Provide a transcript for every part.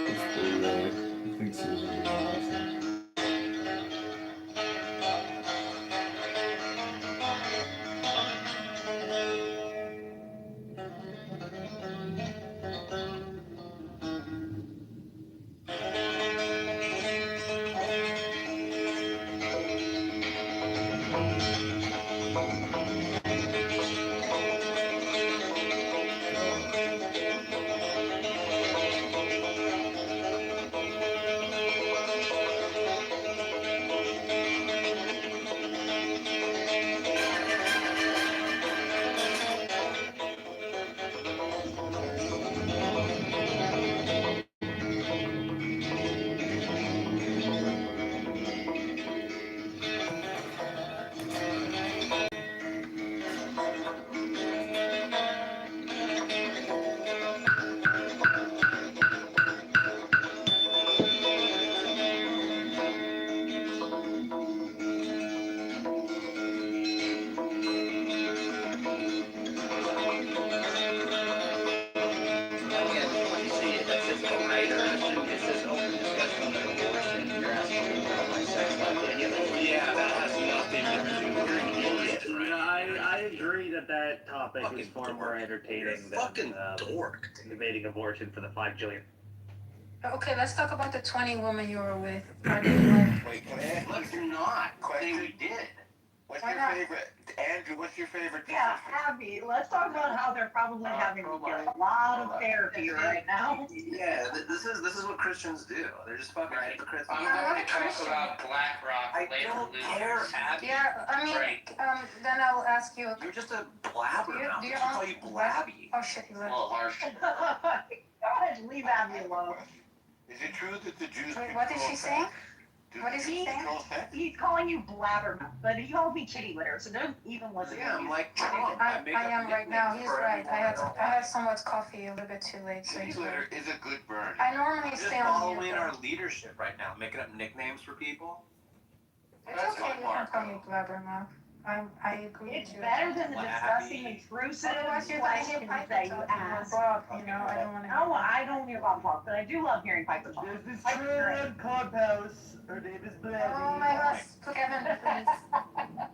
That's pretty great. I think Susan would be awesome. I agree that topic is far more entertaining than debating abortion for the 5 jillion. Okay, let's talk about the 20 women you were with. How did you like? Wait, let's not. Question we did. What's Why your not? favorite? Andrew, what's your favorite? Yeah, Abby, let's talk about how they're probably having a lot of therapy right now. Yeah, this is what Christians do. They're just fucking hypocrites. I'm going to talk about BlackRock. I don't care, Abby. Yeah, I mean, Right. then I'll ask you. You're just a blabbermouth. Do I you call you blabby. Oh shit, you A left. little harsh. Go ahead, leave Abby alone. Is it true that the Jews Wait, what did she say? What is he saying? He's calling you blabbermouth, but he called me kitty litter, so don't even listen Yeah, to I'm me. like Trump. I make am up right now. nicknames He's for right. I everyone. had so much coffee a little bit too late. So Kitty he's litter right. is a good burn. I normally Just stay on following mute. our leadership right now, making up nicknames for people. It's okay. You can call me blabbermouth. I agree It's with you. better than the disgusting intrusive Otherwise, you're gonna hear questions Piper that you talking ask. about Bob. You know, I don't want to. Oh, I don't hear about Bob, but I do love hearing Piper talk. There's this Piper's girl great. in Clubhouse. Her name is Blabby. Oh my gosh, Kevin, please.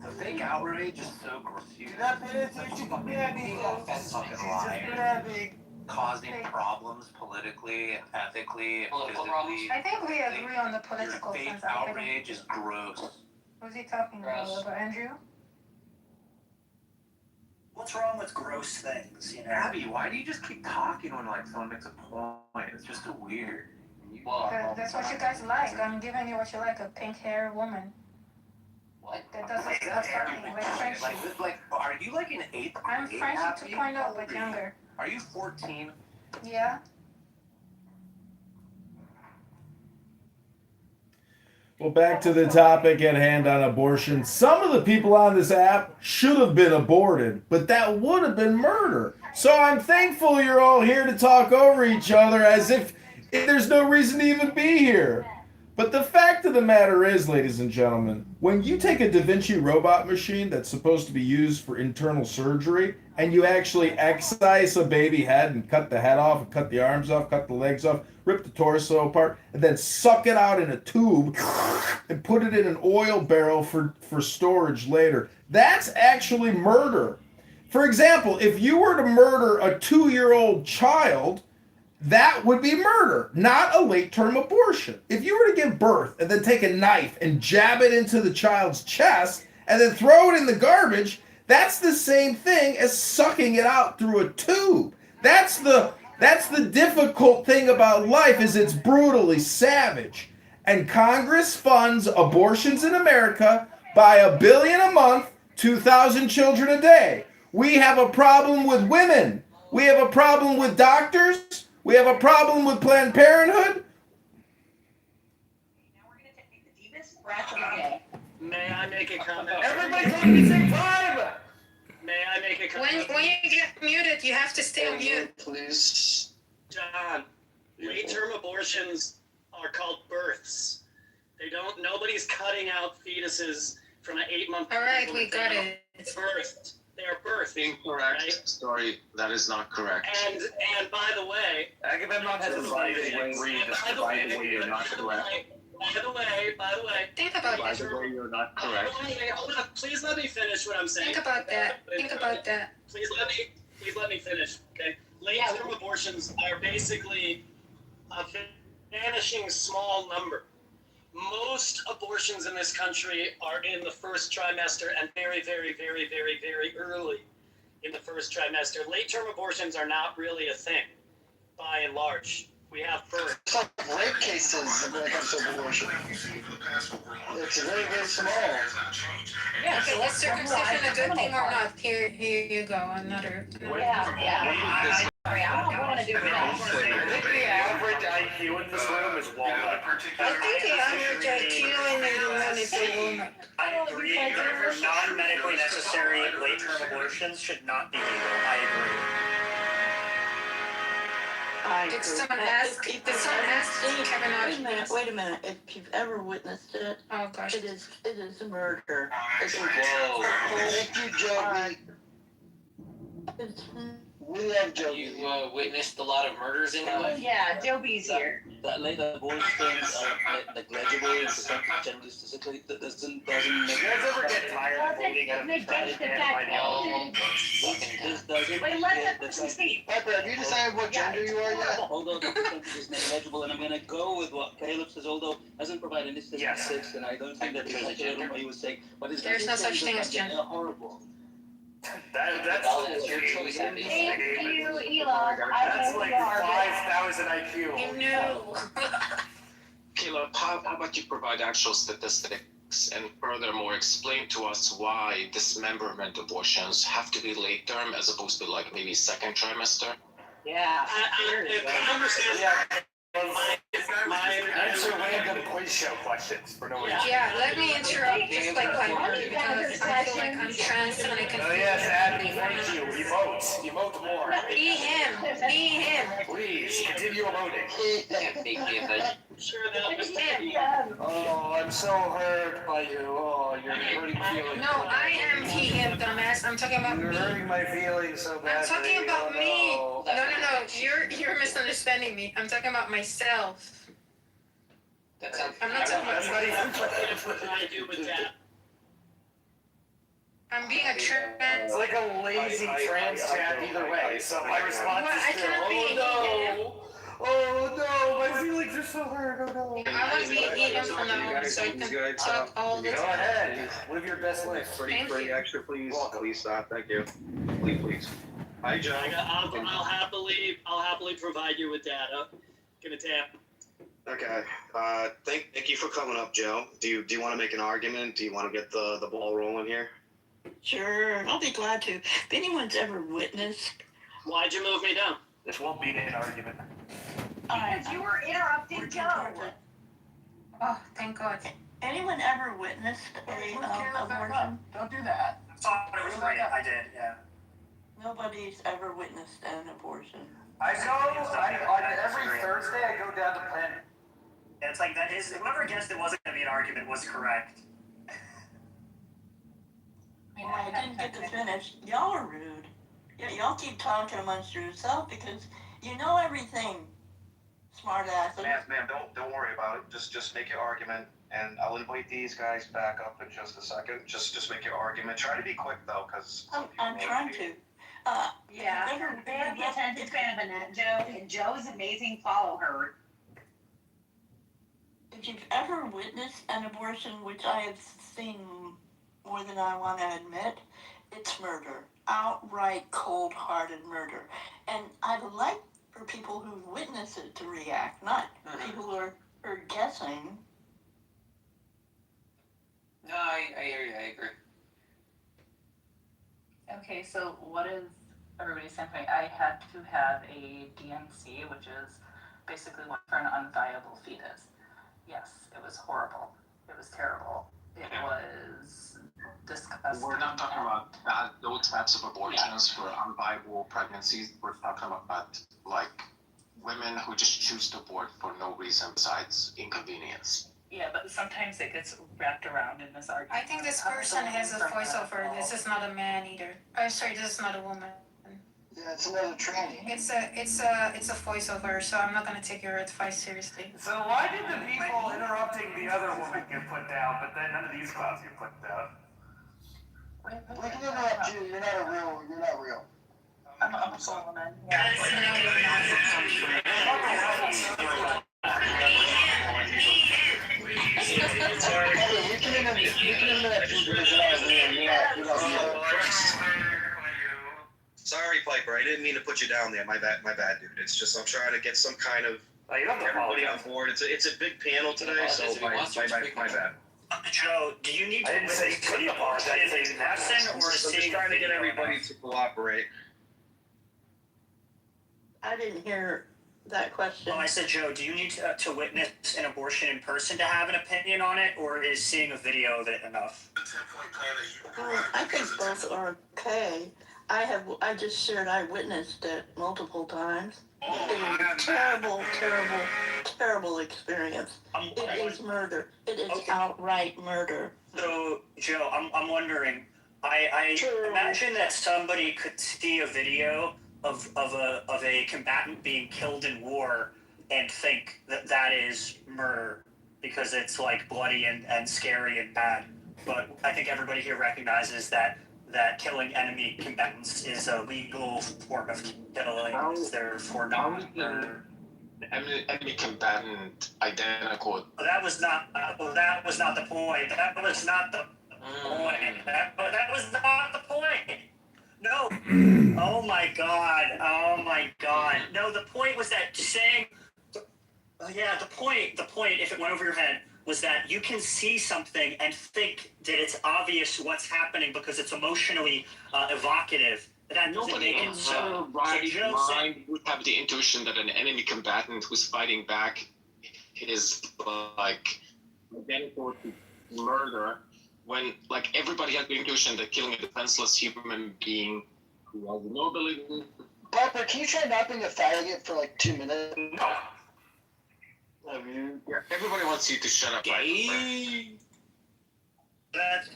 The fake outrage is so gross. You Do not pay attention to Blabby. She's fucking She's just lying. blabbing. Causing problems politically and ethically and Political physically. I think we agree on the Your political fake sense. outrage is gross. Who's he talking about? Gross. About Andrew? What's wrong with gross things, you know? Abby, why do you just keep talking when like someone makes a point? It's just so weird. Well, That's what you guys like. I'm giving you what you like. A pink hair woman. That doesn't affect me. Like Frenchie. Like, are you like an eighth? I'm Frenchie 2.0, but younger. Are you 14? Yeah. Well, back to the topic at hand on abortion. Some of the people on this app should have been aborted, but that would have been murder. So I'm thankful you're all here to talk over each other as if there's no reason to even be here. But the fact of the matter is, ladies and gentlemen, when you take a Da Vinci robot machine that's supposed to be used for internal surgery and you actually excise a baby head and cut the head off and cut the arms off, cut the legs off, rip the torso apart, and then suck it out in a tube and put it in an oil barrel for storage later, that's actually murder. For example, if you were to murder a 2-year-old child, that would be murder, not a late-term abortion. If you were to give birth and then take a knife and jab it into the child's chest and then throw it in the garbage, that's the same thing as sucking it out through a tube. That's the difficult thing about life, is it's brutally savage. And Congress funds abortions in America by $1 billion a month, 2,000 children a day. We have a problem with women. We have a problem with doctors. We have a problem with Planned Parenthood. Now we're going to take the deepest breath of the day. May I make a comment? Everybody talk at the same time! May I make a comment? When you get muted, you have to stay on mute. Please. John, late-term abortions are called births. Nobody's cutting out fetuses from an 8-month. All right, we got it. Birthed. They are birthed. Incorrect. Right? Sorry, that is not correct. And by the way, Agamemnon has a by the way you're not correct. By the way, Think about By that. the way, you're not correct. Hold on. Please let me finish what I'm saying. Think about that. Think about that. Please let me finish. Okay. Late-term abortions are basically a vanishing small number. Most abortions in this country are in the first trimester and very, very, very, very, very early in the first trimester. Late-term abortions are not really a thing, by and large. We have birth. Some rape cases when it comes to abortion. It's very, very small. Yeah, okay, was circumcision a good thing or not? Here you go. Another. Yeah. Sorry, I don't want to do that. I think the average IQ in this room is walnut. I think the average IQ in the room is a woman. I agree. Non-medically necessary late-term abortions should not be legal. I agree. Did someone ask? Did someone ask Kevin? Wait a minute. If you've ever witnessed it, Oh gosh. it is a murder. It's Whoa. Thank you, Joby. it's We love Joby. You witnessed a lot of murders in your life? Yeah, Joby's here. That late abortions are negligible in percentage generally statistically. That doesn't You guys ever get tired of voting at a pathetic minority? This doesn't. Wait, let them speak. Piper, have you decided what gender you are yet? Although the percentage is negligible, and I'm going to go with what Caleb says, although hasn't provided any statistics, and I don't think that there's a what he was saying. But There's no such thing as gender. Horrible. That's your choice. Thank you, Elon. That's like 5,000 IQ. You knew. Caleb, how about you provide actual statistics and furthermore explain to us why dismemberment abortions have to be late term as opposed to like maybe second trimester? Yeah. I understand. Yeah. My Answer random quiz show questions for no reason. Yeah, let me interrupt just like because I feel like I'm trans and I can. Oh yes, Abby, thank you. Emote more. Be him. Please, continue emoting. sure that was Oh, I'm so hurt by you. Oh, you're hurting my feelings. No, I am he, him, dumbass. I'm talking about You're me. hurting my feelings so badly. I'm talking about me. Oh, No. You're misunderstanding me. I'm talking about myself. That sounds. I'm not talking That's not about. even what can I do with that? I'm being a trans. It's like a lazy trans chat either way. So my response Well, I is still, cannot be he, oh no, my feelings are so hurt. Oh no. I want to be he, him from now on, so I can talk all the Go time. ahead, live your best life. Thank you. Actually, please, Welcome. please stop. Thank you. Please. Hi, John. I'll happily provide you with data. Gonna tap. Okay. Thank you for coming up, Joe. Do you want to make an argument? Do you want to get the ball rolling here? Sure, I'll be glad to. If anyone's ever witnessed, Why'd you move me down? This won't be an argument. Because you were interrupting Joe. Oh, thank God. anyone ever witnessed a abortion? Don't do that. I thought it was right. I did, yeah. Nobody's ever witnessed an abortion. I on every Thursday I go down to Penn. Yeah, it's like that is whoever guessed it wasn't gonna be an argument was correct. I didn't get to finish. Y'all are rude. Yeah, y'all keep talking amongst yourself because you know everything. Smart asses. Ma'am, don't worry about it. Just make your argument, and I'll invite these guys back up in just a second. Just make your argument. Try to be quick though, because I'm trying to. Yeah, they have the attention span of Annette, Joe, and Joe's amazing. Follow her. If you've ever witnessed an abortion, which I have seen more than I want to admit, it's murder. Outright cold-hearted murder. And I'd like for people who've witnessed it to react, not people who are guessing. No, I hear you. I agree. Okay, so what is everybody's standpoint? I had to have a DNC, which is basically one for an unviable fetus. Yes, it was horrible. It was terrible. It was disgusting. We're not talking about those types of abortions for unviable pregnancies. We're talking about like women who just choose to abort for no reason besides inconvenience. Yeah, but sometimes it gets wrapped around in this argument. I think this person has a voiceover. This is not a man either. Oh, sorry, this is not a woman. Yeah, it's another tranny. It's a voiceover, so I'm not gonna take your advice seriously. So why did the people interrupting the other woman get put down, but then none of these clowns get put down? We can interrupt you. You're not real. I'm Solomon. We can interrupt you because you're not real. sorry, Piper. I didn't mean to put you down there. My bad, dude. It's just I'm trying to get some kind of You don't have to everybody on apologize. board. It's a big panel today, so my bad. Joe, do you need to witness video in person or I'm just seeing trying to get video? everybody to cooperate. I didn't hear that question. Well, I said, Joe, do you need to witness an abortion in person to have an opinion on it, or is seeing a video of it enough? I think both are okay. I just shared I witnessed it multiple times. It was a terrible, terrible, terrible experience. It is murder. It is outright murder. So, Joe, I'm wondering. I imagine that somebody could see a video of a combatant being killed in war and think that is murder because it's like bloody and scary and bad. But I think everybody here recognizes that killing enemy combatants is a legal form of killing. Therefore, not murder. Enemy combatant identical. That was not the point. That was not the point. That was not the point. No. Oh my God. No, the point was that saying. Yeah, the point. If it went over your head, was that you can see something and think that it's obvious what's happening because it's emotionally evocative. That doesn't Nobody make in it so. their right mind would have the intuition that an enemy combatant who's fighting back is like identical to murder, when like everybody has the intuition that killing a defenseless human being who has no ability. Piper, can you try napping a faggot for like 2 minutes? No. Yeah, everybody wants you to shut up. That's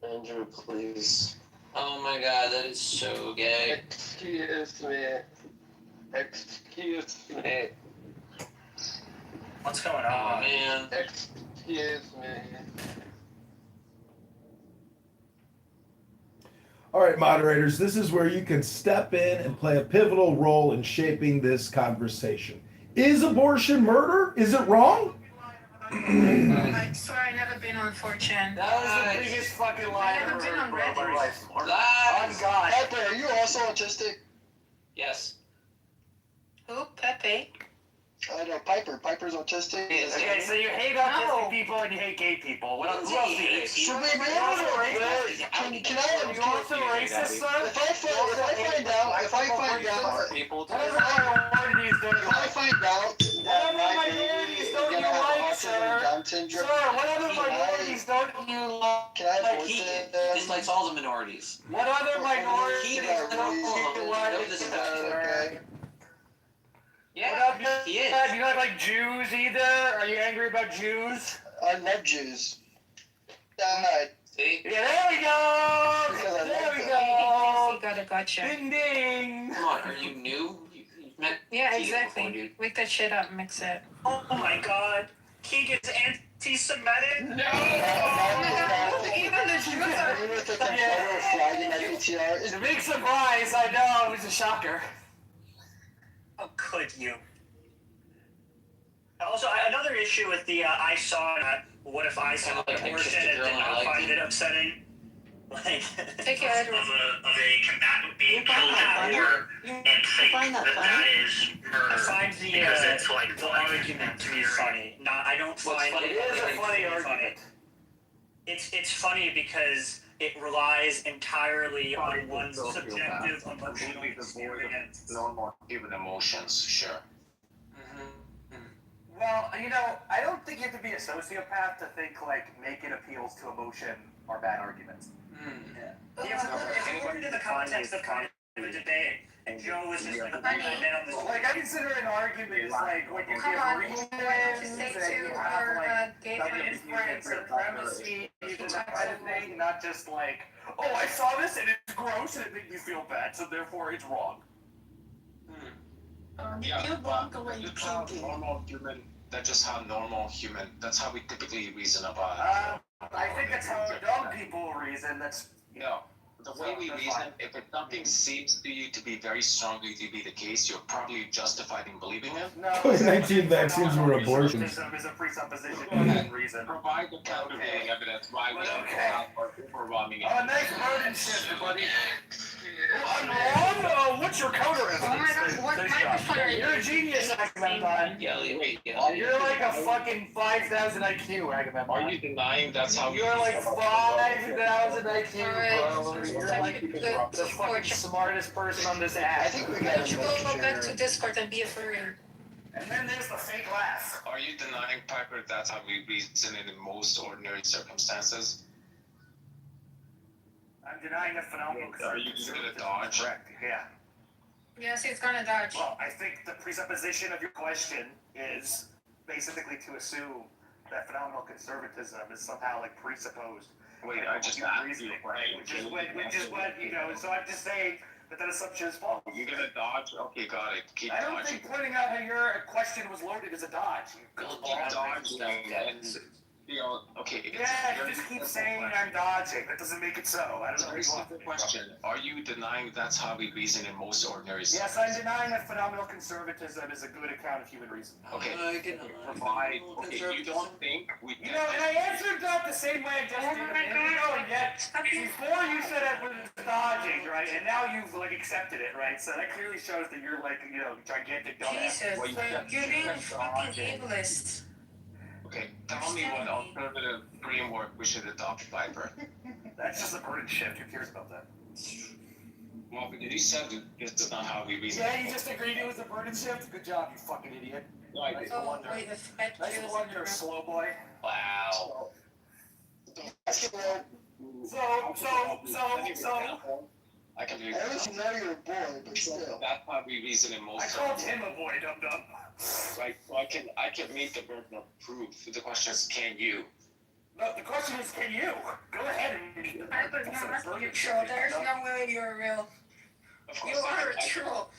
Andrew, please. Oh my God, that is so gay. Excuse me. what's going Oh on. man. Excuse me. All right, moderators, this is where you can step in and play a pivotal role in shaping this conversation. Is abortion murder? Is it wrong? I swear I never been on 4chan. That was the biggest fucking lie I've ever heard in my life. Lies. On God. Piper, are you also autistic? Yes. Who? Pepe? I know Piper. Piper's autistic. Okay, so you hate autistic people and you hate gay people. What else do you hate? Should we be able to racist? Can I? You also racist, sir? If I find out that my baby is gonna have autism and Down syndrome, What other minorities don't you like? can I Like voice he it? dislikes all the minorities. What other minorities He don't you like? this Okay. Yeah, What up, he is. you don't like Jews either? Are you angry about Jews? I love Jews. Died. See? Yeah, there we go! There we go! He got a gotcha. Ding ding! Come on, are you new? You met Yeah, Keegan exactly. before, dude. Wake that shit up, mix it. Oh my god. Keegan's anti-Semitic? Oh my god, even the Jews are. Even with the Confederate flag in my PTR, It's a big surprise, I know, it was a shocker. How could you? Also, another issue with the I saw what if I saw Like, I abortion kissed a and girl did and I not liked find it. it upsetting? Like, Take it, Edward. of a combatant being You find that funny? You find that funny? is I find the Because it's like the argument to be funny. Not, I don't find funny? it is a funny argument. It's funny because it relies entirely on one's subjective emotional experience. Normal human emotions, sure. Well, you know, I don't think you have to be a sociopath to think like making appeals to emotion are bad arguments. You have to put it in the context of kind of a debate. And Joe was just like, like I consider an argument is like when you Come give on, reasons what did you say and you to have our like gay some friends? inference, supremacy, that kind of thing, not just like, oh, I saw this and it's gross and it made me feel bad, so therefore it's wrong. You walk away That's how thinking. normal human. That's just how normal human. That's how we typically reason about. I think that's how dumb people reason. That's No, the way we reason, if something seems to you to be very strongly to be the case, you're probably justified in believing it. no. COVID-19 vaccines were abortions. Is a presupposition and reason. Provide the countervailing evidence why we should Okay. allow for overwhelming Oh, nice burden shift, buddy. I'm wrong. What's your counter Oh my god, what microphone are you? You're a genius, Agamemnon. Yeah, wait, You're like a fucking 5,000 IQ, Agamemnon. Are you denying that's how we You're like 5,000 IQ, Alright. bro. You're like the fucking smartest person on this I app. think we Why got don't you to go make back to sure. Discord and be a furry? And then there's the fake laugh. Are you denying, Piper, that's how we reason in the most ordinary circumstances? I'm denying the phenomenal. Are you just gonna dodge? Correct. Yeah. Yes, he's gonna dodge. Well, I think the presupposition of your question is basically to assume that phenomenal conservatism is somehow like presupposed. Wait, I just Human asked you, reasoning, right? Which is what you know. So I'm just saying that assumption is false. You're gonna dodge? Okay, got it. Keep I don't dodging. think pointing out how your question was loaded is a dodge. You Keep dodging and you know, okay. Yeah, you just keep saying I'm dodging. That doesn't make it so. I don't know what Very you want. simple question. Are you denying that's how we reason in most ordinary Yes, I'm circumstances? denying that phenomenal conservatism is a good account of human reason. Okay. Provide. Okay, you don't think we You know, and I answered that the same way I just did a minute ago, and yet before you said it was dodging, right? And now you've like accepted it, right? So that clearly shows that you're like, you know, gigantic dumbass. Jesus, Well, you you're being fucking ableist. Okay, tell me what alternative framework we should adopt, Piper. That's just a burden shift. Who cares about that? Well, because you said this is not how we reason. Yeah, you just agreed it was a burden shift. Good job, you fucking idiot. No, I Nice did. to Oh, wonder. wait, the fat Nice to Jews wonder, slow boy. Wow. Basketball. I can do I always know you're a boy, but still. That's how we reason in most I called him a boy, dum dum. Right, so I can meet the burden of proof. The question is, can you? No, the question is, can you? Go ahead and meet the I don't know, you're troll. There's no way you're real. Of You course, are a troll.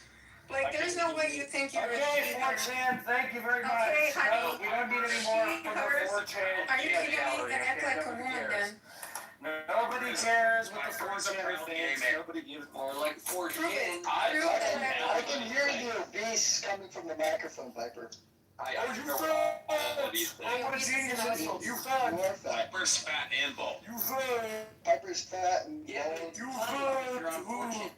Like, there's no way you think you're Okay, a 4chan, thank you very much. Okay, honey. No, we don't need any more for the 4chan. Are you kidding me? gallery, Then act okay? like a Nobody woman cares. then. Nobody cares what the 4chan thinks. Nobody gives Or like 4chan. I can hear you, beast, coming from the microphone, Piper. Oh, you fat! Oh, what a genius insult. You fat! You are fat. Piper's fat and bald. You fat! Piper's fat and Yeah, bald. but You you're fat! on 4chan.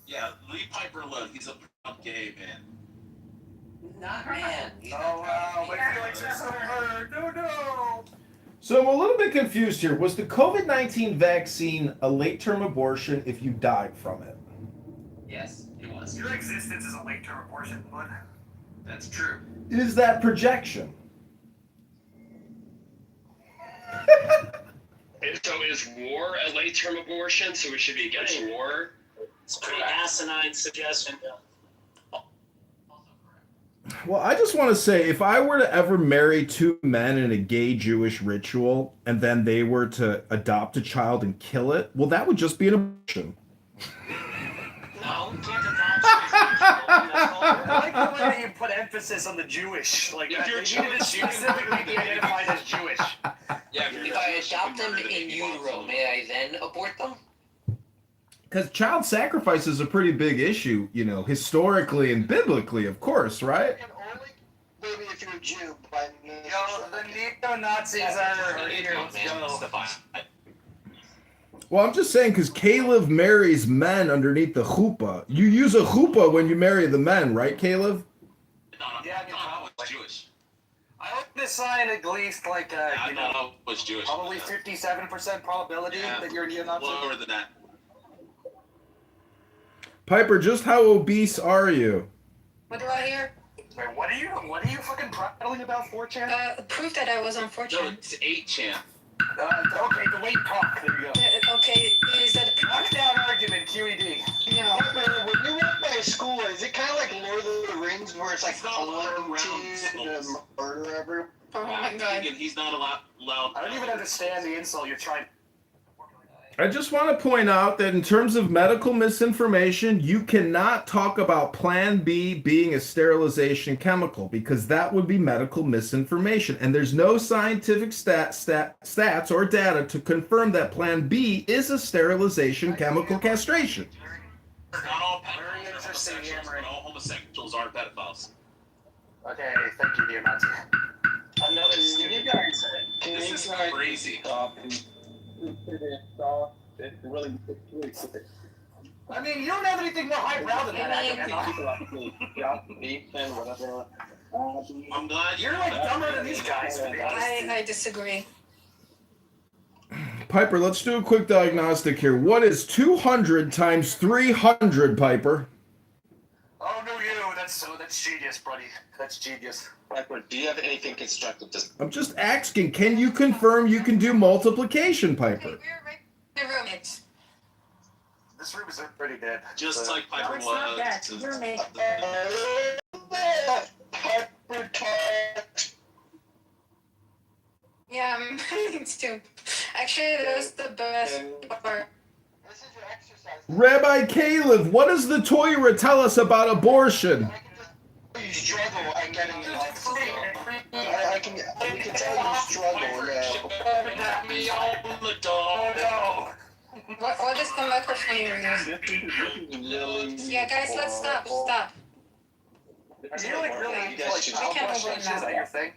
Yeah, leave Piper alone. He's a proud gay man. Not man. Oh wow, my feelings are so hurt. No. So I'm a little bit confused here. Was the COVID-19 vaccine a late-term abortion if you died from it? Yes, it was. Your existence is a late-term abortion, bud. That's true. Is that projection? So is war a late-term abortion? So we should be against war? It's a pretty asinine suggestion. Well, I just want to say, if I were to ever marry two men in a gay Jewish ritual, and then they were to adopt a child and kill it, well, that would just be an abortion. No, you can't adopt. I like the way that you put emphasis on the Jewish. Like, If you're they needed to Jewish, you can- specifically be identified as Jewish. Yeah, If I adopt them in utero, may I then abort them? Because child sacrifice is a pretty big issue, you know, historically and biblically, of course, right? And only maybe if you're a Jew, but Yo, the neo-Nazis are here. Let's go. Well, I'm just saying, because Caleb marries men underneath the chuppah. You use a chuppah when you marry the men, right, Caleb? Yeah, I was Jewish. I would assign at least like I thought I was Jewish. probably 57% probability that you're a neo-Nazi. Lower than that. Piper, just how obese are you? What do I hear? Wait, what are you fucking prattling about 4chan? Proof that I was on No, 4chan. it's 8chan. Okay, the weight talk. There you go. Okay, is that a Knockdown argument, QED. No. when you went by school, is it kind of like Lord of the Rings, where it's like It's not hunted around to murder everyone? Oh my god. Again, he's not allowed. I don't even understand the insult you're trying. I just want to point out that in terms of medical misinformation, you cannot talk about Plan B being a sterilization chemical, because that would be medical misinformation. And there's no scientific stats or data to confirm that Plan B is a sterilization chemical castration. Not all pedophiles, but all homosexuals are pedophiles. Okay, thank you, neo-Nazi. This is crazy. I mean, you don't have anything more highbrow than that. I'm glad You're like dumber than these guys, to be honest. I disagree. Piper, let's do a quick diagnostic here. What is 200 times 300, Piper? Oh, no, that's genius, buddy. That's genius. Piper, do you have anything constructive to say? I'm just asking, can you confirm you can do multiplication, Piper? The roommates. This room is pretty dead. Just like Piper it's not that. was. Roommate. Pepper tart. Yeah, it's too. Actually, that was the best part. This is your exercise. Rabbi Caleb, what does the Torah tell us about abortion? You struggle at getting it. We can tell you struggle now. Me on the dog. Oh, What is the microphone you're using? Yeah, guys, let's stop. Stop. no. Are you like really You guys should- child We can't molestation? avoid Is that that. your thing?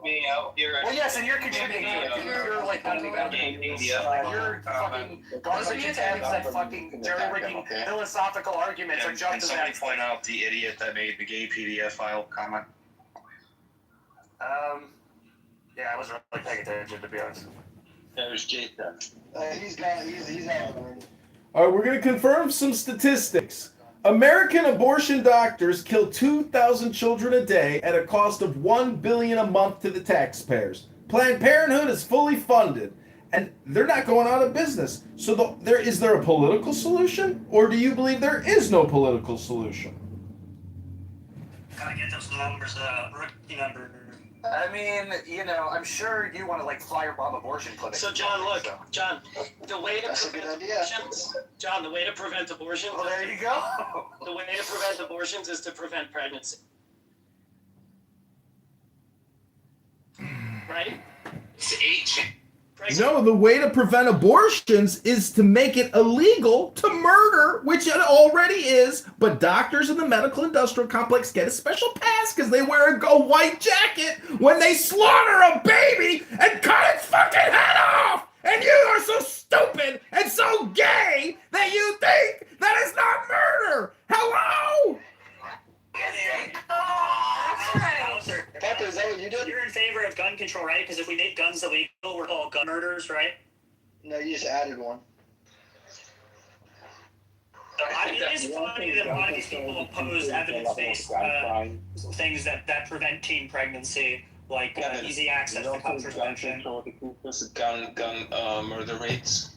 Me out here. Well, yes, and you're contributing to it. You're like hunting out you're fucking garbage attempts at fucking jerry-rigging philosophical arguments are just as bad. point out the idiot that made the gay PDF file comment? Yeah, I wasn't really paying attention, to be honest. There's Jason. He's out already. All right, we're going to confirm some statistics. American abortion doctors kill 2,000 children a day at a cost of $1 billion a month to the taxpayers. Planned Parenthood is fully funded, and they're not going out of business. So is there a political solution, or do you believe there is no political solution? Gotta get those numbers, rookie number. I mean, I'm sure you want to like firebomb abortion clinics. So John, look, John, the way to That's a good prevent idea. abortions, John, the way to prevent abortions. Well, there you go. The way to prevent abortions is to prevent pregnancy. Right? It's 8chan. No, the way to prevent abortions is to make it illegal to murder, which it already is. But doctors in the medical industrial complex get a special pass because they wear a white jacket when they slaughter a baby and cut its fucking head off. And you are so stupid and so gay that you think that it's not murder. Hello? Pepper, is that what you did? You're in favor of gun control, right? Because if we make guns illegal, we're all gun murders, right? No, you just added one. I mean, it is funny that a lot of these people oppose evidence-based things that prevent teen pregnancy, like easy access to contraception. Gun murder rates.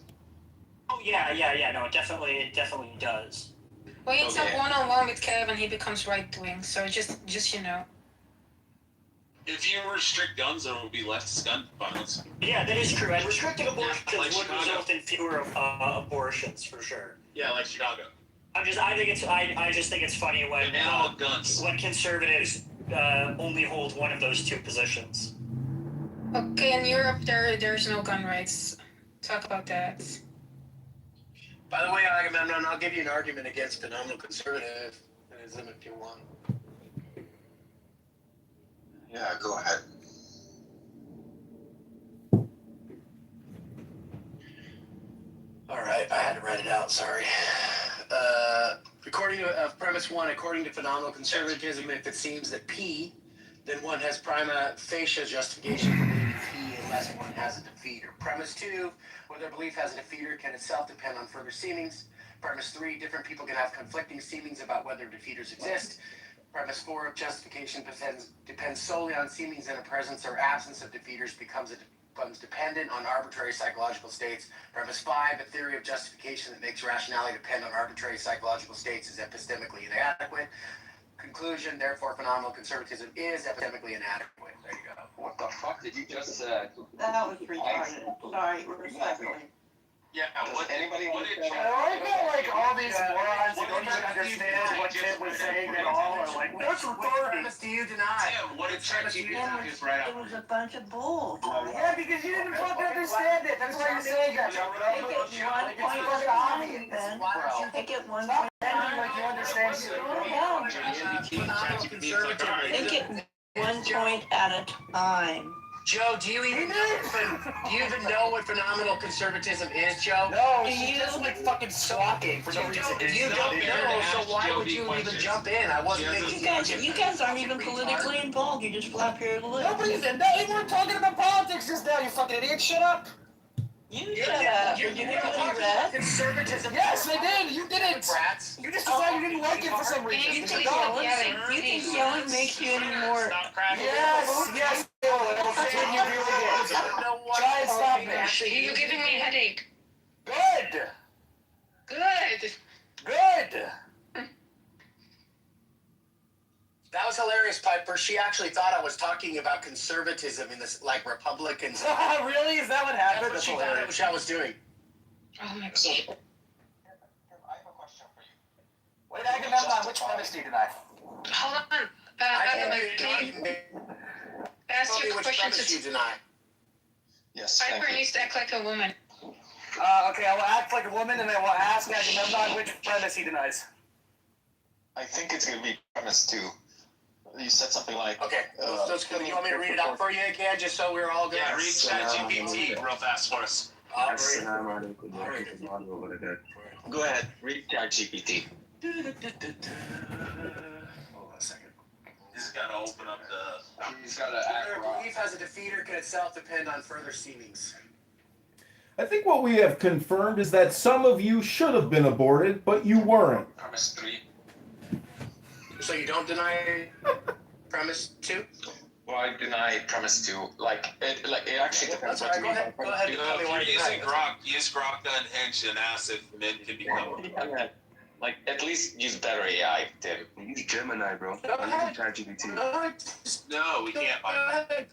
Oh yeah. No, it definitely does. Well, it's a one-on-one with Kevin, he becomes right-wing. So just you know. If you restrict guns, there will be less gun violence. Yeah, that is true. And restricting abortions would result in fewer abortions for sure. Yeah, like Chicago. I just think it's funny when guns. When conservatives only hold one of those two positions. Okay, in Europe there's no gun rights. Talk about that. By the way, Agamemnon, I'll give you an argument against phenomenal conservatism if you want. Yeah, go ahead. All right, I had to write it out, sorry. According to premise one, according to phenomenal conservatism, if it seems that P, then one has prima facie justification for believing P unless one has a defeater. Premise two, whether a belief has a defeater can itself depend on further seemings. Premise three, different people can have conflicting seemings about whether defeaters exist. Premise four, justification depends solely on seemings, and a presence or absence of defeaters becomes dependent on arbitrary psychological states. Premise five, a theory of justification that makes rationality depend on arbitrary psychological states is epistemically inadequate. Conclusion, therefore, phenomenal conservatism is epistemically inadequate. There you go. What the fuck did you just say? That was retarded. Sorry, respectfully. Yeah, Anybody I feel like all these morons who don't even understand what Tim was saying at all are like, what's retarded? What do you deny? Tim, what did ChatGPT just write It was a bunch of bull. Yeah, because you didn't fucking understand it. That's why you're saying that. Take it one point at a time, Ben. Take it one point at a time. Like you understand Take it one point at a time. Joe, do you even know what phenomenal conservatism is, Joe? No, she's just like fucking squawking for no reason. You don't know, so why would you even jump in? I wasn't making You guys aren't even politically involved. You just flap your lips. Nobody's in that. We weren't talking about politics just now, you fucking idiot. Shut up. You shut up. Did you hear what he read? Conservatism. Yes, I did. You didn't. You just decided you didn't like it for some reason. You think yelling makes you any more... Yes. It'll continue doing it. Try and stop it. You're giving me a headache. Good. That was hilarious, Piper. She actually thought I was talking about conservatism in this, like, Republicans. Really? Is that what happened? That's what she thought it was I was doing. Oh my god. Wait, Agamemnon, which premise do you deny? Hold on. Ask your question you deny. Yes, Piper needs to act like a woman. Okay, I will act like a woman, and I will ask Agamemnon which premise he denies. I think it's gonna be premise two. You said something like... Okay, let's go. You want me to read it out for you again, just so we're all good? Yeah, read ChatGPT real fast for us. Go ahead, read ChatGPT. Hold on a second. He's gotta open up the... He's gotta act. Whether a belief has a defeater can itself depend on further seemings. I think what we have confirmed is that some of you should have been aborted, but you weren't. Premise three. So you don't deny premise two? Well, I deny premise two. Like it actually depends what you mean. Go ahead. If you're using Grok, use Grok to unhinged and ask if men can become... Like, at least use better AI, Tim. Use Gemini, bro. Use ChatGPT. No, we can't find that.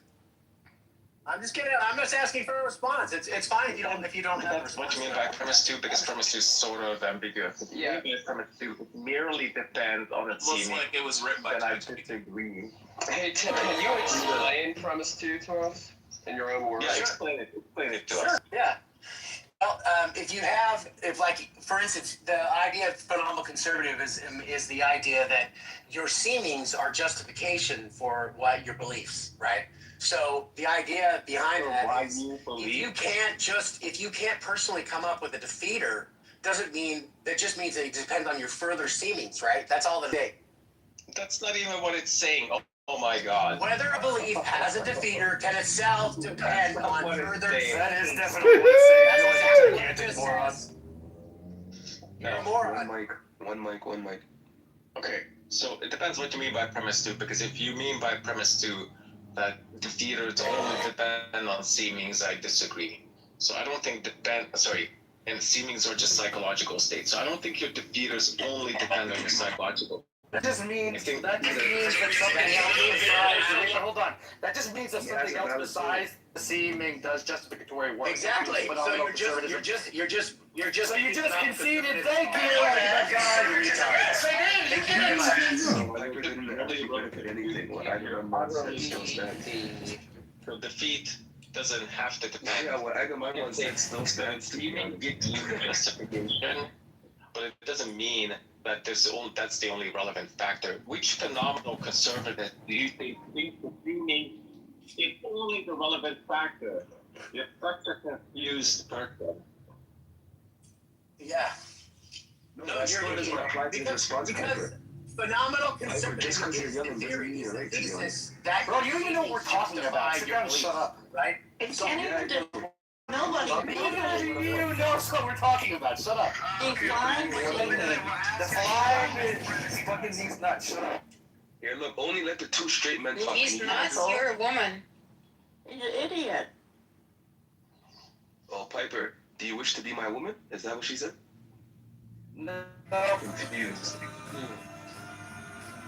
I'm just kidding. I'm just asking for a response. It's fine if you don't have a response. What do you mean by premise two? Because premise two is sort of ambiguous. Yeah. Premise two merely depends on its Looks seeming. like it was written by Then I disagree. Hey Tim, can you explain premise two to us in your own words? Yeah, explain it to us. Sure. Yeah. Well, if like, for instance, the idea of phenomenal conservative is the idea that your seemings are justification for what your beliefs, right? So the idea behind that is if you can't personally come up with a defeater, doesn't mean that just means that it depends on your further seemings, right? That's all that it is. That's not even what it's saying. Oh my God. Whether a belief has a defeater can itself depend on further. That is definitely what it's saying. That's exactly what it just says. No. One mic. Okay, so it depends what you mean by premise two, because if you mean by premise two that the theaters only depend on seemings, I disagree. So I don't think and seemings are just psychological states. So I don't think your defeaters only depend on your psychological. That just means that something else besides. Hold on. That just means that something else besides the seeming does justificatory work. Exactly. So you're just conceded. Thank you. So defeat doesn't have to depend. Yeah, what Agamemnon said still stands. Seeming gives you justification, but it doesn't mean that that's the only relevant factor. Which phenomenal conservative do you think thinks the seeming is only the relevant factor? You're such a confused person. Yeah. No, that's not as applied to his response. Because phenomenal conservatism is the theory, is the thesis that. Bro, you even know what we're talking about. So shut up, right? It can't even nobody. You know what we're talking about. Shut up. Define Define is fucking these nuts. Shut up. Here, look, only let the two straight men talk. He's nuts, you're a woman. He's an idiot. Oh, Piper, do you wish to be my woman? Is that what she said? No. Confused.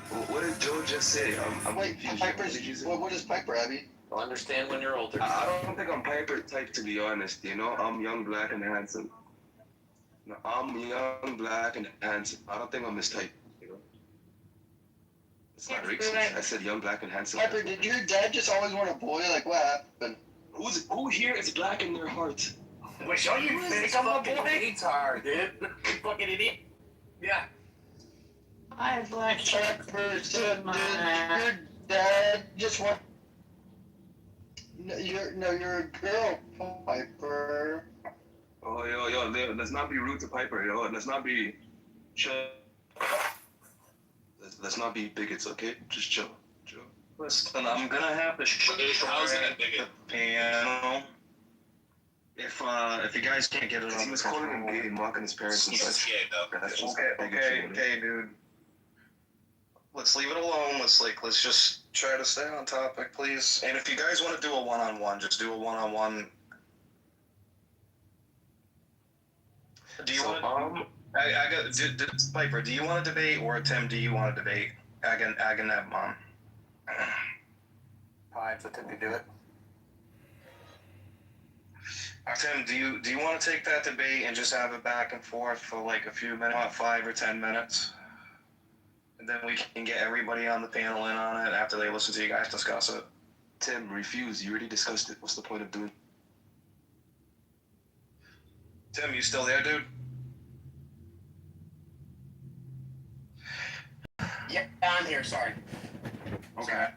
Well, what did Joe just say? I'm confused. What is Piper, Abby? I'll understand when you're older. I don't think I'm Piper type, to be honest. You know, I'm young, black, and handsome. No, I'm young, black, and handsome. I don't think I'm this type. You know, it's not racist. I said young, black, and handsome. Piper, did your dad just always want a boy? Like, what happened? Who here is black in their heart? Wait, show you think I'm a boy? Retard, dude. Fucking idiot. Yeah. I have black Piper, so your dad just want. You're a girl, Piper. Oh, yo, let's not be rude to Piper, yo. Let's not be let's not be bigots, okay? Just chill. Listen, I'm gonna have to show you the piano. If you guys can't get it on. He was calling him gay and mocking his parents and such. That's just Okay, dude. Let's leave it alone. Let's just try to stay on topic, please. And if you guys want to do a one-on-one, just do a one-on-one. Do you want? I got. Piper, do you want to debate, or Tim? Do you want to debate? Agamemnon. Fine, so Tim can do it. Tim, do you want to take that debate and just have it back and forth for like a few minutes, 5 or 10 minutes? And then we can get everybody on the panel in on it after they listen to you guys discuss it. Tim, refuse. You already discussed it. What's the point of doing? Tim, you still there, dude? Yeah, I'm here. Sorry. Okay.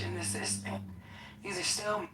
In the system. These are still.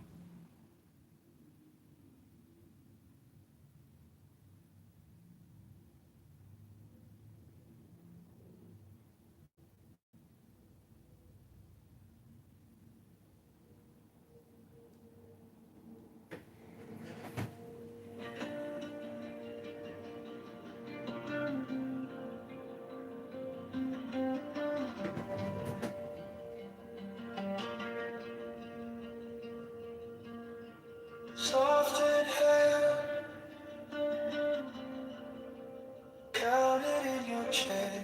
Soft and hair, counted in your chest.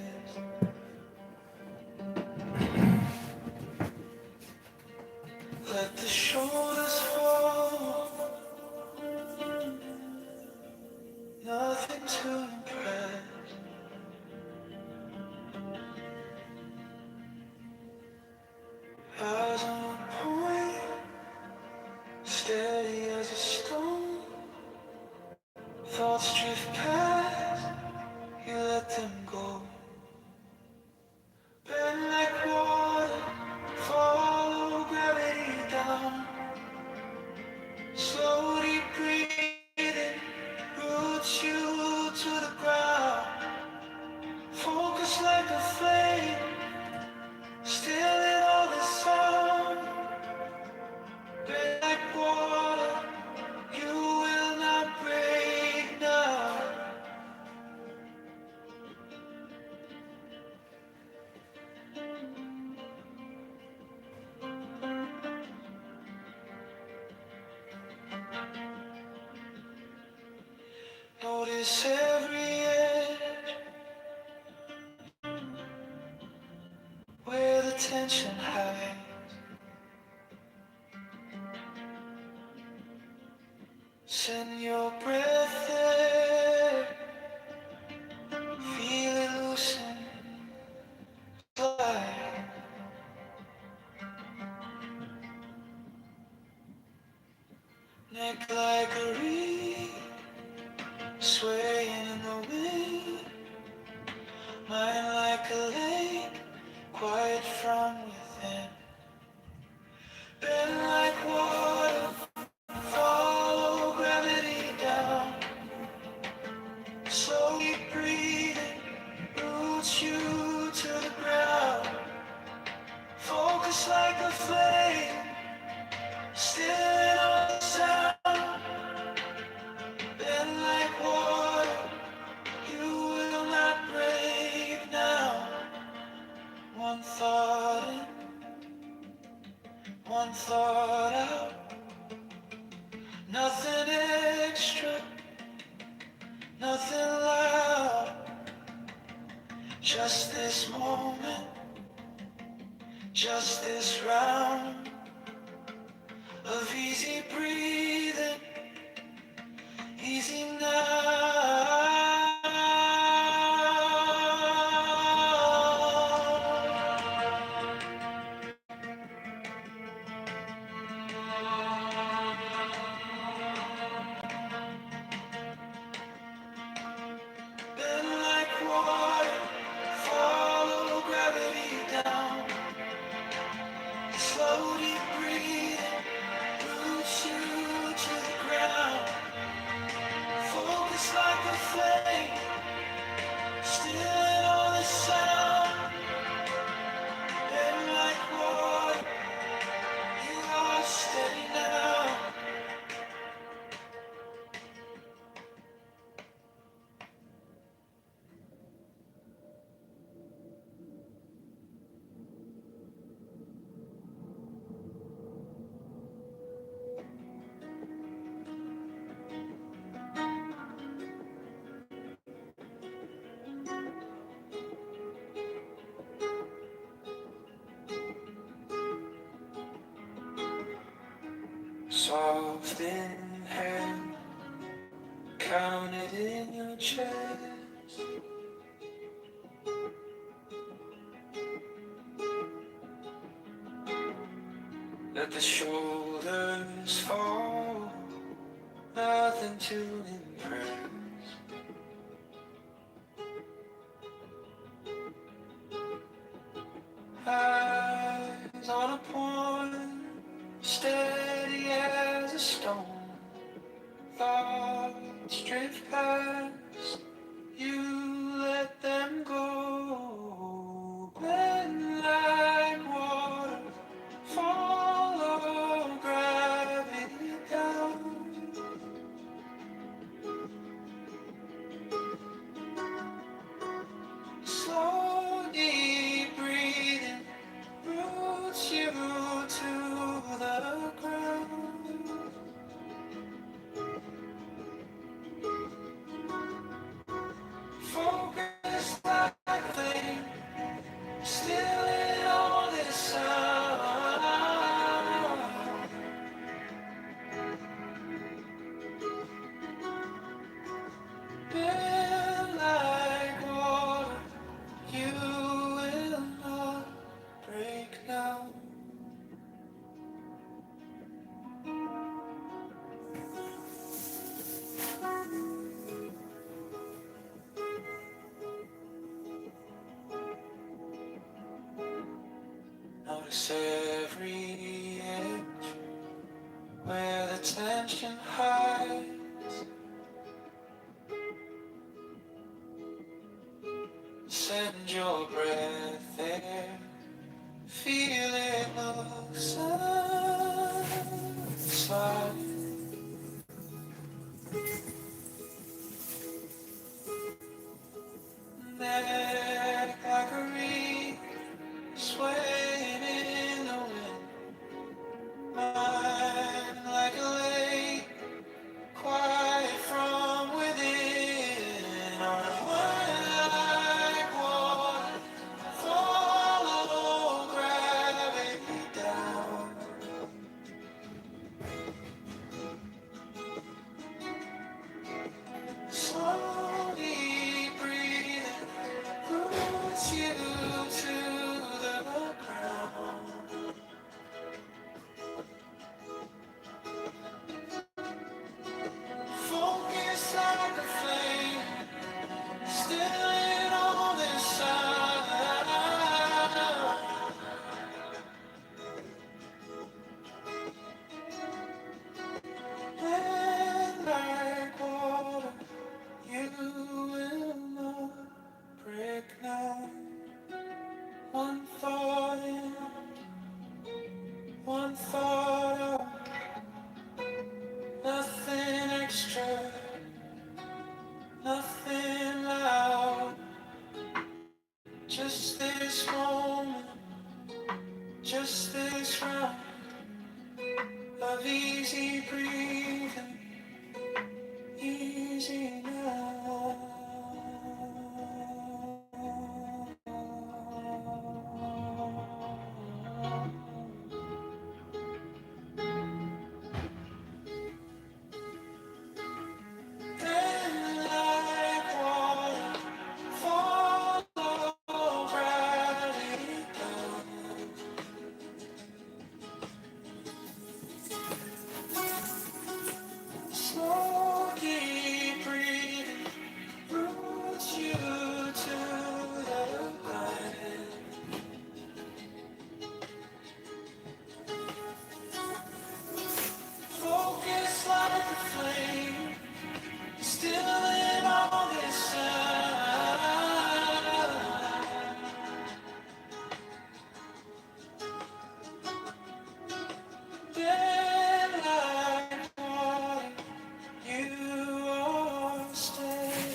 steady as a stone. Thoughts drift past, you let them go. Bend like water, follow gravity down. Slowly breathing, roots you to the ground. Focus like a flame, still in all the sound. Bend like water, you will not break now. Notice every edge where the tension hides. Send your breath there, feel it loosen, slide. Neck like a reed, swaying in the wind. Mind like a lake, quiet from within. Bend like water, follow gravity down. Slowly breathing, roots you to the ground. Focus like a flame, still in all the sound. Bend like water, you will not break now. One thought in, one thought out. Nothing extra, nothing loud. Just this moment, just this round of easy breathing, easy now. Bend like water, follow gravity down. Slowly breathing, roots you to the ground. Focus like a flame, still in all the sound. Bend like water, you are steady now. Soft in hand, counted in your chest. Let the shoulders fall, nothing to impress. Eyes on a point, steady as a stone. Thoughts drift past, you let them go. Bend like water, follow gravity down. Slowly breathing, roots you to the ground. notice every inch where the tension hides. Send your breath there, feel it loosen, slide. Neck like a reed, swaying in the wind. Mind like a lake, quiet from within. Unwind like water, follow gravity down. Slowly breathing roots you to the ground. Focus like a flame, still in all this sound. And like water, you will not break now. One thought in, one thought out, nothing extra, nothing loud. Just this moment, just this round of easy breathing, easy now. And like water, follow gravity down. Slowly breathing roots you to the ground. Focus like a flame, still in all this sound. Then like water, you are staying.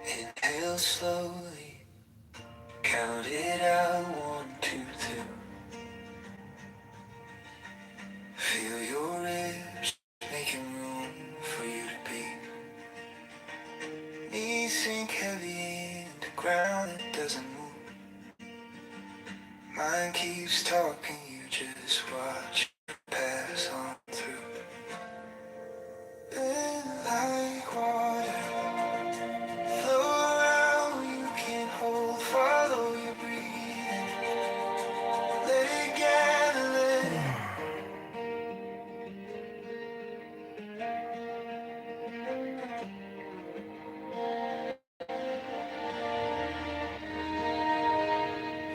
Inhale slowly, count it out, 1, 2, 3. Feel your ribs making room for you to be. Knees sink heavy into ground that doesn't move. Mind keeps talking, you just watch it pass on through. And like water, flow around, you can't hold, follow your breathing. Let it gather, let it.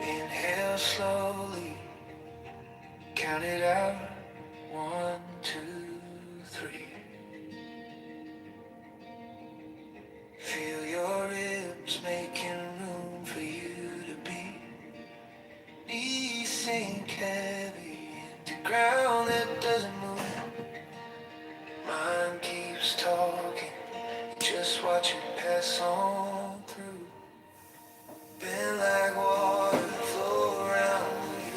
Inhale slowly, count it out, 1, 2, 3. Feel your ribs making room for you to be. Knees sink heavy into ground that doesn't move. Mind keeps talking, just pass on through. Been like water, flow around,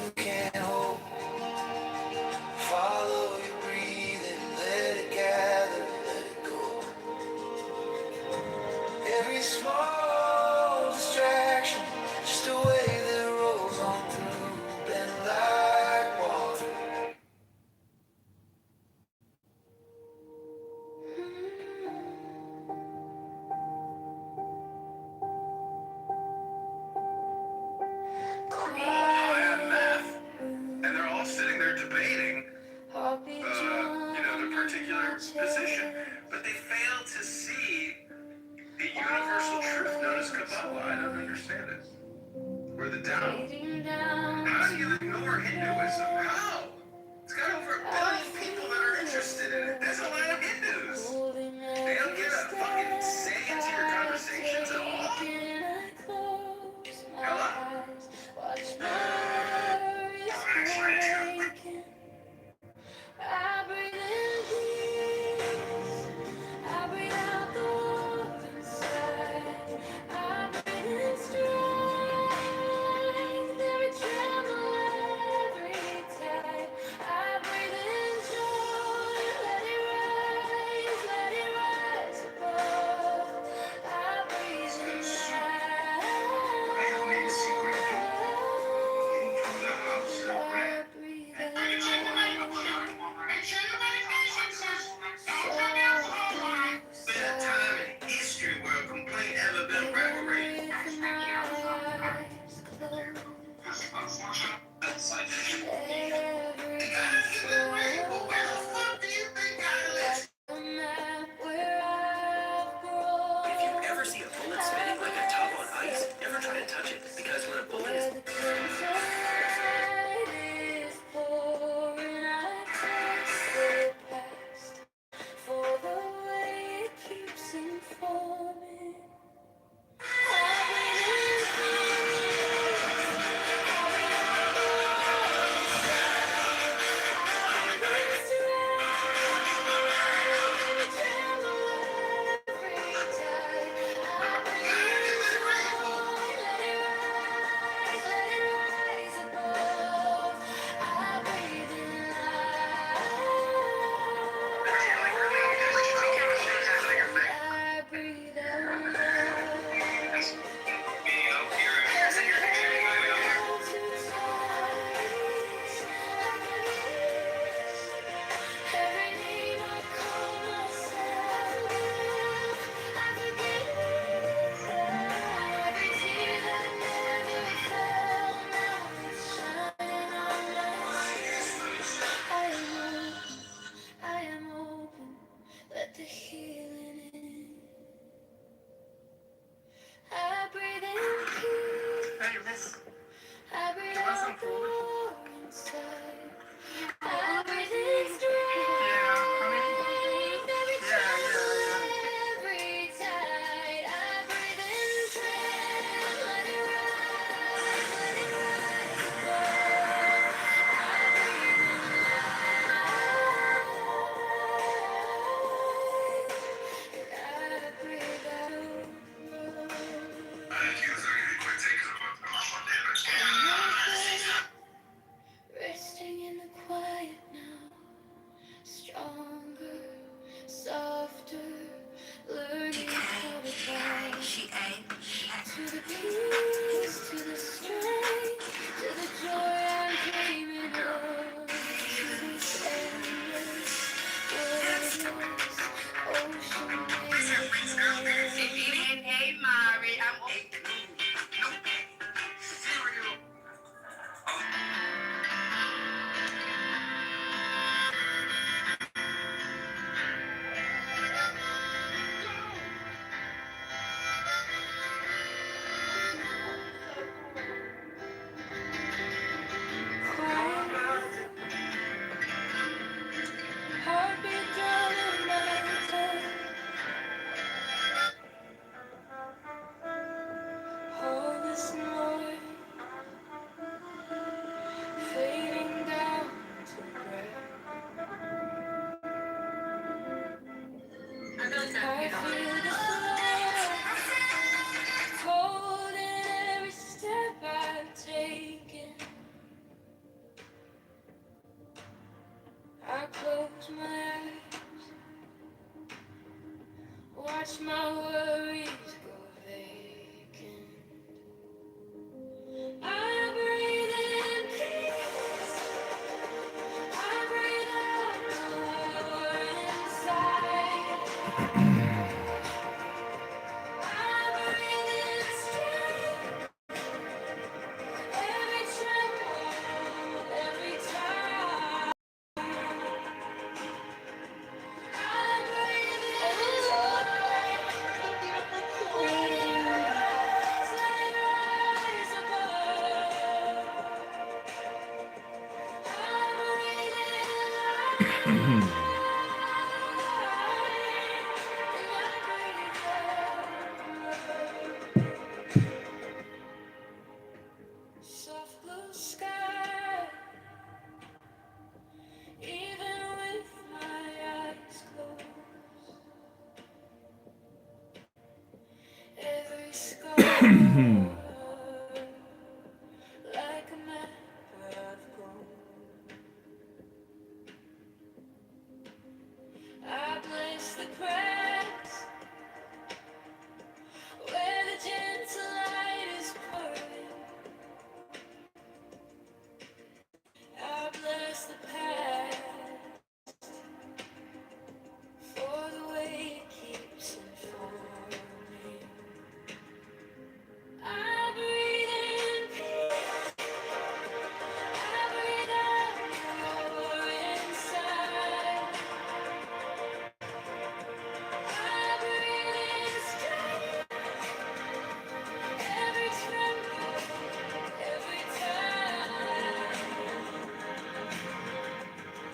you can't hold. Follow your breathing, let it gather, let it go. Every small distraction, just a wave that rolls on through. Been like water. High on meth, and they're all sitting there debating, their particular position, but they fail to see the universal truth known as Kabbalah. I don't understand it. Or the Tao. How do you ignore Hinduism? How? It's got over 1 billion people that are interested in it. There's a lot of Hindus. They don't get a fucking say into your conversations at all? Hello? I breathe in peace. I breathe out the war inside. I breathe in strength. Every tremble, every tide. watch my worries grow vacant. I breathe in peace. I breathe out power inside. I breathe in strength. Every tremble, every time. I breathe in joy. Let it rise above. Soft blue sky, even with my eyes closed. Every scar, like a map I've grown. I bless the cracks where the gentle light is pouring. I bless the path for the way it keeps informing. I breathe in peace. I breathe out your inside. I breathe in strength. Every tremble, every time.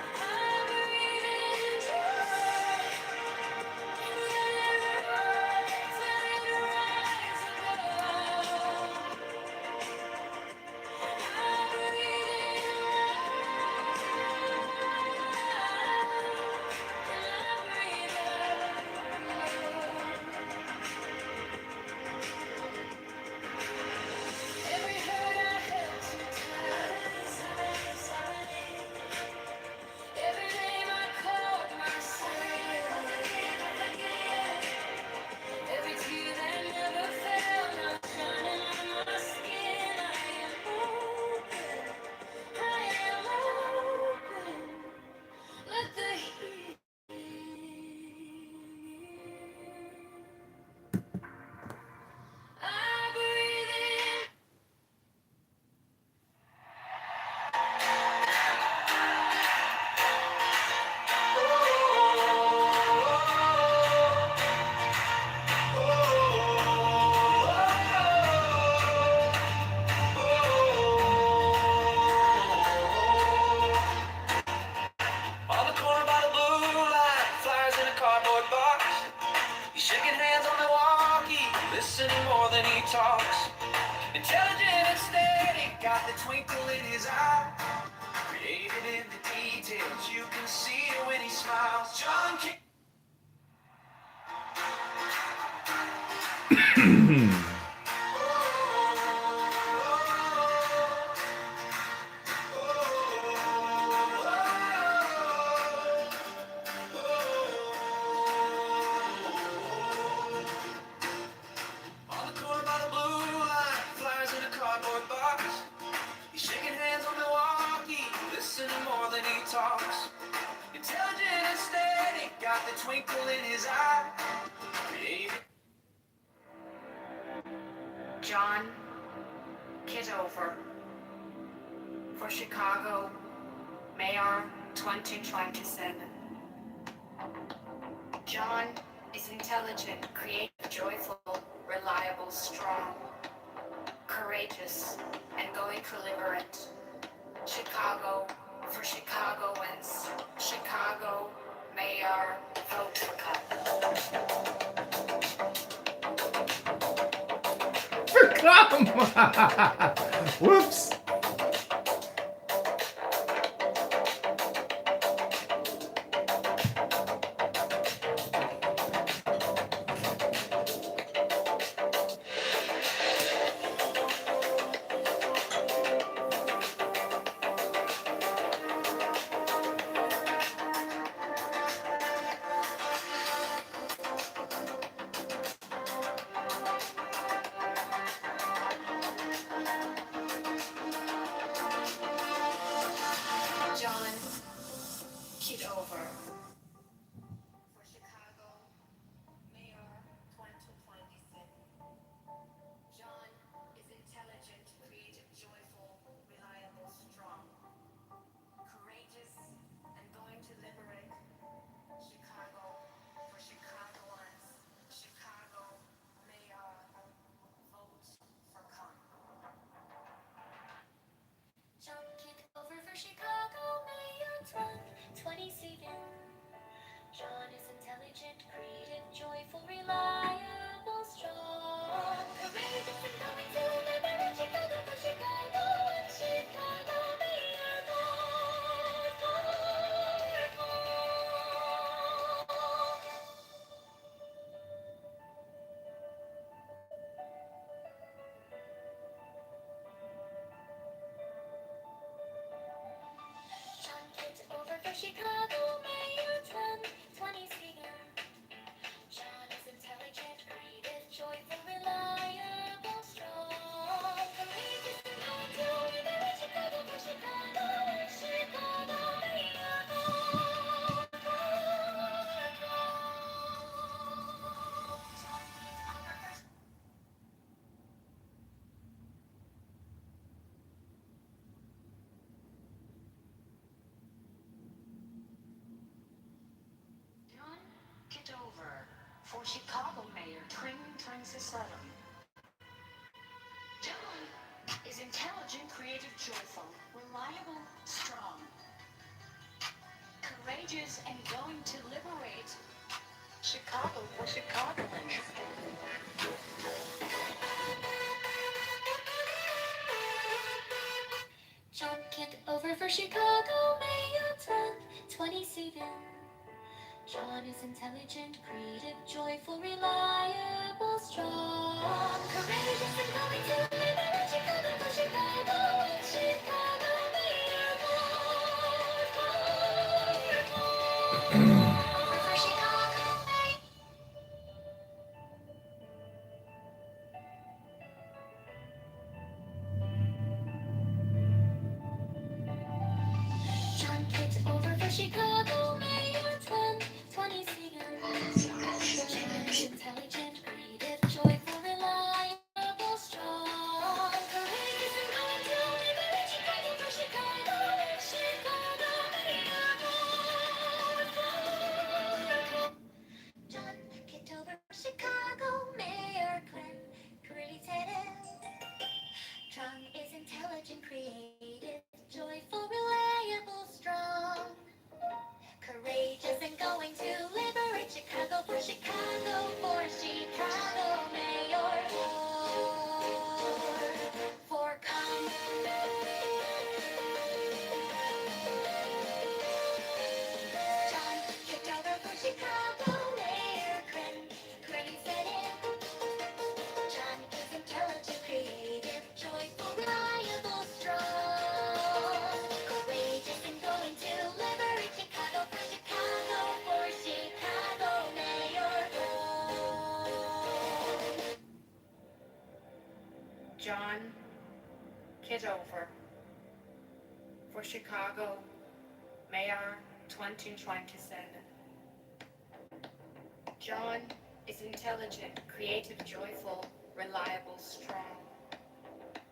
I breathe in joy. Every hurt I held too tight. Every name I called myself. Every tear that never fell, now shining on my skin. I am open. I am open. Let the heat. I breathe in. On the corner by the blue light, flyers in a cardboard box. He's shaking hands on the walkie, listening more than he talks. Intelligent and steady, got the twinkle in his eye. Created in the details, you can see it when he smiles. John King. On the corner by the blue line, flyers in a cardboard box. He's shaking hands on the walkie, listening more than he talks. Intelligent and steady, got the twinkle in his eye. John Kitover for Chicago Mayor 2027. John is intelligent, creative, joyful, reliable, strong, courageous, and going for liberate. Chicago for Chicagoans. Chicago Mayor, vote for Cup. Come on. Whoops. Chicago Mayor 2020 speaker. John is intelligent, creative, joyful, reliable, strong, courageous, and going to live in Chicago for Chicago, Chicago Mayor. John Kitover for Chicago Mayor 2027. John is intelligent, creative, joyful, reliable, strong, courageous, and going to liberate Chicago for Chicagoans. John Kitover for Chicago Mayor 2027. John is intelligent, creative, joyful, reliable, strong, courageous, and going to live in Chicago for Chicago, Chicago Mayor. For Chicago Mayor. John Kitover for Chicago Mayor 2027. Intelligent, creative, joyful, reliable, strong, courageous, and going to live in Chicago for Chicago, Chicago Mayor. John Kitover for Chicago Mayor creative. John is intelligent, creative, joyful, reliable, strong, courageous, and going to liberate Chicago for Chicago Mayor. For come. John Kitover for Chicago Mayor 2027. John is intelligent, creative, joyful, reliable, strong, courageous, and going to liberate Chicago for Chicago Mayor. John Kitover for Chicago Mayor 2027. John is intelligent, creative, joyful, reliable, strong,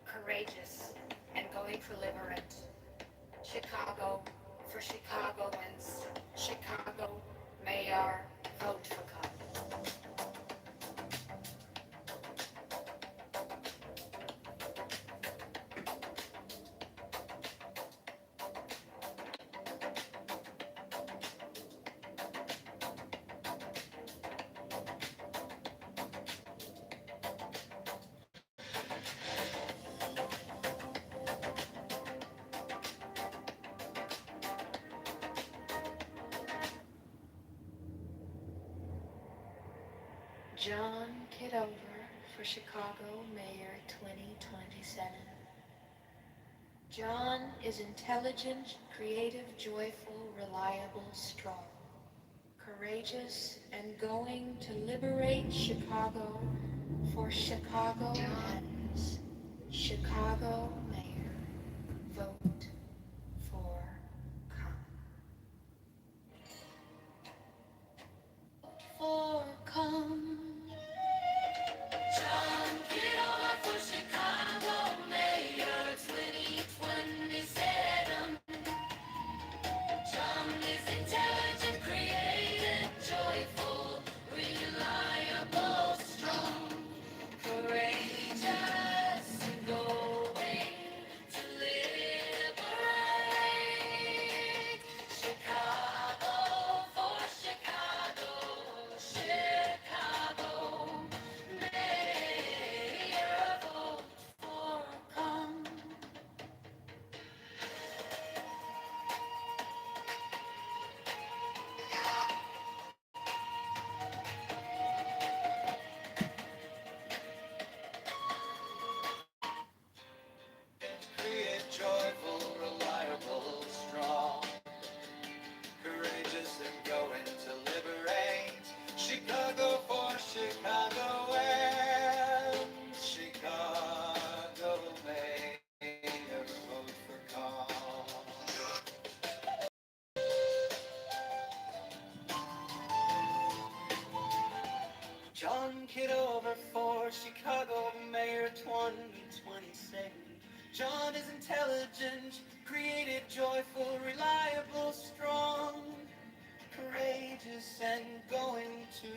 courageous, and going to liberate Chicago for Chicagoans. Chicago Mayor, vote for come. John Kitover for Chicago Mayor 2027. John is intelligent, creative, joyful, reliable, strong, courageous, and going to liberate Chicago for Chicagoans. Chicago Mayor, vote for come. For come. John Kitover for Chicago Mayor 2027. John is intelligent, creative, joyful, reliable, strong, courageous, and going to liberate John is intelligent, creative, joyful, reliable, strong, courageous, and going to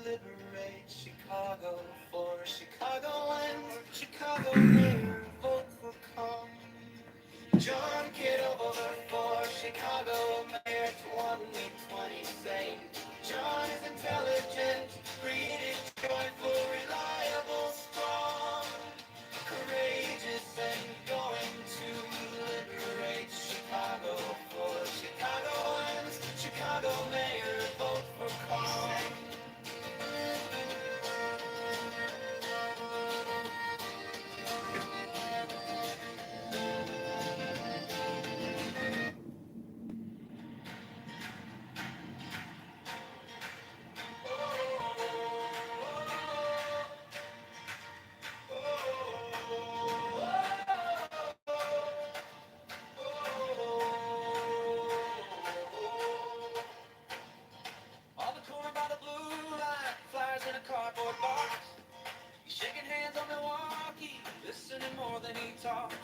liberate Chicago for Chicagoans. Chicago mayor, vote for calm. John Kitover for Chicago mayor 2020, saying John is intelligent, creative, joyful, reliable, strong, courageous, and going to liberate Chicago for Chicagoans. Chicago mayor, vote for calm. On the corner by the blue line, flyers in a cardboard box. He's shaking hands on Milwaukee, listening more than he talks.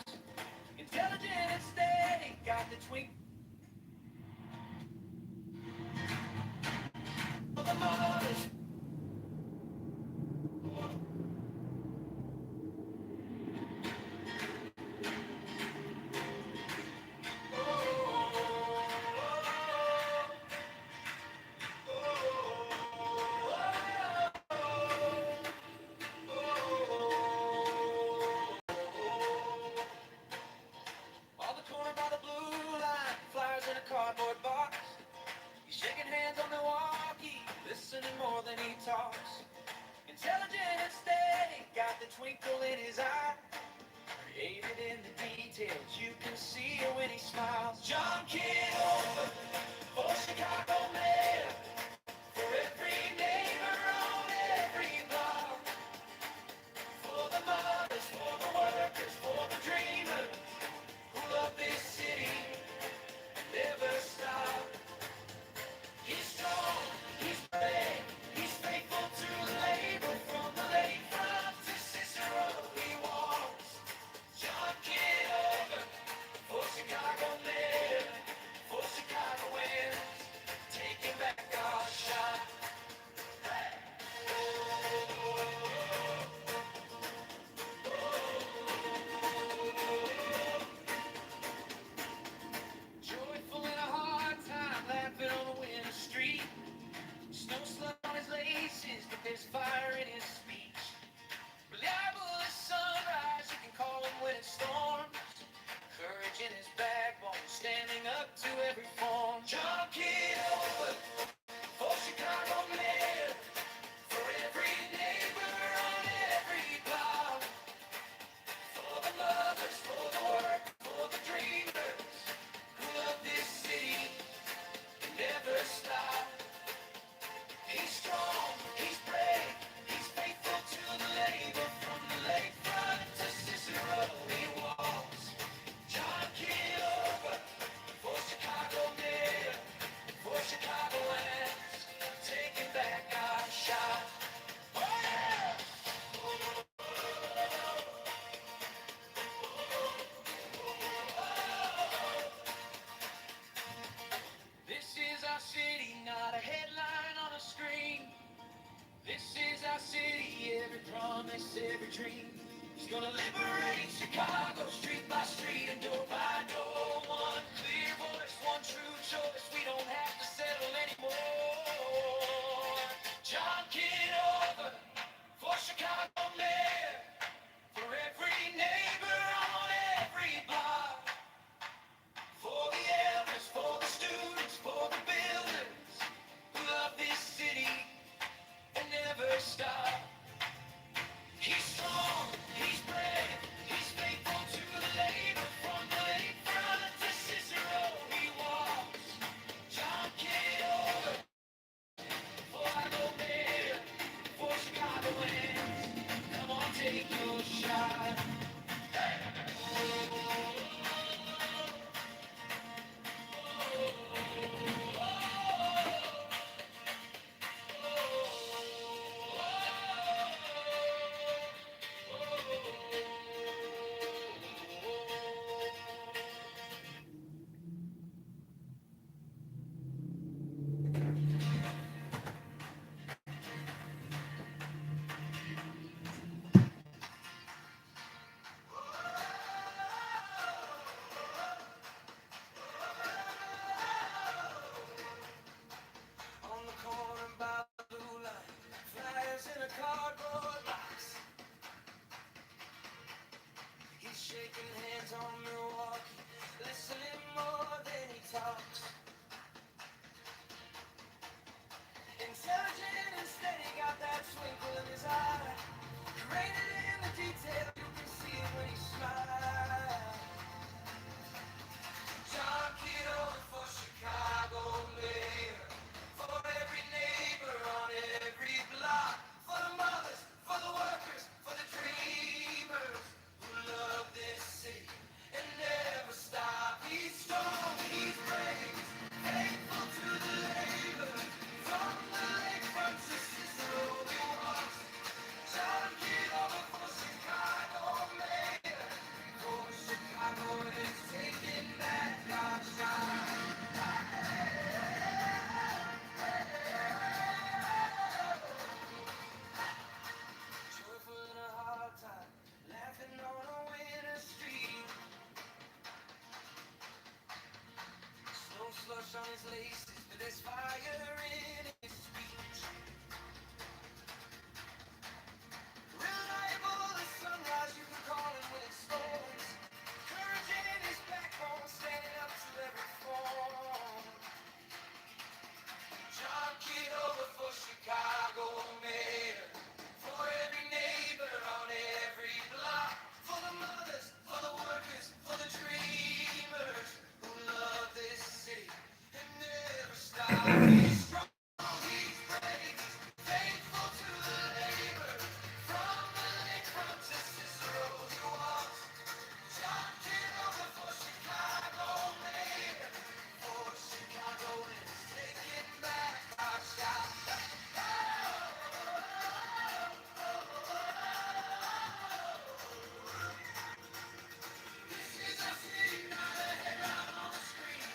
Intelligent and steady, got the twinkle of the mothers. On the corner by the blue line, flyers in a cardboard box. He's shaking hands on Milwaukee, listening more than he talks. Intelligent and steady, got the twinkle in his eye. Created in the details, you can see it when he smiles. John Kitover, for Chicago mayor, for every neighbor on every block, for the mothers, for the workers, for the dreamers who love this city and never stop. He's strong, he's brave, he's faithful to the labor, from the lakefront to Cicero he walks. John Kitover, for Chicago mayor, for Chicagoans, taking back our shot. Joyful in a hard time, laughing on a winter street. Snow slung on his laces, but there's fire in his speech. Reliable as sunrise, you can call him when it storms. Courage in his backbone, standing up to every form. John Kitover, for Chicago mayor, for every neighbor on every block, for the mothers, for the work, for the dreamers who love this city and never stop. He's strong, he's brave, he's faithful to the labor, from the lakefront to Cicero he walks. John Kitover, for Chicago mayor, for Chicagoans, taking back our shot. Oh yeah! This is our city, not a headline on a screen. This is our city, every promise, every dream. He's gonna liberate Chicago, street by street and door by door. One clear voice, one true choice. We don't have to settle anymore. John Kitover, for Chicago mayor, for every neighbor on every block, for the elders, for the students, for the builders who love this city and never stop. He's strong, he's brave, he's faithful to shaking hands on Milwaukee, listening more than he talks. Intelligent and steady, got that twinkle in his eye. Rated in the detail, you can see it when he smiles. John Kitover for Chicago mayor, for every neighbor on every block, for the mothers, for the workers, for the dreamers who love this city and never stop. He's strong, he's brave, faithful to the labor. From the lakefront to Cicero he walks. John Kitover for Chicago mayor, for Chicago is taking back our shine. Joyful in a hard time, laughing on a winter street. Snow slush on his laces, but there's fire in his speech. Reliable as sunrise, you can call him when it storms. Courage in his backbone, standing up to every form. John Kitover for Chicago mayor, for every neighbor on every block, for the mothers, for the workers, for the dreamers who love this city and never stop. He's strong, he's brave, faithful to the labor. From the lakefront to Cicero he walks. John Kitover for Chicago mayor, for Chicago is taking back our shot. This is our city, not a headline on the screen.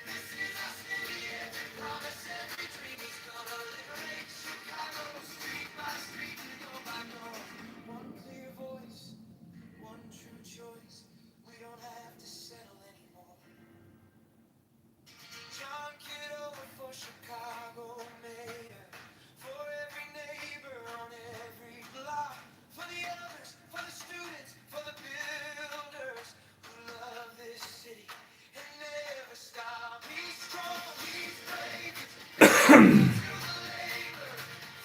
This is our city, every promise, every dream. He's gonna liberate Chicago, street by street, door by door. One clear voice, one true choice. We don't have to settle anymore. John Kitover for Chicago mayor, for every neighbor on every block, for the elders, for the students, for the builders who love this city and never stop. He's strong, he's brave, he's to the labor.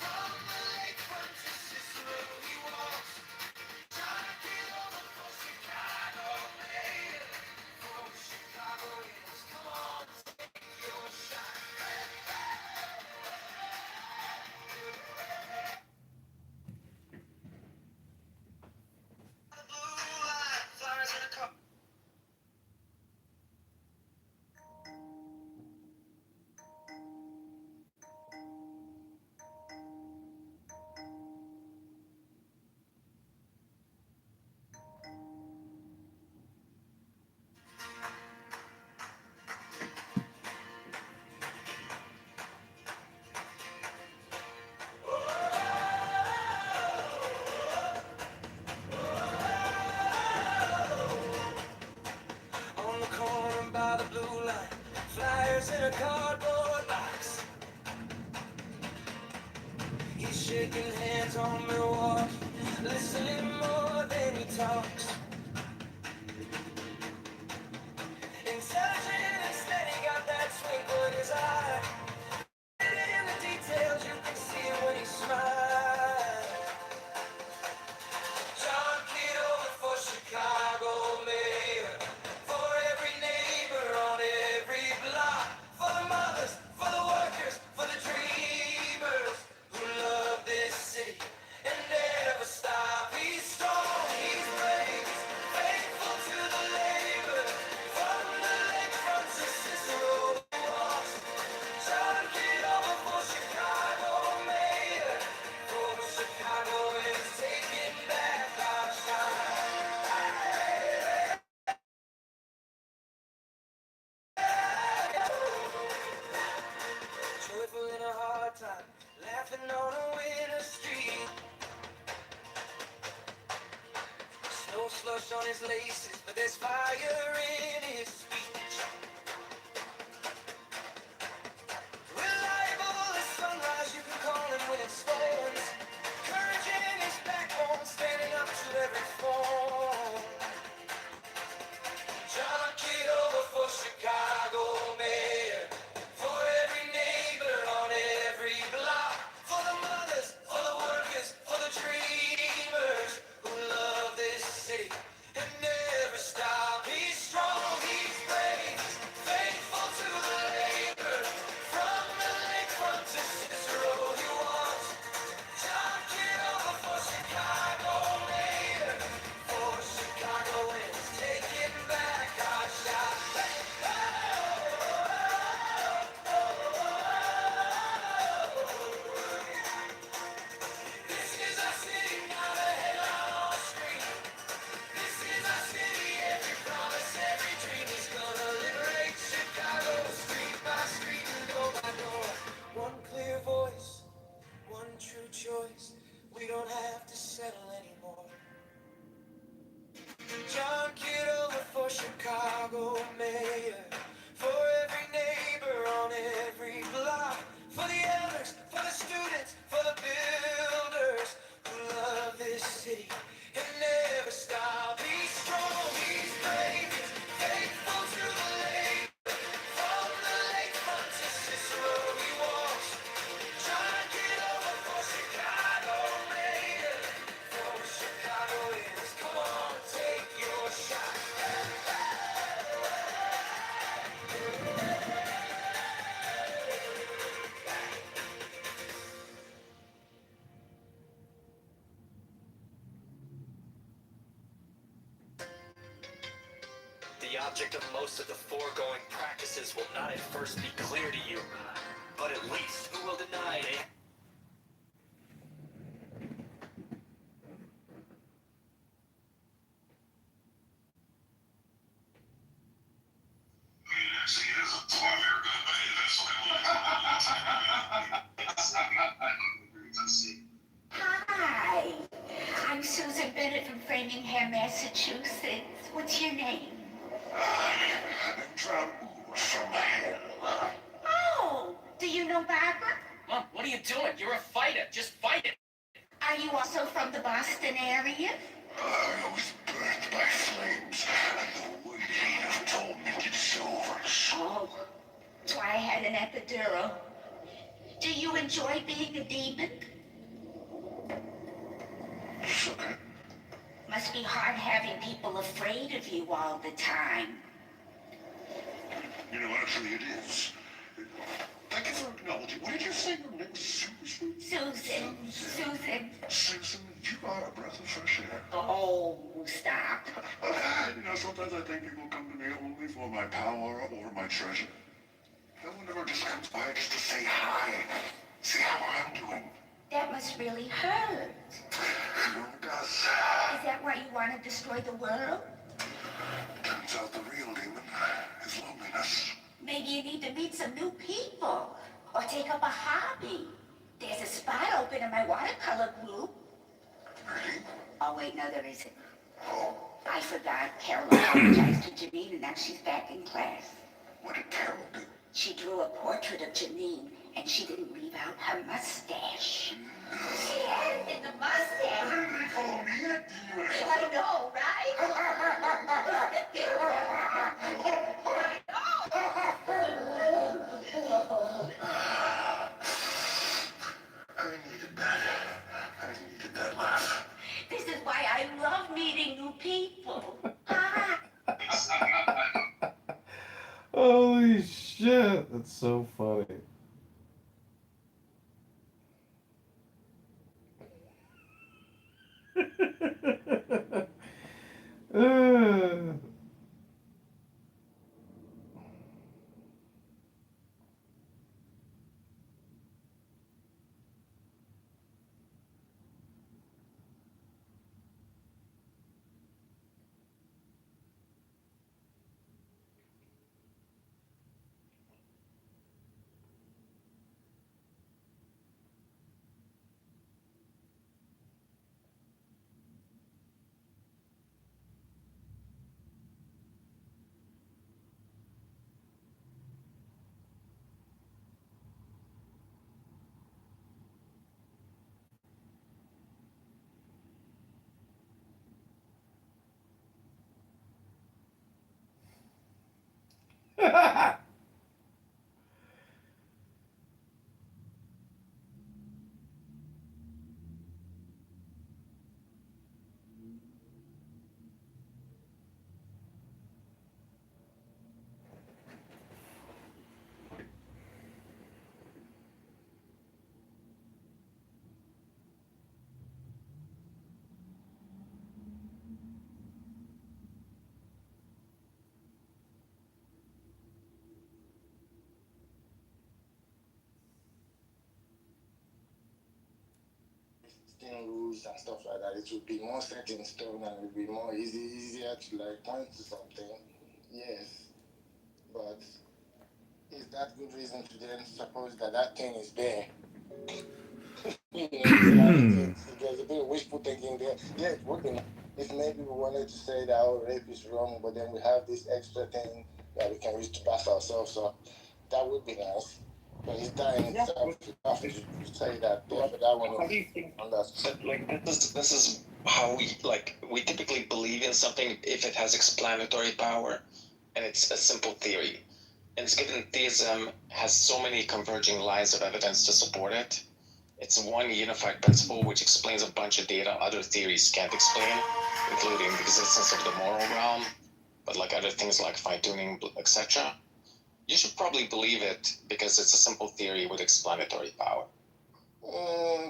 From the lakefront to Cicero he walks. John Kitover for Chicago mayor, for Chicago is, come on, take your shot. The blue light flies in a car. On the corner by the blue line, flyers in a cardboard box. He's shaking hands on Milwaukee, listening more than he talks. Intelligent and steady, got that twinkle in his eye. In the details, you can see it when he smiles. John Kitover for Chicago mayor, for every neighbor on every block, for the mothers, for the workers, for the dreamers who love this city and never stop. He's strong, he's brave, he's faithful to the labor. From the lakefront to Cicero he walks. John Kitover for Chicago mayor, for Chicago is taking back our shine. Joyful in a hard time, laughing on a winter street. Snow slush on his laces, but there's fire in his speech. Reliable as sunrise, you can call him when it storms. Courage in his backbone, standing up to every form. Chicago mayor, for every neighbor on every block, for the elders, for the students, for the builders who love this city and never stop. He's strong, he's brave, he's faithful to the lake. From the lakefront to Cicero he walks. John Kitover for Chicago mayor, for Chicagoans. Come on, take your shot. The object of most of the foregoing practices will not at first be clear to you, but at least who will deny they Hi, I'm Susan Bennett from Framingham, Massachusetts. What's your name? Oh, do you know Barbara? Mom, what are you doing? You're a fighter. Just fight it. Are you also from the Boston area? I was burnt by flames, and the wood heater tormented souls. Oh, so I had an epidural. Do you enjoy being a demon? Must be hard having people afraid of you all the time. You know, actually it is. Thank you for acknowledging. What did you say your name was? Susan? Susan. Susan, you are a breath of fresh air. Oh, stop. You know, sometimes I think people come to me only for my power or my treasure. No one ever just comes by just to say hi, see how I'm doing. That must really hurt. It really does. Is that why you want to destroy the world? Turns out the real demon is loneliness. Maybe you need to meet some new people or take up a hobby. There's a spot open in my watercolor group. Really? Oh, wait, no, there isn't. I forgot. Carol apologized to Janine, and now she's back in class. What did Carol do? She drew a portrait of Janine, and she didn't leave out her mustache. She had it in the mustache. I know, I needed that. I needed that laugh. This is why I love meeting new people. Holy shit, that's so funny. Rules and stuff like that, it would be more set in stone and it would be more easier to like point to something. Yes, but is that good reason to then suppose that that thing is there? You know, there's a bit of wishful thinking there. Yeah, it's working. if maybe we wanted to say that oh, rape is wrong, but then we have this extra thing that we can use to back ourselves up, that would be nice. But it's that in itself, you have to say that there for that one. But like this is how we typically believe in something if it has explanatory power, and it's a simple theory. And it's given theism has so many converging lines of evidence to support it. It's one unified principle which explains a bunch of data other theories can't explain, including the existence of the moral realm, but like other things like fine-tuning, etc. You should probably believe it because it's a simple theory with explanatory power.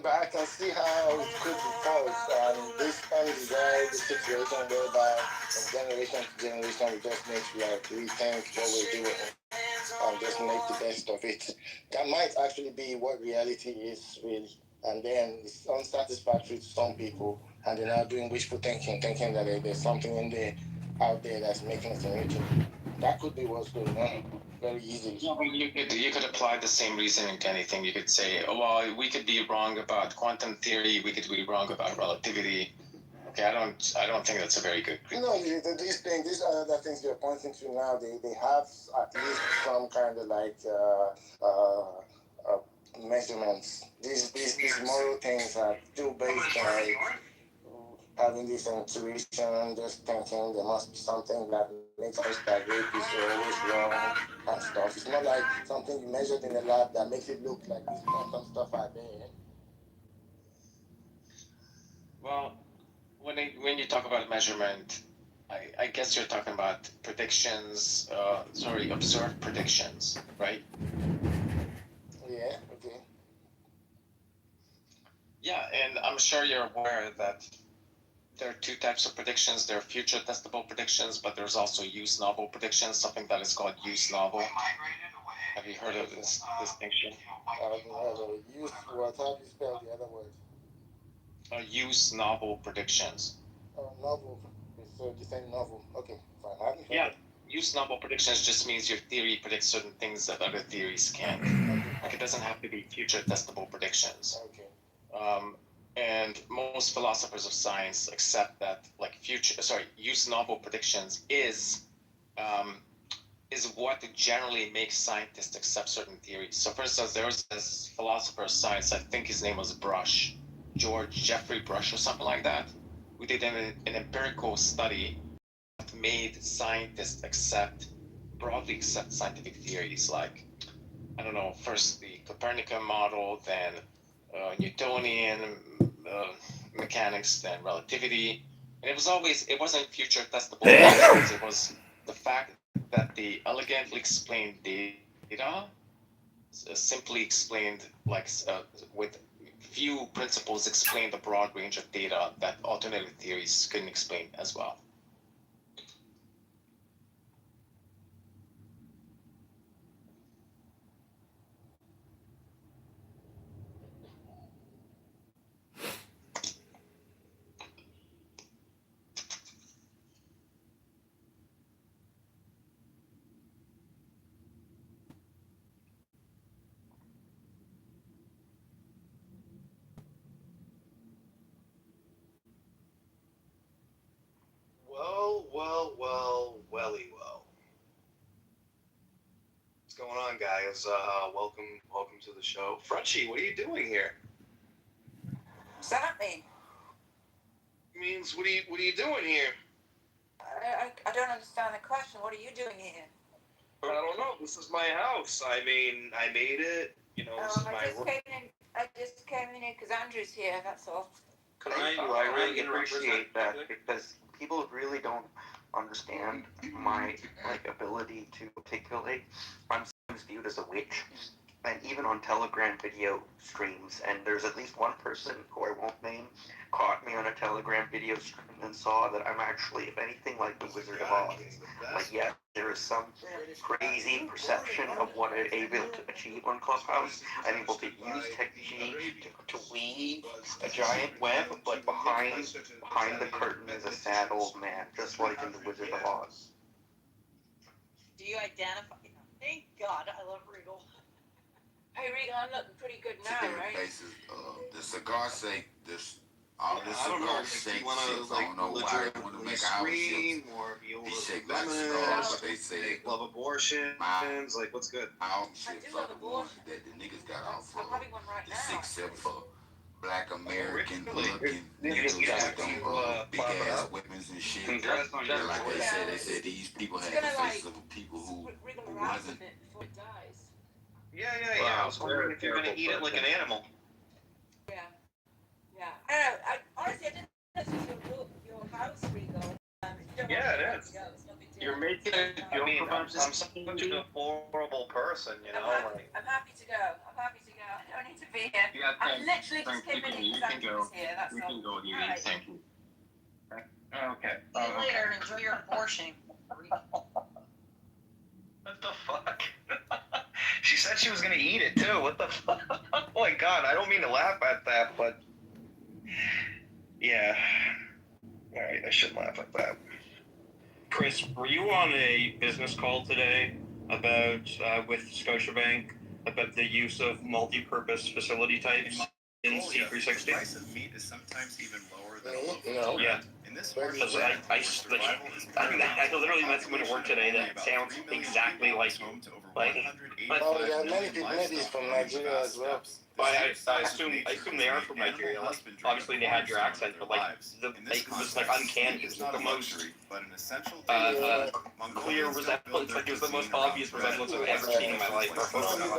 But I can see how it could be false, and this undesirable situation whereby from generation to generation we just need to like rethink what we're doing and just make the best of it. That might actually be what reality is really, and then it's unsatisfactory to some people, and they're now doing wishful thinking, thinking that there's something in there out there that's making us enriching. That could be what's going on. Very easily. You could apply the same reasoning to anything. You could say, oh well, we could be wrong about quantum theory. We could be wrong about relativity. Okay, I don't think that's a very good. No, these other things you're pointing to now, they have at least some kind of like measurements. These moral things are still based on having this intuition, just thinking there must be something that makes us that rape is always wrong and stuff. It's not like something you measured in the lab that makes it look like this quantum stuff out there. Well, when you talk about measurement, I guess you're talking about predictions. Observed predictions, right? Yeah. Okay. Yeah, and I'm sure you're aware that there are two types of predictions. There are future testable predictions, but there's also use novel predictions, something that is called use novel. Have you heard of this distinction? Use what? How do you spell the other word? Use novel predictions. Novel. So you say novel. Okay, fine. Yeah, use novel predictions just means your theory predicts certain things that other theories can't. Like it doesn't have to be future testable predictions. Okay. And most philosophers of science accept that like use novel predictions is what generally makes scientists accept certain theories. So for instance, there was this philosopher of science, I think his name was Brush, George Jeffrey Brush or something like that, who did an empirical study that made scientists broadly accept scientific theories like, I don't know, first the Copernican model, then Newtonian mechanics, then relativity. And it wasn't future testable predictions. It was the fact that the elegantly explained data simply explained with few principles explained the broad range of data that alternative theories couldn't explain as well. Welly. What's going on, guys? Welcome to the show. Frenchie, what are you doing here? What's that mean? Means what are you doing here? I don't understand the question. What are you doing here? I don't know. This is my house. I mean, I made it. You know, this is my room. I just came in here because Andrew's here. That's all. I really appreciate that because people really don't understand my ability to articulate. I'm sometimes viewed as a witch, and even on Telegram video streams. And there's at least one person who I won't name caught me on a Telegram video stream and saw that I'm actually, if anything, like the Wizard of Oz. But yet there is some crazy perception of what I'm able to achieve on Clubhouse. I'm able to use technology to weave a giant web, but behind the curtain is a sad old man, just like in the Wizard of Oz. Do you identify? Thank God, I love Regal. Hey Regal, I'm looking pretty good now, right? Faces. The cigar say this All this I don't know cigar if shake you want shit. to I don't know why they want to make our shit or be able be to shaped like cigars, but they say love abortions. Like, what's good? our shit fuck the ones that the niggas got off of. The 6-7 for black American looking niggas with them big ass weapons and shit. And like they said these people had the faces of people who wasn't. Yeah. I was wondering if you're gonna eat it like an animal. Yeah. I don't know. Honestly, I didn't know your house, Rico. Yeah, it is. You're making a joke about this. I'm such a horrible person, you know. I'm happy to go. I don't need to be here. Yeah, I literally just came in you because can go. was here. That's We all. can go, Evie. Alright. Thank you. Okay. See you later and enjoy your abortion. What the fuck? She said she was gonna eat it too. What the fuck? Oh my god, I don't mean to laugh at that, but yeah. Alright, I shouldn't laugh at that. Chris, were you on a business call today about with Scotiabank about the use of multi-purpose facility types in C360? The price of meat is sometimes even lower than a local No. Yeah. In this Because I literally met someone at work today that sounds exactly like you. Like, Well, there are many people, maybe it's from Nigeria as well. I assume they are from Nigeria. Like, obviously they had your accent, but like it was like uncanny. It was the most clear resemblance. Like it was the most obvious resemblance I've ever seen in my life. Or photo in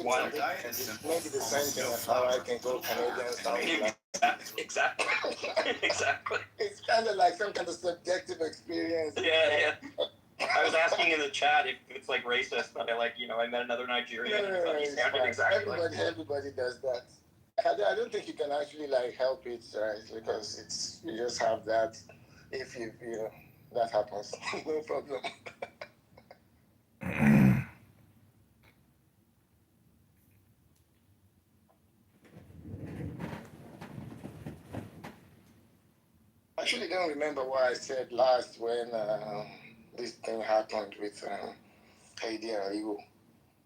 my life. Maybe the same thing as how I can go Canadian sound like. Exactly. Exactly. It's kind of like some kind of subjective experience. Yeah. I was asking in the chat if it's like racist, but I met another Nigerian and he sounded exactly like everybody does that. I don't think you can actually like help it, right? Because you just have that. If you know that happens, no problem. I actually don't remember what I said last when this thing happened with Heidi and Rigo.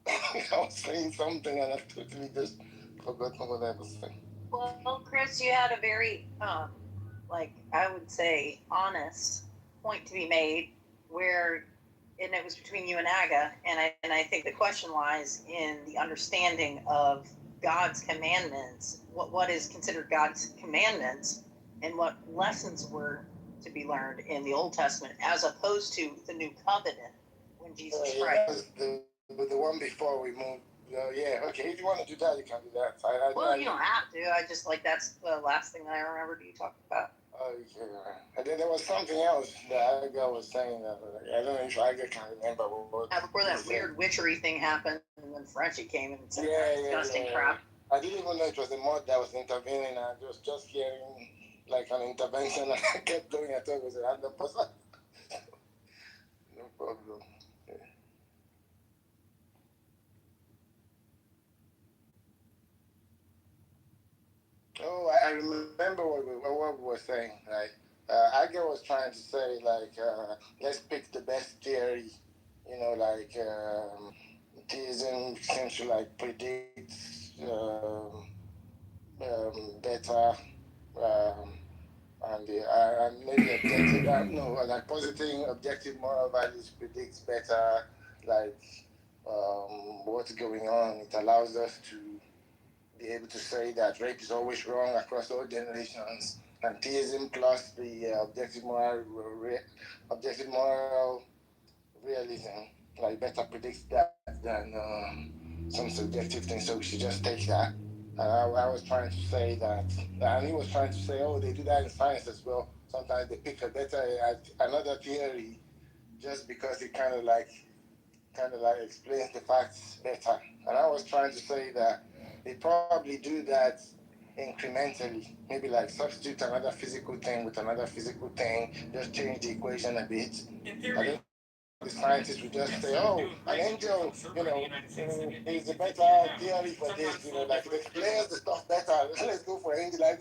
I was saying something and I totally just forgot what I was saying. Well, Chris, you had a very, I would say, honest point to be made and it was between you and Aga, and I think the question lies in the understanding of God's commandments, what is considered God's commandments, and what lessons were to be learned in the Old Testament as opposed to the New Covenant when Jesus Christ. The one before we moved. Okay. If you want to do that, you can do that. You don't have to. I just that's the last thing that I remembered you talked about. Okay. And then there was something else that Aga was saying that I don't know if Aga can remember what. Before that weird witchery thing happened, and then Frenchie came in and said disgusting yeah. crap. I didn't even know it was the mod that was intervening. I was just hearing like an intervention, and I kept going. I thought it was a random person. No problem. Yeah. Oh, I remember what we were saying, right? Aga was trying to say, let's pick the best theory, theism seems to, predict better, and maybe objective, positing objective moral values predicts better, what's going on. It allows us to be able to say that rape is always wrong across all generations, and theism plus the objective moral realism, better predicts that than some subjective things. So we should just take that. And I was trying to say that, and he was trying to say, oh, they do that in science as well. Sometimes they pick another theory just because it kind of explains the facts better. And I was trying to say that they probably do that incrementally, maybe substitute another physical thing with another physical thing, just change the equation a bit. In theory, the scientists would just say, oh, an angel, is a better theory for this, it explains the stuff better. Let's go for angel.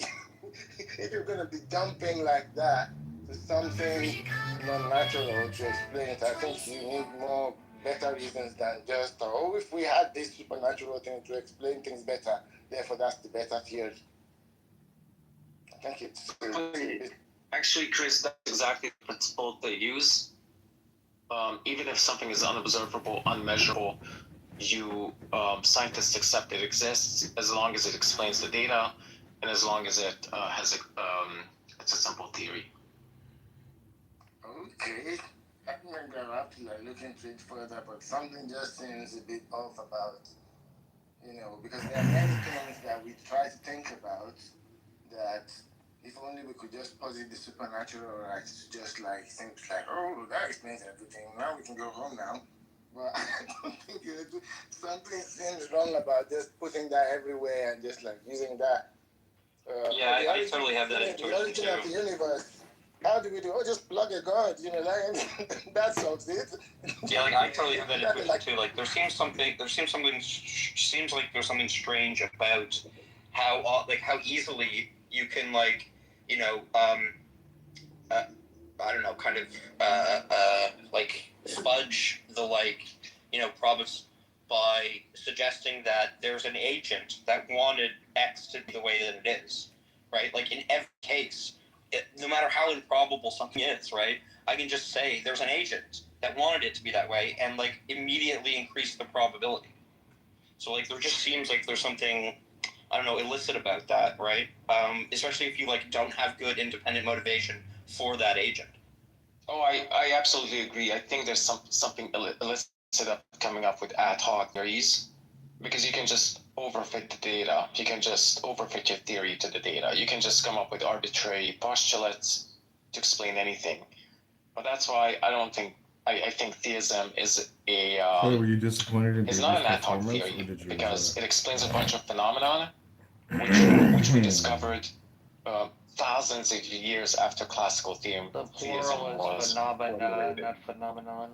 If you're going to be jumping like that to something non-natural to explain it, I think you need more better reasons than just, if we had this supernatural thing to explain things better, therefore that's the better theory. think it's Actually, Chris, that's exactly the principle they use. Even if something is unobservable, unmeasurable, scientists accept it exists as long as it explains the data, and as long as it it's a simple theory. okay. I think I'll have to look into it further, but something just seems a bit off about, because there are many things that we try to think about that if only we could just posit the supernatural, right? Just like things like, oh, that explains everything. Now we can go home now. But I don't think something seems wrong about just putting that everywhere and just like using that. I totally have that The intuition origin of the too. universe. How do we do? Oh, just plug a god. That solves it. Yeah, like I totally have that intuition too. Like seems like there's something strange about how easily you can I don't know, kind of fudge the promise by suggesting that there's an agent that wanted X to be the way that it is, right? Like in every case, no matter how improbable something is, right? I can just say there's an agent that wanted it to be that way and immediately increase the probability. So there just seems like there's something, I don't know, illicit about that, right? Especially if you don't have good independent motivation for that agent. Oh, I absolutely agree. I think there's something illicit up coming up with ad hoc theories, because you can just overfit the data. You can just overfit your theory to the data. You can just come up with arbitrary postulates to explain anything. But that's why I think theism is Were you disappointed in it's not an David's ad hoc performance, theory or did you because enjoy it explains a bunch of phenomena which we discovered thousands of years after classical theism was phenomena, formulated. not phenomenon.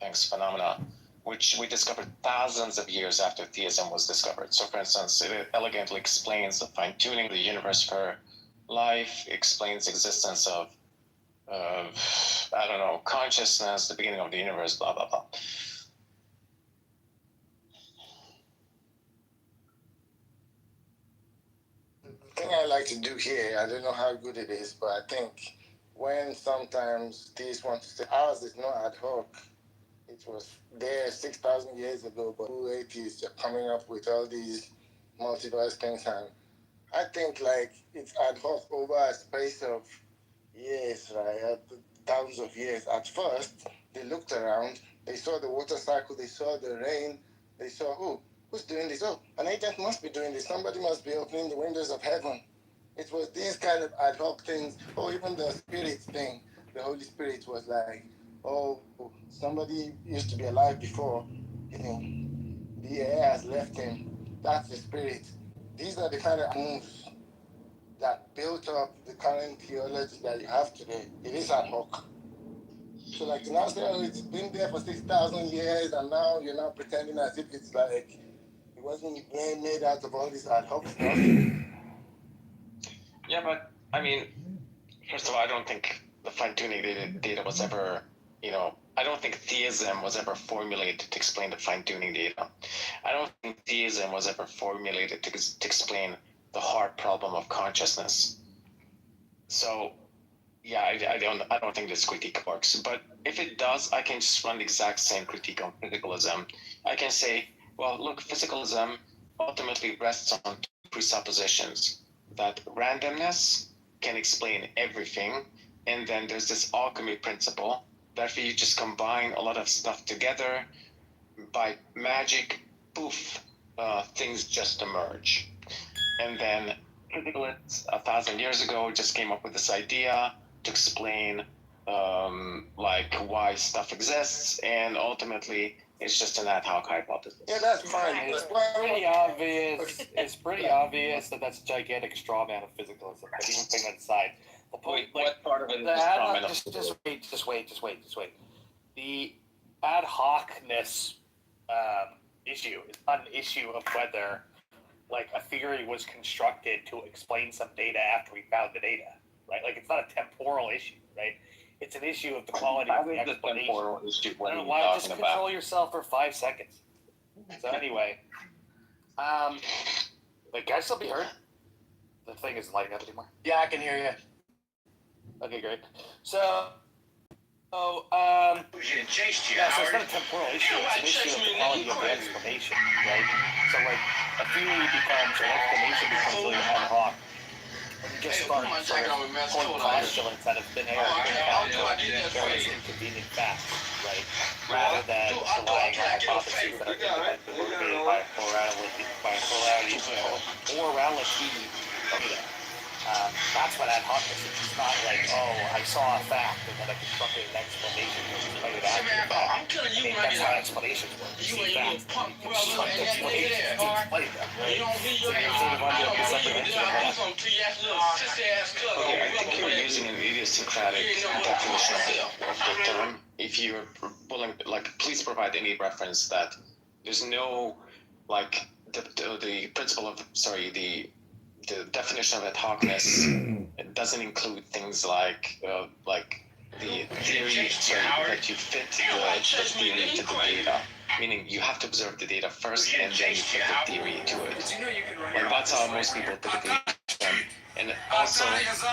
Thanks, phenomena, which we discovered thousands of years after theism was discovered. So, for instance, it elegantly explains the fine-tuning of the universe for life, explains the existence of I don't know, consciousness, the beginning of the universe, blah, blah, blah. The thing I like to do here, I don't know how good it is, but I think when sometimes these want to say ours is not ad hoc, it was there 6,000 years ago, but who atheists are coming up with all these multiverse things, and I think it's ad hoc over a space of years, right? Thousands of years. At first, they looked around, they saw the water cycle, they saw the rain, they saw, oh, who's doing this? Oh, an agent must be doing this. Somebody must be opening the windows of heaven. It was these kind of ad hoc things. Oh, even the spirit thing, the Holy Spirit was like, oh, somebody used to be alive before, the air has left him. That's the spirit. These are the kind of moves that built up the current theology that you have today. It is ad hoc. So to now say, oh, it's been there for 6,000 years and now you're now pretending as if it's it wasn't made out of all this ad hoc stuff. Yeah, but I mean, first of all, I don't think the fine-tuning data was ever, I don't think theism was ever formulated to explain the fine-tuning data. I don't think theism was ever formulated to explain the hard problem of consciousness. So, yeah, I don't think this critique works. But if it does, I can just run the exact same critique on physicalism. I can say, well, look, physicalism ultimately rests on two presuppositions: that randomness can explain everything, and then there's this alchemy principle that if you just combine a lot of stuff together, by magic, poof, things just emerge. And then physicalists 1,000 years ago just came up with this idea to explain why stuff exists, and ultimately it's just an ad hoc hypothesis. Yeah, that's fine. It's pretty obvious. It's pretty obvious that that's a gigantic straw man of physicalism. But even putting that aside, the point, what part of it is the a straw man of just wait. The ad hocness issue is not an issue of whether a theory was constructed to explain some data after we found the data, right? It's not a temporal issue, right? It's an issue of the quality of the explanation. Temporal issue. What are you Why talking just about? control yourself for 5 seconds? So anyway, the guy still be heard. The thing isn't lighting up anymore. Yeah, I can hear you. Okay, great. So, yeah, so it's not a temporal issue. It's an issue of the quality of the explanation, right? So, like, a theory becomes, or an explanation becomes really ad hoc. When you just start sort of pulling postulates out of thin air and counter various inconvenient facts, right? Rather than relying on hypotheses that are independently motivated by a plurality of data. That's what ad hoc is. It's not like, oh, I saw a fact and then I constructed an explanation to explain it after the fact. I'm telling you That's how explanations work. You see facts, you construct explanations to explain them, right? So you're sort of under a misapprehension of that. Okay, I think you're using an idiosyncratic definition of the term. If you're willing, like, please provide any reference that there's no, like, the principle of, sorry, the definition of ad hocness doesn't include things like the theory, that you fit the theory to the data. Meaning you have to observe the data first and then you fit the theory to it. And that's how most people typically do them. And also,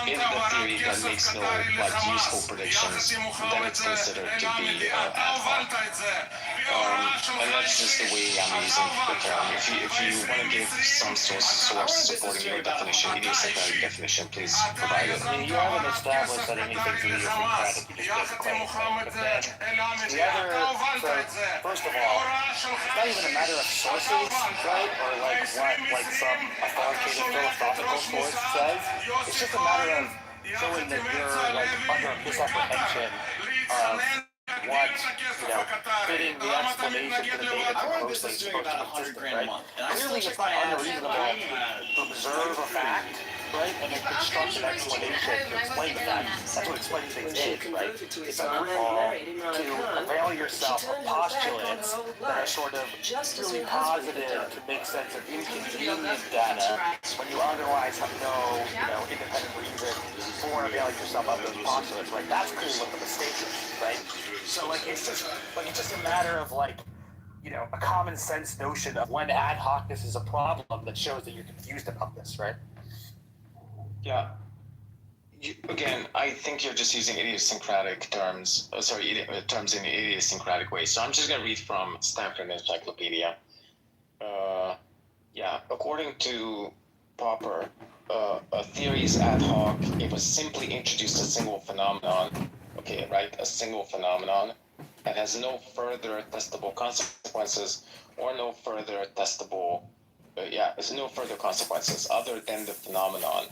in the theory that makes no useful predictions, then it's considered to be ad hoc. And that's just the way I'm using the term. If you want to give some source supporting your definition, idiosyncratic definition, please provide it. I mean, you haven't established that anything's idiosyncratic. You just make claims, right? But then the other, so first of all, it's not even a matter of sources, right? Or like what some authoritative philosophical source says. It's just a matter of showing that you're like under a misapprehension of what, fitting the explanation to the data too closely is supposed to consistent, right? Clearly it's not unreasonable to observe a fact, right, and then construct an explanation to explain the fact. That's what explaining things is, right? It's unreasonable to avail yourself of postulates that are sort of really positive to make sense of inconvenient data when you otherwise have no, independent reason for availing yourself of those postulates, right? That's clearly what the mistake is, right? So it's just a matter of a common sense notion of when ad hocness is a problem that shows that you're confused about this, right? Yeah. Again, I think you're just using idiosyncratic terms. Terms in an idiosyncratic way. So I'm just going to read from Stanford Encyclopedia. According to Popper, a theory is ad hoc if it simply introduced a single phenomenon. Okay, right? A single phenomenon that has no further testable consequences or no further testable, there's no further consequences other than the phenomenon,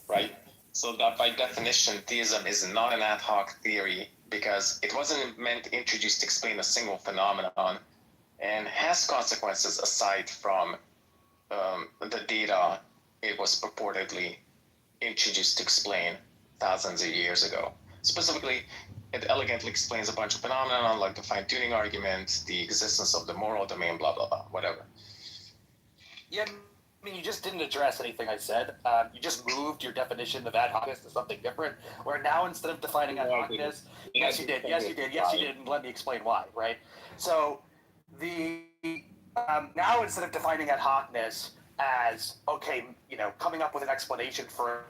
right? So that by definition, theism is not an ad hoc theory because it wasn't meant introduced to explain a single phenomenon and has consequences aside from the data it was purportedly introduced to explain thousands of years ago. Specifically, it elegantly explains a bunch of phenomena like the fine-tuning argument, the existence of the moral domain, blah, blah, blah, whatever. Yeah, I mean, you just didn't address anything I said. You just moved your definition of ad hocness to something different, where now instead of defining ad hocness, yes, you did, and let me explain why, right? So now instead of defining ad hocness as, okay, coming up with an explanation for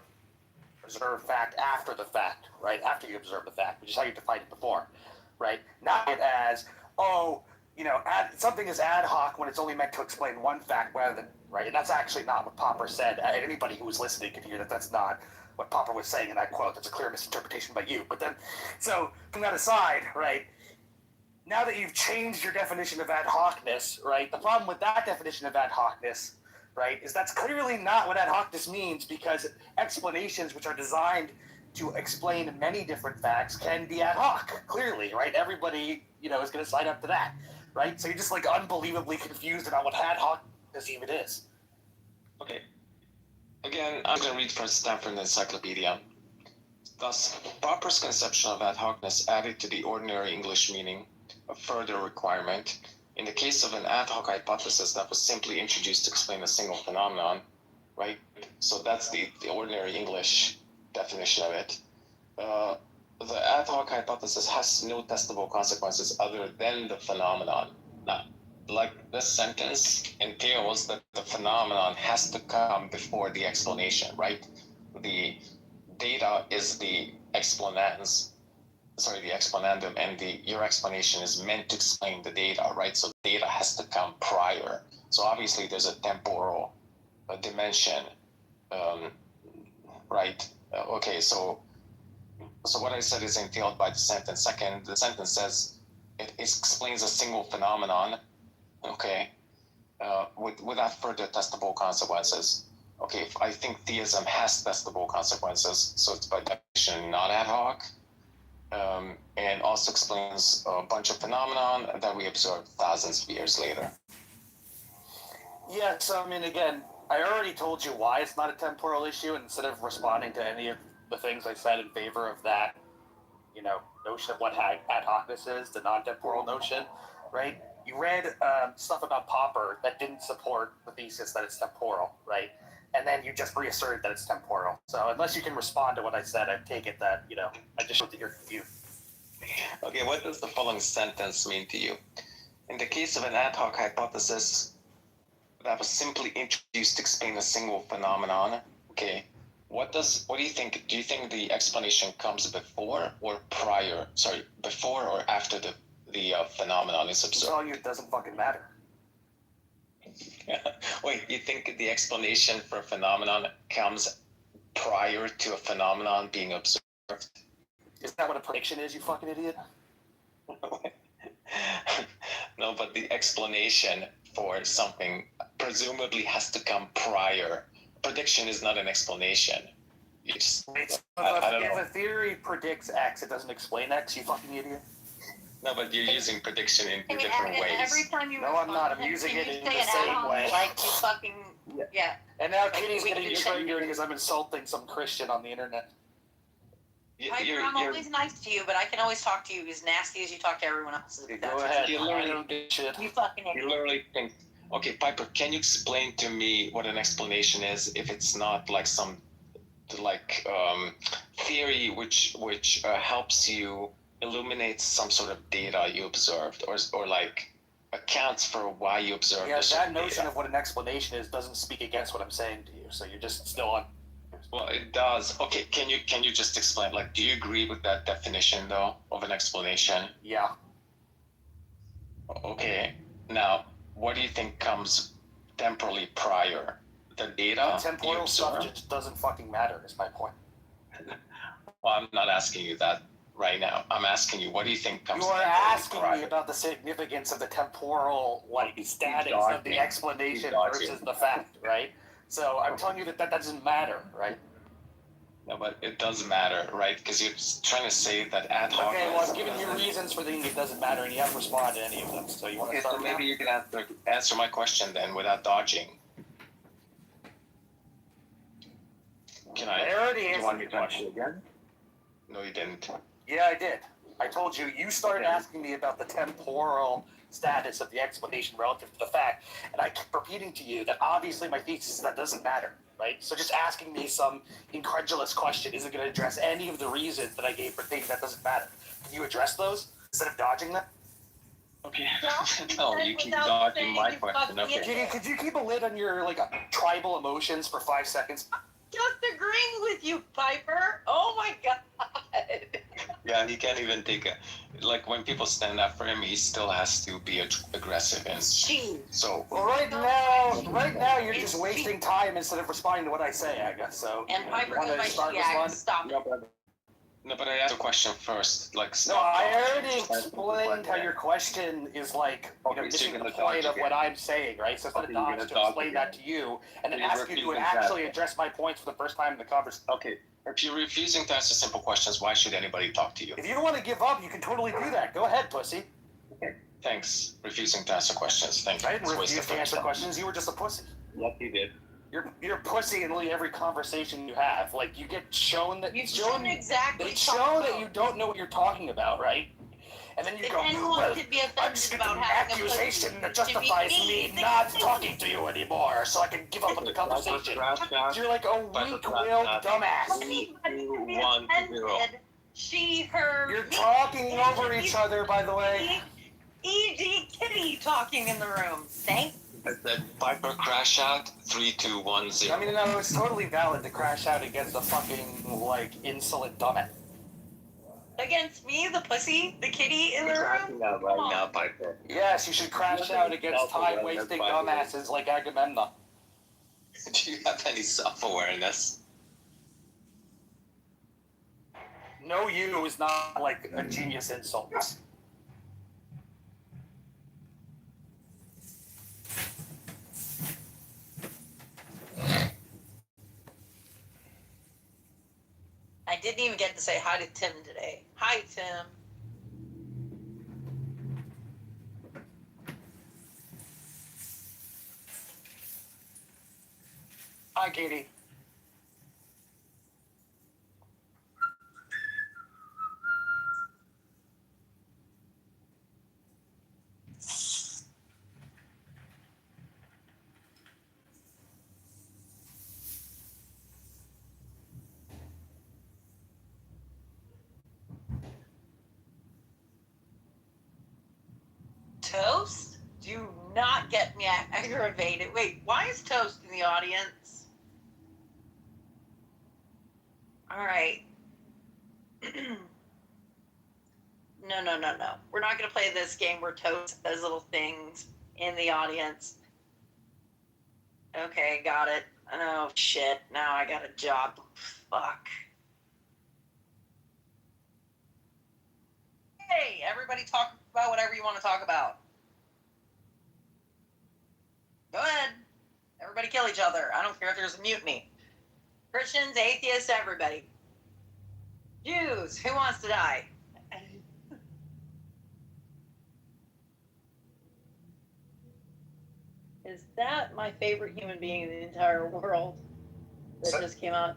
observe fact after the fact, right? After you observe the fact, which is how you defined it before, right? Not it as, something is ad hoc when it's only meant to explain one fact rather than, right? And that's actually not what Popper said. Anybody who was listening could hear that that's not what Popper was saying in that quote. That's a clear misinterpretation by you. But then, so from that aside, right? Now that you've changed your definition of ad hocness, right? The problem with that definition of ad hocness, right, is that's clearly not what ad hocness means because explanations which are designed to explain many different facts can be ad hoc, clearly, right? Everybody, is going to sign up to that, right? So you're just unbelievably confused about what ad hocness even is. Okay. Again, I'm going to read from Stanford Encyclopedia. Thus, Popper's conception of ad hocness added to the ordinary English meaning a further requirement. In the case of an ad hoc hypothesis that was simply introduced to explain a single phenomenon, right? So that's the ordinary English definition of it. The ad hoc hypothesis has no testable consequences other than the phenomenon. Now, like this sentence entails that the phenomenon has to come before the explanation, right? The data is the explanandum, and your explanation is meant to explain the data, right? So data has to come prior. So obviously there's a temporal dimension, right? Okay, so what I said is entailed by the sentence. Second, the sentence says it explains a single phenomenon, okay, without further testable consequences. Okay, I think theism has testable consequences, so it's by definition not ad hoc, and also explains a bunch of phenomenon that we observed thousands of years later. Yeah, so I mean, again, I already told you why it's not a temporal issue, and instead of responding to any of the things I said in favor of that, notion of what ad hocness is, the non-temporal notion, right? You read stuff about Popper that didn't support the thesis that it's temporal, right? And then you just reasserted that it's temporal. So unless you can respond to what I said, I take it that, I just hope that you're confused. Okay, what does the following sentence mean to you? In the case of an ad hoc hypothesis that was simply introduced to explain a single phenomenon, okay, what do you think? Do you think the explanation comes before or after the phenomenon is observed? I'll tell you, it doesn't fucking matter. Wait, you think the explanation for a phenomenon comes prior to a phenomenon being observed? Isn't that what a prediction is, you fucking idiot? No, but the explanation for something presumably has to come prior. Prediction is not an explanation. You just, if a theory predicts X, it doesn't explain X, you fucking idiot. No, but you're using prediction in two different ways. Every time you I'm not. I'm using it in the same way. Like you fucking, yeah. And now Kitty's getting triggered because I'm insulting some Christian on the internet. Piper, I'm always nice to you, but I can always talk to you as nasty as you talk to everyone else. Go ahead. You fucking idiot. You literally think, okay, Piper, can you explain to me what an explanation is if it's not like some theory which helps you illuminate some sort of data you observed or like accounts for why you observed that notion of what an explanation is doesn't speak against what I'm saying to you, so you're just still on. Well, it does. Okay, can you just explain? Like, do you agree with that definition though of an explanation? Yeah. Okay. Now, what do you think comes temporally prior? The data? The temporal stuff just doesn't fucking matter, is my point. Well, I'm not asking you that right now. I'm asking you, what do you think comes You are asking prior? me about the significance of the temporal, status of the explanation versus the fact, right? So I'm telling you that doesn't matter, right? No, but it does matter, right? Because you're trying to say that ad hoc. Okay, well, I've given you reasons for thinking it doesn't matter, and you haven't responded to any of them. So you want to start? So maybe you can answer my question then without dodging. Can I? I already answered your question again? No, you didn't. Yeah, I did. I told you. You started asking me about the temporal status of the explanation relative to the fact, and I kept repeating to you that obviously my thesis is that doesn't matter, right? So just asking me some incredulous question isn't going to address any of the reasons that I gave for thinking that doesn't matter. Can you address those instead of dodging them? Okay. No, you keep dodging my question. Okay. Could you keep a lid on your tribal emotions for 5 seconds? Just agreeing with you, Piper. Oh my god. Yeah, he can't even take when people stand up for him, he still has to be aggressive and so. Well, right now you're just wasting time instead of responding to what I say, I guess. So. And Piper goes by stop it. No, but I asked a question first. No, I already explained how your question is missing the point of what I'm saying, right? So instead of dodge to explain that to you, and then ask you to actually address my points for the first time in the conversation. Okay. If you're refusing to answer simple questions, why should anybody talk to you? If you don't want to give up, you can totally do that. Go ahead, pussy. Okay. Thanks. Refusing to answer questions. Thank you. I didn't refuse to answer questions. You were just a pussy. Yes, you did. You're pussy in literally every conversation you have. Like, you get shown that You've shown exactly. It's shown that you don't know what you're talking about, right? And then you go, well, could be I'm just getting an accusation that justifies me not talking to you anymore, so I can give up on the conversation. You're like a weak-willed dumbass. Anybody can be offended. She, her. You're talking over each other, by the way. E.g. Kitty kitty talking in the room. Thank. I said Piper crash out 3210. I mean, no, it's totally valid to crash out against a fucking, like, insolent dumbass. Against me, the pussy, the kitty in the room? Out right now, Piper. Yes, you should crash out against time-wasting dumbasses like Agamemnon. Do you have any self-awareness? No, you is not, like, a genius insult. I didn't even get to say hi to Tim today. Hi, Tim. Hi, Katie. Toast? Do not get me aggravated. Wait, why is Toast in the audience? All right. No. We're not going to play this game where Toast does little things in the audience. Okay, got it. Oh, shit. Now I got a job. Fuck. Hey, everybody talk about whatever you want to talk about. Go ahead. Everybody kill each other. I don't care if there's a mutiny. Christians, atheists, everybody. Jews, who wants to die? Is that my favorite human being in the entire world that just came out?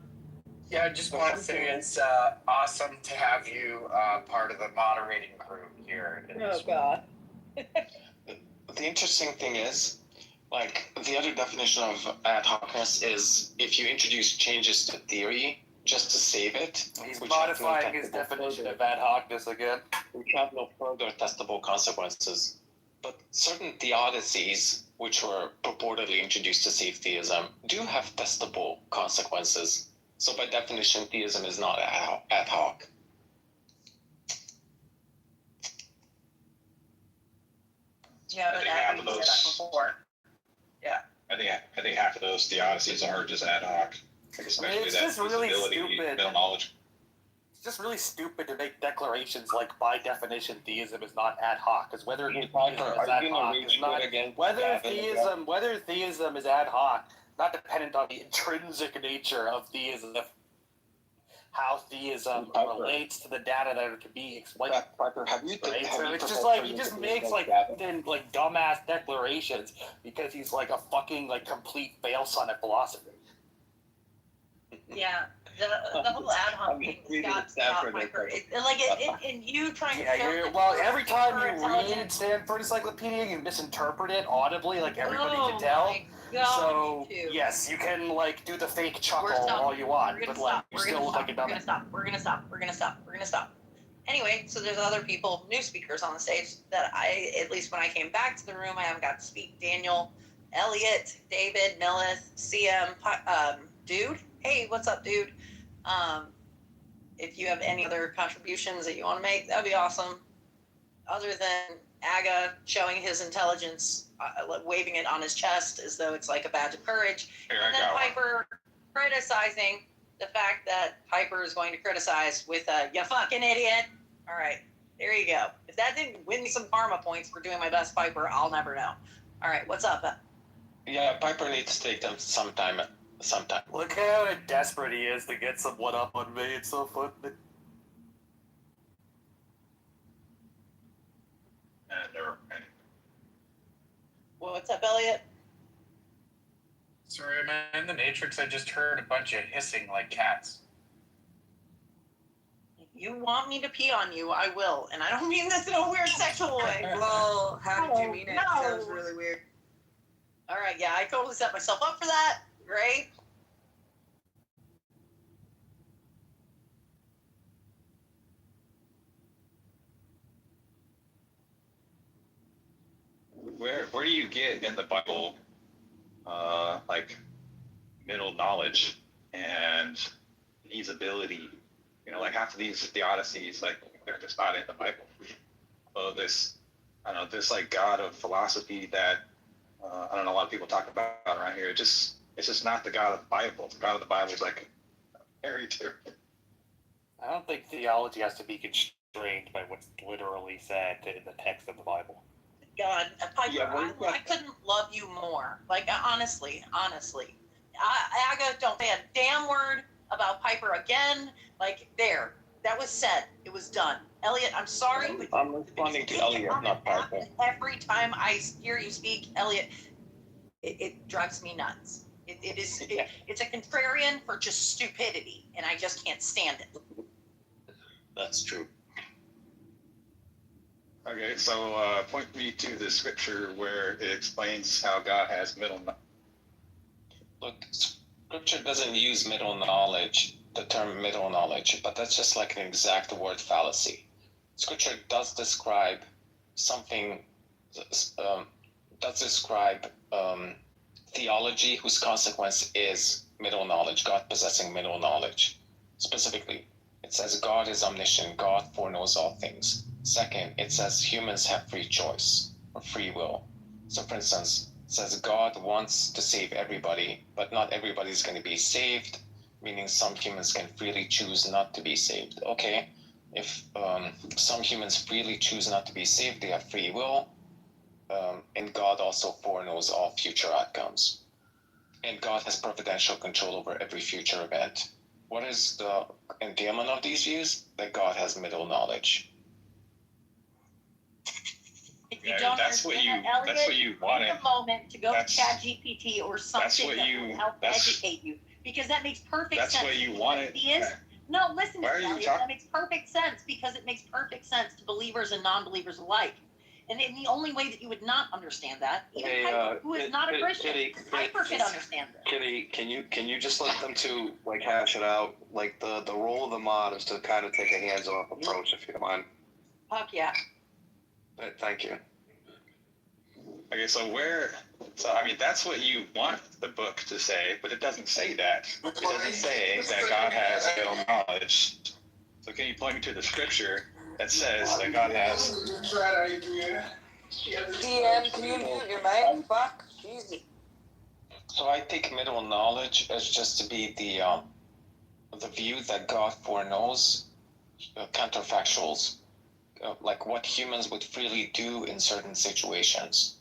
Yeah, I just want to say it's awesome to have you part of the moderating group here. Oh, God. The interesting thing is, like, the other definition of ad hocness is if you introduce changes to theory just to save it. He's modifying his definition of ad hocness again. Which have no further testable consequences. But certain theodicies, which were purportedly introduced to save theism, do have testable consequences. So by definition, theism is not ad hoc. Yeah, but I think you said that before. Yeah. I think half of those theodicies are just ad hoc. Especially it's that just really visibility, stupid. middle knowledge. It's just really stupid to make declarations like, by definition, theism is not ad hoc. Because whether theism is ad hoc is not whether theism is ad hoc, not dependent on the intrinsic nature of theism, how theism relates to the data that can be explained. So it's just like he just makes like dumbass declarations because he's like a fucking like complete fail son at philosophy. Yeah, the whole ad hoc thing got Piper. And you trying to show well, every time you read Stanford Encyclopedia, you misinterpret it audibly, like everybody can tell. So yes, you can like do the fake chuckle all you want, but like you still look like a dumbass. We're gonna stop. Anyway, so there's other people, new speakers on the stage that at least when I came back to the room, I haven't got to speak. Daniel, Elliot, David, Millis, CM, Dude. Hey, what's up, dude? If you have any other contributions that you want to make, that'd be awesome. Other than Aga showing his intelligence, waving it on his chest as though it's like a badge of courage, and then Piper criticizing the fact that Piper is going to criticize with a "you fucking idiot." All right, there you go. If that didn't win me some karma points for doing my best Piper, I'll never know. All right, what's up? Yeah, Piper needs to take them sometime. Look how desperate he is to get some one up on me. It's so funny. What's up, Elliot? Sorry, am I in the Matrix? I just heard a bunch of hissing like cats. If you want me to pee on you, I will. And I don't mean this in a weird sexual way. Well, how did you mean it? No. That was really weird. All right, yeah, I totally set myself up for that. Great. where do you get in the Bible, like middle knowledge and easeability? You know, like half of these theodicies, like they're just not in the Bible. So this, I don't know, this like God of philosophy that I don't know, a lot of people talk about around here. It's just not the God of the Bible. The God of the Bible is like very different. I don't think theology has to be constrained by what's literally said in the text of the Bible. God, Piper, I couldn't love you more. Like, honestly. I don't say a damn word about Piper again. Like, there. That was said. It was done. Elliot, I'm sorry, but I'm responding to Elliot, not Piper. every time I hear you speak, Elliot, it drives me nuts. It's a contrarian for just stupidity, and I just can't stand it. That's true. Okay, so point me to the scripture where it explains how God has middle knowledge. Look, scripture doesn't use middle knowledge, the term middle knowledge, but that's just like an exact word fallacy. Scripture does describe something, theology whose consequence is middle knowledge, God possessing middle knowledge. Specifically, it says God is omniscient, God foreknows all things. Second, it says humans have free choice or free will. So for instance, it says God wants to save everybody, but not everybody's going to be saved, meaning some humans can freely choose not to be saved. Okay, if some humans freely choose not to be saved, they have free will, and God also foreknows all future outcomes. And God has providential control over every future event. What is the entailment of these views? That God has middle knowledge. If you don't that's what you wanted. Take a moment to go to ChatGPT or something that will help educate you, because that makes perfect sense. That's what you wanted. No, listen to me, Elliot. That makes perfect sense because it makes perfect sense to believers and non-believers alike. And in the only way that you would not understand that, even Piper, who is not a Christian, Piper could understand this. Kitty, can you just let them two like hash it out? Like the role of the mod is to kind of take a hands-off approach, if you don't mind. Fuck yeah. Thank you. Okay, so I mean, that's what you want the book to say, but it doesn't say that. It doesn't say that God has middle knowledge. So can you point me to the scripture that says that God has? DM, can you mute your mic? Fuck, Jesus. So I take middle knowledge as just to be the view that God foreknows counterfactuals, like what humans would freely do in certain situations.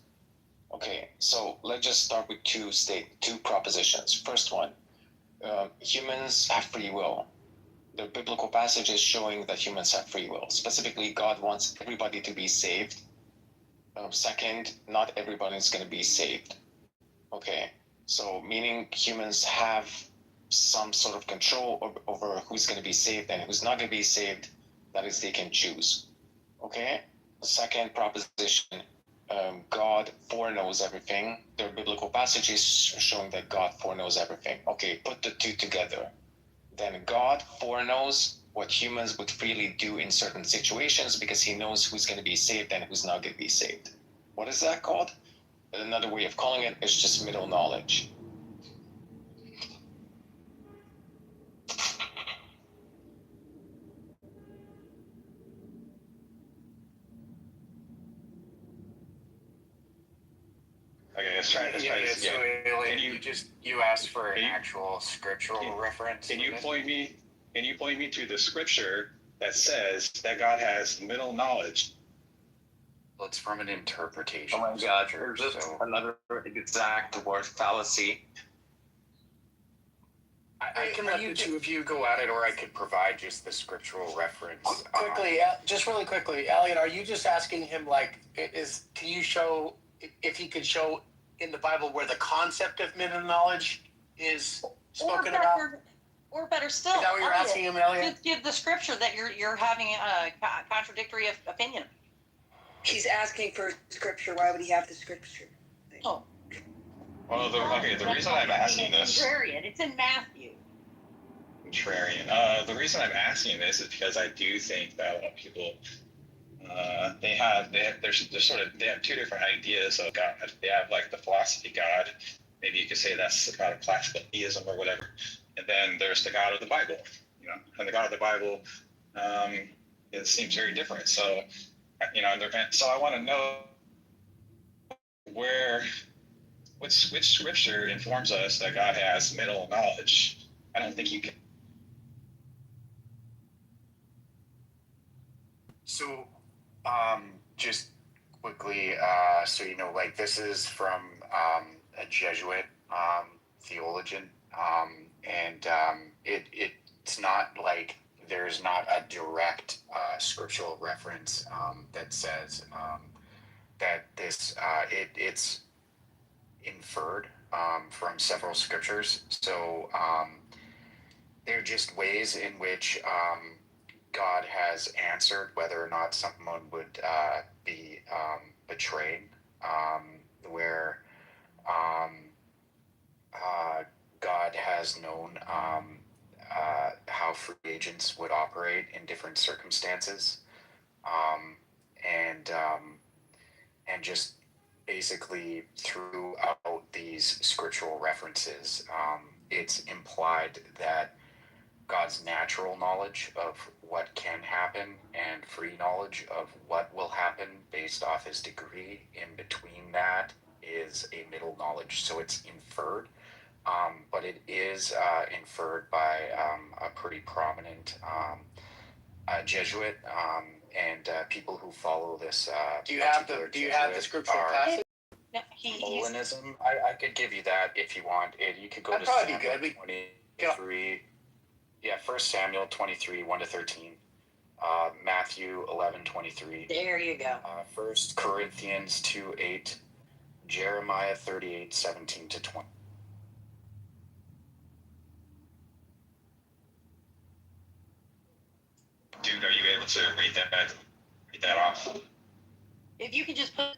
Okay, so let's just start with two propositions. First one, humans have free will. The biblical passage is showing that humans have free will. Specifically, God wants everybody to be saved. Second, not everybody is going to be saved. Okay, so meaning humans have some sort of control over who's going to be saved and who's not going to be saved. That is, they can choose. Okay, the second proposition, God foreknows everything. There are biblical passages showing that God foreknows everything. Okay, put the two together. Then God foreknows what humans would freely do in certain situations because he knows who's going to be saved and who's not going to be saved. What is that called? Another way of calling it is just middle knowledge. Okay, let's try this again. You asked for an actual scriptural reference. Can you point me to the scripture that says that God has middle knowledge? Well, it's from an interpretation. Oh my God, there's another exact word fallacy. I can let the two of you go at it, or I could provide just the scriptural reference. Quickly, just really quickly, Elliot, are you just asking him, like, can you show, if he could show in the Bible where the concept of middle knowledge is spoken about? Or better still, Is that what you're asking him, Elliot? Give the scripture that you're having a contradictory opinion. He's asking for scripture. Why would he have the scripture? Oh. Well, the reason I'm asking this. Contrarian. It's in Matthew. Contrarian. The reason I'm asking this is because I do think that a lot of people they have two different ideas of God. They have like the philosophy God. Maybe you could say that's the God of classical theism or whatever. And then there's the God of the Bible. And the God of the Bible, it seems very different. So, so I want to know which scripture informs us that God has middle knowledge. I don't think you can. So, just quickly, so like this is from a Jesuit theologian, and it's not like there's not a direct scriptural reference that says that this it's inferred from several scriptures. So they're just ways in which God has answered whether or not someone would be betrayed, where God has known how free agents would operate in different circumstances, and just basically throughout these scriptural references, it's implied that God's natural knowledge of what can happen and free knowledge of what will happen based off his degree in between that is a middle knowledge. So it's inferred, but it is inferred by a pretty prominent Jesuit, and people who follow this. Do you have the scriptural passage? No, Molinism. I could give you that if you want. You could go That'd to probably be Samuel good. 23. Yeah, 1 Samuel 23, 1-13. Matthew 11:23. There you go. 1 Corinthians 2:8. Jeremiah 38, 17-20. Dude, are you able to read that off? If you could just put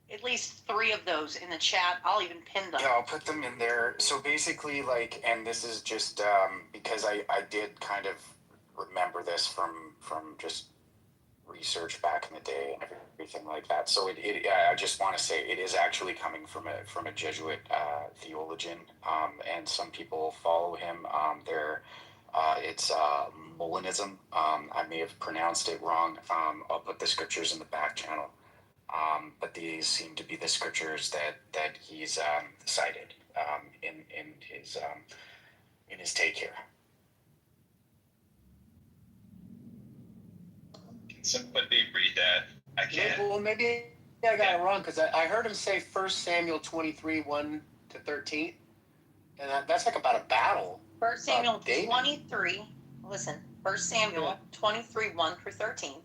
at least 3 of those in the chat, I'll even pin them. Yeah, I'll put them in there. So basically, and this is just because I did kind of remember this from just research back in the day and everything like that. So I just want to say it is actually coming from a Jesuit theologian, and some people follow him. It's Molinism. I may have pronounced it wrong. I'll put the scriptures in the back channel. But these seem to be the scriptures that he's cited in his take here. Can somebody read that? I can't. Well, maybe I got it wrong because I heard him say 1 Samuel 23, 1-13, and that's like about a battle. 1 Samuel 23. Listen, 1 Samuel 23, 1-13.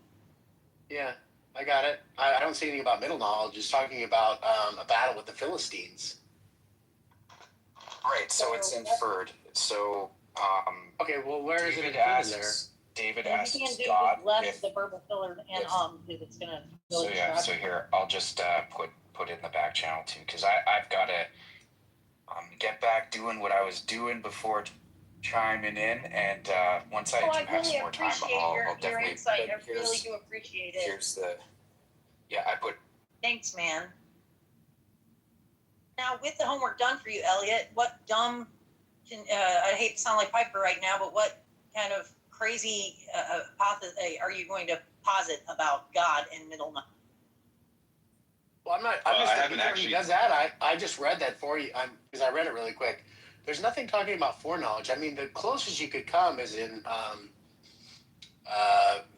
Yeah, I got it. I don't see anything about middle knowledge. It's talking about a battle with the Philistines. Right, so it's inferred. So, okay, well, where is David it inferred asks, there? David And asks you can do God left if... the verbal filler and if it's gonna So really yeah, so here, I'll just put it in the back channel too, because I've got to get back doing what I was doing before chiming in, and once I do have some more time, I'll your definitely... insight. I really do appreciate it. Here's the... Yeah, I put... Thanks, man. Now, with the homework done for you, Elliot, what dumb, I hate to sound like Piper right now, but what kind of crazy are you going to posit about God and middle knowledge? Well, he does that. I just read that for you because I read it really quick. There's nothing talking about foreknowledge. I mean, the closest you could come is in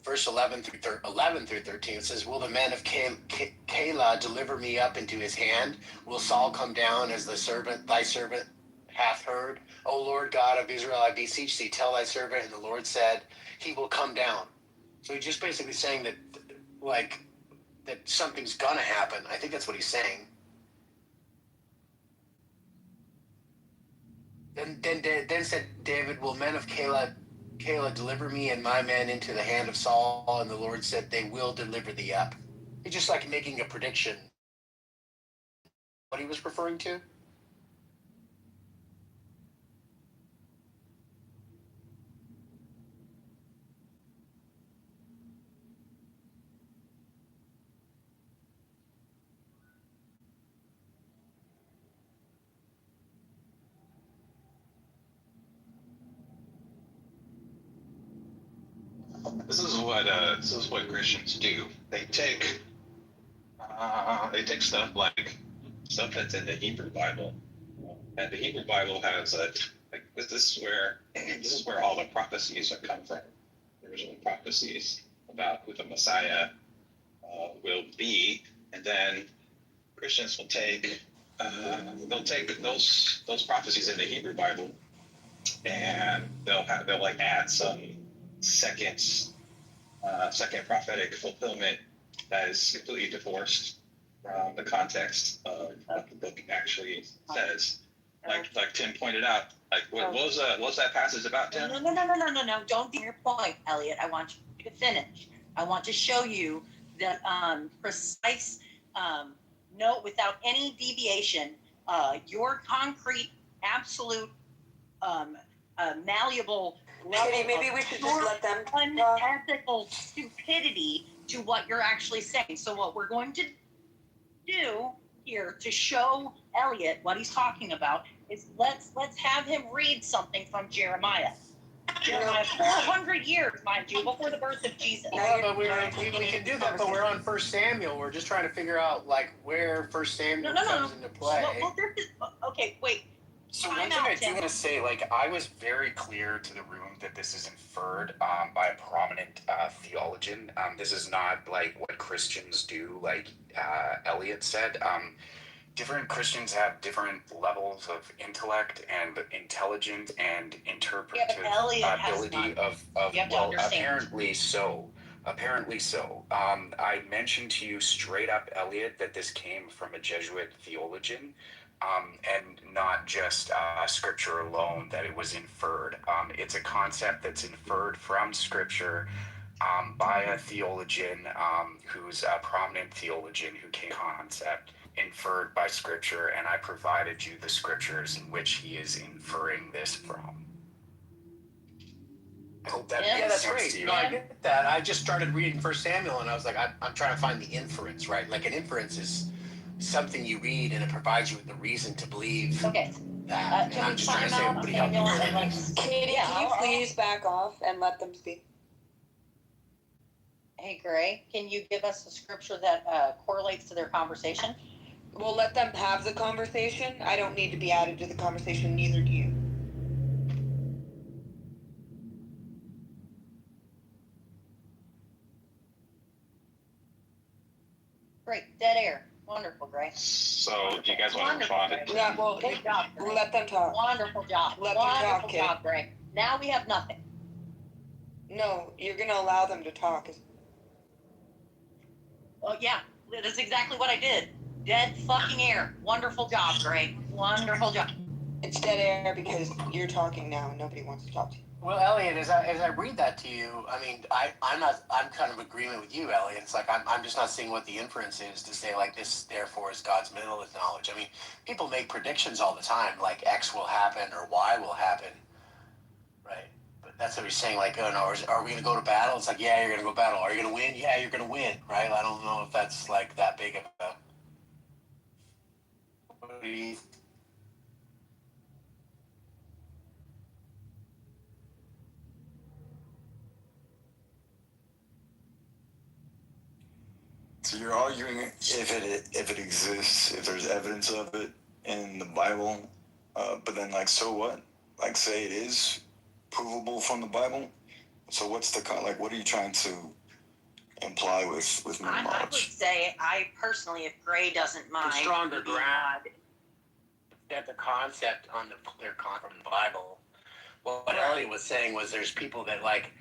verse 11 through 13. It says, "Will the men of Keilah deliver me up into his hand? Will Saul come down as thy servant hath heard? O Lord God of Israel, I beseech thee, tell thy servant." And the Lord said, he will come down. So he's just basically saying that, that something's gonna happen. I think that's what he's saying. Then said David, "Will men of Keilah deliver me and my men into the hand of Saul?" And the Lord said, "They will deliver thee up." He's just like making a prediction. What he was referring to? this is what Christians do. They take stuff that's in the Hebrew Bible, and the Hebrew Bible has this is where all the prophecies have come from. The original prophecies about who the Messiah will be, and then Christians will take they'll take those prophecies in the Hebrew Bible, and they'll like add some second prophetic fulfillment that is completely divorced from the context of what the book actually says. Like Tim pointed out, what was that passage about, Tim? No. Don't be your point, Elliot. I want you to finish. I want to show you the precise note without any deviation. Your concrete, absolute, malleable level Maybe we should just let them unethical stupidity to what you're actually saying. So what we're going to do here to show Elliot what he's talking about is let's have him read something from Jeremiah. Jeremiah, 400 years, mind you, before the birth of Jesus. Yeah, but we can do that, but we're on 1 Samuel. We're just trying to figure out like where 1 Samuel comes into play. Well, okay, wait. So one thing I do want to say, like, I was very clear to the room that this is inferred by a prominent theologian. This is not like what Christians do, like Elliot said. Different Christians have different levels of intellect and intelligence and interpretive ability of well, apparently so. Apparently so. I mentioned to you straight up, Elliot, that this came from a Jesuit theologian. And not just scripture alone, that it was inferred. It's a concept that's inferred from scripture by a theologian who's a prominent theologian who came concept inferred by scripture, and I provided you the scriptures in which he is inferring this from. I hope that makes that's sense great. to you. No, I get that. I just started reading 1 Samuel, and I was like, I'm trying to find the inference, right? Like an inference is something you read and it provides you with the reason to believe that. And I'm just trying to say, everybody help me with this. Katie, can you please back off and let them speak? Hey, Gray, can you give us a scripture that correlates to their conversation? We'll let them have the conversation. I don't need to be added to the conversation, neither do you. Great, dead air. Wonderful, Gray. So, do you guys want to respond? Yeah, well, good job, Gray. Let them talk. Wonderful job. Let them talk, Wonderful job, Gray. Now we have nothing. No, you're going to allow them to talk. Oh, yeah, that's exactly what I did. Dead fucking air. Wonderful job, Gray. Wonderful job. It's dead air because you're talking now and nobody wants to talk to you. Well, Elliot, as I read that to you, I mean, I'm kind of agreement with you, Elliot. It's like I'm just not seeing what the inference is to say like this, therefore, is God's middle of knowledge. I mean, people make predictions all the time, like X will happen or Y will happen, right? But that's what he's saying, like, oh no, are we going to go to battle? It's like, yeah, you're going to go battle. Are you going to win? Yeah, you're going to win, right? I don't know if that's like that big of a. What do you So you're arguing if it exists, if there's evidence of it in the Bible, but then like so what? Like say it is provable from the Bible. So what's the what are you trying to imply with middle I would knowledge? say, I personally, if Gray doesn't mind, stronger ground that the concept on the clear from the Bible. Well, what Elliot was saying was there's people that like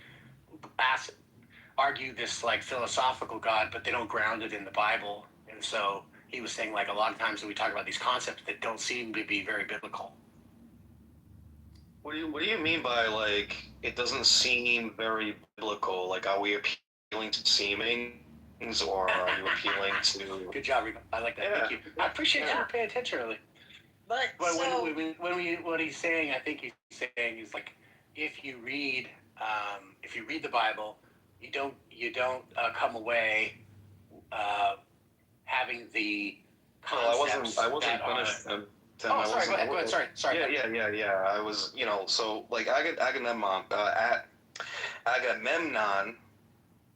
argue this like philosophical God, but they don't ground it in the Bible. And so he was saying like a lot of times when we talk about these concepts that don't seem to be very biblical. What do you mean by like it doesn't seem very biblical? Like are we appealing to seemings or are you appealing to? Good job, Rico. I like that. Yeah. Thank you. I appreciate you paying attention early. But so, what he's saying, I think he's saying is like if you read the Bible, you don't come away having the concepts. I wasn't finished. Sorry. Go ahead. Sorry. Yeah. I was, so like Agamemnon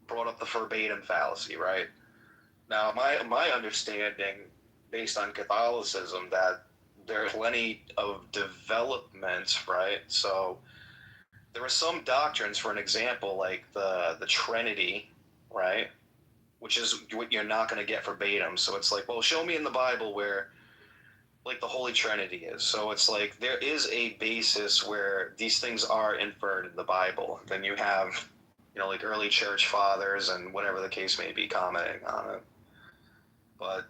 brought up the verbatim fallacy, right? Now, my understanding, based on Catholicism, that there are plenty of development, right? So there are some doctrines, for an example, like the Trinity, right? Which is what you're not going to get verbatim. So it's like, well, show me in the Bible where like the Holy Trinity is. So it's like there is a basis where these things are inferred in the Bible. Then you have, you know, like early church fathers and whatever the case may be commenting on it. But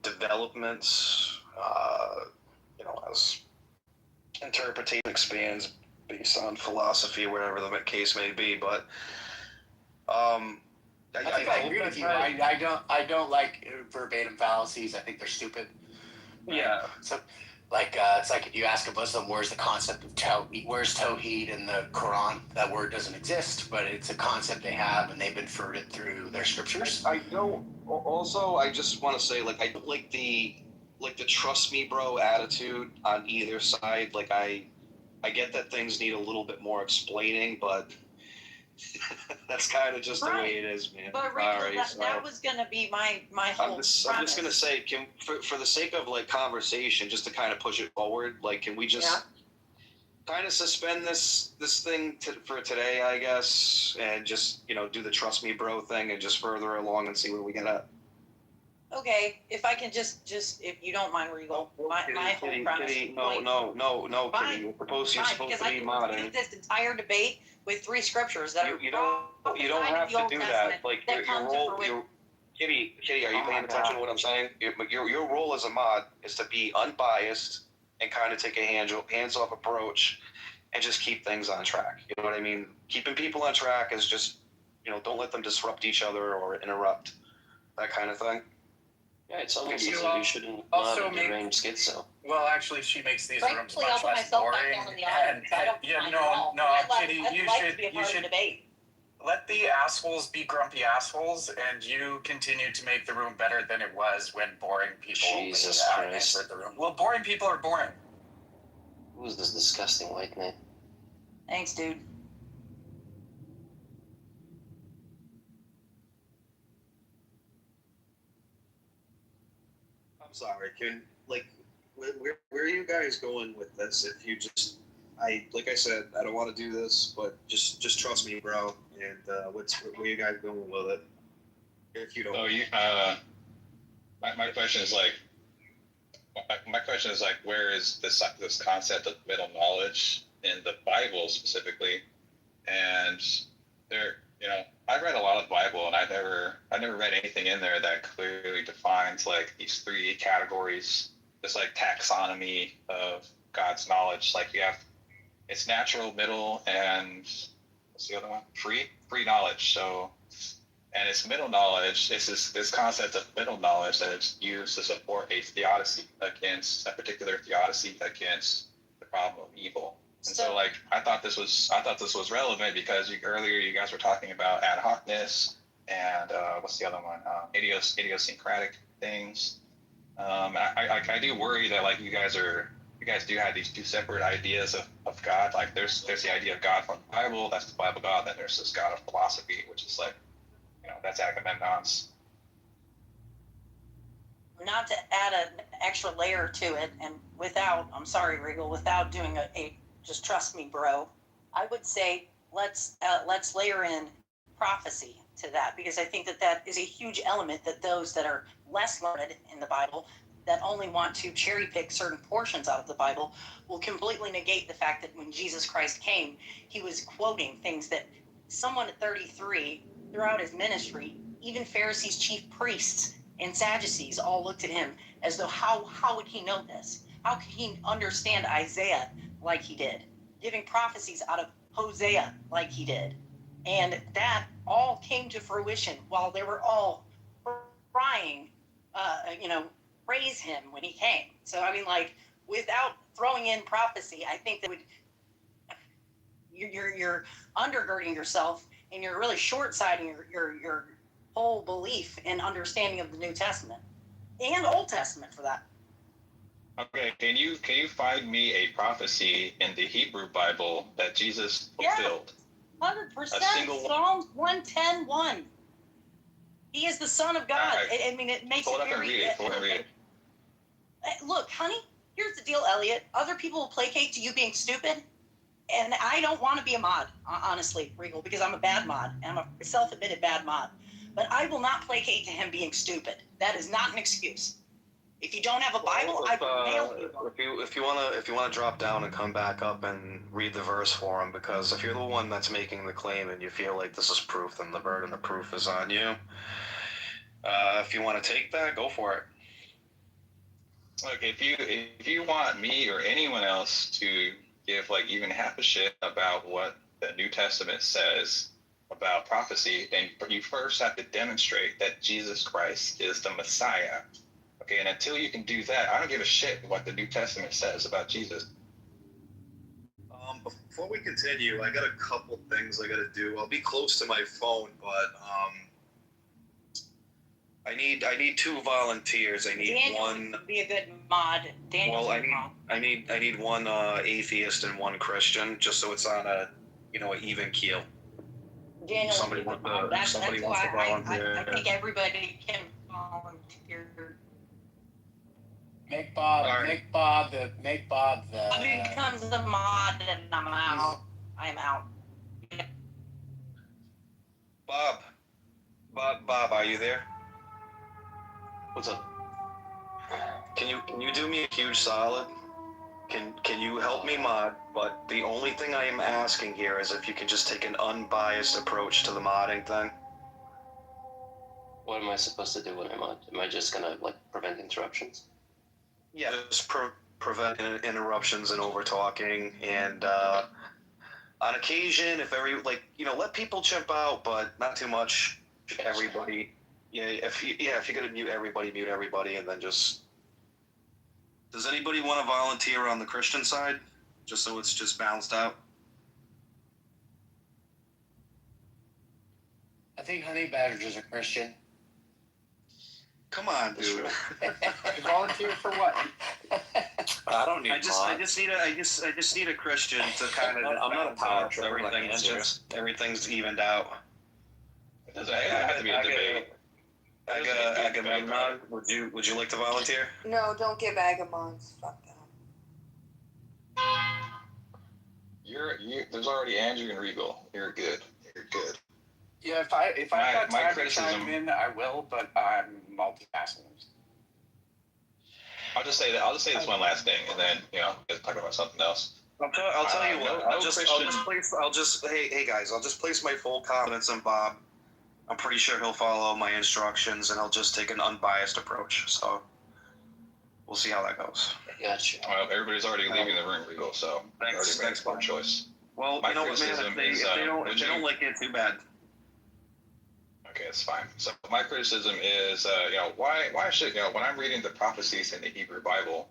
developments, you know, as interpretation expands based on philosophy, whatever the case may be. But I think I agree with you. I don't like verbatim fallacies. I think they're stupid. Yeah. So, like, it's like if you ask a Muslim, where's the concept of where's Tawheed in the Quran? That word doesn't exist, but it's a concept they have, and they've inferred it through their scriptures. I don't. Also, I just want to say, like, I don't like the trust me, bro attitude on either side. Like, I get that things need a little bit more explaining, but that's kind of just the way it is, man. But Rachel, that was going to be my whole I'm just going to say, for the sake of, like, conversation, just to kind of push it forward, like, can we just kind of suspend this thing for today, I guess, and just, you know, do the trust me, bro thing and just further along and see where we get at? Okay, if I can just if you don't mind, Regal, my whole premise. No, Kitty. You're supposed to be modern. This entire debate with 3 scriptures that you don't have to do that. Like your role, Kitty, are you paying attention to what I'm saying? Your role as a mod is to be unbiased and kind of take a hands-off approach and just keep things on track. You know what I mean? Keeping people on track is just, you know, don't let them disrupt each other or interrupt, that kind of thing. Yeah, it's almost as if you shouldn't mod a deranged schizo. Well, actually, she makes these rooms Frankly, much I'll put less myself boring. back down in the audience. I don't Yeah, mind at all. Kitty, you should debate. let the assholes be grumpy assholes, and you continue to make the room better than it was when boring people Jesus Christ. entered the room. Well, boring people are boring. Who's this disgusting white man? Thanks, dude. I'm sorry. Where are you guys going with this? If you just, like I said, I don't want to do this, but just trust me, bro. And where are you guys going with it? If you don't. My question is like, where is this concept of middle knowledge in the Bible specifically? And there, you know, I've read a lot of the Bible, and I've never read anything in there that clearly defines like these 3 categories, this like taxonomy of God's knowledge. Like you have, it's natural, middle, and what's the other one? Free knowledge. So, and it's middle knowledge. It's this concept of middle knowledge that is used to support a theodicy against a particular theodicy against the problem of evil. And so, like, I thought this was relevant because earlier you guys were talking about ad hocness and what's the other one? Idiosyncratic things. I do worry that like you guys do have these 2 separate ideas of God. Like there's the idea of God from the Bible, that's the Bible God. Then there's this God of philosophy, which is like, you know, that's Agamemnon's. Not to add an extra layer to it, and I'm sorry, Regal, without doing a just trust me, bro, I would say let's layer in prophecy to that, because I think that is a huge element that those that are less learned in the Bible, that only want to cherry pick certain portions out of the Bible, will completely negate the fact that when Jesus Christ came, he was quoting things that someone at 33 throughout his ministry, even Pharisees, chief priests, and Sadducees all looked at him as though how would he know this? How could he understand Isaiah like he did, giving prophecies out of Hosea like he did? And that all came to fruition while they were all crying, praise him when he came. So, I mean, like, without throwing in prophecy, I think that you're undergirding yourself, and you're really short-sighting your whole belief and understanding of the New Testament and Old Testament for that. Okay, can you find me a prophecy in the Hebrew Bible that Jesus fulfilled? 100%. Psalms 110:1. He is the Son of God. I mean, it makes Pull it it up and very. read it. Pull it up and read it. Look, honey, here's the deal, Elliot. Other people will placate to you being stupid, and I don't want to be a mod, honestly, Regal, because I'm a bad mod, and I'm a self-admitted bad mod. But I will not placate to him being stupid. That is not an excuse. If you don't have a Bible, I will nail you. If you wanna drop down and come back up and read the verse for him, because if you're the one that's making the claim and you feel like this is proof, then the burden of proof is on you. If you want to take that, go for it. Look, if you want me or anyone else to give like even half a shit about what the New Testament says about prophecy, then you first have to demonstrate that Jesus Christ is the Messiah. Okay, and until you can do that, I don't give a shit what the New Testament says about Jesus. Before we continue, I got a couple things I got to do. I'll be close to my phone, but I need 2 volunteers. I need Daniel one. would be a good mod. Daniel's Well, a good mod. I need one atheist and one Christian, just so it's on a even keel. Daniel Somebody would be a good wants mod. That's somebody why wants to volunteer. I think everybody can volunteer. Make Bob the. He becomes a mod and I'm out. I'm out. Bob, are you there? What's up? Can you do me a huge solid? Can you help me mod? But the only thing I am asking here is if you can just take an unbiased approach to the modding thing. What am I supposed to do when I mod? Am I just gonna like prevent interruptions? Yeah, just prevent interruptions and over talking, and on occasion, if let people chimp out, but not too much. Everybody, if you're gonna mute everybody, and then just. Does anybody want to volunteer on the Christian side, just so it's just balanced out? I think Honey Badger's a Christian. Come on, dude. Volunteer for what? I don't need. I just need a Christian to kind of. I'm not a power trip. Everything's evened out. It doesn't have to be a debate. Agamemnon, would you like to volunteer? No, don't give Agamons. Fuck that. There's already Andrew and Regal. You're good. Yeah, if I got time to chime in, I will, but I'm multitasking. I'll just say this one last thing, and then let's talk about something else. I'll tell you what. Hey guys, I'll just place my full confidence in Bob. I'm pretty sure he'll follow my instructions, and he'll just take an unbiased approach. So we'll see how that goes. Gotcha. Well, everybody's already leaving the room, Regal. So thanks, Bob. Choice. Well, my you know what, man? criticism If they don't like it, too bad. Okay, it's fine. So my criticism is, why should when I'm reading the prophecies in the Hebrew Bible,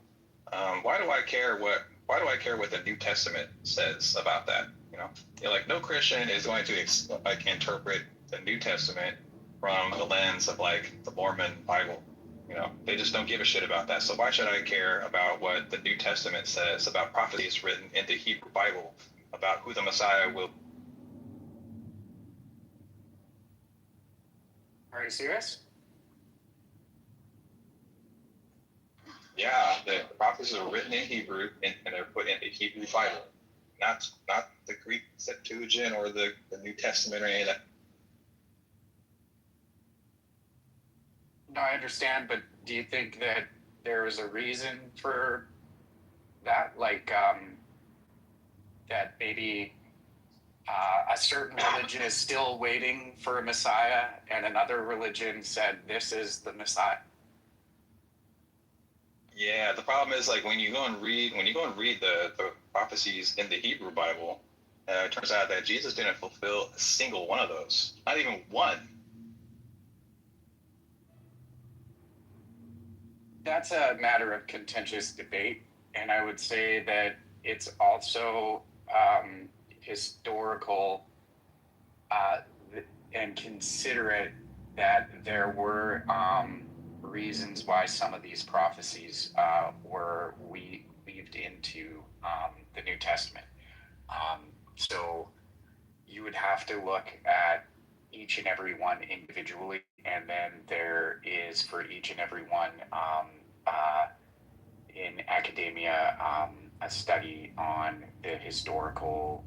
why do I care what the New Testament says about that? No Christian is going to interpret the New Testament from the lens of the Mormon Bible. They just don't give a shit about that. So why should I care about what the New Testament says about prophecies written in the Hebrew Bible about who the Messiah will? Are you serious? Yeah, the prophecies are written in Hebrew and they're put in the Hebrew Bible, not the Greek Septuagint or the New Testament or any of that. No, I understand, but do you think that there is a reason for that? That maybe a certain religion is still waiting for a Messiah, and another religion said this is the Messiah. Yeah, the problem is when you go and read the prophecies in the Hebrew Bible, it turns out that Jesus didn't fulfill a single one of those, not even one. That's a matter of contentious debate, and I would say that it's also historical and considerate that there were reasons why some of these prophecies were weaved into the New Testament. So you would have to look at each and every one individually, and then there is for each and every one in academia a study on the historical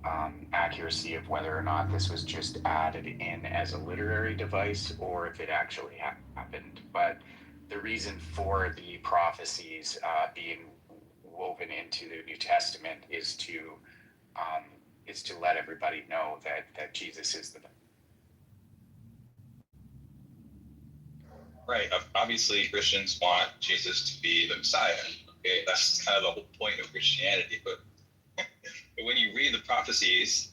accuracy of whether or not this was just added in as a literary device or if it actually happened. But the reason for the prophecies being woven into the New Testament is to let everybody know that Jesus is the. Right. Obviously, Christians want Jesus to be the Messiah. Okay, that's kind of the whole point of Christianity. But when you read the prophecies,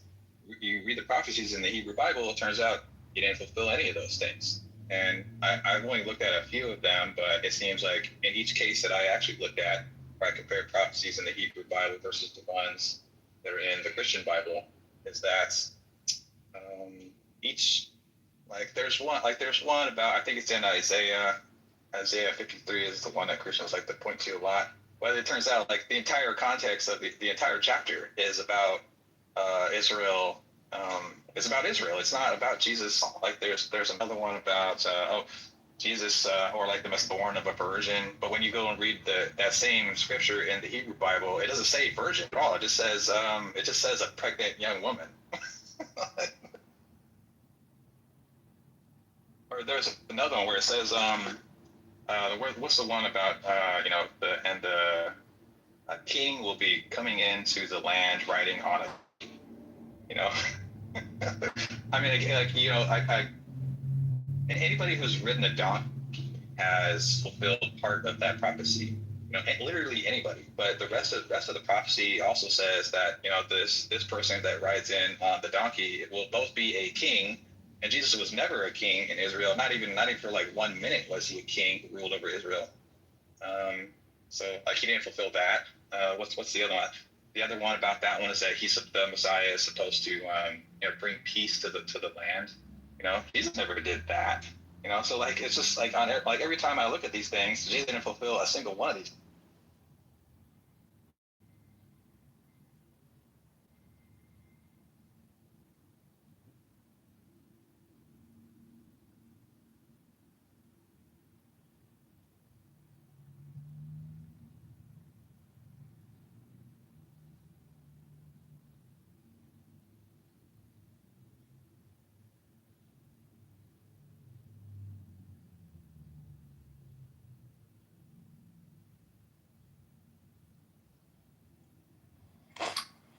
in the Hebrew Bible, it turns out he didn't fulfill any of those things. And I've only looked at a few of them, but it seems like in each case that I actually looked at, where I compared prophecies in the Hebrew Bible versus the ones that are in the Christian Bible, is that each, there's one about, I think it's in Isaiah 53 is the one that Christians like to point to a lot. But it turns out like the entire context of the entire chapter is about Israel. It's about Israel. It's not about Jesus. Like there's another one about Jesus or like the must born of a virgin. But when you go and read that same scripture in the Hebrew Bible, it doesn't say virgin at all. It just says a pregnant young woman. Or there's another one where it says what's the one about a king will be coming into the land riding on a, I mean, and anybody who's ridden a donkey has fulfilled part of that prophecy. Literally anybody. But the rest of the prophecy also says that this person that rides in on the donkey will both be a king. And Jesus was never a king in Israel. Not even for like 1 minute was he a king who ruled over Israel. So like he didn't fulfill that. What's the other one? The other one about that one is that the Messiah is supposed to bring peace to the land. Jesus never did that. So like it's just like every time I look at these things, Jesus didn't fulfill a single one of these.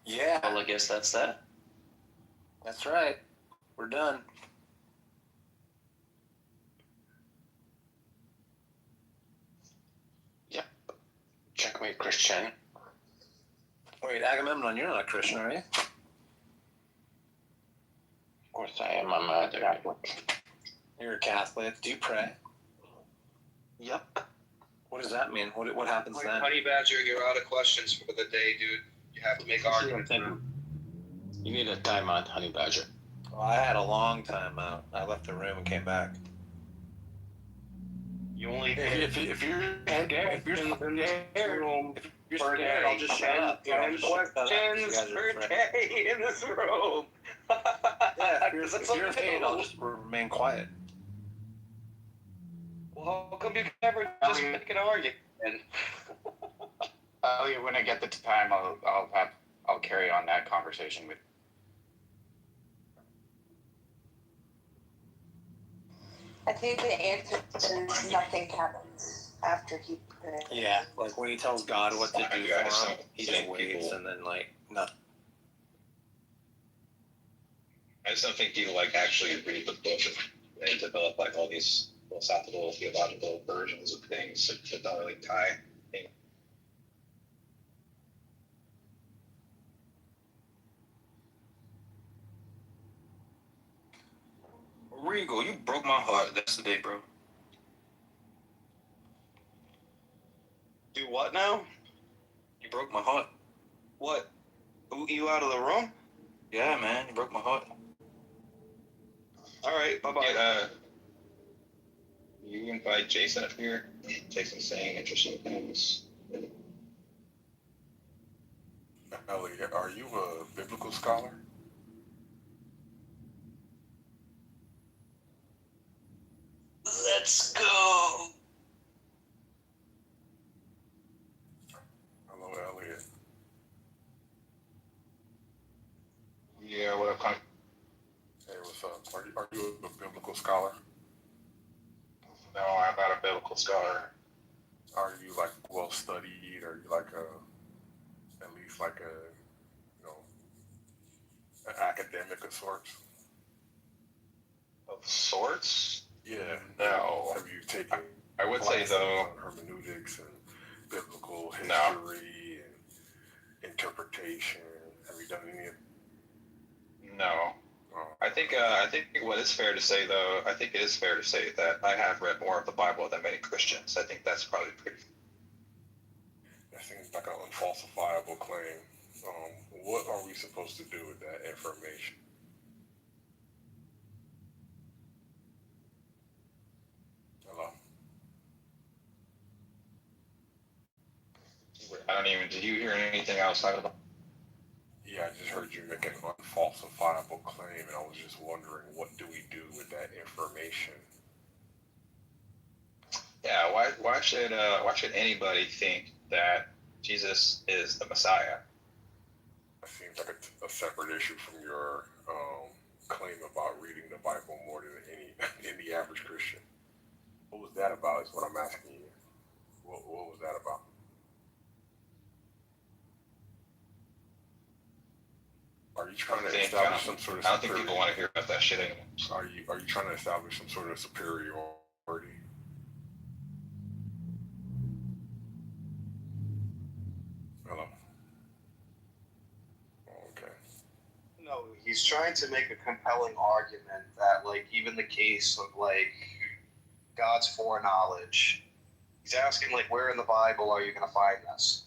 Yeah. Well, I guess that's that. That's right. We're done. Yep. Checkmate, Christian. Wait, Agamemnon, you're not a Christian, are you? Of course I am. I'm a Catholic. You're a Catholic. Do you pray? Yep. What does that mean? What happens then? Honey Badger, you're out of questions for the day, dude. You have to make arguments. You need a timeout, Honey Badger. Well, I had a long time out. I left the room and came back. You only If you're scared, I'll just shut up. Questions per day in this room. Yeah, if you're afraid, I'll just remain quiet. Well, how come you never just make an argument? When I get the time, I'll carry on that conversation with. I think the answer is nothing happens after he prays. Yeah, like when he tells God what to do for him, he just waits and then nothing. I just don't think people actually read the book and they develop all these philosophical, theological versions of things that don't really tie. Regal, you broke my heart yesterday, bro. Do what now? You broke my heart. What? Boot you out of the room? Yeah, man, you broke my heart. All right, bye-bye. You invite Jason up here. Jason's saying interesting things. Ellie, are you a biblical scholar? Let's go. Hello, Elliot. Yeah, what up, Connie? Hey, what's up? Are you a biblical scholar? No, I'm not a biblical scholar. Are you like well studied? Are you like at least like an academic of sorts? Of sorts? Yeah. No. Have you taken? I would say though. Hermeneutics and biblical history No. and interpretation. Have you done any of? No. I think what is fair to say though, I think it is fair to say that I have read more of the Bible than many Christians. I think that's probably pretty. That seems like an unfalsifiable claim. What are we supposed to do with that information? Hello? I don't even. Did you hear anything outside of? Yeah, I just heard you make an unfalsifiable claim, and I was just wondering, what do we do with that information? Yeah. Why should anybody think that Jesus is the Messiah? That seems like a separate issue from your claim about reading the Bible more than the average Christian. What was that about? Is what I'm asking you. What was that about? Are you trying to establish some sort of? I don't think people want to hear about that shit anymore. Are you trying to establish some sort of superiority? Hello. Okay. No, he's trying to make a compelling argument that, like, even the case of, like, God's foreknowledge, he's asking, like, where in the Bible are you going to find this?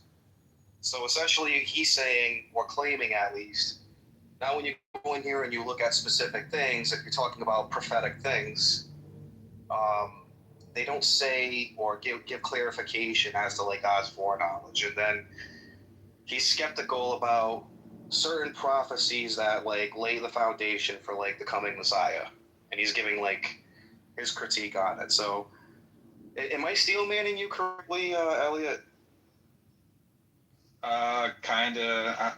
So essentially, he's saying, or claiming at least, now when you go in here and you look at specific things, if you're talking about prophetic things, they don't say or give clarification as to, like, God's foreknowledge. And then he's skeptical about certain prophecies that, like, lay the foundation for, like, the coming Messiah, and he's giving, like, his critique on it. So, am I steel manning you correctly, Elliot? Kinda.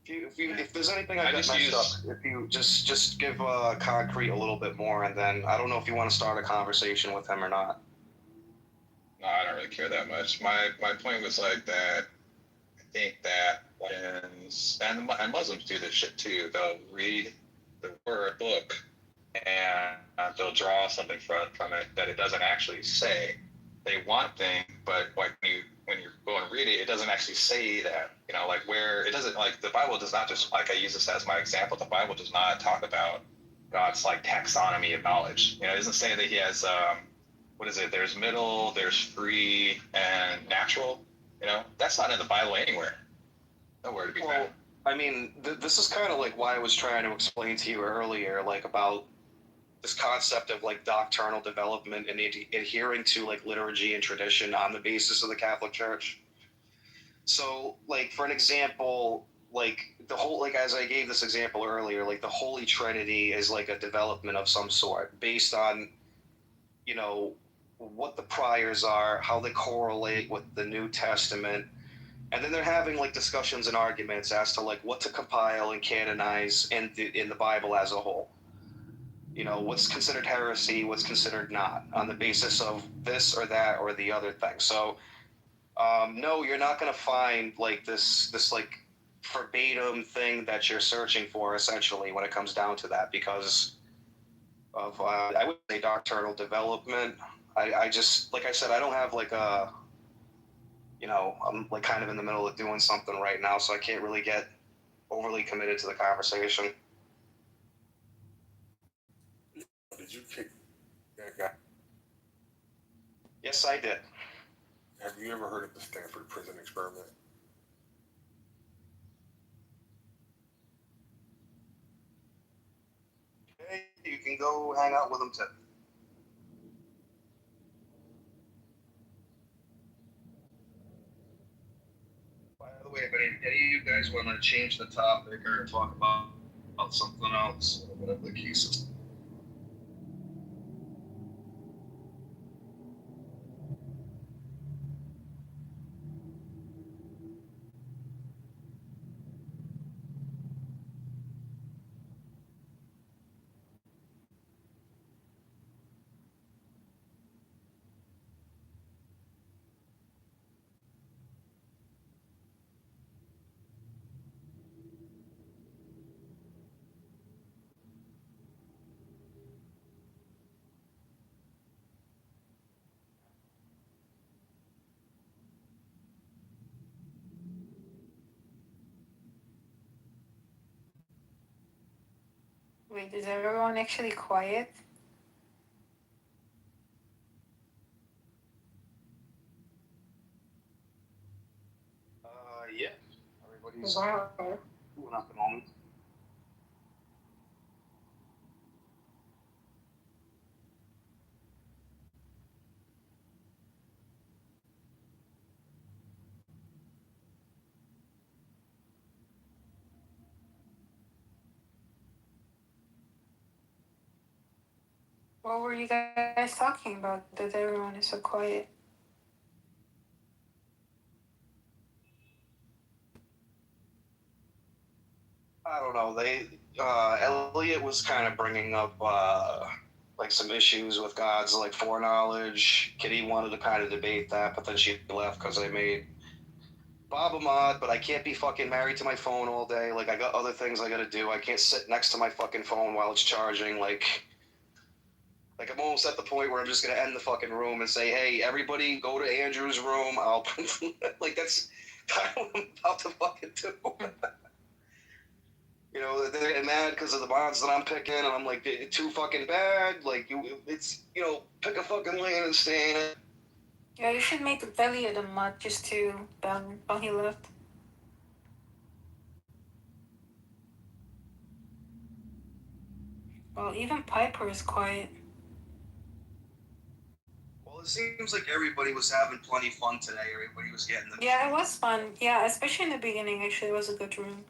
If there's anything I got messed up, if you just give concrete a little bit more, and then I don't know if you want to start a conversation with him or not. No, I don't really care that much. My point was like that. I think that and Muslims do this shit too. They'll read the word book and they'll draw something from it that it doesn't actually say. They want thing, but like when you go and read it, it doesn't actually say that. You know, like where it doesn't, like the Bible does not just, like I use this as my example. The Bible does not talk about God's like taxonomy of knowledge. You know, it doesn't say that he has what is it? There's middle, there's free, and natural. You know, that's not in the Bible anywhere. Nowhere to be found. I mean, this is kind of like why I was trying to explain to you earlier, like about this concept of like doctrinal development and adhering to like liturgy and tradition on the basis of the Catholic Church. So, like for an example, like the whole, like as I gave this example earlier, like the Holy Trinity is like a development of some sort based on, you know, what the priors are, how they correlate with the New Testament. And then they're having like discussions and arguments as to like what to compile and canonize in the Bible as a whole. You know, what's considered heresy, what's considered not, on the basis of this or that or the other thing. So, no, you're not going to find like this like verbatim thing that you're searching for, essentially, when it comes down to that, because of I would say doctrinal development. I just, like I said, I don't have like a, you know, I'm like kind of in the middle of doing something right now, so I can't really get overly committed to the conversation. Did you kick that guy? Yes, I did. Have you ever heard of the Stanford Prison Experiment? Okay, you can go hang out with him too. By the way, if any of you guys want to change the topic or talk about something else, whatever the case is. Wait, is everyone actually quiet? Yeah. Everybody's Wow. cool at the moment. What were you guys talking about that everyone is so quiet? I don't know. Elliot was kind of bringing up like some issues with God's like foreknowledge. Kitty wanted to kind of debate that, but then she left because I made Bob a mod. But I can't be fucking married to my phone all day. Like I got other things I got to do. I can't sit next to my fucking phone while it's charging. Like I'm almost at the point where I'm just gonna end the fucking room and say, hey, everybody, go to Andrew's room. I'll like that's kind of what I'm about to fucking do. You know, they're getting mad because of the mods that I'm picking, and I'm like, too fucking bad. Like, it's, pick a fucking lane and stay in it. Yeah, you should make Elliot a mod just to while he left. Well, even Piper is quiet. Well, it seems like everybody was having plenty of fun today. Everybody was getting the. Yeah, it was fun. Yeah, especially in the beginning, actually, it was a good room.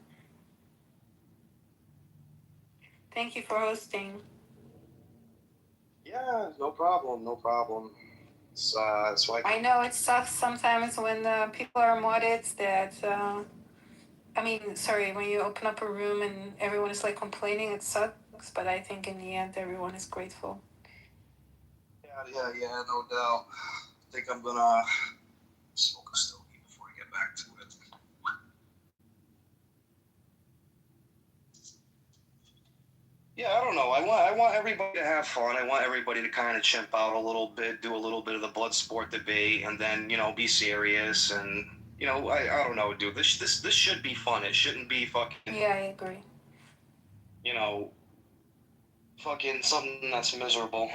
Thank you for hosting. Yeah, no problem, no problem. It's like I know it sucks sometimes when people are modded that. When you open up a room and everyone is like complaining, it sucks. But I think in the end, everyone is grateful. Yeah, no doubt. I think I'm gonna smoke a stogie before I get back to it. Yeah, I don't know. I want everybody to have fun. I want everybody to kind of chimp out a little bit, do a little bit of the blood sport debate, and then be serious. And I don't know, dude. This should be fun. It shouldn't be fucking. Yeah, I agree. Fucking something that's miserable.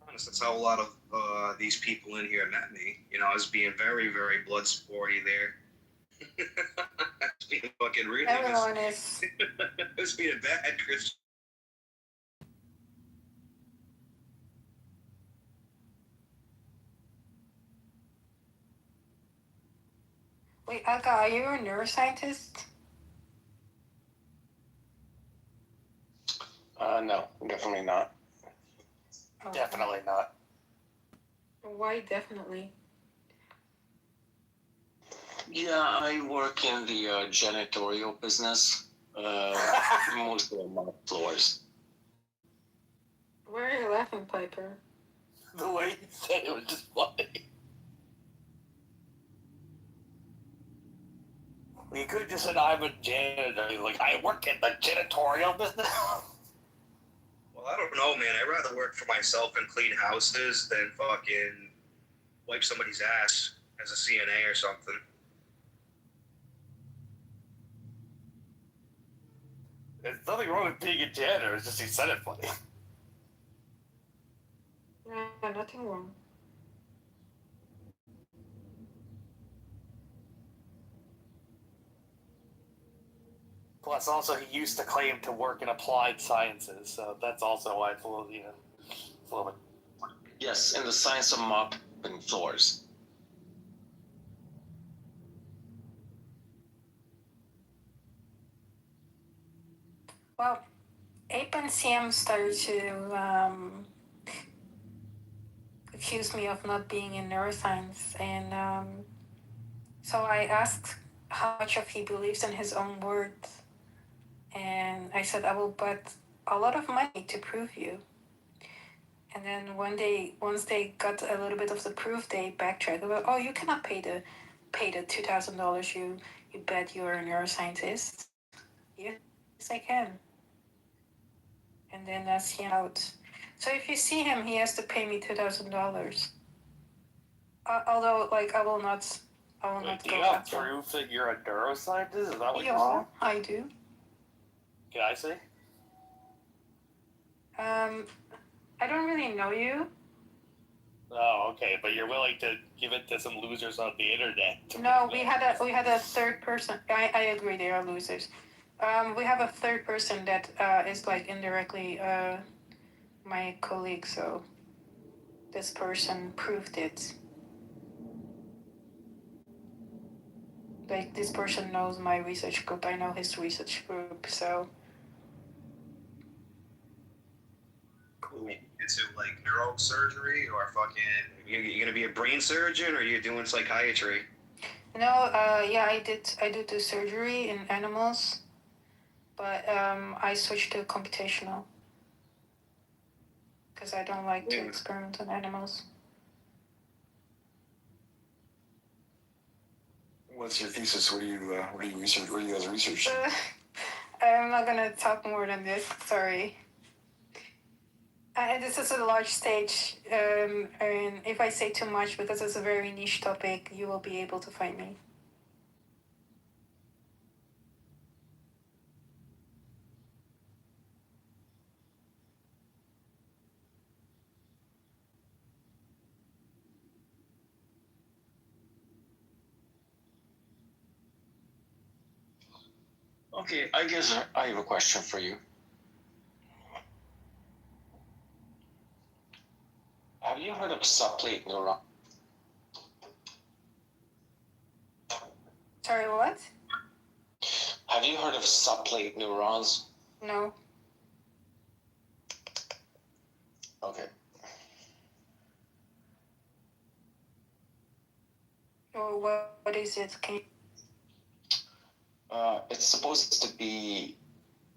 Honest, that's how a lot of these people in here met me. As being very, very blood sporty there. As being fucking really. Everyone is. As being a bad Christian. Wait, Aga, are you a neuroscientist? No, definitely not. Oh. Definitely not. Why definitely? Yeah, I work in the janitorial business, mostly on my floors. Why are you laughing, Piper? The way you said it was just funny. You could have just said, I'm a janitor. Like, I work in the janitorial business. Well, I don't know, man. I'd rather work for myself and clean houses than fucking wipe somebody's ass as a CNA or something. There's nothing wrong with being a janitor. It's just you said it funny. Yeah, nothing wrong. Plus, also, he used to claim to work in applied sciences, so that's also why it's a little, it's a little bit. Yes, in the science of mopping floors. Well, Ape and Sam started to accuse me of not being in neuroscience, and so I asked how much of he believes in his own words, and I said I will bet a lot of money to prove you. And then once they got a little bit of the proof, they backtracked. They were, oh, you cannot pay the $2,000 you bet you're a neuroscientist. Yes, I can. And then that's him out. So if you see him, he has to pay me $2,000. although like I will not Wait, do go you have after. proof that you're a neuroscientist? Is that what you're Yeah, saying? I do. Can I see? I don't really know you. Oh, okay, but you're willing to give it to some losers on the internet. No, we had a third person. I agree, they are losers. We have a third person that is like indirectly my colleague, so this person proved it. Like this person knows my research group. I know his research group, so Cool. Into like neurosurgery or fucking, you gonna be a brain surgeon or are you doing psychiatry? no, yeah, I do surgery in animals, but I switched to computational because I don't like to experiment on animals. What's your thesis? What do you research? What do you guys research? I'm not gonna talk more than this. Sorry. This is a large stage, and if I say too much, because it's a very niche topic, you will be able to find me. Okay, I guess I have a question for you. Have you heard of subplate neuron? Sorry, what? Have you heard of subplate neurons? No. Okay. Or what is it? Can you... It's supposed to be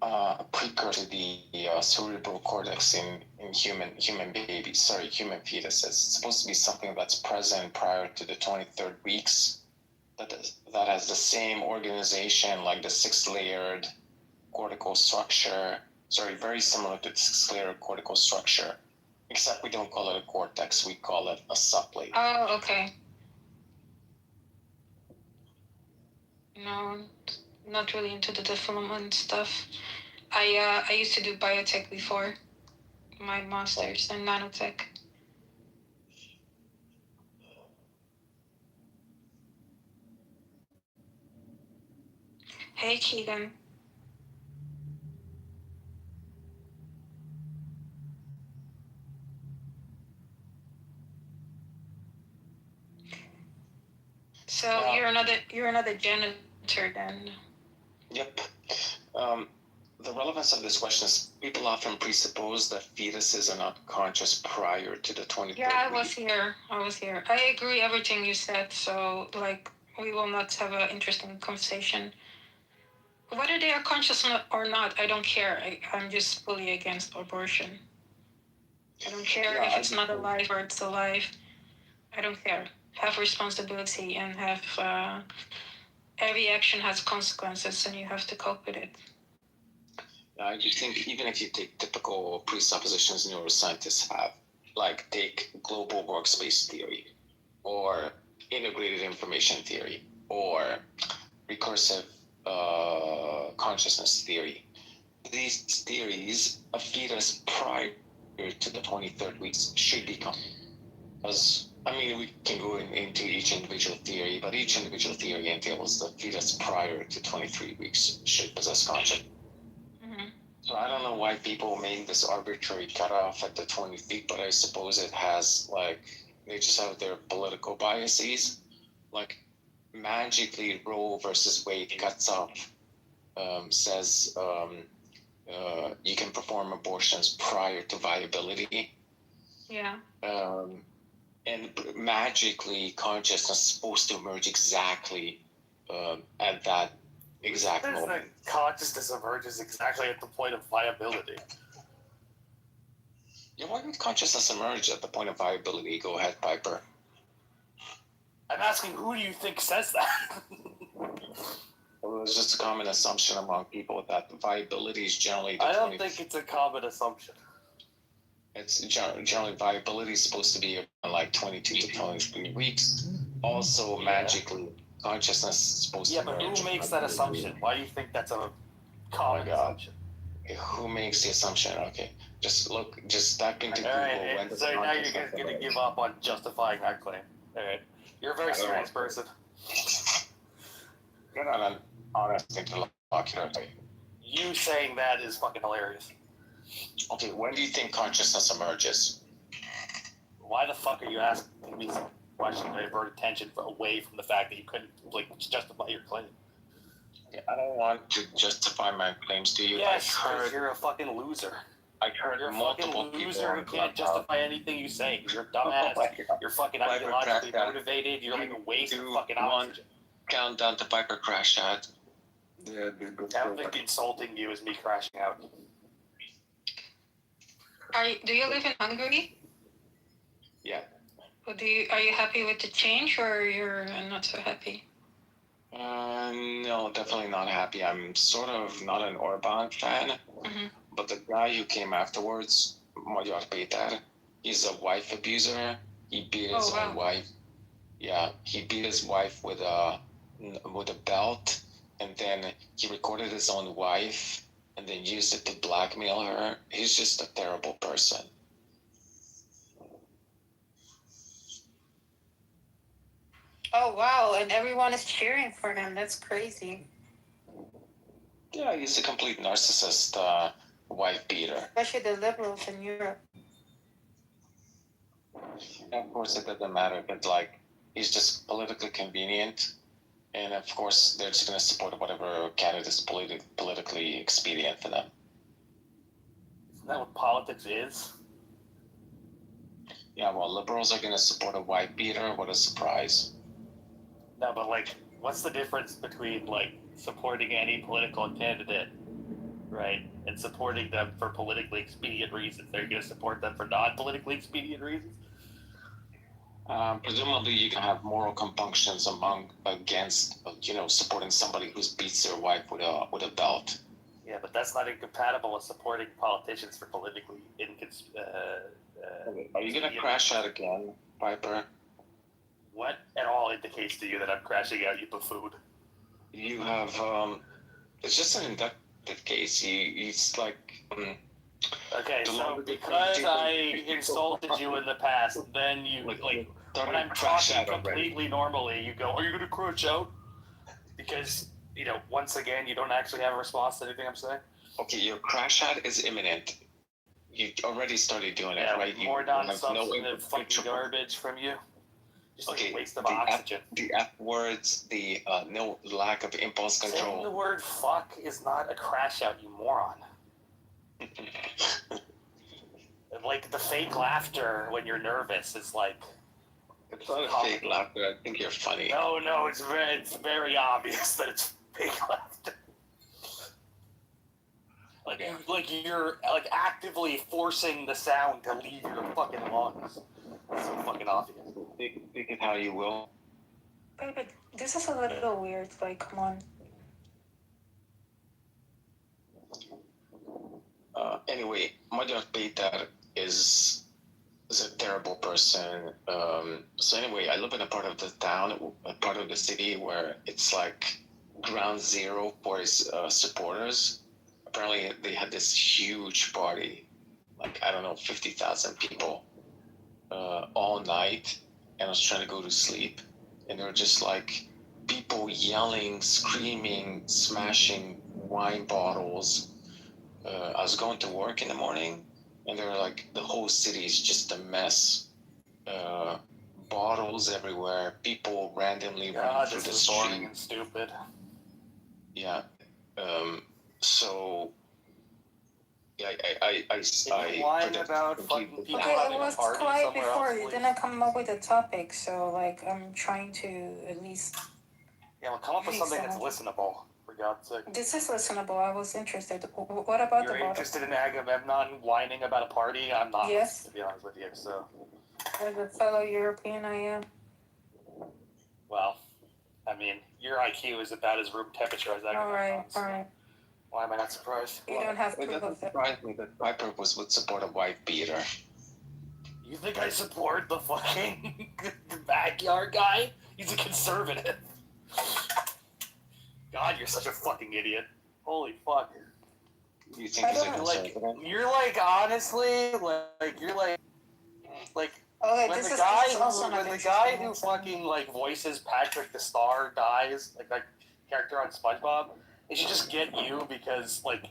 a precursor to the cerebral cortex in human fetuses. It's supposed to be something that's present prior to the 23rd weeks. That has the same organization like the six-layered cortical structure. Sorry, very similar to the six-layered cortical structure, except we don't call it a cortex. We call it a subplate. Oh, okay. No, not really into the development stuff. I used to do biotech before my master's in nanotech. Hey, Keegan. So you're another janitor then. Yep. The relevance of this question is people often presuppose that fetuses are not conscious prior to the 23rd Yeah, I week. was here. I agree everything you said. So like we will not have an interesting conversation. Whether they are conscious or not, I don't care. I'm just fully against abortion. I don't care if it's not alive or it's alive. I don't care. Have responsibility and have every action has consequences and you have to cope with it. I just think even if you take typical presuppositions neuroscientists have, like take global workspace theory, or integrated information theory, or recursive consciousness theory, these theories, a fetus prior to the 23rd weeks should become. Because, I mean, we can go into each individual theory, but each individual theory entails the fetus prior to 23 weeks should possess consciousness. So I don't know why people made this arbitrary cutoff at the 20 feet, but I suppose it has, like, they just have their political biases. Like, magically Roe versus Wade cuts off, says you can perform abortions prior to viability. Yeah. And magically consciousness is supposed to emerge exactly at that exact moment. That consciousness emerges exactly at the point of viability. Yeah, why would consciousness emerge at the point of viability? Go ahead, Piper. I'm asking, who do you think says that? Well, it's just a common assumption among people that viability is generally. I don't think it's a common assumption. It's generally viability is supposed to be like 22 to 23 weeks. Also, magically, consciousness is supposed Yeah, to but merge. who makes that assumption? Why do you think that's a common assumption? Okay, who makes the assumption? Okay, just type into Google when the So now you're consciousness going to emerges. give up on justifying that claim. All right. You're a very serious person. You're not an honest interlocutor. You saying that is fucking hilarious. Okay, when do you think consciousness emerges? Why the fuck are you asking me some question to divert attention away from the fact that you couldn't justify your claim? Okay, I don't want to justify my claims to you. Yes, because you're a fucking loser. I heard You're a multiple fucking people loser who on can't Clubhouse. justify anything you say. You're a dumbass. You're fucking ideologically motivated. You're like a waste of fucking oxygen. Countdown to Piper crash out. Yeah, dude. I don't think insulting you is me crashing out. Do you live in Hungary? Yeah. Or are you happy with the change, or you're not so happy? No, definitely not happy. I'm sort of not an Orban fan, but the guy who came afterwards, Magyar Péter, he's a wife abuser. He beat his own wife. Yeah, he beat his wife with a belt, and then he recorded his own wife, and then used it to blackmail her. He's just a terrible person. Oh wow! And everyone is cheering for him. That's crazy. Yeah, he's a complete narcissist, wife beater. Especially the liberals in Europe. Of course, it doesn't matter, but like, he's just politically convenient, and of course, they're just going to support whatever candidate is politically expedient for them. Isn't that what politics is? Yeah, well, liberals are going to support a wife beater. What a surprise! No, but like, what's the difference between like supporting any political candidate, right, and supporting them for politically expedient reasons? Are you going to support them for non-politically expedient reasons? Presumably, you can have moral compunctions against, supporting somebody who beats their wife with a belt. Yeah, but that's not incompatible with supporting politicians for politically Are you going to crash out again, Piper? What at all indicates to you that I'm crashing out, you buffoon? You have, it's just an inductive case. He's like... Okay, so because I insulted you in the past, then you, like when I'm talking completely normally, you go, are you going to crash out? Because, once again, you don't actually have a response to anything I'm saying. Okay, your crash out is imminent. You already started doing it, right? More non-substantive fucking garbage from you. Just like a waste of oxygen. The F words, the no lack of impulse control. Saying the word fuck is not a crash out, you moron. Like the fake laughter when you're nervous is like... It's not a fake laughter, I think you're funny. No, it's very obvious that it's fake laughter. Like you're like actively forcing the sound to leave your fucking lungs. It's so fucking obvious. Think it how you will. But this is a little weird. Like, come on. Anyway, Magyar Péter is a terrible person. So anyway, I live in a part of the town, a part of the city where it's like ground zero for his supporters. Apparently, they had this huge party, like, I don't know, 50,000 people all night. And I was trying to go to sleep. And there were just like people yelling, screaming, smashing wine bottles. I was going to work in the morning, and they were like, the whole city is just a mess. Bottles everywhere, people randomly running through the street. Boring and stupid. Yeah. So, yeah, I whine about fucking people having it was a party quiet somewhere before. else, You didn't come up with a topic, so like I'm trying to at least. Yeah, well, come up with something that's listenable, for God's sake. This is listenable. I was interested. What about You're the bottle? interested in Agamemnon whining about a party? I'm not. Yes. To be honest with you, so. As a fellow European, I am. Well, I mean, your IQ is about as room temperature as Agamemnon's. All right. Why am I not surprised? You don't have proof It of doesn't surprise me that Piper would support a wife beater. You think I support the fucking backyard guy? He's a conservative. God, you're such a fucking idiot. Holy fuck. You think he's a like, conservative? you're like, honestly, you're like, Okay, when this the is guy this is also who, not when the guy interesting. who fucking, like, voices Patrick the Star dies, like, that character on SpongeBob, they should just get you because, like,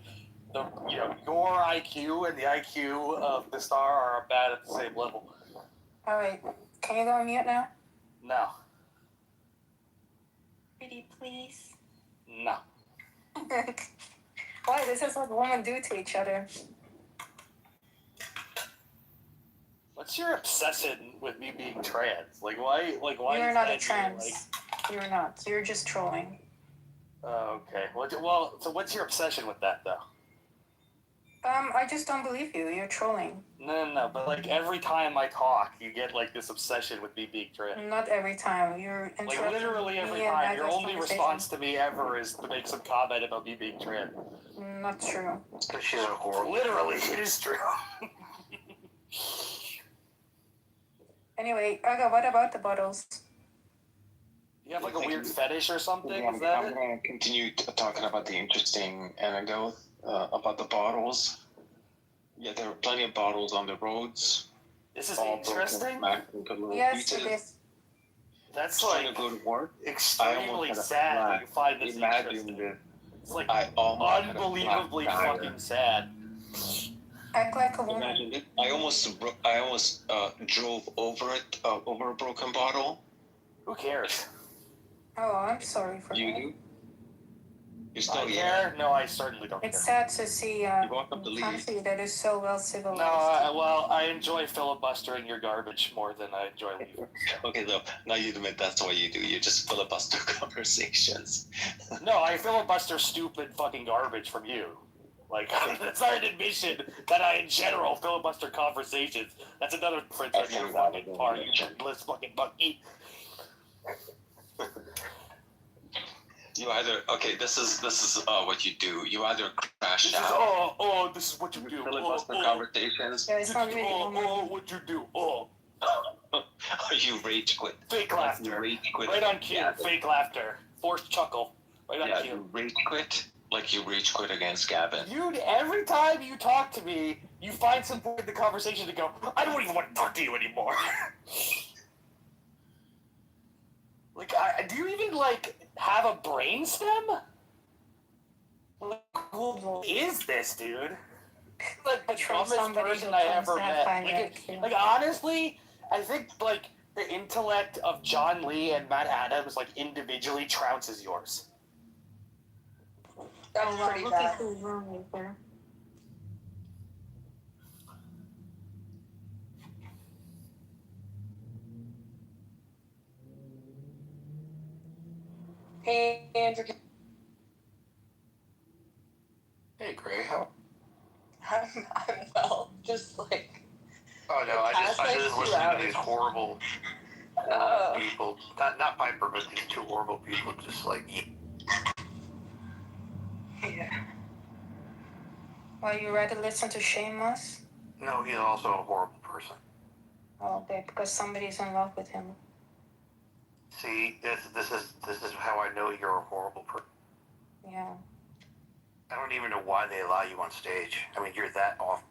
your IQ and the IQ of the Star are about at the same level. Alright, can you go on mute now? No. Pretty please. No. Why? This is what women do to each other. What's your obsession with me being trans? Like, why You're is not a that trans. You're not. You're just trolling. Oh, okay. Well, so what's your obsession with that, though? I just don't believe you. You're trolling. No, but, like, every time I talk, you get, like, this obsession with me being trans. Not every time. You're Like, interrupting literally every me and time. Your Aga's only conversation. response to me ever is to make some comment about me being trans. Not true. She's a horrible. Literally, it is true. Anyway, Aga, what about the bottles? You have, like, a weird fetish or something? Yeah, Is that I'm it? going to continue talking about the interesting anecdote about the bottles. Yeah, there are plenty of bottles on the roads. This is all interesting? broken back into little Yes, it pieces. is. That's, Trying like, to go to work. extremely sad that you find this interesting. That It's, like, I almost had a unbelievably flat tire. fucking sad. Act like a woman. Imagine it. I almost drove over it, over a broken bottle. Who cares? Oh, I'm sorry for You that. do? You still I care? No, I certainly don't It's care. sad to see walk up the a lead. country that is so well civilized. No, well, I enjoy filibustering your garbage more than I enjoy leaving. Okay, so now you admit that's what you do. You just filibuster conversations. No, I filibuster stupid fucking garbage from you. Like, that's not an admission that I, in general, filibuster conversations. That's another difference on your fucking part, you endless fucking monkey. You either this is what you do. You either crash This is, out. this is what you do. Filibuster conversations. Yeah, it's not really What you do. You rage quit. Fake laughter. You rage quit. Right on cue, fake laughter. Forced chuckle. Right on cue. You rage quit like you rage quit against Gavin. Dude, every time you talk to me, you find some point in the conversation to go, I don't even want to talk to you anymore. Like, do you even, like, have a brain stem? Like, who is this, dude? Like, the dumbest person I ever met. Like, honestly, I think, like, the intellect of John Lee and Matt Adams, like, individually trounces yours. That's pretty bad. Hey, Andrew. Hey, Gray, how? I'm well. Just like. Oh no, I just listened to these horrible Oh. people. Not Piper, but these two horrible people. Just like. Yeah. Well, you rather listen to Shameless? No, he's also a horrible person. Oh, okay, because somebody's in love with him. See, this is how I know you're a horrible person. Yeah. I don't even know why they allow you on stage. I mean, you're that off.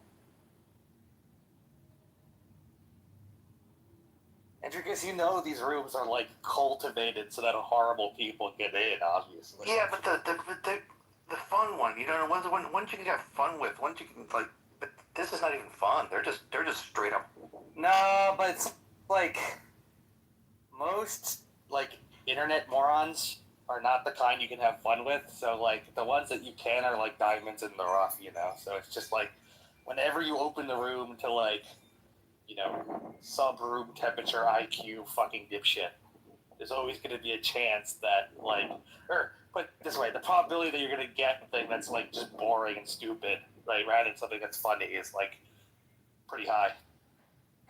And because you know these rooms are, like, cultivated so that horrible people get in, obviously. Yeah, but the fun one, you know, ones you can have fun with, ones you can like. But this is not even fun. They're just straight up. No, but it's, like, most, like, internet morons are not the kind you can have fun with. So, like, the ones that you can are, like, diamonds in the rough, you know? So it's just, like, whenever you open the room to, like, you know, sub-room temperature IQ fucking dipshit, there's always going to be a chance that, like, or put it this way, the probability that you're going to get a thing that's, like, just boring and stupid, right, rather than something that's funny is, like, pretty high.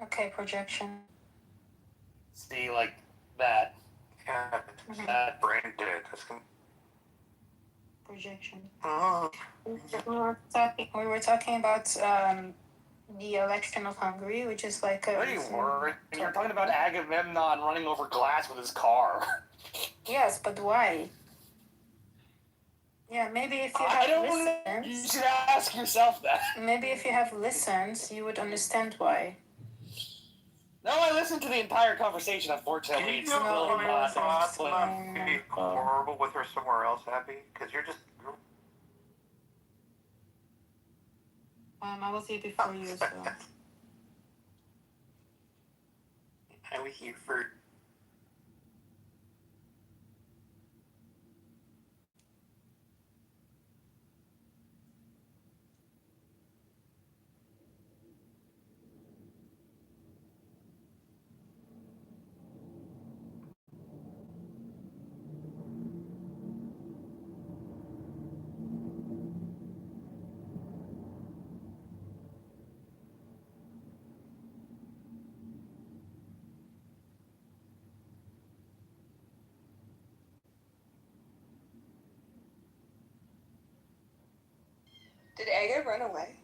Okay, projection. See, like, that. Yeah, That brain dead. That's gonna. Projection. Oh. We were talking about the election of Hungary, which is like a. What are you worried? You're talking about Agamemnon running over glass with his car. Yes, but why? Yeah, maybe if you have listens. You should ask yourself that. Maybe if you have listens, you would understand why. No, I listened to the entire conversation. Unfortunately, it's still not Be horrible with her somewhere else, Abby, because you're just. I was here before you as well. I was here for. Did Aga run away?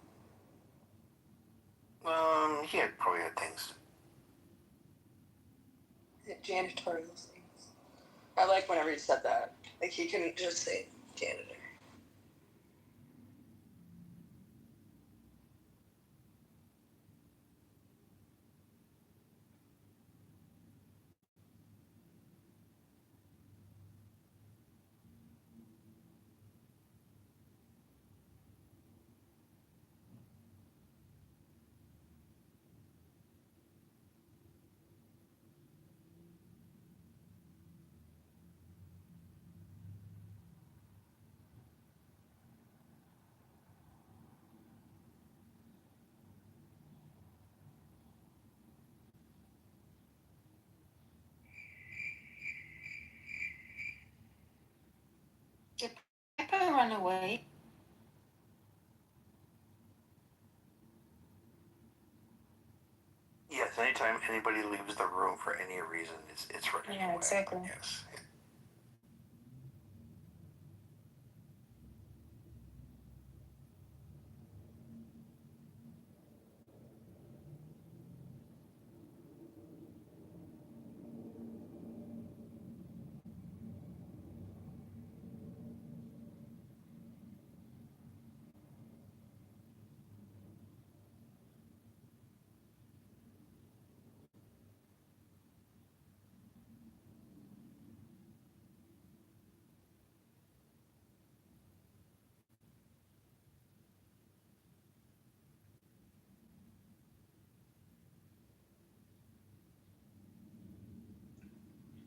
He had probably had things. Janitorial things. I like whenever he said that. Like, he couldn't just say janitor. I probably run away. Yes, anytime anybody leaves the room for any reason, it's running away. Yeah, exactly. Yes.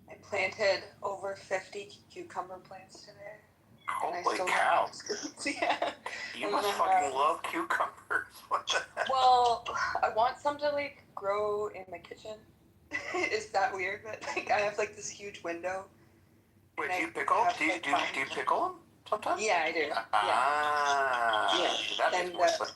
I planted over 50 cucumber plants today. Holy cow! Yeah. You must fucking love cucumbers. What the heck? Well, I want some to like grow in my kitchen. Is that weird? But like, I have like this huge window. Wait, do you pickle? Do you pickle them sometimes? Yeah, I do. Ah, Yeah. that makes And more sense.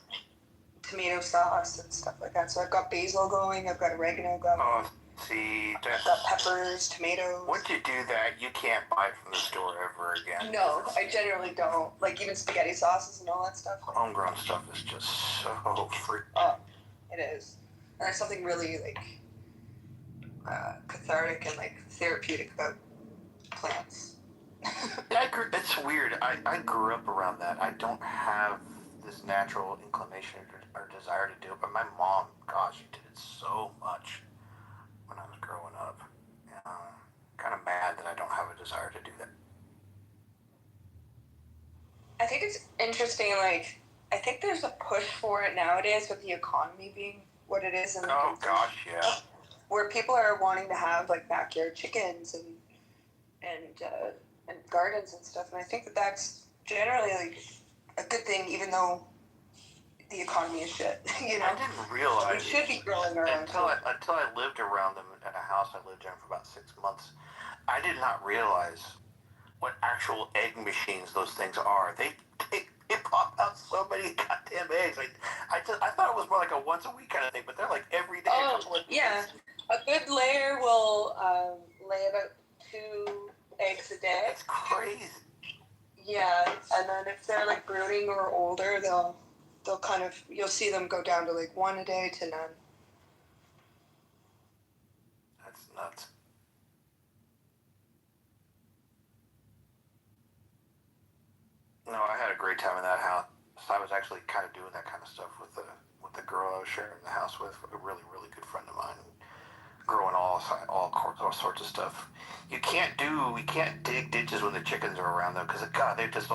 tomato sauce and stuff like that. So I've got basil going. I've got oregano going. Oh, see, I've got peppers, tomatoes. once you do that, you can't buy from the store ever again. No, I generally don't. Like even spaghetti sauces and all that stuff. Homegrown stuff is just so free. Oh, it is. And there's something really like cathartic and like therapeutic about plants. It's weird. I grew up around that. I don't have this natural inclination or desire to do it, but my mom, gosh, she did it so much when I was growing up. Kind of mad that I don't have a desire to do that. I think it's interesting. Like, I think there's a push for it nowadays with the economy being what it is, and oh gosh, yeah. Where people are wanting to have like backyard chickens and gardens and stuff, and I think that that's generally like a good thing, even though the economy is shit. You know, I didn't realize we should be growing our own until I lived around them at a house I lived in for about 6 months. I did not realize what actual egg machines those things are. They pop out so many goddamn eggs. I thought it was more like a once a week kind of thing, but they're like every day. Oh, yeah. A good layer will lay about 2 eggs a day. That's crazy. Yeah, and then if they're like brooding or older, they'll they'll kind of, you'll see them go down to like 1 a day to none. That's nuts. No, I had a great time in that house. I was actually kind of doing that kind of stuff with the girl I was sharing the house with, a really, really good friend of mine, growing all sorts of stuff. We can't dig ditches when the chickens are around though, because God, they're just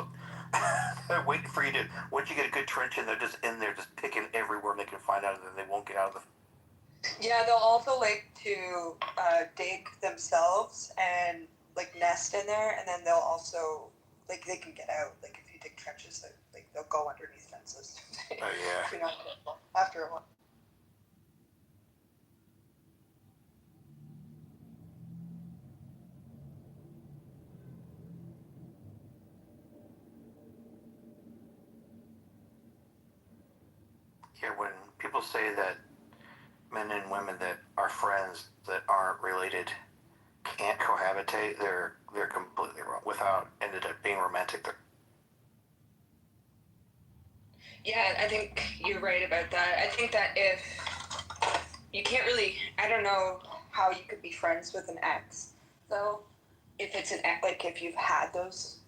they're waiting for you to. Once you get a good trench in, they're just in there, just picking everywhere they can find out, and then they won't get out of the. Yeah, they'll also like to dig themselves and like nest in there, and then they'll also like they can get out. Like if you dig trenches, like they'll go underneath fences. Oh yeah. If you're not careful. After a while. Yeah, when people say that men and women that are friends that aren't related can't cohabitate, they're completely wrong. Without ended up being romantic. Yeah, I think you're right about that. I think that if you can't really, I don't know how you could be friends with an ex, though. If it's an ex, like if you've had those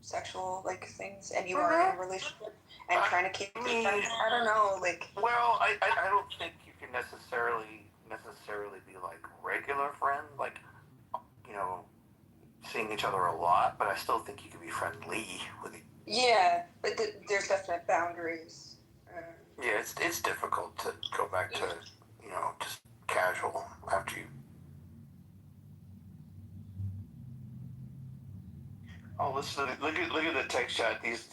sexual like things and you are in a relationship and trying to keep friends, I don't know, like. Well, I don't think you can necessarily be like regular friends, like, you know, seeing each other a lot, but I still think you can be friendly with each. Yeah, but there's definite boundaries. Yeah, it's difficult to go back to, you know, just casual after you. Oh, listen, look at the text chat. These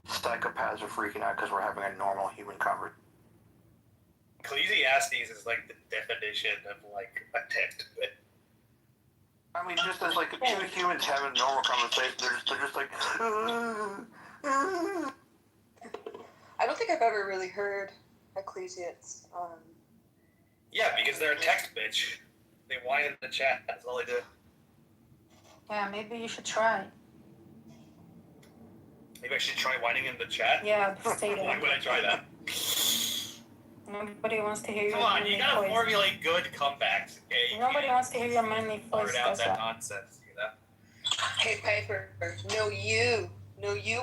psychopaths are freaking out because we're having a normal human conversation. Ecclesiastes is like the definition of like a text bit. I mean, just as like two humans having a normal conversation, they're just like. I don't think I've ever really heard Ecclesiastes. Yeah, because they're a text bitch. They whine in the chat. That's all they do. Yeah, maybe you should try. Maybe I should try whining in the chat. Yeah, stay there. Why would I try that? Nobody wants to hear your Come on, manly you gotta voice. formulate good comebacks. Okay? Nobody wants to hear your manly voice. Blurt out That's that why. nonsense, you know. Hey, Piper. No, you,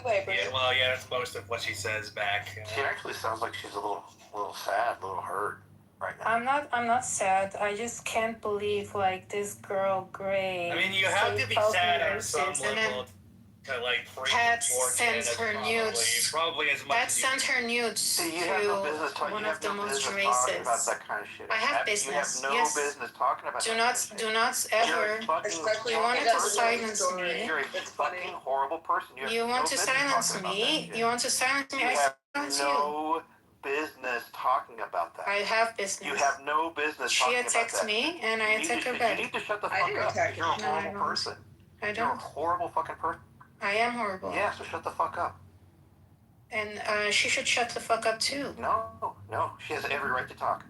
Piper. Yeah, well, yeah, that's most of what she says back. She actually sounds like she's a little sad, a little hurt right now. I'm not sad. I just can't believe like this girl Gray. I mean, you have to be sad on some level to like break Pat the torch. sends her nudes. Probably as much. Pat sent her nudes to one of the most racist. About that kind of shit. I have business. You have no business talking about do that not kind of do not ever. Especially You wanted to silence me. You're a fucking horrible person. You want to silence me. You want to silence me. You I have silence you. no business talking about that. I have business. You have no business She talking about that. attacks me and I attack her back. You need to shut the fuck up. You're a horrible person. I You're a don't. horrible fucking person. I am horrible. Yeah, so shut the fuck up. And she should shut the fuck up too. No. She has every right to talk.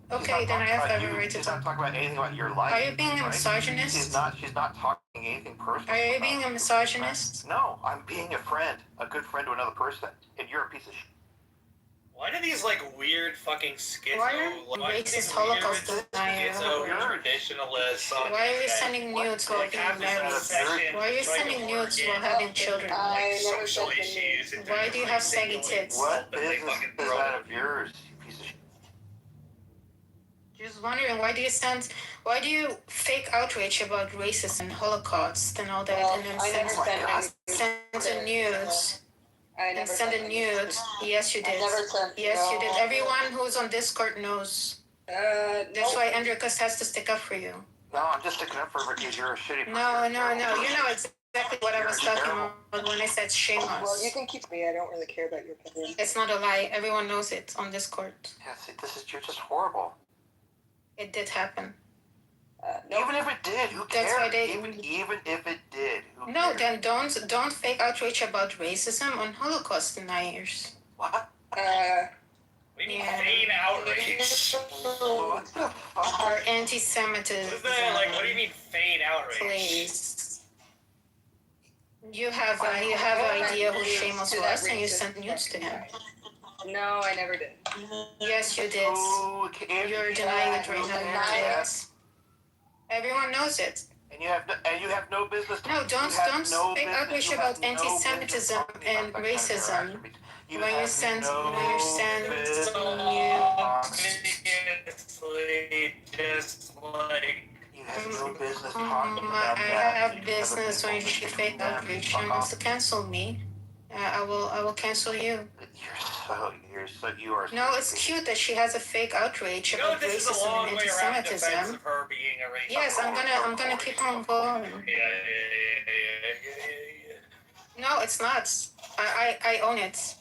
Okay, then I have every right to She's talk. not talking about anything about your life. Are you being a right? misogynist? She's not talking anything personal. Are you being a misogynist? No, I'm being a friend, a good friend to another person, and you're a piece of shit. Why do these like weird fucking schizo, Racist Holocaust denier. traditionalists? Why are you sending nudes while being married? Why are you sending nudes while having children? Social issues. Why do you have saggy tits? What business is that of yours, you piece of shit? Just wondering, why do you fake outrage about racism and Holocaust and all that, and then send the nudes? And send a nude. Yes, you did. Yes, you did. Everyone who's on Discord knows. That's why Andricus has to stick up for you. No, I'm just sticking up for her because you're a shitty person. No. You know exactly what I was talking about when I said shame us. Well, you can keep me. I don't really care about your opinion. It's not a lie. Everyone knows it on Discord. Yeah, see, you're just horrible. It did happen. Even if it did, who cares? That's why Even if it did, who No, cares? then don't fake outrage about racism on Holocaust deniers. What? What do you mean feign outrage? What the fuck? Or anti-Semitism. What do you mean feign outrage? Please. You have idea idea who Shamos to that was, and you racist sent nudes to him. guy. No, I never did. Yes, you did. You're denying it right now. You did. Everyone knows it. And you have no business. No, don't speak English about anti-Semitism and racism when you send nudes. Just like you have no business talking about I have business when she fake outreach and wants to cancel me. I will cancel you. You are. No, it's cute that she has a fake outrage about racism and anti-Semitism. Of her being a racist. Yes, I'm gonna keep on going. No, it's not. I own it.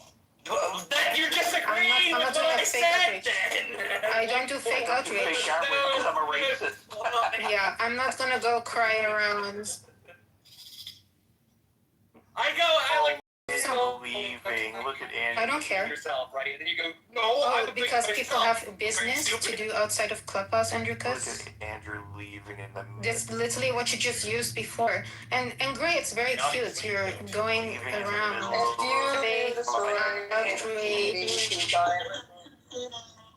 Then you're disagreeing I'm not with doing what a I fake said. outrage. I don't do fake outrage. Because I'm a racist. Yeah, I'm not gonna go cry around. I like leaving. Look at Andrew. I don't care. Yourself, right? And then you go, no, Oh, because people have business to do outside of Clubhouse, Andrew. Look at Andrew leaving in the. That's literally what you just used before. And great, it's very cute. You're going around. Outrage.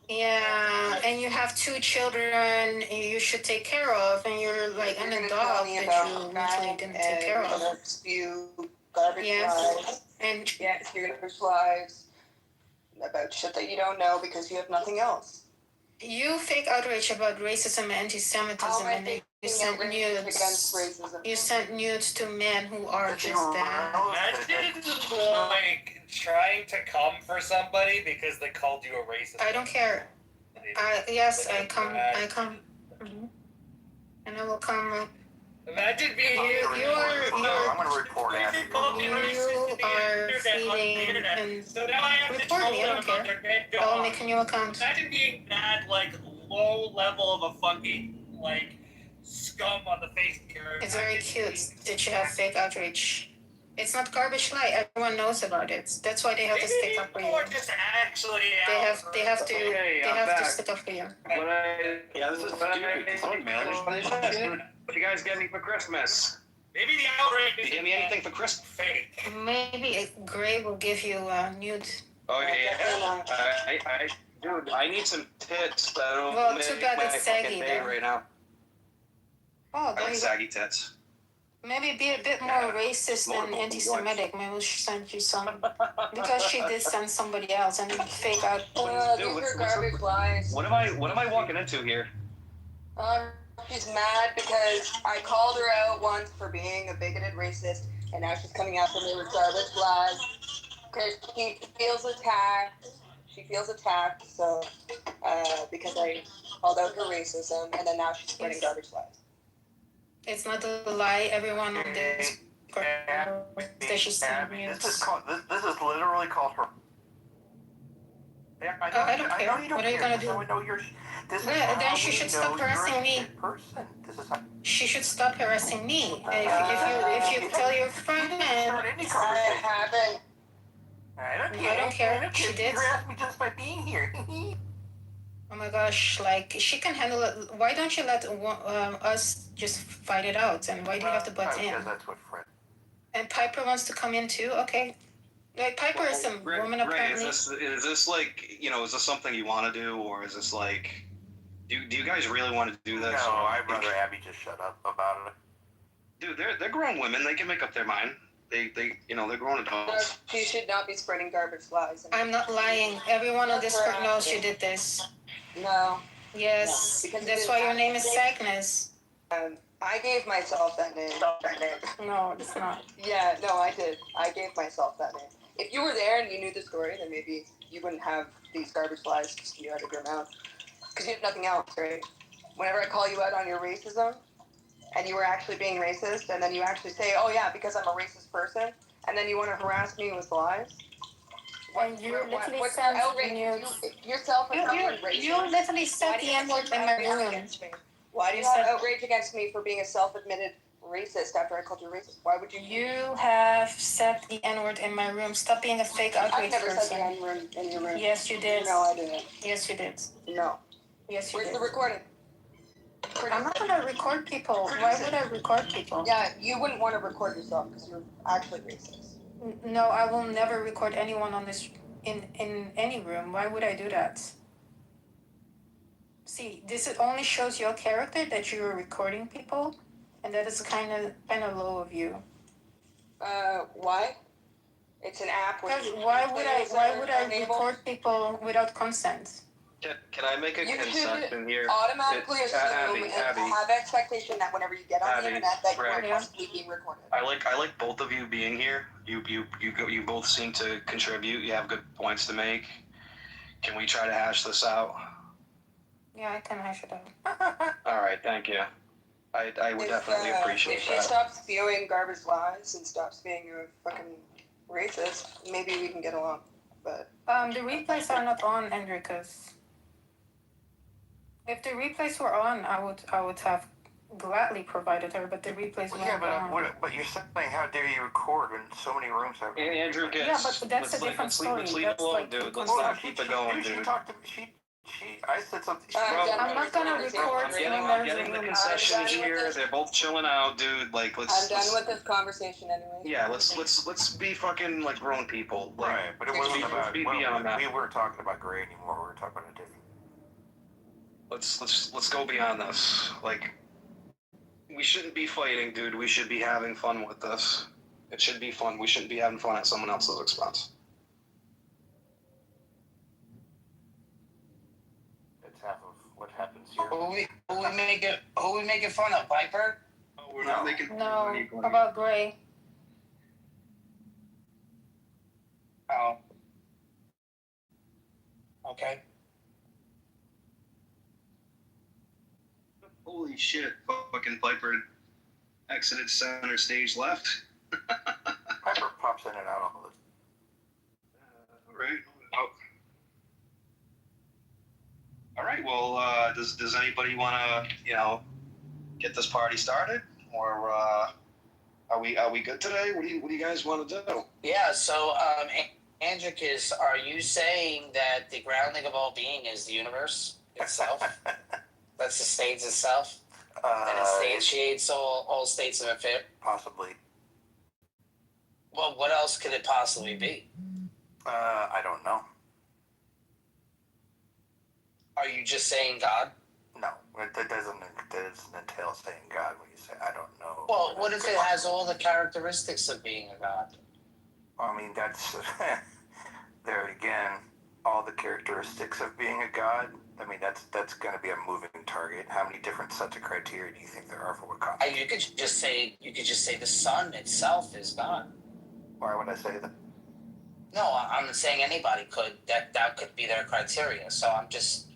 Yeah, and you have 2 children you should take care of, and you're like an adult that you literally didn't take care of. Yes. And yes, you're gonna push lies about shit that you don't know because you have nothing else. You fake outrage about racism and anti-Semitism, and then you sent nudes. Against racism. You sent nudes to men who are just that. Imagine like trying to come for somebody because they called you a racist. I don't care. Yes, I come. Mhm. And I will come. Imagine being You are. I'm gonna report You are feeding and report me. I don't care. I will make a new account. Imagine being that like low level of a fucking like scum on the face of your. It's very cute that you have fake outrage. It's not garbage lie. Everyone knows about it. That's why they have to stick up for you. Just actually They have to stick up for you. Yeah, this is stupid. What you guys get me for Christmas? Maybe the outrage. Did you get me anything for Christmas? Fake. Maybe Gray will give you a nude. Oh yeah. Dude, I need some tits. Well, too bad it's saggy day then. right now. Oh, I there like you go. saggy tits. Maybe be a bit more racist and anti-Semitic. Maybe we should send you some. Because she did send somebody else and fake out. These are garbage lies. What am I walking into here? She's mad because I called her out once for being a bigoted racist, and now she's coming after me with garbage lies. Because she feels attacked. So, because I called out her racism, and then now she's spreading garbage lies. It's not a lie. Everyone on this that she sent me. This is literally called her. I don't care. What are you gonna do? Then she should stop harassing me. She should stop harassing me. If you tell your friend, I haven't. I don't care. She did. You harassed me just by being here. Oh my gosh, like she can handle it. Why don't you let us just fight it out? And why do you have to butt in? Because that's what Fred. And Piper wants to come in too. Okay, like Piper is a woman apparently. Is this like is this something you want to do, or is this like do you guys really want to do this? No, I'd rather Abby just shut up about it. Dude, they're grown women. They can make up their mind. They're grown adults. She should not be spreading garbage lies. I'm not lying. Everyone on Discord knows you did this. No. Yes, No, because that's why your name is Cygnus. I gave myself that name. No, it's not. Yeah, no, I did. I gave myself that name. If you were there and you knew the story, then maybe you wouldn't have these garbage lies just spew out of your mouth. Because you have nothing else, right? Whenever I call you out on your racism, and you were actually being racist, and then you actually say, oh yeah, because I'm a racist person, and then you want to harass me with lies? And you literally what's sent outrage? Yourself is you literally said the N-word in my room. Why do you have outrage against me for being a self-admitted racist after I called you racist? Why would you? You have said the N-word in my room. Stop being a fake outrage I've never person. said the N-word in your room. Yes, you did. No, I didn't. Yes, you did. No. Yes, you Where's did. the recording? I'm not gonna record people. Why would I record people? Yeah, you wouldn't want to record yourself because you're actually racist. No, I will never record anyone on this in any room. Why would I do that? See, this only shows your character that you're recording people, and that is kind of low of you. Why? It's an app where Because why would I record people without consent? Can I make a You concession should here? automatically assume Abby, and Abby, have expectation that whenever you get on the Abby, internet that Greg. you're possibly being recorded. I like both of you being here. You both seem to contribute. You have good points to make. Can we try to hash this out? Yeah, I can hash it out. All right, thank you. I would definitely appreciate If she that. stops spewing garbage lies and stops being a fucking racist, maybe we can get along. But the replays are not on, Enricus. If the replays were on, I would have gladly provided her, but the replays Well, weren't yeah, on. but you're saying how dare you record when so many rooms have. Andrew gets. Yeah, but that's a different story. Let's leave That's it alone, like dude. the Let's not keep it going, She dude. talked to me. I said something. I'm not gonna record when I'm there's getting a the room. concessions here. They're both chilling out, dude. Like, let's. I'm done with this conversation anyway. Yeah, let's be fucking like grown people. Like, Right, but it wasn't about. be beyond that. We weren't talking about gray anymore. We were talking about a different. Let's go beyond this. Like, we shouldn't be fighting, dude. We should be having fun with this. It should be fun. We shouldn't be having fun at someone else's expense. It's half of what happens here. Who we making fun of? Viper? Oh, we're not making fun No, of anybody. about Gray. Oh. Okay. Holy shit! Fucking Piper exited center stage left. Piper pops in and out all the. Right. Oh. All right. Well, does anybody want to get this party started, or are we good today? What do you guys want to do? Yeah, so, Andricus, are you saying that the grounding of all being is the universe itself? That sustains itself? And instantiates all states of affair? Possibly. Well, what else could it possibly be? I don't know. Are you just saying God? No, that doesn't entail saying God when you say I don't know. Well, what if it has all the characteristics of being a God? I mean, that's there again. All the characteristics of being a God. I mean, that's going to be a moving target. How many different sets of criteria do you think there are for what constitutes? You could just say the sun itself is God. Why would I say that? No, I'm saying anybody could. That could be their criteria. So I'm just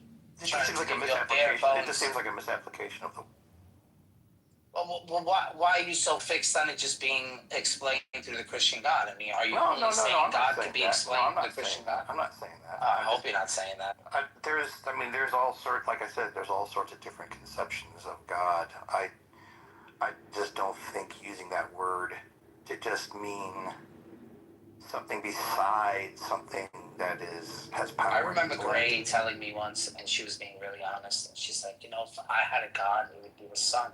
It trying just seems to like a give you a bare misapplication. It bones. just seems like a misapplication of the. Well, why are you so fixed on it just being explained through the Christian God? I mean, are you No, saying I'm not God saying could be that. explained No, through the Christian God? I'm not saying that. I hope you're not saying that. There's all sorts. Like I said, there's all sorts of different conceptions of God. I just don't think using that word to just mean something besides something that has power. I remember Gray telling me once, and she was being really honest, and she's like, if I had a God, it would be the sun.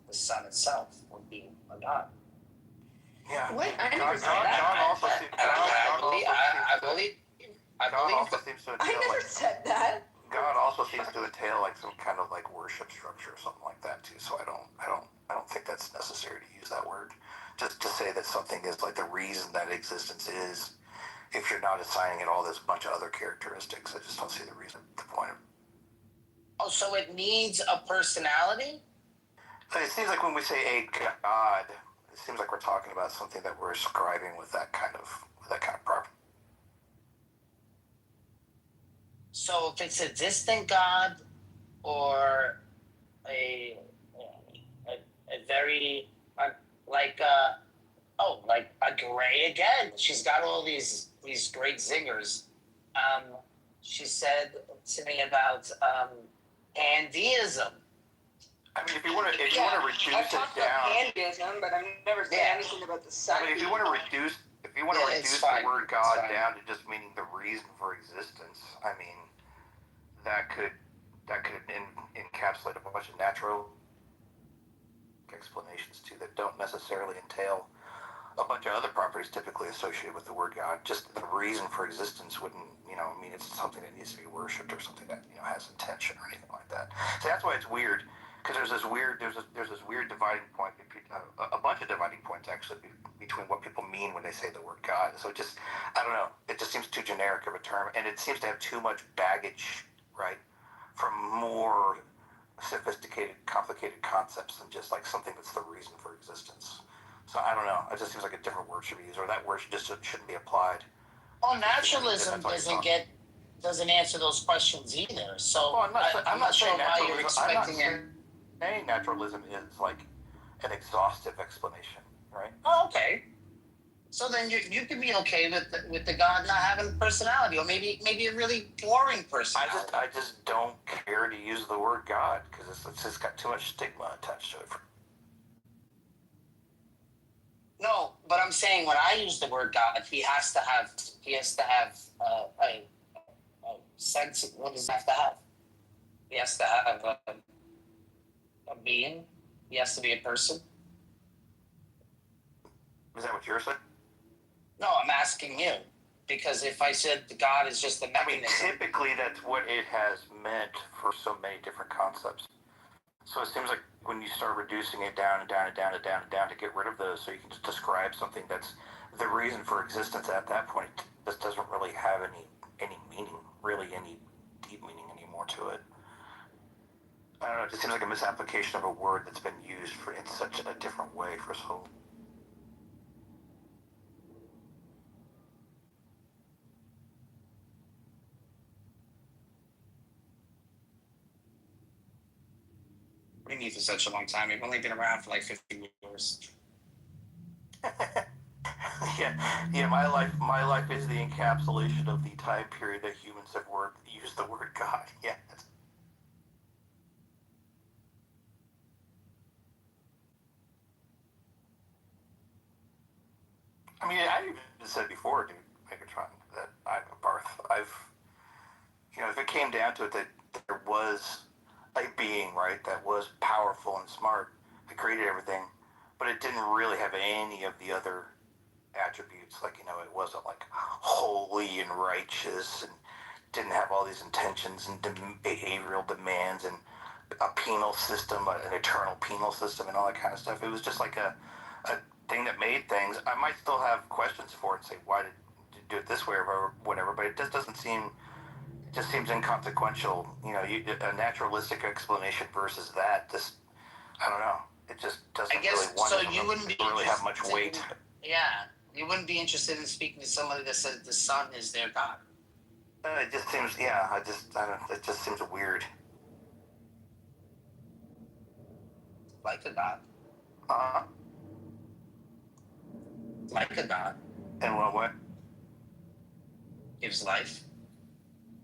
The sun itself would be a God. Yeah. What? I never said God that. also seems. God also seems to entail I never said that. God also seems to entail like some kind of like worship structure or something like that too. So I don't think that's necessary to use that word. Just to say that something is like the reason that existence is, if you're not assigning it all this bunch of other characteristics, I just don't see the reason, the point of. Oh, so it needs a personality? It seems like when we say a God, it seems like we're talking about something that we're ascribing with that kind of property. So if it's a distant God or a very like a Gray again. She's got all these great zingers. She said to me about pantheism. I mean, if you want to reduce I've it talked down, about pantheism, but I've never said anything about the sun. I mean, if you want to reduce the word God down to just meaning the reason for existence, I mean, that could encapsulate a bunch of natural explanations too that don't necessarily entail a bunch of other properties typically associated with the word God. Just the reason for existence wouldn't, I mean, it's something that needs to be worshipped or something that has intention or anything like that. So that's why it's weird, because there's this weird dividing point, a bunch of dividing points actually between what people mean when they say the word God. So I don't know, it just seems too generic of a term, and it seems to have too much baggage, right, from more sophisticated, complicated concepts than just like something that's the reason for existence. So I don't know. It just seems like a different word should be used, or that word shouldn't be applied. Well, naturalism doesn't answer those questions either. So well, I'm not sure saying why you're naturalism. I'm not expecting saying naturalism is like an exhaustive explanation, right? Oh, okay. So then you can be okay with the God not having personality, or maybe a really boring personality. I just don't care to use the word God because it's just got too much stigma attached to it. No, but I'm saying when I use the word God, he has to have a sense. What does he have to have? He has to have a being. He has to be a person. Is that what you're saying? No, I'm asking you. Because if I said God is just a mechanism. I mean, typically that's what it has meant for so many different concepts. So it seems like when you start reducing it down and down and down and down and down to get rid of those, so you can just describe something that's the reason for existence at that point, this doesn't really have any meaning, really any deep meaning anymore to it. I don't know, it just seems like a misapplication of a word that's been used in such a different way for so. What do you mean for such a long time? We've only been around for like 50 years. Yeah. My life is the encapsulation of the time period that humans have used the word God. Yeah. I mean, I even said before, dude, Megatron, that if it came down to it, that there was a being, right, that was powerful and smart, that created everything, but it didn't really have any of the other attributes. Like, it wasn't like holy and righteous and didn't have all these intentions and behavioral demands and a penal system, an eternal penal system and all that kind of stuff. It was just like a thing that made things. I might still have questions for it and say, why did you do it this way or whatever, but it just doesn't seem, it just seems inconsequential. A naturalistic explanation versus that, I don't know. It just doesn't really have much weight. Yeah, you wouldn't be interested in speaking to somebody that says the sun is their God. It just seems, it just seems weird. Like a God. Like a God. In what way? Gives life.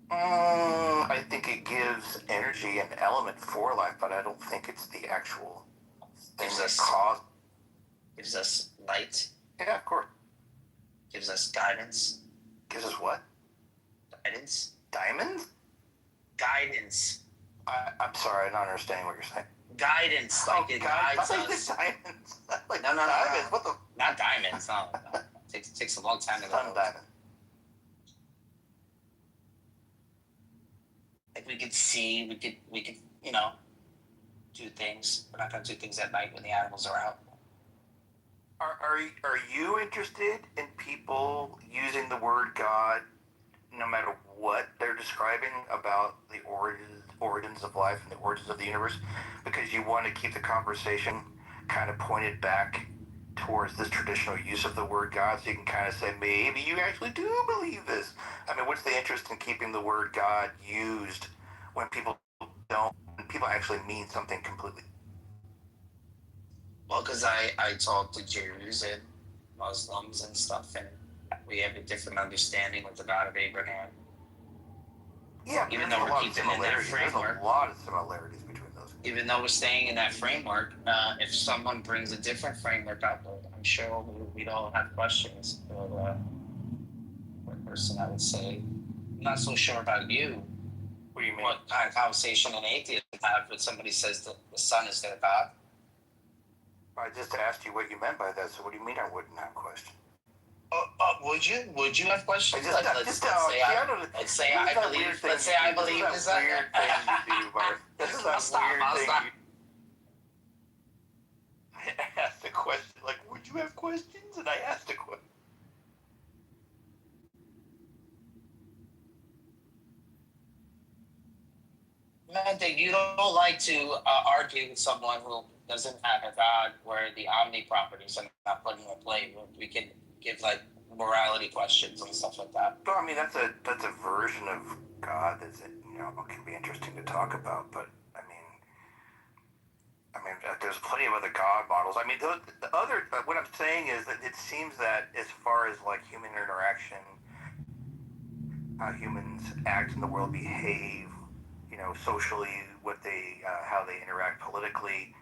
I think it gives energy and element for life, but I don't think it's the actual thing that caused. Gives us light. Yeah, of course. Gives us guidance. Gives us what? Guidance. Diamonds? Guidance. I'm sorry, I don't understand what you're saying. Guidance, like it guides us. Diamonds. Like no, diamonds. What the? Not diamonds. No. Takes a long time to go. Sun diamond. Like we could see, we could, do things. We're not gonna do things at night when the animals are out. Are you interested in people using the word God, no matter what they're describing about the origins of life and the origins of the universe, because you want to keep the conversation kind of pointed back towards this traditional use of the word God, so you can kind of say, maybe you actually do believe this. I mean, what's the interest in keeping the word God used when people actually mean something completely? Well, because I talk to Jews and Muslims and stuff, and we have a different understanding of the God of Abraham. Yeah, even though we're keeping in that framework. There's a lot of similarities between those. Even though we're staying in that framework, if someone brings a different framework up, I'm sure we'd all have questions. But one person I would say, I'm not so sure about you. What do you mean? What kind of conversation an atheist would have when somebody says that the sun is their God? I just asked you what you meant by that, so what do you mean I wouldn't have questions? Would you? Would you have questions? Let's say I believe. Let's say I believe. This is a weird thing you do, Bart. This is a weird thing. I asked a question, like, would you have questions? And I asked a question. Amanda, you don't like to argue with someone who doesn't have a God where the omni properties are not put into play. We can give like morality questions and stuff like that. Well, I mean, that's a version of God that can be interesting to talk about. But I mean, there's plenty of other God models. I mean, the other what I'm saying is that it seems that as far as like human interaction, how humans act in the world, behave, socially, what they, how they interact politically,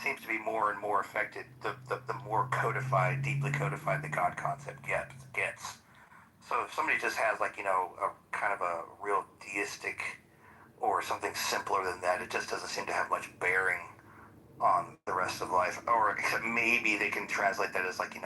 seems to be more and more affected. The more codified, deeply codified the God concept gets. So if somebody just has like a kind of a real deistic or something simpler than that, it just doesn't seem to have much bearing on the rest of life. Or except maybe they can translate that as like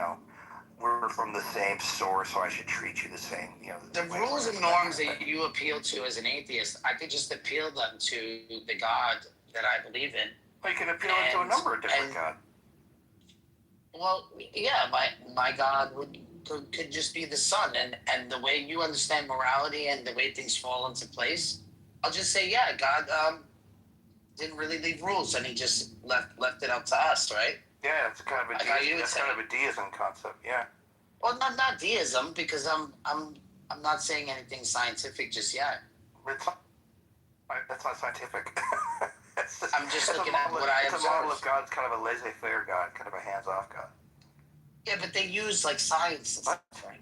we're from the same source, so I should treat you the same. The rules and norms that you appeal to as an atheist, I could just appeal them to the God that I believe in. Well, you can appeal to a number of different gods. Well, yeah, my God could just be the sun, and the way you understand morality and the way things fall into place, I'll just say, yeah, God didn't really leave rules, and he just left it up to us, right? Yeah, it's kind of a deism concept. Yeah. Well, not deism, because I'm not saying anything scientific just yet. That's not scientific. I'm just looking at what I observe. It's a model of God's kind of a laissez-faire God, kind of a hands-off God. Yeah, but they use like science and stuff, right?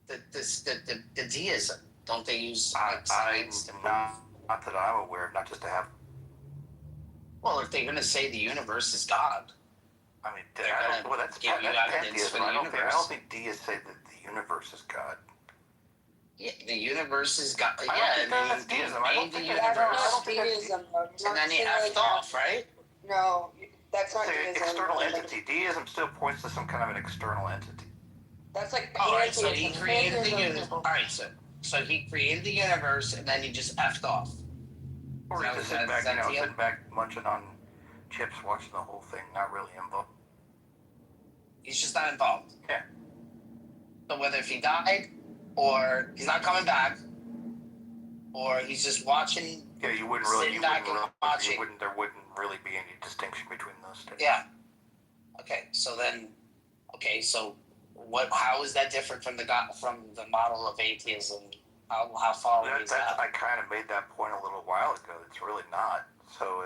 The deism, don't they use like science? Not that I'm aware of, not just to have. Well, if they're going to say the universe is God, I mean, that's pantheism. I don't think deists say that the universe is God. Yeah, the universe is God. I don't think that's deism. I don't think that's deism. And then he effed off, right? No, that's not deism. External entity. Deism still points to some kind of an external entity. That's like Alright, so he created the universe. Alright, so he created the universe and then he just effed off. Or he's just sitting back munching on chips, watching the whole thing, not really involved. He's just not involved. Yeah. So whether if he died, or he's not coming back, or he's just watching. Yeah, there wouldn't really be any distinction between those two. Yeah. Okay, so how is that different from the model of atheism? How far away is that? I kind of made that point a little while ago. It's really not. So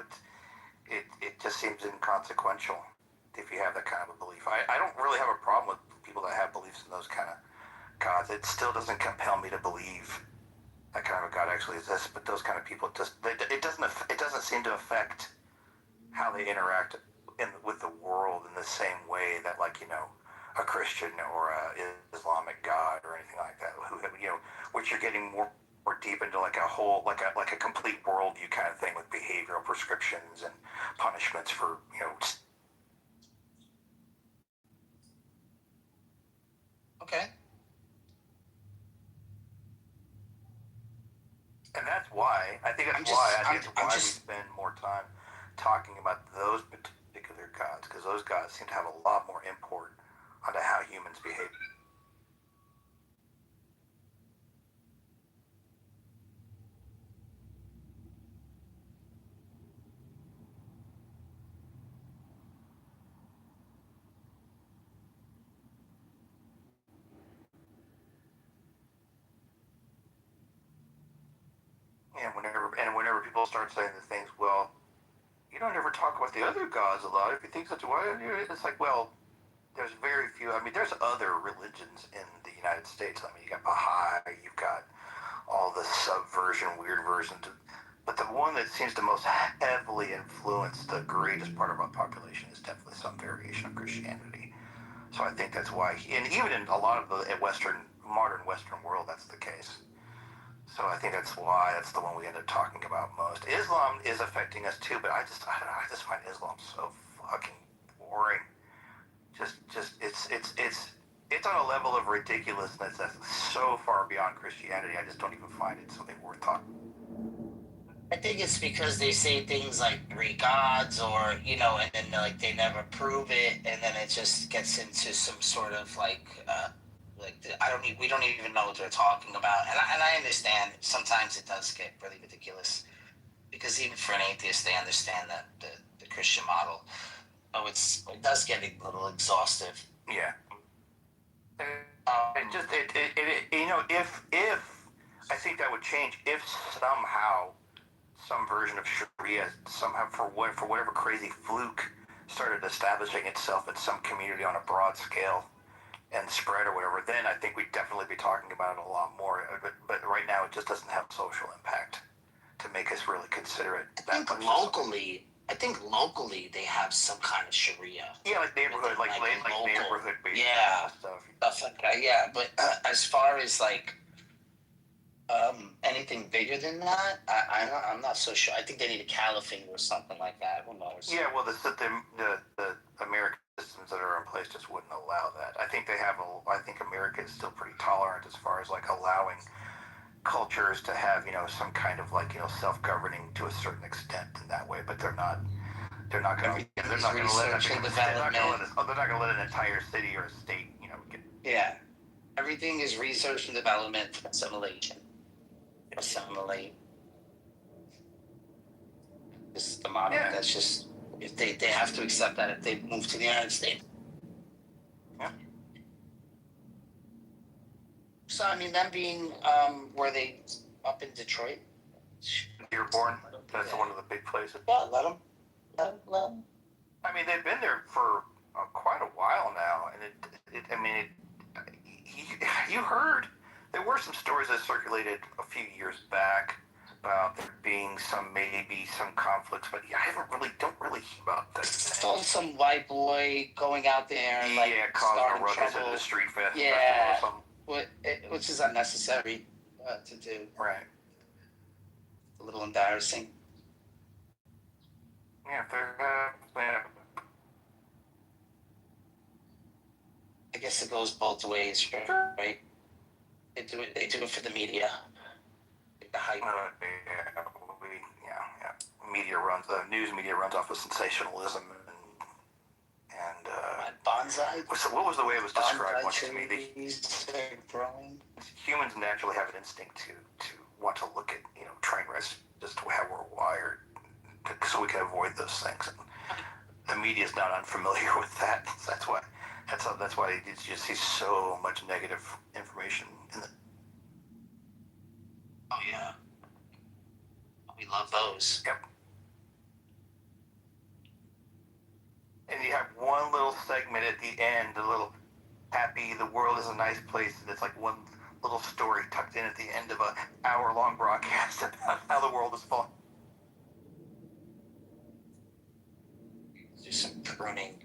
it just seems inconsequential if you have that kind of a belief. I don't really have a problem with people that have beliefs in those kind of gods. It still doesn't compel me to believe that kind of a God actually exists. But those kind of people it doesn't seem to affect how they interact with the world in the same way that like a Christian or a Islamic God or anything like that. Which you're getting more deep into like a whole like a complete worldview kind of thing with behavioral prescriptions and punishments for Okay. And that's why I think we spend more time talking about those particular gods, because those gods seem to have a lot more import onto how humans behave. And whenever people start saying the things, well, you don't ever talk about the other gods a lot. If you think such a way, it's like, well, there's very few. I mean, there's other religions in the United States. I mean, you got Baha'i, you've got all the subversion, weird versions. But the one that seems to most heavily influence the greatest part of our population is definitely some variation of Christianity. So I think that's why, and even in a lot of the modern Western world, that's the case. So I think that's why that's the one we end up talking about most. Islam is affecting us too, but I just find Islam so fucking boring. Just it's on a level of ridiculousness that's so far beyond Christianity. I just don't even find it something worth talking. I think it's because they say things like three gods, or and then like they never prove it, and then it just gets into some sort of we don't even know what they're talking about, and I understand sometimes it does get really ridiculous, because even for an atheist they understand that the Christian model. Oh, it does get a little exhaustive. Yeah. If I think that would change if somehow some version of Sharia somehow for whatever crazy fluke started establishing itself in some community on a broad scale and spread or whatever, then I think we'd definitely be talking about it a lot more. But right now it just doesn't have social impact to make us really consider it. I think locally they have some kind of Sharia. Yeah, like neighborhood, like neighborhood based stuff like that. Yeah, but as far as anything bigger than that, I'm not so sure. I think they need a caliphate or something like that. Who knows? Yeah, well, the American systems that are in place just wouldn't allow that. I think I think America is still pretty tolerant as far as allowing cultures to have some kind of self-governing to a certain extent in that way, but they're not going to let an entire city or a state yeah, everything is research and development, assimilate. This is the model. Yeah. That's just if they have to accept that if they move to the United States. Yeah. So I mean, them being were they up in Detroit? Dearborn. That's one of the big places. Yeah, let them. I mean, they've been there for quite a while now, and you heard there were some stories that circulated a few years back about there being some conflicts, but don't really hear about that. Saw some white boy going out there and causing a ruckus at the street festival or something. Which is unnecessary to do. Right. A little embarrassing. Yeah, I guess it goes both ways, right? They do it for the media. The hype. News media runs off of sensationalism and bonsai. What was the way it was described once to me? Humans naturally have an instinct to want to look at train wrecks, just how we're wired, so we can avoid those things. And the media is not unfamiliar with that. That's why you just see so much negative information in the. Oh yeah, we love those. Yep. And you have one little segment at the end, a little happy, the world is a nice place, and it's like one little story tucked in at the end of an hour-long broadcast about how the world is falling. Do some pruning.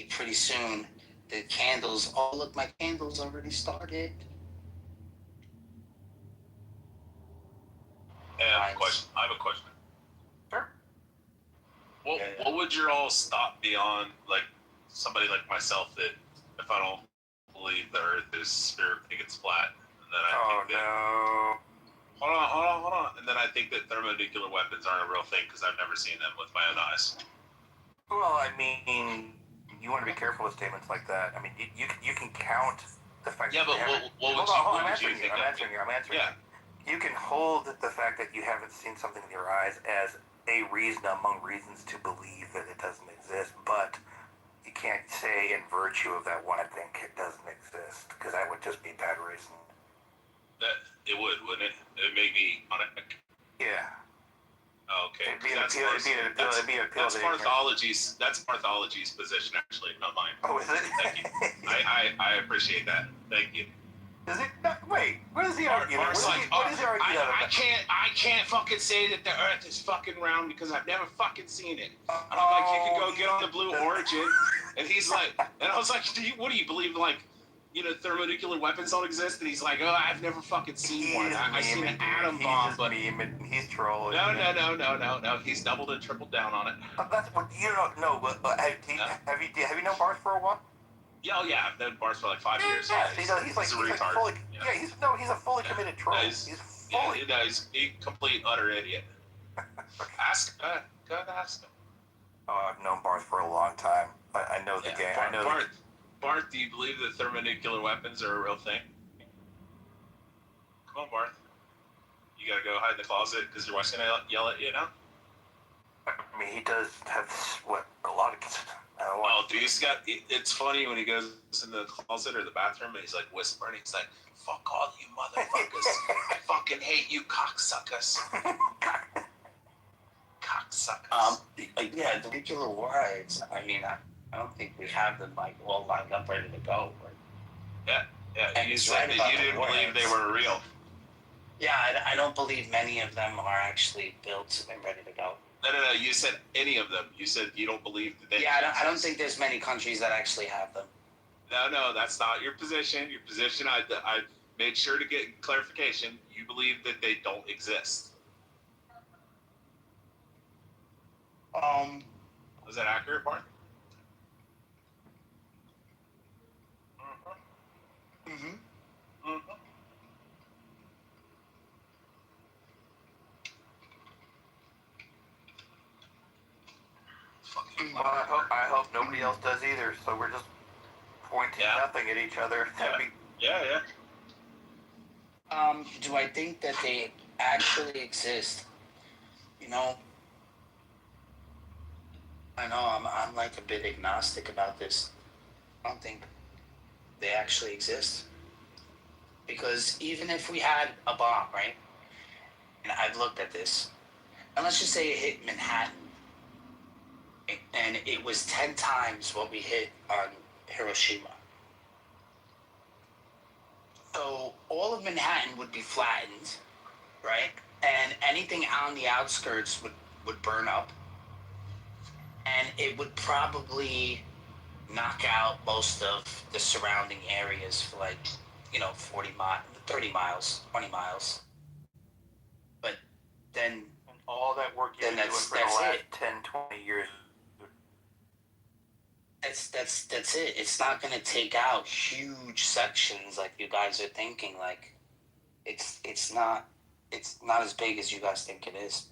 Pretty soon, the candles, look, my candles already started. I have a question. Sure. What would your all stop beyond, somebody like myself, that if I don't believe the Earth is sphere, think it's flat, and then I think that. Hold on. And then I think that thermonuclear weapons aren't a real thing because I've never seen them with my own eyes. Well, I mean, you want to be careful with statements like that. I mean, you can count the fact. Yeah, but what would you think? I'm answering you. Yeah. You can hold the fact that you haven't seen something in your eyes as a reason among reasons to believe that it doesn't exist, but you can't say in virtue of that one, I think it doesn't exist, because that would just be bad reason. That it would, wouldn't it? It may be on it. Yeah. Okay. It'd be an appeal. That's Barthologie's position, actually, not mine. Oh, is it? Thank you. I appreciate that. Thank you. Is it? Wait, what is the argument? What is the argument? I can't fucking say that the Earth is fucking round because I've never fucking seen it. And I'm like, you can go get on the Blue Origin, and he's like, and I was like, what do you believe? thermonuclear weapons don't exist, and he's like, oh, I've never fucking seen one. I seen an atom bomb, but he's trolling. No. He's doubled and tripled down on it. That's what you don't know. But have you known Bart for a while? Yeah, I've known Bart for like 5 years. Yeah, he's a retard. Fully, he's a fully committed troll. He's a complete utter idiot. Ask him. Go ahead, ask him. Oh, I've known Bart for a long time. I know the game. Bart, do you believe that thermonuclear weapons are a real thing? Come on, Bart. You gotta go hide in the closet because your wife's gonna yell at you now? I mean, he does have a lot of. Oh, dude, it's funny when he goes in the closet or the bathroom and he's like whispering. He's like, "Fuck all you motherfuckers! I fucking hate you, cocksuckers." Cocksuckers. Yeah, the nuclear warheads. I mean, I don't think we have them like all lined up ready to go. Yeah. And You said that you didn't believe they were real. Yeah, I don't believe many of them are actually built and ready to go. No. You said any of them. You said you don't believe that they. Yeah, I don't think there's many countries that actually have them. No, that's not your position. Your position, I made sure to get clarification. You believe that they don't exist. Was that accurate, Bart? Well, I hope nobody else does either. So we're just pointing nothing at each other. Yeah. Do I think that they actually exist? I know I'm like a bit agnostic about this. I don't think they actually exist. Because even if we had a bomb, right? And I've looked at this, and let's just say it hit Manhattan, and it was 10 times what we hit on Hiroshima. So all of Manhattan would be flattened, right? And anything on the outskirts would burn up. And it would probably knock out most of the surrounding areas for 40 miles, 30 miles, 20 miles. But then... And all that work you've been doing for the last 10, 20 years... That's it. It's not going to take out huge sections like you guys are thinking. It's not as big as you guys think it is.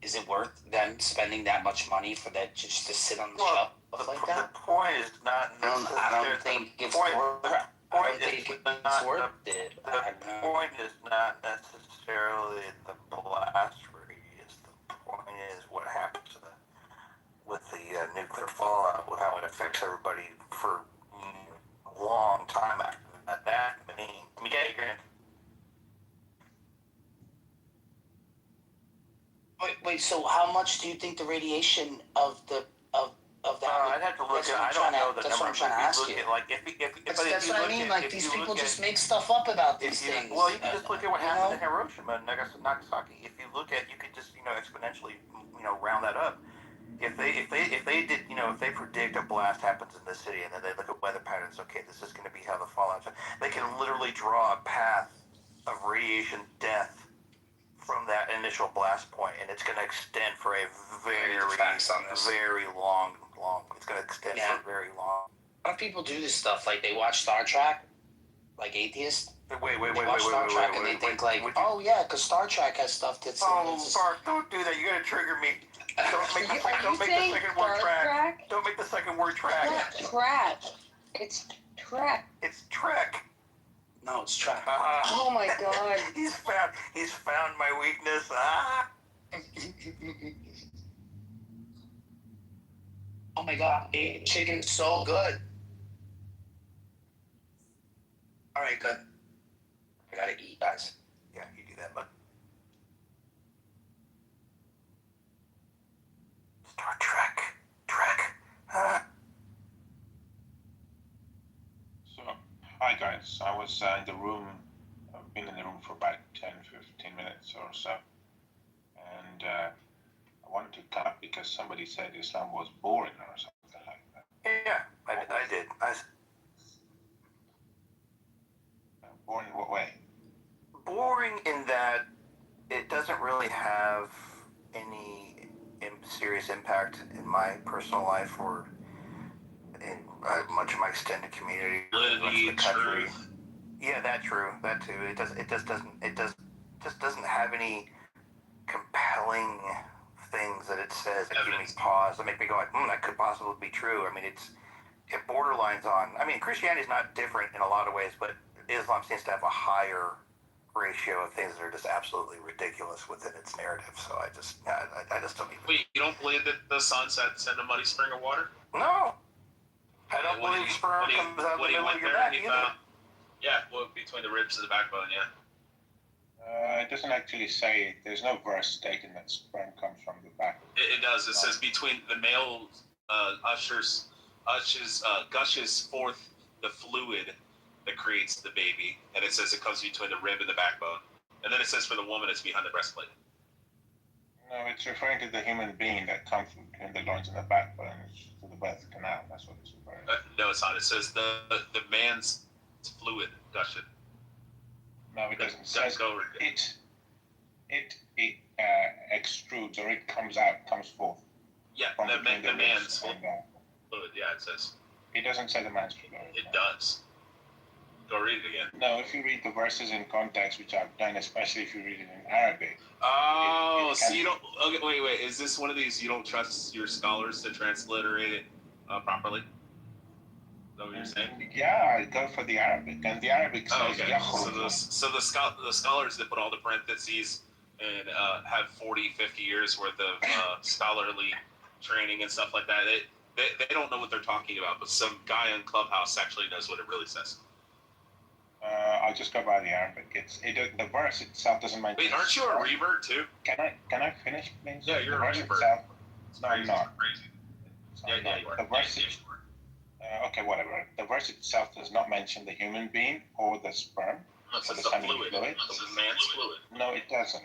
Is it worth them spending that much money for that just to sit on the shelf like that? The point is not. I don't think it's worth it. The point is not necessarily the blast radius. The point is what happens with the nuclear fallout, how it affects everybody for a long time after that. I mean, you're Wait. So how much do you think the radiation of that? I'd have to look at. I don't know the That's number. what I'm trying to ask you. That's what I mean. Like these people just make stuff up about these things. Well, you can just look at what happened in Hiroshima and Nagasaki. If you look at, you could just exponentially round that up. If they did, if they predict a blast happens in the city and then they look at weather patterns, okay, this is going to be how the fallout. They can literally draw a path of radiation death from that initial blast point, and it's going to extend for a very long. It's going to extend for very long. A lot of people do this stuff. Like they watch Star Trek, like atheists. Wait, Star Trek and they think oh yeah, because Star Trek has stuff that's. Bart, don't do that. You're going to trigger me. Don't make the second word track. Don't make the second word track. Track. It's Trek. It's Trek. No, it's Trek. Oh my God. He's found my weakness. Oh my God, chicken's so good. All right, good. I gotta eat, guys. Yeah, you do that, bud. Star Trek. So, hi guys. I was in the room. I've been in the room for about 10, 15 minutes or so. And I wanted to come up because somebody said Islam was boring or something like that. Yeah, I did. Boring in what way? Boring in that it doesn't really have any serious impact in my personal life or in much of my extended community, much of the country. Truth. Yeah, that true. That too. It just doesn't have any compelling things that it says that give me pause, that make me go like, that could possibly be true. I mean, it borderlines on. I mean, Christianity is not different in a lot of ways, but Islam seems to have a higher ratio of things that are just absolutely ridiculous within its narrative. So I just don't even. Wait, you don't believe that the sun sets in a muddy spring of water? No. I don't believe sperm comes out of the middle of your back either. Yeah, well, between the ribs and the backbone, yeah. It doesn't actually say, there's no verse stating that sperm comes from the back. It does. It says between the male gushes forth the fluid that creates the baby, and it says it comes between the rib and the backbone. And then it says for the woman, it's behind the breastplate. No, it's referring to the human being that comes from between the loins and the backbone to the birth canal. That's what it's referring to. No, it's not. It says the man's fluid gushing. No, it doesn't. It says it extrudes, or it comes forth. Yeah, the man's fluid. Yeah, it says. It doesn't say the man's fluid. It does. Go read it again. No, if you read the verses in context, which I've done, especially if you read it in Arabic. Oh, so you don't. Okay, wait. Is this one of these you don't trust your scholars to transliterate it properly? Is that what you're saying? Yeah, I go for the Arabic, and the Arabic says okay. So the scholars that put all the parentheses and have 40, 50 years worth of scholarly training and stuff like that, they don't know what they're talking about, but some guy on Clubhouse actually knows what it really says. I'll just go by the Arabic. The verse itself doesn't mention. Wait, aren't you a revert too? Can I finish, please? Yeah, you're a revert. No, I'm not. Yeah, you are. The verse. Okay, whatever. The verse itself does not mention the human being or the sperm. No, it's the fluid. It's the man's fluid. No, it doesn't.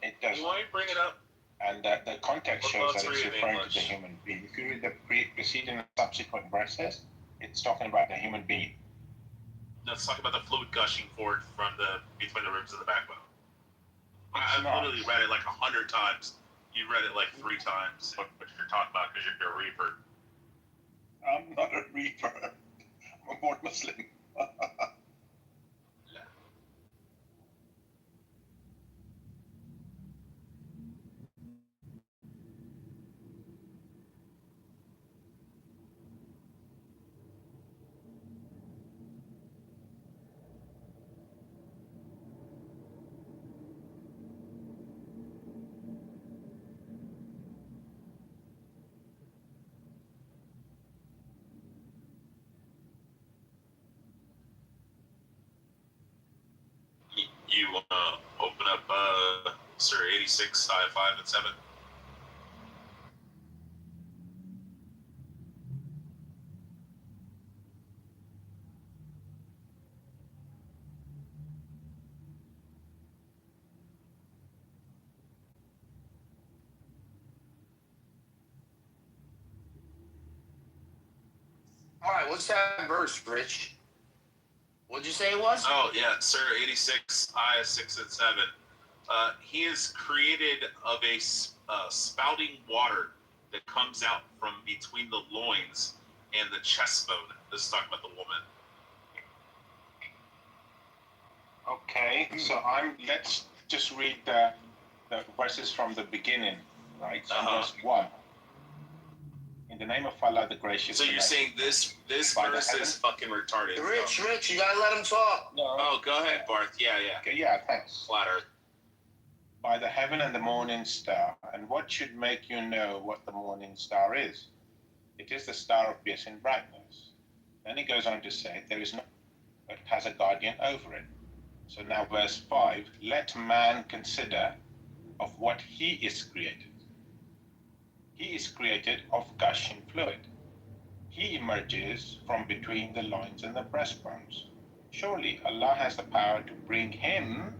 It doesn't. You want me to bring it up? And the context shows that it's referring to the human being. If you read the preceding and subsequent verses, it's talking about the human being. No, it's talking about the fluid gushing forth from between the ribs and the backbone. I've literally read it like 100 times. You read it like 3 times. What you're talking about because you're a revert. I'm not a revert. I'm a born Muslim. You open up Surah 86, Ayah 5 and 7. All right, what's that verse, Rich? What'd you say it was? Oh, yeah, Surah 86, Ayah 6 and 7. He is created of a spouting water that comes out from between the loins and the chest bone. This is talking about the woman. Okay, so let's just read the verses from the beginning, right? So verse 1. In the name of Allah, the gracious. So you're saying this verse is fucking retarded? Rich, you gotta let him talk. No. Oh, go ahead, Barth. Yeah. Okay, yeah, thanks. Flat Earth. By the heaven and the morning star, and what should make you know what the morning star is? It is the star of piercing brightness. Then he goes on to say, there is no, but has a guardian over it. So now verse 5, let man consider of what he is created. He is created of gushing fluid. He emerges from between the loins and the breastbones. Surely Allah has the power to bring him,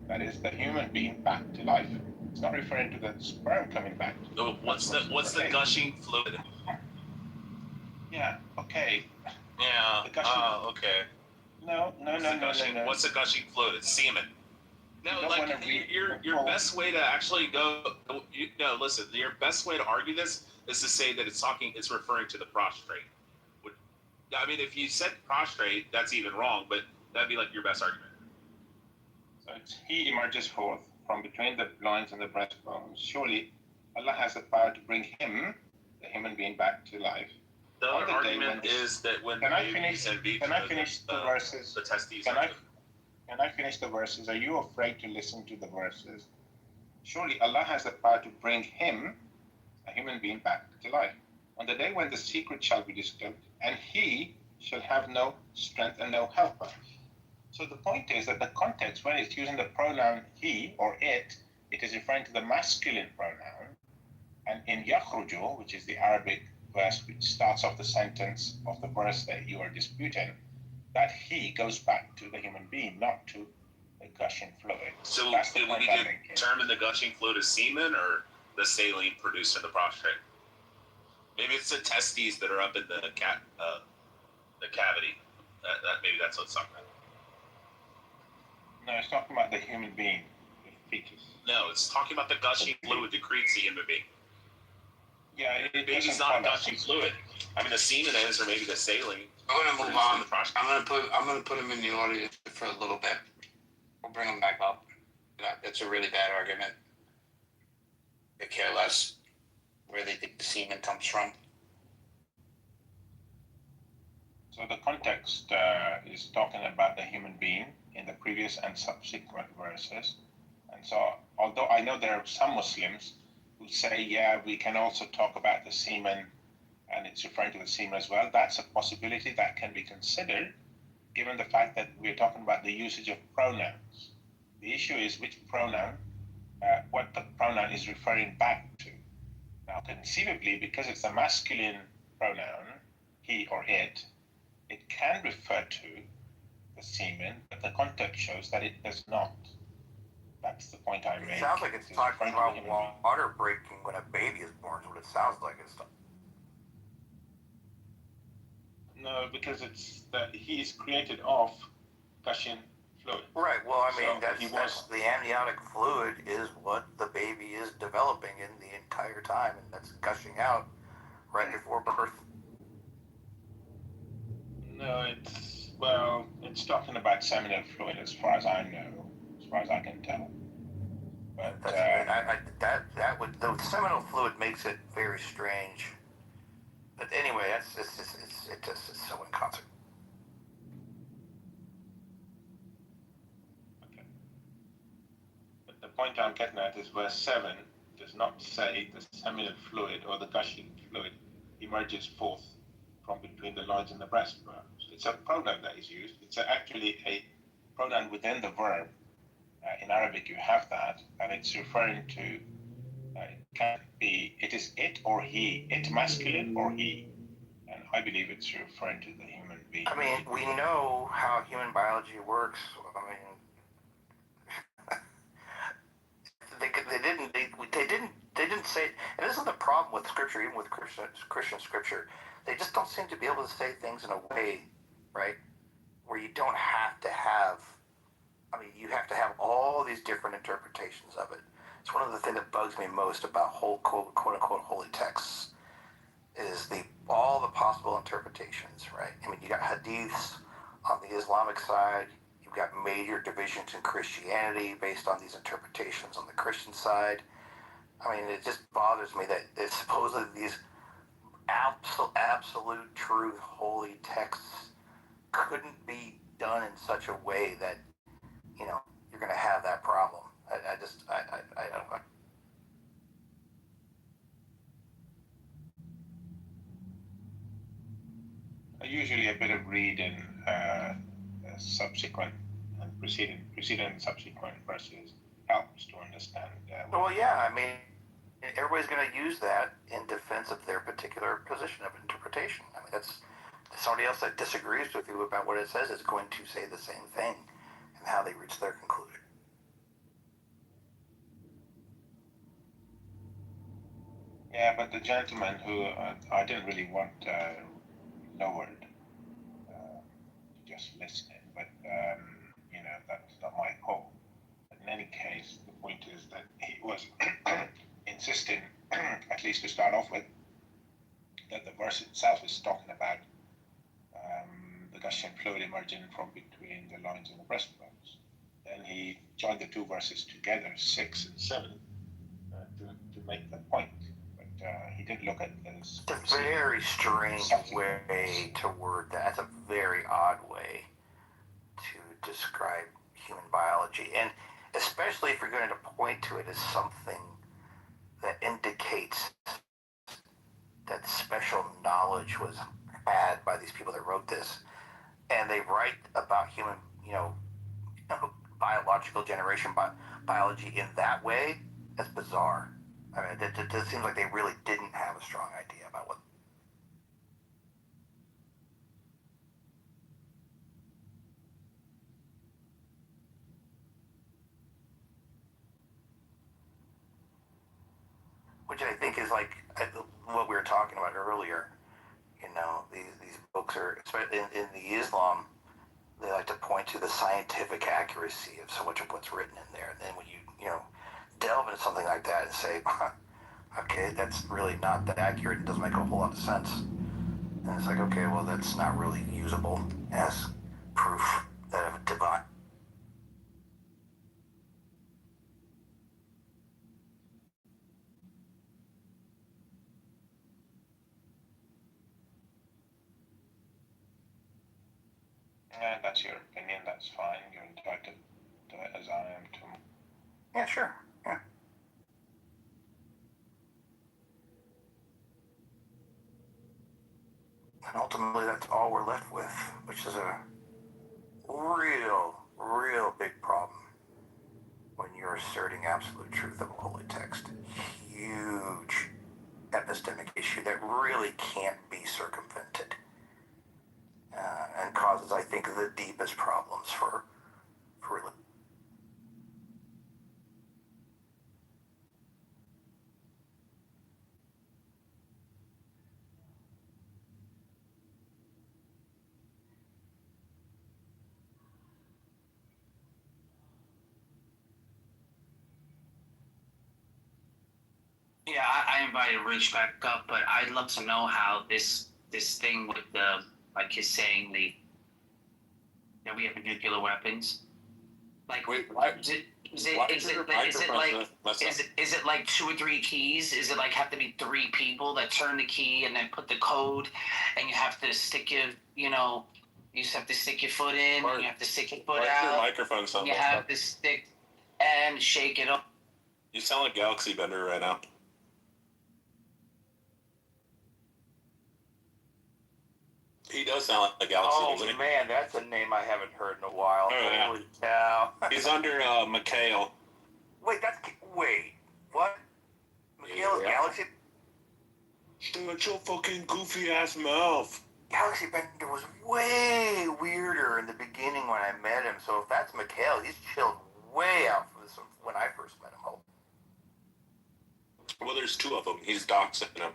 that is the human being, back to life. It's not referring to the sperm coming back. No, what's the gushing fluid? Yeah, okay. Yeah. The gushing, okay. No. What's a gushing fluid? It's semen. No, like your best way to actually listen. Your best way to argue this is to say that it's referring to the prostrate. I mean, if you said prostrate, that's even wrong, but that'd be like your best argument. So he emerges forth from between the loins and the breastbones. Surely Allah has the power to bring him, the human being, back to life. The other argument is that when Can I finish the verses? The testes. Can I finish the verses? Are you afraid to listen to the verses? Surely Allah has the power to bring him, a human being, back to life. On the day when the secret shall be disclosed, and he shall have no strength and no helper. So the point is that the context, when it's using the pronoun he or it is referring to the masculine pronoun. And in yakhruju, which is the Arabic verse which starts off the sentence of the verse that you are disputing, that he goes back to the human being, not to the gushing fluid. So that's the do we point need I'm to making. determine the gushing fluid as semen or the saline produced in the prostrate? Maybe it's the testes that are up in the cavity. Maybe that's what it's talking about. No, it's talking about the human being, the fetus. No, it's talking about the gushing fluid decretes the human being. Yeah, baby's not a gushing fluid. I mean, the semen is, or maybe the saline. I'm gonna move on. I'm gonna put him in the audience for a little bit. We'll bring him back up. That's a really bad argument. They care less where they think the semen comes from. So the context is talking about the human being in the previous and subsequent verses. And so, although I know there are some Muslims who say, yeah, we can also talk about the semen, and it's referring to the semen as well, that's a possibility that can be considered, given the fact that we're talking about the usage of pronouns. The issue is which pronoun, what the pronoun is referring back to. Now, conceivably, because it's a masculine pronoun, he or it can refer to the semen, but the context shows that it does not. That's the point I made. It sounds like it's talking about water breaking when a baby is born, is what it sounds like. No, because it's that he is created of gushing fluid. Right, well, I mean, that's the amniotic fluid is what the baby is developing in the entire time, and that's gushing out right before birth. No, it's talking about seminal fluid as far as I know, as far as I can tell. But the seminal fluid makes it very strange. But anyway, it's so inconsequential. Okay. But the point I'm getting at is verse 7 does not say the seminal fluid or the gushing fluid emerges forth from between the loins and the breastbones. It's a pronoun that is used. It's actually a pronoun within the verb. In Arabic, you have that, and it's referring to, it can be, it is it or he, it masculine or he. And I believe it's referring to the human being. I mean, we know how human biology works. I mean, they didn't say, and this is the problem with scripture, even with Christian scripture. They just don't seem to be able to say things in a way, right, where you don't have to have, I mean, you have to have all these different interpretations of it. It's one of the things that bugs me most about whole quote unquote holy texts is all the possible interpretations, right? I mean, you got hadiths on the Islamic side, you've got major divisions in Christianity based on these interpretations on the Christian side. I mean, it just bothers me that it's supposedly these absolute truth holy texts couldn't be done in such a way that, you know, you're going to have that problem. I don't know. Usually a bit of reading subsequent and preceding and subsequent verses helps to understand. Well, yeah, I mean, everybody's going to use that in defense of their particular position of interpretation. I mean, that's somebody else that disagrees with you about what it says is going to say the same thing and how they reach their conclusion. Yeah, but the gentleman who I didn't really want lowered, just listening. but that's not my call. But in any case, the point is that he was insisting, at least to start off with, that the verse itself is talking about the Gushian fluid emerging from between the loins and the breastbones. Then he joined the two verses together, 6 and 7, to make the point. But he did look at this. It's a very strange way to word that. It's a very odd way to describe human biology. And especially if you're going to point to it as something that indicates that special knowledge was had by these people that wrote this. And they write about human, biological generation, biology in that way. That's bizarre. I mean, it just seems like they really didn't have a strong idea about what. Which I think is like what we were talking about earlier. These books are, especially in the Islam, they like to point to the scientific accuracy of so much of what's written in there. And then when you delve into something like that and say, okay, that's really not that accurate, it doesn't make a whole lot of sense. And it's like, okay, well, that's not really usable as proof that of a divine. And that's your opinion, that's fine. You're entitled to it as I am too. Yeah, sure. Yeah. And ultimately, that's all we're left with, which is a real big problem when you're asserting absolute truth of a holy text. Huge epistemic issue that really can't be circumvented, and causes, I think, the deepest problems for religion. Yeah, I invited Rich back up, but I'd love to know how this thing with the, like he's saying, that we have nuclear weapons. Like, wait, what? Is it like 2 or 3 keys? Is it like have to be 3 people that turn the key and then put the code, and you have to stick your, you just have to stick your foot in, and you have to stick your foot out. Your microphone sounds. You have to stick and shake it up. You sound like Galaxy Bender right now. He does sound like Galaxy, doesn't he? Oh man, that's a name I haven't heard in a while. Oh, yeah. Holy cow. He's under McHale. Wait, what? McHale's Galaxy? Shut your fucking goofy ass mouth. Galaxy Bender was way weirder in the beginning when I met him, so if that's McHale, he's chilled way out from this when I first met him. Well, there's 2 of them. He's doxing him.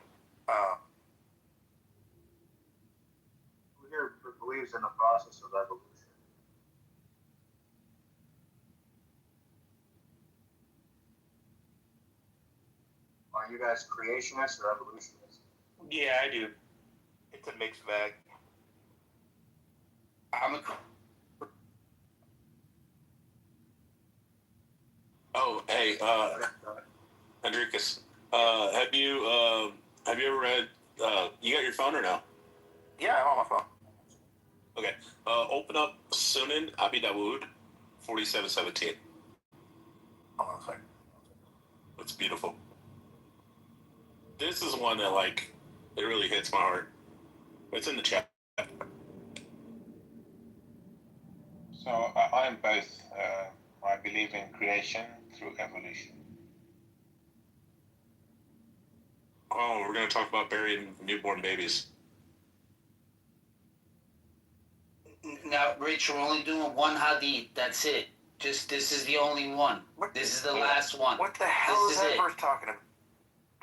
Who here believes in the process of evolution? Are you guys creationists or evolutionists? Yeah, I do. It's a mixed bag. I'm a. Oh, hey, Hendrikus, have you ever read, you got your phone or no? Yeah, I'm on my phone. Okay, open up Sunan Abi Dawud, 4717. Hold on a second. It's beautiful. This is one that, it really hits my heart. It's in the chat. So I'm both. I believe in creation through evolution. Oh, we're going to talk about burying newborn babies. Now, Rich, we're only doing one hadith. That's it. This is the only one. This is the last one. What the hell is that verse talking about?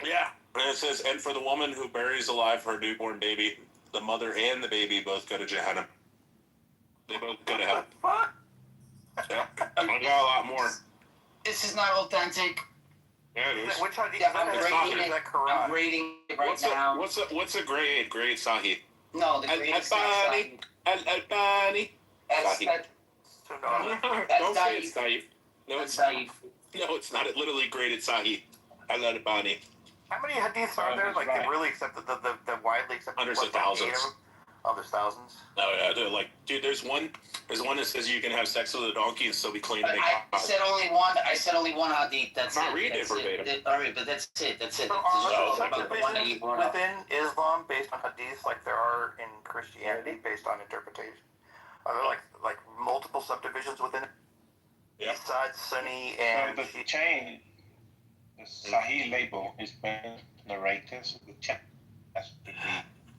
Yeah. And it says, and for the woman who buries alive her newborn baby, the mother and the baby both go to Jahannam. They both go to hell. Yeah, I got a lot more. This is not authentic. Yeah, it is. Which hadith? Yeah, I'm grading it. That Quran. I'm grading it right now. What's a grade? Grade Sahih. No, the grade is not Sahih. Al-Albani. That's Don't say it's Sahih. No, it's Sahih. No, it's not. It literally graded Sahih. Al-Albani. How many hadiths are there? Like they really accepted the widely accepted. Hundreds of thousands. Oh, there's thousands. Oh yeah, they're like, dude. There's one that says you can have sex with a donkey and still be clean. I said only one. I said only one hadith. That's I'm not it. reading it verbatim. All right, but that's it. That's it. So are there subdivisions within Islam based on hadiths like there are in Christianity based on interpretation? Are there like multiple subdivisions within it? Yeah. Besides Sunni and so the chain, the Sahih label is being narrated, so the chain has to be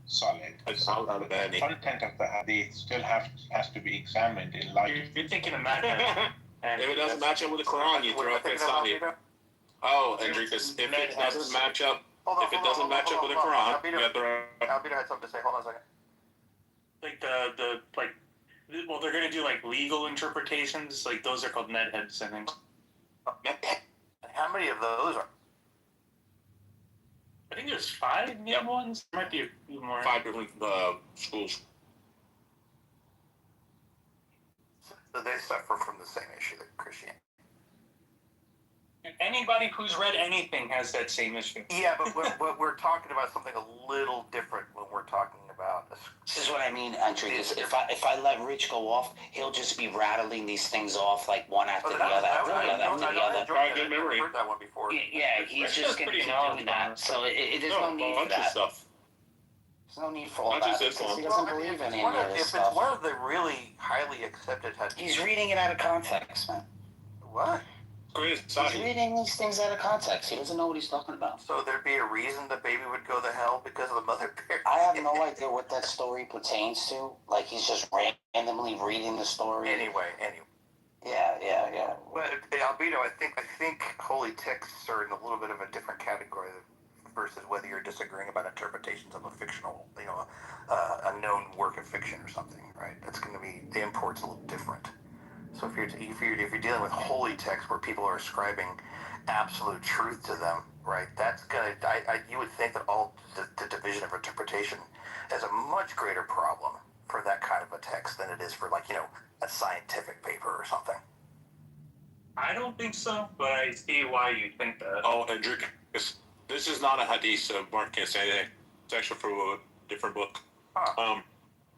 solid. So the content of the hadith still has to be examined in light. You're thinking of madness. If it doesn't match up with the Quran, you throw out that Sahih. Oh, Enriquez, if it doesn't match up, with the Quran, you have to. Albino had something to say. Hold on a second. Like well, they're gonna do like legal interpretations. Like those are called medheads, I think. How many of those are? I think there's 5 new ones. There might be a few more. 5 different schools. So they suffer from the same issue that Christianity. Anybody who's read anything has that same issue. Yeah, but we're talking about something a little different when we're talking about this. This is what I mean, Andrew. If I let Rich go off, he'll just be rattling these things off like one after the other, after the other, after the other. Good memory. I've heard that one before. Yeah, he's just going to keep doing that. So there's no need for that. Stuff. There's no need for all that because he doesn't believe in any of this If stuff. it's one of the really highly accepted hadiths. He's reading it out of context, man. What? He's reading these things out of context. He doesn't know what he's talking about. So there'd be a reason the baby would go to hell because of the mother bear? I have no idea what that story pertains to. Like, he's just randomly reading the story. Anyway. Yeah. But Albino, I think holy texts are in a little bit of a different category versus whether you're disagreeing about interpretations of a fictional, a known work of fiction or something, right? That's going to be, the import's a little different. So if you're dealing with holy texts where people are ascribing absolute truth to them, right? That's gonna. You would think that all the division of interpretation is a much greater problem for that kind of a text than it is for a scientific paper or something. I don't think so, but I see why you think that. Oh, Andrew, this is not a hadith, so Mark can't say anything. It's actually from a different book.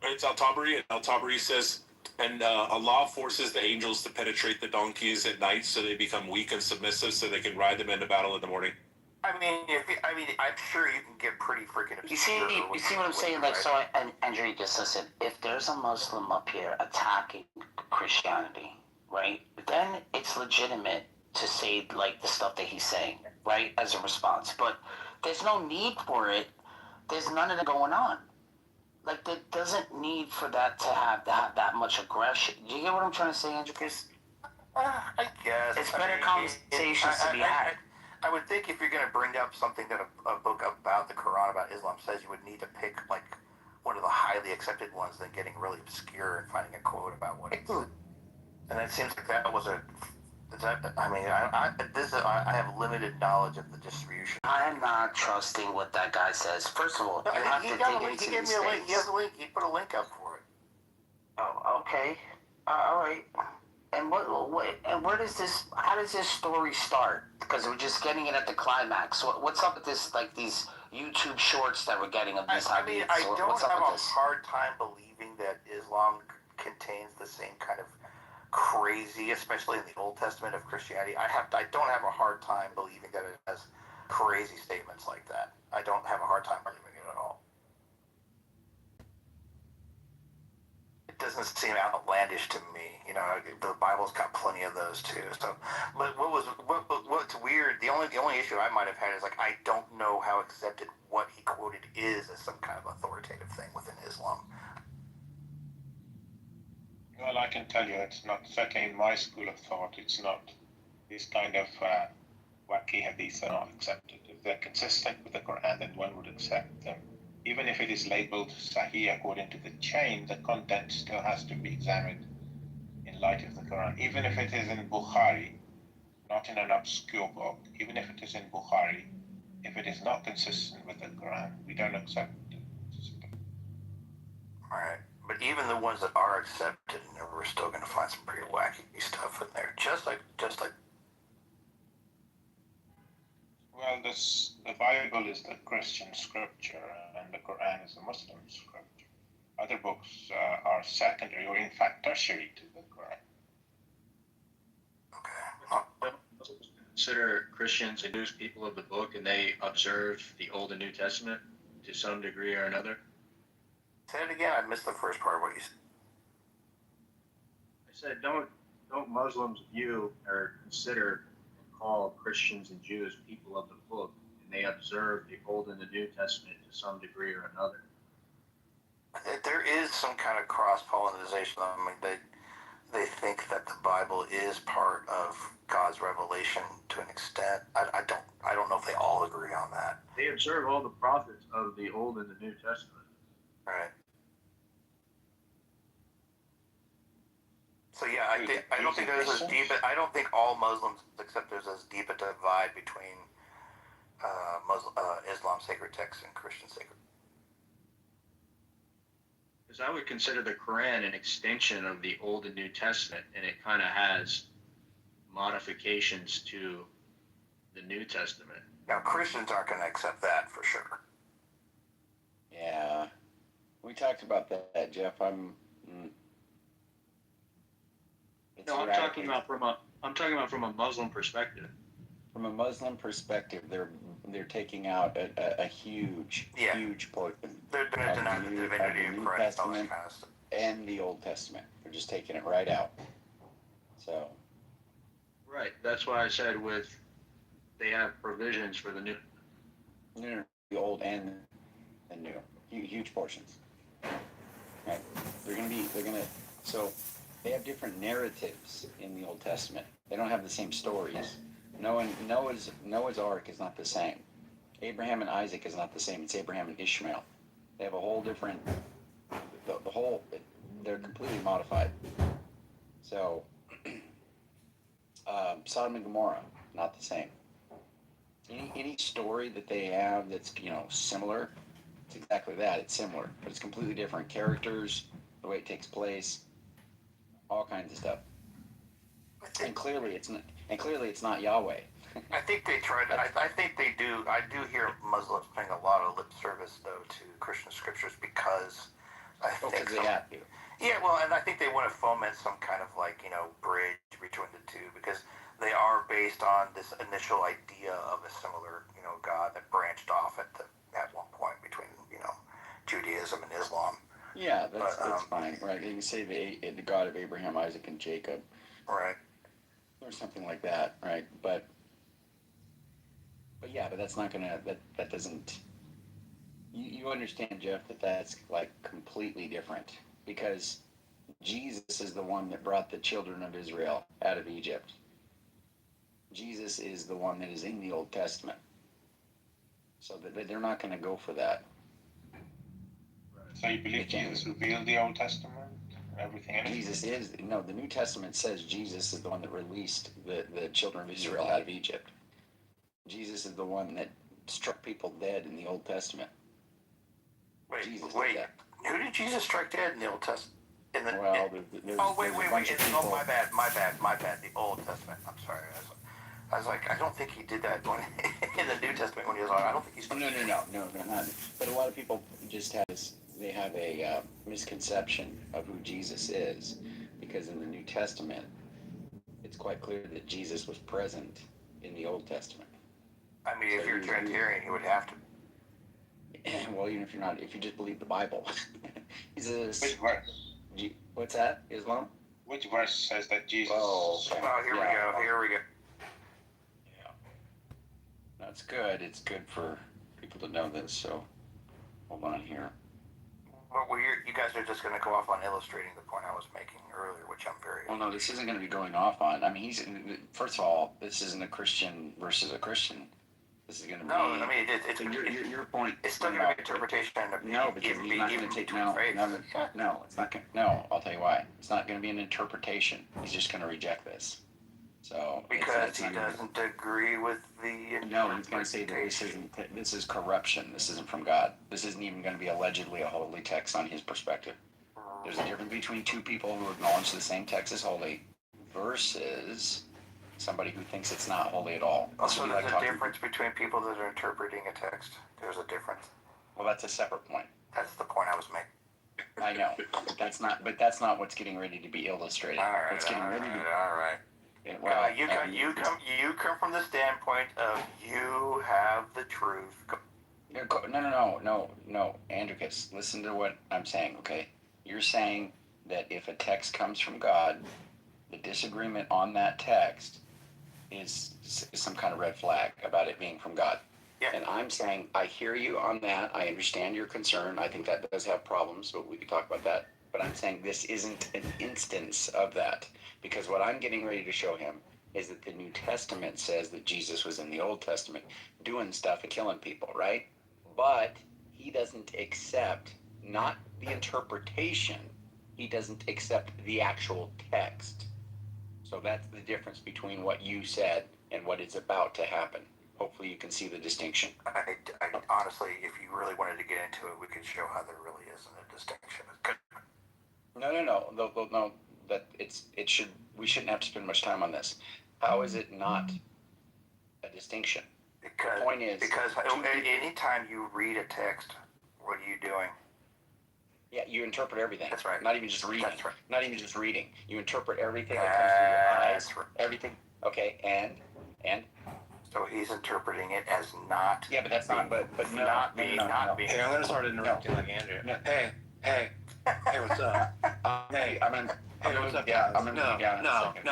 It's Al-Tabari, and Al-Tabari says, and Allah forces the angels to penetrate the donkeys at night so they become weak and submissive so they can ride them into battle in the morning. I'm sure you can get pretty freaking obscure. You see what I'm saying? Like, so, Andrew, just listen. If there's a Muslim up here attacking Christianity, right, then it's legitimate to say, like, the stuff that he's saying, right, as a response. But there's no need for it. There's none of that going on. Like, there doesn't need for that to have that much aggression. Do you get what I'm trying to say, Andrew? Because I guess it's better conversations to be had. I would think if you're going to bring up something that a book about the Quran, about Islam says, you would need to pick, like, one of the highly accepted ones than getting really obscure and finding a quote about what it said. And it seems like that was I have limited knowledge of the distribution. I'm not trusting what that guy says. First of all, you have to dig into He gave me a link. He has a link. He put a link up for it. Oh, okay. All right. And where does this? How does this story start? Because we're just getting it at the climax. What's up with this? Like these YouTube shorts that we're getting of these hadiths? I don't have a hard time believing that Islam contains the same kind of crazy, especially in the Old Testament of Christianity. I don't have a hard time believing that it has crazy statements like that. I don't have a hard time believing it at all. It doesn't seem outlandish to me. The Bible's got plenty of those too. So, but what's weird? The only issue I might have had is I don't know how accepted what he quoted is as some kind of authoritative thing within Islam. Well, I can tell you it's not, certainly in my school of thought, it's not. These kind of wacky hadiths are not accepted. If they're consistent with the Quran, then one would accept them. even if it is labeled Sahih according to the chain, the content still has to be examined in light of the Quran. Even if it is in Bukhari, not in an obscure book, even if it is in Bukhari, if it is not consistent with the Quran, we don't accept it. Right. But even the ones that are accepted, we're still going to find some pretty wacky stuff in there. Just like. Well, the Bible is the Christian scripture, and the Quran is the Muslim scripture. Other books are secondary, or in fact tertiary to the Quran. Consider Christians and Jews people of the book, and they observe the Old and New Testament to some degree or another. Say it again. I missed the first part of what you said. I said, don't Muslims view or consider and call Christians and Jews people of the book, and they observe the Old and the New Testament to some degree or another? There is some kind of cross-pollination. I mean, they think that the Bible is part of God's revelation to an extent. I don't know if they all agree on that. They observe all the prophets of the Old and the New Testament. Right. So yeah, I don't think there's as deep. I don't think all Muslims accept there's as deep a divide between Islam sacred texts and Christian sacred. Because I would consider the Quran an extension of the Old and New Testament, and it kind of has modifications to the New Testament. Now, Christians aren't going to accept that for sure. Yeah, we talked about that, Jeff. No, I'm talking about from a Muslim perspective. From a Muslim perspective, they're taking out a huge portion. They're going to deny the divinity of Christ, all that kind of stuff. And the Old Testament. They're just taking it right out. So. Right. That's why I said they have provisions for the new. No, the Old and the New. Huge portions. Right. So they have different narratives in the Old Testament. They don't have the same stories. Noah's Ark is not the same. Abraham and Isaac is not the same. It's Abraham and Ishmael. They have a whole different. They're completely modified. So, Sodom and Gomorrah, not the same. Any story that they have that's similar, it's exactly that. It's similar, but it's completely different. Characters, the way it takes place, all kinds of stuff. And clearly it's not Yahweh. I think they try to. I think they do. I do hear Muslims paying a lot of lip service though to Christian scriptures because because they have to. Yeah, well, and I think they want to foment some kind of bridge between the two because they are based on this initial idea of a similar God that branched off at one point between Judaism and Islam. Yeah, that's fine, right? You can say the God of Abraham, Isaac, and Jacob, right, or something like that, right? But that's not gonna. That doesn't. You understand, Jeff, that's completely different because Jesus is the one that brought the children of Israel out of Egypt. Jesus is the one that is in the Old Testament. So that they're not going to go for that. So you believe Jesus revealed the Old Testament? Everything? The New Testament says Jesus is the one that released the children of Israel out of Egypt. Jesus is the one that struck people dead in the Old Testament. Wait. Who did Jesus strike dead in the Old Testament? Wait. Oh, my bad. The Old Testament. I'm sorry. I was like, I don't think he did that in the New Testament when he was on. I don't think he's. No, not. But a lot of people just have a misconception of who Jesus is, because in the New Testament, it's quite clear that Jesus was present in the Old Testament. I mean, if you're a Trinitarian, you would have to. Well, even if you're not, if you just believe the Bible. Which verse? What's that? Islam? Which verse says that Jesus? Here we go. Yeah. That's good. It's good for people to know this. So, hold on here. Well, you guys are just going to go off on illustrating the point I was making earlier, which I'm very. Well, no, this isn't going to be going off on. I mean, first of all, this isn't a Christian versus a Christian. This is going to be. No, I mean it's your point. It's still going to be interpretation. No, because he's not going to take no. It's not going. No, I'll tell you why. It's not going to be an interpretation. He's just going to reject this. So because he doesn't agree with the. No, he's going to say that this is corruption. This isn't from God. This isn't even going to be allegedly a holy text on his perspective. There's a difference between two people who acknowledge the same text as holy versus somebody who thinks it's not holy at all. Also, there's a difference between people that are interpreting a text. There's a difference. Well, that's a separate point. That's the point I was making. I know, but that's not what's getting ready to be illustrated. All right, what's getting ready to be. All right. Yeah, well, you come from the standpoint of you have the truth. No, Andricus, listen to what I'm saying, okay? You're saying that if a text comes from God, the disagreement on that text is some kind of red flag about it being from God. Yeah. And I'm saying, I hear you on that. I understand your concern. I think that does have problems, but we can talk about that. But I'm saying this isn't an instance of that. Because what I'm getting ready to show him is that the New Testament says that Jesus was in the Old Testament doing stuff and killing people, right? But he doesn't accept not the interpretation, he doesn't accept the actual text. So that's the difference between what you said and what is about to happen. Hopefully you can see the distinction. I honestly, if you really wanted to get into it, we could show how there really isn't a distinction. No. That we shouldn't have to spend much time on this. How is it not a distinction? Because the point is, anytime you read a text, what are you doing? Yeah, you interpret everything. That's right. Not even just reading. That's right. Not even just reading. You interpret everything that comes through your eyes. Right. Everything. Okay, and. So he's interpreting it as not. Yeah, but that's not. But no, not being. Hey, I'm gonna start interrupting like Andrew. No. Hey, what's up? Hey, I'm moving you down. I'm moving you down in a second.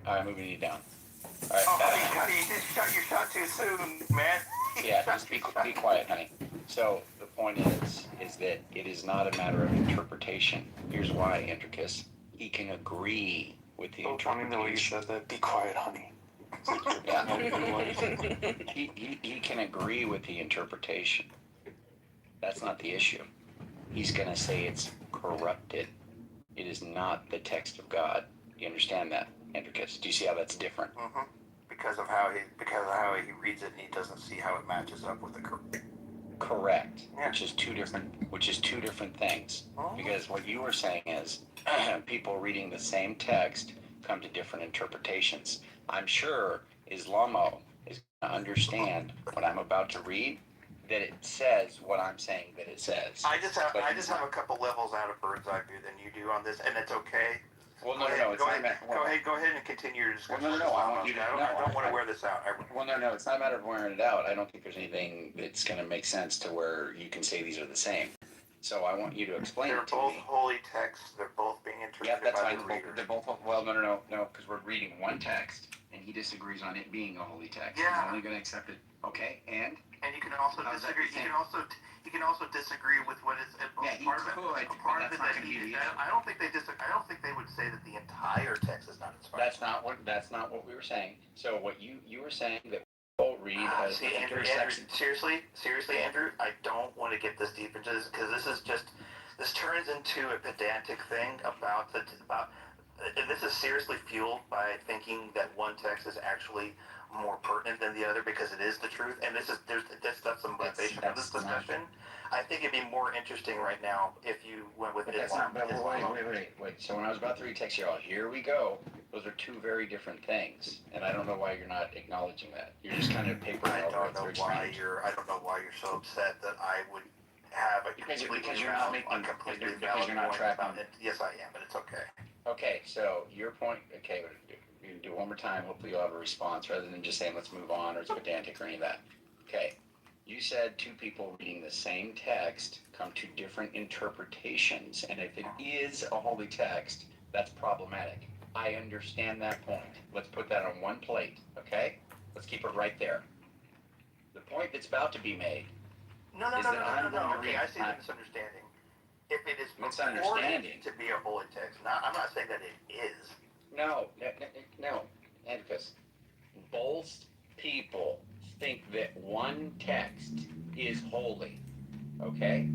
I'm moving you down. All right. You just shot your shot too soon, man. Yeah, just be quiet, honey. So the point is that it is not a matter of interpretation. Here's why, Andricus. He can agree with the interpretation. The way you said that. Be quiet, honey. Yeah. He can agree with the interpretation. That's not the issue. He's going to say it's corrupted. It is not the text of God. You understand that, Andricus? Do you see how that's different? Mm-hmm. Because of how he reads it, and he doesn't see how it matches up with the correct. Yeah. Which is two different things. Oh. Because what you were saying is people reading the same text come to different interpretations. I'm sure Islamo is going to understand what I'm about to read, that it says what I'm saying that it says. I just have a couple levels out of bird's eye view than you do on this, and it's okay. Well, go ahead and continue your discussion. Well, no. I want you to. I don't want to wear this out. No. It's not a matter of wearing it out. I don't think there's anything that's going to make sense to where you can say these are the same. So I want you to explain it to me. They're both holy texts. They're both being interpreted by the reader. They're both. Well, no, because we're reading one text, and he disagrees on it being a holy text. Yeah. He's only going to accept it. Okay, and you can also disagree. You can also disagree with what is part of it. Part of it that I don't think they would say that the entire text is not inspired. That's not what we were saying. So what you were saying that we'll read as Andrew, seriously, Andrew, I don't want to get this deep into this because this turns into a pedantic thing about and this is seriously fueled by thinking that one text is actually more pertinent than the other because it is the truth, and that's the motivation for this discussion. I think it'd be more interesting right now if you went with Islam. Wait. So when I was about to read text here we go. Those are two very different things, and I don't know why you're not acknowledging that. You're just kind of papering over it. I don't know why you're so upset that I would have a because you're not tracking it. Yes, I am, but it's okay. Okay, so your point. Okay, you can do it one more time. Hopefully, you'll have a response rather than just saying let's move on or it's pedantic or any of that. Okay, you said two people reading the same text come to different interpretations, and if it is a holy text, that's problematic. I understand that point. Let's put that on one plate, okay? Let's keep it right there. The point that's about to be made. No. Okay, I see the misunderstanding. If it is purported to be a holy text, I'm not saying that it is. No, Andricus. Both people think that one text is holy, okay?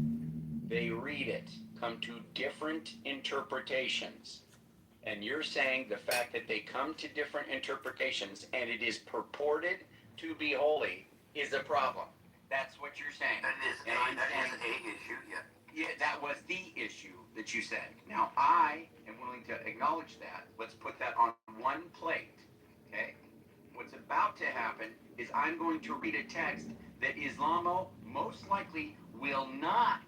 They read it, come to different interpretations. And you're saying the fact that they come to different interpretations and it is purported to be holy is a problem. That's what you're saying. That is a issue, yeah. Yeah, that was the issue that you said. Now, I am willing to acknowledge that. Let's put that on one plate, okay? What's about to happen is I'm going to read a text that Islamo most likely will not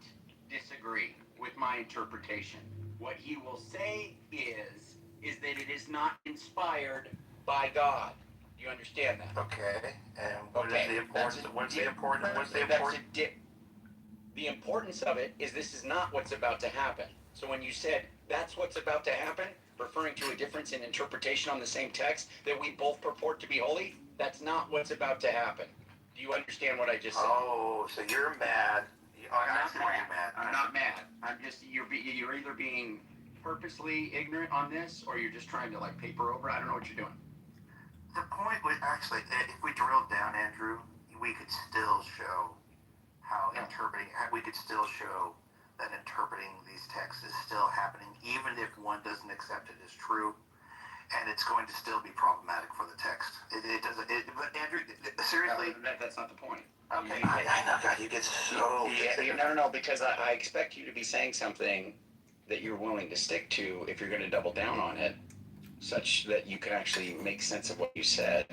disagree with my interpretation. What he will say is that it is not inspired by God. Do you understand that? Okay. And what is the importance? The importance of it is this is not what's about to happen. So when you said that's what's about to happen, referring to a difference in interpretation on the same text that we both purport to be holy, that's not what's about to happen. Do you understand what I just said? Oh, so you're mad. I'm not mad. I'm just you're either being purposely ignorant on this or you're just trying to like paper over. I don't know what you're doing. The point was actually, if we drilled down, Andrew, we could still show we could still show that interpreting these texts is still happening, even if one doesn't accept it as true, and it's going to still be problematic for the text. It doesn't. But Andrew, seriously, that's not the point. Okay, I know, God, you get so. No, because I expect you to be saying something that you're willing to stick to if you're going to double down on it, such that you can actually make sense of what you said.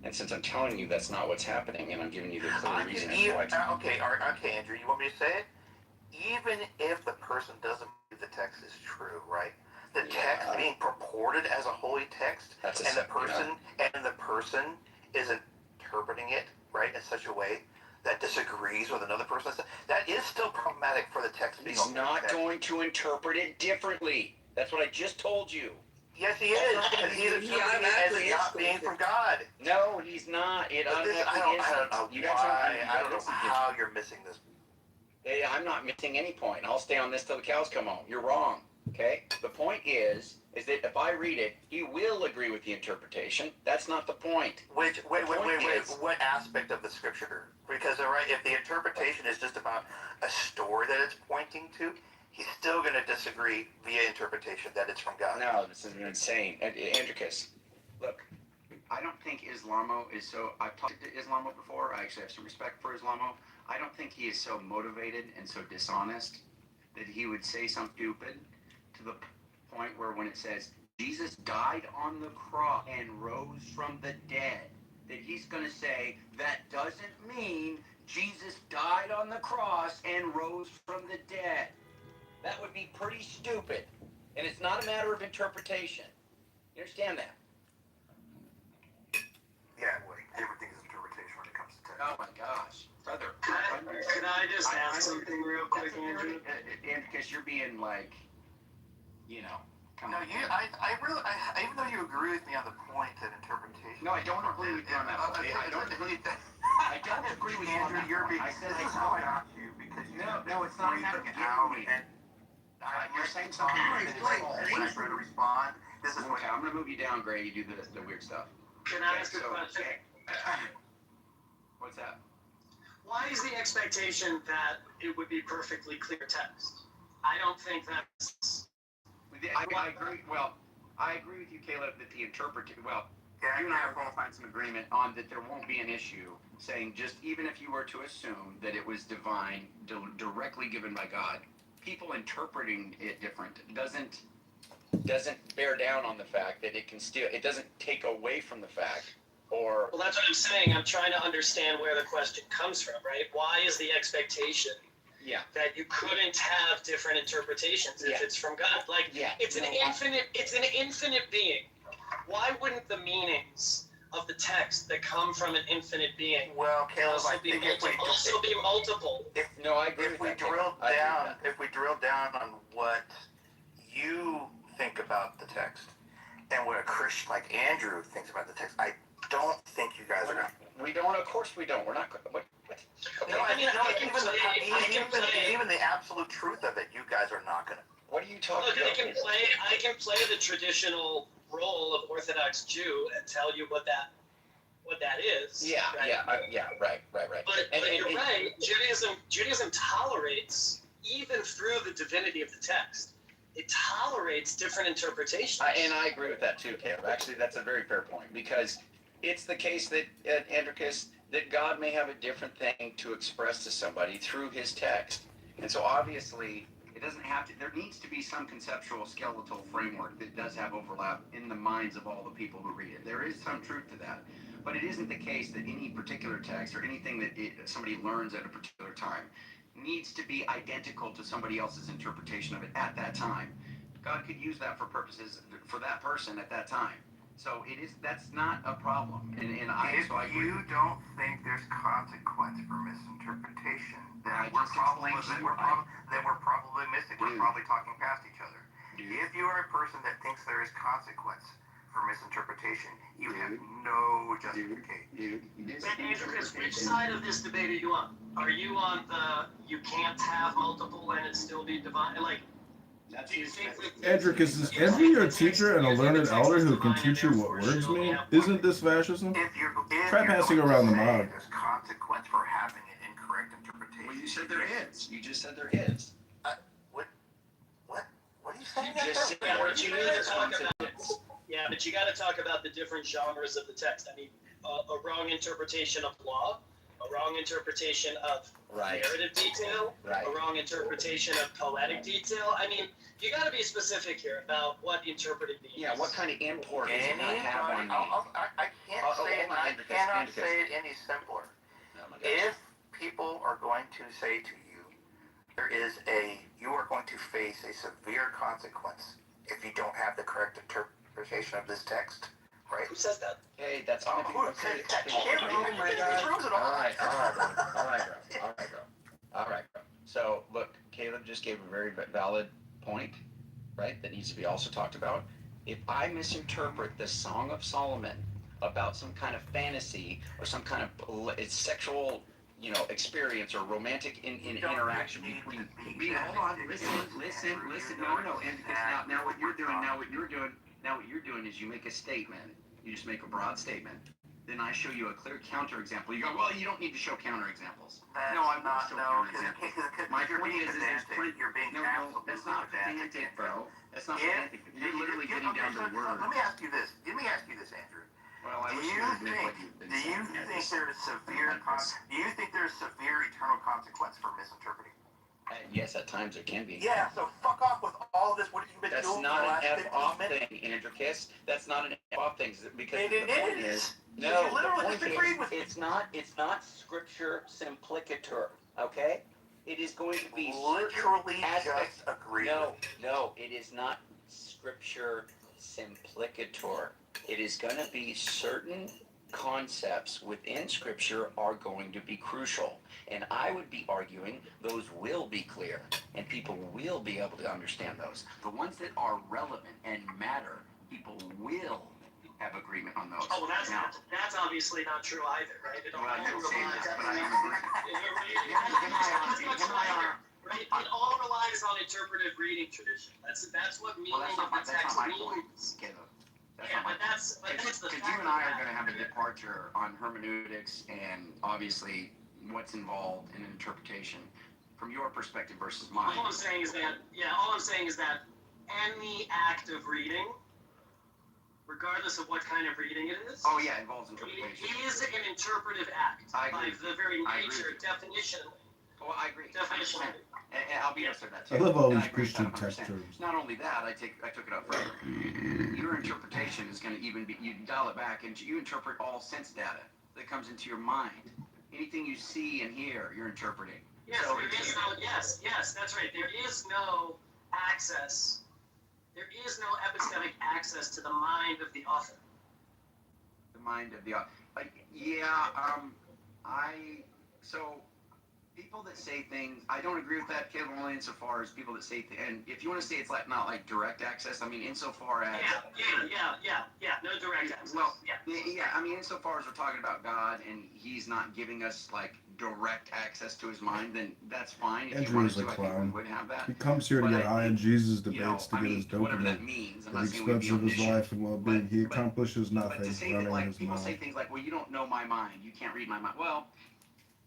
And since I'm telling you that's not what's happening, and I'm giving you the clear reason as to why. Okay, Andrew, you want me to say it? Even if the person doesn't believe the text is true, right? The text being purported as a holy text, and the person is interpreting it right in such a way that disagrees with another person. That is still problematic for the text being. He's not going to interpret it differently. That's what I just told you. Yes, he is. Because he's interpreting it as it not being from God. No, he's not. I don't know how you're missing this. Hey, I'm not missing any point. I'll stay on this till the cows come home. You're wrong. Okay? The point is that if I read it, he will agree with the interpretation. That's not the point. Wait. What aspect of the scripture? Because if the interpretation is just about a story that it's pointing to, he's still going to disagree via interpretation that it's from God. No, this is insane. Andricus, look, I don't think Islamo is so. I've talked to Islamo before. I actually have some respect for Islamo. I don't think he is so motivated and so dishonest that he would say something stupid to the point where when it says Jesus died on the cross and rose from the dead, that he's going to say that doesn't mean Jesus died on the cross and rose from the dead. That would be pretty stupid. And it's not a matter of interpretation. You understand that? Yeah, everything is interpretation when it comes to text. Oh my gosh. Brother. Can I just ask something real quick, Andrew? Because you're being like, come on. Even though you agree with me on the point that interpretation. No, I don't agree with you on that point. I don't agree with you on that point. I said I got you because no, it's not a matter of getting me. You're saying something that is false. When I try to respond, this is okay. I'm gonna move you down, Gray. You do the weird stuff. Can I ask a question? What's that? Why is the expectation that it would be perfectly clear text? I don't think that's. I agree. Well, I agree with you, Caleb, that the interpretation. Well, you and I are going to find some agreement on that. There won't be an issue saying just even if you were to assume that it was divine, directly given by God, people interpreting it different doesn't bear down on the fact that it doesn't take away from the fact. Well, that's what I'm saying. I'm trying to understand where the question comes from, right? Why is the expectation that you couldn't have different interpretations if it's from God? It's an infinite being. Why wouldn't the meanings of the text that come from an infinite being also be multiple? I agree. If we drill down on what you think about the text and what a Christian like Andrew thinks about the text, I don't think you guys are going to. We don't. Of course we don't. We're not. What? Even the absolute truth of it, you guys are not going to. What are you talking about? I can play the traditional role of Orthodox Jew and tell you what that what that is. Yeah, right? right. But you're right. Judaism tolerates, even through the divinity of the text, it tolerates different interpretations. And I agree with that too, Caleb. Actually, that's a very fair point, because it's the case that, Andricus, that God may have a different thing to express to somebody through his text. And so obviously, it doesn't have to, there needs to be some conceptual skeletal framework that does have overlap in the minds of all the people who read it. There is some truth to that. But it isn't the case that any particular text or anything that somebody learns at a particular time needs to be identical to somebody else's interpretation of it at that time. God could use that for purposes for that person at that time. So that's not a problem. If you don't think there's consequence for misinterpretation, then we're probably missing. We're probably talking past each other. If you are a person that thinks there is consequence for misinterpretation, you have no justification. Andrew, which side of this debate are you on? Are you on the you can't have multiple and it still be divine? Like, do you think that Edric, is Andrew your teacher and a learned elder who can teach you what words mean? Isn't this fascism? Try passing around the mob. There's consequence for having an incorrect interpretation. Well, you said there is. You just said there is. What are you saying? You just said what you is. Yeah, but you got to talk about the different genres of the text. I mean, a wrong interpretation of law, a wrong interpretation of narrative detail, a wrong interpretation of poetic detail. I mean, you got to be specific here about what interpreted means. Yeah, what kind of import does it have on me? I cannot say it any simpler. If people are going to say to you, you are going to face a severe consequence if you don't have the correct interpretation of this text, right? Who says that? Hey, that's all. Who said that? All right, bro. So, look, Caleb just gave a very valid point, right, that needs to be also talked about. If I misinterpret the Song of Solomon about some kind of fantasy or some kind of sexual, experience or romantic interaction between. Hold on, listen. No. And now what you're doing is you make a statement. You just make a broad statement. Then I show you a clear counterexample. You go, well, you don't need to show counterexamples. No, I'm not showing counterexamples. My point is there's plenty. No, that's not pedantic, bro. That's not pedantic. You're literally getting down to words. Let me ask you this, Andrew. Well, do you think there's severe eternal consequence for misinterpreting? Yes, at times there can be. Yeah, so fuck off with all this. What you've been That's doing not for the last an 15 F-off minutes. thing, Andricus. That's not an F-off thing, because It the point is. No, You literally the point disagreed is, with me. it's not scripture simplicator, okay? It is going to be Literally aspects. just agree. No, it is not scripture simplicator. It is going to be certain concepts within scripture are going to be crucial. And I would be arguing those will be clear and people will be able to understand those. The ones that are relevant and matter, people will have agreement on those. Oh, well, that's obviously not true either, right? It all relies on interpretive reading tradition. That's what meaning of the text means. But that's the fact. You and I are going to have a departure on hermeneutics and obviously what's involved in interpretation from your perspective versus mine. All I'm saying is that any act of reading, regardless of what kind of reading it is, involves interpretation. It is an interpretive act by the very nature, definitionally. Oh, I agree. Definitionally. And I'll be honest with that too. I love all these Christian text terms. Not only that, I took it up further. Your interpretation is going to even be, you dial it back and you interpret all sense data that comes into your mind. Anything you see and hear, you're interpreting. Yes, yes, that's right. There is no access. There is no epistemic access to the mind of the author. The mind of the author. So people that say things, I don't agree with that, Caleb, only insofar as people that say, and if you want to say it's not like direct access, I mean, insofar as... Yeah, no direct access. Well, I mean, mean, insofar as we're talking about God and he's not giving us like direct access to his mind, then that's fine. If you Andrew wanted is a to, I think we clown. would have that. He comes here to get high in Jesus debates to I get his mean, whatever that dopamine means. I'm at not the saying we'd expense be of his omniscient. life and well-being. He accomplishes But to nothing say that, running like, his people say mouth. things like, well, you don't know my mind. You can't read my mind. Well,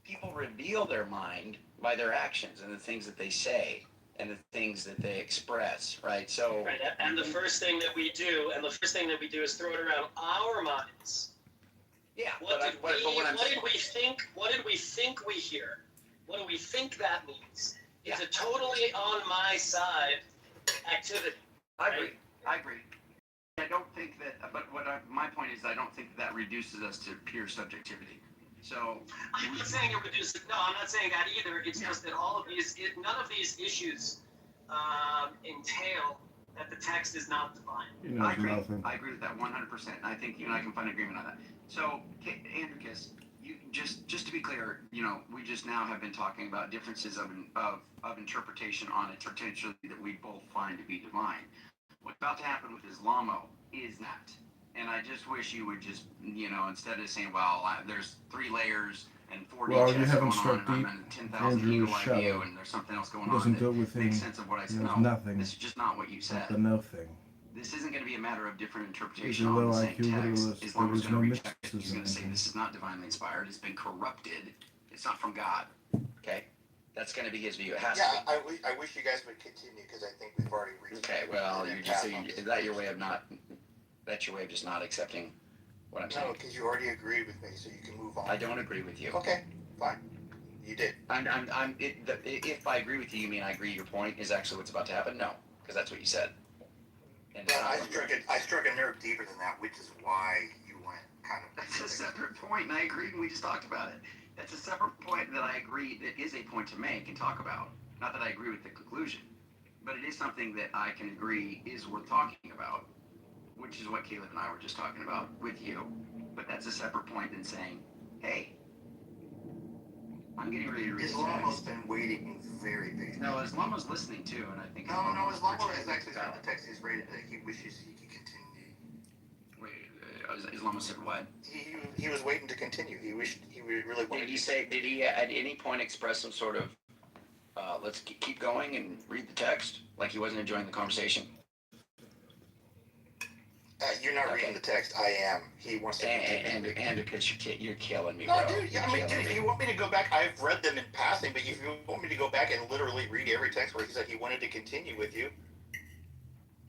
people reveal their mind by their actions and the things that they say and the things that they express, right? So, Right, and the first thing that we do, is throw it around our minds. Yeah. What did we think we hear? What do we think that means? It's a totally on my side activity. I agree. I don't think that, but my point is, I don't think that reduces us to pure subjectivity. So I'm not saying it reduces. No, I'm not saying that either. It's just that none of these issues entail that the text is not divine. I agree with that 100%. I think you and I can find agreement on that. So, Andrew Kiss, you just to be clear, we just now have been talking about differences of interpretation on a potential that we both find to be divine. What's about to happen with Islamo is that. And I just wish you would just, instead of saying, well, there's 3 layers and 4 Well, checks you haven't going struck on, deep. and I'm in 10,000 Andrew feet is away from you, shallow. and there's something else going He on doesn't that deal with makes him. sense of what I said. There's No, nothing. this is just not what you said. The nothing. This isn't going to be a matter of different He's interpretation a on low the same IQ text. literalist. Islam There is is going no to reject it. He's mysticism going to say in him. this is not divinely inspired. It's been corrupted. It's not from God. Okay? That's going to be his view. It has to be. I wish you guys would continue because I think we've already reached. Okay, well, you're just saying, is that your way of just not accepting what I'm saying? No, because you already agreed with me, so you can move on. I don't agree with you. Okay, fine. You did. If I agree with you, you mean I agree your point is actually what's about to happen? No, because that's what you said. And Well, I struck a nerve deeper than that, which is why you went kind of. That's a separate point, and I agree, and we just talked about it. That's a separate point that I agree that is a point to make and talk about. Not that I agree with the conclusion, but it is something that I can agree is worth talking about, which is what Caleb and I were just talking about with you. But that's a separate point than saying, hey, I'm getting ready to read Islamo's been waiting very patiently. No, Islamo's listening too, and I think No, Islamo has actually sent the text he's rated that he wishes he could continue. Wait, Islamo said what? He was waiting to continue. He really wanted. Did he at any point express some sort of let's keep going and read the text, like he wasn't enjoying the conversation? You're not reading the text. I am. He wants to continue. And because you're killing me, no, bro. dude. If you want me to go back, I've read them in passing. But if you want me to go back and literally read every text where he said he wanted to continue with you,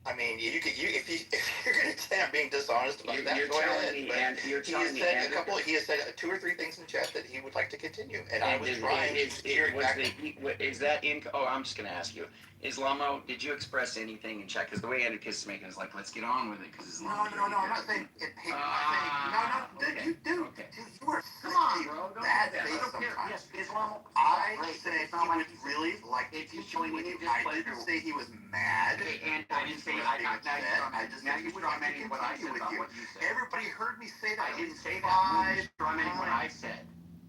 I mean, if you're going to say I'm being dishonest about that, go ahead. He has said 2 or 3 things in chat that he would like to continue, and I was trying to hear exactly. Is that in? Oh, I'm just going to ask you. Islamo, did you express anything in chat? Because the way Andrew Kiss is making is like, let's get on with it. Because Islamo. No, I'm not saying it. Dude, you were come on, bro. Bad faith sometimes. Yes, Islamo. I said he would really like to continue with you. I didn't say he was mad. And I didn't say I just said he would like to continue with you. Everybody heard me say that. I didn't say that. Strawmanning what I said.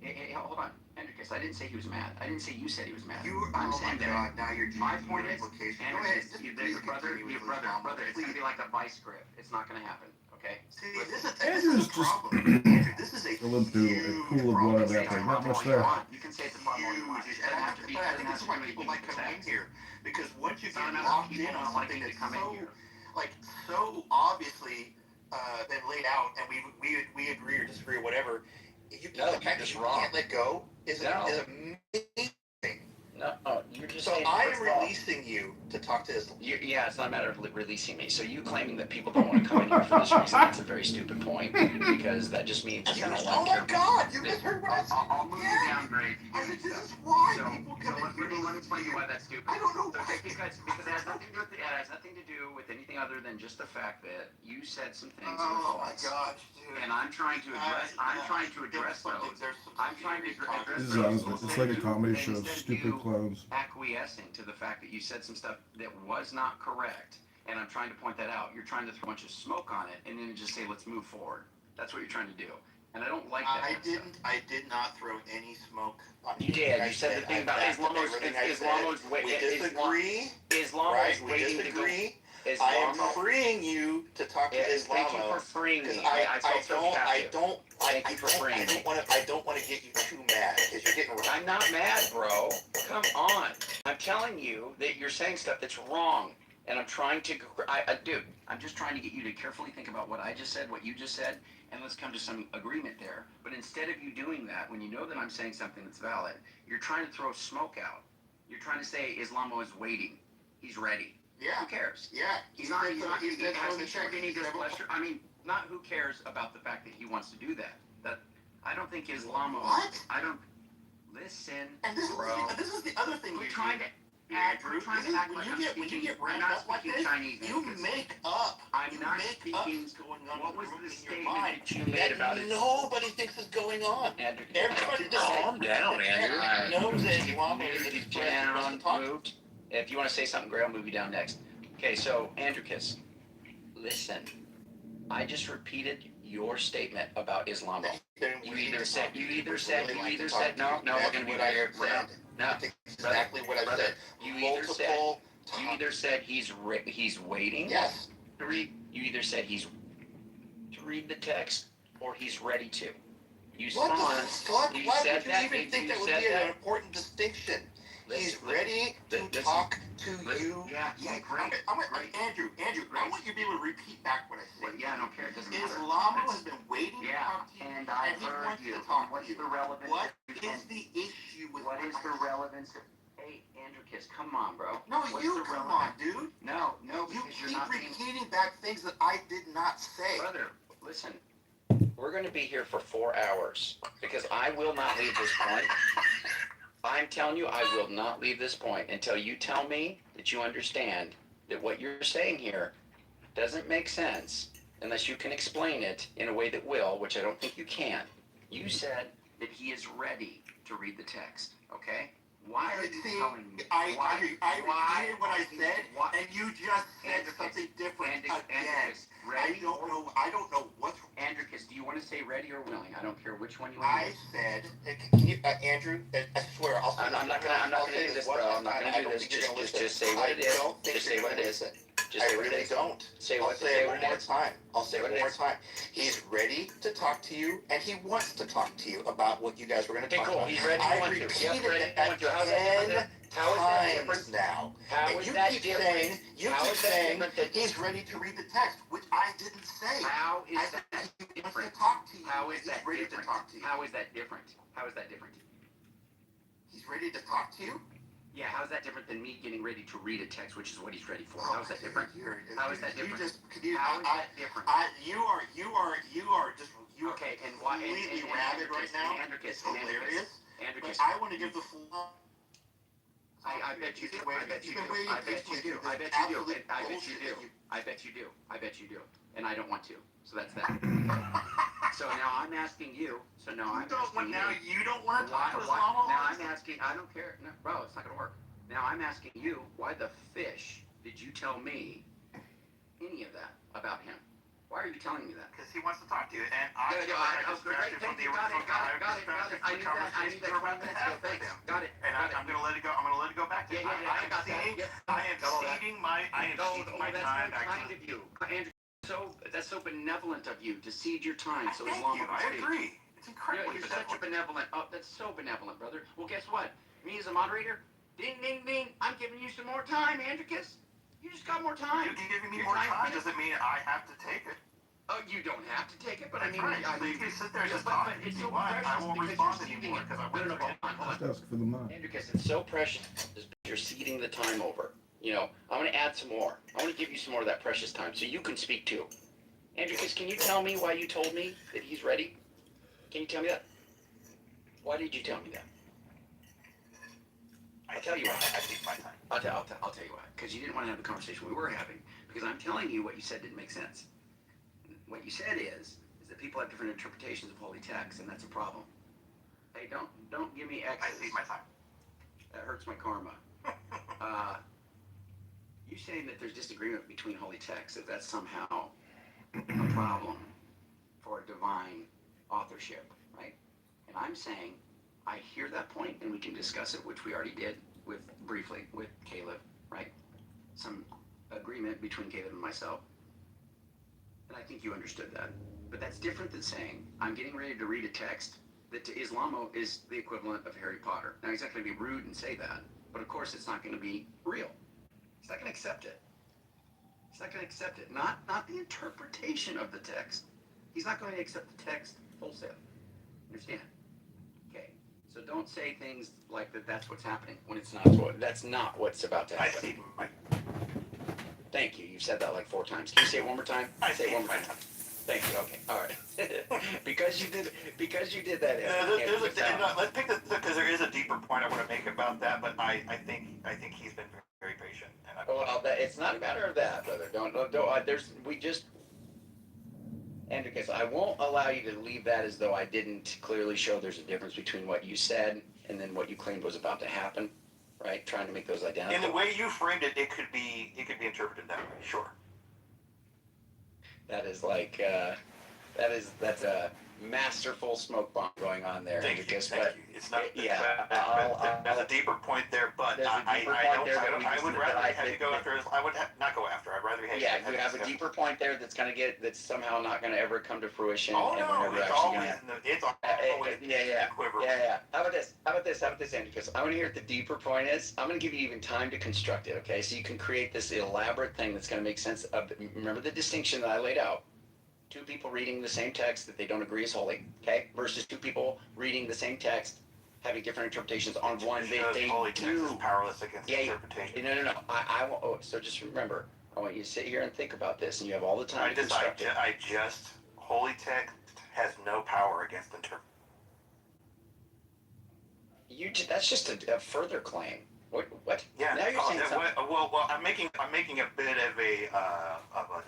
Hey, hold on. Andricus, I didn't say he was mad. I didn't say you said he was mad. I'm saying that. Now you're my point is, Andricus, your brother, it's going to be like a vice grip. It's not going to happen, okay? See, this is Andrew's a just problem. Andrew, this is a limp doodle, a pool of blood that way. Not much there. You can say it's a problem all you want. And I think that's why people like coming in here. Because once you get locked in on something that's so obviously been laid out, and we agree or disagree or whatever, the fact that you can't let go is amazing. No, you're just so saying. I am releasing you to talk to this. Yeah, it's not a matter of releasing me. So you claiming that people don't want to come in here for this reason, that's a very stupid point, because that just means you don't like oh my God, you guys heard what I said? I'll move you downgrade. I said, this is why people come in here. Let me explain to you why that's stupid. I don't know why. Because it has nothing to do with anything other than just the fact that you said some things. Oh my gosh, dude. And I'm trying to address. I'm trying to address those. I'm trying to address This is those. honestly, it's like a comedy show of stupid clowns. Acquiescing to the fact that you said some stuff that was not correct, and I'm trying to point that out. You're trying to throw a bunch of smoke on it, and then just say, "Let's move forward." That's what you're trying to do, and I don't like that. I did not throw any smoke on you. Did. You said the thing about Islamo's we disagree. Islamo's waiting to go. I am freeing you to talk to Islamo. Thank you for freeing me. I don't want to get you too mad because you're getting. I'm not mad, bro. Come on. I'm telling you that you're saying stuff that's wrong, and I'm trying to. Dude, I'm just trying to get you to carefully think about what I just said, what you just said, and let's come to some agreement there. But instead of you doing that, when you know that I'm saying something that's valid, you're trying to throw smoke out. You're trying to say Islamo is waiting. He's ready. Yeah. Who cares? Yeah. He's not. He hasn't showed any displeasure. I mean, not who cares about the fact that he wants to do that. I don't think Islamo. What? I don't. Listen, and this bro. This is the other thing. We're trying to act. We're trying to act like when you get ramped up like this, Chinese. You make up. I'm not speaking. What's going on? What was the in your mind statement that you made about it? Nobody thinks is going on. Andrew, Everybody just calm down, Andrew. knows that Islamo is that he's down. Moved. If you want to say something, Gray, I'll move you down next. Okay, so Andrewkis, listen. I just repeated your statement about Islamo. You either said no, we're gonna be here. No, exactly what I said. You either said he's waiting. Yes. To read. You either said he's to read the text or he's ready to. You Why said would you that. even think that would be an important distinction? He's ready to talk to you. Yeah, great. Andrew, I want you to be able to repeat back what I said. Yeah, I don't care. It doesn't matter. Islamo has been waiting to talk to you, and I heard you. What's the relevance? What is the issue with what is the relevance of? Hey, Andrewkis, come on, bro. No, you come on, dude. No, you keep repeating back things that I did not say. Brother, listen. We're going to be here for 4 hours because I will not leave this point. I'm telling you, I will not leave this point until you tell me that you understand that what you're saying here doesn't make sense unless you can explain it in a way that will, which I don't think you can. You said that he is ready to read the text, okay? Why are you telling me? I repeated what I said, and you just said something different again. Ready? I don't know what's. Andrewkis, do you want to say ready or willing? I don't care which one you I want. said, Andrew, I swear, I'm not gonna do this, bro. I'm not gonna do this. Just say what it is. Just say what it is. I really don't. I'll say it one more time. He's ready to talk to you, and he wants to talk to you about what you guys were going to talk about. He's ready. I repeated that 10 times now. And you keep saying he's ready to read the text, which I didn't say. How is that he different? wants to talk to you. How is that ready different? to talk to you. How is that different? How is that different? He's ready to talk to you? Yeah, how is that different than me getting ready to read a text, which is what he's ready for? How is that different? How is that different? How is that different? You are just okay, and why? Completely rabid right now. It's hilarious. But I want to give the floor. I bet you do. I bet you do. I bet you do. I bet you do. I bet you do. I bet you do. I bet you do. And I don't want to. So that's that. So now I'm asking you. So now I'm asking you. Now you don't want to talk to Now I'm asking. I don't care. No, bro, it's not gonna work. Now I'm asking you. Why the fish did you tell me any of that about him? Why are you telling me that? Because he wants to talk to you, and I distracted from the original conversation. I knew that around the head. Thanks. Got it. And I'm going to let it go. I'm going to let it go back to you. I am ceding my time back to you. Andrew, that's so benevolent of you to cede your time so Thank long. you. I agree. It's incredibly You're such a benevolent. Oh, that's so benevolent, brother. Well, guess what? Me as a moderator, ding, ding, ding. I'm giving you some more time, Andrewkis. You just got more time. You giving me more time doesn't mean I have to take it. Oh, you don't have to take it, but I mean, right. So you can sit there and just talk. It's so I precious won't respond anymore because I went That's for the mind. Andrewkis, it's so precious. You're ceding the time over. You know, I'm going to add some more. I want to give you some more of that precious time so you can speak too. Andrewkis, can you tell me why you told me that he's ready? Can you tell me that? Why did you tell me that? I'll tell you why. I take my time. I'll tell you why. Because you didn't want to have the conversation we were having. Because I'm telling you what you said didn't make sense. What you said is that people have different interpretations of holy text, and that's a problem. Hey, don't give me X's. I take my time. That hurts my karma. You saying that there's disagreement between holy texts, that that's somehow a problem for divine authorship, right? And I'm saying I hear that point, and we can discuss it, which we already did briefly with Caleb, right? Some agreement between Caleb and myself. And I think you understood that. But that's different than saying, I'm getting ready to read a text that to Islamo is the equivalent of Harry Potter. Now, he's not going to be rude and say that, but of course it's not going to be real. He's not going to accept it. He's not going to accept it. Not the interpretation of the text. He's not going to accept the text wholesale. Understand? Okay. So don't say things like that. That's what's happening when it's not. That's not what's about to happen. I see, Mike. Thank you. You've said that like 4 times. Can you say it one more time? Say it one more time. Thank you. Okay. All right. because you did that. Let's pick because there is a deeper point I want to make about that, but I think he's been very patient. Well, it's not a matter of that, brother. Don't. Andrew, because I won't allow you to leave that as though I didn't clearly show there's a difference between what you said and then what you claimed was about to happen, right? Trying to make those identical. In the way you framed it, it could be interpreted that way. Sure. That is like that's a masterful smoke bomb going on there. Thank you. It's not. Yeah. There's a deeper point there, but I would rather have you go after. I would not go after. I'd rather have. Yeah, you have a deeper point there that's somehow not going to ever come to fruition. Oh and no, it's always Yeah. How about this, Andy? Because I want to hear what the deeper point is. I'm going to give you even time to construct it, okay? So you can create this elaborate thing that's going to make sense of. Remember the distinction that I laid out. 2 people reading the same text that they don't agree is holy, okay? Versus 2 people reading the same text, having different interpretations on one. They holy text is powerless against interpretation. No. So just remember, I want you to sit here and think about this, and you have all the time to construct it. Holy text has no power against interpretation. That's just a further claim. What? Yeah. Now you're saying something. Well, I'm making a bit of a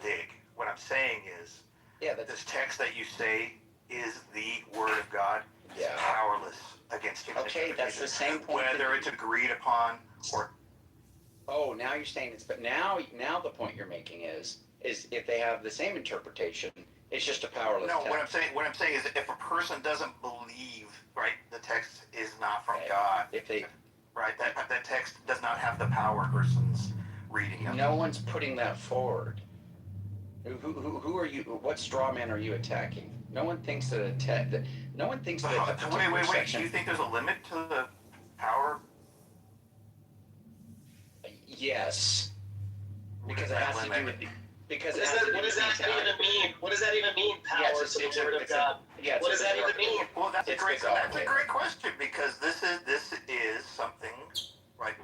dig. What I'm saying is, this text that you say is the word of God is powerless against interpretation. Okay, that's the same point. Whether it's agreed upon or. Oh, now you're saying it's. But now the point you're making is if they have the same interpretation, it's just a powerless. No, text. what I'm saying is that if a person doesn't believe, right, the text is not from God. That text does not have the power a person's reading of. No one's putting that forward. Who are you? What straw man are you attacking? No one thinks that no one thinks that. Wait. Do you think there's a limit to the power? Yes. Because it has to do with. Because what does that even mean? What does that even mean? Power to the word of God. What does that even mean? Well, that's a great question because this is something like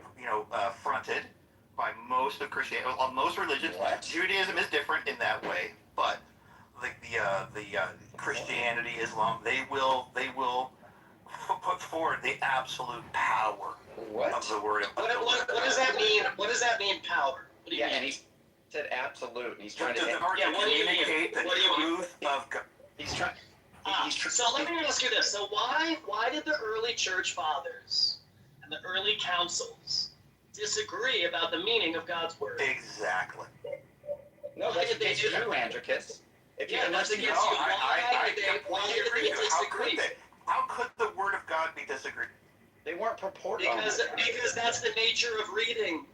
fronted by most of Christianity, most religions. Judaism is different in that way, but the Christianity, Islam, they will put forward the absolute power of the word of God. What does that mean? What does that mean, power? What do you mean? And he said absolute, and he's trying to communicate the truth of God. He's trying. So let me ask you this: so why did the early church fathers and the early councils disagree about the meaning of God's word? Exactly. No, that's against you, Andricus. That's against you. Why did they disagree? How could the word of God be disagreed? They weren't purported because that's the nature of reading.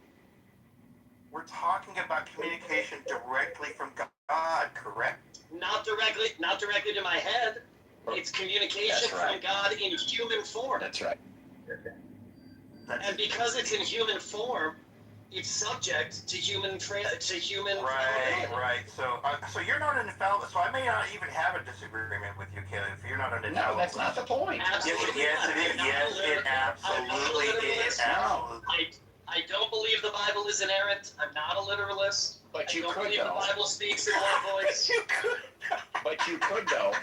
We're talking about communication directly from God, correct? Not directly to my head. It's communication from God in human form. That's right. And because it's in human form, it's subject to human. Right. So you're not an infallible. So I may not even have a disagreement with you, Caleb. If you're not an infallible. No, that's not the point. Absolutely. Yes, it is. Yes, it absolutely is. I don't believe the Bible is inerrant. I'm not a literalist. But you I don't could, believe though. the Bible speaks in one voice. But you could, though.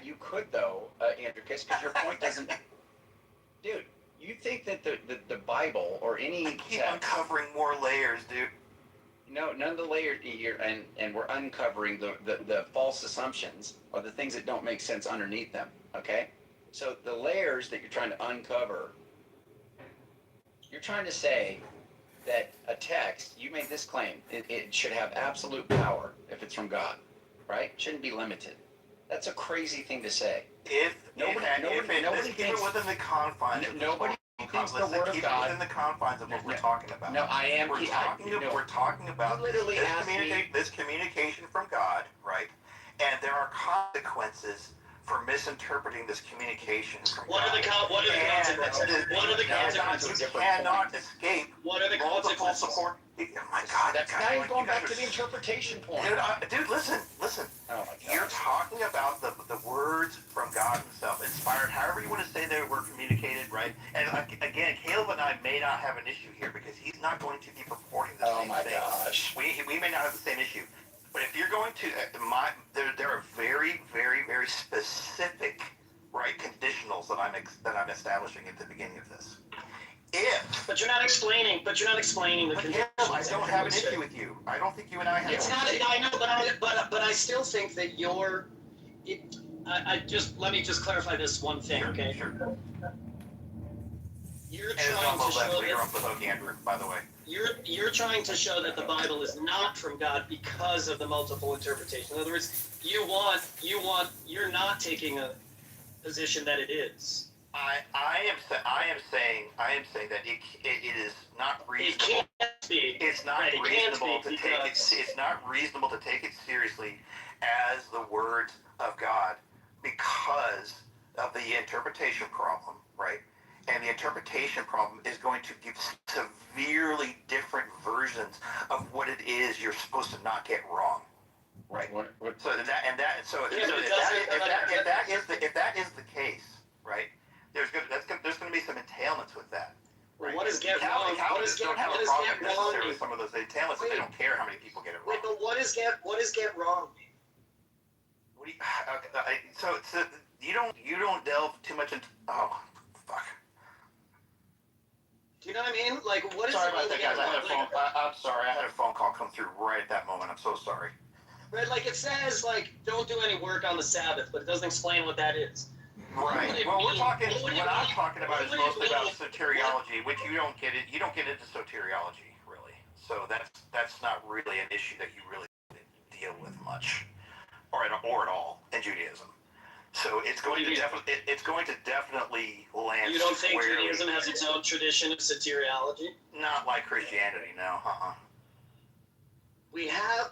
You could, though, Andricus, because your point doesn't. Dude, you think that the Bible or any. I keep uncovering more layers, dude. No, none of the layers here, and we're uncovering the false assumptions or the things that don't make sense underneath them. Okay, so the layers that you're trying to uncover. You're trying to say that a text, you made this claim, it should have absolute power if it's from God, right? It shouldn't be limited. That's a crazy thing to say. If it was in the confines of keeps the word of keep God. it within the confines of what we're talking about. No, I am. We're talking about You literally this, asked me. this communication from God, right? And there are consequences for misinterpreting this communication from What God. What are the consequences? What are the consequences? You cannot escape. What are the consequences? Support. Oh my God! That's not even going back to the interpretation point. Dude, listen. Oh my God. You're talking about the words from God Himself, inspired, however you want to say they were communicated, right? And again, Caleb and I may not have an issue here because he's not going to be purporting the same thing. Gosh. We may not have the same issue. But if you're going to, there are very, very, very specific, right, conditionals that I'm establishing at the beginning of this. But you're not explaining the conditions. I don't have an issue with you. I don't think you and I have. It's not. I know, but I still think that you're. Let me just clarify this one thing, okay? Sure. You're trying to show that. You're off the hook, Andrew. By the way. You're trying to show that the Bible is not from God because of the multiple interpretations. In other words, you're not taking a position that it is. I am saying that it is not reasonable. It can't be. It's not reasonable to take it. It's not reasonable to take it seriously as the words of God because of the interpretation problem, right? And the interpretation problem is going to give severely different versions of what it is you're supposed to not get wrong, right? If that is the case, right? There's going to be some entailments with that. Right? What is get wrong? Calvinists don't have a problem necessarily with some of those entailments. They don't care how many people get it wrong. Wait, but what is get wrong? What do you? So you don't delve too much into. Oh, fuck. Do you know what I mean? Like, what is? Sorry about that, guys. I'm sorry. I had a phone call come through right at that moment. I'm so sorry. Right, like it says, like, don't do any work on the Sabbath, but it doesn't explain what that is. Right. Well, what I'm talking about is mostly about soteriology, which you don't get it. You don't get into soteriology really. So that's not really an issue that you really deal with much, or at all in Judaism. So it's going to definitely land. You don't think squarely. Judaism has its own tradition of soteriology? Not like Christianity, no. We have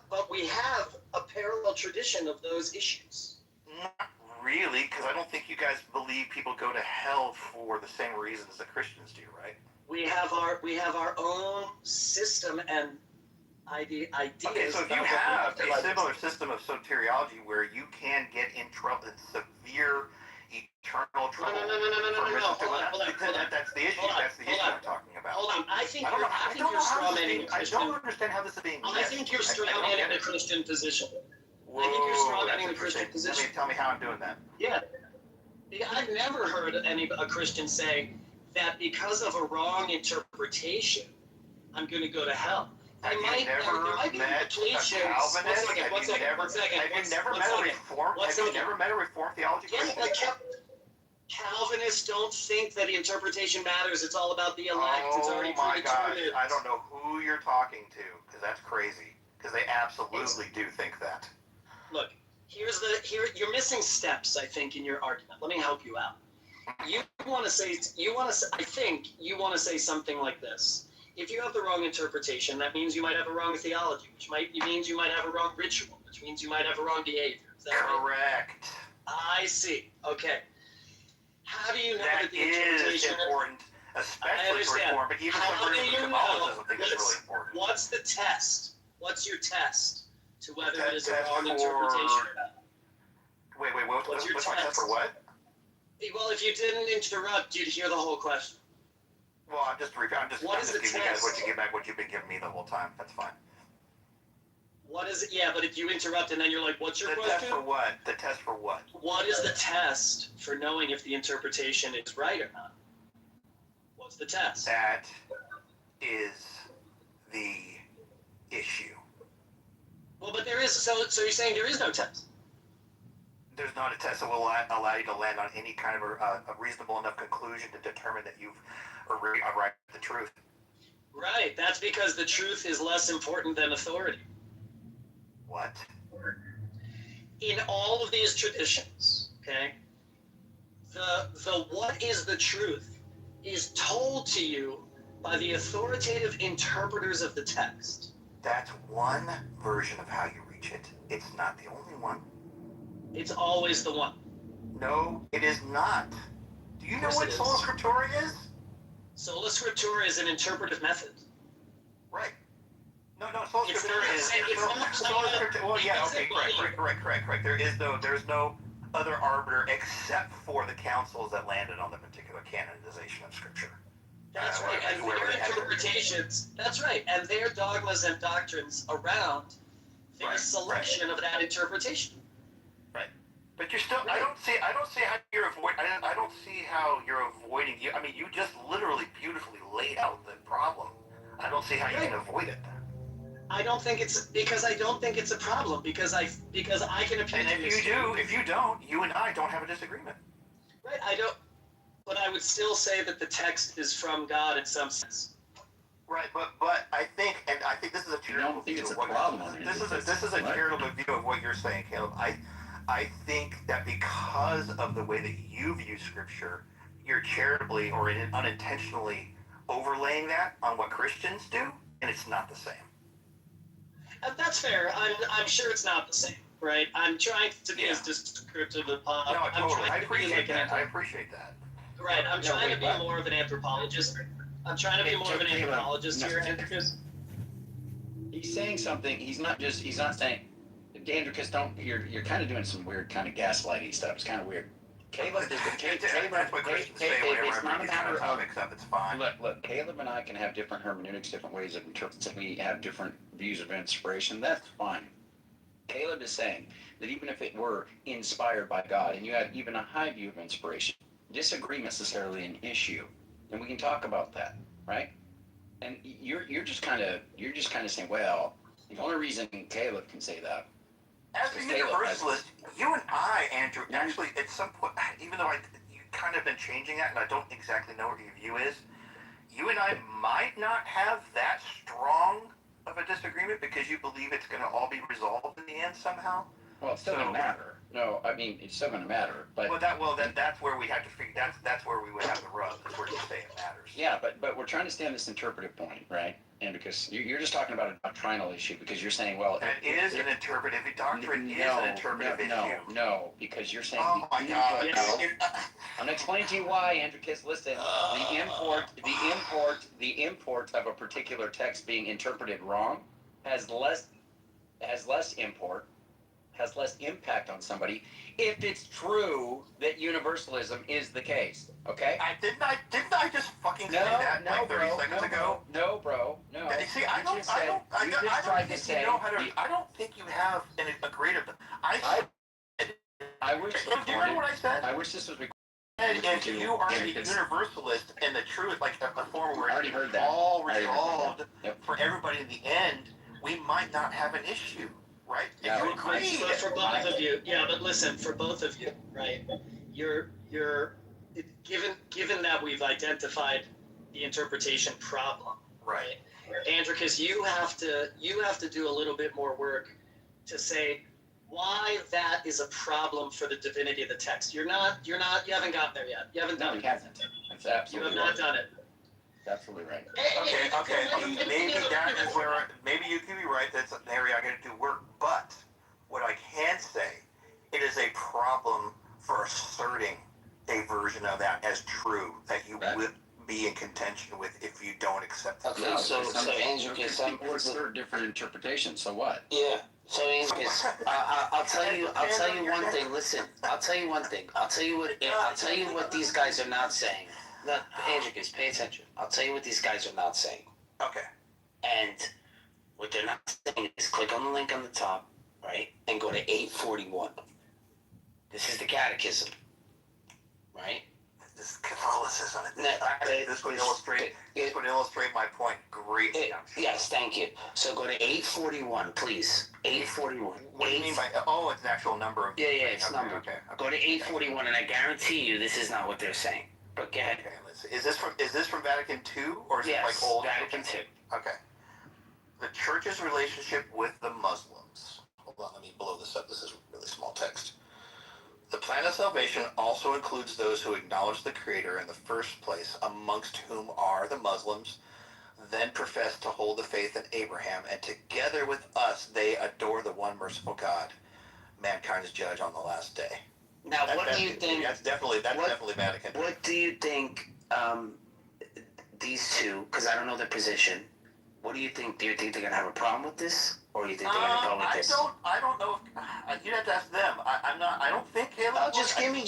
a parallel tradition of those issues. Not really, because I don't think you guys believe people go to hell for the same reasons that Christians do, right? We have our own system and ideas. Okay, so if you have a similar system of soteriology where you can get in trouble, in severe eternal trouble. No. That's the issue. That's the issue I'm talking about. Hold on. I think you're strawmanning the Christian. I don't understand how this is being. I think you're strawmanning the Christian position. Whoa, I think you're strawmanning the Christian position. Tell me how I'm doing that. Yeah. I've never heard a Christian say that because of a wrong interpretation, I'm going to go to hell. Have you never met a Calvinist? Have you never met a Reformed theology Christian? Like Calvinists don't think that the interpretation matters. It's all about the elect. It's already predetermined. Gosh, I don't know who you're talking to, because that's crazy. Because they absolutely do think that. Look, you're missing steps, I think, in your argument. Let me help you out. I think you want to say something like this. If you have the wrong interpretation, that means you might have a wrong theology, which means you might have a wrong ritual, which means you might have a wrong behavior. Is that correct? Right? I see. Okay. How do you know that the interpretation is important, especially for Reform, but even for Catholicism, I think it's really important. What's the test? What's your test to whether it is a wrong interpretation or not? Wait, what's my test for what? Well, if you didn't interrupt, you'd hear the whole question. Well, I'm just giving you guys what you've been giving me the whole time. That's fine. What is it? Yeah, but if you interrupt and then you're like, what's your question? The test for what? The test for what? What is the test for knowing if the interpretation is right or not? What's the test? That is the issue. Well, but there is, so you're saying there is no test? There's not a test that will allow you to land on any kind of a reasonable enough conclusion to determine that you've arrived at the truth. Right. That's because the truth is less important than authority. What? In all of these traditions, okay, the what is the truth is told to you by the authoritative interpreters of the text. That's one version of how you reach it. It's not the only one. It's always the one. No, it is not. Do you know what sola scriptura is? Sola scriptura is an interpretive method. Right. No, sola scriptura is sola scriptura. Well, yeah, okay, correct. There is no other arbiter except for the councils that landed on the particular canonization of scripture. That's right, and their interpretations. That's right, and their dogmas and doctrines around their selection of that interpretation. Right, but you're still. I don't see how you're avoiding. I don't see how you're avoiding. I mean, you just literally beautifully laid out the problem. I don't see how you can avoid it. I don't think it's because I don't think it's a problem because I can appeal. And if you don't, you and I don't have a disagreement. Right, I don't. But I would still say that the text is from God in some sense. Right, but I think this is a charitable view of what this is a charitable view of what you're saying, Caleb. I think that because of the way that you view Scripture, you're charitably or unintentionally overlaying that on what Christians do, and it's not the same. That's fair. I'm sure it's not the same, right? I'm trying to be as descriptive as possible. No, totally. I appreciate that. I appreciate that. Right. I'm trying to be more of an anthropologist. I'm trying to be more of an anthropologist here, Andricus. He's saying something. He's not saying, Andricus, don't. You're kind of doing some weird kind of gaslighting stuff. It's kind of weird. Caleb, that's what Christians say whenever I bring these kind of topics up. It's fine. Look, Caleb and I can have different hermeneutics, different ways of interpreting. We have different views of inspiration. That's fine. Caleb is saying that even if it were inspired by God, and you had even a high view of inspiration, disagreement necessarily an issue, and we can talk about that, right? And you're just kind of saying, well, the only reason Caleb can say that. As a universalist, you and I, Andrew, actually at some point, even though you kind of been changing that, and I don't exactly know what your view is, you and I might not have that strong of a disagreement because you believe it's going to all be resolved in the end somehow. Well, it's still going to matter. No, I mean, it's still going to matter. But that's where we have to figure. That's where we would have the rub. That's where you say it matters. Yeah, but we're trying to stay on this interpretive point, right? And because you're just talking about a doctrinal issue because you're saying, well, it is an interpretive doctrine. Is an interpretive issue. No, because you're saying. Oh my God! I'm gonna explain to you why, Andricus. Listen, the import of a particular text being interpreted wrong has less import. Has less impact on somebody if it's true that universalism is the case. Okay? Didn't I just fucking say that like 30 seconds ago? No, bro. No. See, I don't think you have a greater. I wish. Do you remember what I said? I wish this was recorded. And you are the universalist and the truth, like a form where it's all resolved for everybody in the end. We might not have an issue. Right? Yeah, for both of you. Yeah, but listen, for both of you, right? You're given that we've identified the interpretation problem, right? Andricus, you have to do a little bit more work to say why that is a problem for the divinity of the text. You haven't gotten there yet. You haven't done it. That's absolutely. You have not done it. Absolutely right. Okay. Maybe that is where maybe you can be right. That's an area I got to do work. But what I can say, it is a problem for asserting a version of that as true that you would be in contention with if you don't accept that. Okay, so Andricus, some people assert different interpretations. So what? Yeah. So Andricus, I'll tell you one thing. Listen, I'll tell you one thing. I'll tell you what these guys are not saying. No, Andricus, pay attention. I'll tell you what these guys are not saying. Okay. And what they're not saying is click on the link on the top, right, and go to 841. This is the catechism, right? This is Catholicism. This would illustrate my point greatly. Yes, thank you. So go to 841, please. 841. What do you mean by? Oh, it's an actual number of. Yeah, it's number. Okay. Go to 841, and I guarantee you, this is not what they're saying. But go ahead. Okay, let's see. Is this from Vatican II or is it like old? Vatican II. Okay. The Church's relationship with the Muslims. Hold on, let me blow this up. This is really small text. The sign of salvation also includes those who acknowledge the Creator in the first place, amongst whom are the Muslims, then profess to hold the faith in Abraham, and together with us they adore the one merciful God, mankind's judge on the last day. Now, what do you think? That's definitely Vatican. What do you think? These two, because I don't know their position. What do you think? Do you think they're gonna have a problem with this, or do you think they're gonna go with this? I don't know. You'd have to ask them. I'm not. I don't think Caleb. Oh, just give me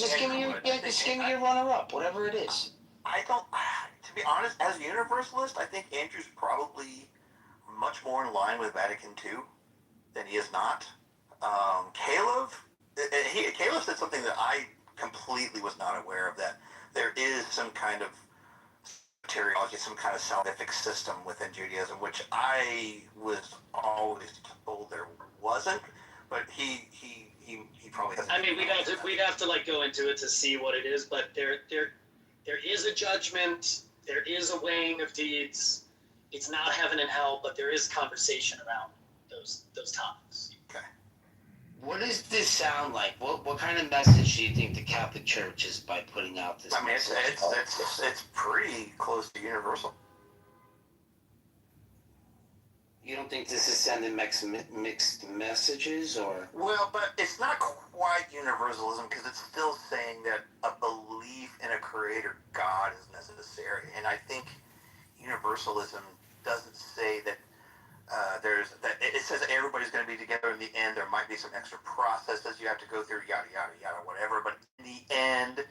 your runner-up, whatever it is. I don't. To be honest, as a Universalist, I think Andrew's probably much more in line with Vatican II than he is not. Caleb said something that I completely was not aware of, that there is some kind of materiology, some kind of salvific system within Judaism, which I was always told there wasn't, but he probably hasn't. I mean, we'd have to like go into it to see what it is, but there is a judgment, there is a weighing of deeds. It's not heaven and hell, but there is conversation around those topics. Okay. What does this sound like? What kind of message do you think the Catholic Church is by putting out this? I mean, it's pretty close to universal. You don't think this is sending mixed messages, or? Well, but it's not quite universalism, because it's still saying that a belief in a creator God is necessary. And I think universalism doesn't say that it says that everybody's going to be together in the end. There might be some extra processes you have to go through, yada, yada, yada, whatever. But in the end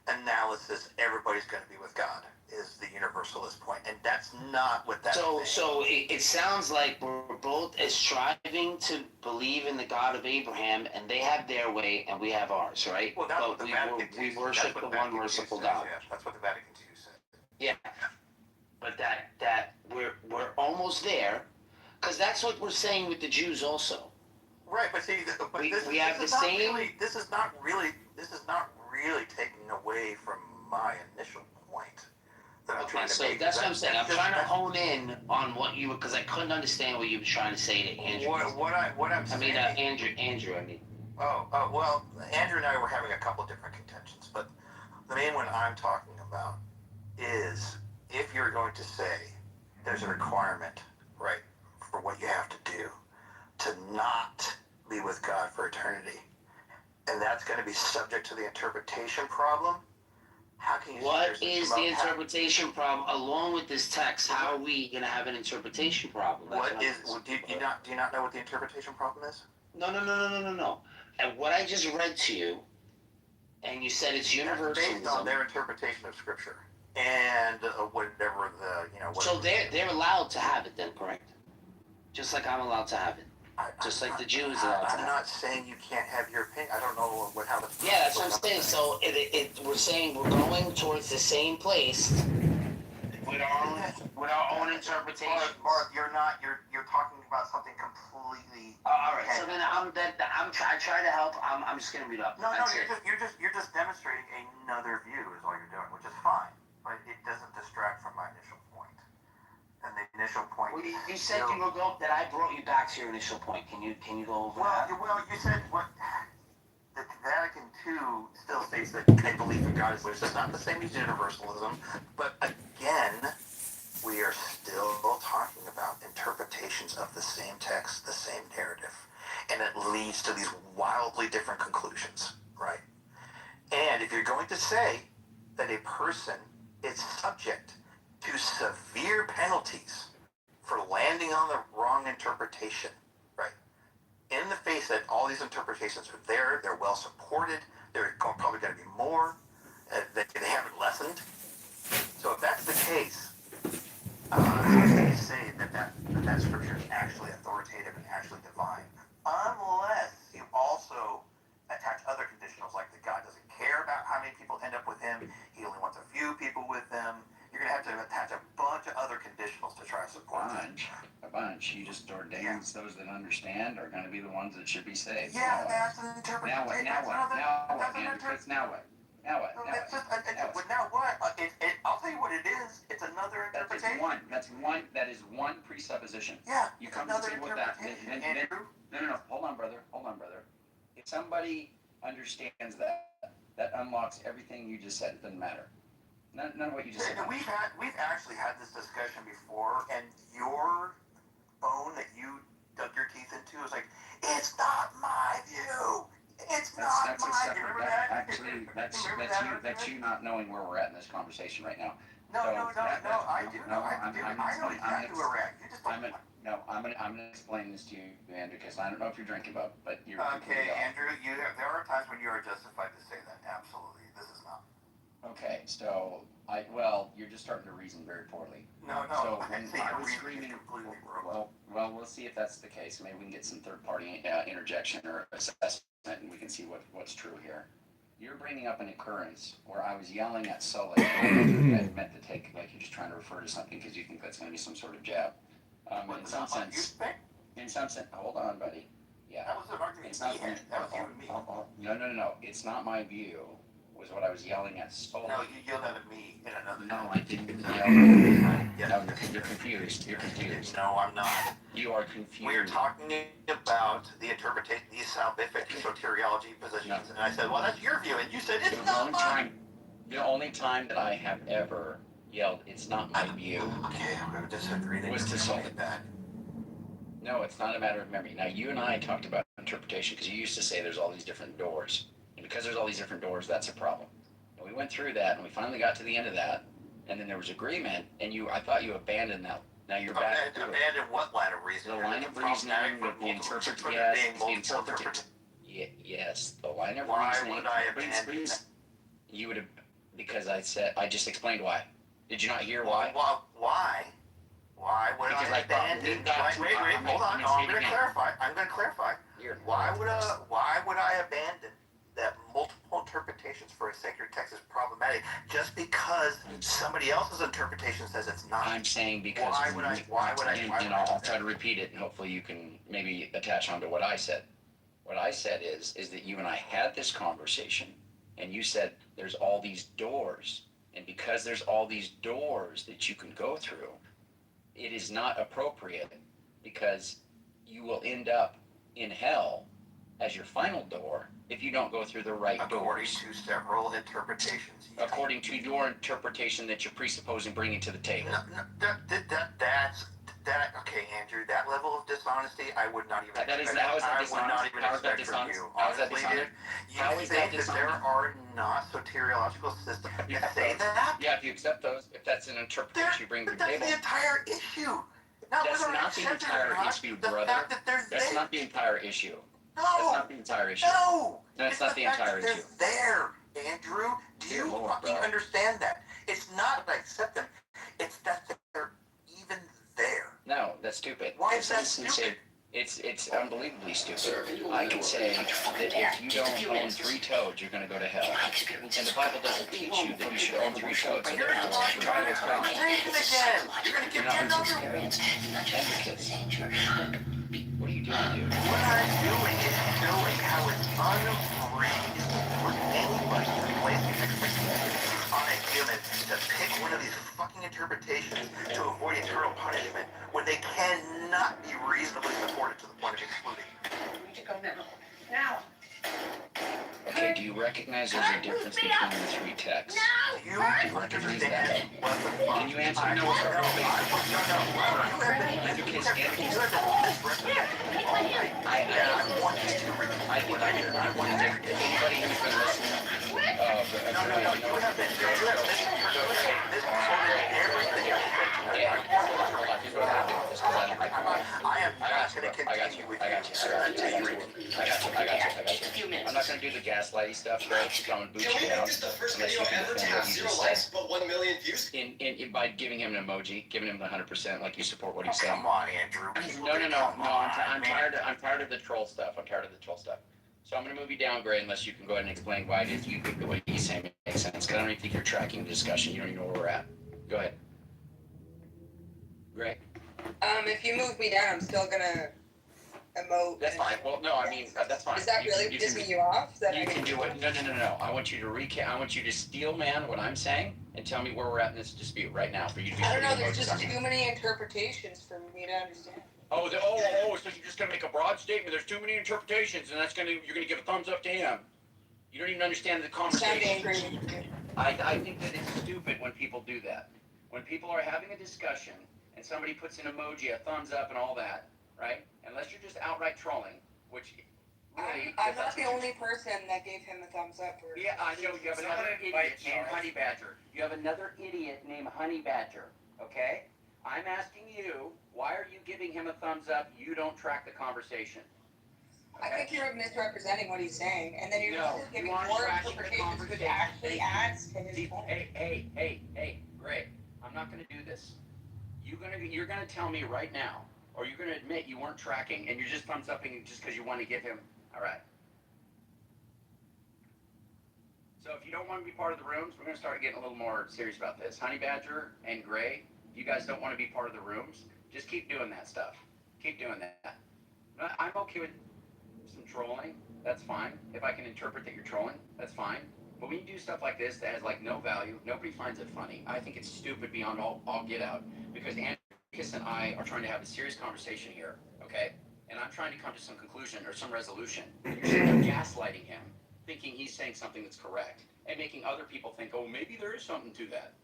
analysis, everybody's going to be with God, is the universalist point. And that's not what that is. So it sounds like we're both striving to believe in the God of Abraham, and they have their way, and we have ours, right? Well, that's what the Vatican II we worship the one merciful God. Yeah, that's what the Vatican II said. Yeah. But that we're almost there. Because that's what we're saying with the Jews also. Right, but see, this is not really taking away from my initial point that I'm trying to make. That's what I'm saying. I'm trying to hone in on what you, because I couldn't understand what you were trying to say to Andrew. Andrew. I mean. Oh, well, Andrew and I were having a couple different contentions, but the main one I'm talking about is, if you're going to say there's a requirement, right, for what you have to do to not be with God for eternity, and that's going to be subject to the interpretation problem. How can you? What is the interpretation problem along with this text? How are we going to have an interpretation problem? Do you not know what the interpretation problem is? No. And what I just read to you, and you said it's universalism. Based on their interpretation of Scripture and whatever So they're allowed to have it then, correct? Just like I'm allowed to have it. Just like the Jews are allowed to have it. I'm not saying you can't have your opinion. I don't know how the... Yeah, that's what I'm saying. So we're saying we're going towards the same place with our own interpretation. Mark, you're talking about something completely... All right, so then I try to help. I'm just going to read up. No, you're just demonstrating another view is all you're doing, which is fine. But it doesn't distract from my initial point. And the initial point. Well, you said that I brought you back to your initial point. Can you go over that? Well, you said the Vatican II still states that they believe in God, which is not the same as universalism. But again, we are still talking about interpretations of the same text, the same narrative, and it leads to these wildly different conclusions, right? And if you're going to say that a person is subject to severe penalties for landing on the wrong interpretation, right? In the face that all these interpretations are there, they're well supported, they're probably going to be more, they haven't lessened. So if that's the case, how can you say that scripture is actually authoritative and actually divine? Unless you also attach other conditionals, like that God doesn't care about how many people end up with him, he only wants a few people with them. You're going to have to attach a bunch of other conditionals to try to support that. A bunch. You just ordain those that understand are going to be the ones that should be saved. Yeah, that's an interpretation. Now what? Now what? I'll tell you what it is. It's another interpretation. That is one presupposition. Yeah. You come to the table with that. No. Hold on, brother. If somebody understands that, That unlocks everything you just said. It doesn't matter. None of what you just said. We've actually had this discussion before, and your bone that you dug your teeth into is like, it's not my view. It's not my view. Remember that? Actually, that's you not knowing where we're at in this conversation right now. No, I do. I know exactly where we're at. You just don't. I'm gonna explain this to you, Andrew, because I don't know if you're drinking, but you're. Okay, Andrew. There are times when you are justified to say that. Absolutely, this is not. Okay, so you're just starting to reason very poorly. No. So when I was screaming, completely broken. well, we'll see if that's the case. Maybe we can get some third-party interjection or assessment, and we can see what's true here. You're bringing up an occurrence where I was yelling at Sully. I meant to take, like you're just trying to refer to something because you think that's going to be some sort of jab. In some sense, hold on, buddy. Yeah. That was an argument. That was you and me. No. It's not my view. Was what I was yelling at Sully. No, you yelled at me in another. No, I didn't yell. No, you're confused. You're confused. No, I'm not. You are confused. We are talking about the interpretation, these salvific soteriology positions, and I said, well, that's your view, and you said, it's not mine. The only time that I have ever yelled, it's not my view. Okay, I'm going to disagree. Was to Sully. No, it's not a matter of memory. Now, you and I talked about interpretation because you used to say there's all these different doors. And because there's all these different doors, that's a problem. And we went through that, and we finally got to the end of that, and then there was agreement, and I thought you abandoned that. Now you're back. Abandoned what line of reasoning? The line of reasoning with the interpretation. Yes, the line of reasoning. Why would I abandon that? You would have, because I just explained why. Did you not hear why? Why? Why would I abandon? Wait, hold on. No, I'm going to clarify. Why would I abandon that multiple interpretations for a sacred text is problematic just because somebody else's interpretation says it's not? I'm saying because and I'll try to repeat it, and hopefully you can maybe attach onto what I said. What I said is that you and I had this conversation, and you said there's all these doors, and because there's all these doors that you can go through, it is not appropriate because you will end up in hell as your final door if you don't go through the right doors. According to several interpretations. According to your interpretation that you're presupposing bringing to the table. That's okay, Andrew. That level of dishonesty, I would not even. How is that dishonest? How is that dishonest? You think that there are not soteriological systems that say that? Yeah, if you accept those, if that's an interpretation you bring to the table. That's the entire issue. That's not the entire issue, brother. That's not the entire issue. No. That's not the entire issue. No. That's not the entire issue. They're there, Andrew. Do you fucking understand that? It's not that I accept them. It's that they're even there. No, that's stupid. Why is that stupid? It's unbelievably stupid. I can say that if you don't own 3 toads, you're going to go to hell. And the Bible doesn't teach you that you should own 3 toads. You're going to try this again. You're going to give me another one. What are you doing, dude? What I'm doing is showing how it's unreasonable for anybody to place the expectations on a human to pick one of these fucking interpretations to avoid eternal punishment when they cannot be reasonably supported to the point of excluding. We need to go now. Okay, do you recognize there's a difference between the 3 texts? Do you recognize that? Can you answer no? I want anybody who's been listening. You have been I am not going to continue with I'm not going to do the gaslighty stuff, bro. I'm going to boot you down. This is the first video ever to have 0 likes but 1 million views. By giving him an emoji, giving him the 100%, like you support what he's saying. Come on, Andrew. No. I'm tired of the troll stuff. So I'm going to move you down, Gray, unless you can go ahead and explain why it is you think the way he's saying makes sense. Because I don't even think you're tracking the discussion. You don't even know where we're at. Go ahead. Gray? If you move me down, I'm still gonna emote. That's fine. Well, no, I mean, that's fine. Is that really pissing you off? You can do it. No. I want you to I want you to steel man what I'm saying and tell me where we're at in this dispute right now for you to be. I don't know. There's just too many interpretations for me to understand. So you're just gonna make a broad statement. There's too many interpretations, and you're gonna give a thumbs up to him. You don't even understand the Sound conversation. angry. I think that it's stupid when people do that. When people are having a discussion and somebody puts an emoji, a thumbs up, and all that, right? Unless you're just outright trolling, which really, I'm not the only person that gave him a thumbs up. Yeah, I know. You have another idiot named Honey Badger. You have another idiot named Honey Badger. Okay? I'm asking you, why are you giving him a thumbs up? You don't track the conversation. I think you're misrepresenting what he's saying, and then you're No, just giving you aren't more tracking the interpretations, which conversation. actually adds to his point. Hey, Greg, I'm not going to do this. You're gonna tell me right now, or you're gonna admit you weren't tracking, and you're just thumbs upping just because you want to give him. All right. So if you don't want to be part of the rooms, we're gonna start getting a little more serious about this. Honey Badger and Gray, if you guys don't want to be part of the rooms, just keep doing that stuff. Keep doing that. I'm okay with some trolling. That's fine. If I can interpret that you're trolling, that's fine. But when you do stuff like this that has like no value, nobody finds it funny. I think it's stupid beyond all get out. Because Andreas and I are trying to have a serious conversation here, okay? And I'm trying to come to some conclusion or some resolution. And you're sitting there gaslighting him, thinking he's saying something that's correct, and making other people think, oh, maybe there is something to that.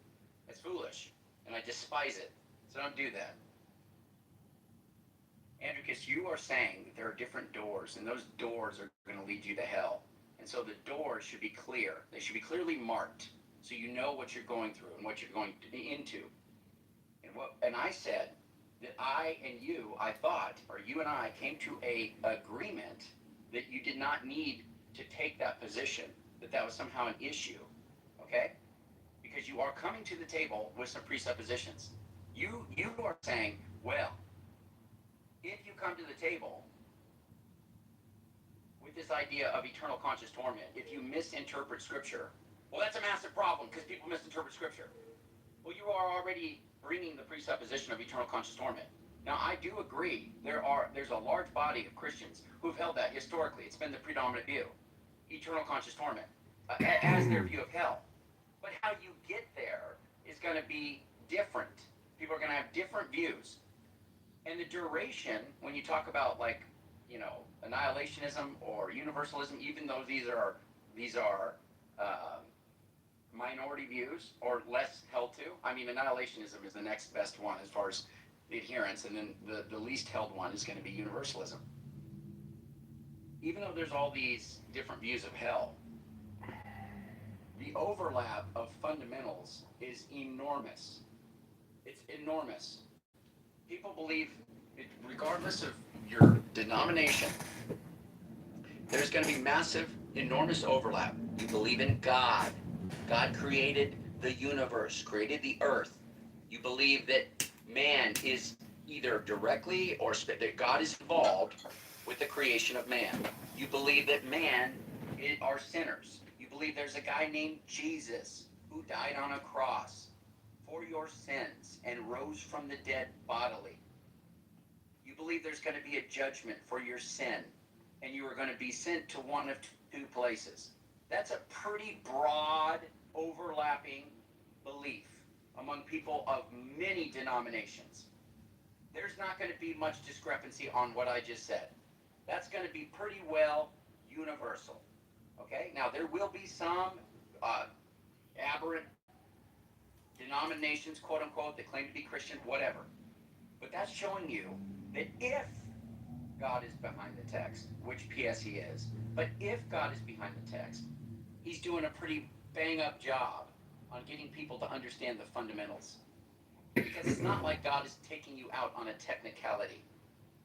It's foolish, and I despise it. So don't do that. Andreas, you are saying that there are different doors, and those doors are going to lead you to hell. And so the doors should be clear. They should be clearly marked, so you know what you're going through and what you're going into. And I said that I thought, or you and I came to a agreement that you did not need to take that position, that was somehow an issue, okay? Because you are coming to the table with some presuppositions. You are saying, well, if you come to the table with this idea of eternal conscious torment, if you misinterpret Scripture, well, that's a massive problem because people misinterpret Scripture. Well, you are already bringing the presupposition of eternal conscious torment. Now, I do agree there's a large body of Christians who've held that historically. It's been the predominant view, eternal conscious torment, as their view of hell. But how you get there is going to be different. People are going to have different views. And the duration, when you talk about annihilationism or universalism, even though these are minority views or less held to. I mean, annihilationism is the next best one as far as the adherence, and then the least held one is going to be universalism. Even though there's all these different views of hell, the overlap of fundamentals is enormous. It's enormous. People believe, regardless of your denomination, there's going to be massive, enormous overlap. You believe in God. God created the universe, created the earth. You believe that man is either directly or that God is involved with the creation of man. You believe that man are sinners. You believe there's a guy named Jesus who died on a cross for your sins and rose from the dead bodily. You believe there's going to be a judgment for your sin, and you are going to be sent to one of two places. That's a pretty broad, overlapping belief among people of many denominations. There's not going to be much discrepancy on what I just said. That's going to be pretty well universal. Okay? Now, there will be some aberrant denominations, quote unquote, that claim to be Christian, whatever. But that's showing you that if God is behind the text, which P.S. he is, but if God is behind the text, he's doing a pretty bang-up job on getting people to understand the fundamentals. Because it's not like God is taking you out on a technicality.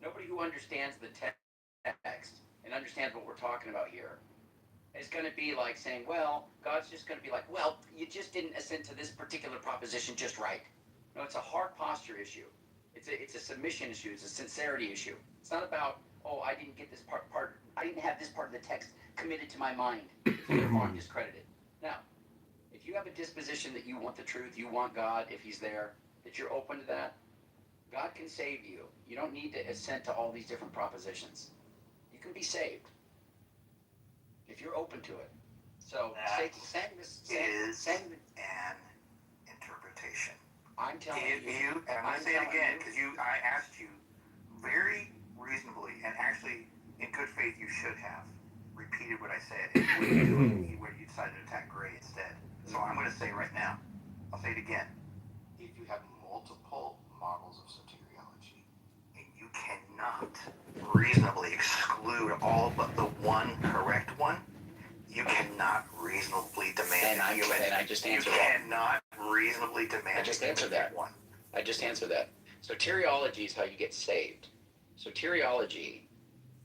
Nobody who understands the text and understands what we're talking about here is going to be like saying, well, God's just going to be like, well, you just didn't assent to this particular proposition just right. No, it's a heart posture issue. It's a submission issue. It's a sincerity issue. It's not about, oh, I didn't get this part. I didn't have this part of the text committed to my mind. Therefore, I'm discredited. Now, if you have a disposition that you want the truth, you want God, if he's there, that you're open to that, God can save you. You don't need to assent to all these different propositions. You can be saved if you're open to it. So, saying an interpretation. I'm telling you, and I'm going to say it again, because I asked you very reasonably, and actually in good faith you should have, repeated what I said, and you wouldn't do it, where you decided to attack Gray instead. So I'm going to say right now, I'll say it again. If you have multiple models of soteriology, and you cannot reasonably exclude all but the one correct one, you cannot reasonably demand And I just answered you that. cannot reasonably demand I just answered that. I just answered that. Soteriology is how you get saved. Soteriology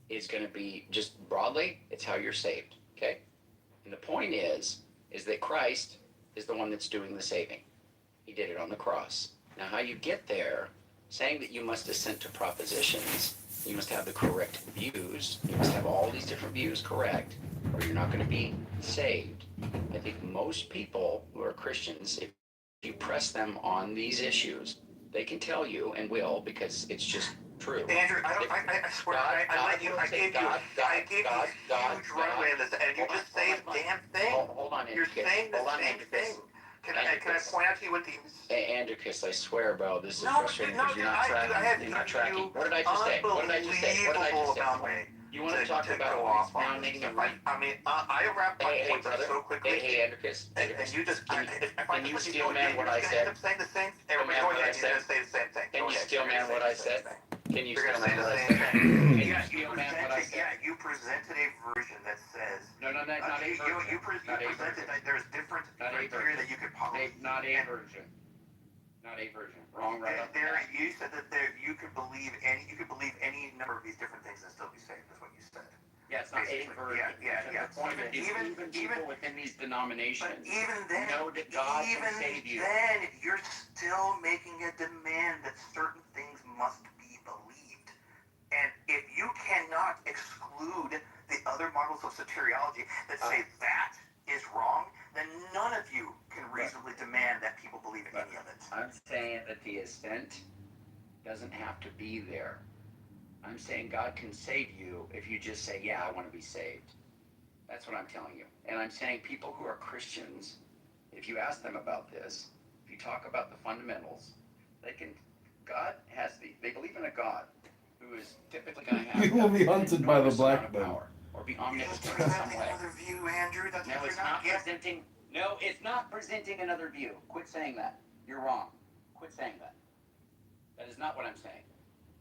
is going to be, just broadly, it's how you're saved, okay? And the point is that Christ is the one that's doing the saving. He did it on the cross. Now, how you get there, saying that you must assent to propositions, you must have the correct views, you must have all these different views correct, or you're not going to be saved. I think most people who are Christians, if you press them on these issues, they can tell you and will, because it's just true. Andrew, I swear, I gave you huge runway in this, and you just say the damn thing. Hold on, You're saying the same thing. Can I point out to you what the... Andricus, I swear, bro, this is No, frustrating because you're not tracking. You're not tracking. What did I just say? What did I just say? What did I just say? You want to talk about expounding and I wrap my points up so quickly. Hey, Andricus. And you just... Can you steel man what I said? End up saying the same thing. Everybody's going to say the same thing. Can you steel man what I said? Can you You're steel going to man say what I the same said? thing. Can you steel man what I said? Yeah, you presented a version that says... No, not a version. You presented that there's different criteria that you could possibly... Not a version. Not a version. Wrong, right? You said that you could believe any number of these different things and still be saved, is what you said. Yeah, it's not a version. Yeah. The point is, even people within these denominations even then, know that God can save you. Then you're still making a demand that certain things must be believed. And if you cannot exclude the other models of soteriology that say that is wrong, then none of you can reasonably demand that people believe in any of it. I'm saying that the assent doesn't have to be there. I'm saying God can save you if you just say, yeah, I want to be saved. That's what I'm telling you. And I'm saying people who are Christians, if you ask them about this, if you talk about the fundamentals, they believe in a God who is typically going to have... You will be hunted by the black man. Or be omnipotent in some way. Another view, Andrew. That's No, it's not presenting another view. Quit saying that. You're wrong. Quit saying that. That is not what I'm saying.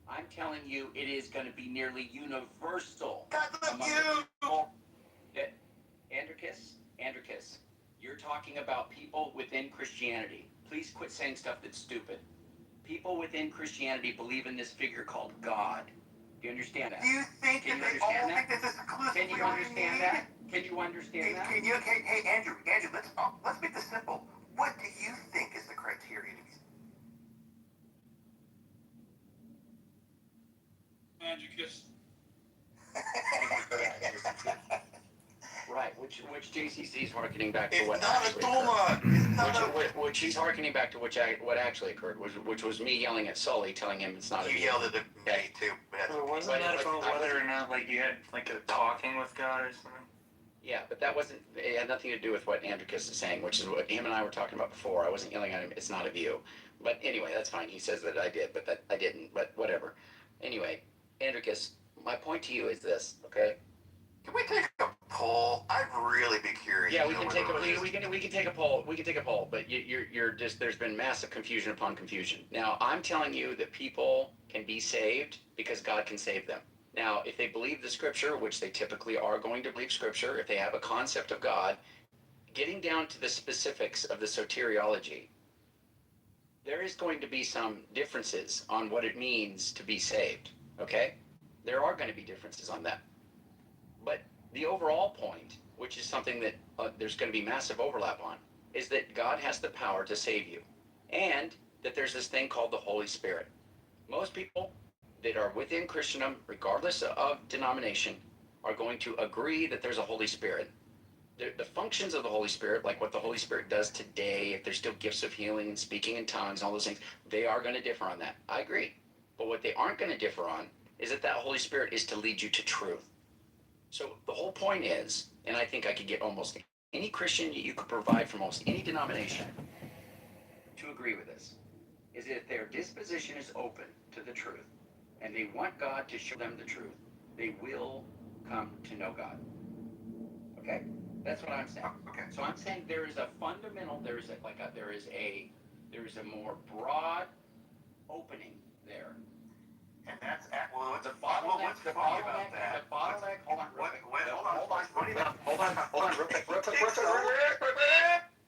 I'm telling you it is going to be nearly universal. God, you! Andricus, you're talking about people within Christianity. Please quit saying stuff that's stupid. People within Christianity believe in this figure called God. Do you understand that? Do you think that they all think this is exclusively Can you understand that? Can you understand that? Hey, Andrew, let's make this simple. What do you think is the criteria to be... Andricus. Right, which JCC is harkening back to It's what not actually a doma. occurred. Which he's harkening back to what actually occurred, which was me yelling at Sully, telling him it's not a... You yelled at me too. So wasn't that about whether or not you had a talking with God or something? Yeah, but it had nothing to do with what Andricus is saying, which is what him and I were talking about before. I wasn't yelling at him, it's not a view. But anyway, that's fine. He says that I did, but that I didn't, but whatever. Anyway, Andricus, my point to you is this, okay? Can we take a poll? I'd really be curious. Yeah, we can take a poll. We can take a poll, but you're just, there's been massive confusion upon confusion. Now, I'm telling you that people can be saved because God can save them. Now, if they believe the scripture, which they typically are going to believe scripture, if they have a concept of God, getting down to the specifics of the soteriology, there is going to be some differences on what it means to be saved, okay? There are going to be differences on that. But the overall point, which is something that there's going to be massive overlap on, is that God has the power to save you, and that there's this thing called the Holy Spirit. Most people that are within Christendom, regardless of denomination, are going to agree that there's a Holy Spirit. The functions of the Holy Spirit, like what the Holy Spirit does today, if there's still gifts of healing and speaking in tongues, all those things, they are going to differ on that. I agree. But what they aren't going to differ on is that Holy Spirit is to lead you to truth. So the whole point is, and I think I could get almost any Christian you could provide from almost any denomination to agree with this, is that if their disposition is open to the truth, and they want God to show them the truth, they will come to know God. Okay, that's what I'm saying. Okay. So I'm saying there is a fundamental, there is a more broad opening there. And that's what's funny about that? The bottleneck. Hold on,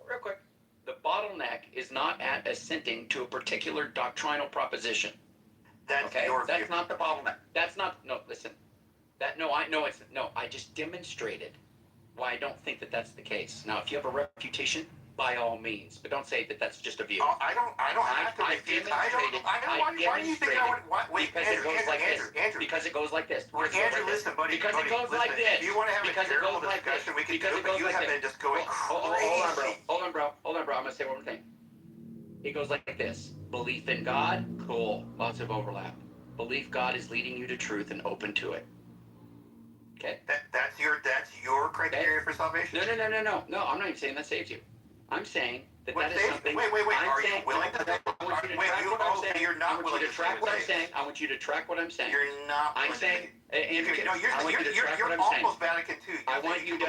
real quick. The bottleneck is not at assenting to a particular doctrinal proposition. That's your view. That's not the bottleneck. Listen. I just demonstrated why I don't think that that's the case. Now, if you have a refutation, by all means, but don't say that that's just a view. Oh, I don't have to refute. Why do you think I would? Wait, because Andrew, it goes like Andrew, this. Andrew. Because it goes like this. Andrew, listen, buddy. Because it goes like this. If you want to have a terrible discussion, we can do it, but you have been just going crazy. Hold on, bro. I'm going to say one more thing. It goes like this. Belief in God, cool. Lots of overlap. Belief God is leading you to truth and open to it. Okay? That's your criteria for salvation? No. No, I'm not even saying that saves you. I'm saying that that is something. Wait. Are you willing to? You're not willing to track what I'm saying. I want you to track what I'm saying. You're not. I'm saying. You're almost Vatican II. I want you to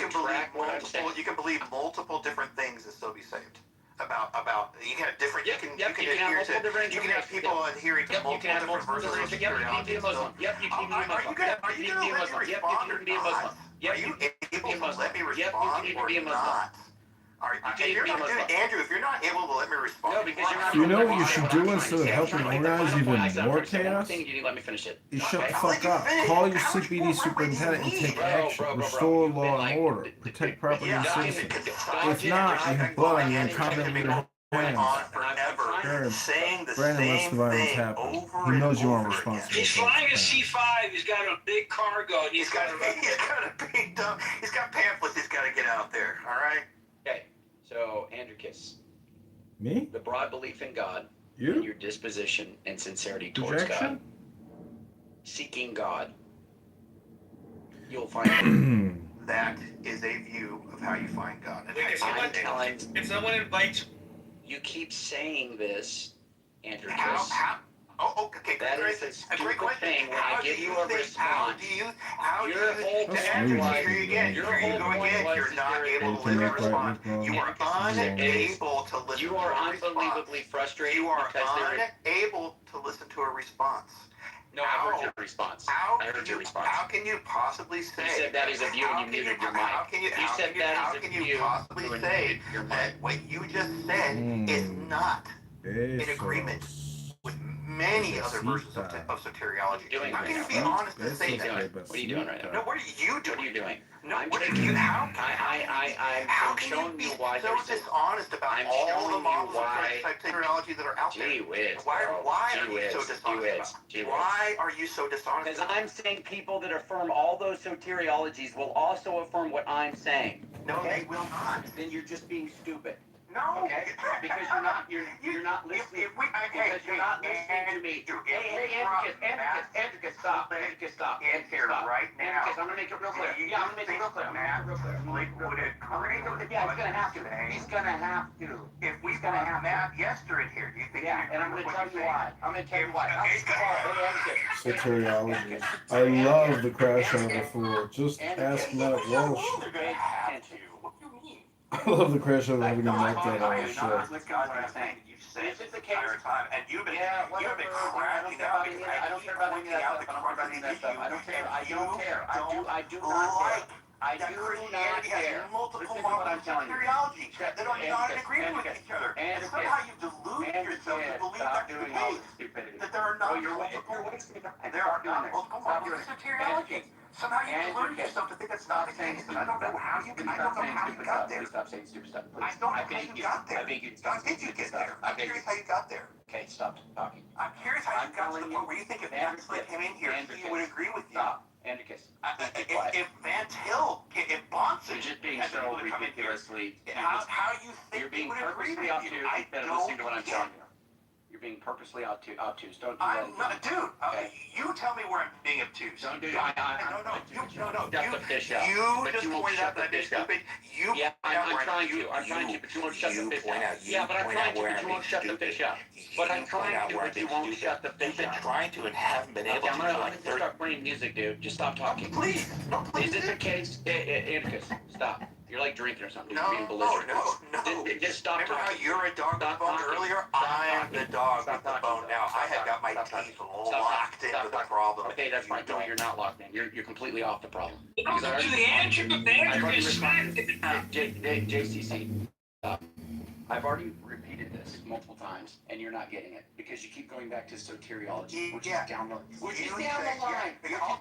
track what I'm saying. You can believe multiple different things and still be saved. About you can have different. You can adhere to. You can have people adhering to multiple different verses of superiority. Yep, you can be a Muslim. Are you going to let me respond or not? Are you able to let me respond or not? Andrew, if you're not able to let me respond, no, because you're not. You know what you should do instead of helping organize even more chaos? You didn't let me finish it. You shut the fuck up. Call your CPD superintendent and take action. Restore law and order. Protect property and citizens. If not, you have blood on you and condemn your hands. Brandon lets the violence happen. He knows you aren't responsible. He's flying a C5. He's got a big cargo. He's got pamphlets. He's got to get out there. All right. Okay. So, Andrewkis. Me? The broad belief in God. You? And your disposition and sincerity towards God. Seeking God. You'll find Him. That is a view of how you find God. If someone invites you keep saying this, Andrewkis. Okay. That is a stupid thing. When I give you a response, how do you you're not able to let me respond. You are unable to listen. You are unbelievably frustrated. You are unable to listen to a response. No, I heard your response. How can you possibly say? You said that is a view and you muted your mic. How can you possibly say that what you just said is not in agreement with many other versions of soteriology? How can you be honest and say that? What are you doing right now? No, what are you doing? What are you doing? No, what are you? How can you be so dishonest about all the models of soteriology that are out there? Gee whiz. Why are you so dishonest? Why are you so dishonest? Because I'm saying people that affirm all those soteriologies will also affirm what I'm saying. No, they will not. Then you're just being stupid. No, okay? Because you're not listening. Because you're not listening to me. Hey, Andrewkis, stop. Andrewkis, stop. Right now. Andrewkis, I'm gonna make it real clear. Yeah, I'm gonna make it real clear. Yeah, he's gonna have to. He's gonna have to. If we got Matt Yester in here, do you think? Yeah, and I'm gonna tell you why. Soteriology. I love the crash on the floor. Just ask Matt Walsh. I love the crash on having him like that on the show. This is the time, and you've been crashing out. I don't care about any of that stuff. I don't care. I don't care. I do not care. I do not care. Multiple models of soteriology that are not in agreement with each other. And somehow you delude yourself to believe that's the case. That there are not multiple models of soteriology. Somehow you delude yourself to think that's not the case. And I don't know how you got there. Stop saying stupid stuff. I don't know how you got there. I think you How did you get there? I'm curious how you got there. Okay, stop talking. I'm curious how you got to the point where you think if Van Til came in here, he would agree with you. Stop. Andrewkis. If Van Til, if Bonson, you're just being so ridiculously. How you think you're being he would agree purposely with you? obtuse instead of listening to what I'm telling you. You're being purposely obtuse. Don't do I'm that. not, dude. You tell me where I'm being obtuse. Don't do. No. Shut the fish up. You But just you won't pointed shut out the that I'm being fish up. stupid. You Yeah, point out I'm where trying to. I'm trying to, but you won't shut the fish up. Yeah, but I'm trying to, but you won't shut the fish up. But I'm trying to, but you won't shut the fish up. You've been trying to and haven't been able to. I'm gonna start playing music, dude. Just stop talking. Please. No, please. Is this a case? Andrus, stop. You're like drinking or something. No, You're being belligerent. no. Just stop Remember talking. how you're a dog with the bone earlier? I'm the dog with the bone now. I have got my teeth locked into the problem. Okay, that's fine. No, you're not locked in. You're completely off the problem. Welcome to the answer, but the answer is smacked. JCC, stop. I've already repeated this multiple times, and you're not getting it because you keep going back to soteriology, which is down the line. Which is down the line. I'll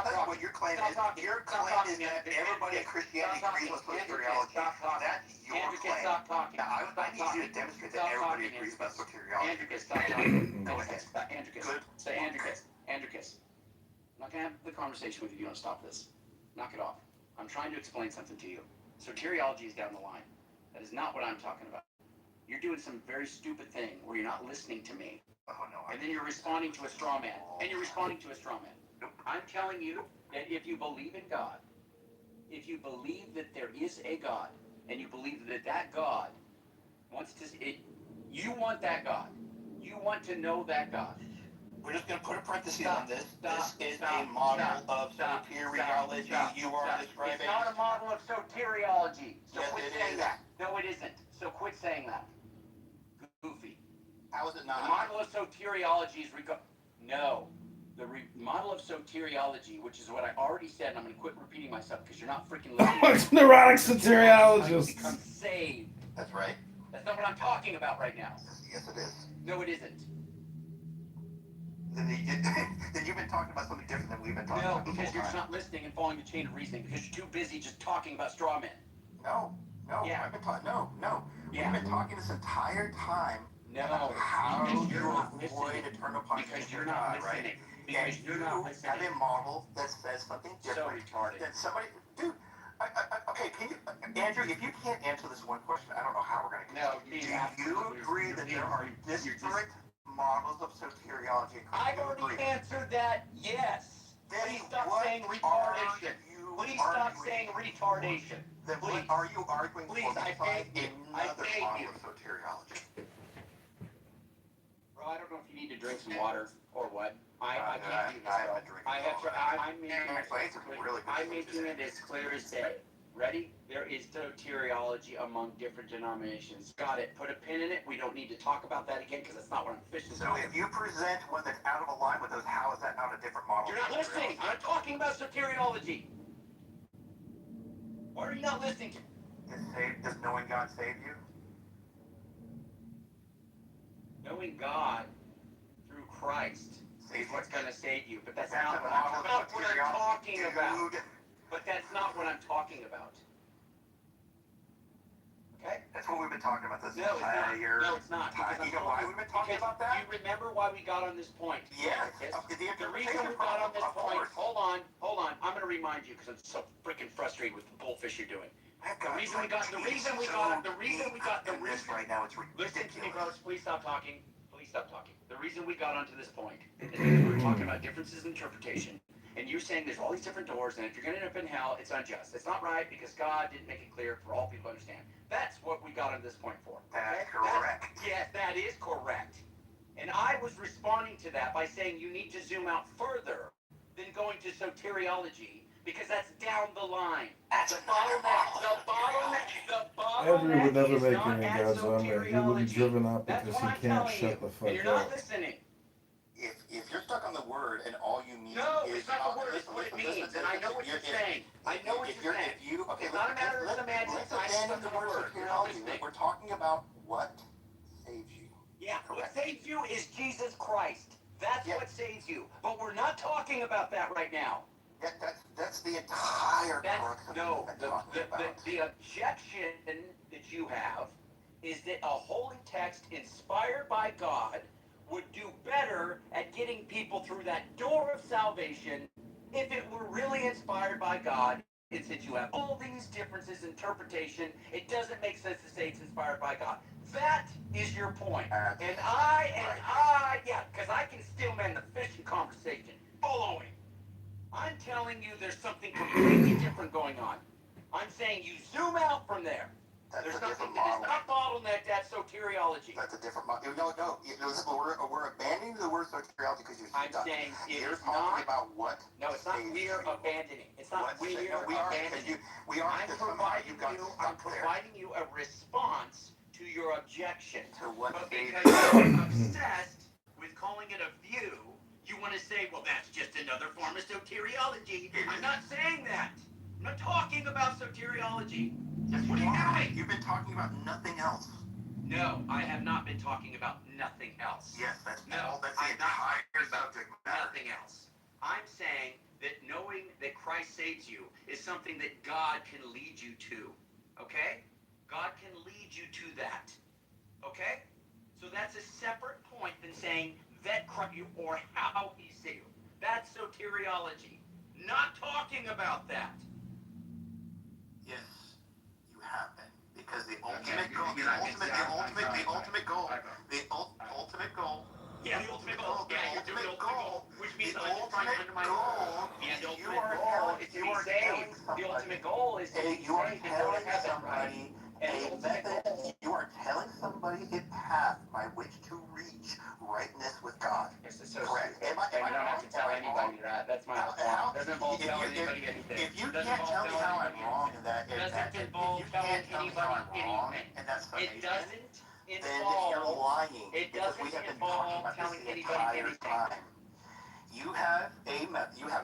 tell you what your claim is. Your claim is that everybody in Christianity agrees with soteriology. That's your claim. Stop talking. Now, I need you to demonstrate that everybody agrees about soteriology. Andrus, stop talking. Go ahead. Andrus. Say Andrus. I'm not gonna have the conversation with you. You don't stop this. Knock it off. I'm trying to explain something to you. Soteriology is down the line. That is not what I'm talking about. You're doing some very stupid thing where you're not listening to me. Oh, no. And then you're responding to a straw man. I'm telling you that if you believe in God, if you believe that there is a God, and you believe that that God wants to, you want that God. You want to know that God. We're just going to put a parenthesis on this. This is a model of soteriology you are describing. It's not a model of soteriology. So Yes, quit it saying is. that. No, it isn't. So quit saying that. Goofy. How is it The not? model of soteriology is no. The model of soteriology, which is what I already said, and I'm going to quit repeating myself because you're not freaking listening. What's neurotic soteriologist? Become saved. That's right. That's not what I'm talking about right now. Yes, it is. No, it isn't. Then you've been talking about something different than we've been talking No, about. because you're just not listening and following the chain of reasoning because you're too busy just talking about straw men. No. Yeah. I've been talking. No. Yeah. We've been talking this entire time. No. How Because you you're not avoid listening. eternal punishment. Because you're not listening. Right? Because And you're you not listening. have a model that says something different. So retarded. Then somebody, dude. Okay, can you, Andrew? If you can't answer this one question, I don't know how we're going to. No, do you agree that there are disparate models of soteriology? I've already answered that. Yes. Then Please stop what saying are retardation. you Please stop arguing? saying retardation. Then Please. what are you arguing Please, for I besides beg you. I another beg model you. of soteriology? Bro, I don't know if you need to drink some water or what. I can't do this, I bro. haven't drinking I have to. I'm really making it as clear as day. Ready? There is soteriology among different denominations. Got it. Put a pin in it. We don't need to talk about that again because that's not what I'm fishing So for. if you present one that's out of line with those, how is that not a different model? You're not listening. I'm talking about soteriology. What are you not listening to? Does knowing God save you? Knowing God through Christ is what's going to save you. But that's That's not a what model I'm of talking soteriology, about. dude. But that's not what I'm talking about. Okay? That's what we've been talking about this No, it's not. entire No, it's not. time. Because You know why we've been talking about that? You remember why we got on this point? Yes. The reason we got on this point. Hold on. I'm going to remind you because I'm so freaking frustrated with the bullfish you're doing. The reason we got. Right now, it's ridiculous. Listen to me, bros. Please stop talking. The reason we got onto this point is because we were talking about differences in interpretation. And you're saying there's all these different doors, and if you're going to end up in hell, it's unjust. It's not right because God didn't make it clear for all people to understand. That's what we got on this point for. That's correct. Yes, that is correct. And I was responding to that by saying you need to zoom out further than going to soteriology because that's down the line. That's the bottleneck. Andrew would never is make not any at God's army. He would be soteriology. driven out That's because what he I'm can't telling shut you. the fuck And you're not up. listening. If you're stuck on the word and all you need No, is... it's not the word, it's what it means, and I know what you're saying. I know what you're saying. It's not a matter of semantics, I just the word. You're not listening. We're talking about what saves you. Yeah, what saves you is Jesus Christ. That's what saves you. But we're not talking about that right now. That's the entire crux of No, what we've been talking about. the objection that you have is that a holy text inspired by God would do better at getting people through that door of salvation if it were really inspired by God It's that you have all these differences in interpretation. It doesn't make sense to say it's inspired by God. That is your point. Yeah, because I can still man the fishing conversation. Following. I'm telling you there's something completely different going on. I'm saying you zoom out from there. There's nothing that is not bottleneck that soteriology. That's a different model. No. We're abandoning the word soteriology because you're saying you're talking about what. No, it's not we're abandoning. It's not we're abandoning. We are. I'm providing you a response to your objection. To what? But because you're obsessed with calling it a view, you want to say, well, that's just another form of soteriology. I'm not saying that. I'm not talking about soteriology. Yes, what are you doing? You've been talking about nothing else. No, I have not been talking about nothing else. Yes, that's the entire subject matter. Nothing else. I'm saying that knowing that Christ saves you is something that God can lead you to. Okay? God can lead you to that. Okay? So that's a separate point than saying that Christ you or how he saved you. That's soteriology. Not talking about that. Yes, you have been. Because the ultimate goal. Yeah, the ultimate goal. Yeah, which means I'm just trying to undermine the ultimate goal is to be saved. The ultimate goal is to be saved and go to heaven, right? You are telling somebody a path by which to reach rightness with God. Yes, it's so correct. I don't have to tell anybody that. That's my point. Doesn't involve telling anybody anything. If you can't tell me how I'm wrong in that, doesn't involve telling anybody anything. It doesn't involve. Then you're lying. It doesn't involve telling anybody anything. You have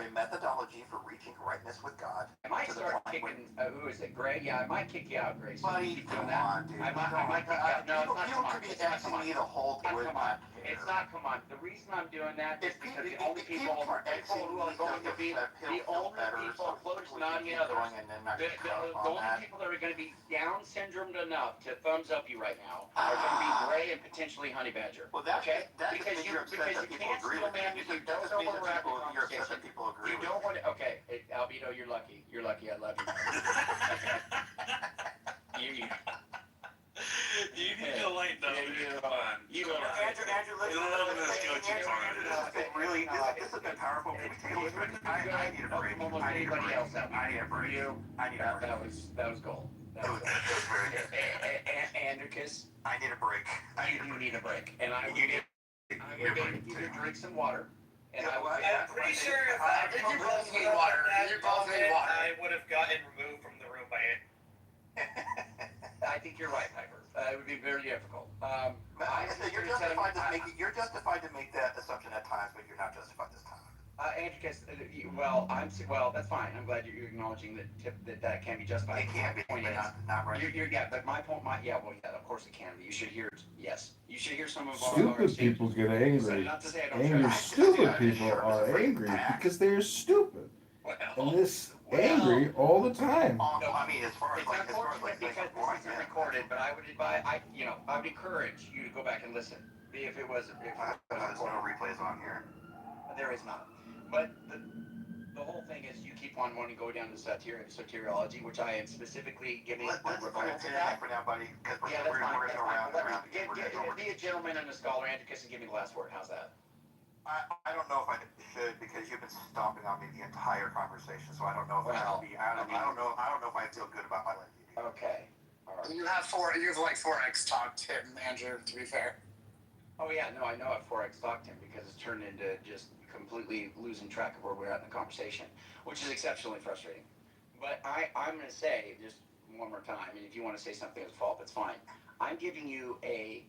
a methodology for reaching rightness with God. I might start kicking. Who is it, Greg? Yeah, I might kick you out, Greg. Buddy, come on, dude. I might kick you out. No, it's not. You don't be asking me to hold wood. Come on. It's not. Come on. The reason I'm doing that is because the only people who are going to be the only people close to the others. The only people that are going to be Down syndromed enough to thumbs up you right now are going to be Gray and potentially Honey Badger. Well, that's because you can't still man. You don't know where we're at in the conversation. You don't want to. Okay, Albedo, you're lucky. You're lucky. I love you. You need to lighten up. Andrew, this has been powerful. Can we take a break? I need a break. That was gold. That was very good. Andricus, I need a break. You need a break. And I would either drink some water. And I'm pretty sure if you both need water, I would have gotten removed from the room by it. I think you're right, Piper. It would be very difficult. You're justified to make that assumption at times, but you're not justified this time. Andricus, well, that's fine. I'm glad you're acknowledging that can be justified. It can be, but not right. But my point, of course it can be. You should hear, yes. You should hear some of our Stupid people get angry. Stupid people are angry because they're stupid. And this angry all the time. I mean, as far as because this isn't recorded, but I would advise, I would encourage you to go back and listen. If it was there's no replays on here. There is not. But the whole thing is you keep on wanting to go down to soteriology, which I am specifically giving Let's rebuttal to that for now, buddy. Because we're going to go around and around. Be a gentleman and a scholar, Andricus, and give me the last word. How's that? I don't know if I should because you've been stomping on me the entire conversation, so I don't know if I should be. I don't know if I feel good about my life. Okay. All right. You have 4x talk, Tim, Andrew. To be fair. Oh yeah, no, I know I've 4x talked him because it's turned into just completely losing track of where we're at in the conversation, which is exceptionally frustrating. But I'm going to say just one more time, and if you want to say something that's fault, that's fine. I'm giving you a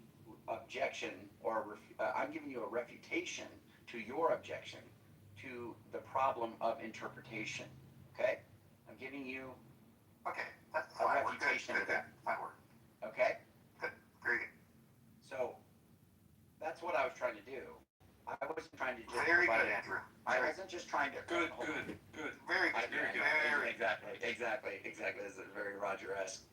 objection I'm giving you a refutation to your objection to the problem of interpretation. Okay? I'm giving you that's a refutation to that. Fine word. Okay? Good. Very good. So that's what I was trying to do. I wasn't trying to just very good, Andrew. I wasn't just trying to good. Very good. Exactly. This is very Roger-esque.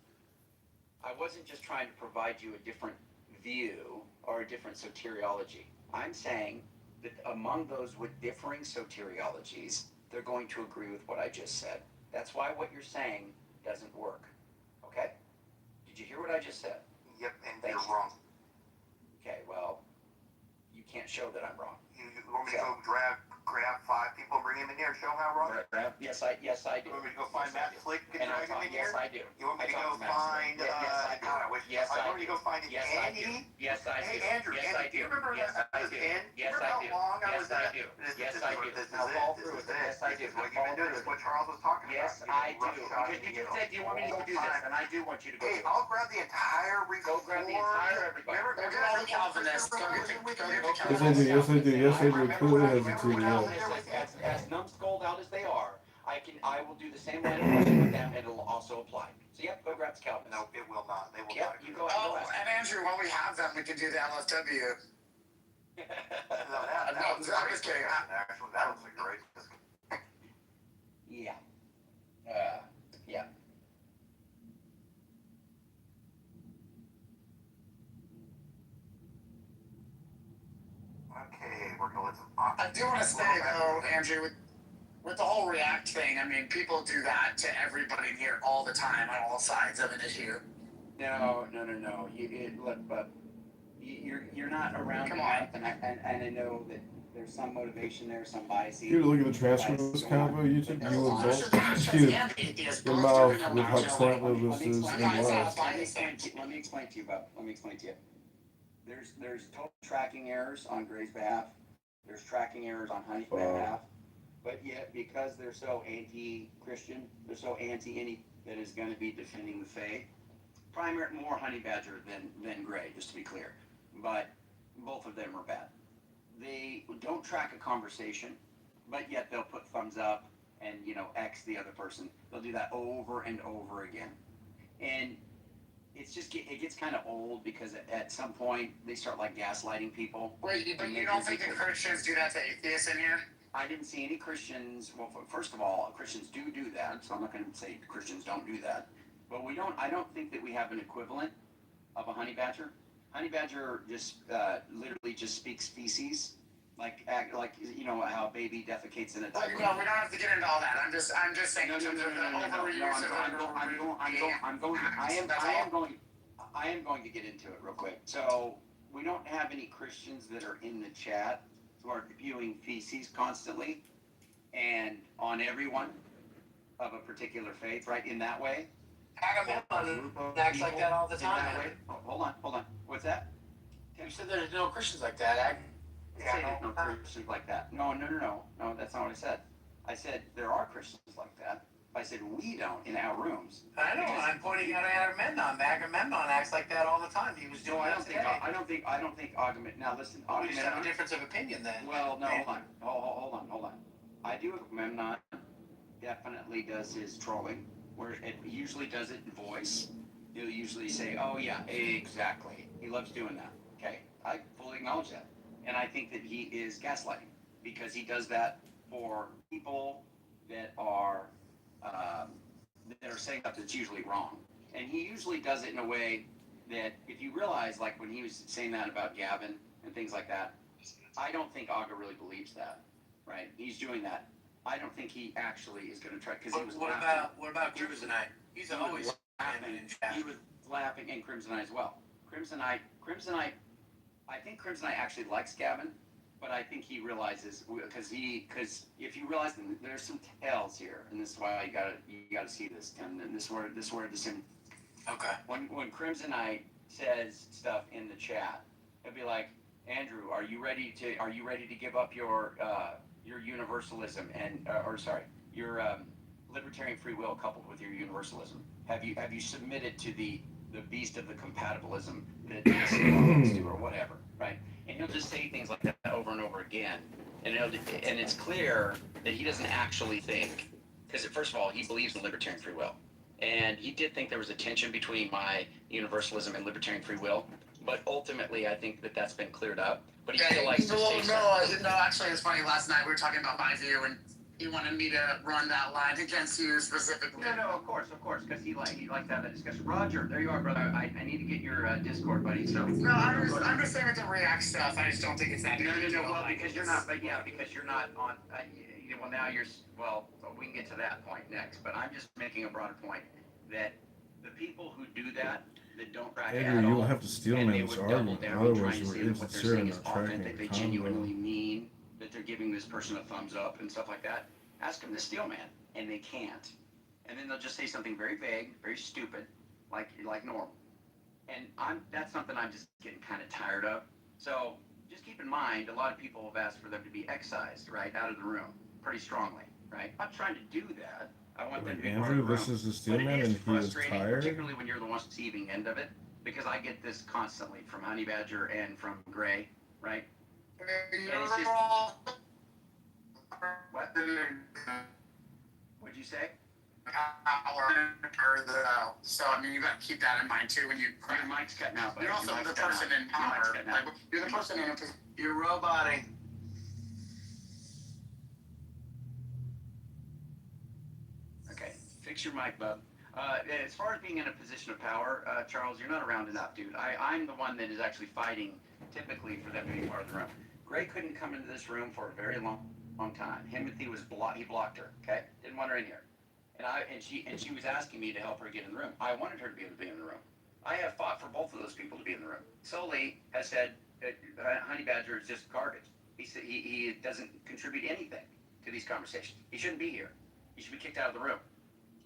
I wasn't just trying to provide you a different view or a different soteriology. I'm saying that among those with differing soteriologies, they're going to agree with what I just said. That's why what you're saying doesn't work. Okay? Did you hear what I just said? Yep, and you're wrong. Okay, well, you can't show that I'm wrong. You want me to go grab 5 people and bring them in here and show how wrong? Yes, I do. You want me to go find Matt Slick and drag him in here? Yes, I do. You want me to go find, Yes, I do. God, I wish. Yes, I want me to go find Yes, I do. Andy? Yes, I do. Hey, Andrew, Yes, I do you do. remember Yes, I do. Yes, I do. how long I was Yes, I at? do. This Yes, is I what- do. This is Now it. follow This through is with it. it. Yes, I do. This is what Now you've been follow doing. through This is with what Charles was talking Yes, about. I do. Because you just said you want me to go do this, and I do want you to go do Hey, it. I'll grab the entire Go grab the entire everybody. Remember, Go get all the Calvinists. Go get the Yes, I do. Yes, I do. Yes, I do. It clearly has a TV. As numbskulled out as they are, I will do the same line of questioning with them, and it'll also apply. So yep, go grab the Calvinists. No, it will not. They will Yep, not. you go. Oh, and Andrew, while we have them, we can do the LFW. No, that No, was I'm just kidding. Actually, that was a great. Yeah. Yeah. Okay, we're going to. I do want to say though, Andrew, with the whole React thing, I mean, people do that to everybody here all the time on all sides of an issue. No. Look, but you're not around enough, and I know that there's some motivation there, some bias. If you look at the transcript of this convo, you would both excuse your mouth with how pointless this is and was. Let me explain to you, Bob. Let me explain to you. There's total tracking errors on Gray's behalf. There's tracking errors on Honey's behalf. But yet, because they're so anti-Christian, they're so anti-any that is going to be defending the faith. More Honey Badger than Gray, just to be clear. But both of them are bad. They don't track a conversation, but yet they'll put thumbs up and, X the other person. They'll do that over and over again. And it gets kind of old because at some point they start like gaslighting people. Wait, but you don't think the Christians do that to atheists in here? I didn't see any Christians. Well, first of all, Christians do that, so I'm not going to say Christians don't do that. But I don't think that we have an equivalent of a honey badger. Honey badger just literally just speaks feces, like how a baby defecates in a diaper. No, we don't have to get into all that. I'm just saying. I am going to get into it real quick. So we don't have any Christians that are in the chat who are spewing feces constantly and on everyone of a particular faith, right? In that way. Agamemnon acts like that all the time. Hold on. What's that? You said there's no Christians like that, There's no Christians like that. No, that's not what I said. I said there are Christians like that. I said we don't in our rooms. I know. I'm pointing out Agamemnon. Agamemnon acts like that all the time. He was doing that today. I don't think Agamemnon. Now listen, we just have a difference of opinion then. Well, no, hold on. I do Agamemnon definitely does his trolling, where it usually does it in voice. He'll usually say, "Oh yeah, exactly." He loves doing that. Okay, I fully acknowledge that, and I think that he is gaslighting because he does that for people that are saying stuff that's usually wrong, and he usually does it in a way that, if you realize, like when he was saying that about Gavin and things like that, I don't think Aga really believes that, right? He's doing that. I don't think he actually is going to try because he was. What about Crimsonite? He's always laughing in chat. He was laughing, and Crimsonite as well. Crimsonite. I think Crimsonite actually likes Gavin, but I think he realizes because if you realize there's some tails here, and this is why you gotta see this, Tim. And this is where this in. Okay. When Crimsonite says stuff in the chat, it'll be like, Andrew, are you ready to give up your universalism and your libertarian free will coupled with your universalism? Have you submitted to the beast of the compatibilism that belongs to, or whatever, right? And he'll just say things like that over and over again, and it's clear that he doesn't actually think, because first of all, he believes in libertarian free will, and he did think there was a tension between my universalism and libertarian free will, but ultimately, I think that that's been cleared up. But he still likes to say stuff. No, actually, it's funny. Last night we were talking about my view, and he wanted me to run that line against you specifically. No, of course, because he likes to have that discussion. Roger, there you are, brother. I need to get your Discord, buddy. So. No, I'm just saying with the React stuff. I just don't think it's that. No. Well, because you're not. But yeah, because you're not on. well, now we can get to that point next, but I'm just making a broader point that the people who do that don't track Andrew, at you all, will have to steel and man they this would double argument. down Otherwise, trying to you say are that what they're insincere saying and is not tracking authentic, the they convo. genuinely mean that they're giving this person a thumbs up and stuff like that. Ask them to steel man, and they can't. And then they'll just say something very vague, very stupid, like normal. And that's something I'm just getting kind of tired of. So just keep in mind, a lot of people have asked for them to be excised, right, out of the room, pretty strongly, right? I'm not trying to do that. I want them to be part of Andrew, the room. this is the steel But it man, is and he is frustrating, tired. particularly when you're the one receiving end of it, because I get this constantly from Honey Badger and from Gray, right? And it's just, what? What'd you say? So I mean, you got to keep that in mind too when you. Your mic's cutting out. You're also the person in power. Like, you're the person in a position. You're roboting. Okay, fix your mic, bub. As far as being in a position of power, Charles, you're not around enough, dude. I'm the one that is actually fighting, typically, for them to be part of the room. Gray couldn't come into this room for a very long time. Timothy was he blocked her. Okay, didn't want her in here, and she was asking me to help her get in the room. I wanted her to be able to be in the room. I have fought for both of those people to be in the room. Sully has said Honey Badger is just garbage. He doesn't contribute anything to these conversations. He shouldn't be here. He should be kicked out of the room.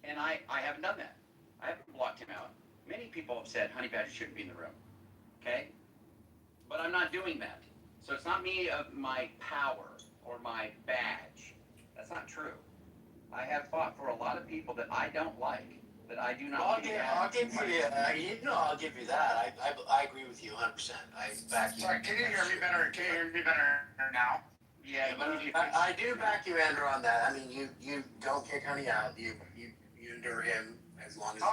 And I haven't done that. I haven't blocked him out. Many people have said Honey Badger shouldn't be in the room. Okay? But I'm not doing that. So it's not me of my power or my badge. That's not true. I have fought for a lot of people that I don't like, that I do not I'll give you, I'll give you that. I agree with you 100%. I back you. Sorry, can you hear me better? Can you hear me better now? Yeah, but I do back you, Andrew, on that. I mean, you don't kick Honey out. You endure him as long as he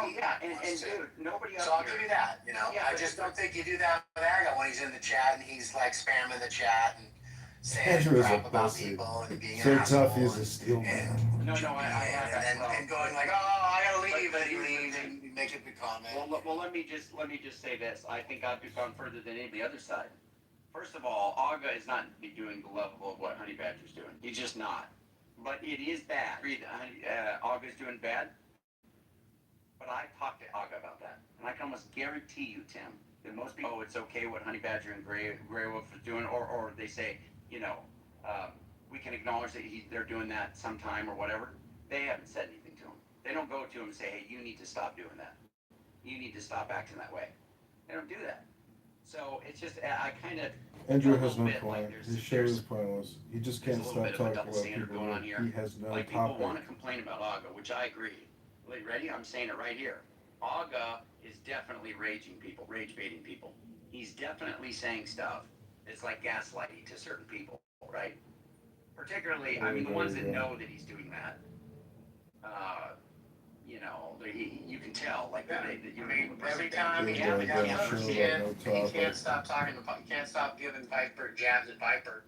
wants to. Dude, nobody else. So I'll give you that. You know, Yeah, I just don't think you do that with Aga when he's in the chat and he's like spamming the chat and saying Andrew is a crap about pussy. people and being So an tough, asshole he's a steel man. No, I have that. and going like, oh, I gotta leave, and he leaves and make a big comment. Well, let me just say this. I think I've gone further than any of the other side. First of all, Aga is not doing the level of what Honey Badger's doing. He's just not. But it is bad. Aga's doing bad. But I talked to Aga about that. And I can almost guarantee you, Tim, that most people, it's okay what Honey Badger and Grey Wolf is doing, or they say, we can acknowledge that they're doing that sometime or whatever. They haven't said anything to him. They don't go to him and say, hey, you need to stop doing that. You need to stop acting that way. They don't do that. So it's just, I kind of. Andrew has no point. His show is pointless. He just can't stop talking about people going on here. he has no like people topic. want to complain about Aga, which I agree. Ready? I'm saying it right here. Aga is definitely rage baiting people. He's definitely saying stuff that's like gaslighting to certain people, right? Particularly, I mean, the ones that know that he's doing that. You can tell, like, every time he can't stop talking. He can't stop giving Viper jabs at Viper.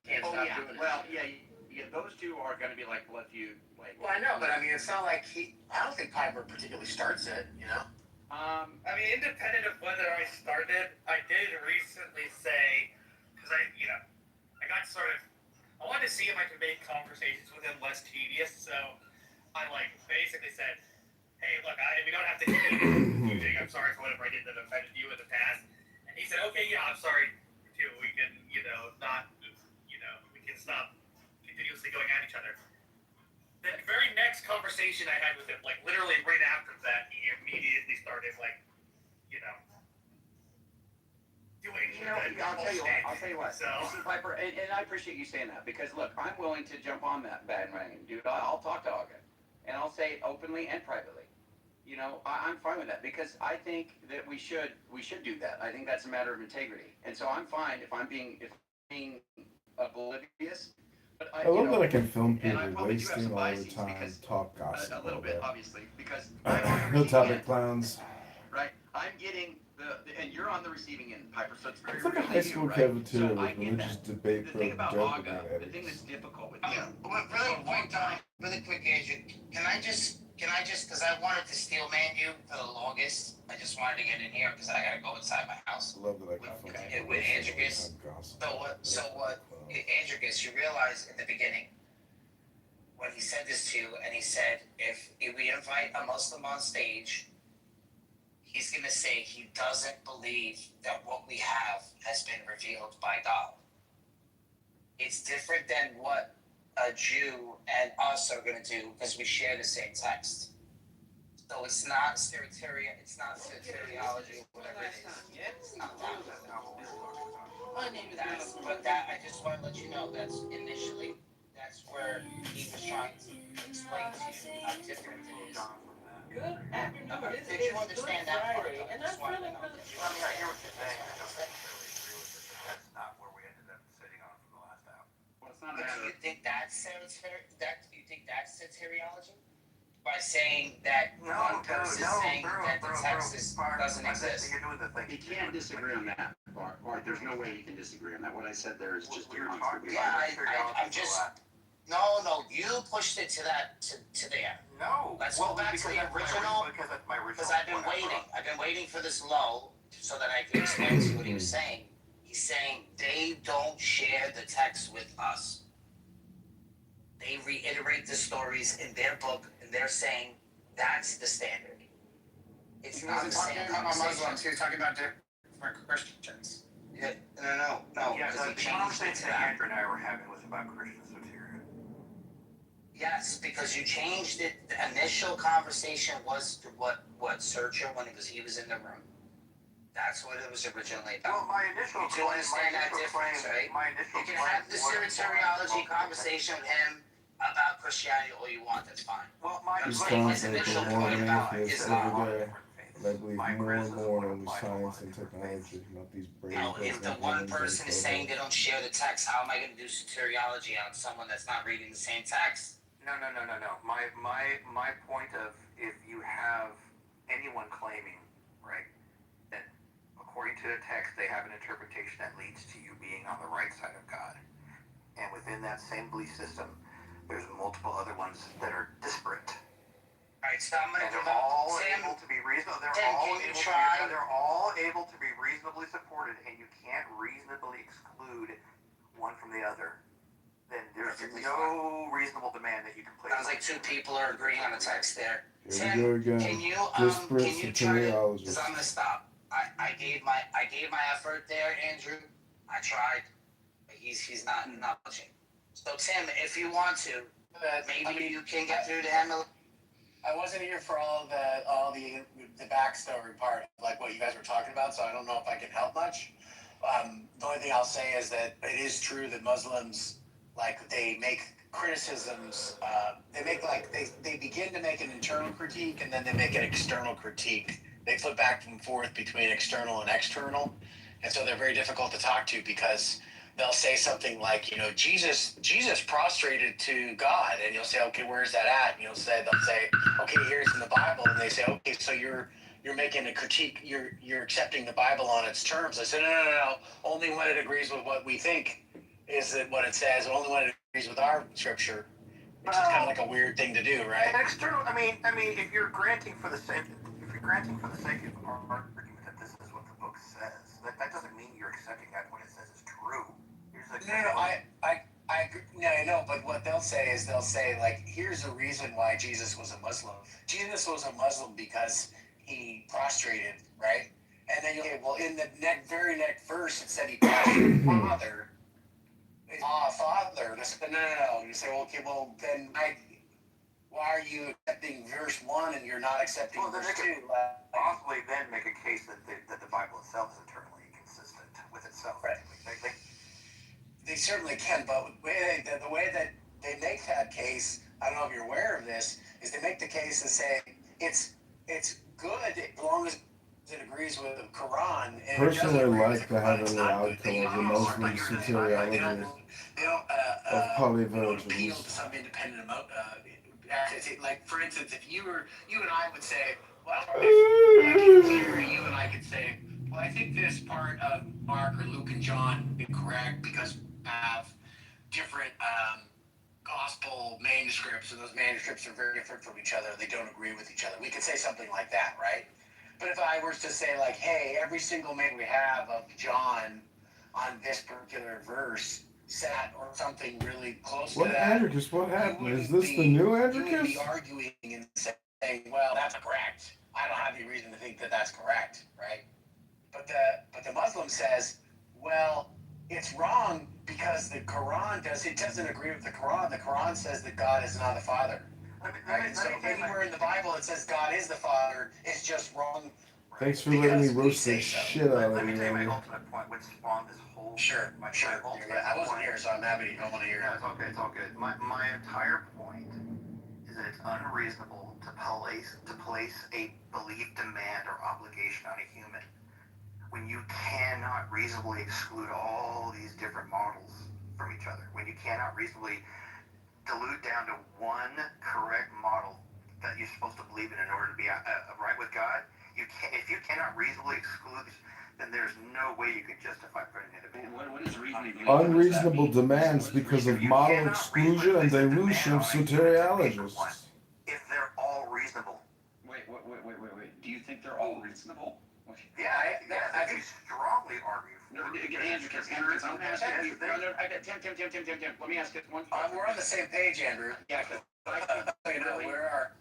He can't stop doing it. Well, yeah, those two are going to be like, well, if you like. Well, I know, but I mean, it's not like I don't think Piper particularly starts it, you know. I mean, independent of whether I started, I did recently say, because I got I wanted to see if I could make conversations with him less tedious, so I basically said, hey, look, we don't have to do anything. I'm sorry for whatever I did that offended you in the past. And he said, okay, yeah, I'm sorry too. We can, we can stop continuously going at each other. The very next conversation I had with him, literally right after that, he immediately started, doing I'll tell you what. So, see, Piper, and I appreciate you saying that, because look, I'm willing to jump on that bandwagon, dude. I'll talk to Aga, and I'll say it openly and privately. I'm fine with that, because I think that we should do that. I think that's a matter of integrity, and so I'm fine if I'm being oblivious. But I love that I can film people wasting all the time, talk gossip. A little bit, obviously, because No topic clowns. right? I'm getting and you're on the receiving end, Piper. So it's very. It's like a high school cafeteria with religious debate The for thing about joke Aga, about the thing that's difficult with Really quick, Andrew. Can I just, because I wanted to steel man you for the longest. I just wanted to get in here because I gotta go inside my house. I love that I can film With Andricus. So what, Andricus, you realize in the beginning, when he said this to you, and he said, if we invite a Muslim on stage, he's going to say he doesn't believe that what we have has been revealed by God. It's different than what a Jew and us are going to do because we share the same text. So it's not soteriology, whatever it is. It's not that. But that, I just want to let you know, that's where he was trying to explain to you how different it is. Good afternoon. Did you understand that part? Friday, and that's really, really. I mean, I hear what you're saying. I don't necessarily agree with it, but that's not where we ended up sitting on for the last hour. Well, it's not But do you think that's soteriology? By saying that one person saying that the text doesn't exist. You can't disagree on that, Bart. There's no way you can disagree on that. What I said there is just demonstrable. Yeah, I'm just. No, you pushed it to there. No. Let's go back to the original. Because that's my original. Because I've been waiting. I've been waiting for this lull so that I can explain to you what he was saying. He's saying they don't share the text with us. They reiterate the stories in their book, and they're saying that's the standard. It's not the same conversation. Muslims. He was talking about different Christians. Yeah, no. Yeah, Because he the changed it conversation to that that. Andrew and I were having was about Christian soteria. Yes, because you changed it. The initial conversation was to what Searcher when he was in the room. That's what it was originally about. Well, my initial you do understand that difference, right? You can have the soteriology conversation with him about Christianity all you want. That's fine. Well, my He's his constantly initial more point than about atheists Islam. every day. And I believe more and more in science and technology, not these brave If the one person is saying they don't share the text, how am I going to do soteriology on someone that's not reading the same text? No. My point of if you have anyone claiming, right, that according to the text they have an interpretation that leads to you being on the right side of God, and within that same belief system, there's multiple other ones that are disparate. Alright, so I'm going to they're all able to be reasonable. They're all able to be reasonably supported, and you can't reasonably exclude one from the other. Then there's no reasonable demand that you can place. Sounds like two people are agreeing on the text there. Here we go again. Can you try to? Because I'm gonna stop. I gave my effort there, Andrew. I tried. He's not touching. So Tim, if you want to, maybe you can get through to him. I wasn't here for all the backstory part, like what you guys were talking about, so I don't know if I can help much. The only thing I'll say is that it is true that Muslims, like, they make criticisms. They begin to make an internal critique, and then they make an external critique. They flip back and forth between external and external, and so they're very difficult to talk to because they'll say something like, Jesus prostrated to God, and you'll say, okay, where's that at? And they'll say, okay, here's in the Bible, and they say, okay, so you're making a critique, you're accepting the Bible on its terms. I said, no, only when it agrees with what we think is it what it says, only when it agrees with our scripture, which is kind of like a weird thing to do, right? External. I mean, if you're granting for the sake of argument that this is what the book says, that doesn't mean you're accepting that what it says is true. I know, but what they'll say is like, here's a reason why Jesus was a Muslim. Jesus was a Muslim because he prostrated, right? And then well, in the very next verse, it said he prostrated Father. Father. No. You say, well, okay, well, then why are you accepting verse 1 and you're not accepting verse 2? Possibly then make a case that the Bible itself is internally consistent with itself. Right. They certainly can, but the way that they make that case, I don't know if you're aware of this, is they make the case and say it's good as long as it agrees with the Quran. And Personally, like to have it outcome of the Muslim soteriology of polyversions. Appeal to some independent like, for instance, if you and I would say, well, in theory, you and I could say, well, I think this part of Mark or Luke and John is correct because we have different gospel manuscripts, and those manuscripts are very different from each other. They don't agree with each other. We could say something like that, right? But if I were to say, like, hey, every single man we have of John on this particular verse sat or something really close What to that, Andricus? What happened? Is this the new you would be Andricus? arguing and saying, well, that's correct. I don't have any reason to think that that's correct, right? But the Muslim says, well, it's wrong because the Quran doesn't agree with the Quran. The Quran says that God is not the Father. Right? And so anywhere in the Bible it says God is the Father, it's just wrong. Thanks for letting me roast the shit out of Let me you, tell you my Andrew. ultimate point, which spawned this whole. Sure. I wasn't here, so I'm happy to want to hear No, it. it's okay. It's all good. My entire point is that it's unreasonable to place a belief, demand, or obligation on a human when you cannot reasonably exclude all these different models from each other. When you cannot reasonably dilute down to one correct model that you're supposed to believe in order to be right with God. If you cannot reasonably exclude, then there's no way you can justify putting it in. What is reasonably Unreasonable demands because of model exclusion and dilution of soteriologists. If they're all reasonable. Wait. Do you think they're all reasonable? Yeah, I think strongly argue. Andricus, I'm going to ask you. Tim, let me ask you one. We're on the same page, Andrew.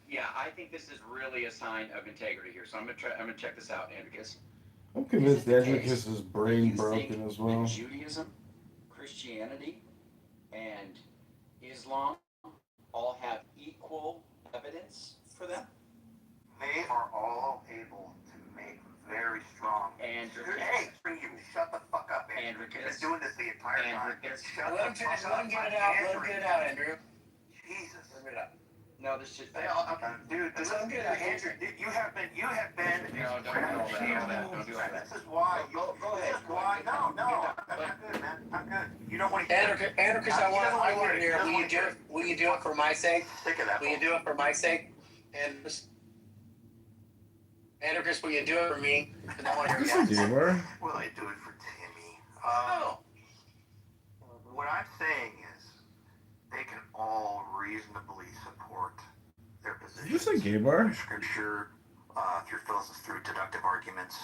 Yeah, I think this is really a sign of integrity here. So I'm gonna check this out, Andricus. I'm convinced Andricus is brain broken as well. Judaism, Christianity, and Islam all have equal evidence for them? They are all able to make very strong. Hey, you shut the fuck up, Andrew. You've been doing this the entire time. Let him finish. Let him get it out. Let him get it out, Andrew. Jesus. Let him get it out. No, this should. Dude, this Andrew. You have been. No, don't do that. This is why. Go ahead. This is why. No. I'm good, man. I'm good. You don't want to. Andricus, I want to hear. Will you do it for my sake? Sick of that. Will you do it for my sake? Andricus, will you do it for me? I want to hear This is gamer. Will I do it for Timmy? What I'm saying is, they can all reasonably support their position. Is this a gay bar? Scripture, through deductive arguments,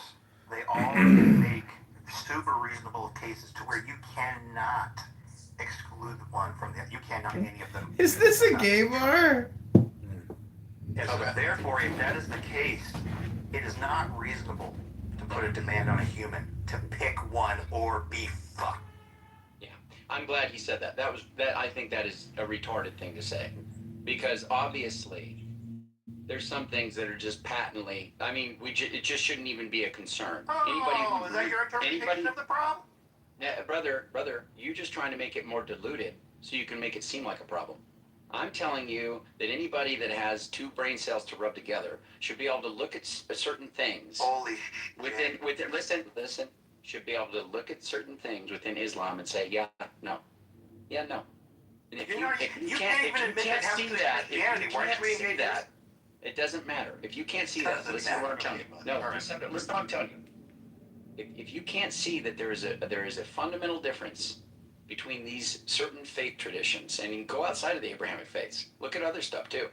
they all make super reasonable cases to where you cannot exclude one from the other. You cannot any of them. Is this a gay bar? And so therefore, if that is the case, it is not reasonable to put a demand on a human to pick one or be fucked. Yeah, I'm glad he said that. I think that is a retarded thing to say, because obviously there's some things that are just patently. I mean, it just shouldn't even be a concern. Is that your interpretation of the problem? Yeah, brother, you're just trying to make it more diluted so you can make it seem like a problem. I'm telling you that anybody that has two brain cells to rub together should be able to look at certain things. Holy shit. Listen, should be able to look at certain things within Islam and say, yeah, no. Yeah, no. And if you can't see that, it doesn't matter. If you can't see that, listen to what I'm telling you. No, listen to what I'm telling you. If you can't see that there is a fundamental difference between these certain faith traditions, and you can go outside of the Abrahamic faiths. Look at other stuff too.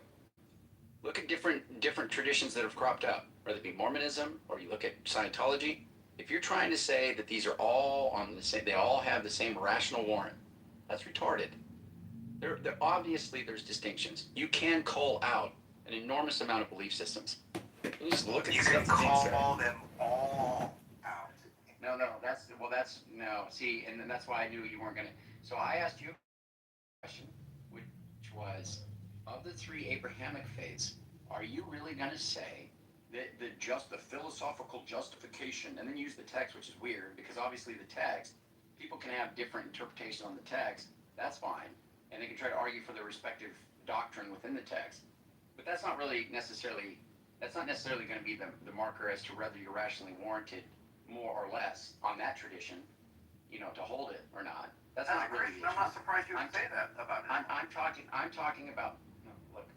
Look at different traditions that have cropped up, whether it be Mormonism or you look at Scientology. If you're trying to say that these are all on the same, they all have the same rational warrant, that's retarded. There obviously there's distinctions. You can call out an enormous amount of belief systems. You just look at you can call them all. See, and that's why I knew you weren't gonna. So I asked you a question, which was, of the three Abrahamic faiths, are you really gonna say that the philosophical justification, and then use the text, which is weird because obviously the text, people can have different interpretations on the text. That's fine, and they can try to argue for their respective doctrine within the text, but that's not necessarily going to be the marker as to whether you're rationally warranted more or less on that tradition, to hold it or not. That's not really the issue. I'm not surprised you would say that about it. I'm talking about. No, look,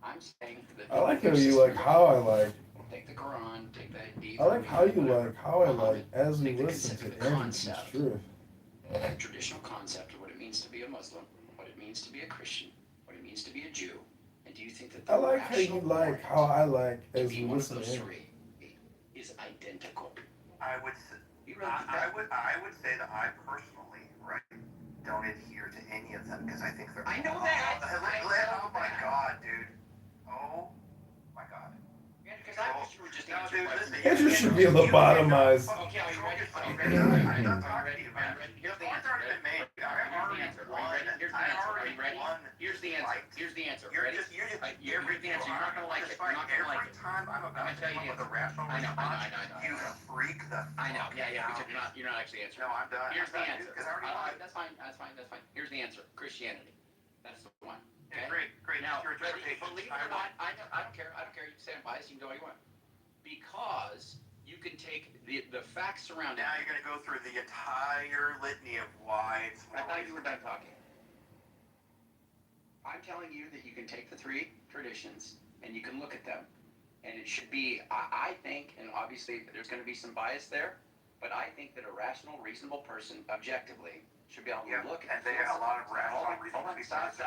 I'm saying that. I like how you like how I like. Take the Quran. Take the. I like how you like how I like as we listen to Andrew's truth. The traditional concept of what it means to be a Muslim, what it means to be a Christian, what it means to be a Jew, and do you think that I like how you like how I like as we listen to Andrew is identical? I would say that I personally, right, don't adhere to any of them because I think they're. I know that. Oh my God, dude. Oh my God. Because I wish you were just answering questions. Andrew should be lobotomized. Okay, are you ready? Are you ready? Are you ready? Here's the answer. Here's the answer. Here's the answer. Ready? Here's the answer. You're not gonna like it. You're not gonna like it. Time I'm about to tell you the rational response. You freak the. I know. Yeah. Because you're not actually answering. No, I'm done. Here's the answer. That's fine. Here's the answer. Christianity. That's the one. Okay? Great. Now, believe it or not, I don't care. You can say I'm biased. You can do what you want. Because you can take the facts surrounding. Now you're going to go through the entire litany of why it's. I thought you were done talking. I'm telling you that you can take the three traditions and you can look at them, and it should be. I think, and obviously there's going to be some bias there, but I think that a rational, reasonable person, objectively, should be able to look at. And they have a lot of rational reasonable people. Stop.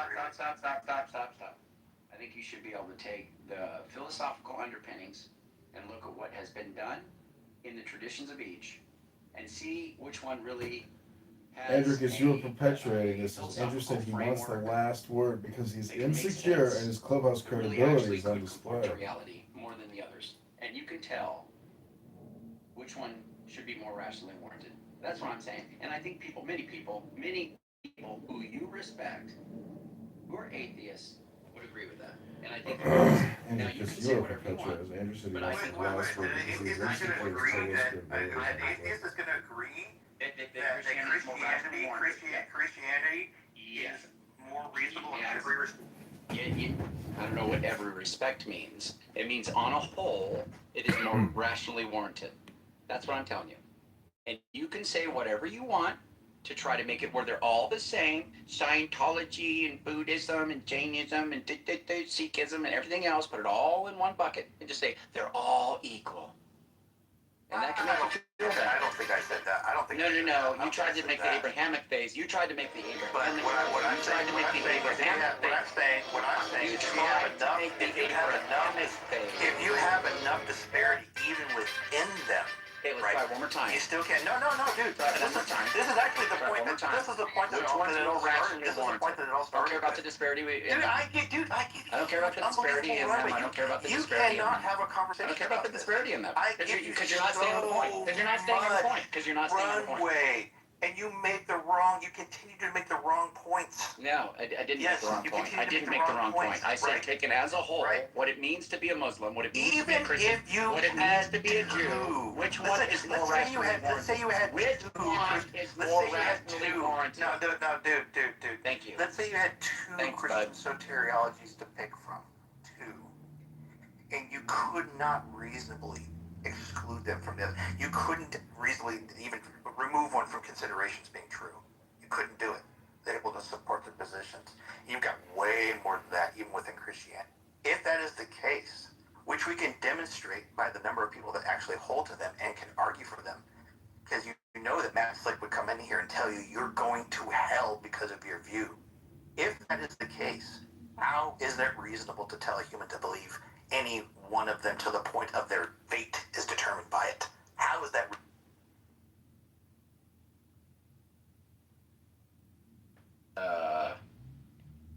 I think you should be able to take the philosophical underpinnings and look at what has been done in the traditions of each, and see which one really has. Andrew, because you were perpetuating this. Andrew said he wants the last word because he's insecure and his clubhouse credibility is on display. Reality more than the others, and you can tell which one should be more rationally warranted. That's what I'm saying. And I think many people who you respect, who are atheists, would agree with that. And I think now you can say whatever you want. Andrew said he But I wants think the last word because he's insecure and his clubhouse credibility. An atheist is going to agree that Christianity is more reasonable in every respect. I don't know what every respect means. It means on a whole, it is more rationally warranted. That's what I'm telling you. And you can say whatever you want to try to make it where they're all the same. Scientology and Buddhism and Jainism and Sikhism and everything else, put it all in one bucket and just say they're all equal. And that can make you feel better. I don't think I said that. No. You tried to make the Abrahamic phase. You tried to make the Abrahamic phase. What I'm saying is if you have enough disparity even within them, okay, let's try one more time. You still can't. No, dude. This is actually the point. This is the point that it all started. This is the point that it all started. I don't care about the disparity. I get. I don't care about the disparity in them. I don't care about the disparity. You cannot have a conversation. I don't care about the disparity in them. Because you're not staying on the point. Because you're not staying on the point. Because you're not staying on the point. Runway. And you continue to make the wrong points. No, I didn't make the wrong point. I didn't make the wrong point. I said taken as a whole, what it means to be a Muslim, what it means to be a Christian, what it means to be a Jew, which one is more rationally warranted? Let's say you had which one is more rationally warranted? No, dude. Thank you. Let's say you had two Christian soteriologies to pick from. Two. And you could not reasonably exclude them from the other. You couldn't reasonably even remove one from consideration as being true. You couldn't do it. They're able to support their positions. You've got way more than that even within Christianity. If that is the case, which we can demonstrate by the number of people that actually hold to them and can argue for them, because you know that Matt Slick would come in here and tell you you're going to hell because of your view. If that is the case, how is that reasonable to tell a human to believe any one of them to the point of their fate is determined by it? How is that?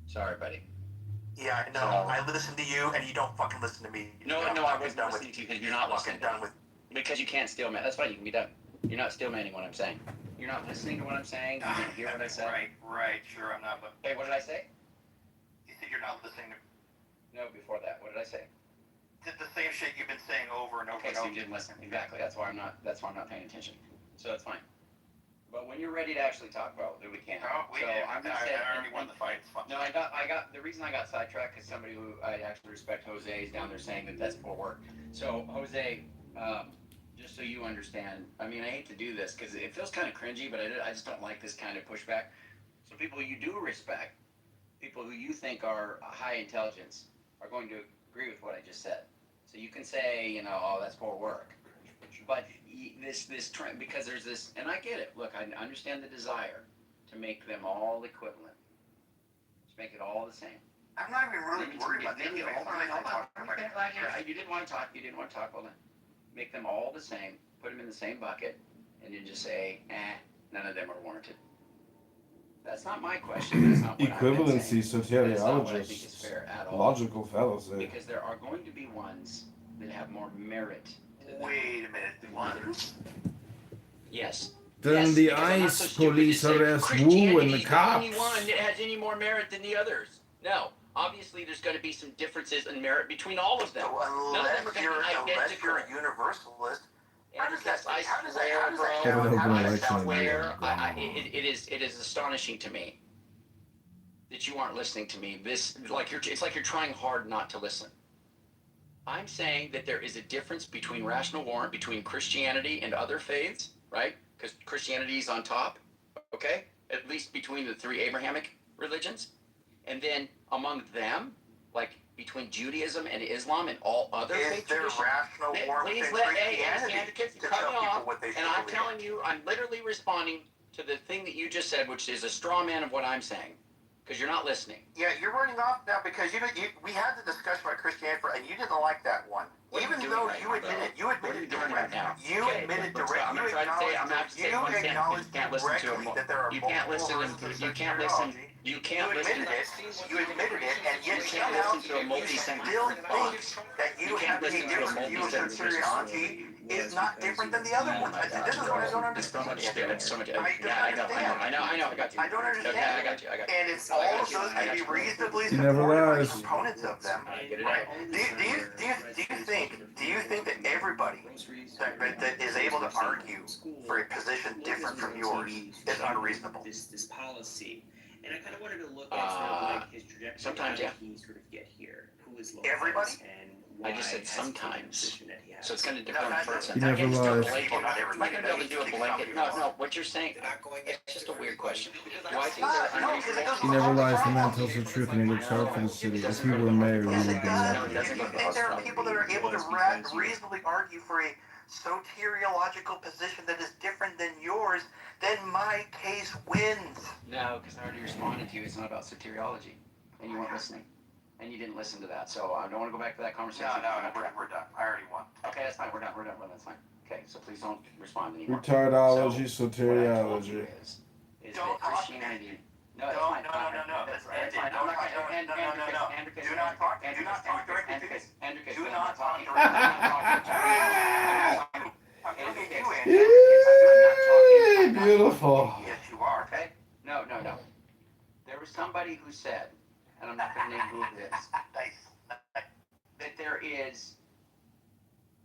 Sorry, buddy. Yeah, I know. I listen to you, and you don't fucking listen to me. No, I wasn't listening to you because you're not listening. Because you can't steel man. That's fine. You can be done. You're not steel manning what I'm saying. You're not listening to what I'm saying. You didn't hear what I said. Right. Sure, I'm not. Hey, what did I say? You said you're not listening to. No, before that. What did I say? The same shit you've been saying over and over. Okay, so you didn't listen. Exactly. That's why I'm not paying attention. So it's fine. But when you're ready to actually talk about it, we can. I already won the fight. No, I got the reason I got sidetracked because somebody who I actually respect, Jose, is down there saying that that's poor work. So Jose, just so you understand, I mean, I hate to do this because it feels kind of cringy, but I just don't like this kind of pushback. So people you do respect, people who you think are high intelligence, are going to agree with what I just said. So you can say, oh, that's poor work. But this trend, because there's this, and I get it. Look, I understand the desire to make them all equivalent. Just make it all the same. I'm not even really worried about that. You didn't want to talk. Hold on. Make them all the same. Put them in the same bucket, and then just say, none of them are warranted. That's not my question. That's not what I've been Equivalency, saying. That's not what I think is soteriologist, fair at all. logical fallacy. Because there are going to be ones that have more merit. Wait a minute. Ones? Yes. Then Yes, the because I'm not ICE so stupid police to say arrest Wu and Christianity the is the only cops. one that has any more merit than the others. No. Obviously, there's going to be some differences in merit between all of them. So None of them are going to be unless identical. you're a universalist, how does that I sound? Have an open election in swear, the it is astonishing to me that you aren't listening to me. It's like you're trying hard not to listen. I'm saying that there is a difference between rational warrant between Christianity and other faiths, right? Because Christianity is on top, okay? At least between the three Abrahamic religions. And then among them, like between Judaism and Islam and all other faith traditions. Is there rational warrant Please within let Christianity to cut tell me off, people what they should and I'm believe? telling you, I'm literally responding to the thing that you just said, which is a straw man of what I'm saying, because you're not listening. Yeah, you're running off now because we had the discussion about Christianity and you didn't like that one. Even though you admitted directly, you acknowledged directly that there are multiple versions of soteriology. You admitted it, and yet somehow you still think that you have a different view of soteriology is not different than the other ones. This is what I don't understand. I know, I got you. I don't understand. I got you. And if all of those can be reasonably He never supported by lies. components of them, right? Do you think that everybody that is able to argue for a position different from yours is unreasonable? This policy, and I kind of wanted to look at sort of like his trajectory. Sometimes, yeah. How did he sort of get here? Who is Everybody? and I just said sometimes. So it's going to depend on the person. He never lies. I'm not going to be able to do a blanket. No, what you're saying, it's just a weird question. Do I think they're unreasonable? He never lies. The man tells the truth, and he looks hard for the city. If he were mayor, he would be If you think there are people that are able to reasonably argue for a soteriological position that is different than yours, then my case wins. No, because I already responded to you. It's not about soteriology, and you weren't listening. And you didn't listen to that, so I don't want to go back to that conversation. No, we're done. I already won. Okay, that's fine. We're done. That's fine. Okay, so please don't respond anymore. Retardology, So, soteriology. is that Christianity? No, it's fine. No. That's fine. I'm not going to. Do not talk directly to me. Andricus, Do not talk directly Yay, beautiful. Yes, you are. Okay? No. There was somebody who said, and I'm not going to name who it is, that there is,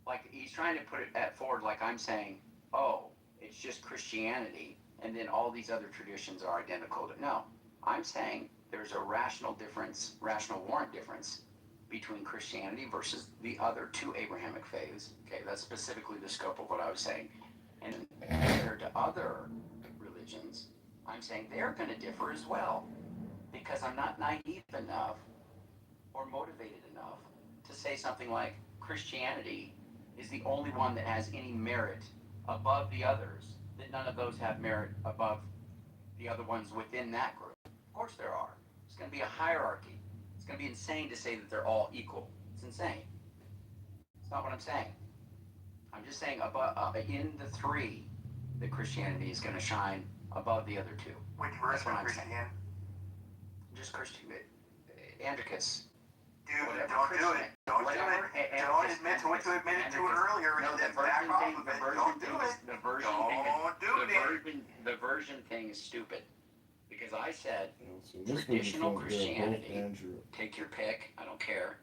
like, he's trying to put it forward like I'm saying, oh, it's just Christianity, and then all these other traditions are identical. No, I'm saying there's a rational warrant difference between Christianity versus the other two Abrahamic faiths. Okay, that's specifically the scope of what I was saying. And compared to other religions, I'm saying they're going to differ as well, because I'm not naive enough or motivated enough to say something like Christianity is the only one that has any merit above the others, that none of those have merit above the other ones within that group. Of course there are. It's going to be a hierarchy. It's going to be insane to say that they're all equal. It's insane. It's not what I'm saying. I'm just saying in the three, that Christianity is going to shine above the other two. Which version of Christianity? Just Christian. Andricus. Dude, don't do it. Don't do it. Don't admit to it earlier and then back off of it. Don't do it. The version thing is stupid. Because I said, So this traditional both Christianity, Andrew. take your pick, I don't care.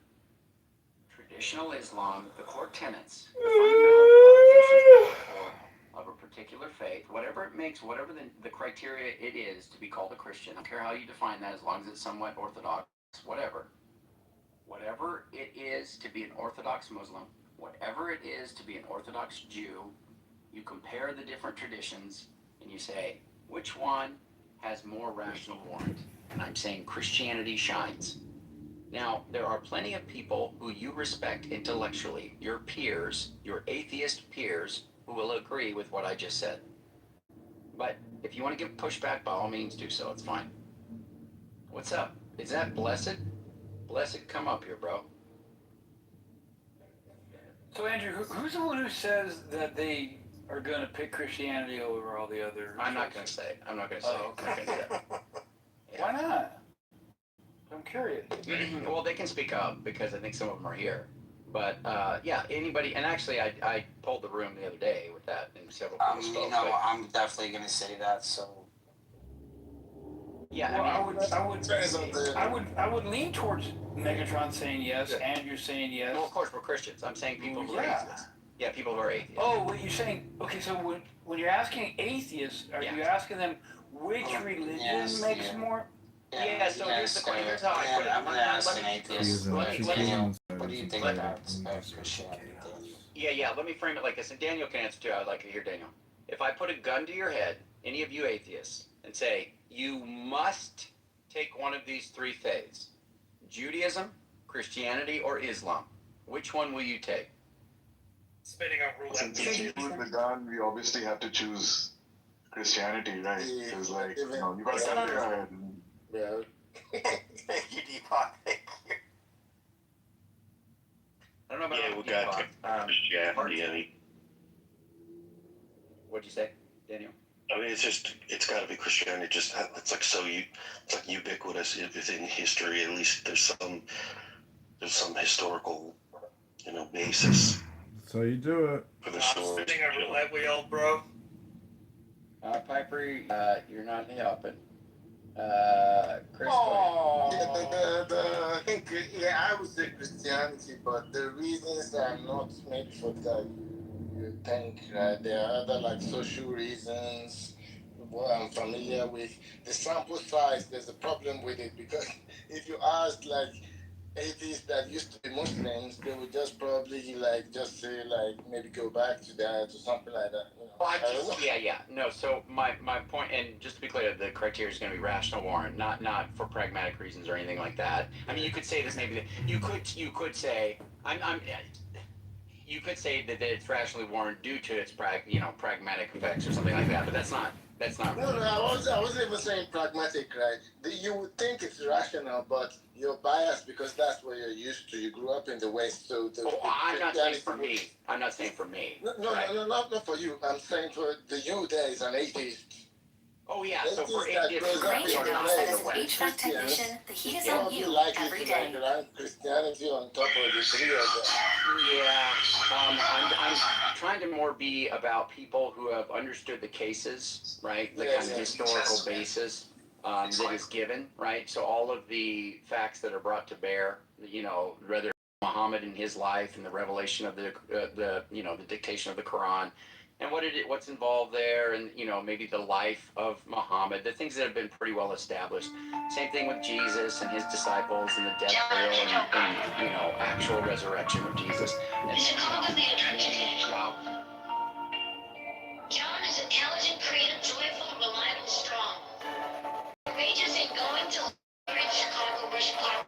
Traditional Islam, the core tenets, the fundamental propositions of a particular faith, whatever it makes, whatever the criteria it is to be called a Christian, I don't care how you define that, as long as it's somewhat orthodox, whatever. Whatever it is to be an Orthodox Muslim, whatever it is to be an Orthodox Jew, you compare the different traditions and you say, which one has more rational warrant? And I'm saying Christianity shines. Now, there are plenty of people who you respect intellectually, your peers, your atheist peers, who will agree with what I just said. But if you want to give pushback, by all means do so, it's fine. What's up? Is that Blessed? Blessed, come up here, bro. So Andrew, who's the one who says that they are going to pick Christianity over all the other. I'm not going to say. I'm not going to say. Oh, okay. I'm not gonna do that. Why not? I'm curious. Well, they can speak up because I think some of them are here. But yeah, anybody, and actually, I polled the room the other day with that, and several people spoke. You know, but, I'm definitely gonna say that. So yeah, Well, I mean, I would lean towards Megatron saying yes, Andrew saying yes. well, of course, we're Christians. I'm saying people who are Yeah. atheists. Yeah, people who are atheists. Oh, what you're saying? Okay, so when you're asking atheists, are you asking them which religion makes more? yeah. So here's how I put it. I'm gonna ask an atheist. Let me- What do you think about Christianity? Yeah, let me frame it like this, and Daniel can answer too. I'd like to hear Daniel. If I put a gun to your head, any of you atheists, and say, you must take one of these three faiths, Judaism, Christianity, or Islam, which one will you take? Spinning a roulette. Since you with the gun, we obviously have to choose Christianity, right? Because like, you know, you got a gun to your head. Yeah. Thank you, Deepak. Thank you. I don't know about we got Christianity. I mean, what'd you say, Daniel? I mean, it's got to be Christianity. Just it's like it's like ubiquitous within history. At least there's some historical, basis. That's how you do it. For the I'm story. spinning a roulette wheel, bro. Piper, you're not helping. Chris. I would say Christianity, but the reasons are not maybe for that you think, right? There are other like social reasons, what I'm familiar with. The sample size, there's a problem with it because if you ask like atheists that used to be Muslims, they would just probably just say maybe go back to that or something like that. You know? No. So my point, and just to be clear, the criteria is going to be rational warrant, not for pragmatic reasons or anything like that. I mean, you could say this maybe. You could say you could say that it's rationally warranted due to its pragmatic effects or something like that. But that's not. No, I wasn't even saying pragmatic, right? You would think it's rational, but you're biased because that's what you're used to. You grew up in the West, so I'm not saying for me. I'm not saying for me. No, not for you. I'm saying for the you there is an atheist. Oh yeah, so for atheists, as an HVAC technician, the heat is on you every day. Christianity on top of the three of them. Yeah, I'm trying to more be about people who have understood the cases, right? The kind of historical basis that is given, right? So all of the facts that are brought to bear, whether Muhammad in his life and the revelation of the dictation of the Quran, and what's involved there, and maybe the life of Muhammad, the things that have been pretty well established. Same thing with Jesus and his disciples and the death, burial, and actual resurrection of Jesus. Wow. John is intelligent, creative, joyful, reliable, strong. Courageous in going to Chicago, where Chicago.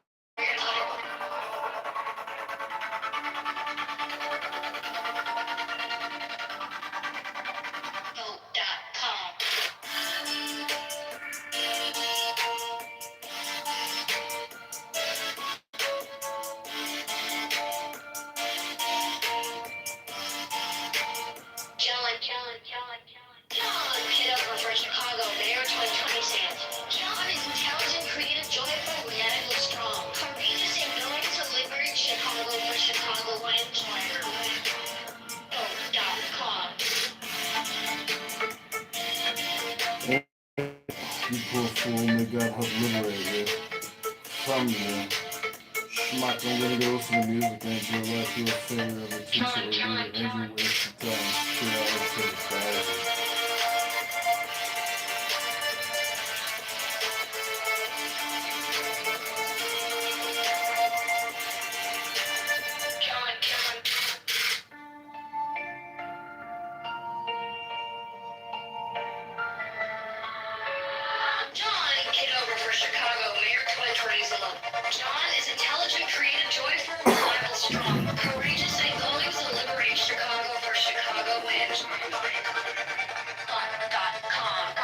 John, Kitover for Chicago, Mayor 2020 stands. John is intelligent, creative, joyful, reliable, strong. Courageous in going to liberate Chicago for Chicago wins. Vote.com. You poor fool, may God help liberate you from you. Schmuck, I'm gonna go listen to music and enjoy life. Your favorite of a teacher or leader, Andrew waste of time. Straight out of society. John, Kitover for Chicago, Mayor 2020 John is intelligent, creative, joyful, reliable, strong. Courageous in going to liberate Chicago for Chicago wins. Vote.com.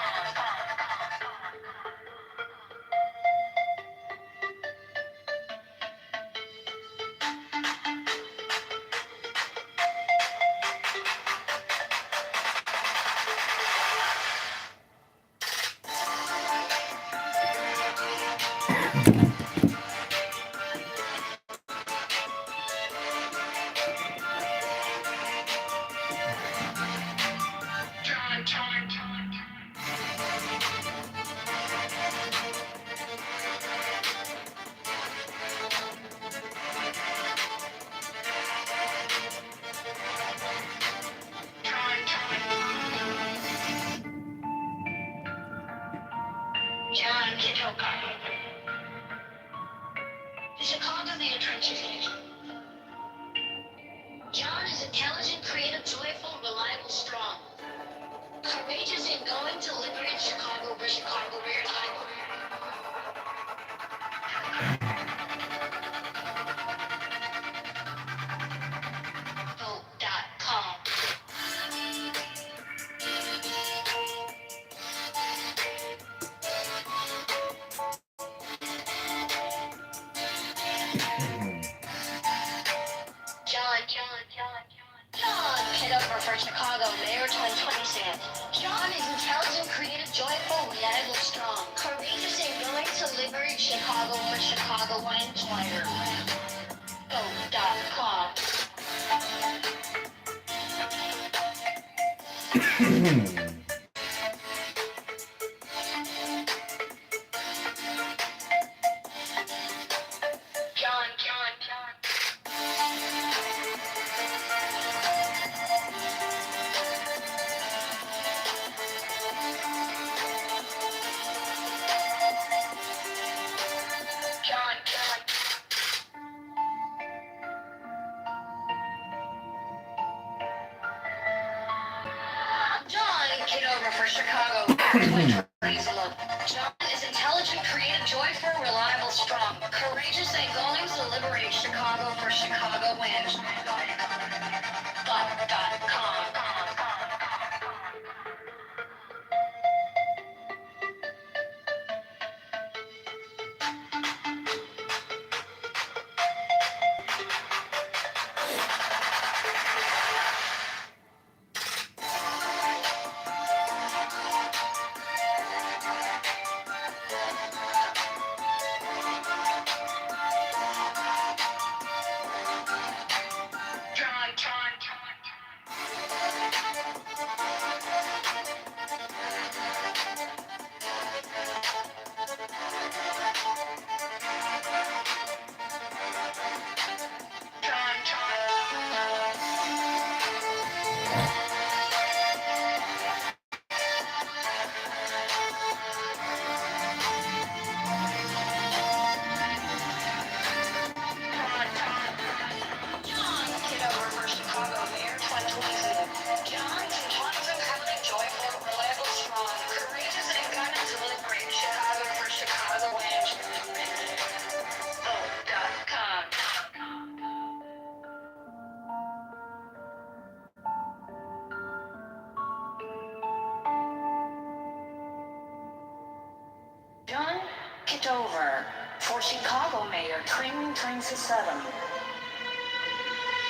John Kitover. The Chicago man trenches agent. John is intelligent, creative, joyful, reliable, strong. Courageous in going to liberate Chicago where Chicago wears Chicago. .com. John Kitover for Chicago, Mayor 2020. John is intelligent, creative, joyful, reliable, strong. Courageous in going to liberate Chicago for Chicago and Twitter. .com. John Kitover for Chicago. John is intelligent, creative, joyful, reliable, strong. Courageous and going to liberate Chicago for Chicago wins. .com. John Kitover for Chicago Mayor 2027.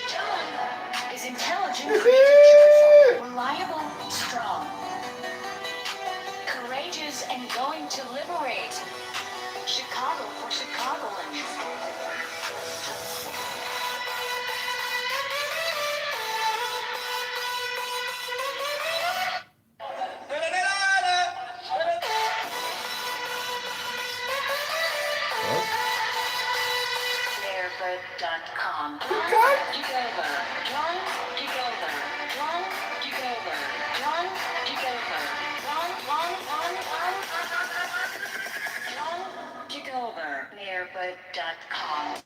John is intelligent, creative, joyful, reliable, strong, courageous, and going to liberate Chicago for Chicagoans. Barefoot.com. John Kitover. John Kitover. John Kitover. John Kitover. John Kitover. Barefoot.com.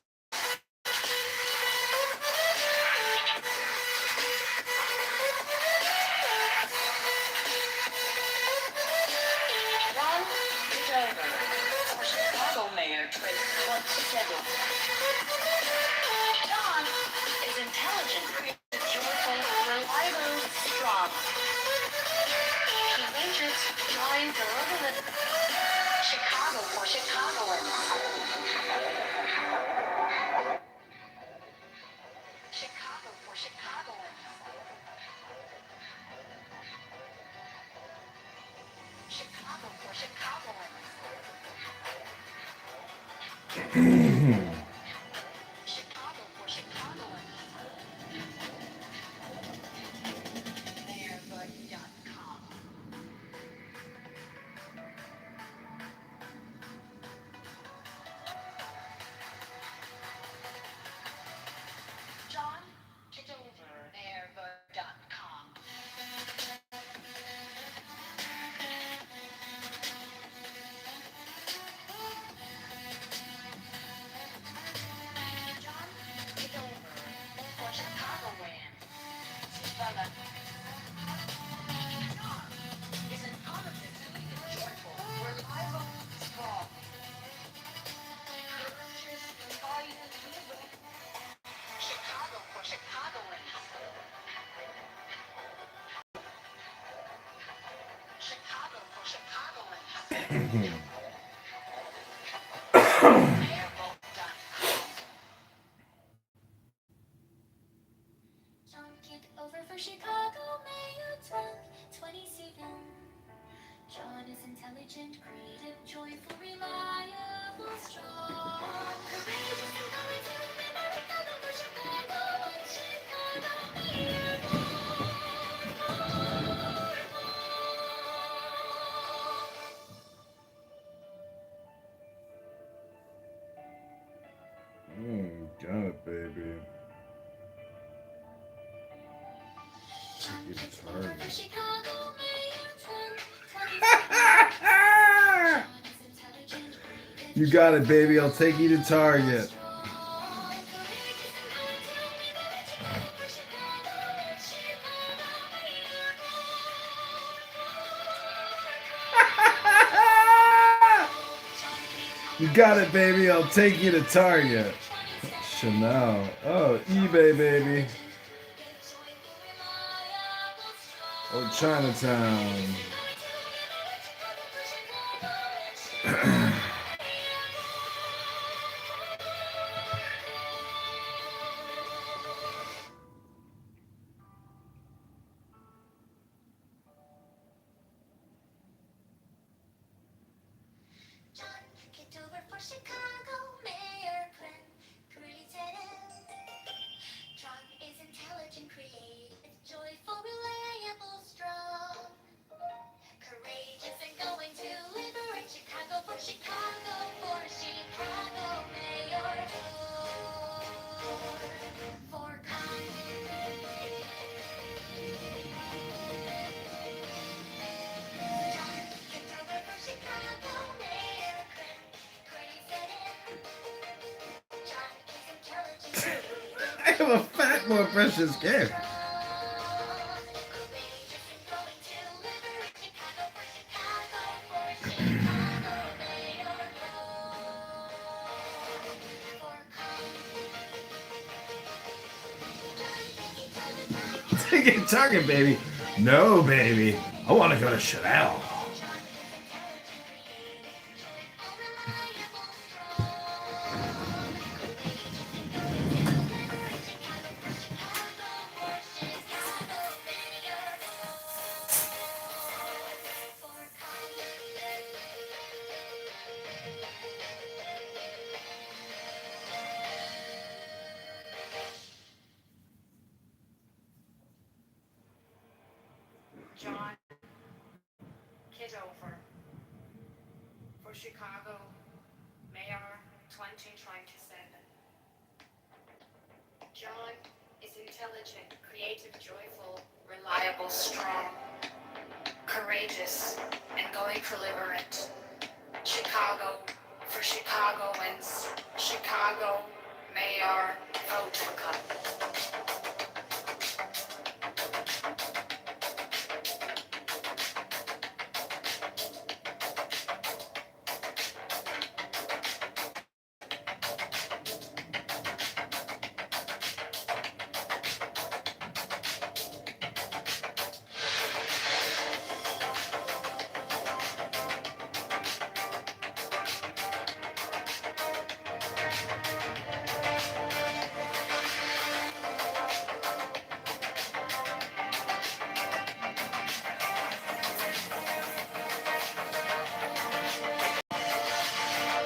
John Kitover for Chicago Mayor 2027. John is intelligent, creative, joyful, reliable, strong. Courageous, trying to live in Chicago for Chicagoans. Chicago for Chicagoans. Chicago for Chicagoans. Chicago for Chicagoans. Barefoot.com. John Kitover. Barefoot.com. John Kitover for Chicago Mayor 27. John is intelligent, creative, joyful, reliable, strong, courageous, and going to America for Chicago and Chicago Mayor. Got it, baby. Take it target. You got it, baby. I'll take you to Target. You got it, baby. I'll take you to Target. Chanel. Oh, eBay, baby. Oh, Chinatown. John Kitover for Chicago Mayor John is intelligent, creative, joyful, reliable, strong, courageous, and going to liberate Chicago for Chicago Mayor. For John Kitover for Chicago Mayor John is intelligent. I have a fat, more precious gift. Take it Target, baby. No, baby. I want to go to Chanel. John Kitover for Chicago Mayor 2027. John is intelligent, creative, joyful, reliable, strong, courageous, and going for liberate. Chicago for Chicagoans. Chicago Mayor, vote for Cup.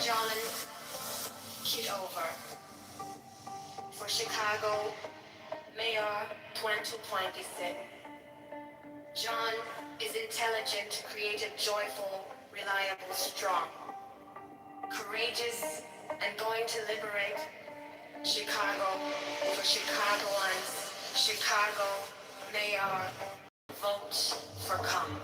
John Kitover for Chicago Mayor 2027. John is intelligent, creative, joyful, reliable, strong, courageous, and going to liberate Chicago for Chicagoans. Chicago Mayor, vote for come.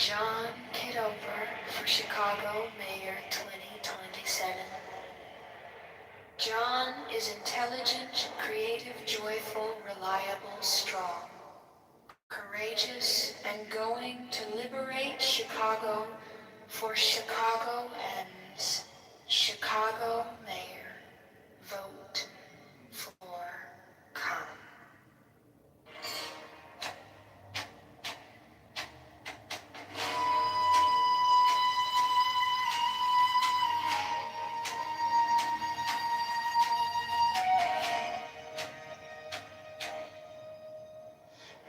John Kitover for Chicago Mayor 2027. John is intelligent, creative, joyful, reliable, strong, courageous, and going to liberate Chicago for Chicagoans. Chicago Mayor, vote for come.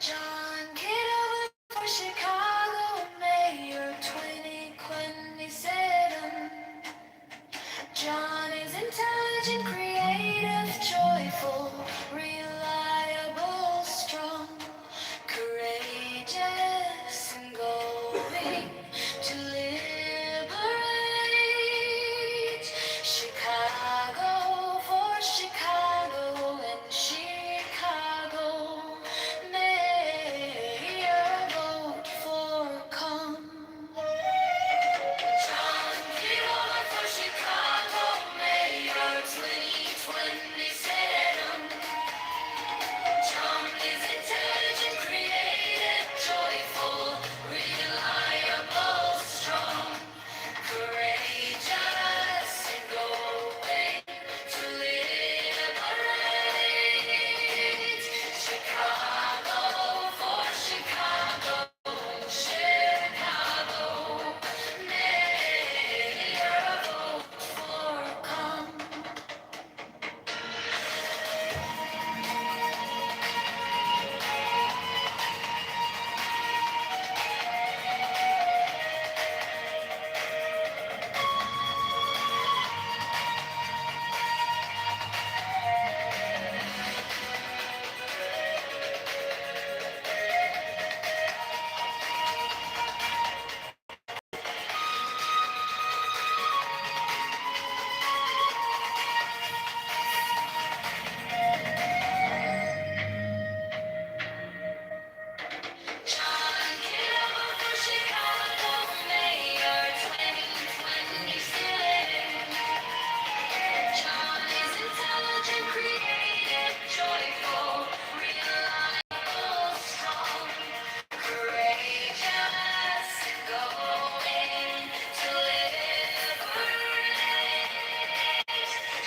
John Kitover for Chicago Mayor 2027. John is intelligent, creative, joyful, reliable, strong, courageous, and going to liberate Chicago for Chicago and Chicago. Mayor, vote for come. John Kitover for Chicago Mayor 2027. John is intelligent, creative, joyful, reliable, strong, courageous, and going to liberate Chicago for Chicago, Chicago. Mayor, vote for come. John Kitover for Chicago Mayor 2027. John is intelligent, creative, joyful, reliable, strong, courageous, and going to liberate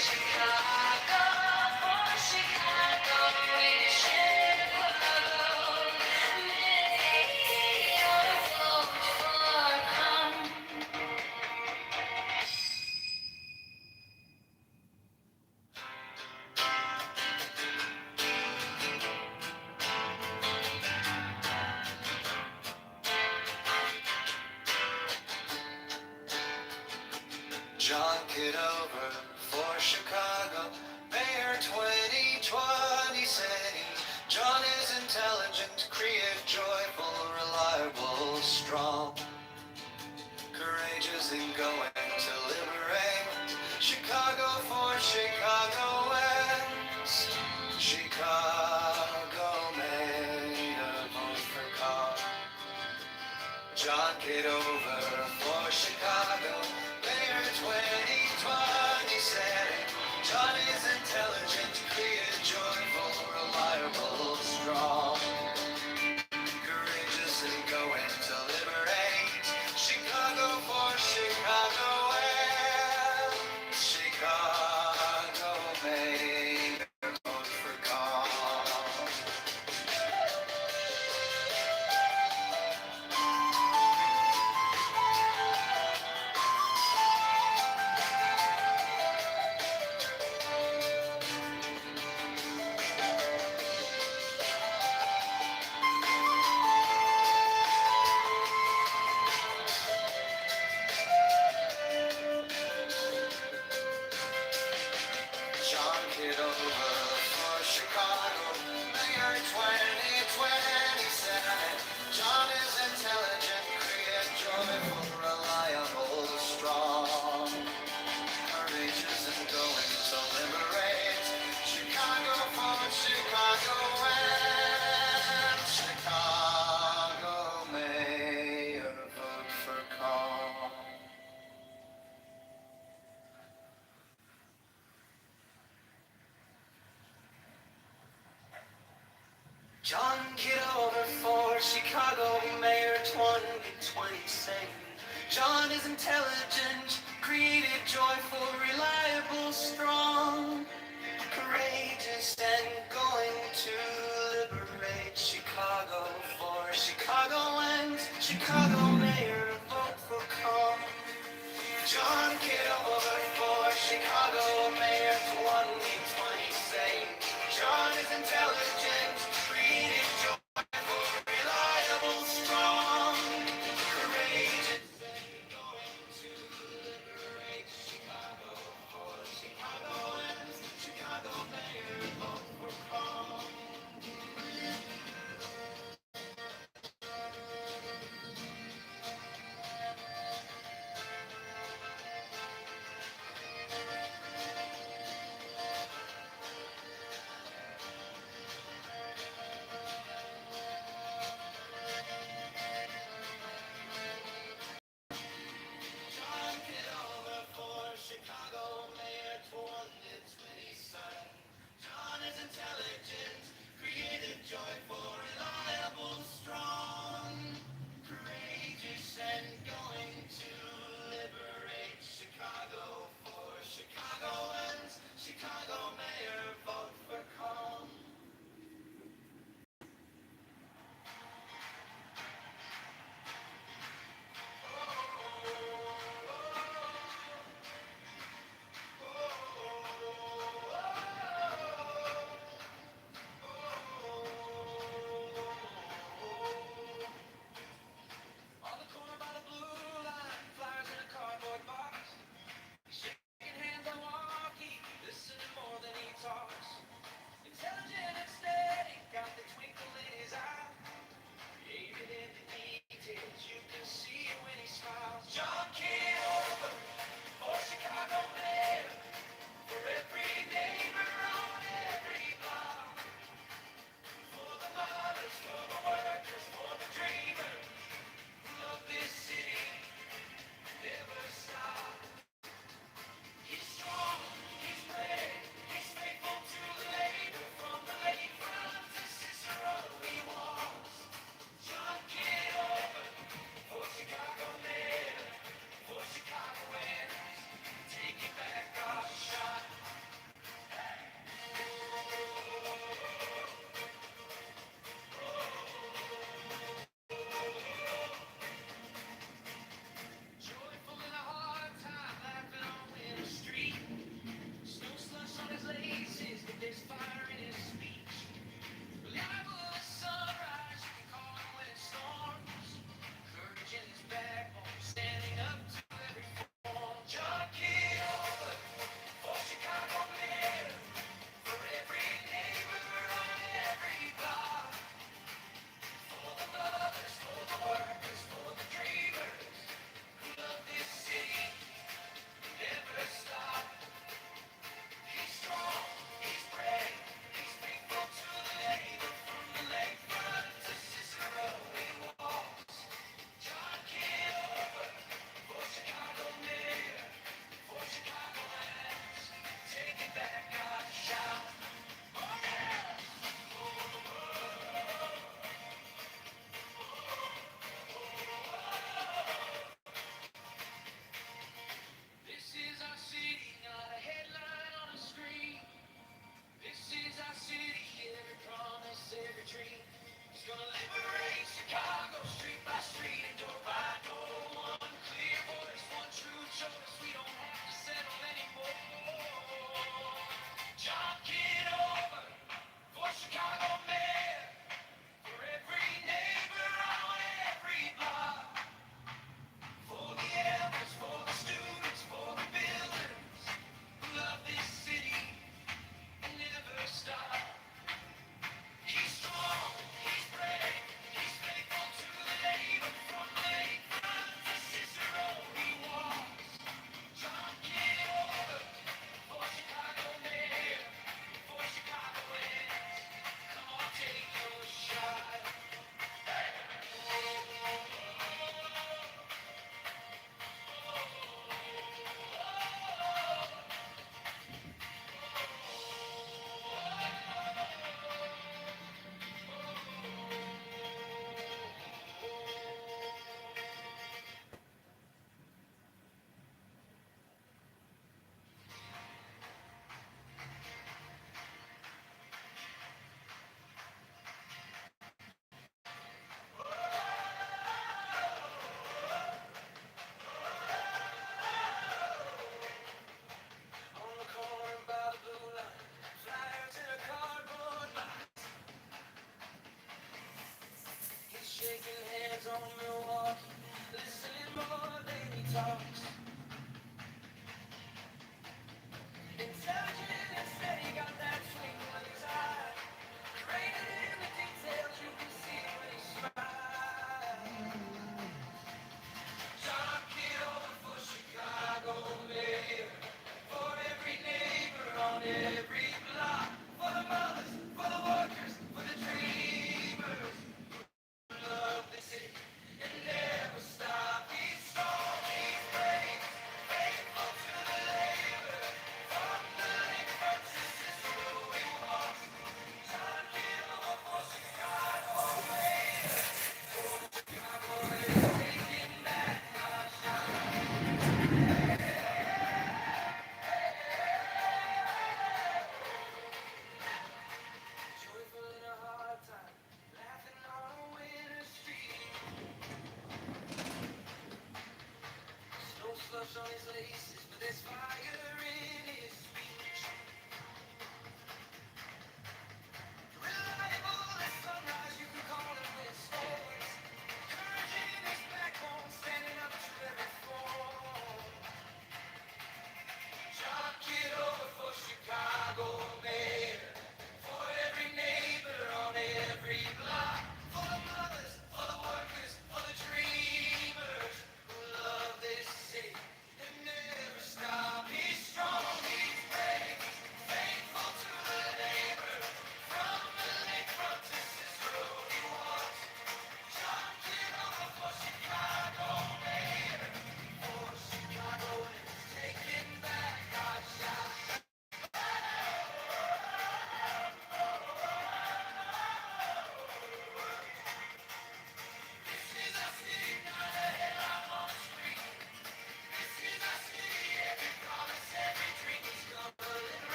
Chicago for Chicago and Chicago. Mayor, vote for come. John Kitover for Chicago, Mayor 2027. John is intelligent, creative, joyful, reliable, strong, courageous and going to liberate Chicago for Chicagoans. Chicago Mayor, vote for come. John Kitover for Chicago, Mayor 2027. John is intelligent, creative, joyful, reliable, strong, courageous and going to liberate Chicago for Chicagoans. Chicago Mayor, vote for come. Chicago Mayor 2020. John is intelligent, creative, joyful, reliable, strong, courageous, and going to liberate Chicago for Chicagoans. Chicago Mayor, vote for calm. John Kitover for Chicago Mayor 2020. John is intelligent, creative, joyful, reliable, strong, courageous.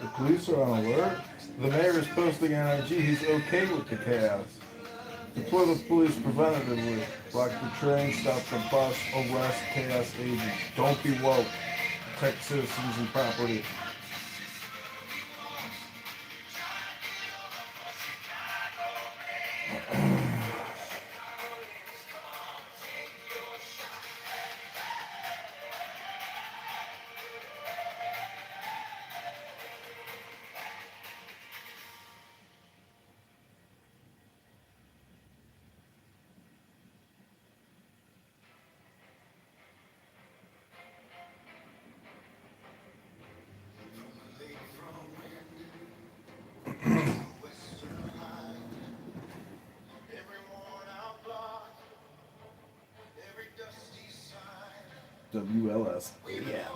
The police are on alert. The mayor is posting on IG he's okay with the chaos. Deploy the police preventatively. Block the train, stop the bus, arrest chaos agents. Don't be woke. Protect citizens and property. WLS. Yeah.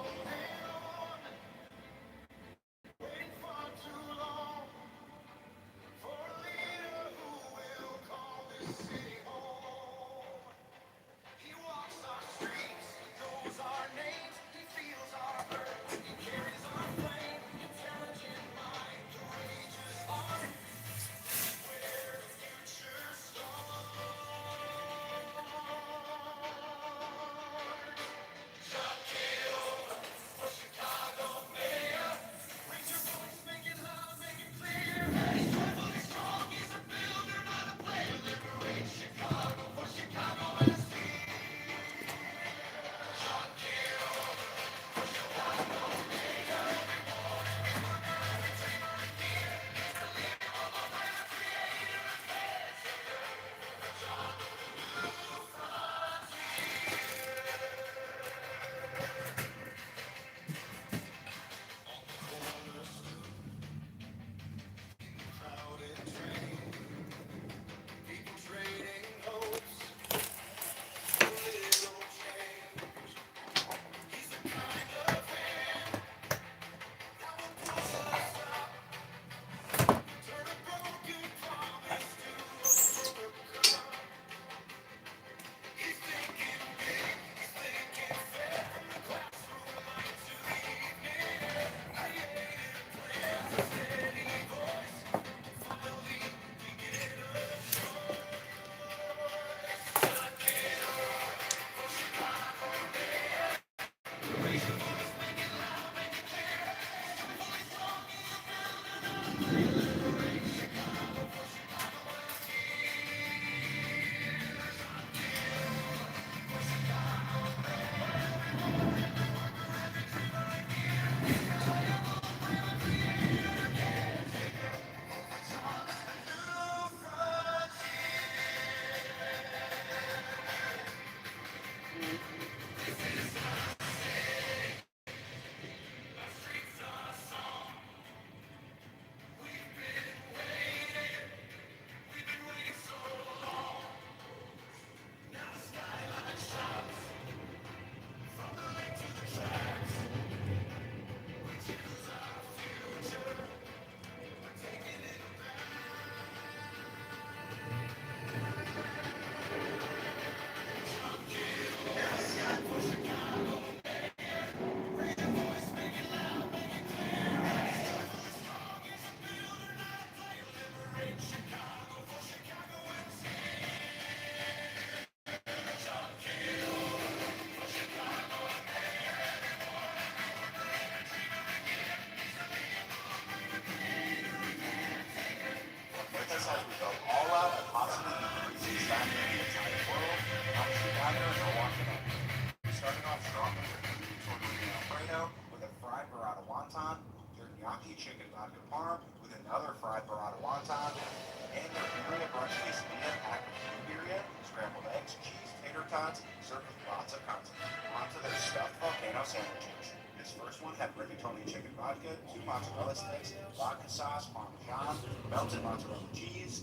And their birria brunch quesadilla packed with birria, scrambled eggs, cheese, tater tots, served with lots of content. Onto their stuffed volcano sandwiches. This first one had rigatoni chicken vodka, 2 mozzarella sticks, vodka sauce, parmesan, melted mozzarella cheese,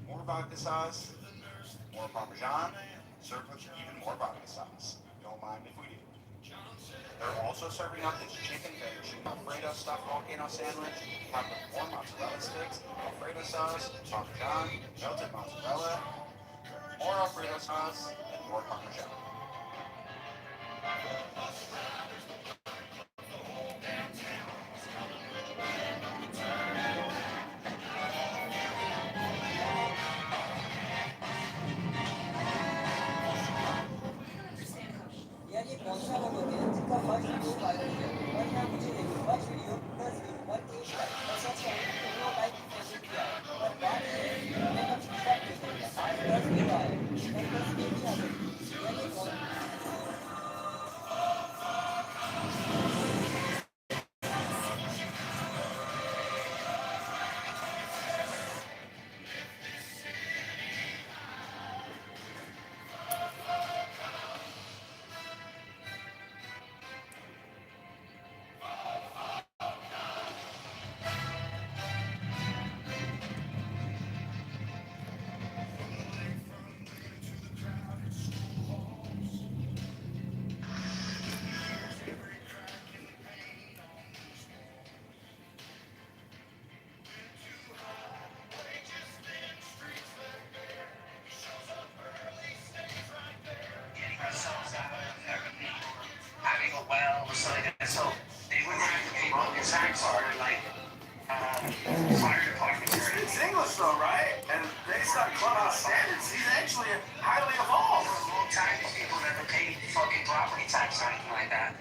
more vodka sauce, more parmesan, served with even more vodka sauce. Don't mind if we do. They're also serving up this chicken veg Alfredo stuffed volcano sandwich, topped with more mozzarella sticks, Alfredo sauce, parmesan, melted mozzarella, more Alfredo sauce, and more parmesan. यार ये कौन सा word हो गया जिसका first दो viral है और यहाँ मुझे एक वॉच वीडियो प्लस व्यू और एक लाइक और सच कहूँ तो नो लाइक फैसिलिटी किया है पर बात ये है मैं कब सब्सक्राइब नहीं करूँगा आज 10 व्यू आए और 10 व्यू भी आ गई यार ये कौन having a well or something like that. So they wouldn't have to pay local tax or like fire departments or anything. It's English though, right? And based on clubhouse standards, he's actually highly evolved. For a long time, these people never paid fucking property tax or anything like that.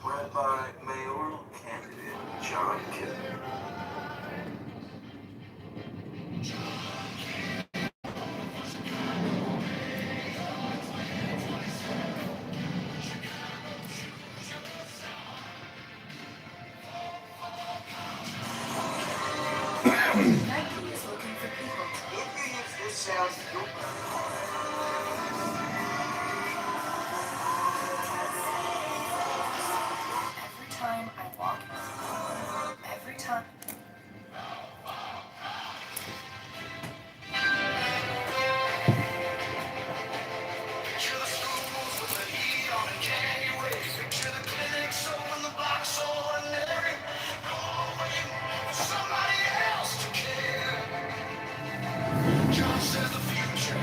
Read by mayoral candidate John Kitover. Nike is looking for people. If you use this sound, you'll Every time I walk in, every time. Picture the schools with the heat on in January. Picture the clinics so in the block so ordinary. No more waiting for somebody else to care. John says the future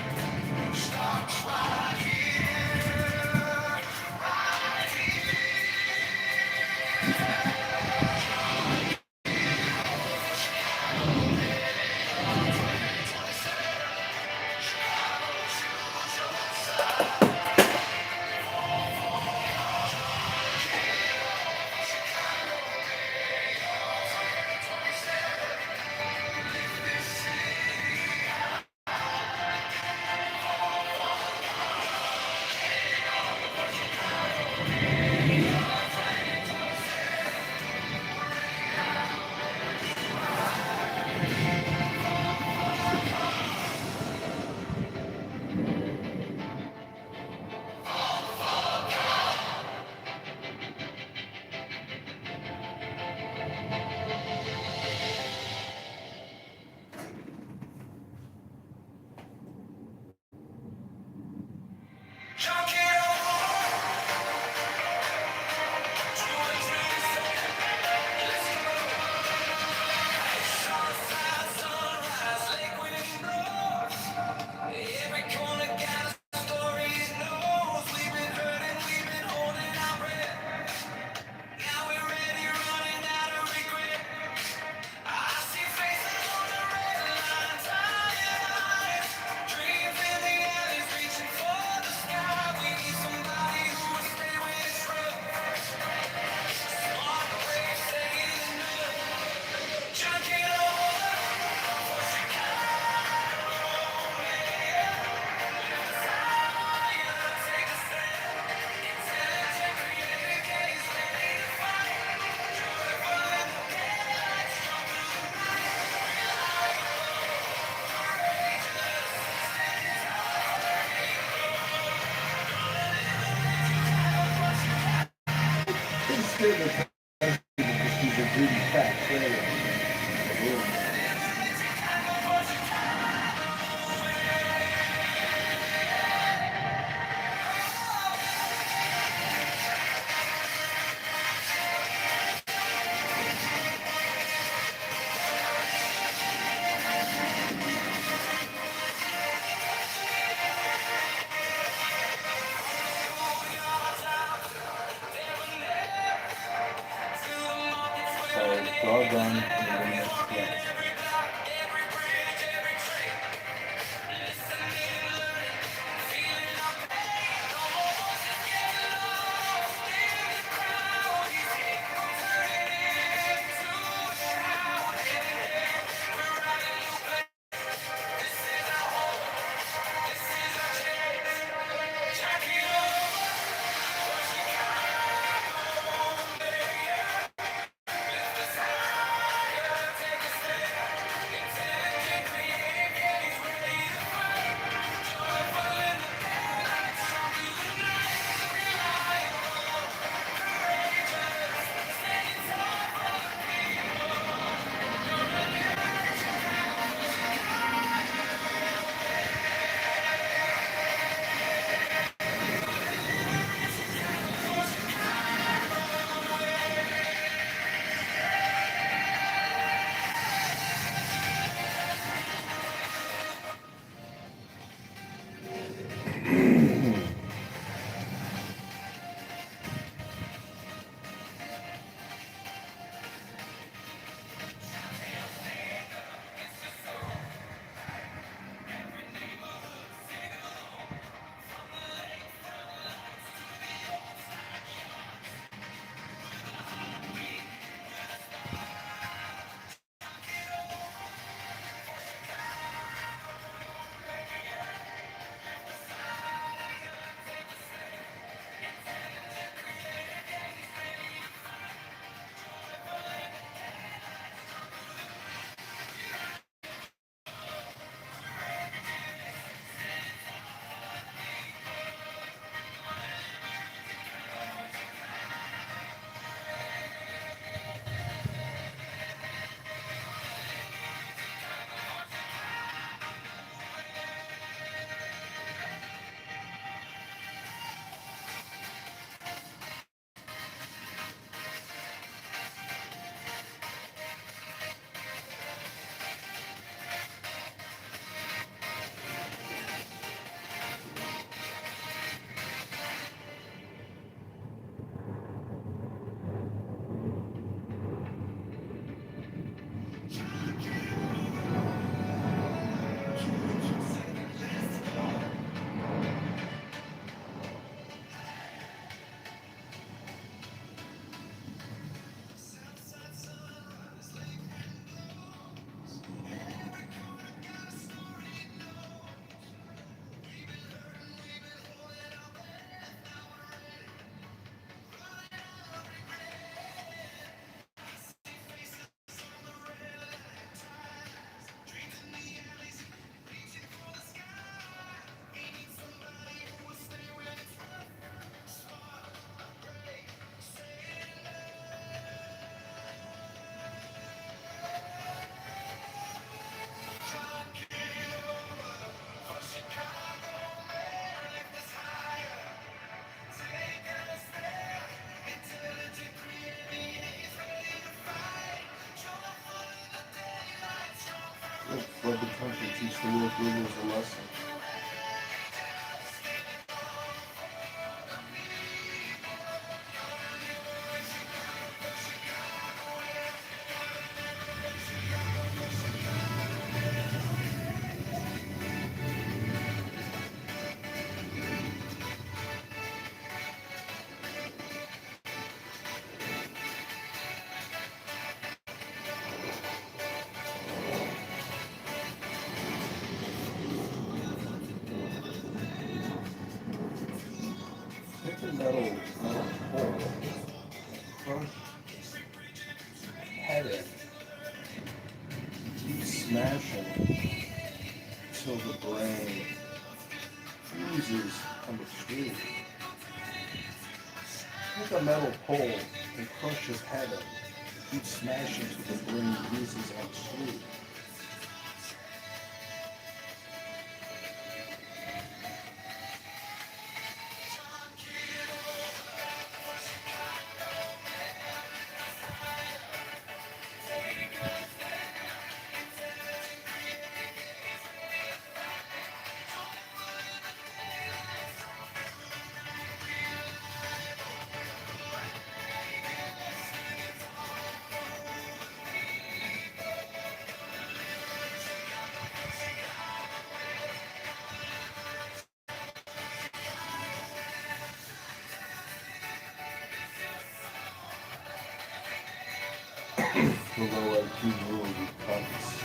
all gone in the next class. Let the country teach the world rulers a lesson. Pick a metal pole, crush, head it, keep smashing till the brain fuses on the screw. Pick a metal pole and crush his head in. Keep smashing till the brain fuses on the screw. to low IQ rule with punks.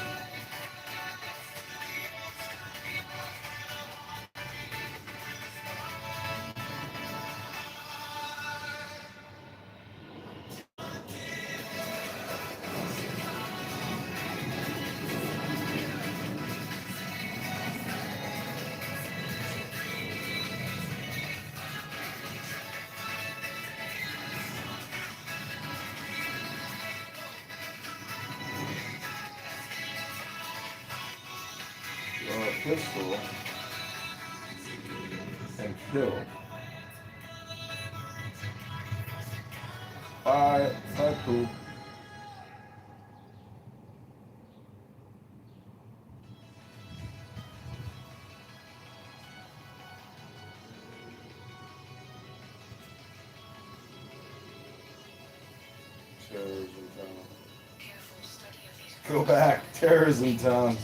Pistol and kill. Bye. Bye, poop. Terrorism town. Go back. Terrorism town.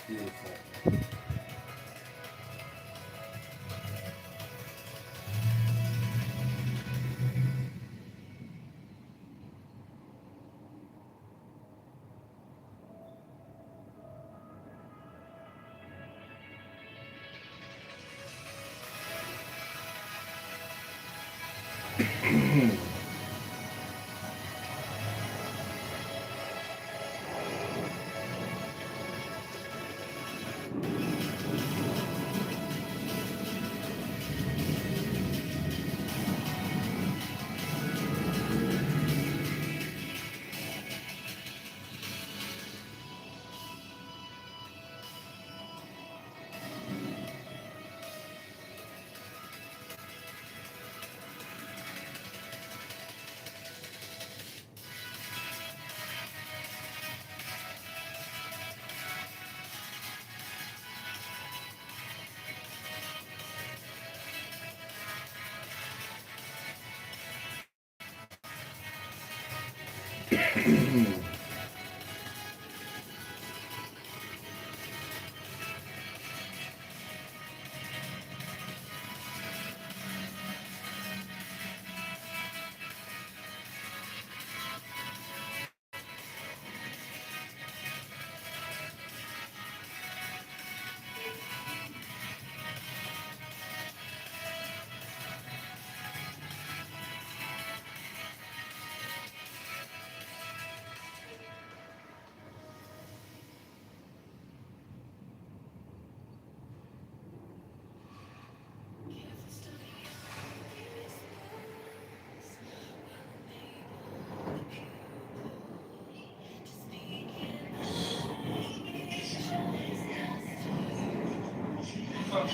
Beautiful.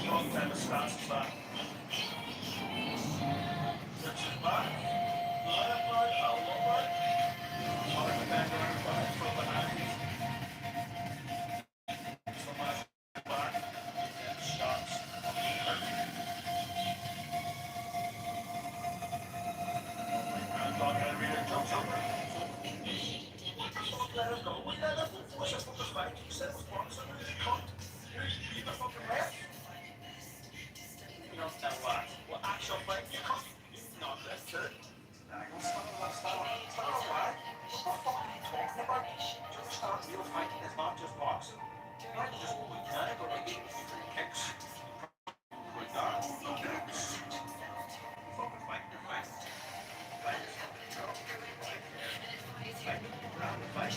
Long time to start. Switch it back. Left right, out right. Mark the back right, from behind. So much back. And shots. And dog had reader jumps over. Let us go. We let us push us from the fight. He said it was boxing. Cut. Beat the fucking ref. You don't know what? What actual fight? You cut. Not that good. Stop, right? What the fuck are you talking about? To start real fighting is not just boxing. Not just we can go to get kicks. Like that. No kicks. Fucking fight your fight. Fight is fucking go. Fight. Round the fight.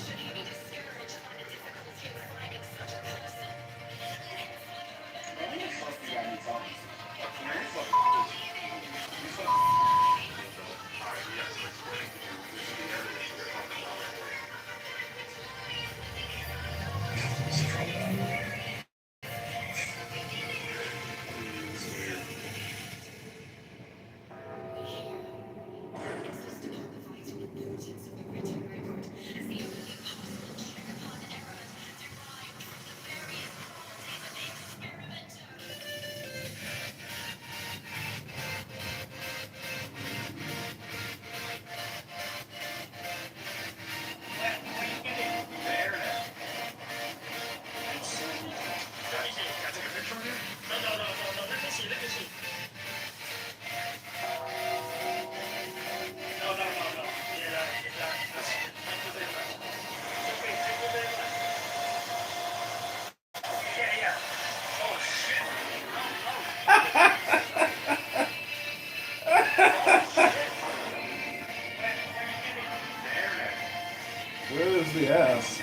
Where's the ass?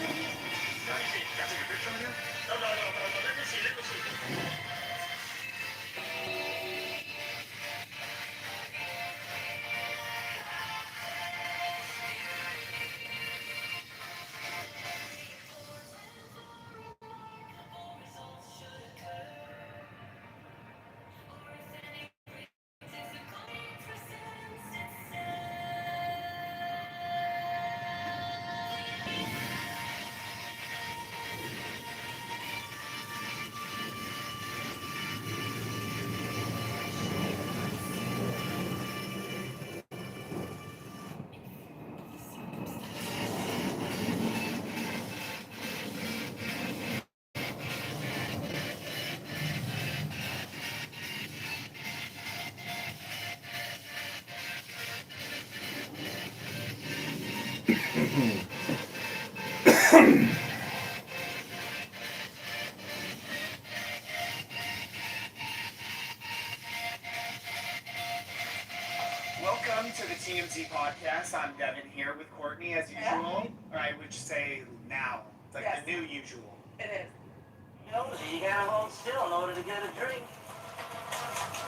Welcome to the TMZ podcast. I'm Devin here with Courtney as usual. Or I would say now. It's like the new usual. It is. Nosy, you gotta hold still in order to get a drink.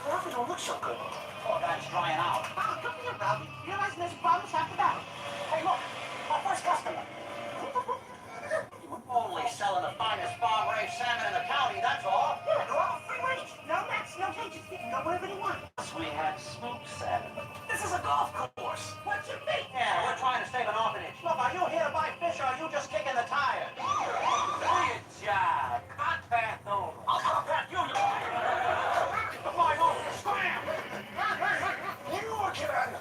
Ralphie don't look so good. Poor guy's drying out. Oh, come here, Ralphie. You realize there's problems half the battle. Hey, look, my first customer. Only selling the finest farm-raised salmon in the county, that's all. Yeah, they're all free range. No nets, no cages. You can go wherever you want. We have smoked salmon. This is a golf course. What's your meat? Yeah, we're trying to save an orphanage. Look, are you here to buy fish or are you just kicking the tires? Good job. Contact over. I'll contact you. My own scram. You look at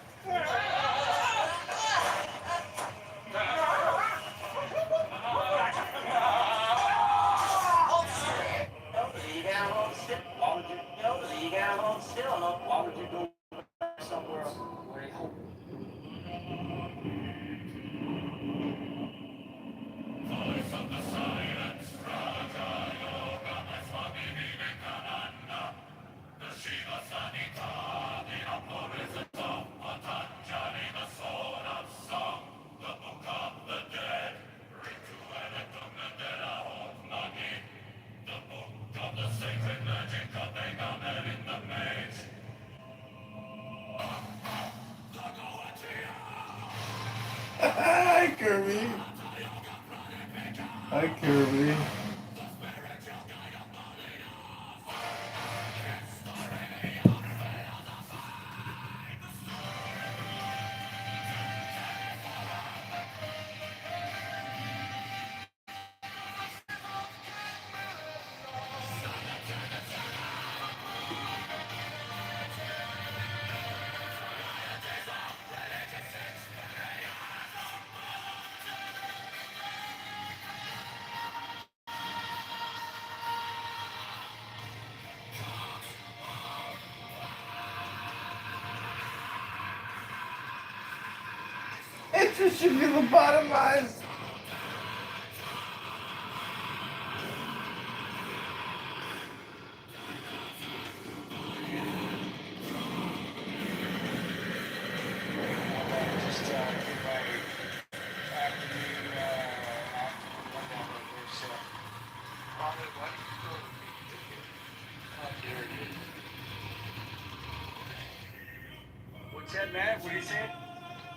Hi, Kirby. Hi, Kirby. Interest should be lobotomized. What's that, Matt? What are you saying?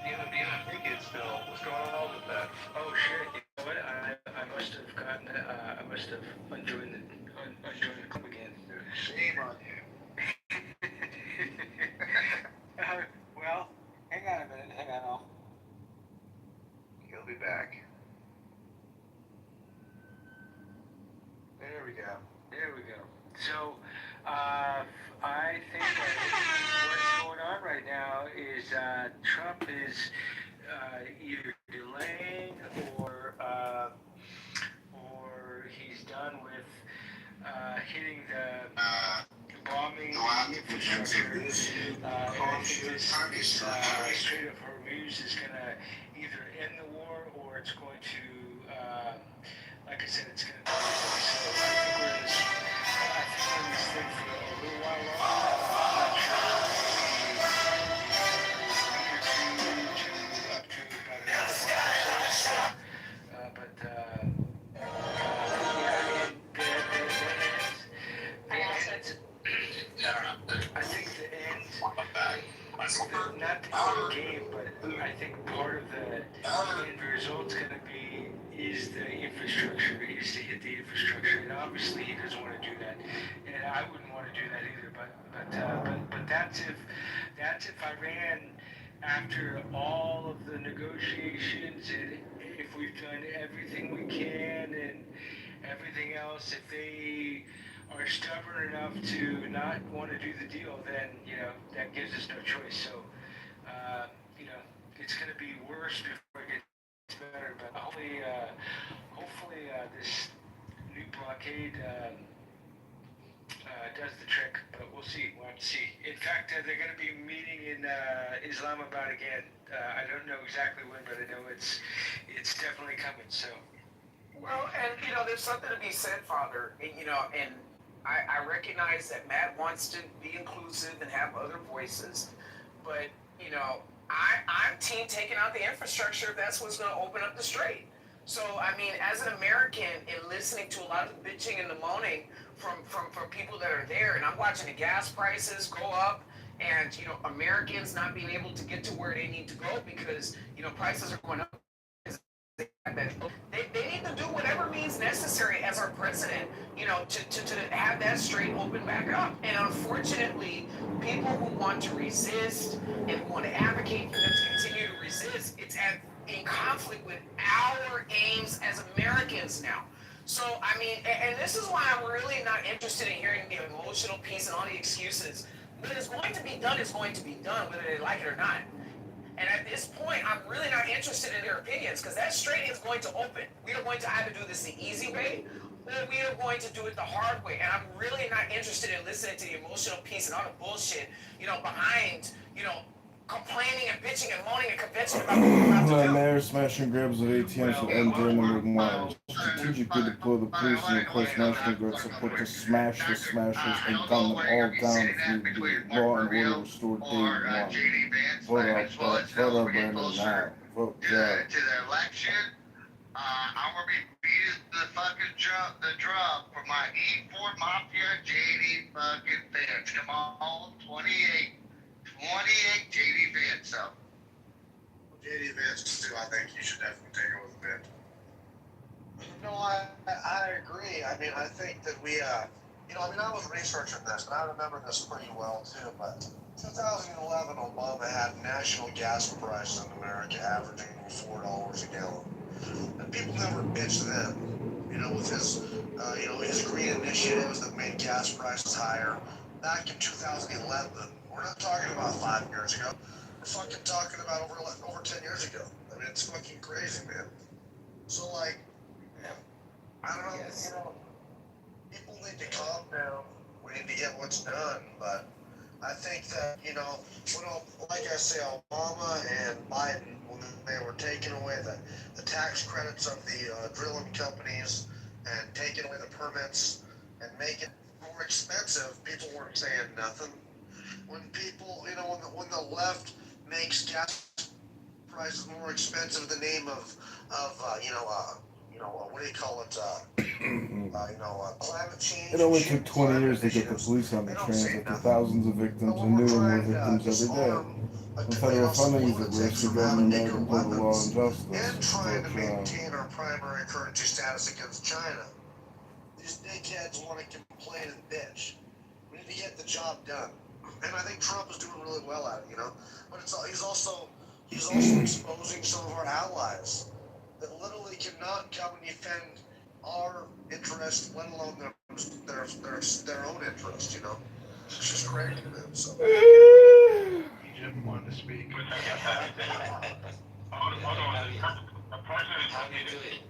Yeah, tickets still. What's going on with that? Oh shit! You know what? I must have gotten. I must have unjoined the club again. Shame on you. Well, hang on a minute. Hang on. He'll be back. There we go. There we go. So, I think what's going on right now is Trump is either delaying or he's done with hitting the bombing the infrastructure. And I think this Strait of Hormuz is going to either end the war or it's going to, like I said, it's going to. So I think we're in this. I think we're in this thing for a little while longer. I'm not sure. Maybe a week or two up to about another month or so. But yeah, and I think the end, not the end game, but I think part of the end result's going to be is the infrastructure, is to hit the infrastructure, and obviously he doesn't want to do that, and I wouldn't want to do that either. But that's if Iran, after all of the negotiations, and if we've done everything we can and everything else, if they are stubborn enough to not want to do the deal, then that gives us no choice. So it's going to be worse before it gets better. But hopefully this new blockade does the trick. But we'll see. We'll have to see. In fact, they're going to be meeting in Islamabad again. I don't know exactly when, but I know it's definitely coming. So. Well, and there's something to be said, Father. And I recognize that Matt wants to be inclusive and have other voices, but I'm team taking out the infrastructure if that's what's going to open up the strait. So I mean, as an American, and listening to a lot of the bitching and the moaning from people that are there, and I'm watching the gas prices go up, and Americans not being able to get to where they need to go because prices are going up. They need to do whatever means necessary as our president, to have that strait open back up. And unfortunately, people who want to resist and who want to advocate for them to continue to resist, it's in conflict with our aims as Americans now. So, I mean, and this is why I'm really not interested in hearing the emotional piece and all the excuses. What is going to be done is going to be done, whether they like it or not. And at this point, I'm really not interested in their opinions because that strait is going to open. We are going to either do this the easy way or we are going to do it the hard way. And I'm really not interested in listening to the emotional piece and all the bullshit, behind, complaining and bitching and moaning and convention about what we're about to do. Mayor smashing grabs of ATMs will end during the movement. Strategically deploy the police and request National Guard support to smash the smashers and gun them all down if need be. Law and order restored day one. Vote up Brandon now. Vote to the election. I'm gonna be beating the drum for my E4 Mafia JD fucking fans. Come on, 28 JD fans. So Katie Vance too. I think you should definitely take over the bid. No, I agree. I mean, I think that we, I was researching this, and I remember this pretty well too. But 2011, Obama had national gas prices in America averaging $4 a gallon, and people never bitched then. With his green initiatives that made gas prices higher back in 2011. We're not talking about 5 years ago. We're fucking talking about over 10 years ago. I mean, it's fucking crazy, man. So like, I don't know, people need to calm down. We need to get what's done, but I think that, like I say, Obama and Biden, when they were taking away the tax credits of the drilling companies and taking away the permits and making it more expensive, people weren't saying nothing. When people, when the left makes gas prices more expensive in the name of what do you call it? Climate change. It only took 20 years to get the police on the trains after thousands of victims and newer and more victims every day. When federal funding is at risk, the government may uphold the law and justice. And trying to maintain our primary currency status against China. These dickheads want to complain and bitch. We need to get the job done. And I think Trump is doing really well at it, But he's also exposing some of our allies that literally cannot come and defend our interest, let alone their own interest, It's just crazy to them. So. Egypt wanted to speak. How do you do it?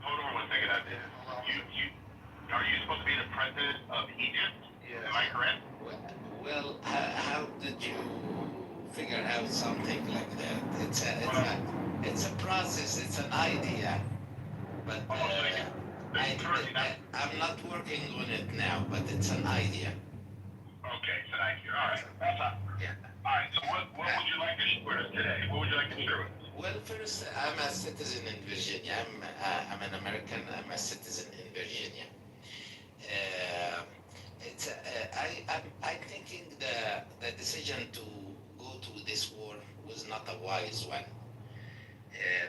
Hold on one second. Are you supposed to be the president of Egypt? Yeah. Am I correct? Well, how did you figure out something like that? It's a process. It's an idea. But I'm not working on it now. But it's an idea. Okay, so thank you. All right, that's all. Yeah. All right. So what would you like to share with us today? What would you like to share with us? Well, first, I'm a citizen in Virginia. I'm an American. I'm a citizen in Virginia. I'm thinking the decision to go to this war was not a wise one.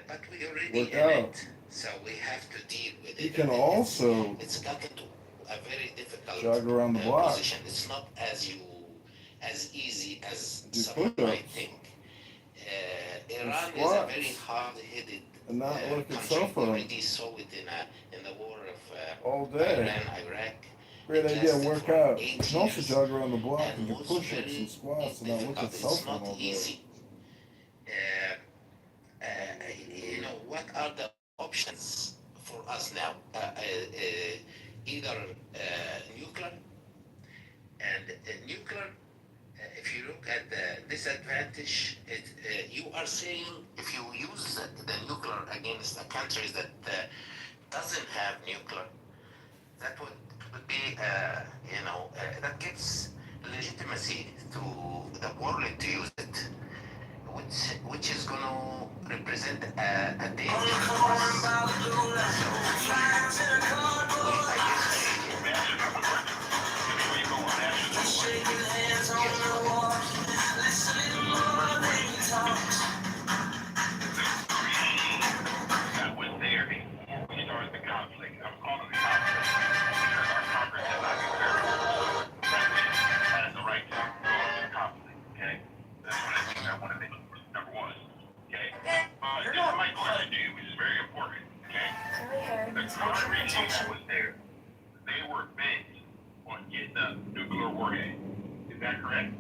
But we already in it, so we have to deal with it. You can also it's gotten to a very difficult jog around the block. position. It's not as easy as some might think. Iran is a very hard-headed and not look at country. cell We phone already saw it in the war of all day. Iran, Iraq. Great idea, work out. You 8 can also years jog around the block and and do was push-ups very and squats and not look at cell It's phone not all day. easy. What are the options for us now? Either nuclear, and nuclear, if you look at the disadvantage, you are saying if you use the nuclear against a country that doesn't have nuclear, that would be, that gives legitimacy to the world to use it, which is going to represent a danger for us. That was there before we started the conflict. I'm calling the conflict because our Congress has not declared war. The president has the right to go into the conflict, okay? That's one of the things I want to make number one, okay? But this is my question to you, which is very important, okay? The current regime that was there, they were bent on getting a nuclear warhead. Is that correct?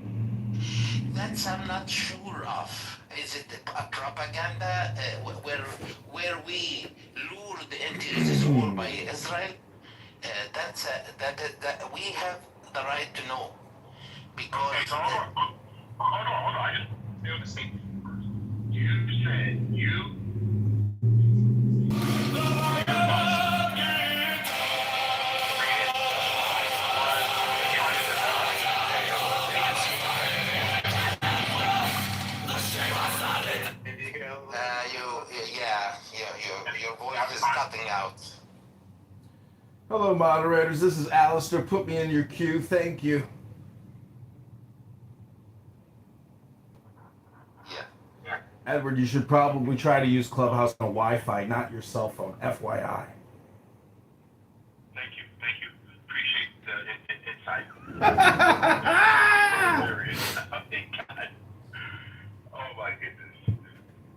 That's I'm not sure of. Is it a propaganda where we lured into this war by Israel? That we have the right to know because. Okay, so hold on. I just feel the same first. You said you. Your voice is cutting out. Hello, moderators. This is Alistair. Put me in your queue. Thank you. Yeah. Edward, you should probably try to use Clubhouse on Wi-Fi, not your cell phone. FYI. Thank you. Appreciate the insight. God. Oh my goodness.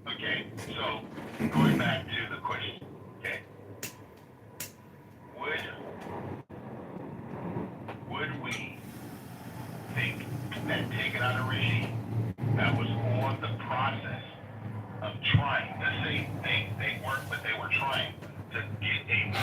Okay, so going back to the question. Okay, would we think that taking out a regime that was on the process of trying, let's say they weren't, but they were trying to get a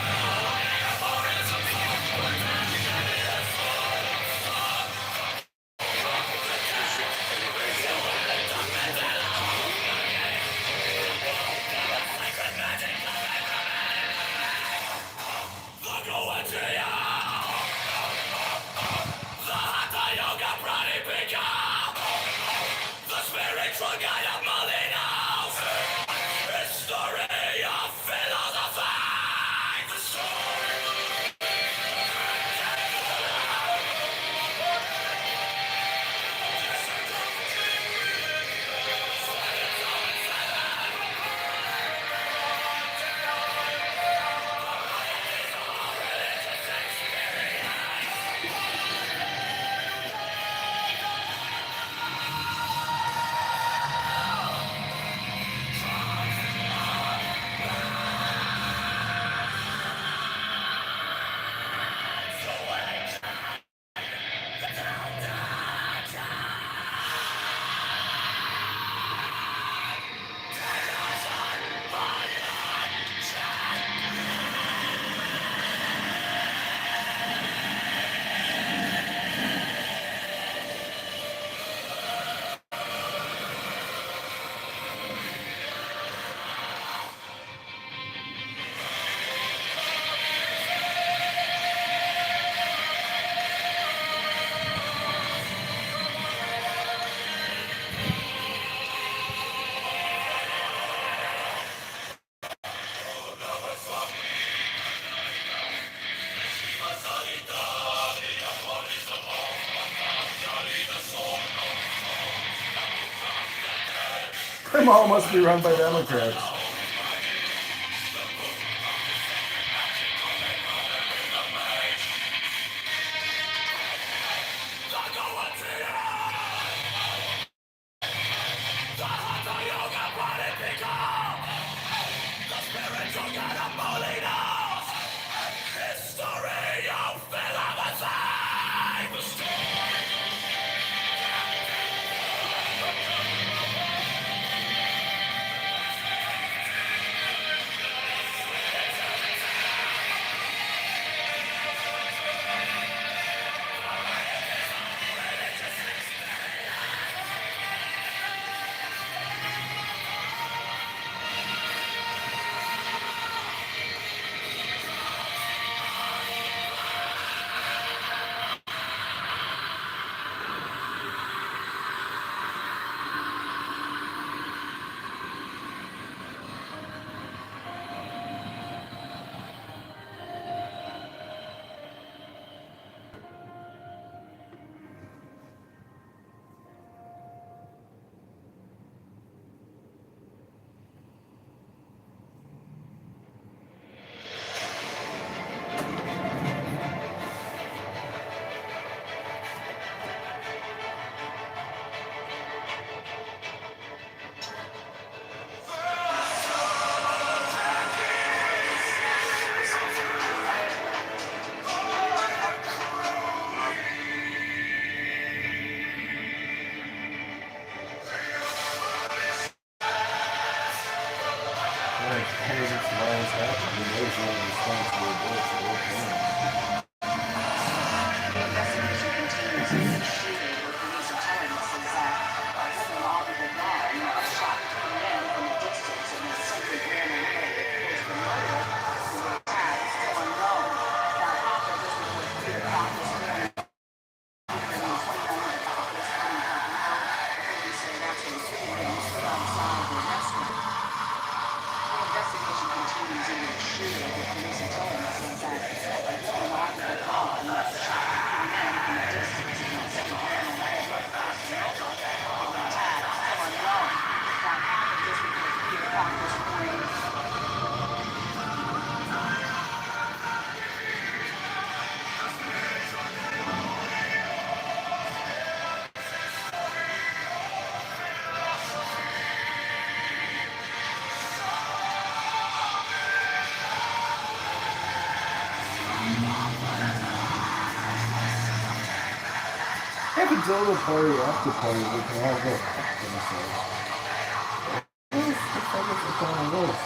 Them all must be run by Democrats. Delta party after party, we can all go. What the fuck is the kind of this?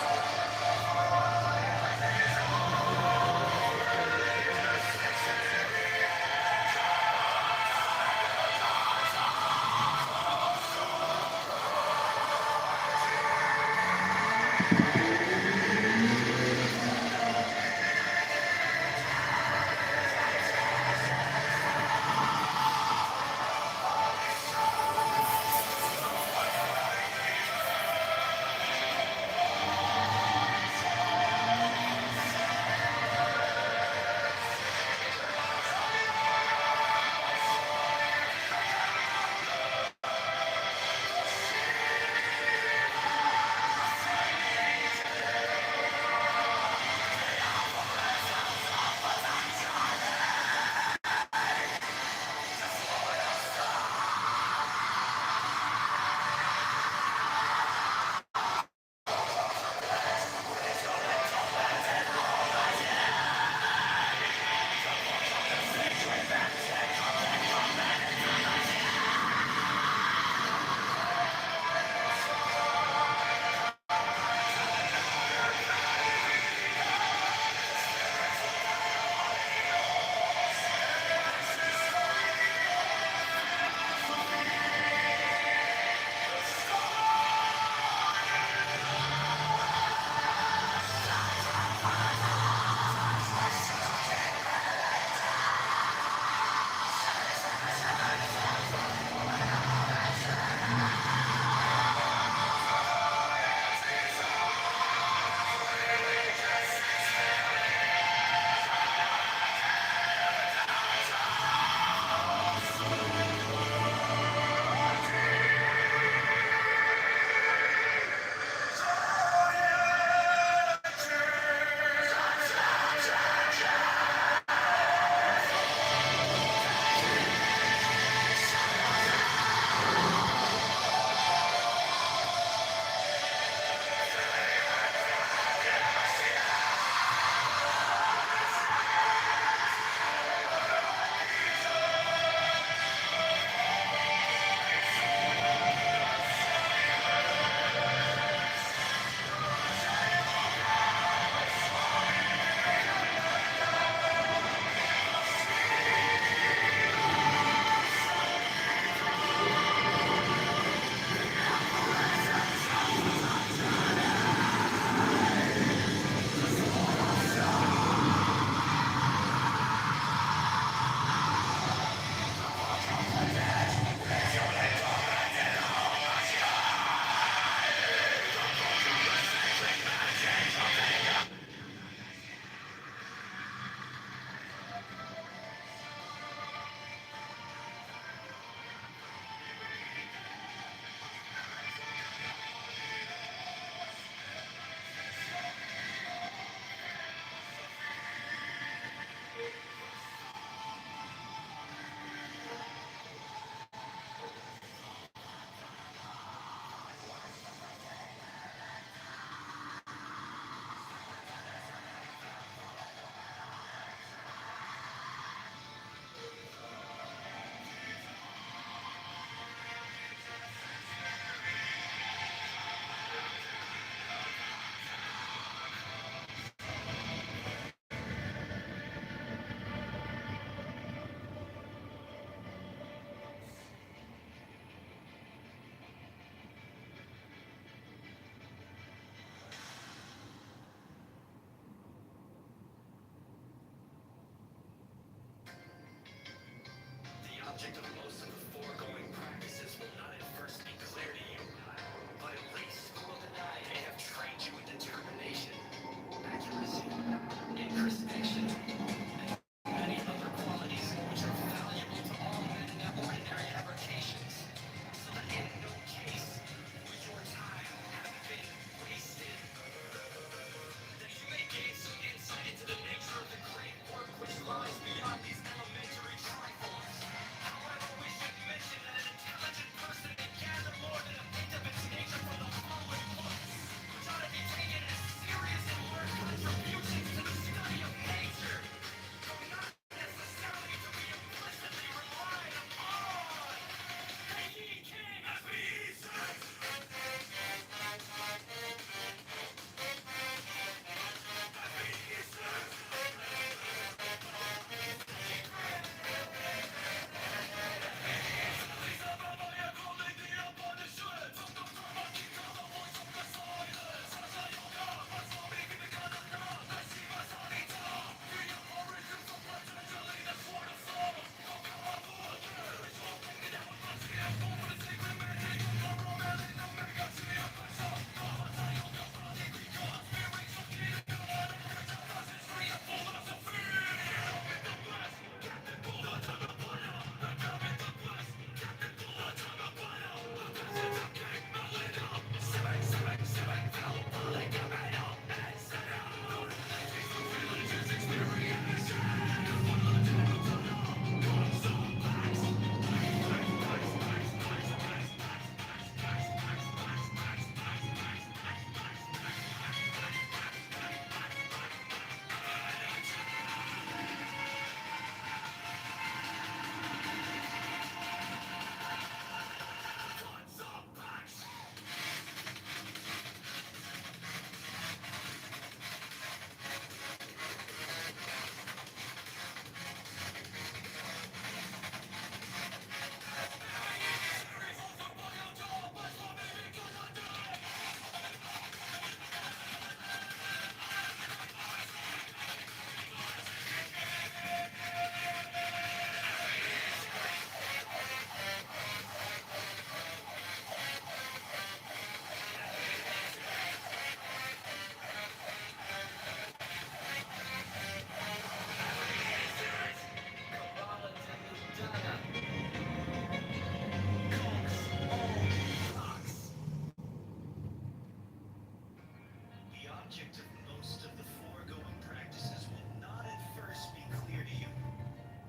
object of most of the foregoing practices will not at first be clear to you,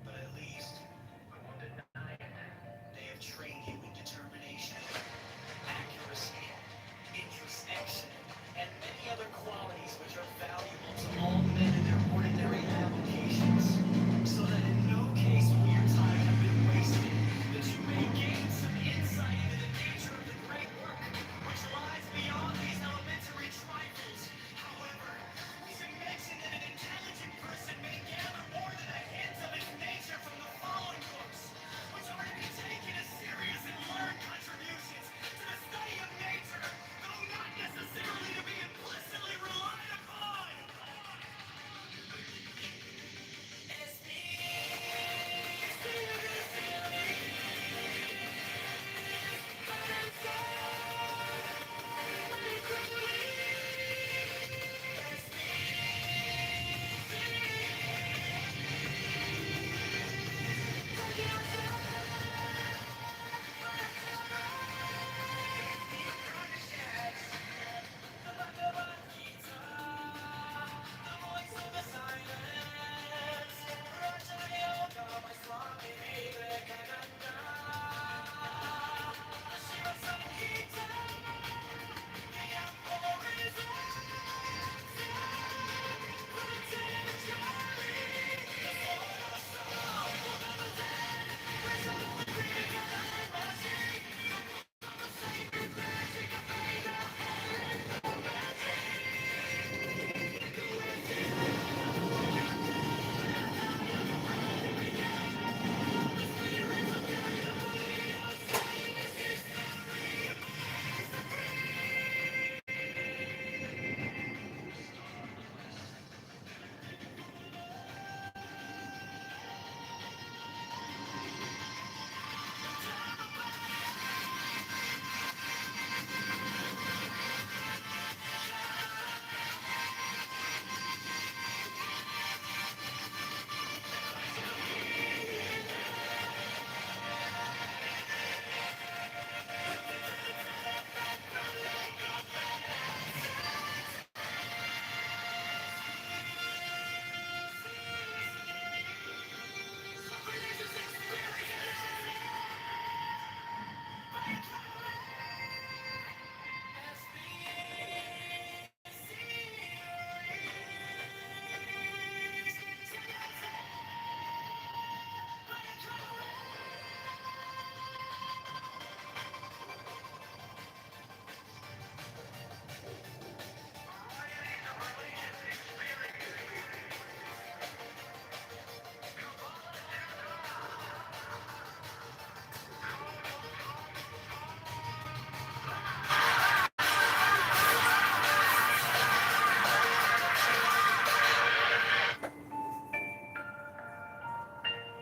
but at least I won't deny it. They have trained you in determination, accuracy, introspection, and many other qualities which are valuable to all men in their ordinary avocations, so that in no case will your time have been wasted, that you may gain some insight into the nature of the great work which lies beyond these elementary trifles. However, we should mention that an intelligent person may gather more than a hint of its nature from the following books, which are to be taken as serious and learned contributions to the study of nature, though not necessarily to be implicitly relied upon.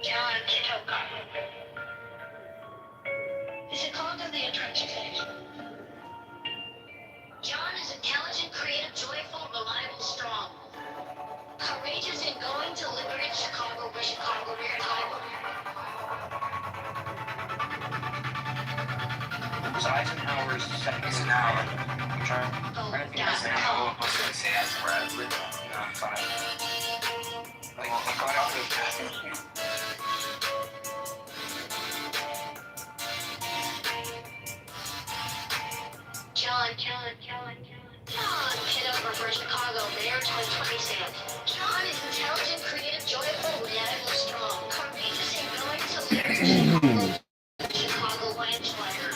John Kitover. Is it called to the attraction stage? John is intelligent, creative, joyful, reliable, strong. Courageous in going to liberate Chicago where Chicago where Chicago. Was Eisenhower's second? Eisenhower. I'm trying to think of his name. I was going to say Bradley. No, I'm fine. Like, he got out of the John Kitover for Chicago, Mayor 2020 stand. John is intelligent, creative, joyful, reliable, strong. Courageous in going to liberate Chicago where Chicago.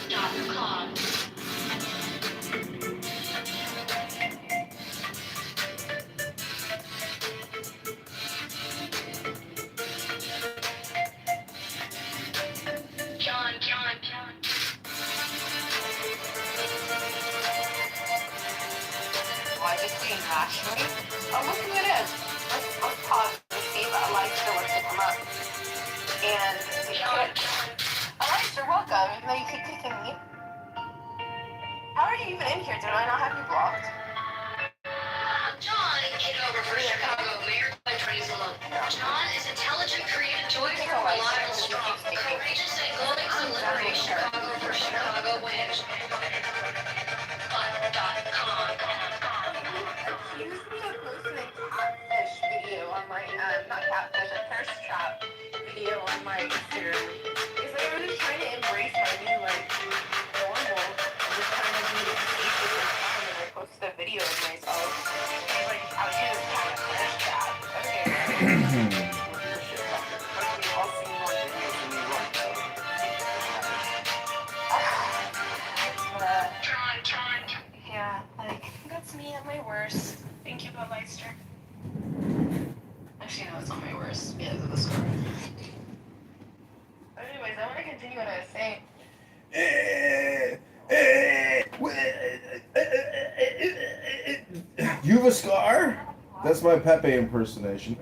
Go.com. John. Why is it being nationally? Oh, look who it is. Let's pause and see if Alexa wants to come up. And we could. Alexa, welcome. Even though you keep kicking me. How are you even in here? Did I not have you blocked? John Kitover for Chicago, Mayor 2020 alone. John is intelligent, creative, joyful, reliable, strong. Courageous and going to liberate Chicago for Chicago wins. But.com. video of myself. He's like, I was getting kind of fresh that. Okay. I'll see more videos when you want. Yeah, like, that's me at my worst. Thank you, Bob Meister. Actually, no, it's not my worst. Yeah, it's the score. But anyways, I want to continue what I was saying. You have a scar? That's my Pepe impersonation.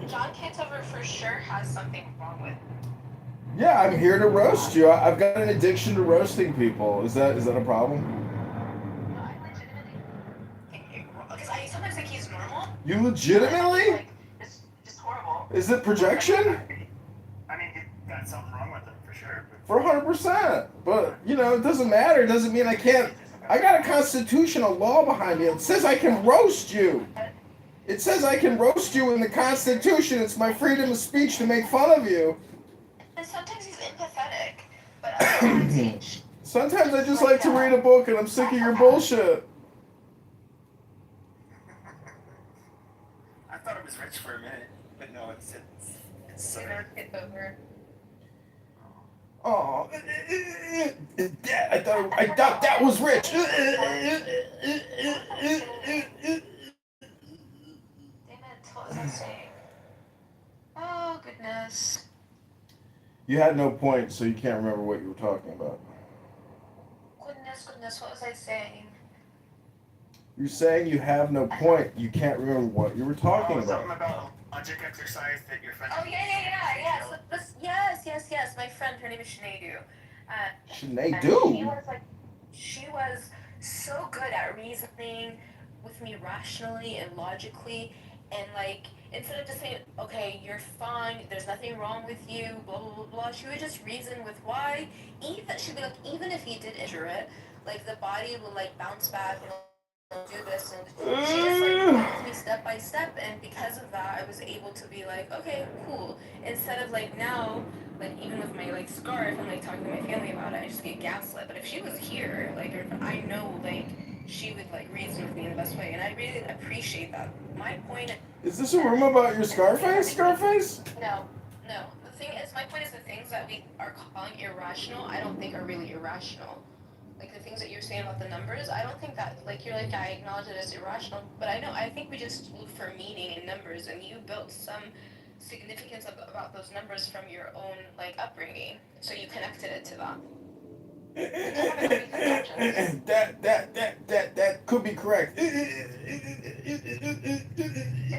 John Kitover for sure has something wrong with. Yeah, I'm here to roast you. I've got an addiction to roasting people. Is that a problem? Because I sometimes think he's normal. You legitimately? It's horrible. Is it projection? I mean, he's got something wrong with him for sure. For 100%. But, you know, it doesn't matter. It doesn't mean I can't. I got a constitutional law behind me. It says I can roast you. It says I can roast you in the Constitution. It's my freedom of speech to make fun of you. And sometimes he's empathetic, but other times Sometimes I just like to read a book and I'm sick of your bullshit. I thought it was Rich for a minute, but no, it's Kitover. Oh, I thought that was Rich. What was I saying? Oh, goodness. You had no point, so you can't remember what you were talking about. Goodness, what was I saying? You're saying you have no point. You can't remember what you were talking about. Something about logic exercise that your friend. Oh, yeah. Yes. My friend, her name is Sineadu. Sineadu? She was so good at reasoning with me rationally and logically, and like, instead of just saying, okay, you're fine, there's nothing wrong with you, blah, blah, blah, blah, she would just reason with why. She'd be like, even if he did injure it, like, the body will, like, bounce back and do this, and she just, like, went with me step by step, and because of that, I was able to be like, okay, cool. Instead of, like, now, like, even with my, like, scarf, and, like, talking to my family about it, I just get gaslit. But if she was here, like, I know, like, she would, like, reason with me in the best way, and I really appreciate that. My point... Is this a room about your Scarface? No. The thing is, my point is the things that we are calling irrational, I don't think are really irrational. Like, the things that you're saying about the numbers, I don't think that, like, you're like, I acknowledge it as irrational, but I think we just look for meaning in numbers, and you built some significance about those numbers from your own, like, upbringing, so you connected it to that. That could be correct. Is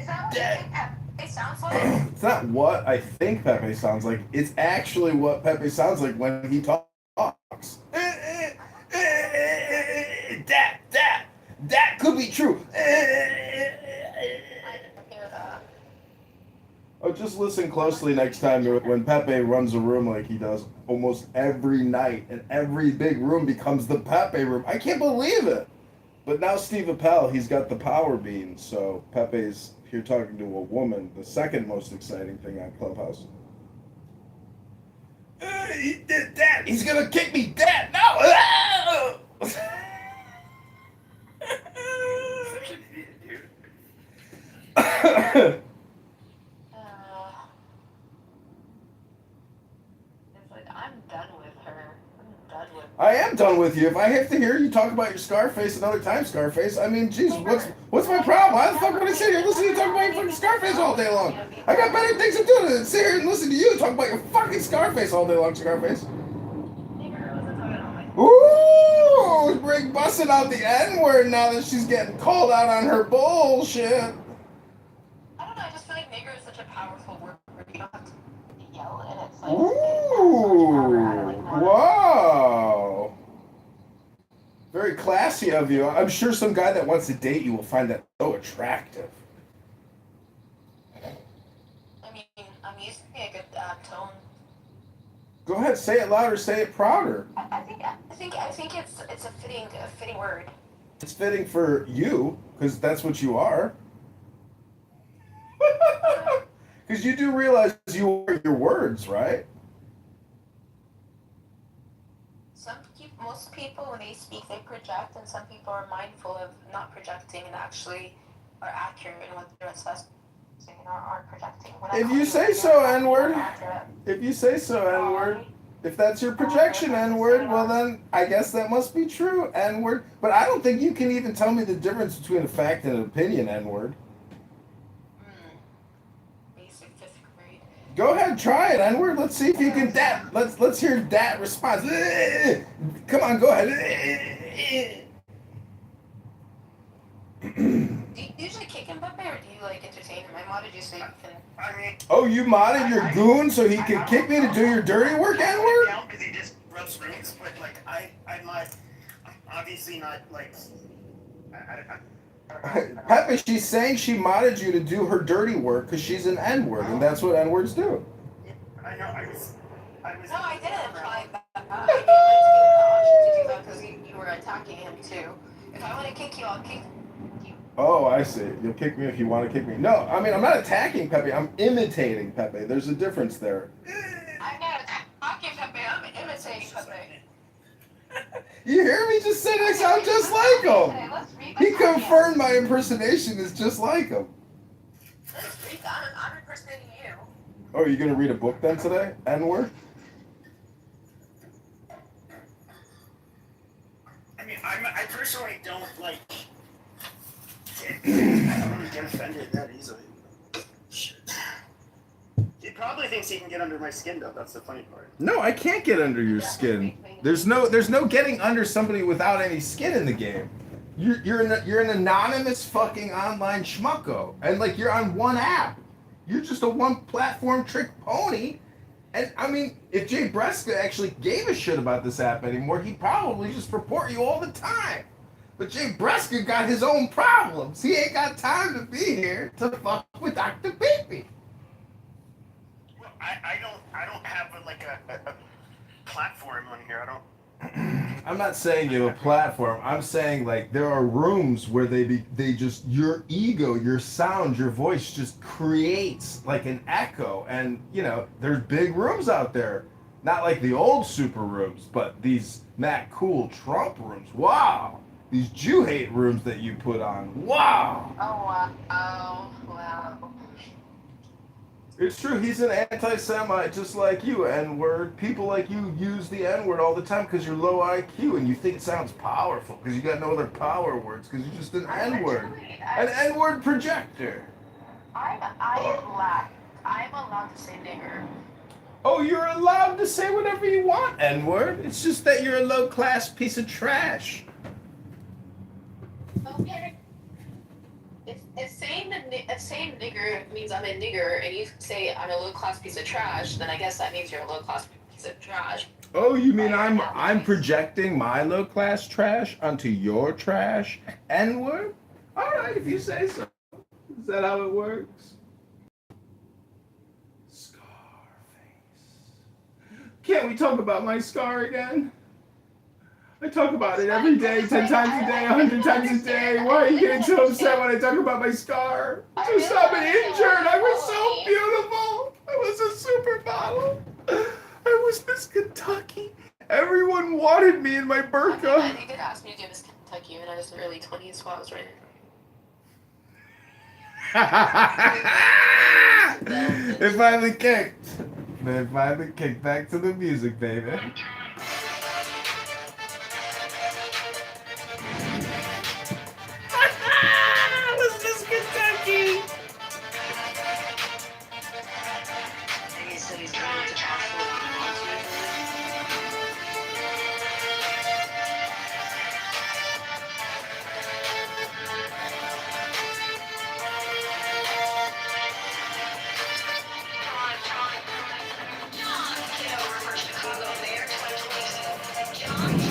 that what you think Pepe sounds like? It's not what I think Pepe sounds like. It's actually what Pepe sounds like when he talks. That could be true. Oh, just listen closely next time when Pepe runs a room like he does almost every night, and every big room becomes the Pepe room. I can't believe it. But now Steve Appel, he's got the power beam, so Pepe's here talking to a woman, the second most exciting thing on Clubhouse. He did that! He's gonna kick me dead! No! Such an idiot, dude. It's like, I'm done with her. I am done with you. If I have to hear you talk about your Scarface another time, Scarface, I mean, jeez, what's my problem? Why the fuck would I sit here and listen to you talk about your fucking Scarface all day long? I got better things to do than sit here and listen to you talk about your fucking Scarface all day long, Scarface. Ooh, Rick busting out the N-word now that she's getting called out on her bullshit. I don't know, I just feel like nigger is such a powerful word where you don't have to yell, and it's like, Ooh, wow. Very classy of you. I'm sure some guy that wants to date you will find that so attractive. I mean, I'm using a good tone. Go ahead, say it louder, say it prouder. I think it's a fitting word. It's fitting for you, because that's what you are. Because you do realize you are your words, right? Most people, when they speak, they project, and some people are mindful of not projecting and actually are accurate in what they're assessing or aren't projecting. If you say so, N-word. If you say so, N-word. If that's your projection, N-word, well then, I guess that must be true, N-word. But I don't think you can even tell me the difference between a fact and an opinion, N-word. Basic 5th grade. Go ahead, try it, N-word. Let's see if you can dat. Let's hear dat response. Come on, go ahead. Do you usually kick him, Pepe, or do you like entertain him? I modded you so you can. I mean. Oh, you modded your goon so he could kick me to do your dirty work, N-word? Because he just rubs rings, but like I'm not. I'm obviously not like. Pepe, she's saying she modded you to do her dirty work because she's an N-word, and that's what N-words do. I know. I was. No, I didn't imply that. I wanted to give you the option to do that because you were attacking him too. If I want to kick you, I'll kick you. Oh, I see. You'll kick me if you want to kick me. No, I mean, I'm not attacking Pepe. I'm imitating Pepe. There's a difference there. I'm not attacking Pepe. I'm imitating Pepe. You hear me just say I sound just like him. He confirmed my impersonation is just like him. I'm impersonating you. Oh, are you going to read a book then today? N-word? I mean, I personally don't like. I don't really get offended that easily. Shit. He probably thinks he can get under my skin, though. That's the funny part. No, I can't get under your skin. There's no getting under somebody without any skin in the game. You're an anonymous fucking online schmucko, and like you're on one app. You're just a one platform trick pony. And I mean, if Jay Breska actually gave a shit about this app anymore, he'd probably just report you all the time. But Jay Breska got his own problems. He ain't got time to be here to fuck with Dr. Beepy. Well, I don't have a platform on here. I don't. I'm not saying you have a platform. I'm saying like there are rooms where they just your ego, your sound, your voice just creates like an echo, and you know there's big rooms out there, not like the old super rooms, but these Matt Cool Trump rooms. Wow, these Jew hate rooms that you put on. Wow. Oh wow, wow. It's true, he's an anti-Semite just like you, N-word. People like you use the N-word all the time because you're low IQ and you think it sounds powerful because you got no other power words because you're just an N-word. An N-word projector. I'm allowed to say nigger. Oh, you're allowed to say whatever you want, N-word. It's just that you're a low-class piece of trash. Okay. If saying nigger means I'm a nigger, and you say I'm a low-class piece of trash, then I guess that means you're a low-class piece of trash. Oh, you mean I'm projecting my low-class trash onto your trash, N-word? All right, if you say so. Is that how it works? Scarface. Can't we talk about my scar again? I talk about it every day, 10 times a day, 100 times a day. Why are you getting so upset when I talk about my scar? Just I've been injured. I was so beautiful. I was a supermodel. I was Miss Kentucky. Everyone wanted me in my burqa. They did ask me to do Miss Kentucky when I was in the early 20s, so I was ready. It finally kicked. It finally kicked. Back to the music, baby. Was Miss Kentucky? Kitover for Chicago Mayor 2026. John is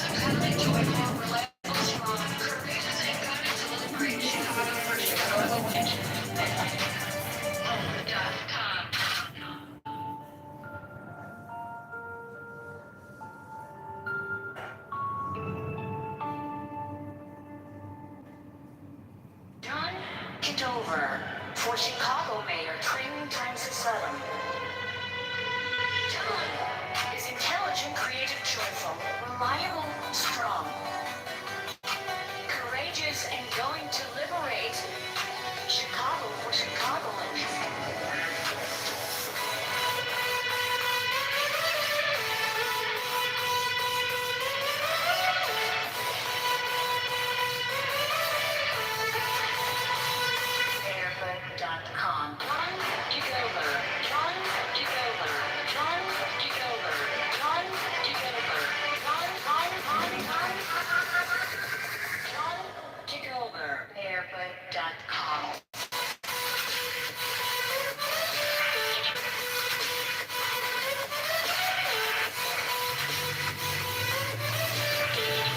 incredibly joyful, reliable, strong, courageous, and committed to liberate Chicago for Chicago wins. John Kitover For Chicago Mayor, training times 7. John is intelligent, creative, joyful, reliable, strong, courageous, and going to liberate Chicago for Chicagoans. Barefoot.com. John Kitover. John Kitover. John Kitover. John Kitover. John Kitover. Barefoot.com.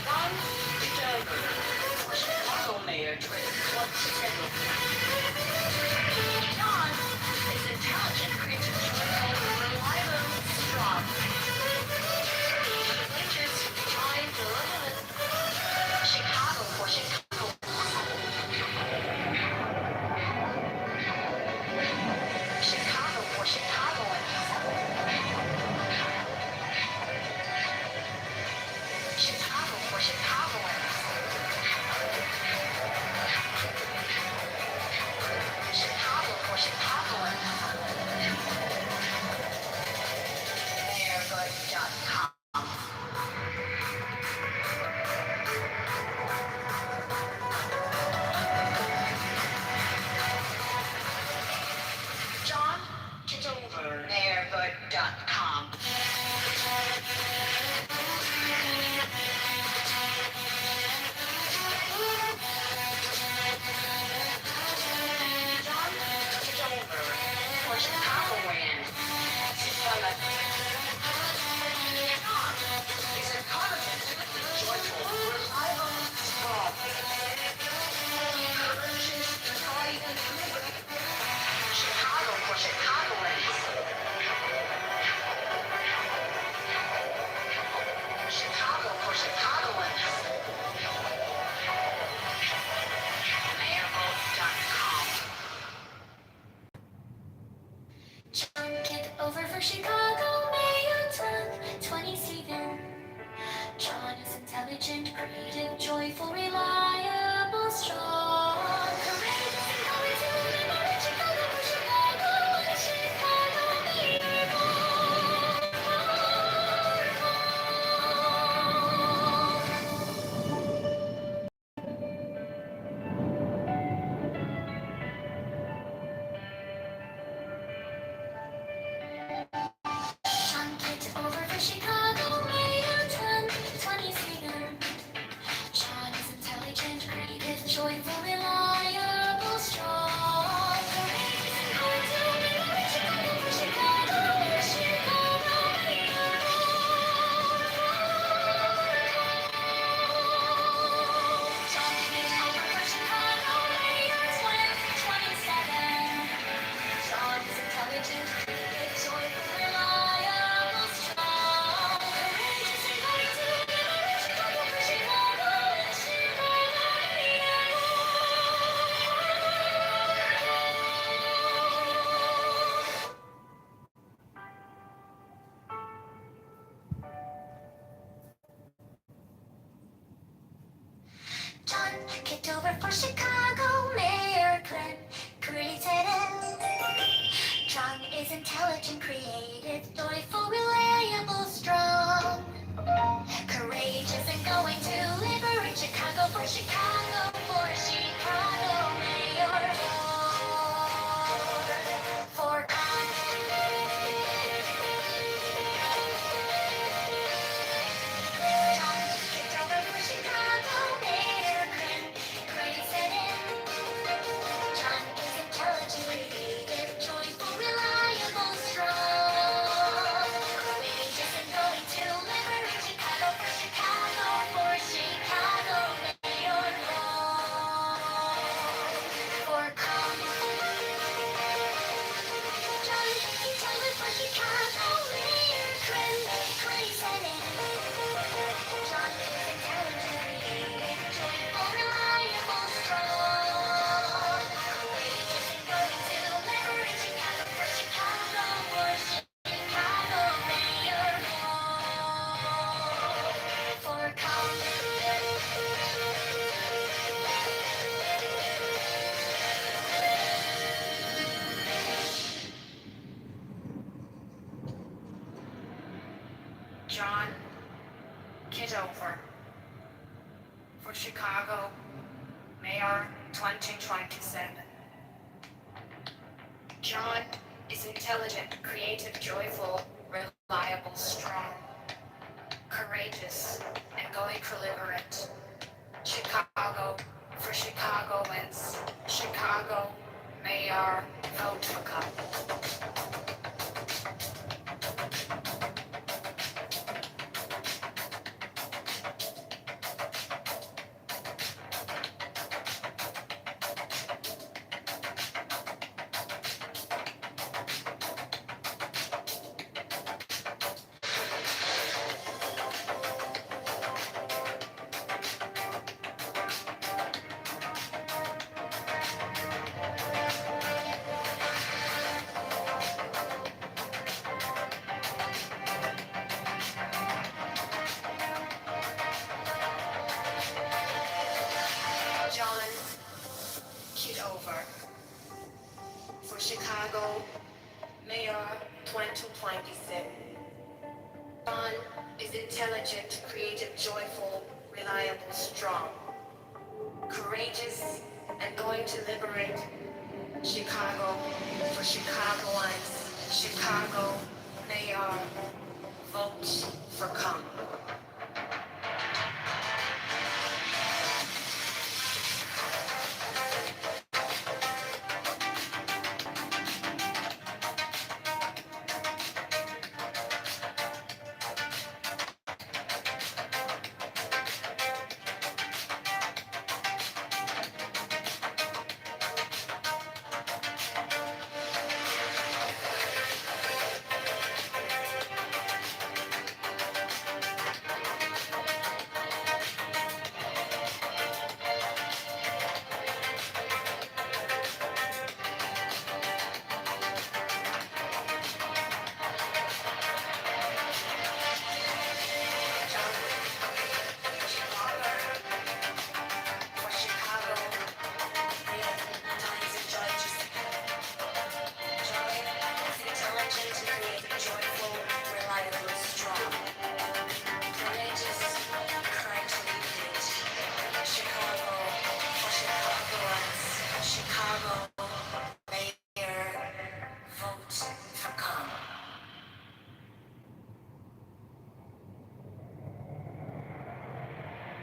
John Kitover. For Chicago Mayor 2022. John is intelligent, creative, joyful, reliable, strong. Courageous, kind, deliberate. Chicago for Chicago. Chicago for Chicagoans. Chicago for Chicagoans. Chicago for Chicagoans. Barefoot.com. John Kitover. Barefoot.com. John Kitover. For Chicagoland. John is intelligent, joyful, reliable, strong, courageous, kind, and deliberate. Chicago for Chicagoans. Chicago for Chicagoans. Mayorvote.com. John Kitover for Chicago Mayor 2022. John is intelligent, creative, joyful, reliable, strong, courageous, and going to liberate Chicago for Chicago and Chicago Mayor. John Kitover for Chicago Mayor 2022. John is intelligent, creative, joyful, reliable, strong, courageous, and going to liberate Chicago for Chicago and Chicago Mayor. John Kitover for Chicago Mayor 2027. John is intelligent, creative, joyful, reliable, strong, courageous, and going to liberate Chicago for Chicago and Chicago Mayor. John Kitover for Chicago Mayor 2027. John is intelligent, creative, joyful, reliable, strong, courageous, and going to liberate Chicago for Chicago Mayor. For John Kitover for Chicago Mayor 2027. John is intelligent, creative, joyful, reliable, strong, courageous, and going to liberate Chicago for Chicago Mayor. John Kitover for Chicago Mayor 2027. John is intelligent, creative, joyful, reliable, strong, courageous, and going deliberate. Chicago for Chicagoans. Chicago Mayor, vote for Cup. John Kitover for Chicago Mayor 2027. John is intelligent, creative, joyful, reliable, strong, courageous, and going to liberate Chicago for Chicagoans. Chicago Mayor, vote for come.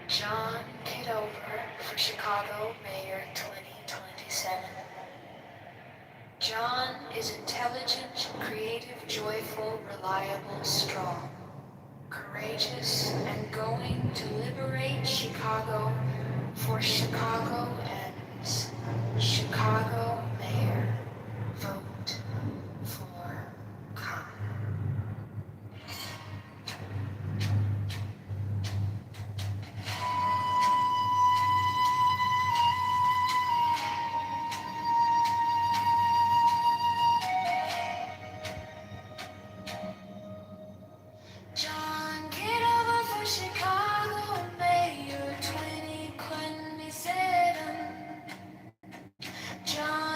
John Kitover for Chicago Mayor 2027. John is intelligent, creative, joyful, reliable, strong, courageous, and going to liberate Chicago for Chicago and Chicago Mayor. Vote for come. John, get over for Chicago Mayor 2027. John.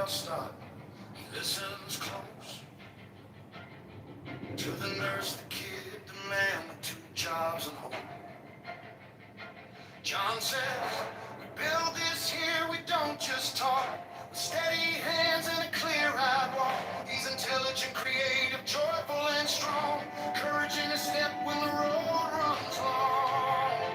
they'll stop. He listens close to the nurse, the kid, the man with 2 jobs and home. John says, we build this here, we don't just talk. With steady hands and a clear-eyed walk. He's intelligent, creative, joyful, and strong. Courage in his step when the road runs long.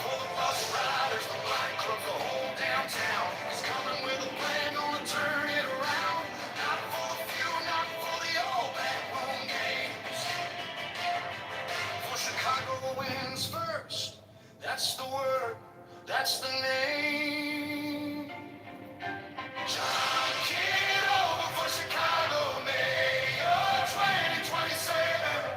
For the bus riders, the black clerk, the whole downtown. He's coming with a plan, gonna turn it around. Not for the few, not for the old backbone games. For Chicago wins first. That's the word, that's the name. John Kitover for Chicago Mayor 2027.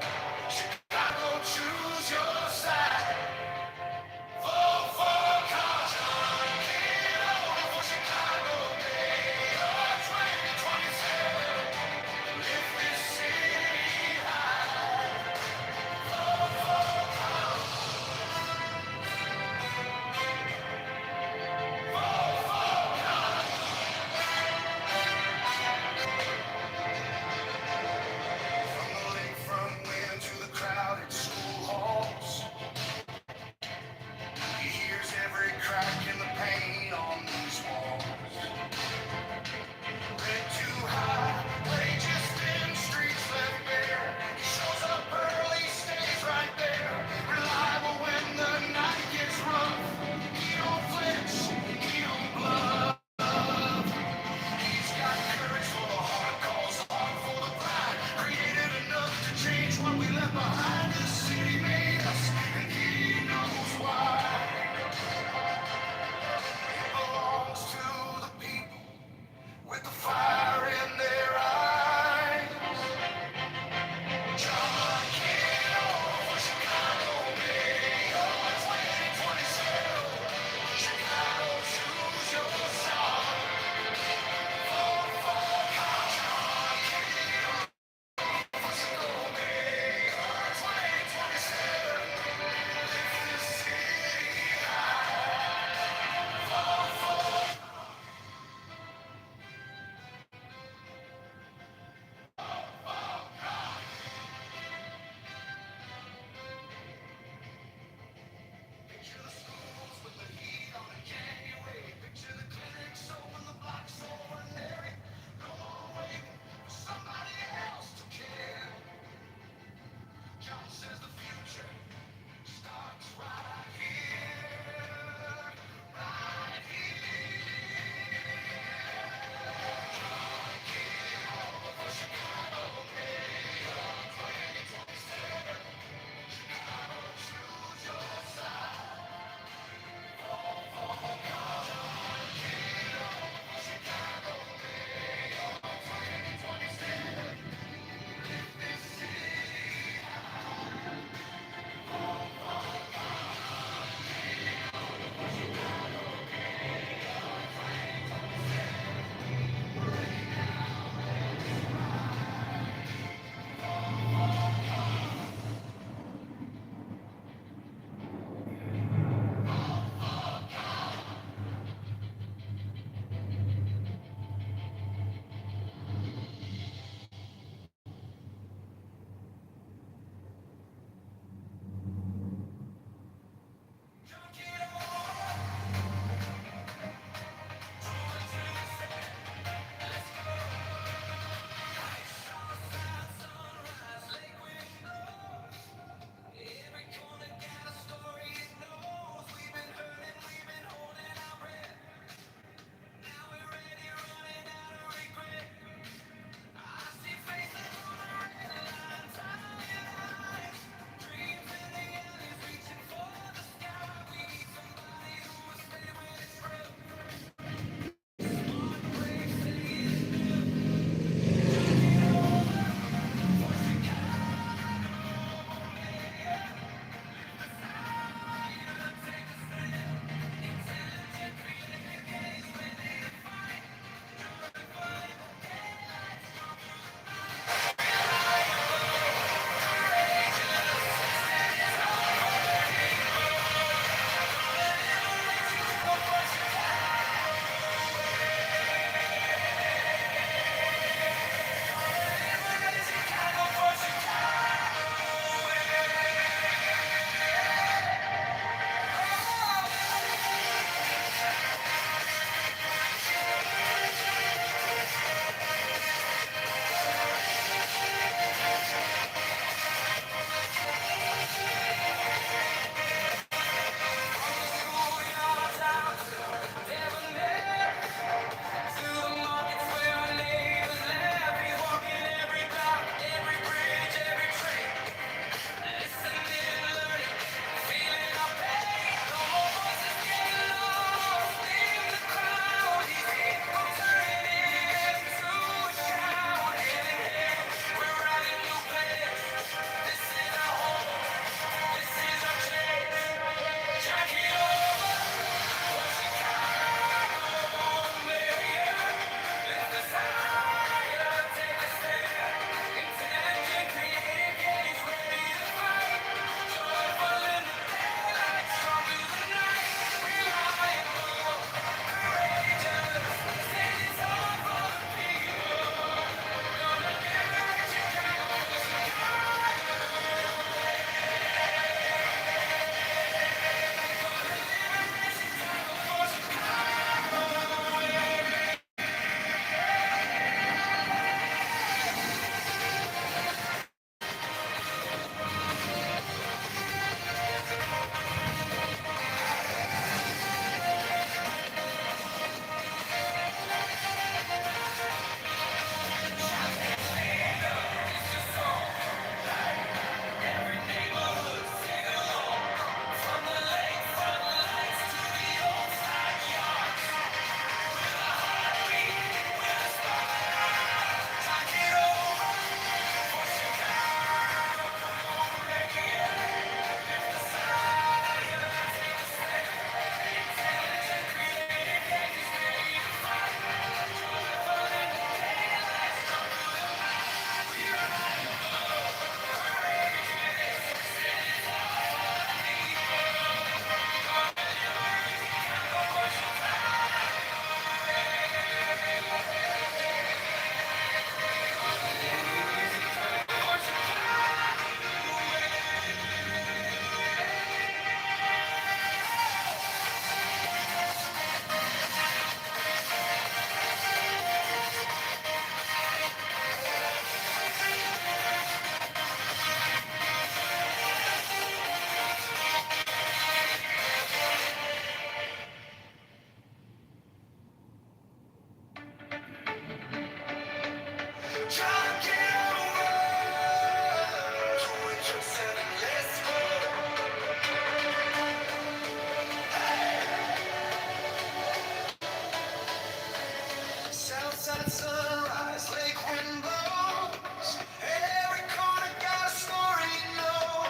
at sunrise, lake wind blows. Every corner got a story, you know.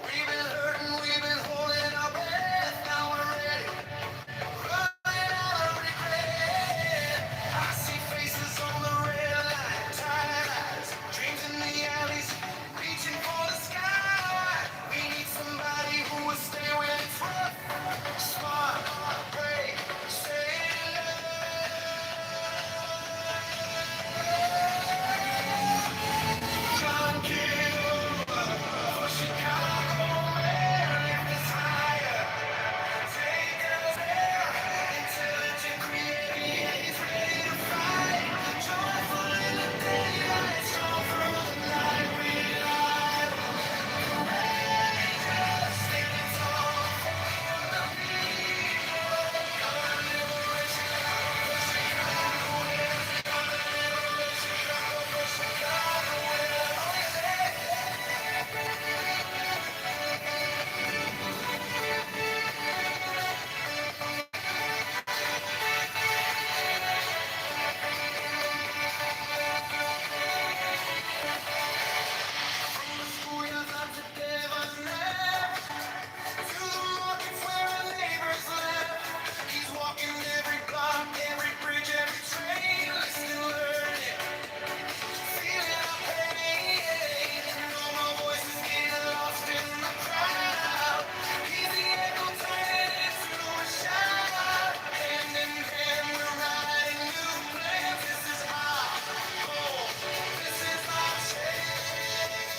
We've been hurting, we've been holding our breath. Now we're ready, running out of regret. I see faces on the red line, tired eyes, dreams in the alleys, reaching for the sky. We need somebody who will stay when it's rough. Smart, brave, stay in love. John Kitover, for Chicago, man, lift us higher. Take us there, intelligent, creative, yeah, he's ready to fight. Joyful in the daylight, strong through the night, reliable, courageous, standing tall for the people. Gonna liberate Chicago for Chicagoans. Gonna liberate Chicago for Chicagoans. Oh, from the schoolyards up to Devil's Nest, to the markets where our neighbors live. He's walking every block, every bridge, every train, listening, learning, feeling our pain. No more voices getting lost in the crowd. He's the echo turning into a shout. Hand in hand, we're writing new plans. This is our goal. This is our change.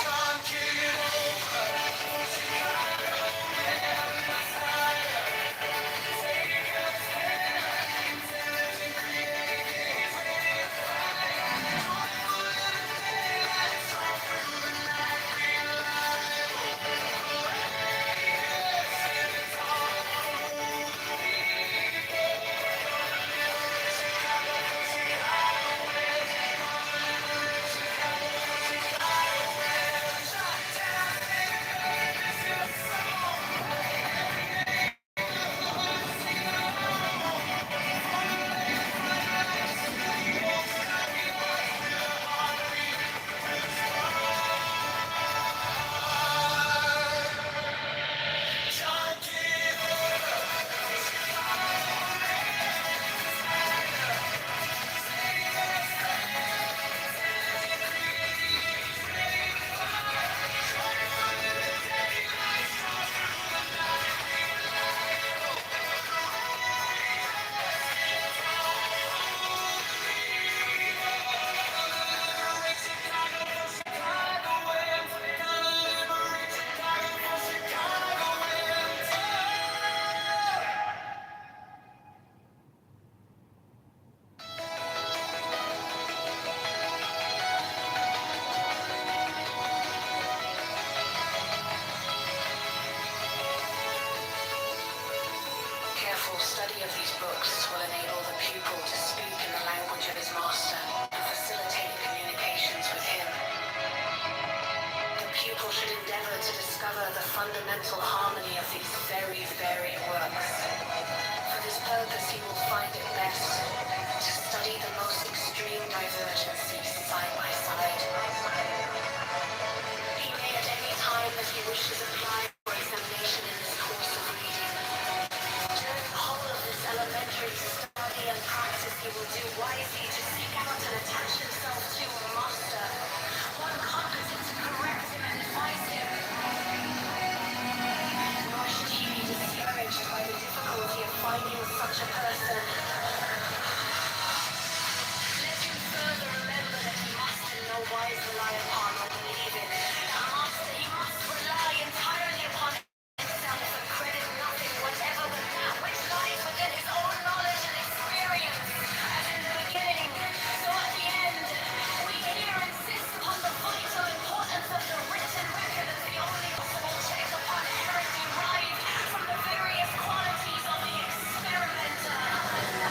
John Kitover, Chicago, man, let's higher. Take us there, intelligent, creative, he's ready to fight. Joyful in the daylight, strong through the night, reliable, courageous, standing tall for the people. Gonna liberate Chicago for Chicagoans. Gonna liberate Chicago for Chicagoans. Chi-town, baby, this is your song. Every neighborhood singing along. From the lakes to the heights, people stopping us with a heartbeat, with a spark. John Kitover. Careful study of these books will enable the pupil to speak in the language of his master and facilitate communications with him. The pupil should endeavor to discover the fundamental harmony of these very varied works. For this purpose, he will find it best to study the most extreme divergencies side by side. He may at any time that he wishes apply for examination in this course of reading. During the whole of this elementary study and practice, he will do wisely to seek out and attach himself to a master, one competent to correct him and advise him. Nor should he be discouraged by the difficulty of finding such a person. Let him further remember that he must in no wise rely upon or believe in. A master he must rely entirely upon himself and credit nothing whatever but that which lies within his own knowledge and experience. As in the beginning, so at the end, we here insist upon the vital importance of the written record as the only possible check upon error derived from the various qualities of the experimenter.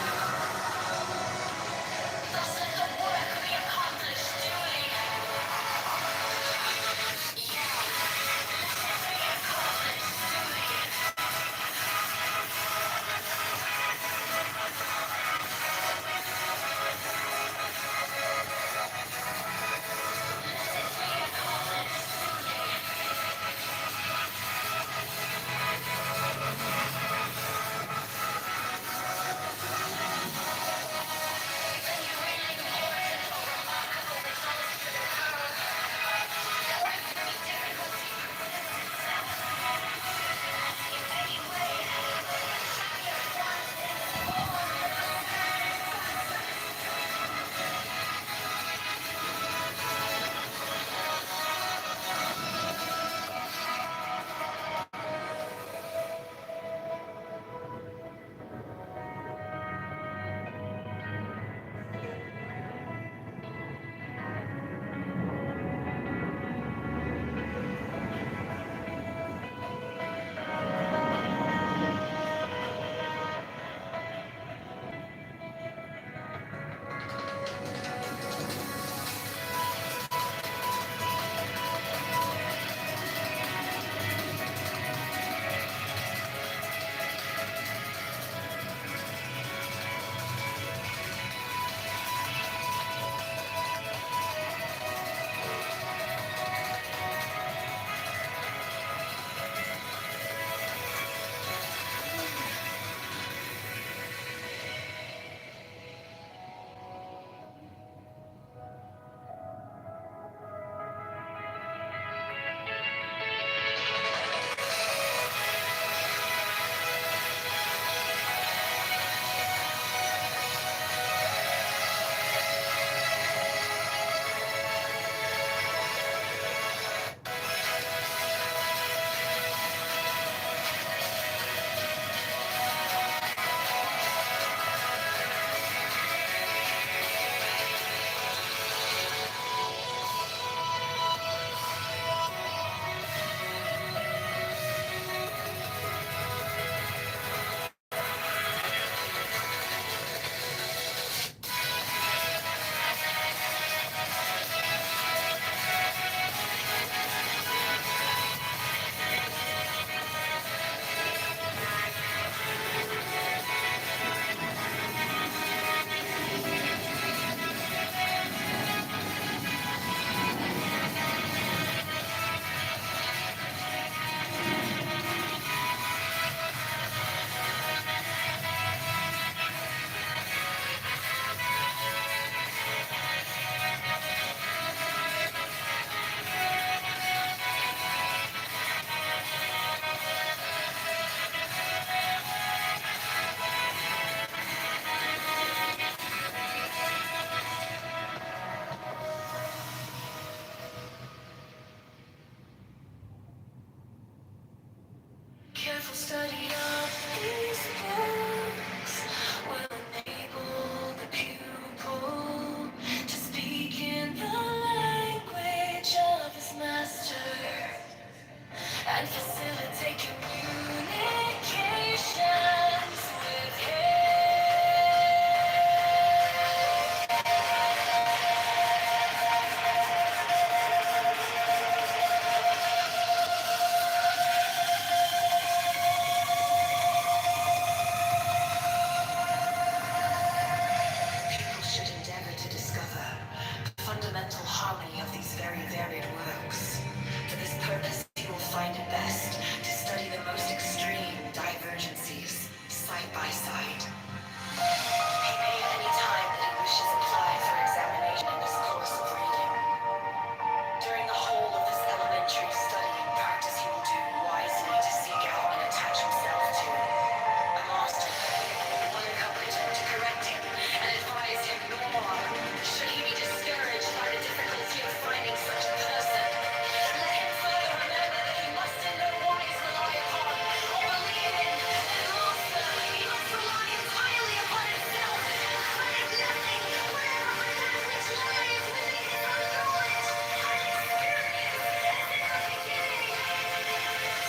Study of these books will enable the pupil to speak in the language of his master and facilitate communications with People should endeavor to discover the fundamental harmony of these very varied works. For this purpose, he will find it best to study the most extreme divergencies side by side. He may at any time that he wishes apply for examination in this course of reading. During the whole of this elementary study and practice, he will do wisely to seek out and attach himself to a master, one competent to correct him and advise him, nor should he be discouraged by the difficulty of finding such a person. Let him further remember that he must in no wise rely upon or believe in an master. He must rely entirely upon himself and credit nothing wherever that which lies within his own knowledge and experience as in the beginning.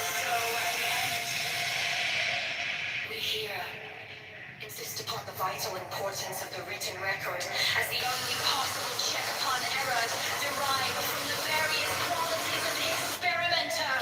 So at the end, we hear insist upon the vital importance of the written record as the only possible check upon errors derived from the various qualities of the experimenter.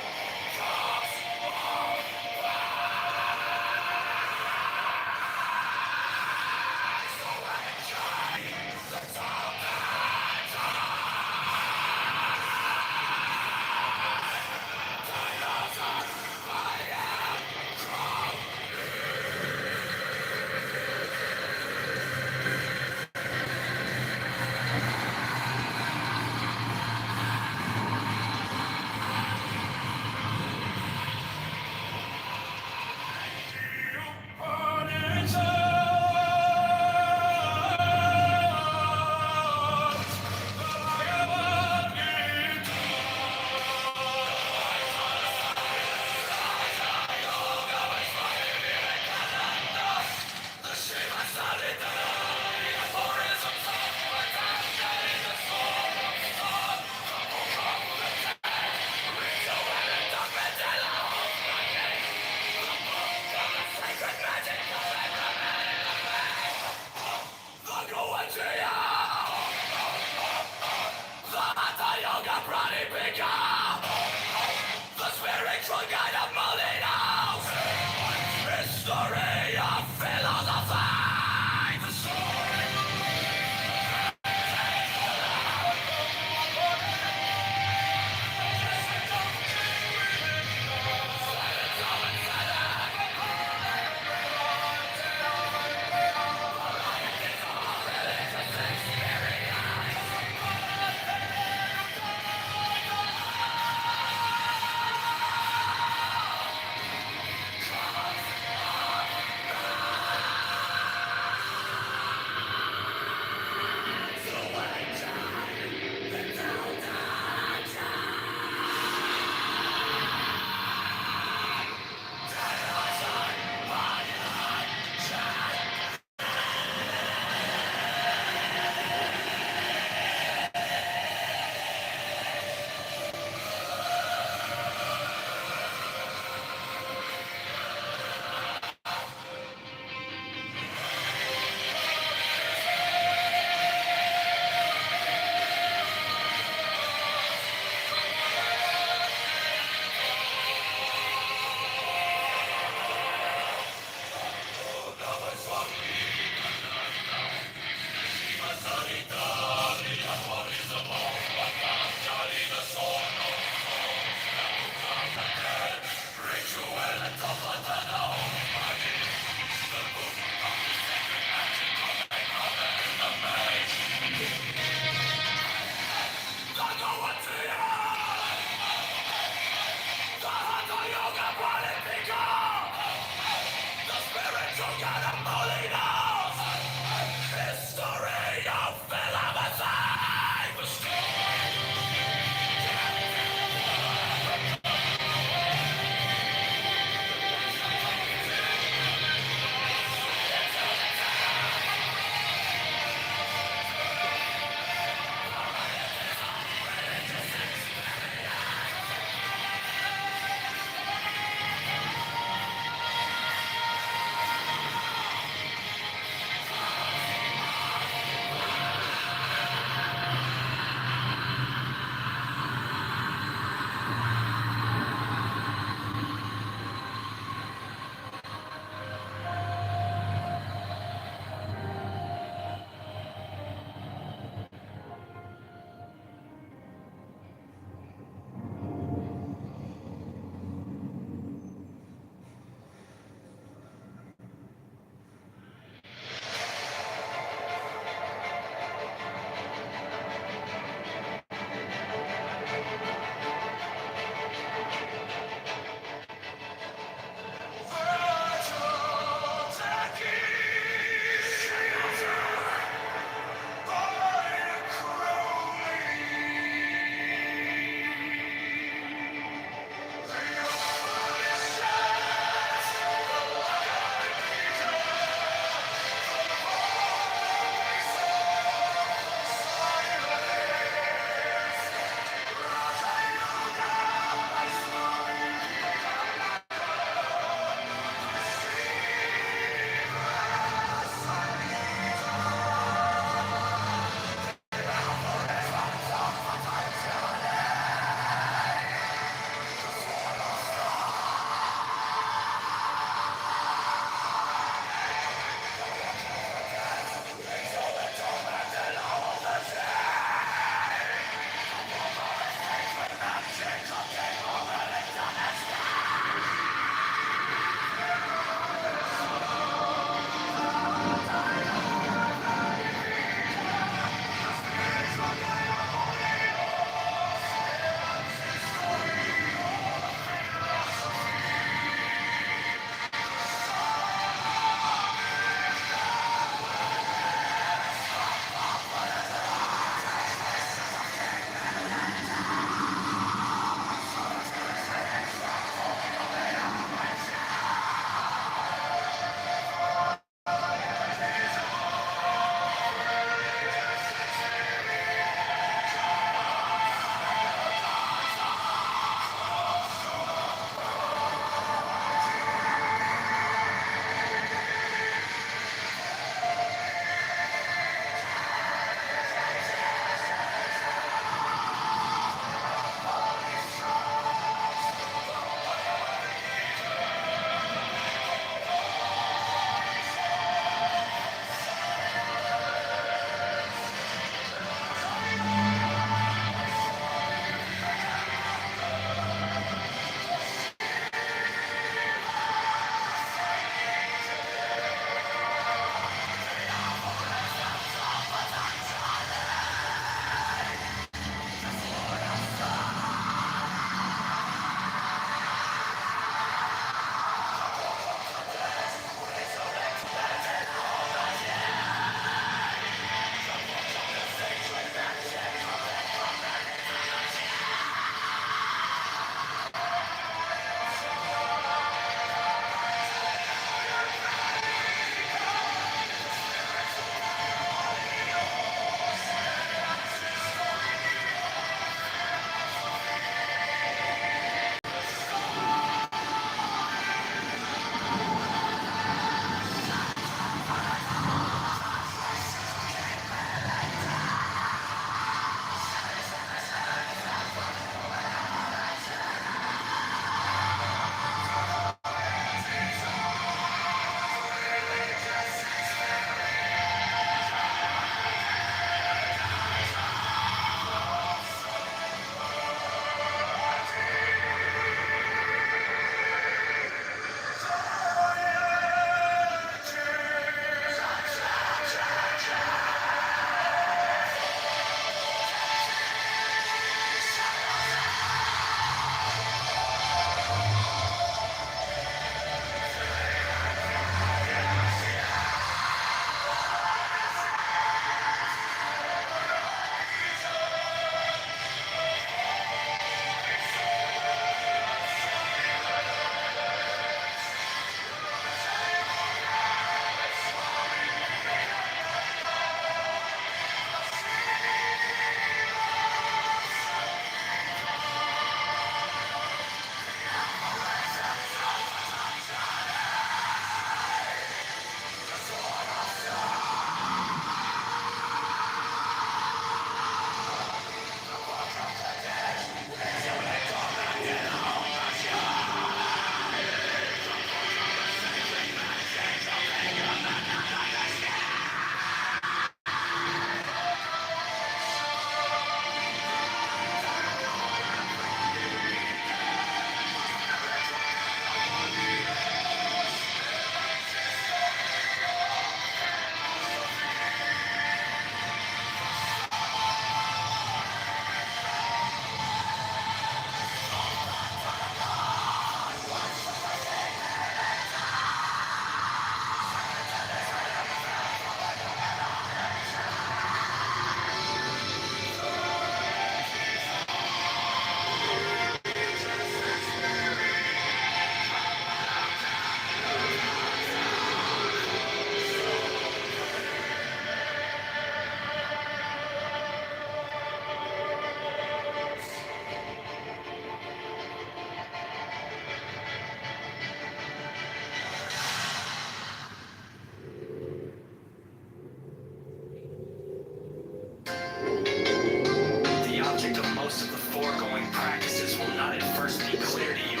practices will not at first be clear to you,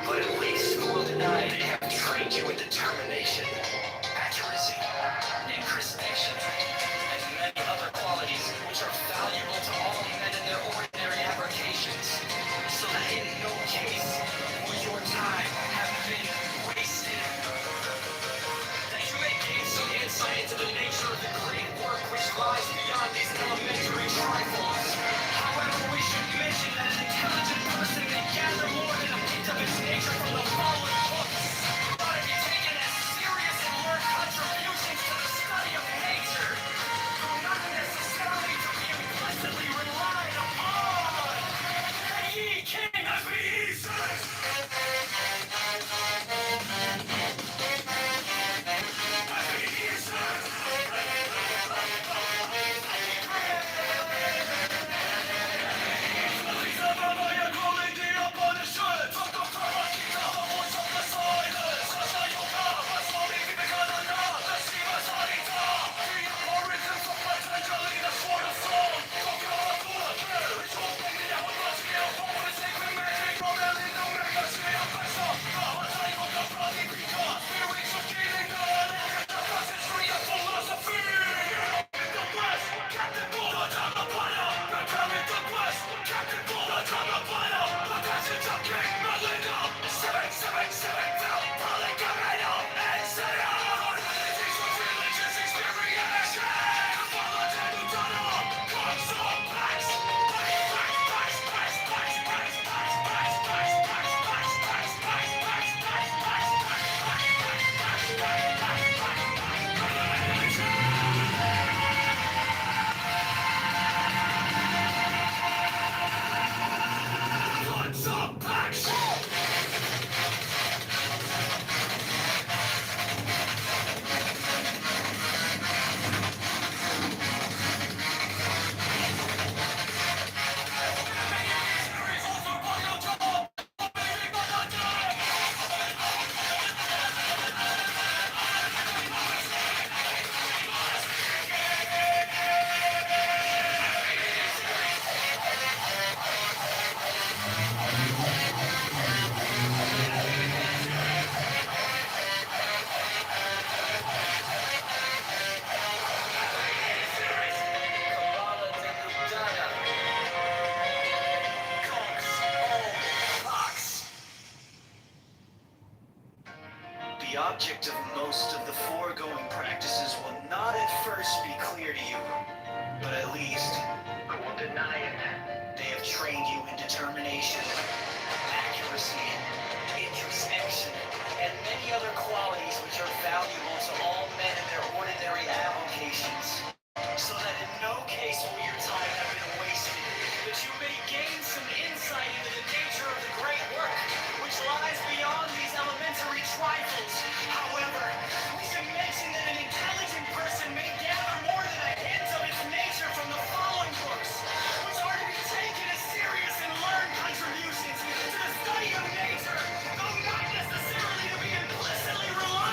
but at least who will deny they have trained you in determination, accuracy, incrustaction, and many other qualities which are valuable to all men in their ordinary avocations, so that in no case will your time have been wasted. That you may gain some insight into the nature of the great work which lies beyond these elementary trifles. However, we should mention that an intelligent person may gather more than a hint of its nature from the following books. But if you take it as serious and learn contributions to the study of nature, do not necessarily to be implicitly relied upon. Ye king of pieces! The object of most of the foregoing practices will not at first be clear to you, but at least, who will deny it, they have trained you in determination, accuracy, introspection, and many other qualities which are valuable to all men in their ordinary avocations, so that in no case will your time have been wasted, that you may gain some insight into the nature of the great work which lies beyond these elementary trifles. However, we should mention that an intelligent person may gather more than a hint of its nature from the following books, which are to be taken as serious and learned contributions to the study of nature, though not necessarily to be implicitly relied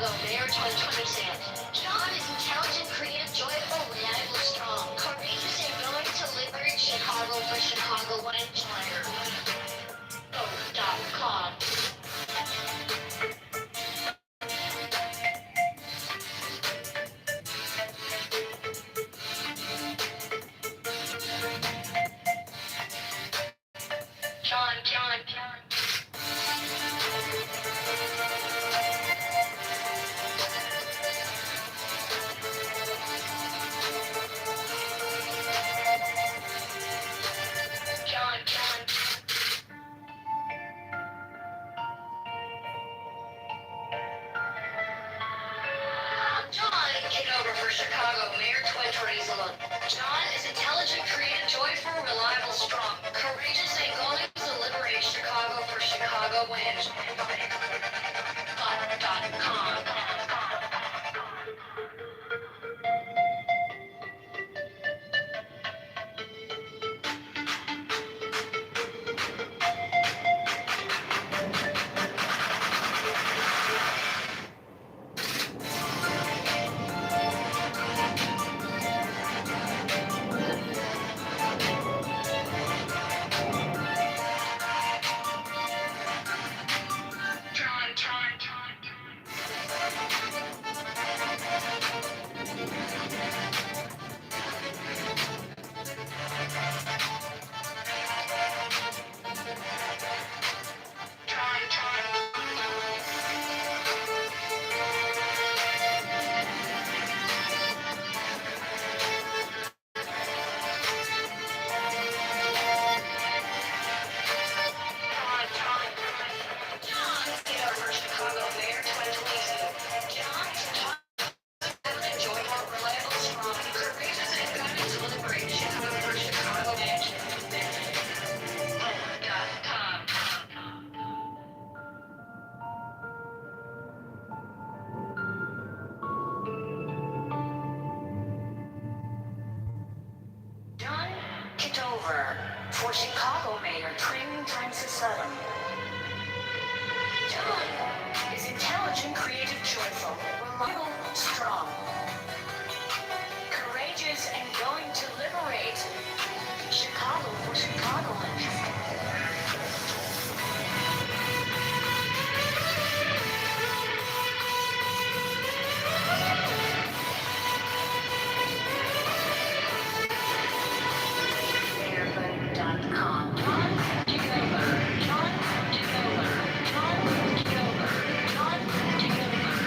Chicago, Mayor 2020 said. John is intelligent, creative, joyful, reliable, strong, courageous, and willing to liberate Chicago for Chicago Empire. Go.com. John. John Kitover for Chicago, Mayor 2020. John is intelligent, creative, joyful, reliable, strong, courageous, and going to liberate Chicago for Chicago wins. .com. John Kitover for Chicago Mayor, training times to 7. John is intelligent, creative, joyful, reliable, strong, courageous, and going to liberate Chicago for Chicagoans. Mayorhood.com. John Kitover. John Kitover. John Kitover. John Kitover.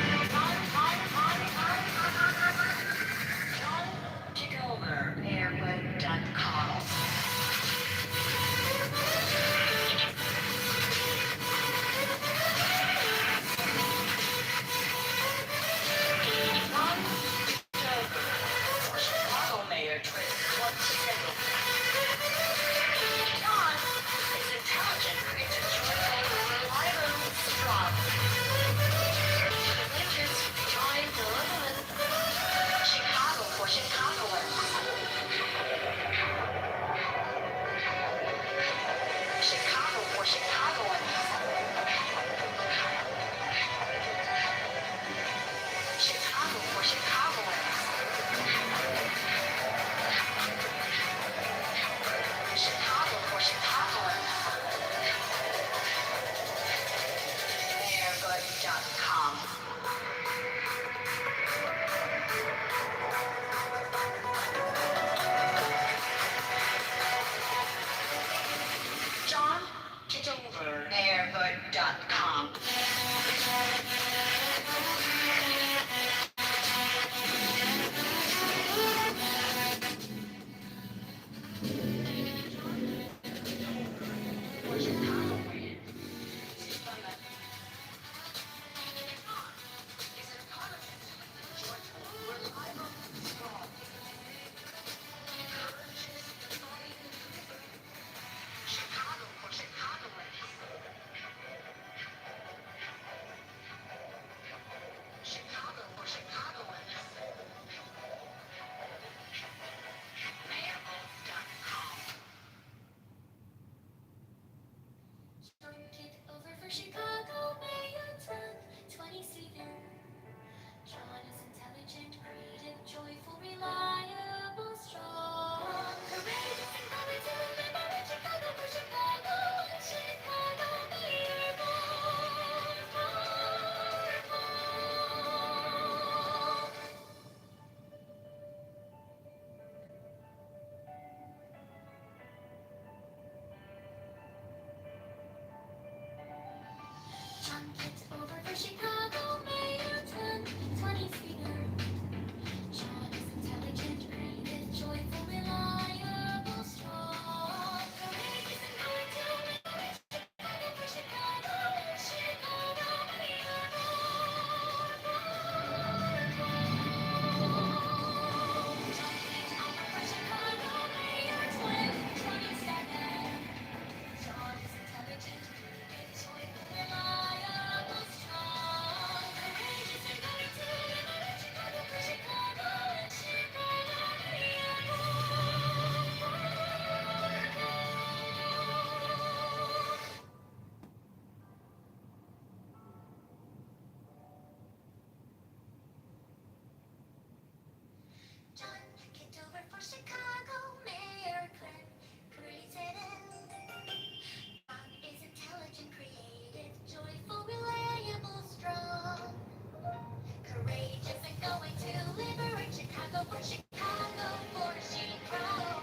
For Chicago,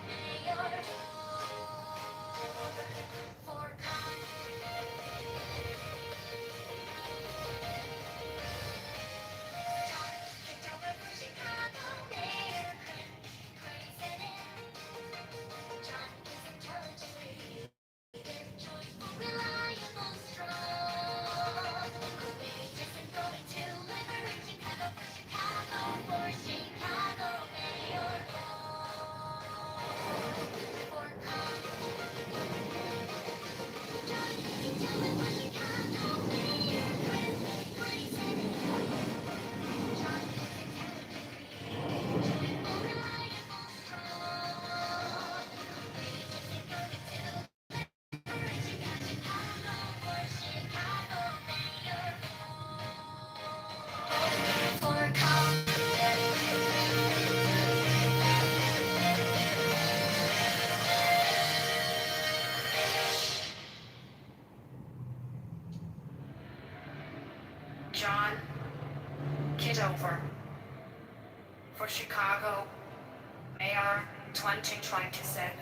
mayor. For Con. John Kitover for Chicago, mayor. President. John is intelligent, creative, joyful, reliable, strong. Courageous and going to liberate Chicago for Chicago, mayor. For Con. John Kitover for Chicago, mayor. President.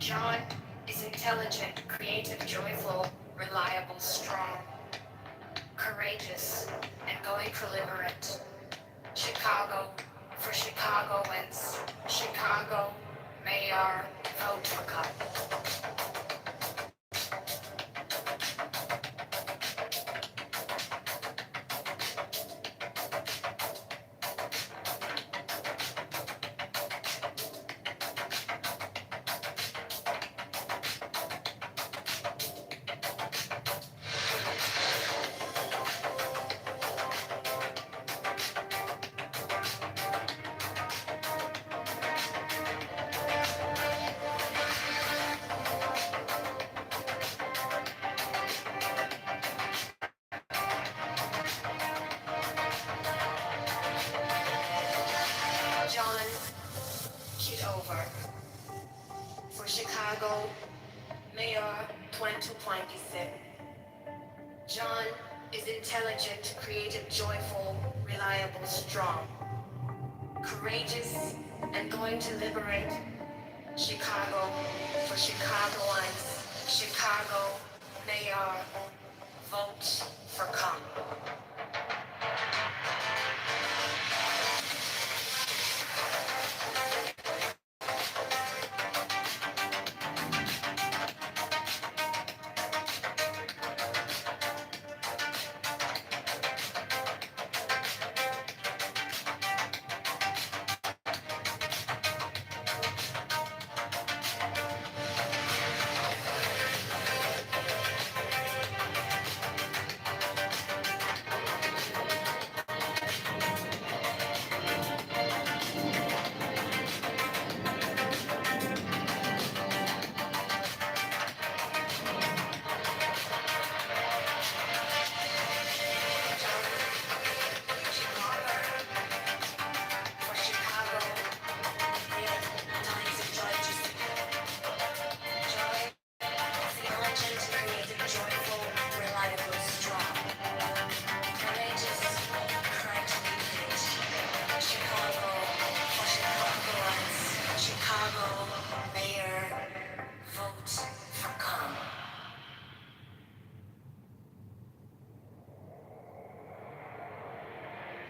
John is intelligent, creative, joyful, reliable, strong. Courageous and going to liberate Chicago for Chicago, mayor. For Con. John Kitover for Chicago, Mayor 2027. John is intelligent, creative, joyful, reliable, strong, courageous, and going for liberate. Chicago for Chicagoans. Chicago, Mayor, vote for Con. John Kitover for Chicago, Mayor 2027. John is intelligent, creative, joyful, reliable, strong, courageous, and going to liberate Chicago for Chicagoans. Chicago, Mayor, vote for Con. For Chicago, Mayor 2027. Joy, intelligent, creative, joyful, reliable, strong, courageous, courageous. Chicago for Chicagoans. Chicago, Mayor, vote for Con.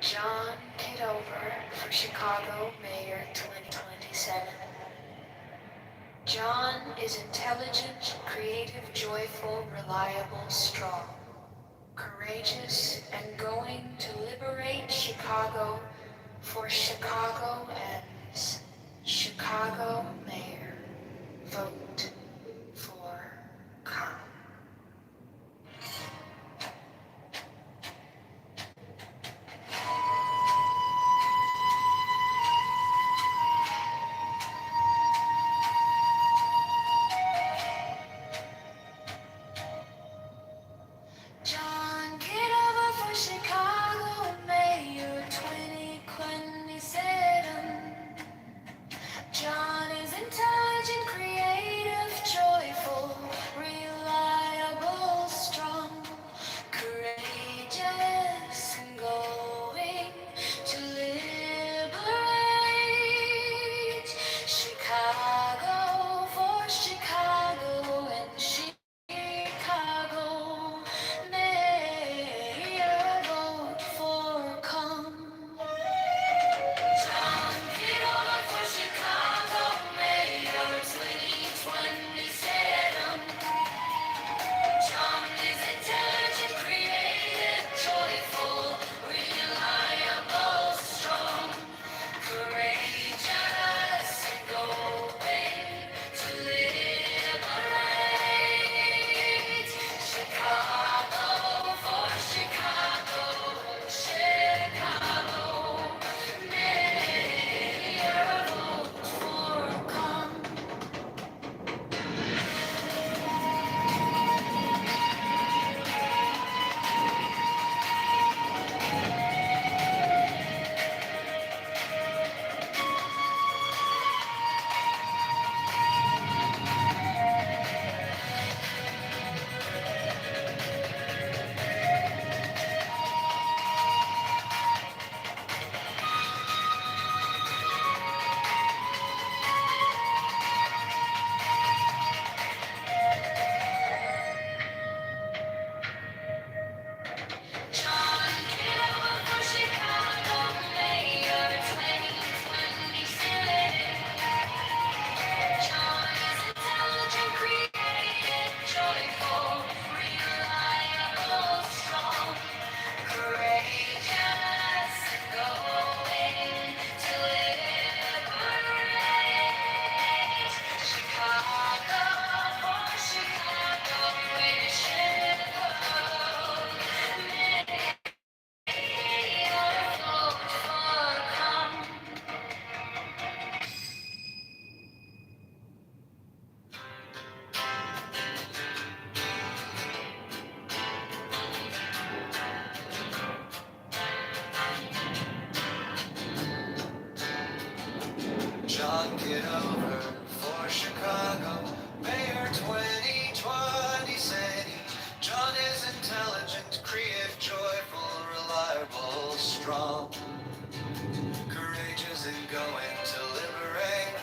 John Kitover for Chicago, Mayor 2027. John is intelligent, creative, joyful, reliable, strong, courageous, and going to liberate Chicago for Chicagoans. Chicago Mayor, vote for Con. John Kitover for Chicago Mayor 2027. John is intelligent, creative, Kitover for Chicago Mayor 2020 said John is intelligent, creative, joyful, reliable, strong, courageous and going to liberate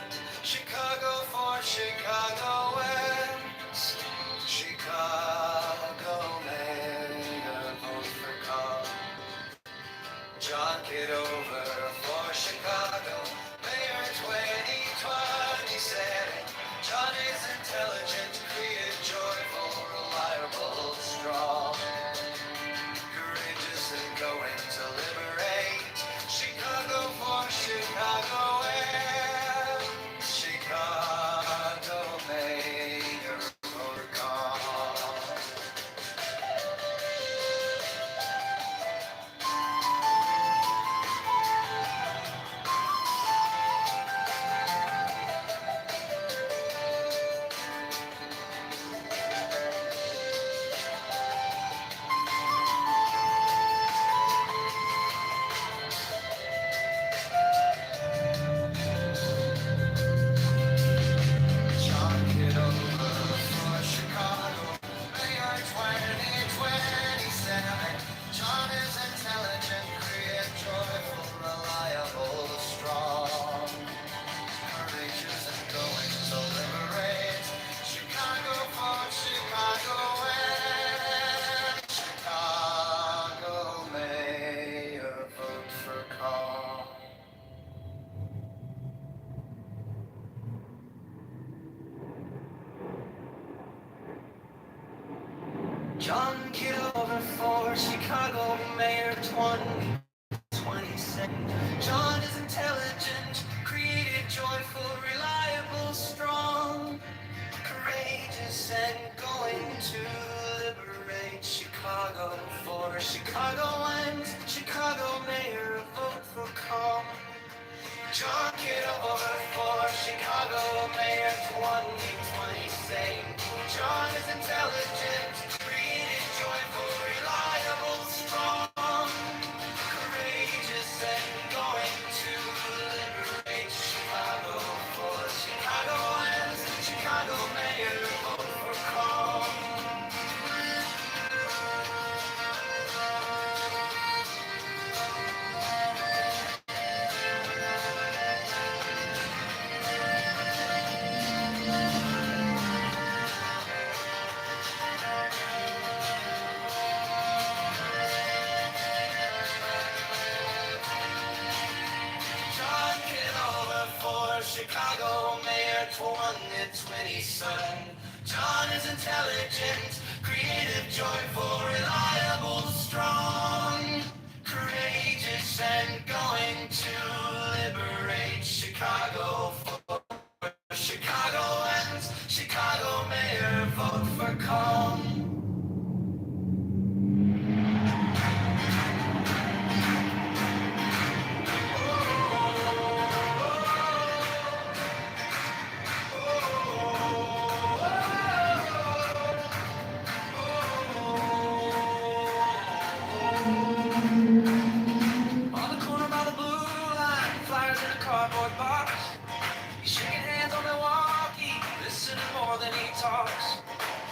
Chicago for Chicagoans. Chicago Mayor, vote for Con. John Kitover for Chicago Mayor 2020 said John is intelligent, creative, joyful, reliable, strong, courageous and going to liberate Chicago for Chicagoans. Chicago Mayor for Con. John Kitover for Chicago Mayor 2027. John is intelligent, creative, joyful, reliable, strong, courageous and going to liberate Chicago for Chicagoans. Chicago Mayor, vote for Con. John Kitover for Chicago Mayor 2027. John is intelligent, creative, joyful, reliable, strong, courageous, and going to liberate Chicago for Chicagoans. Chicago Mayor, vote for Con. John Kitover for Chicago Mayor 2027. John is intelligent, creative, joyful, reliable, strong, courageous, and going to liberate Chicago for Chicagoans. Chicago Mayor, vote for Con. John Kitover for Chicago Mayor 2027. John is intelligent, creative, joyful, reliable, strong, courageous, and going to liberate Chicago for Chicagoans. Chicago Mayor, vote for Con. On the corner by the blue line, flyers in a cardboard box. He's shaking hands on Milwaukee, listening more than he talks.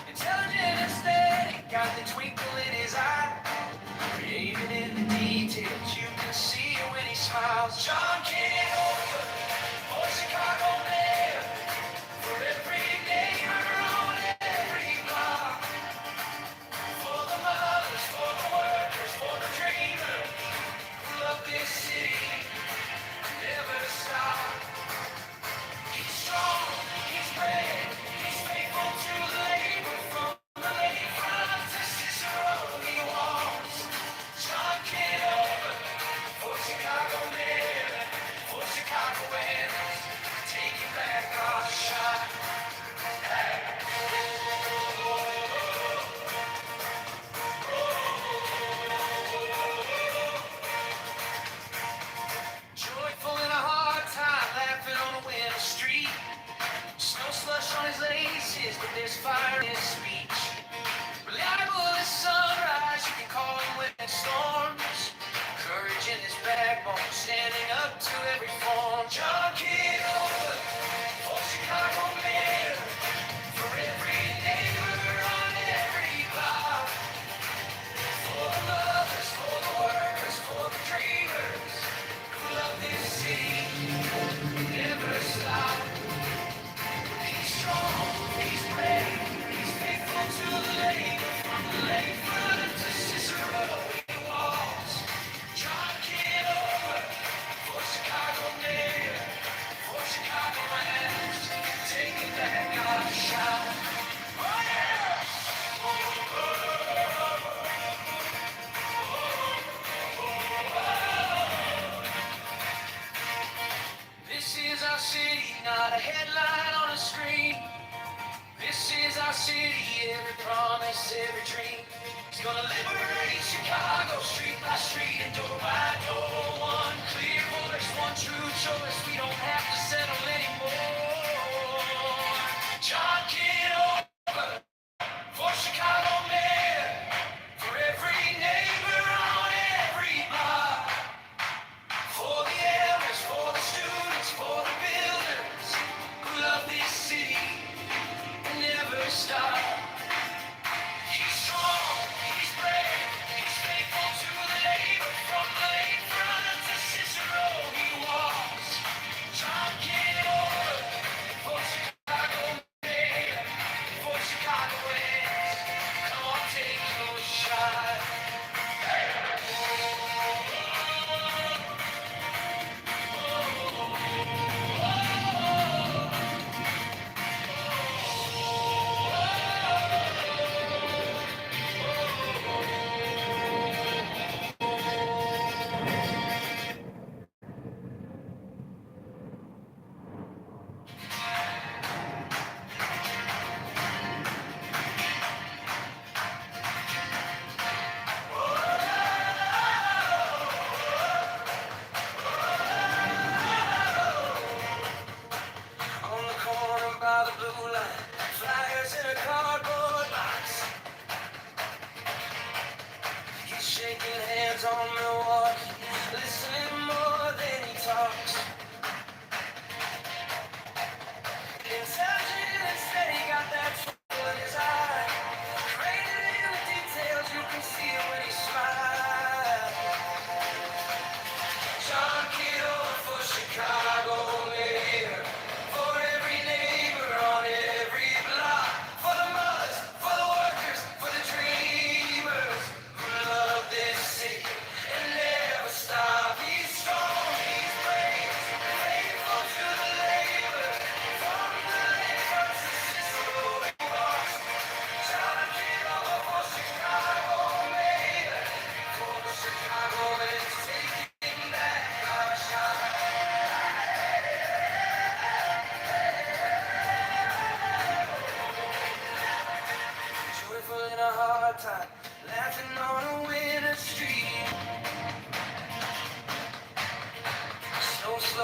Intelligent and steady, got the twinkle in his eye. Created in the details, you can see it when he smiles. John Kitover, for Chicago Mayor, for every neighbor on every block. For the mothers, for the workers, for the dreamers who love this city, never stop. He's strong, he's brave, he's faithful to the labor from the lakefront to Cicerone walls. John Kitover for Chicago Mayor.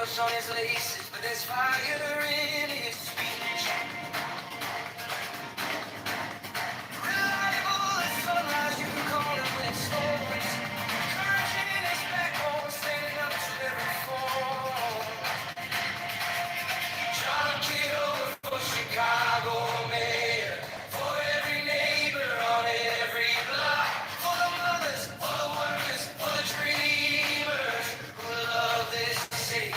brush on his laces, but there's fire in his speech. Reliable as sunrise, you can call him when it storms. Courage in his backbone, standing up to every form. John Kitover for Chicago mayor, for every neighbor on every block, for the mothers, for the workers, for the dreamers who love this city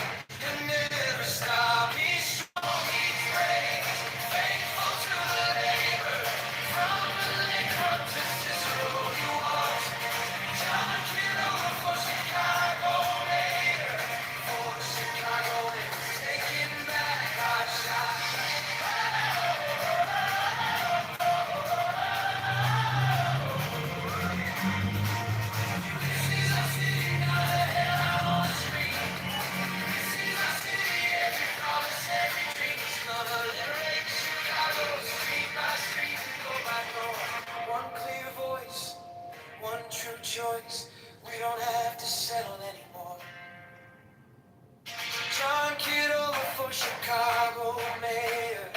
and never stop. He's strong, he's brave, faithful to the labor. From the lakefront to Cicero he walks. John Kitover for Chicago mayor, for Chicago and taking back our shot. One clear voice, one true choice. We don't have to settle anymore. John Kitover for Chicago mayor,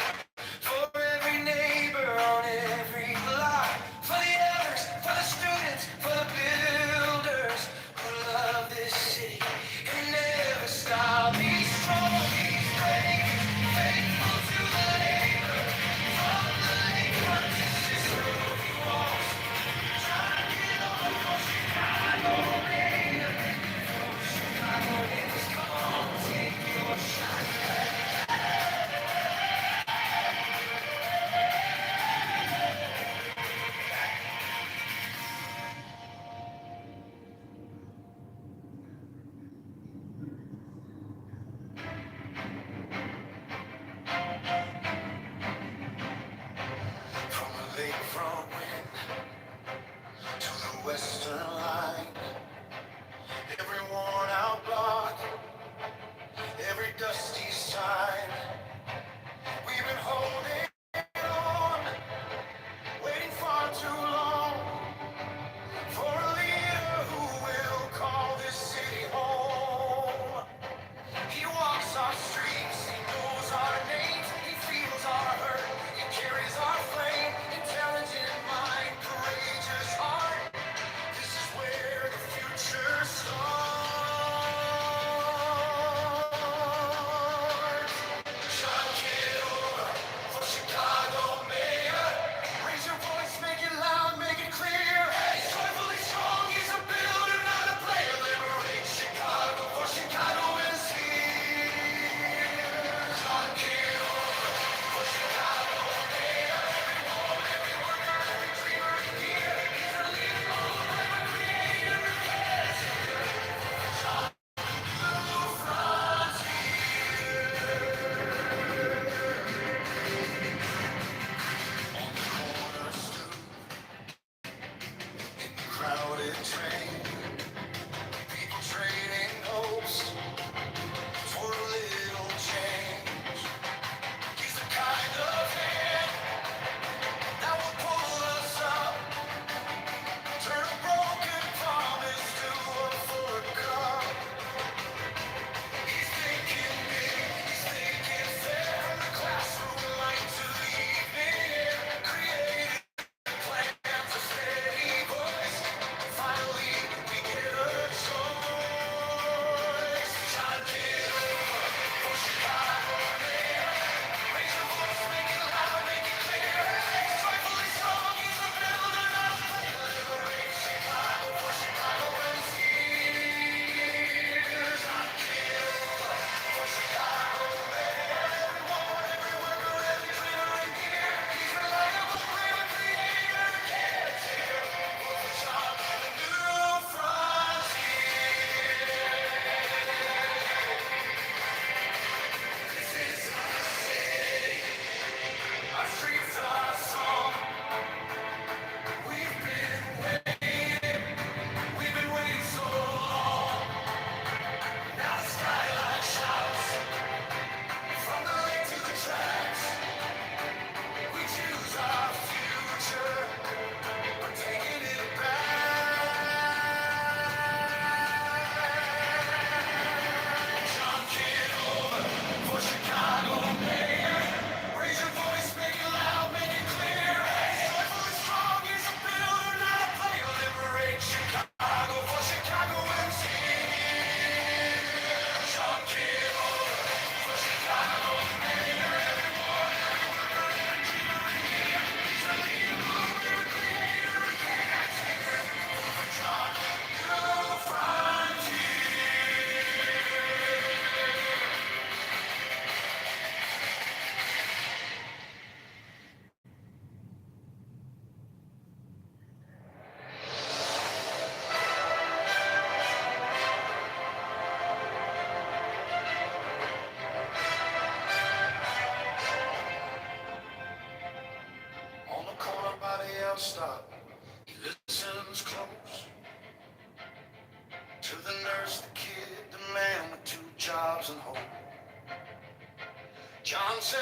for every neighbor on every block, for the elders, for the students, for the builders who love this city and never stop. He's strong, he's brave, faithful to the labor. From the lakefront to Cicero he walks. John Kitover for Chicago mayor, nurse, the kid, the man with 2 jobs and hope. John says,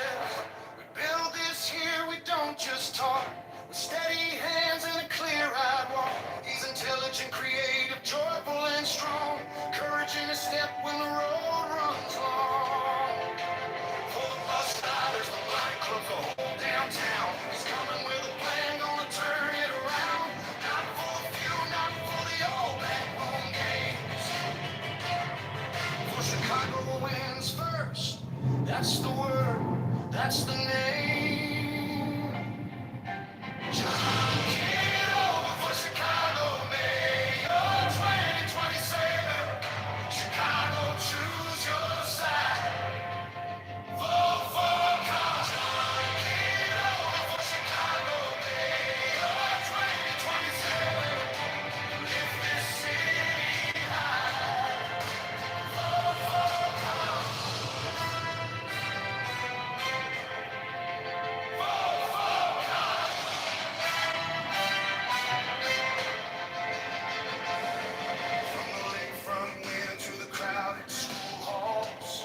we build this here, we don't just talk. With steady hands and a clear-eyed walk. He's intelligent, creative, joyful, and strong. Courage in his step when the road runs long. For the bus riders, the nightclubs, the whole downtown. He's coming with a plan, gonna turn it around. Not for the few, not for the old backbone games. For Chicago wins first. That's the word, that's the name. John Kitover for Chicago Mayor 2027. Chicago, choose your side. Vote for John Kitover for Chicago Mayor 2027. Lift this city high. Vote for From the lakefront near to the crowded school halls,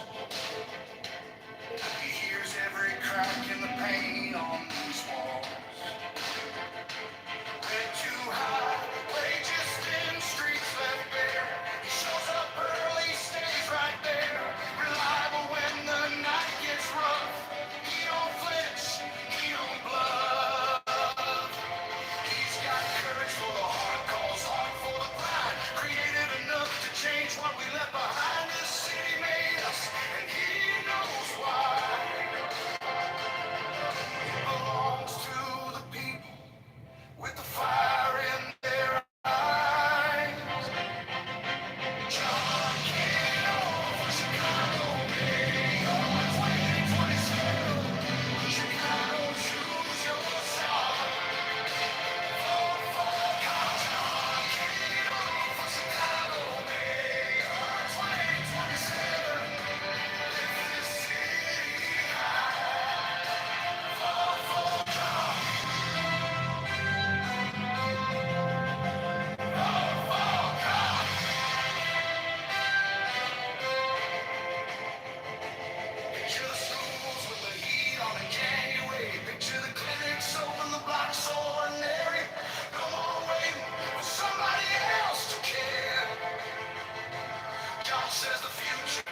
he hears every crack in the paint on these walls. Rent too high, wages thin, streets left bare. He shows up early, stays right there. Reliable when the night gets rough. He don't flinch, he don't bluff. He's got courage for the hard calls, heart for the grind. Creative enough to change what we left behind. This city made us, and he knows why. It belongs to the people with the fire in their eyes. John Kitover, Chicago Mayor 2027. Chicago, choose your side. Vote for John Kitover, Chicago Mayor 2027. Lift this city high. Vote for John. Picture the schools with the heat on a candy wave. Picture the clinics open, the blocks so ordinary. No more waiting for somebody else to care. God says the future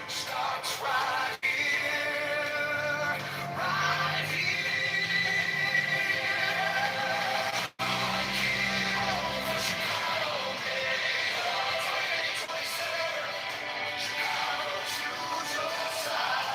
starts right here. Right here. For Chicago, Mayor 2027. Chicago, choose your side.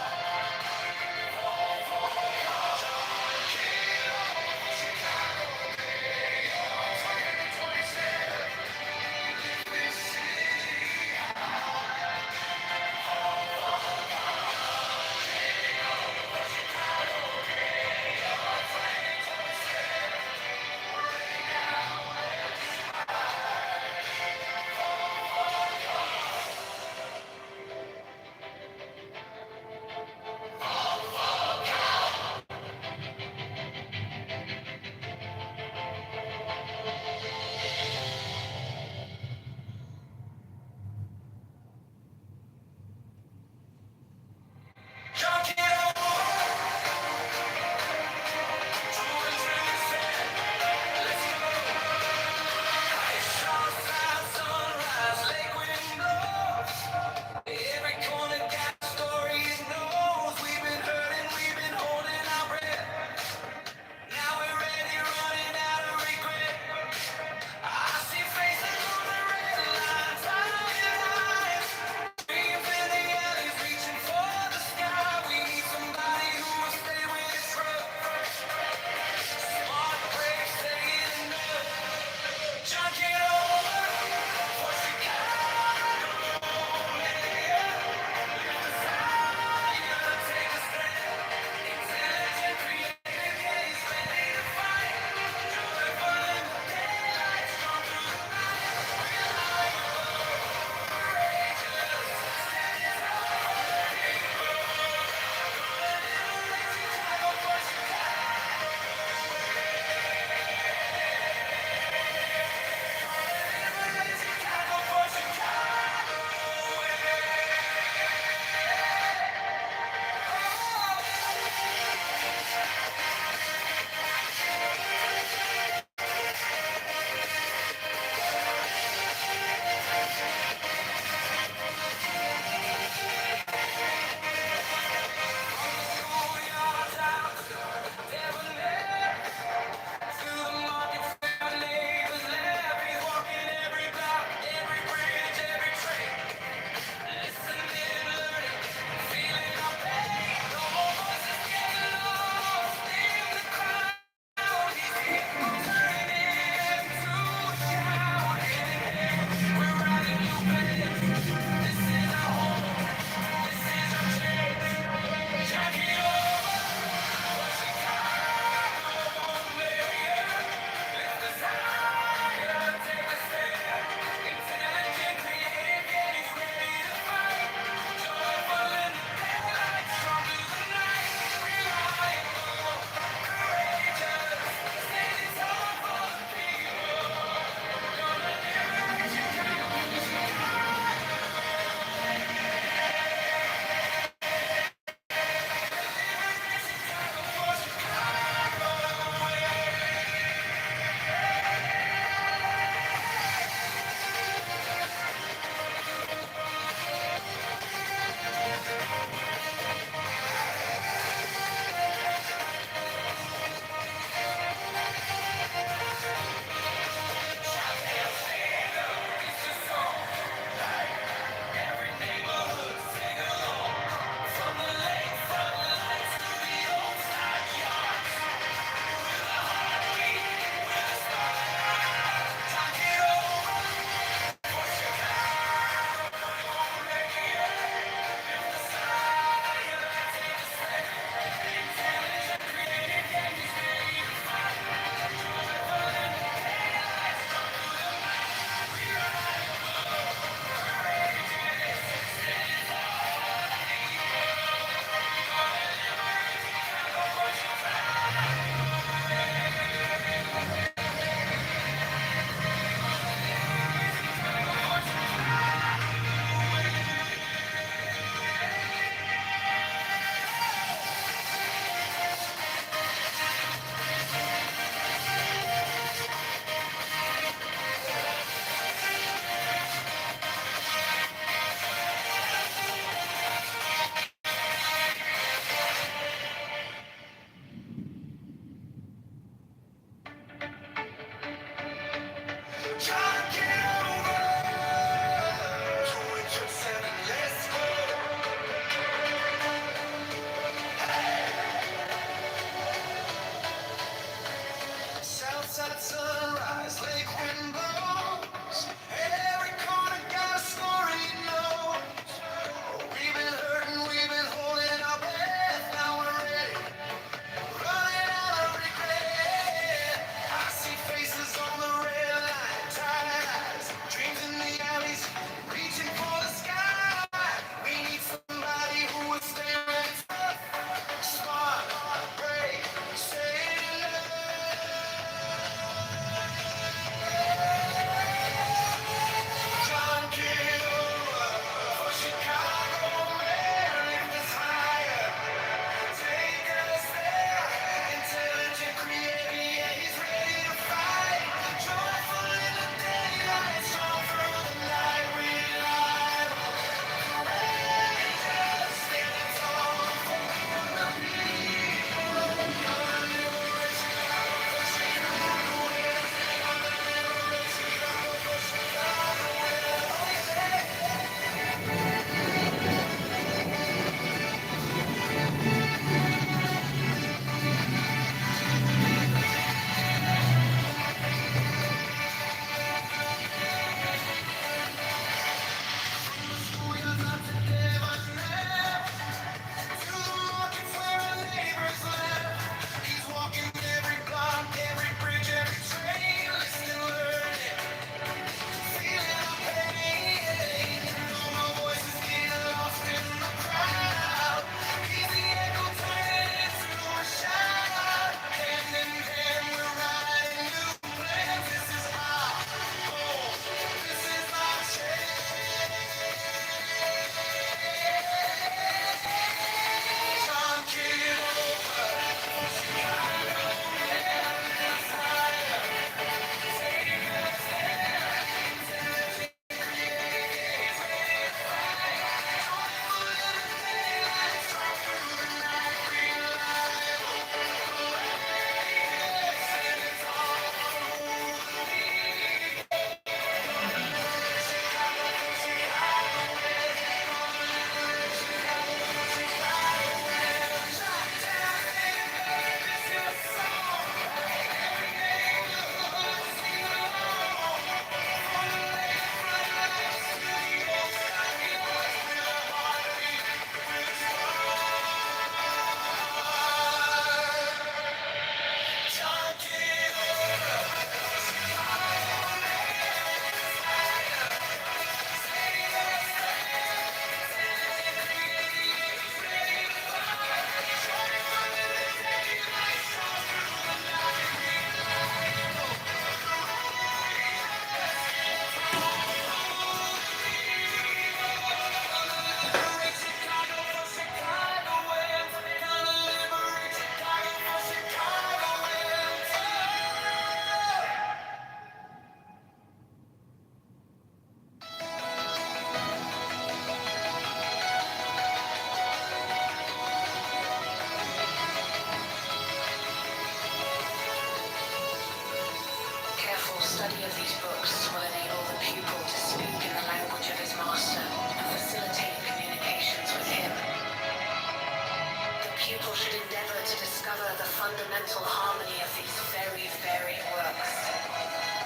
fundamental harmony of these very varied works.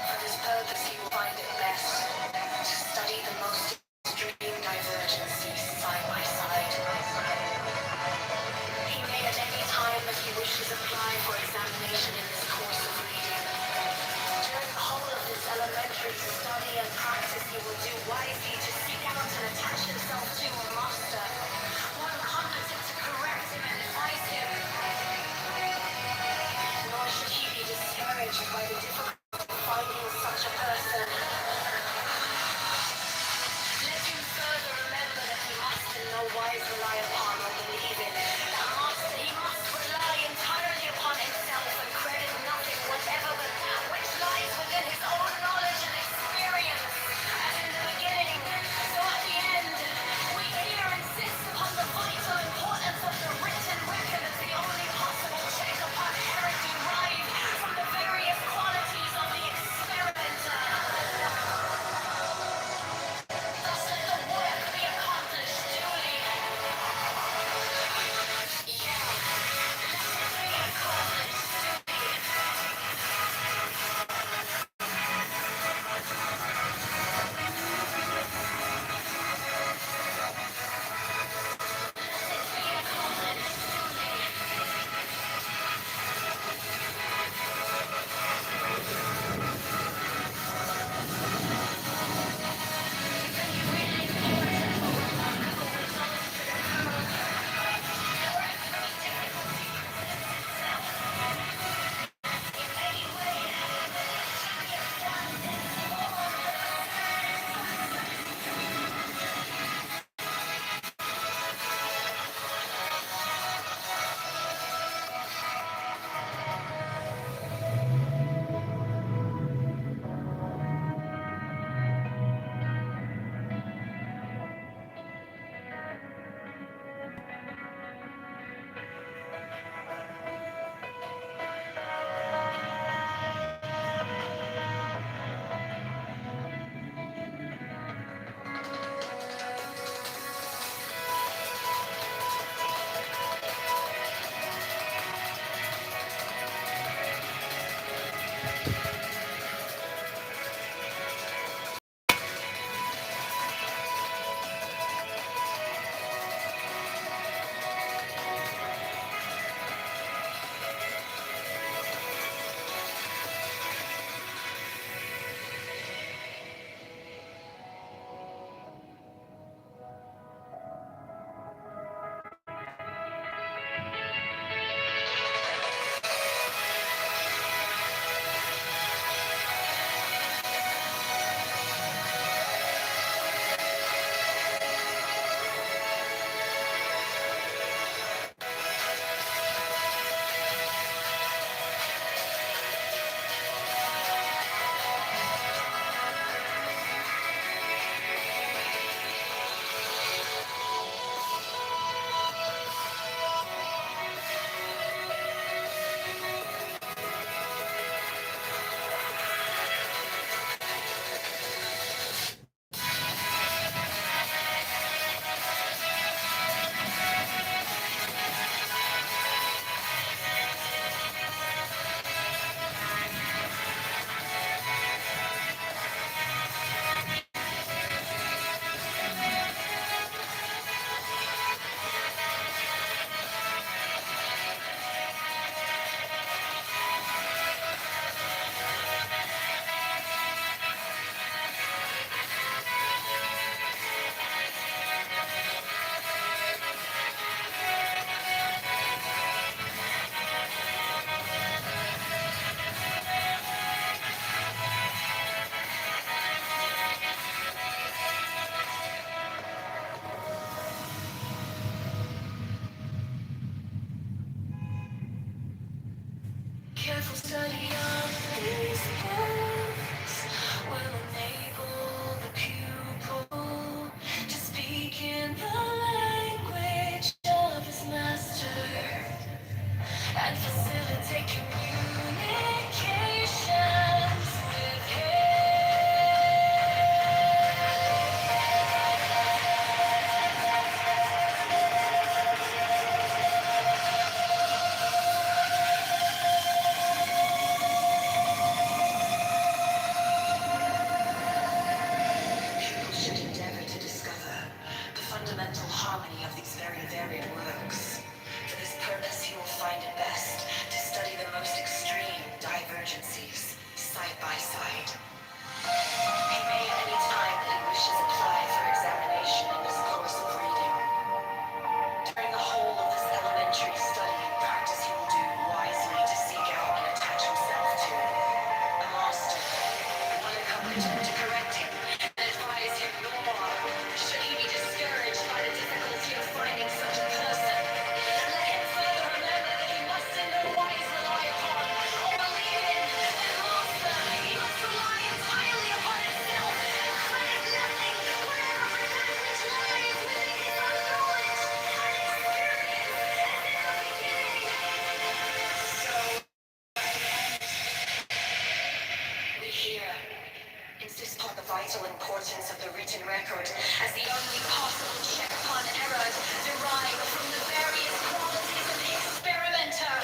For this purpose, he will find it best to study the most extreme divergencies side by side. He may at any time, if he wishes, apply for examination in this course of reading. During the whole of this elementary study and practice, he will do wisely to seek out and attach himself to a master, one competent to correct him and advise him. Nor should he be discouraged by the difficulty of finding such a person. Let him further remember that he must in no wise rely upon or believe in. That master, he must rely entirely upon himself and credit nothing whatever but that which lies within his own knowledge and experience. As in the beginning, so at the end. We here insist upon the vital importance of the written record as the only possible check upon error derived from the various qualities of the experimenter. Thus let the work be accomplished duly. Yeah, let it be accomplished duly. Careful study of these books will enable the pupil to speak in the language of his master and facilitate communications with him. fundamental harmony of these very varied works. For this purpose, he will find it best to study the most extreme divergencies, side by side. He may at any time that he wishes apply for examination in his course of reading. During the whole of this elementary study and practice, he will do wisely to seek out and attach himself to a master, one competent to correct him and advise him no more, should he be discouraged by the difficulty of finding such a person. Let him further remember that he must in no wise rely upon or believe in a master. He must rely entirely upon himself and credit nothing whatever for that which lies within his own knowledge and experience as in the beginning. So we hear insist upon the vital importance of the written record as the only possible check upon errors derived from the various qualities of the experimenter.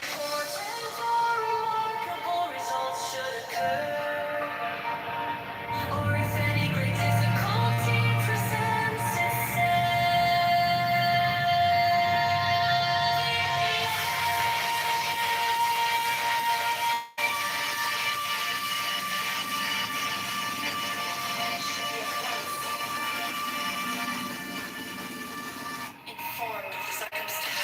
Important or remarkable results should occur, or if any great difficulty presents informed of the circumstances.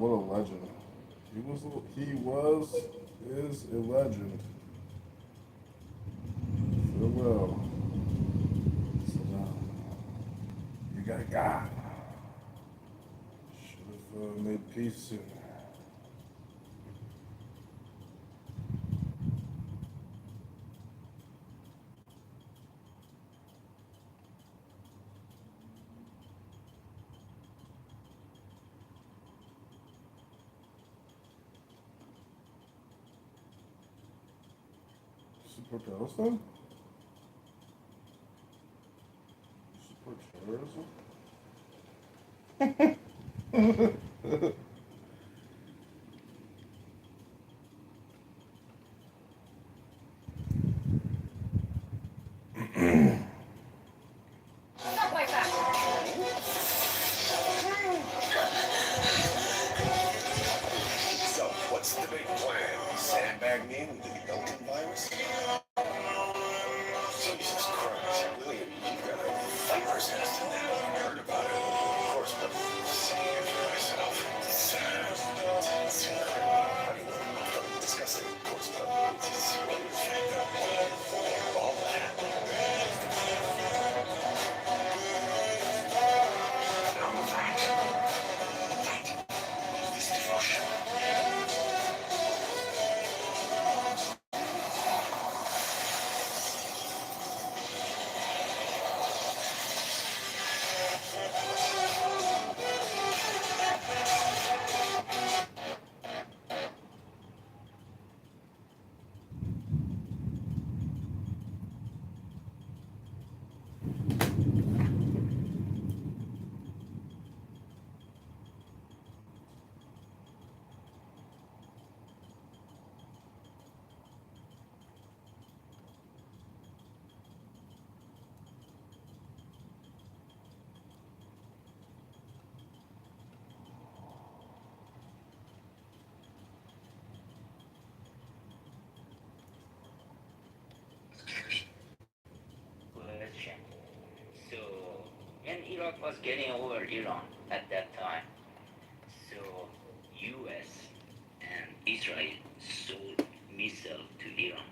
what a legend. Is a legend. Farewell. So now, you got God. Should have made peace sooner. Support Palestine? Support terrorism? So, what's the big plan? Sandbag me with the Elton virus? Jesus Christ, William, you've got a viper's nest in there. I heard about it, of course, but seeing it for myself, it's incredible. Disgusting, of course, but it's really effective. All that. All that. This devotion. Question. So, when Iraq was getting over Iran at that time, so U.S. and Israel sold missiles to Iran.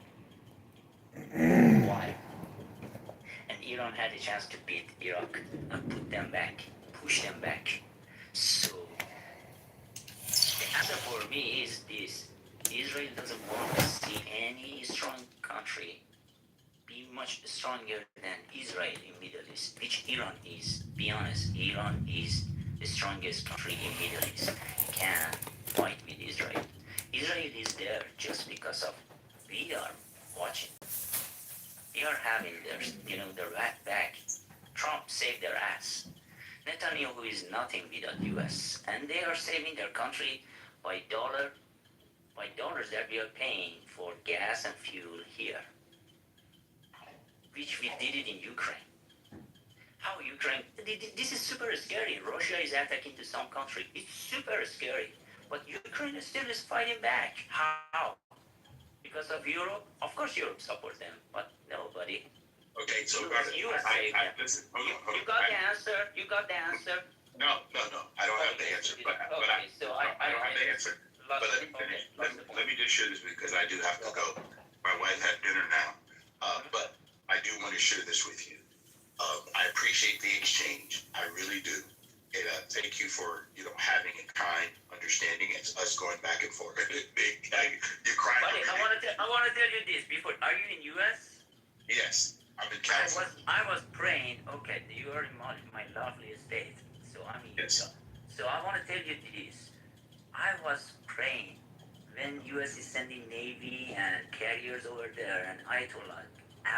Why? And Iran had a chance to beat Iraq and put them back, push them back. So, the answer for me is this. Israel doesn't want to see any strong country be much stronger than Israel in Middle East, which Iran is. Be honest, Iran is the strongest country in Middle East. Can fight with Israel. Israel is there just because of we are watching. They are having their back. Trump saved their ass. Netanyahu is nothing without US, and they are saving their country by dollars that we are paying for gas and fuel here, which we did it in Ukraine. How Ukraine? This is super scary. Russia is attacking to some country. It's super scary. But Ukraine still is fighting back. How? Because of Europe? Of course Europe supports them, but nobody. Okay, so US saved them. listen, You got the answer. You got the answer. No, I don't have the answer, but I don't have the answer. But let me finish. Let me just share this because I do have to go. My wife had dinner now, but I do want to share this with you. I appreciate the exchange. I really do. And thank you for having a kind understanding. It's us going back and forth. You're crying. Buddy, I want to tell you this before. Are you in US? Yes, I'm in California. I was praying. Okay, you are in my lovely state, so I'm in Utah. So I want to tell you this. I was praying when US is sending Navy and carriers over there, and I told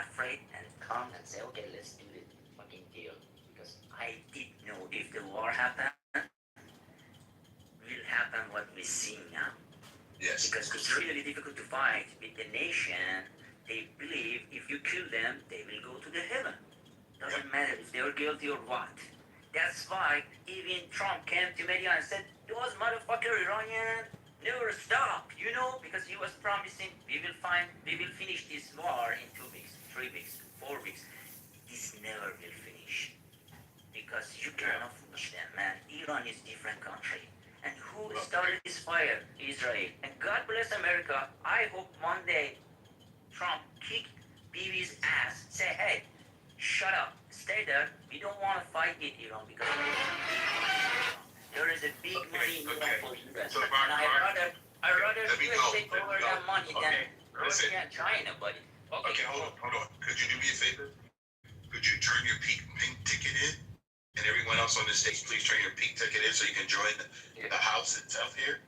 afraid and come and say, okay, let's do the fucking deal. Because I didn't know if the war happened, will happen what we see now. Yes. Because it's really difficult to fight with the nation. They believe if you kill them, they will go to the heaven. Doesn't matter if they're guilty or what. That's why even Trump came to media and said, those motherfucker Iranian never stop, because he was promising we will finish this war in 2 weeks, 3 weeks, 4 weeks. This never will finish. Because you cannot finish them, man. Iran is different country. And who started this fire? Israel. And God bless America. I hope one day Trump kick Bibi's ass. Say, hey, shut up. Stay there. We don't want to fight with Iran because there is a big money in Iran for US. So, And I'd rather let me US go. take over that money than Listen. Russia and China, buddy. Okay, hold on. Could you do me a favor? Could you turn your pink ticket in? And everyone else on the stage, please turn your pink ticket in so you can join the house itself here.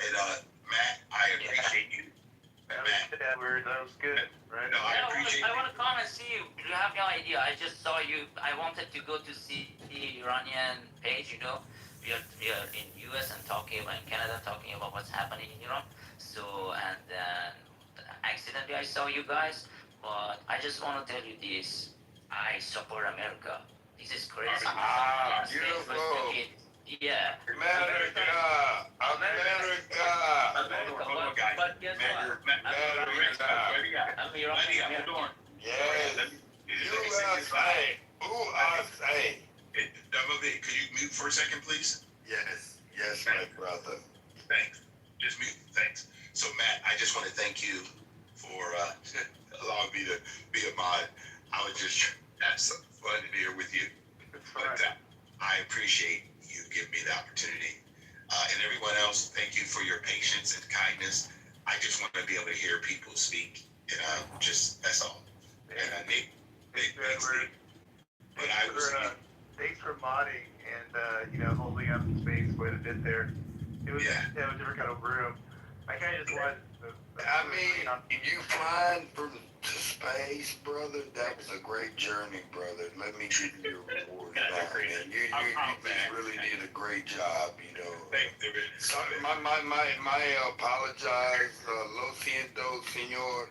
And Matt, I appreciate you. Matt, Edward, that was good, right? no, I appreciate I want to come and see you. You have no idea. I just saw you. I wanted to go to see the Iranian page, you know. We are in US and talking about in Canada, talking about what's happening in Iran. So, and then accidentally I saw you guys. But I just want to tell you this. I support America. This is crazy. beautiful. Yeah. America. But guess what? I'm Iranian. Yes. USA. USA. Could you mute for a second, please? Yes. Yes, my brother. Thanks. Just mute. Thanks. So, Matt, I just want to thank you for allowing me to be a mod. I was just that's some fun to be here with you. But I appreciate you giving me the opportunity. And everyone else, thank you for your patience and kindness. I just want to be able to hear people speak. And that's all. And I make thanks. But I was. Thanks for modding and holding up the space quite a bit there. It was a different kind of room. I kind of just wanted. You flying from to space, brother. That was a great journey, brother. Let me give you your reward now, man. You just really did a great job, you know. My apologize, lo siento, senor,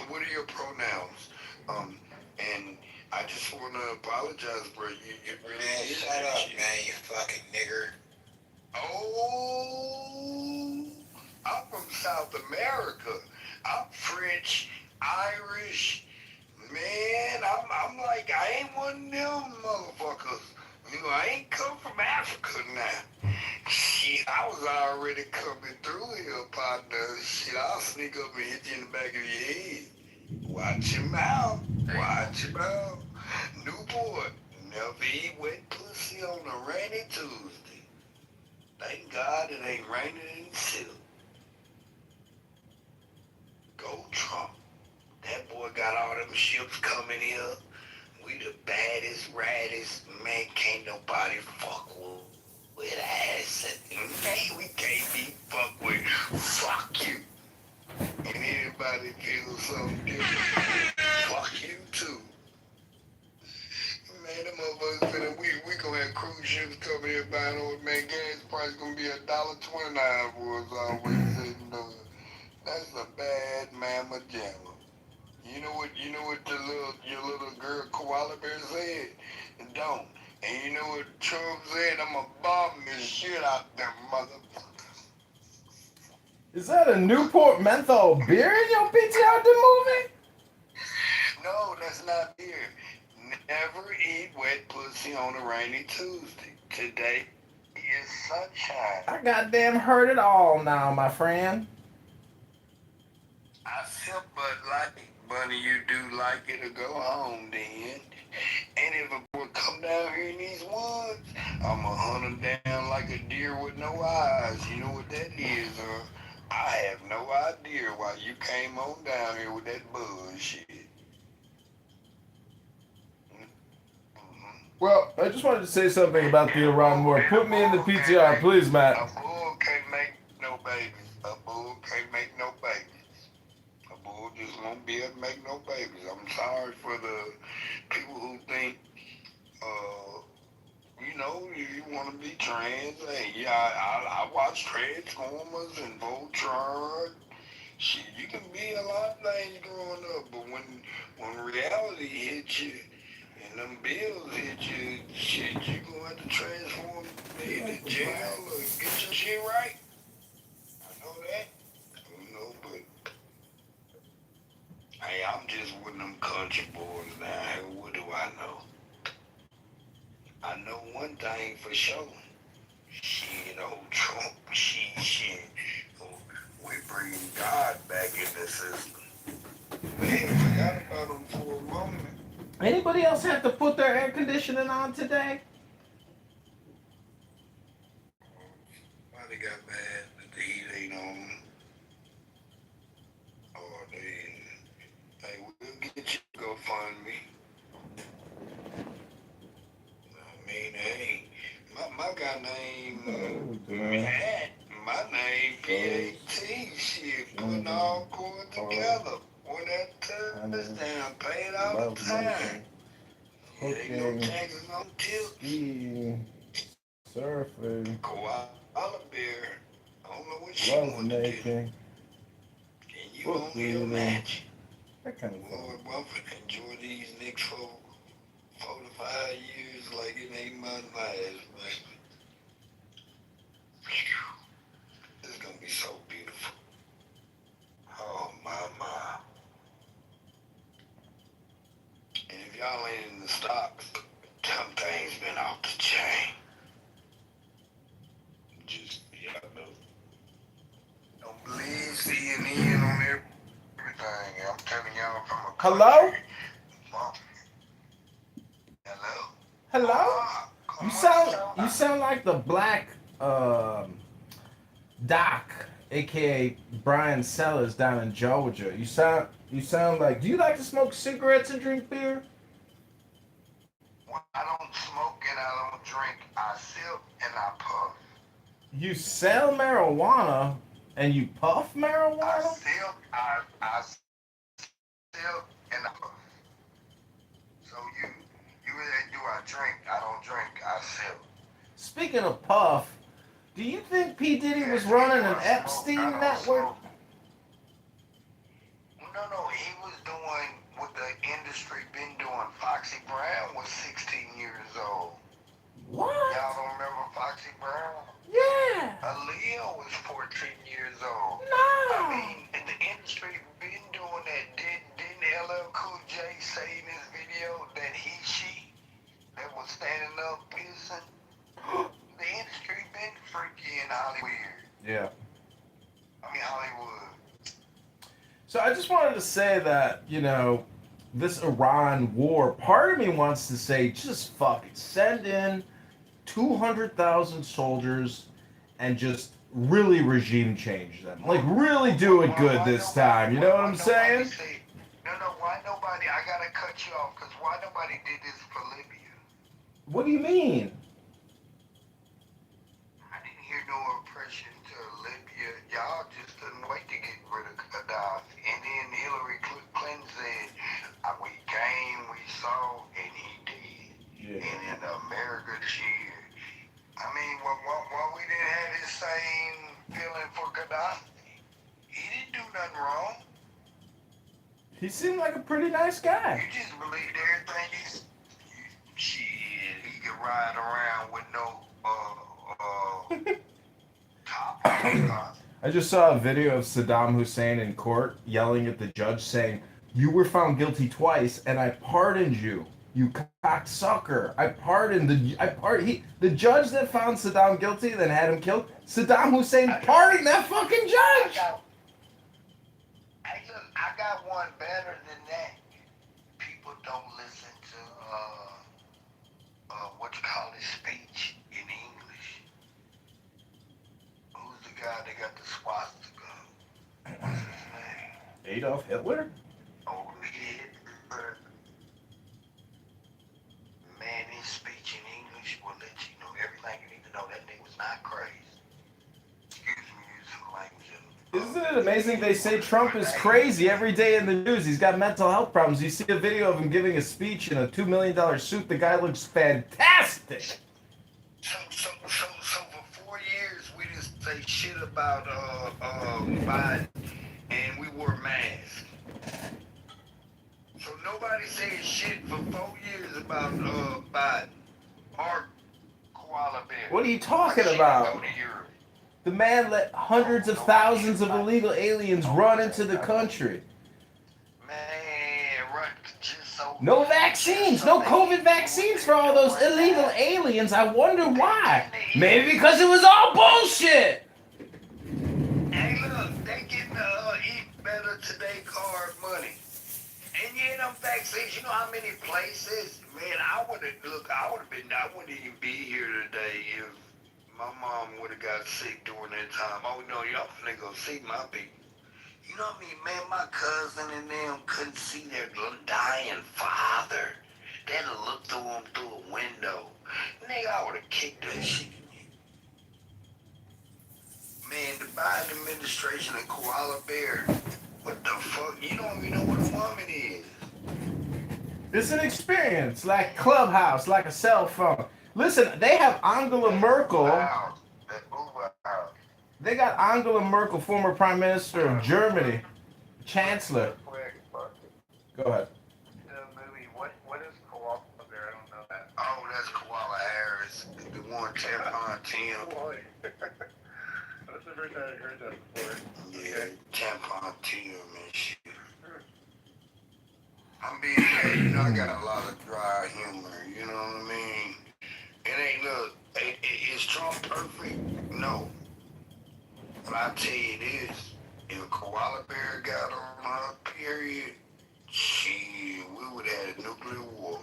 what are your pronouns? And I just want to apologize, bro. You really did. Shut up, man, you fucking nigger. Oh, I'm from South America. I'm French, Irish. Man, I'm like, I ain't one of them motherfuckers. You know, I ain't come from Africa now. Shit, I was already coming through here, partner. Shit, I'll sneak up and hit you in the back of your head. Watch your mouth. Watch your mouth. Newport, never eat wet pussy on a rainy Tuesday. Thank God it ain't raining in Silk. Go Trump. That boy got all them ships coming here. We the baddest, raddest, man, can't nobody fuck with ass. Man, we can't be fucked with. Fuck you. And anybody feels something different, fuck you too. Man, them motherfuckers said we gonna have cruise ships coming here buying old man gas price gonna be $1.29 for us always said no. That's a bad mamma jamma. You know what your little girl koala bear said? Don't. And you know what Trump said? I'ma bomb this shit out them motherfuckers. Is that a Newport menthol beer in your PTR the movie? No, that's not beer. Never eat wet pussy on a rainy Tuesday. Today is sunshine. I goddamn heard it all now, my friend. I feel but like Bunny, you do like it to go home then. And if a boy come down here in these woods, I'ma hunt him down like a deer with no eyes. You know what that is, huh? I have no idea why you came on down here with that bullshit. Well, I just wanted to say something about the Iran war. Put me in the PTR, please, Matt. A bull can't make no babies. A bull can't make no babies. A bull just won't be able to make no babies. I'm sorry for the people who think, you want to be trans. Hey, yeah, I watch Transformers and Voltron. Shit, you can be a lot of things growing up, but when reality hits you and them bills hit you, shit, you gonna have to transform into jail or get your shit right. I know that. But hey, I'm just one of them country boys now. Hey, what do I know? I know one thing for sure. Shit, old Trump, shit. We bringing God back in the system. Man, forgot about him for a moment. Anybody else have to put their air conditioning on today? Why they got mad that the heat ain't on? Oh, hey, we'll get you to go find me. I mean, hey, my guy named Matt. My name P.A.T. Shit, putting all core together. When that touchdown paid all the time. Cooking, skiing, surfing, koala bear. I don't know what she love wanted to do. making, And you book owe me a reading, match. that kind of Lord thing. Buffett, enjoy these next 4 to 5 years like it ain't my last, baby. This is gonna be so beautiful. Oh my. And if y'all ain't in the stocks, some things been off the chain. Just y'all know. Don't believe CNN on everything. I'm telling y'all from a Hello? Mom. Hello? Hello? You sound like the black Doc, aka Brian Sellers down in Georgia. You sound like. Do you like to smoke cigarettes and drink beer? Well, I don't smoke and I don't drink. I sip and I puff. You sell marijuana and you puff marijuana? I sip and I puff. So you either do I drink, I don't drink, I sip. Speaking of puff, do you think P. Diddy was running an Epstein network? No, he was doing what the industry been doing. Foxy Brown was 16 years old. What? Y'all don't remember Foxy Brown? Yeah. Aaliyah was 14 years old. No. I mean, the industry been doing that. Didn't LL Cool J say in his video that she that was standing up pissing? The industry been freaky in Hollywood. Yeah. I mean, Hollywood. So I just wanted to say that, this Iran war, part of me wants to say, just fuck it. Send in 200,000 soldiers and just really regime change them. Like, really do it good this time. You know what I'm saying? No, why nobody, I gotta cut you off, because why nobody did this for Libya? What do you mean? I didn't hear no oppression to Libya. Y'all just couldn't wait to get rid of Gaddafi. And then Hillary Clinton said, we came, we saw, and he did. Yeah. And in America cheered. I mean, why we didn't have this same feeling for Gaddafi? He didn't do nothing wrong. He seemed like a pretty nice guy. You just believed everything shit, he could ride around with no top on. I just saw a video of Saddam Hussein in court yelling at the judge saying, "You were found guilty twice and I pardoned you. You cocksucker. The judge that found Saddam guilty then had him killed. Saddam Hussein pardoned that fucking judge. I got one better than that. People don't listen to what you call his speech in English. Who's the guy that got the swastika? What's his name? Adolf Hitler? Oh, Hitler. Man, his speech in English will let you know everything you need to know. That nigga was not crazy. Excuse me, using language. Isn't it amazing they say Trump is crazy every day in the news? He's got mental health problems. You see a video of him giving a speech in a $2 million suit. The guy looks fantastic. So for 4 years, we didn't say shit about Biden, and we wore masks. So nobody said shit for 4 years about Biden or Koala Bear. What are you talking about? The man let hundreds of thousands of illegal aliens run into the country. Man, run just so No vaccines, no COVID vaccines for all those illegal aliens. I wonder why. Maybe because it was all bullshit. Hey, look, they getting eat better today card money. And yeah, them vaccines, you know how many places? Man, I wouldn't even be here today if my mom would have got sick during that time. Oh no, y'all finna go see my people. You know what I mean, man, my cousin and them couldn't see their dying father. They had to look through him through a window. Nigga, I would have kicked that shit. Man, the Biden administration and Koala Bear, what the fuck? You don't even know what a woman is. It's an experience, like Clubhouse, like a cell phone. Listen, they have Angela Merkel. They got Angela Merkel, former Prime Minister of Germany, Chancellor. Go ahead. The movie, what is Koala Bear? I don't know that. Oh, that's Koala Harris, the one Tampon Tim. That's the first time I heard that before. Yeah, Tampon Tim and shit. I'm being gay, you know, I got a lot of dry humor, you know what I mean? It ain't, look, is Trump perfect? No. But I tell you this, if Koala Bear got on her period, shit, we would have had a nuclear war.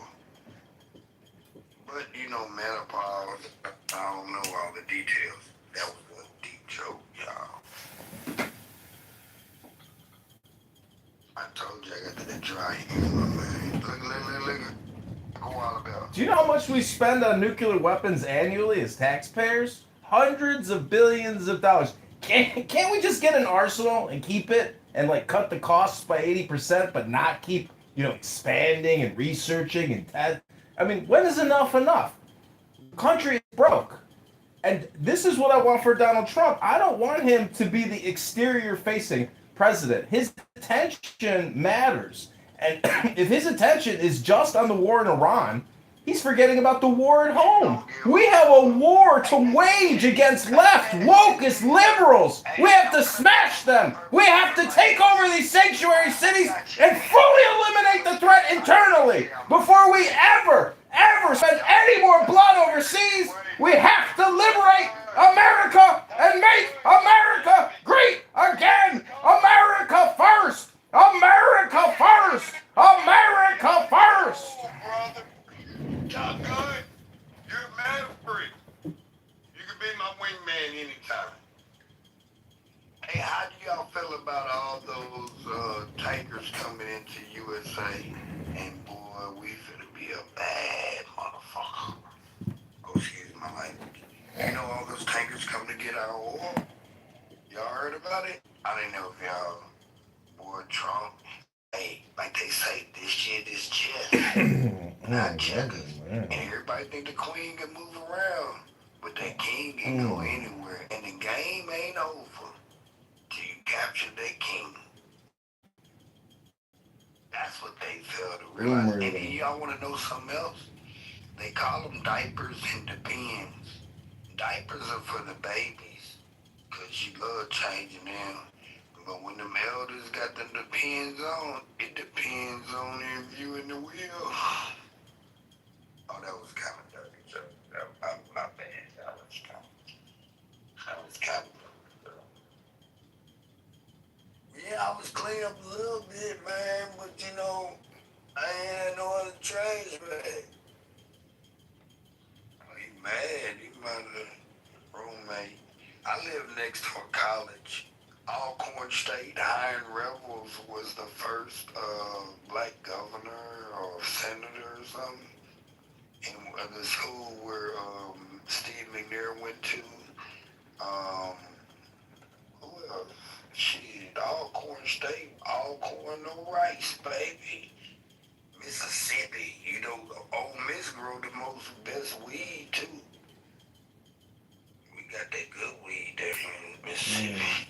But, you know, menopause, I don't know all the details. That was a deep joke, y'all. I told you I got that dry humor, man. Look. Koala Bear. Do you know how much we spend on nuclear weapons annually as taxpayers? Hundreds of billions of dollars. Can't we just get an arsenal and keep it and like cut the costs by 80%, but not keep, expanding and researching and I mean, when is enough enough? The country is broke. And this is what I want for Donald Trump. I don't want him to be the exterior facing president. His attention matters. And if his attention is just on the war in Iran, he's forgetting about the war at home. We have a war to wage against left, wokest liberals. We have to smash them. We have to take over these sanctuary cities and fully eliminate the threat internally before we ever spend any more blood overseas. We have to liberate America and make America great again. America first. America first. America first. Top gun, you're a maverick. You can be my wingman anytime. Hey, how do y'all feel about all those tankers coming into USA? And boy, we finna be a bad motherfucker. Oh, excuse my language. You know all those tankers coming to get our oil? Y'all heard about it? I didn't know if y'all, boy, Trump. Hey, like they say, this shit is chess, not checkers. And everybody think the queen can move around, but that king can go anywhere. And the game ain't over till you capture that king. That's what they fail to realize. And then y'all want to know something else? They call them diapers and depends. Diapers are for the babies, because you love changing them. But when them elders got them depends on, it depends on if you in the wheel. Oh, that was kind of dirty, Joe. My bad. That was kind of yeah, I was clean up a little bit, man, but I ain't had no other trash bag. Oh, he mad. He my roommate. I live next to a college. Alcorn State Hiring Rebels was the first black governor or senator or something. And the school where Steve McNair went to. Who else? Shit, Alcorn State, Alcorn, no rice, baby. Mississippi, Ole Miss grow the best weed too. We got that good weed there in Mississippi.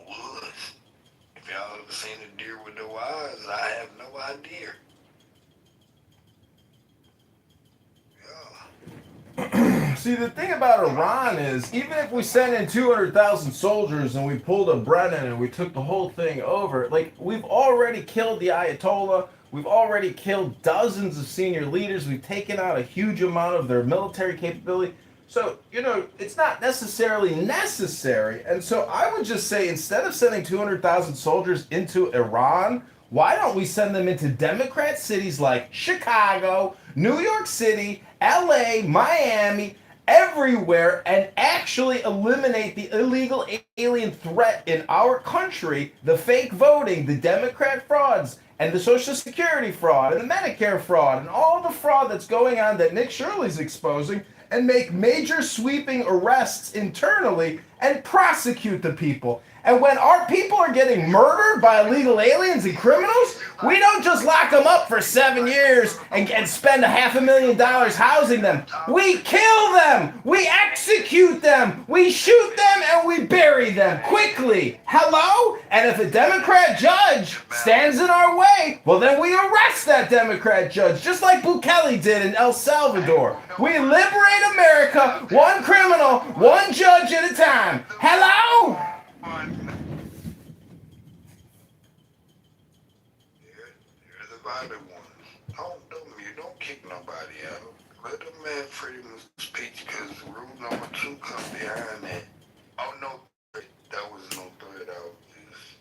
Woods. If y'all ever seen a deer with no eyes, I have no idea. See, the thing about Iran is, even if we sent in 200,000 soldiers and we pulled a Brennan and we took the whole thing over, like, we've already killed the Ayatollah, We've already killed dozens of senior leaders. We've taken out a huge amount of their military capability. So, it's not necessarily necessary. And so I would just say, instead of sending 200,000 soldiers into Iran, why don't we send them into Democrat cities like Chicago, New York City, LA, Miami, everywhere, and actually eliminate the illegal alien threat in our country, the fake voting, the Democrat frauds, and the Social Security fraud, and the Medicare fraud, and all the fraud that's going on that Nick Shirley's exposing, and make major sweeping arrests internally and prosecute the people. And when our people are getting murdered by illegal aliens and criminals, we don't just lock them up for 7 years and spend $500,000 housing them. We kill them. We execute them. We shoot them and we bury them quickly. Hello? And if a Democrat judge stands in our way, well, then we arrest that Democrat judge, just like Bukele did in El Salvador. We liberate America, one criminal, one judge at a time. Hello? You're the violent ones. Don't kick nobody out. Let the man freedom of speech, because rule number 2 comes behind that. Oh, no, that was no threat. I was just...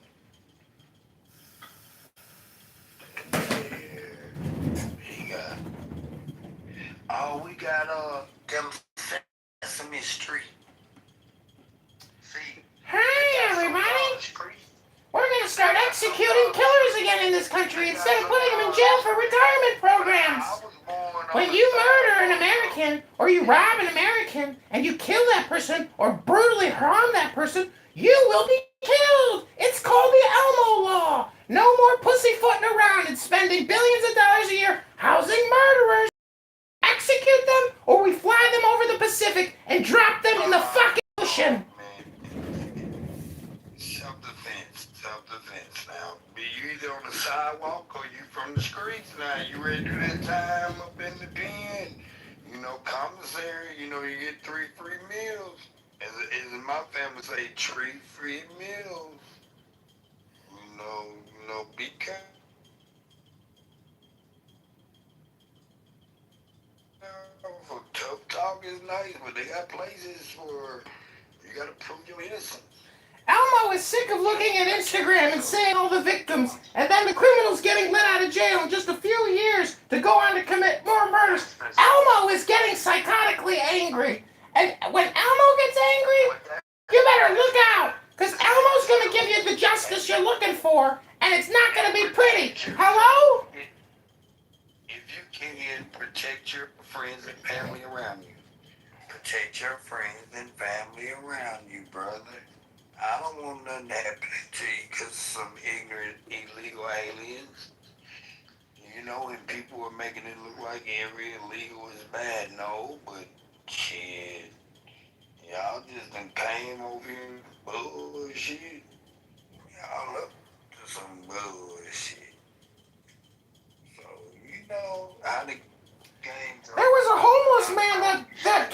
Yeah. We got them Sesame Street. See? Hey, everybody! We're gonna start executing killers again in this country instead of putting them in jail for retirement programs. When you murder an American, or you rob an American, and you kill that person, or brutally harm that person, you will be killed. It's called the Elmo Law. No more pussyfooting around and spending billions of dollars a year housing murderers. Execute them, or we fly them over the Pacific and drop them in the fucking ocean. Self-defense now. Be you either on the sidewalk or you from the streets now. You ready to do that time up in the pen? Commissary, you get 3 free meals. As in my family say, 3 free meals. Be careful. Tough talk is nice, but they got places where you gotta prove your innocence. Elmo is sick of looking at Instagram and seeing all the victims, and then the criminals getting let out of jail in just a few years to go on to commit more murders. Elmo is getting psychotically angry. And when Elmo gets angry, you better look out, because Elmo's going to give you the justice you're looking for, and it's not going to be pretty. Hello? If you can, protect your friends and family around you. Protect your friends and family around you, brother. I don't want nothing to happen to you because some ignorant, illegal aliens. And people are making it look like every illegal is bad. No, but shit. Y'all just done came over here bullshit. Y'all up to some bullshit. So, how the game goes. There was a homeless man that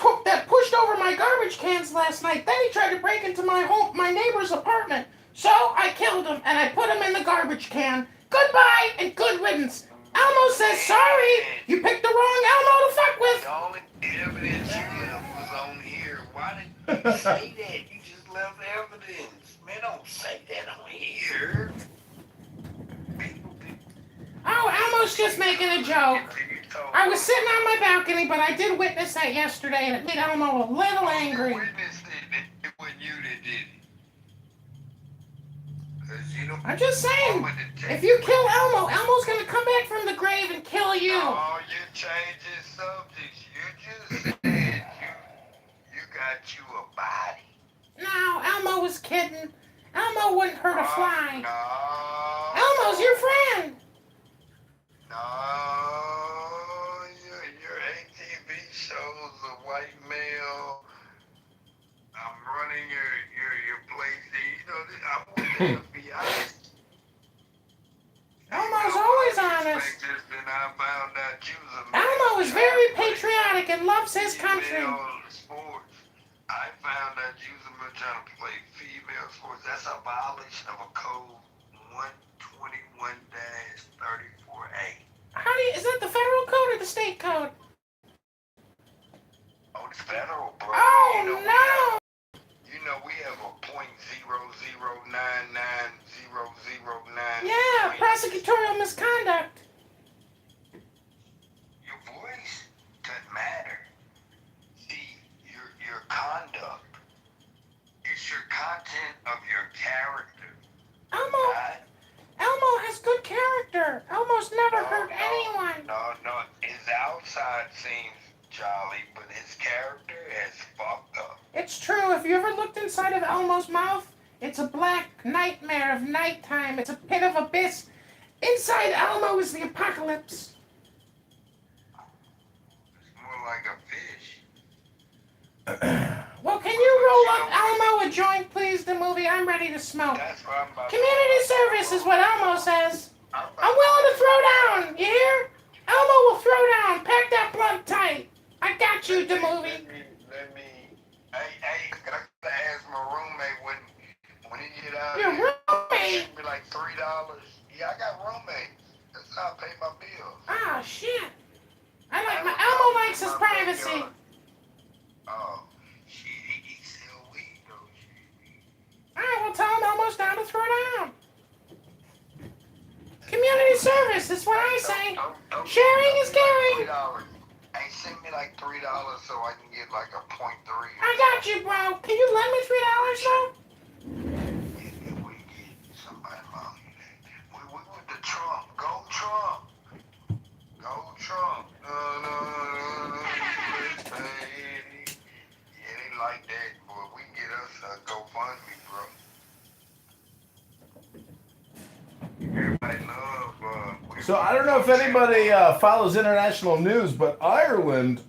pushed over my garbage cans last night. Then he tried to break into my neighbor's apartment. So I killed him and I put him in the garbage can. Goodbye and good riddance. Elmo says sorry. You picked the wrong Elmo to fuck with. The only evidence you left was on here. Why didn't you say that? You just left evidence. Man, don't say that on here. Oh, Elmo's just making a joke. I was sitting on my balcony, but I did witness that yesterday, and it made Elmo a little angry. It wasn't you that did it. I'm just saying, if you kill Elmo, Elmo's gonna come back from the grave and kill you. Oh, you changing subjects. You just said you got you a body. No, Elmo was kidding. Elmo wouldn't hurt a fly. No. Elmo's your friend. No. Your ATV shows a white male. I'm running your place. I want them to be honest. Elmo's always honest. Elmo is very patriotic and loves his country. Sports. I found out you was trying to play female sports. That's a violation of a code 121-34A. the state code? Oh, it's federal, bro. Oh, you know, no! We have a .0099009. Yeah, prosecutorial misconduct. Your voice doesn't matter. See, your conduct. It's your content of your character. Elmo has good character. Elmo's never hurt anyone. No. His outside seems jolly, but his character is fucked up. It's true. If you ever looked inside of Elmo's mouth, it's a black nightmare of nighttime. It's a pit of abyss. Inside Elmo is the apocalypse. It's more like a fish. Well, can you roll up Elmo a joint, please, the movie? I'm ready to smoke. That's what I'm about Community service is what Elmo says. I'm willing to throw down. You hear? Elmo will throw down. Pack that blunt tight. I got you, the movie. Hey, can I ask my roommate when he get out Your here? roommate? Give me like $3. Yeah, I got roommates. That's how I pay my bills. Oh, shit. Elmo likes his privacy. Oh, shit, he sell weed, though. Alright, well, tell him Elmo's down to throw down. Community service, that's what I say. Sharing is caring. Hey, send me like $3 so I can get like a .3. I got you, bro. Can you lend me $3, though? Yeah, we get somebody along here. We with the Trump. Go Trump. Go Trump. No, yeah, they like that, boy. We can get us a GoFundMe, bro. Everybody love. So I don't know if anybody follows international news, but Ireland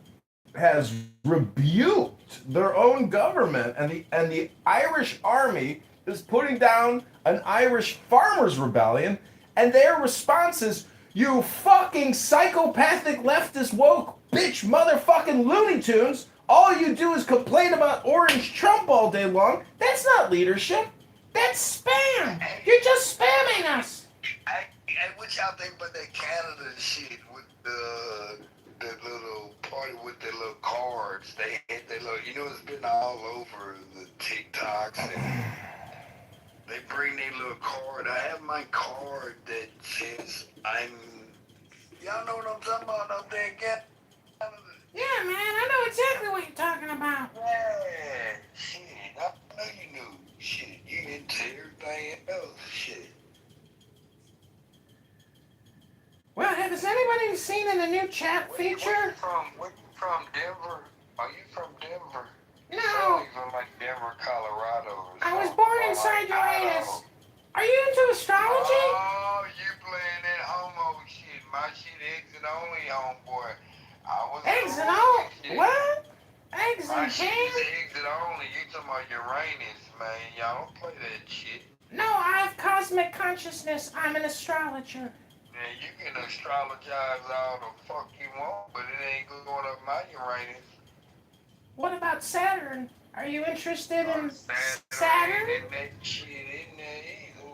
has rebuked their own government, and the Irish army is putting down an Irish farmers' rebellion, and their response is, "You fucking psychopathic leftist woke bitch motherfucking Looney Tunes! All you do is complain about Orange Trump all day long. That's not leadership. That's spam. You're just spamming us." Hey, what y'all think about that Canada shit with the little party with the little cards? They had their little, it's been all over the TikToks and they bring their little card. I have my card that says y'all know what I'm talking about up there in Canada? Yeah, man, I know exactly what you're talking about. Yeah, shit, I know you knew. Shit, you didn't say everything else. Shit. Well, has anybody seen in the new chat feature? Where you from, Denver? Are you from Denver? No. You sound from like Denver, Colorado. I was born inside your anus. Are you into astrology? Oh, you playing that homo shit. My shit exit only, homeboy. Exit only? What? Exit, My shit man? is exit only. You talking about Uranus, man. Y'all don't play that shit. No, I have cosmic consciousness. I'm an astrologer. Man, you can astrologize all the fuck you want, but it ain't going up my Uranus. What about Saturn? Are you interested in Saturn? Ain't that shit in there either.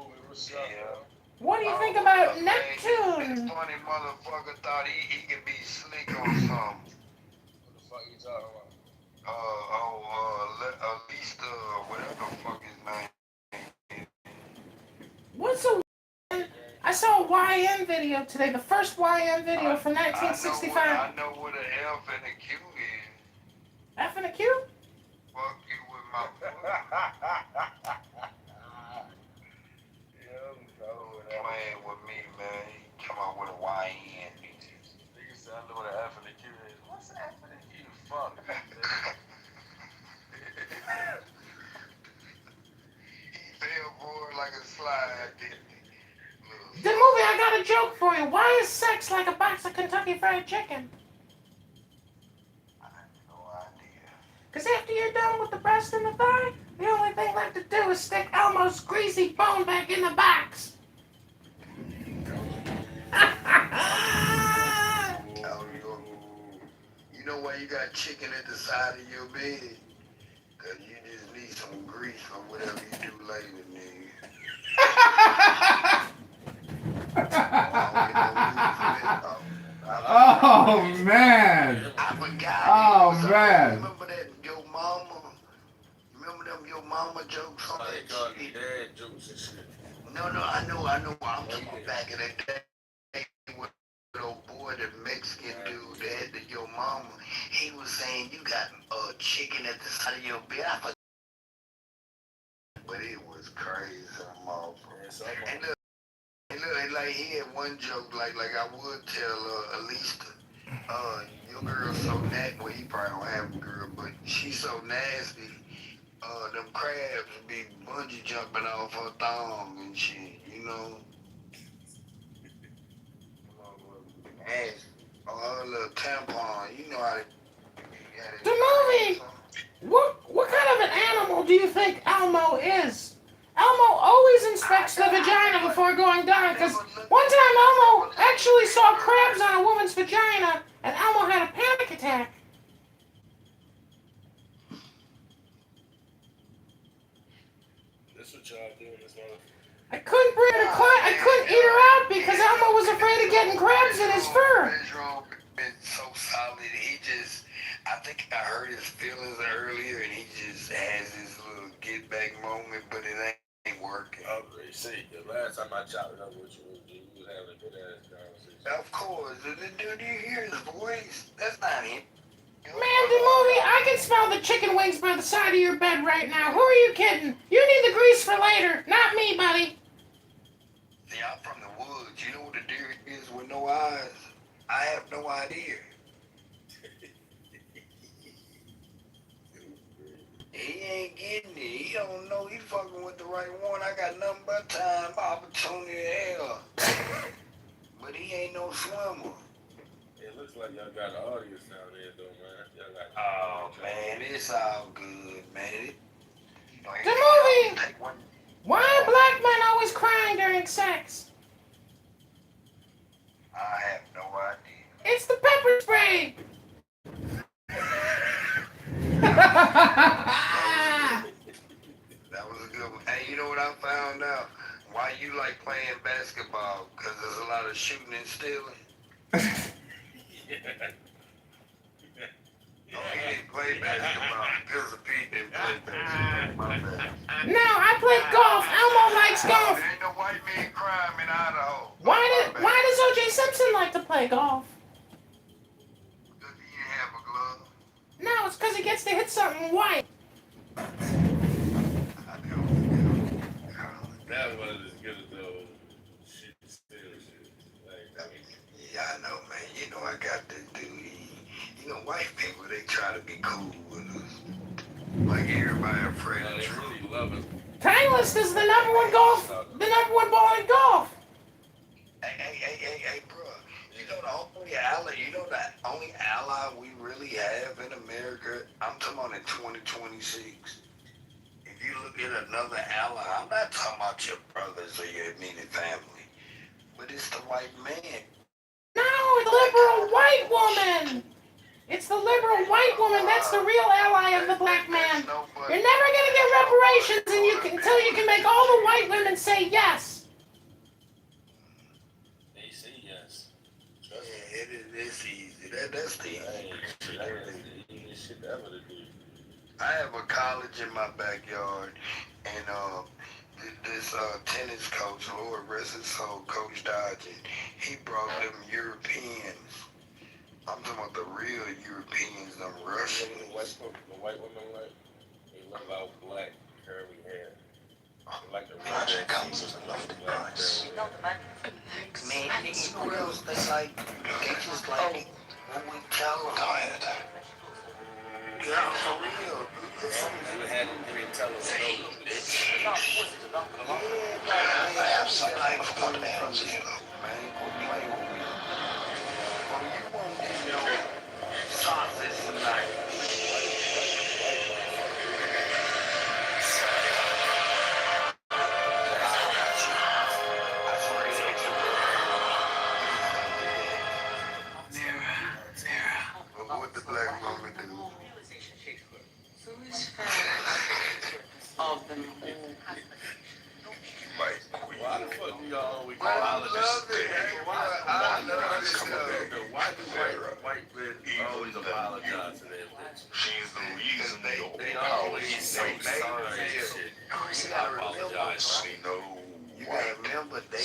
Yeah. What do you think about Man, Neptune? This funny motherfucker thought he could be slick on something. What the fuck you talking about? Lista, whatever the fuck his name. What's a I saw a YN video today, the first YN video from 1965. I know what an F and a Q is. F and a Q? Fuck you with my foot. Playing with me, man. Come on with a YN. Nigga said I know what an F and a Q is. What's an F and a Q? Fuck. He fell for it like a slide, didn't he? The movie, I got a joke for you. Why is sex like a box of Kentucky Fried Chicken? I have no idea. Because after you're done with the breast and the thigh, the only thing left to do is stick Elmo's greasy bone back in the box. You know why you got chicken at the side of your bed? Because you just need some grease or whatever you do later, nigga. Oh, Oh man. I forgot. Oh man. Remember that Yo Mama? Remember them Yo Mama jokes on that shit? Dad jokes and shit. No, I know. I'm talking about back in the day with the old boy, the Mexican dude that had the Yo Mama. He was saying you got chicken at the side of your bed. I forgot. But it was crazy, motherfucker. And look, like he had one joke, like I would tell Elise, your girl's so nasty. Well, he probably don't have a girl, but she's so nasty. Them crabs be bungee jumping off her thong and shit, you know. And her little tampon, you know how they. The movie. What kind of an animal do you think Elmo is? Elmo always inspects the vagina before going down, because one time Elmo actually saw crabs on a woman's vagina, and Elmo had a panic attack. That's what y'all doing. That's not. I couldn't bring her to class. I couldn't eat her out because Elmo was afraid of getting crabs in his fur. Been so solid. I think I heard his feelings earlier, and he just has his little get back moment, but it ain't working. Okay, see, the last time I chopped it up with you, we was having a good ass conversation. Of course, do you hear his voice? That's not him. Man, the movie, I can smell the chicken wings by the side of your bed right now. Who are you kidding? You need the grease for later, not me, buddy. See, I'm from the woods. You know what a deer is with no eyes? I have no idea. He ain't getting it. He don't know he fucking with the right one. I got nothing but time, opportunity, hell. But he ain't no swimmer. It looks like y'all got an audience down there, though, man. Y'all got. Oh man, it's all good, man. The movie. Why are black men always crying during sex? I have no idea. It's the pepper spray. That was a good one. Hey, you know what I found out? Why you like playing basketball? Because there's a lot of shooting and stealing. Oh, he didn't play basketball. Because of Pete didn't play basketball. My bad. No, I play golf. Elmo likes golf. There ain't no white man crime in Idaho. Why does O.J. Simpson like to play golf? Because he didn't have a glove. No, it's because he gets to hit something white. That was as good as those shit still shit. Yeah, I know, man. You know I got this dude. You know, white people, they try to be cool with us. Like everybody afraid of They really love it. Titleist is the number one ball in golf. Hey, bro. You know the only ally we really have in America, I'm talking about in 2026. If you look at another ally, I'm not talking about your brothers or your immediate family, but it's the white man. No, the liberal white woman. It's the liberal white woman. That's the real ally of the black man. You're never gonna get reparations until you can make all the white women say yes. They say yes. Yeah, it's easy. That's the easiest shit ever to do. I have a college in my backyard, and this tennis coach, Lord rest his soul, Coach Dodgen, he brought them Europeans. I'm talking about the real Europeans, them Russians. The white women like, they love our black curly hair. Like the Pleasure comes with a lofty price. Man, you know what else they like? They just like what we tell them. Tired. Yeah, for real. We had to tell them I have some life for the bands here. Sausage tonight. What the black woman do? Of them Right. why the fuck do y'all always I love it. I love it. Why reason they to always say make sorry shit. shit. You gotta remember, Snow you gotta remember they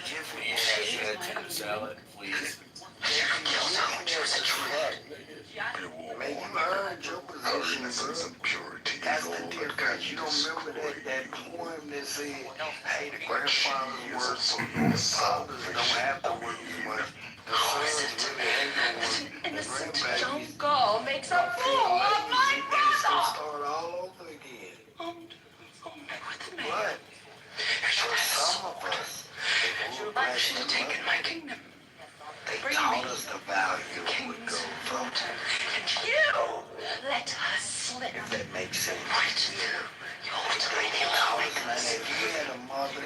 Jiffy has that salad, please. Man, you earned your position, bro. That's the difference. You don't remember that poem that said, hey, the grandfathers work so your fathers don't have to work as much. The sons really ain't gonna work. The grandbabies Go makes a fool of my and it's gonna brother. start all over again. But for some of us, they grew back should have taken my kingdom. they taught us the value of what goes from. And you let us slip. If that makes sense. You If you had a mother,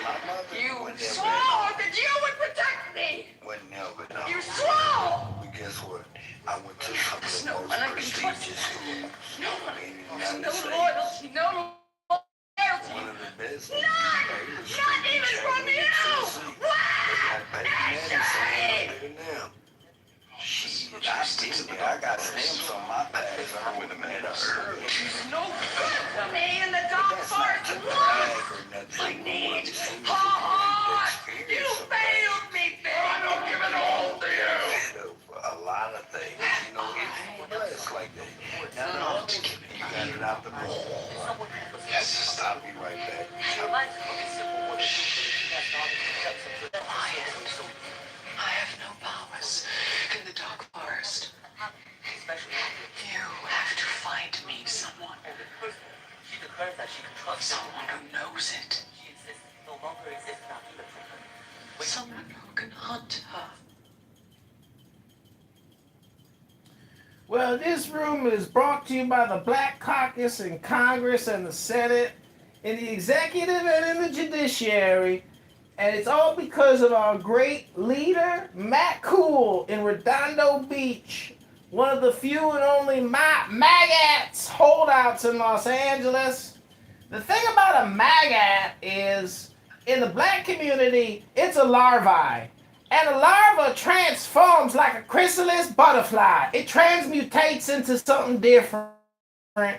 my mother You would swore that you would protect me. would never know. You swore. But guess what? I went to some of There's the no most one I can trust. prestigious schools No one. in the There's United no States. loyalty. No loyalty. One of the best. None. Not even from you. Now. Shit, I did it. I got stamps on my past. I would have met her. There's no good to me in the dark forest. I need heart. You failed me, baby. I don't give it all to you. A lot of things, you know, it's blessed like that. Now, you got it out the book. Yes, I'll be right back. I have no powers in the dark forest. You have to find me someone. She declares that she can trust Someone who knows it. She insists no longer exists after the treatment. Someone who can hunt her. Well, this room is brought to you by the Black Caucus in Congress and the Senate, in the executive and in the judiciary. And it's all because of our great leader, Matt Cool, in Redondo Beach, one of the few and only maggots holdouts in Los Angeles. The thing about a maggot is, in the black community, it's a larvae. And a larva transforms like a chrysalis butterfly. It transmutates into something different. And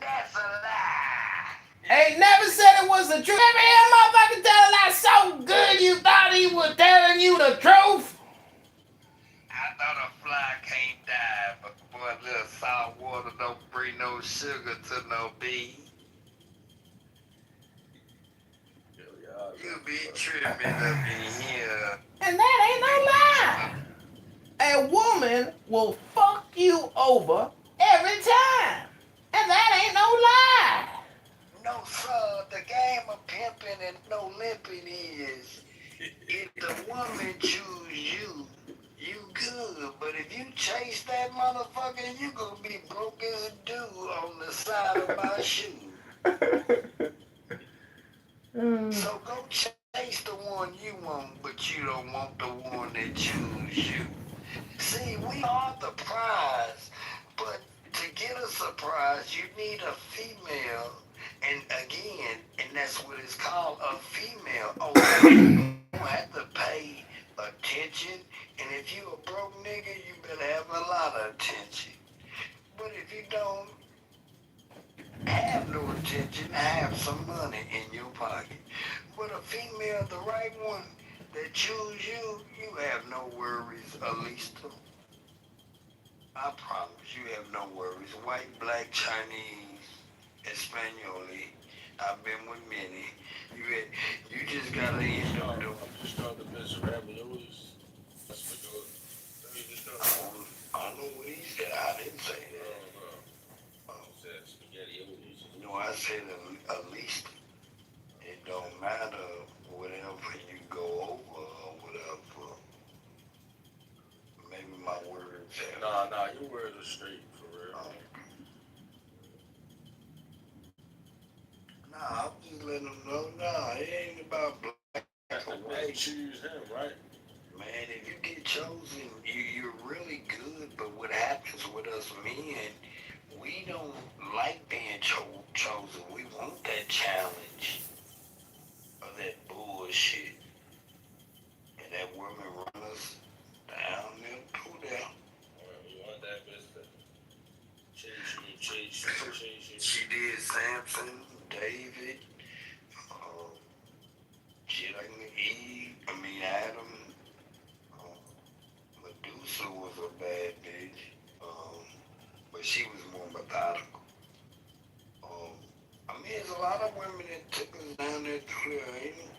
that's a lie. Ain't never said it was the truth. Every motherfucker tell a lie so good you thought he was telling you the truth. I thought a fly can't die, but boy, a little salt water don't bring no sugar to no bee. You be tripping up in here. And that ain't no lie. A woman will fuck you over every time. And that ain't no lie. No, sir, the game of pimping and no limping is, if the woman choose you, you good. But if you chase that motherfucker, you gonna be broke as a dude on the side of my shoe. So go chase the one you want, but you don't want the one that choose you. See, we are the prize, but to get a surprise, you need a female. And again, and that's what it's called, a female. Oh, you don't have to pay attention. And if you a broke nigga, you better have a lot of attention. But if you don't have no attention, have some money in your pocket. But a female, the right one that choose you, you have no worries, at least. I promise you have no worries. White, black, Chinese, Espanol. I've been with many. You just gotta eat them. Just start the best raviolis. That's what goes. I don't know what he said. I didn't say that. I said spaghetti. No, I said at least. It don't matter whatever you go over or whatever. Maybe my words have. Nah, your words are straight, for real. Nah, I'm just letting them know. Nah, it ain't about black or white. Choose him, right? Man, if you get chosen, you're really good. But what happens with us men, we don't like being chosen. We want that challenge of that bullshit. And that woman run us down there, go down. We want that business. She did Samson, David, shit like Eve, Adam. Medusa was a bad bitch, but she was more methodical. There's a lot of women that took us down there through there, ain't it?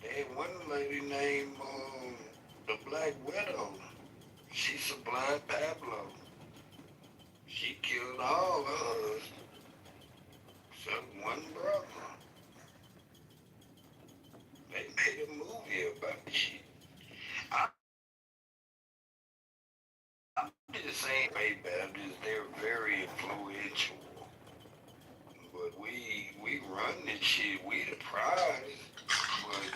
They had one lady named the Black Widow. She Sublime Pablo. She killed all of us except one brother. They made a movie about shit. I'm just saying, baby, they're very influential. But we run this shit. We the prize. But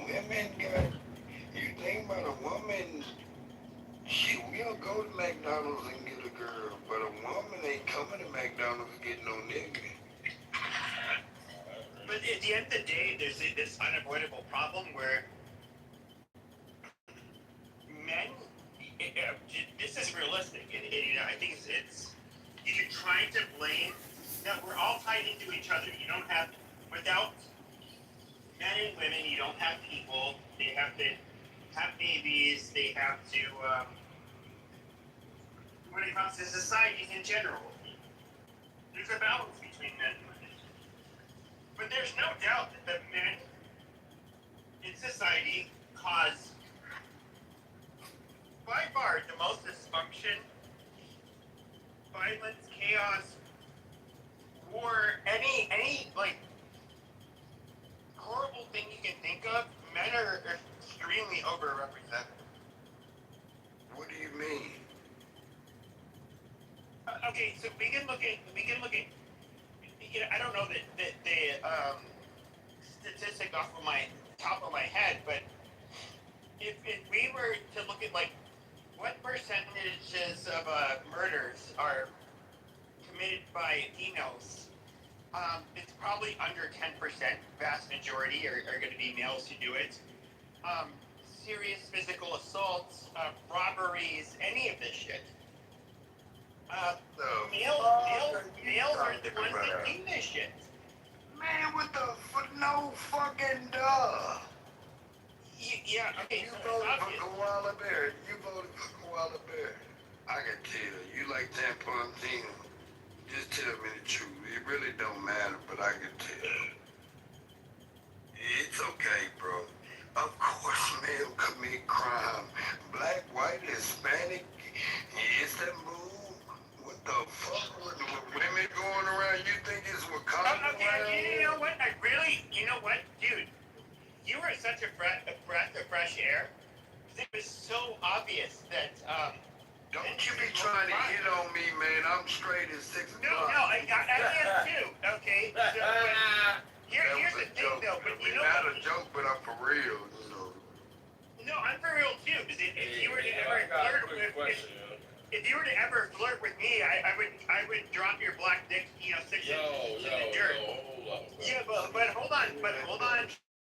women got. You think about a woman. Shit, we'll go to McDonald's and get a girl, but a woman ain't coming to McDonald's to get no nigga. But at the end of the day, there's this unavoidable problem where men. This is realistic, and I think it's you're trying to blame. No, we're all tied into each other. You don't have without men and women. You don't have people. They have to have babies. They have to. When it comes to society in general, there's a balance between men and women. But there's no doubt that men in society cause by far the most dysfunction, violence, chaos, war, any like horrible thing you can think of. Men are extremely overrepresented. What do you mean? Okay, so we can look at. I don't know the statistic off of my top of my head, but if we were to look at like what percentages of murders are committed by females, it's probably under 10%. Vast majority are going to be males who do it. Serious physical assaults, robberies, any of this shit. Males are the ones that do this shit. Man, what the no fucking duh. Yeah, okay. You voted for Koala Bear. You voted for Koala Bear. I can tell. You like tampon team. Just tell me the truth. It really don't matter, but I can tell. It's okay, bro. Of course, male commit crime. Black, white, Hispanic. It's that move. What the fuck? With women going around, you think it's Wakanda? Okay, you know what? You know what, dude? You were such a breath of fresh air. It was so obvious that. Don't you be trying to hit on me, man. I'm straight at 6 o'clock. No, I am too. Okay. So, here's the thing, though. But you know not a joke, but I'm for real. You know. No, I'm for real too. Because if you were to ever flirt with me, I would drop your black dick, 6 inches in the dirt. Yeah, but hold on.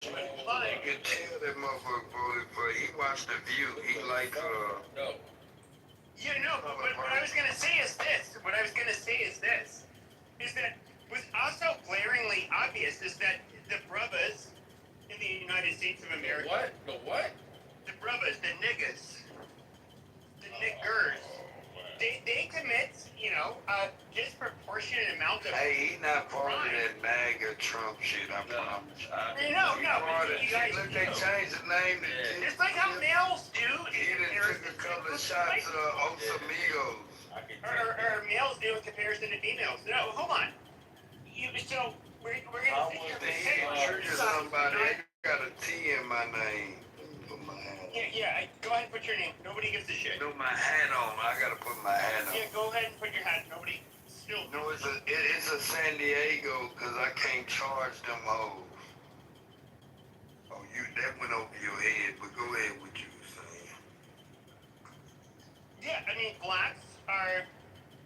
You can tell that motherfucker voted for. He watched The View. He like Yeah, no, but what I was gonna say is this. Is that was also glaringly obvious is that the brothers in the United States of America. The what? The brothers, the niggas, the niggers. They commit, a disproportionate amount of. Hey, he not part of that MAGA Trump shit. I promise. No. You guys, look, they changed the name to. It's like how males do. He done took a couple of shots of Osamigos. Or males do in comparison to females. No, hold on. So we're gonna sit here. They trigger somebody. I got a T in my name. Put my hat on. Yeah. Go ahead and put your name. Nobody gives a shit. No, my hat on. I gotta put my hat on. Yeah, go ahead and put your hat. Nobody. Still. No, it's a San Diego because I can't charge them hoes. Oh, that went over your head. But go ahead with you saying. Yeah, I mean blacks are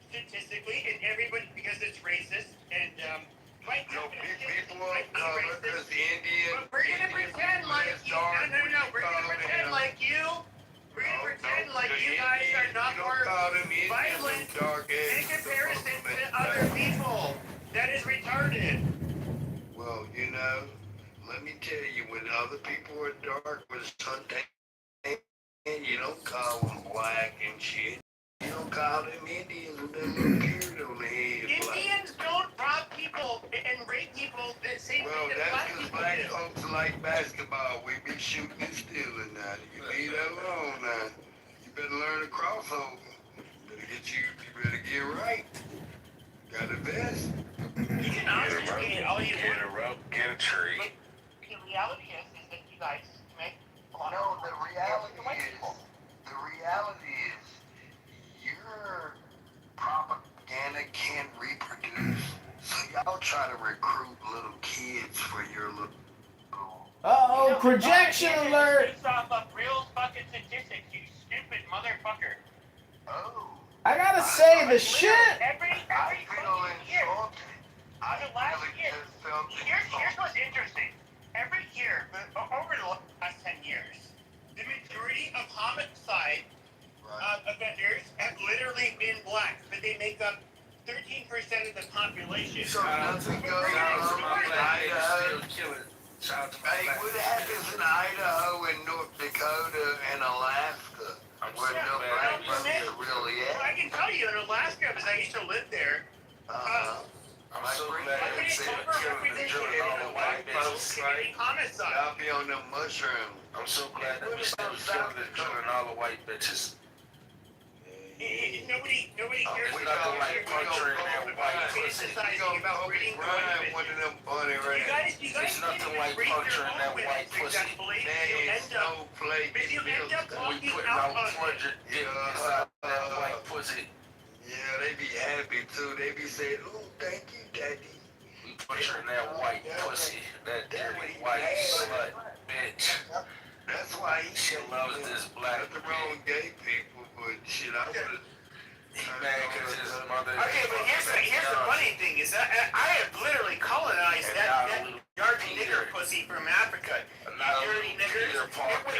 statistically, and everybody because it's racist and white people of color because the Indian. But we're gonna pretend like you. No. We're gonna pretend like you. We're gonna pretend like you guys are not more violent in comparison to other people. That is retarded. Well, let me tell you, when other people are dark with suntan, you don't call them black and shit. You don't call them Indians with that little beard on the head. Indians don't rob people and rape people the same Well, way that that's black because people black do. folks like basketball. We be shooting and stealing now. You leave that alone now. You better learn to crossover. You better get right. Got a vest? You can obfuscate all you Get want. a rope, get a tree. But the reality is that you guys make a lot No, of the reality is your propaganda can't reproduce. So y'all try to recruit little kids for your little. Uh-oh, projection alert! Based off of real fucking statistics, you stupid motherfucker. Oh. I gotta say, the shit! Every fucking year. The last year. Here's what's interesting. Every year, over the last 10 years, the majority of homicide offenders have literally been black, but they make up 13% of the population. So nothing goes on in Idaho. Hey, what happens in Idaho and North Dakota and Alaska? Where no black folks are really Well, I at? can tell you in Alaska, because I used to live there. I'm so glad they say killing the jury all the white folks, right? Homicide. Y'all be on them mushrooms. I'm so glad that we still killing all the white bitches. Nobody cares We about got the white puncher in there, white pussy. fantasizing about breeding the Ryan, one of them bunny rats. You guys There's nothing like breed your puncher in that own white women pussy. successfully. There is no play. But you end up We walking putting out out on plunger inside that white pussy. Yeah, they be happy too. They be saying, "Ooh, thank you, daddy." We punching that white pussy, that dirty white slut bitch. That's why she loves this black. Nothing wrong with gay people, but shit, I would've. He mad because his mother. Okay, but here's the funny thing is that I have literally colonized that dirty nigger pussy from Africa. You dirty nigger.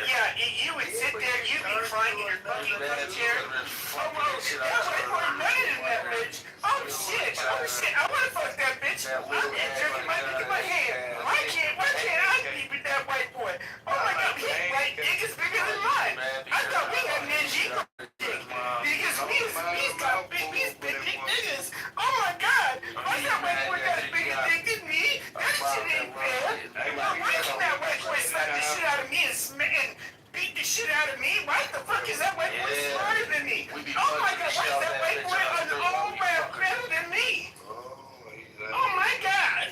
Yeah, you would sit there, you'd be crying in your fucking chair. Oh, well, yeah, we're running in that bitch. Oh shit, I wanna fuck that bitch. I'm jerking my dick in my hand. Why can't I be with that white boy? Oh my god, his white dick is bigger than mine. I thought we had Ninja dick. Because he's got big dick niggas. Oh my god, why that white boy got a bigger dick than me? That shit ain't fair. Why can that white boy slap the shit out of me and beat the shit out of me? Why the fuck is that white boy smarter than me? Oh my god, why is that white boy better than me? Oh my god.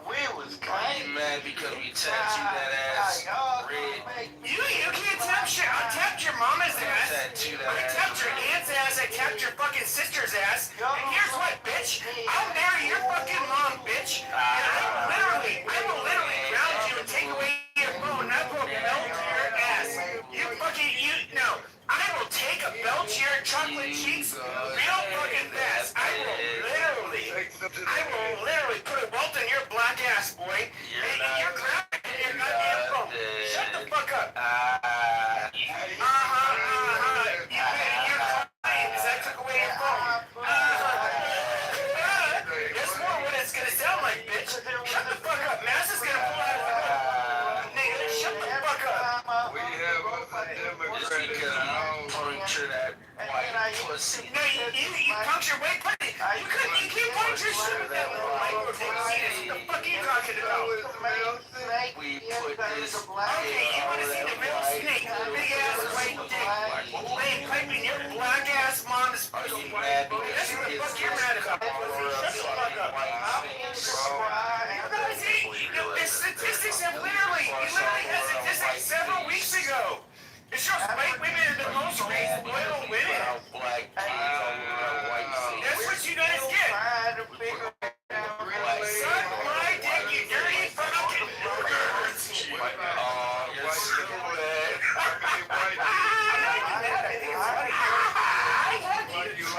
You mad because we tattooed that ass red? You can't tap shit. I tapped your mama's ass. I tapped your aunt's ass. I tapped your fucking sister's ass. And here's what, bitch. I'll marry your fucking mom, bitch. And I will literally ground you and take away your phone. And I will melt your ass. No. I will take a belt to your chocolate cheeks real fucking fast. I will literally put a welt in your black ass, boy. And you're grabbing your goddamn phone. Shut the fuck up. You're crying because I took away your phone. That's more what it's gonna sound like, bitch. Shut the fuck up. Mass is gonna pull out of the nigga, shut the fuck up. We have a Democrat in the house. Puncture that white pussy. No, you puncture white pussy. You can't puncture shit with that little microphone. What the fuck are you talking about? We put this. Okay, you wanna see the middle snake? Big ass white dick. Laying pipe in your black ass mom's pussy. That's what the fuck you're mad about. Shut the fuck up. The statistics have literally had statistics several weeks ago. It shows white women are the most raised loyal women. That's what you guys get. Suck my dick, you dirty fucking boogers.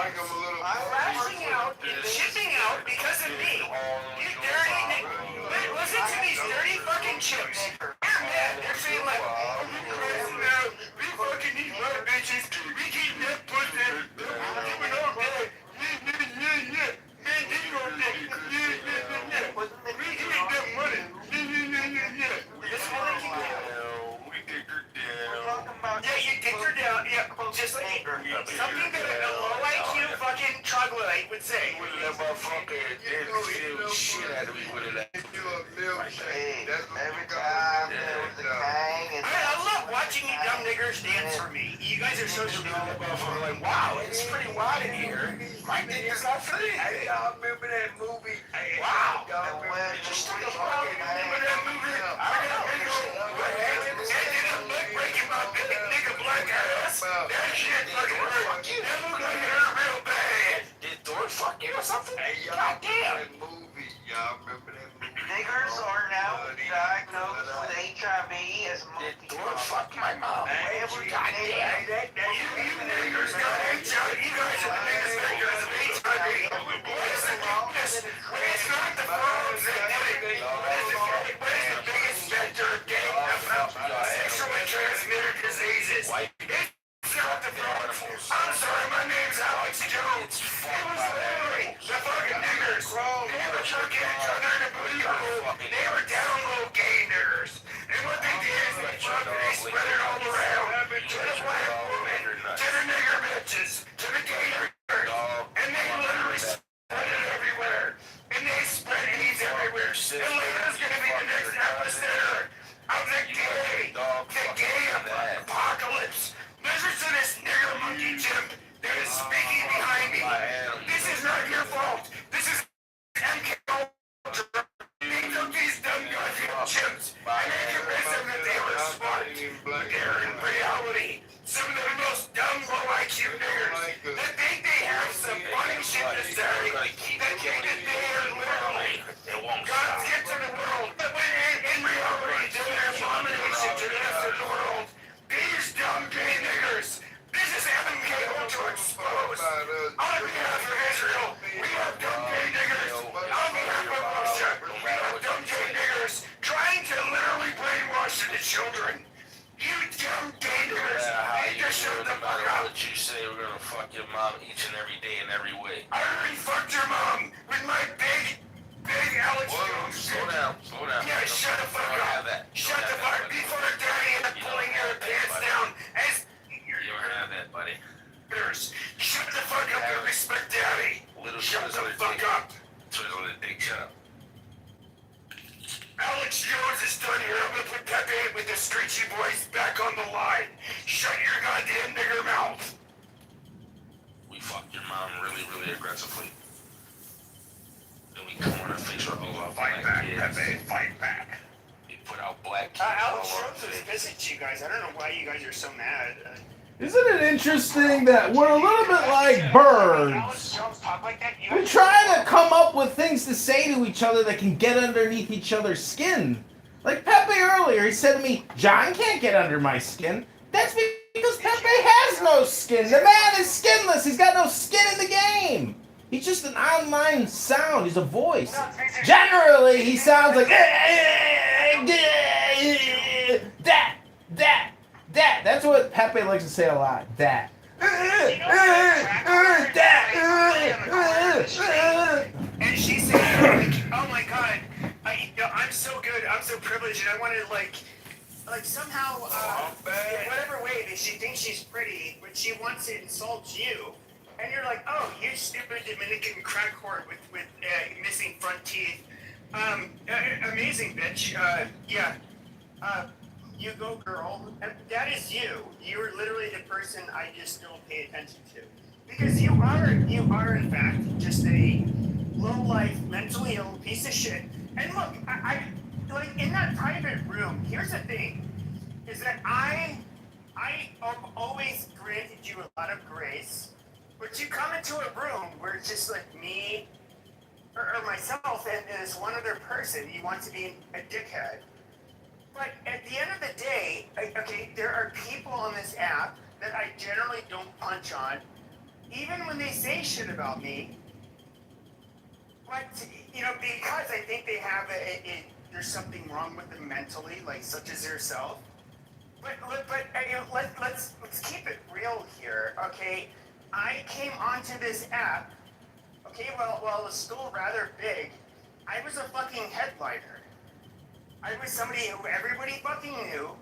Lashing out and chipping out because of me. You dirty nigga. Listen to these dirty fucking chips. They're mad. They're saying like, oh, you crazy now. We fucking need white bitches. We chocolate, I would say. With that motherfucker, shit out of me with it. Do a milkshake. That's what every time there was the gang. I love watching you dumb niggers dance for me. You guys are so stupid. Like, wow, it's pretty wild in here. My dick is not free. Hey, y'all remember that movie? Wow. Just think about it. Remember that movie? I got a ended up breaking my big nigga black ass. That shit fucking hurt. That looked like it hurt real bad. Did Thor fuck you or something? Hey, y'all remember that movie? Y'all remember that movie? Niggers are now diagnosed with HIV as Did Thor fuck my mom? Goddamn. You niggers got HIV. You guys are the biggest niggers of HIV. What is the weakness? It's not the phones that do it. What is the biggest vector of sexually transmitted diseases? It's not the phones. I'm sorry, my name's Alex Jones. It was literally the fucking niggers. They were jerking each other in a booty hole. They were down low gay niggers. And what they did is they spread it all around. To the black woman, to the nigger bitches, to the gay niggers. And they literally spread it everywhere. And they spread AIDS everywhere. And Lena's gonna be the next epicenter of the gay apocalypse. Listen to this nigger monkey chimp that is speaking behind me. This is not your fault. This is MK Ultra. They took these dumb goddamn chimps and they convinced them that they were smart. They're in reality some of the most dumb low IQ niggers that think they have some funny shit to say. That think that they are literally God's gift to the world. But in reality, they're an abomination to the rest of the world. These dumb gay niggers. This is MK Ultra exposed. On behalf of Israel, we have dumb gay niggers. On behalf of Russia, we have dumb gay niggers trying to literally brainwash the children. You dumb gay niggers need to shut the fuck up. What you say, we're gonna fuck your mom each and every day in every way. I already fucked your mom with my big Alex Jones. Slow down. Yeah, shut the fuck up. Shut the fuck up. Before daddy ends up pulling your pants down as You don't have that, buddy. Shut the fuck up and respect daddy. Shut the fuck up. Twiddle the dick, shut up. Alex Jones is done here. I'm gonna put Pepe with the screechy voice back on the line. Shut your goddamn nigger mouth. We fucked your mom really, really aggressively. Then we come on her face with all our Fight back, Pepe. Fight back. We put out black kids Alex all over Jones the was face. pissed at you guys. I don't know why you guys are so mad. Isn't it interesting that we're a little bit like birds? We try to come up with things to say to each other that can get underneath each other's skin. Like Pepe earlier, he said to me, John can't get under my skin. That's because Pepe has no skin. The man is skinless. He's got no skin in the game. He's just an online sound. He's a voice. Generally, he sounds like that. That's what Pepe likes to say a lot. That. And she said, like, oh my god, I'm so good, I'm so privileged, and I want to like somehow, in whatever way that she thinks she's pretty, but she wants to insult you. And you're like, oh, you stupid Dominican crack whore with missing front teeth. Amazing, bitch. You go, girl. And that is you. You're literally the person I just don't pay attention to. Because you are in fact just a low-life, mentally ill piece of shit. And look, I like in that private room, here's the thing, is that I always granted you a lot of grace, but you come into a room where it's just like me or myself and there's one other person, you want to be a dickhead. But at the end of the day, okay, there are people on this app that I generally don't punch on, even when they say shit about me. But, you know, because I think they have there's something wrong with them mentally, like such as yourself. But you know, let's keep it real here, okay? I came onto this app, okay, well, it was still rather big. I was a fucking headliner. I was somebody who everybody fucking knew.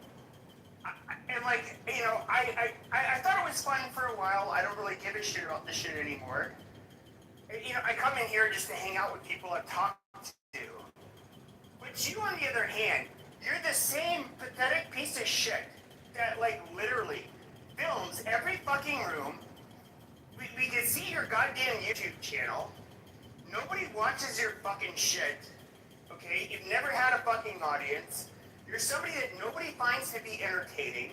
And like, you know, I thought it was fun for a while. I don't really give a shit about this shit anymore. You know, I come in here just to hang out with people I've talked to. But you, on the other hand, you're the same pathetic piece of shit that, like, literally films every fucking room. We can see your goddamn YouTube channel. Nobody watches your fucking shit. Okay? You've never had a fucking audience. You're somebody that nobody finds to be entertaining.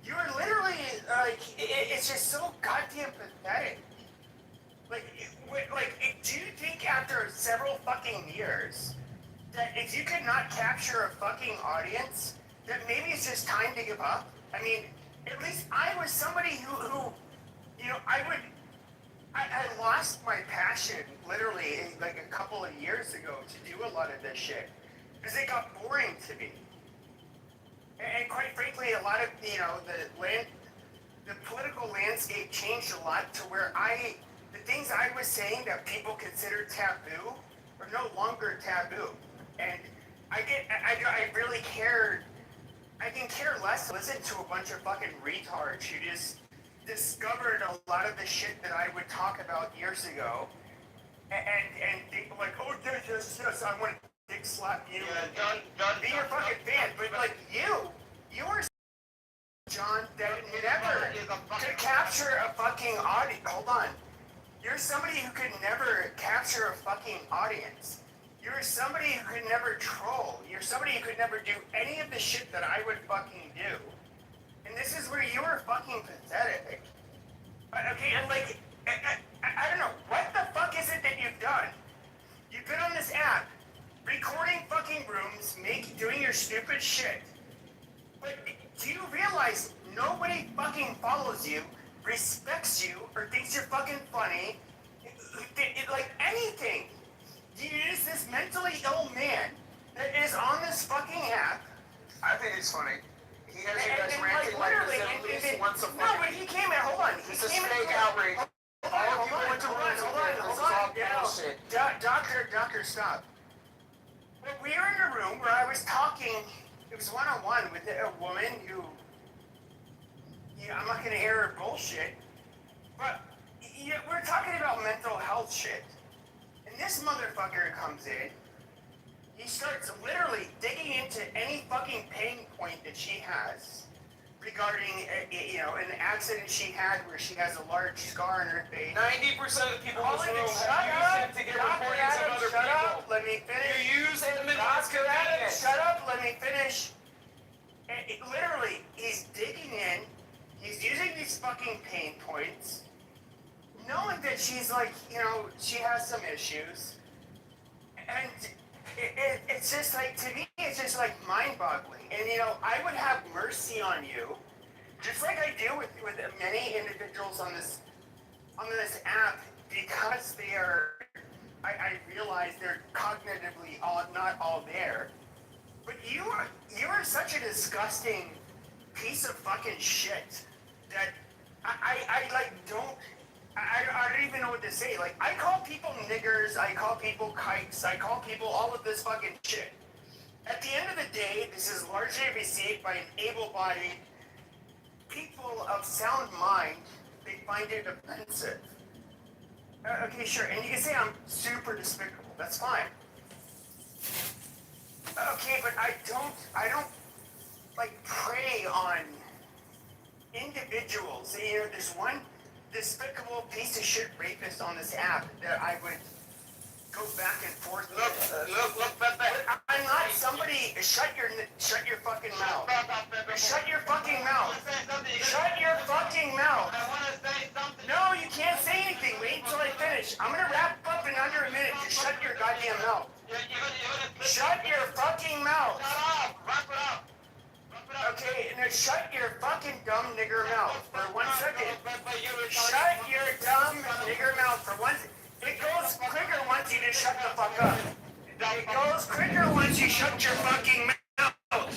You're literally, like, it's just so goddamn pathetic. Like, do you think after several fucking years that if you could not capture a fucking audience, that maybe it's just time to give up? I mean, at least I was somebody who you know, I lost my passion literally like a couple of years ago to do a lot of this shit because it got boring to me. And quite frankly, a lot of, you know, the political landscape changed a lot to where the things I was saying that people consider taboo are no longer taboo. And I really cared. I can care less to listen to a bunch of fucking retards who just discovered a lot of the shit that I would talk about years ago. And they were like, oh, yes, I want to dick slap you. Be your fucking fan. But like you were John that never could capture a fucking audience. Hold on. You're somebody who could never capture a fucking audience. You're somebody who could never troll. You're somebody who could never do any of the shit that I would fucking do. And this is where you are fucking pathetic. Okay, and like, I don't know, what the fuck is it that you've done? You've been on this app, recording fucking rooms, doing your stupid shit. But do you realize nobody fucking follows you, respects you, or thinks you're fucking funny? Like anything. You're just this mentally ill man that is on this fucking app. I think it's funny. He has you guys ranting like this at least once a fucking... No, but he came in, hold on. This is fake outrage. Hold on. Doctor, stop. Well, we were in a room where I was talking, it was one-on-one with a woman who, you know, I'm not going to air her bullshit, but you know, we're talking about mental health shit. And this motherfucker comes in, he starts literally digging into any fucking pain point that she has regarding, you know, an accident she had where she has a large scar on her face. 90% of the people in this room have used him to get recordings of other people. Shut up, let me finish. You use Edmund as convenience. Shut up, let me finish. Literally, he's digging in, he's using these fucking pain points, knowing that she's like, you know, she has some issues. And it's just like, to me, it's just like mind-boggling. And you know, I would have mercy on you, just like I do with many individuals on this app, because they are, I realize they're cognitively not all there. But you are such a disgusting piece of fucking shit that I like don't. I don't even know what to say. Like, I call people niggers, I call people kikes, I call people all of this fucking shit. At the end of the day, this is largely received by an able-bodied people of sound mind. They find it offensive. Okay, sure, and you can say I'm super despicable. That's fine. Okay, but I don't like prey on individuals. You know, there's one despicable piece of shit rapist on this app that I would go back and forth. Look, Pepe. I'm not somebody. Shut your fucking mouth. Shut your fucking mouth. Shut your fucking mouth. I want to say something. No, you can't say anything. Wait until I finish. I'm gonna wrap up in under a minute. Just shut your goddamn mouth. Shut your fucking mouth. Shut up. Wrap it up. Okay, now shut your fucking dumb nigger mouth for 1 second. Shut your dumb nigger mouth for 1 second. It goes quicker once you just shut the fuck up. It goes quicker once you shut your fucking mouth.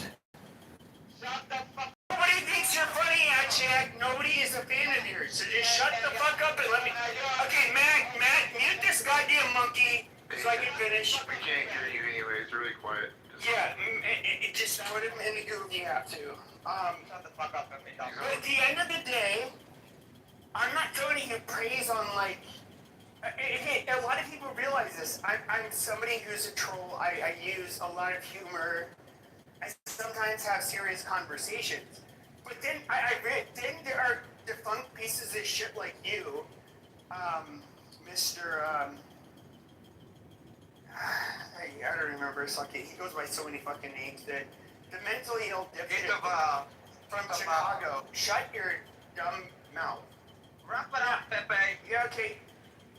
Shut the fuck up. Nobody thinks you're funny, Chad. Nobody is a fan of yours. So just shut the fuck up and let me. Okay, Matt, mute this goddamn monkey so I can finish. We can't hear you anyway. It's really quiet. Yeah, it just put him in the groove you have to. Shut the fuck up. But at the end of the day, I'm not throwing you praise on like. don't realize this. I'm somebody who's a troll. I use a lot of humor. I sometimes have serious conversations. But then then there are defunct pieces of shit like you, Mr. I don't remember. He goes by so many fucking names. The mentally ill dipshit from Chicago. Shut your dumb mouth. Wrap it up, Pepe. Yeah, okay.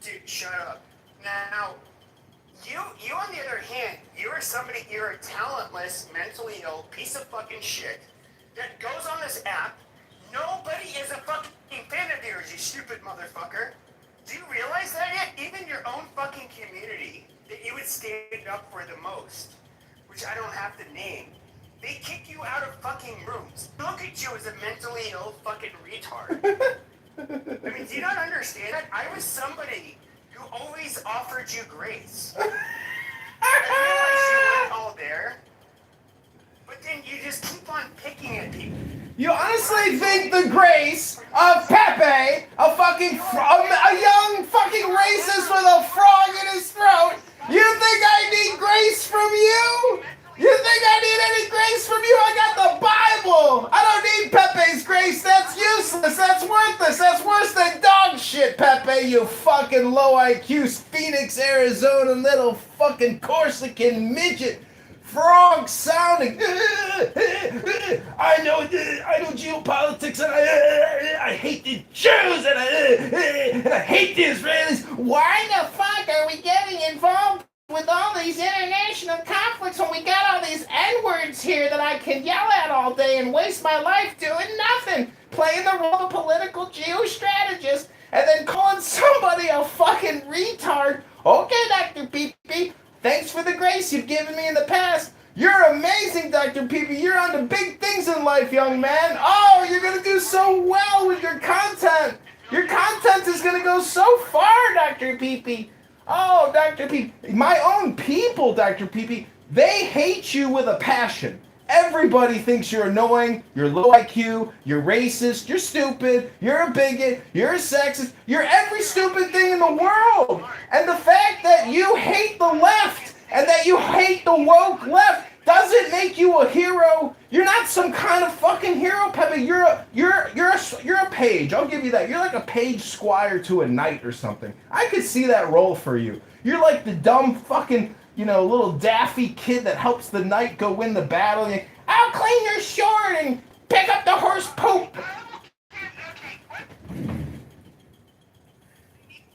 Dude, shut up. Now, you on the other hand, you're a talentless, mentally ill piece of fucking shit that goes on this app. Nobody is a fucking fan of yours, you stupid motherfucker. Do you realize that yet? Even your own fucking community that you would stand up for the most, which I don't have to name, they kick you out of fucking rooms. Look at you as a mentally ill fucking retard. I mean, do you not understand that? I was somebody who always offered you grace. I realize you weren't all there, but then you just keep on picking at people. You honestly think the grace of Pepe, a young fucking racist with a frog in his throat, you think I need grace from you? You think I need any grace from you? I got the Bible. I don't need Pepe's grace. That's useless. That's worthless. That's worse than dog shit, Pepe, you fucking low IQ Phoenix, Arizona little fucking Corsican midget. Frog sounding. I know geopolitics, and I hate the Jews, and I hate the Israelis. Why the fuck are we getting involved with all these international conflicts when we got all these N-words here that I can yell at all day and waste my life doing nothing, playing the role of political geostrategist, and then calling somebody a fucking retard? Okay, Dr. Pee-Pee. Thanks for the grace you've given me in the past. You're amazing, Dr. Pee-Pee. You're on to big things in life, young man. Oh, you're going to do so well with your content. Your content is going to go so far, Dr. Pee-Pee. Oh, Dr. Pee-Pee. My own people, Dr. Pee-Pee, they hate you with a passion. Everybody thinks you're annoying, you're low IQ, you're racist, you're stupid, you're a bigot, you're a sexist, you're every stupid thing in the world. And the fact that you hate the left and that you hate the woke left doesn't make you a hero. You're not some kind of fucking hero, Pepe. You're a page. I'll give you that. You're like a page squire to a knight or something. I could see that role for you. You're like the dumb fucking, little daffy kid that helps the knight go win the battle. And I'll clean your sword and pick up the horse poop.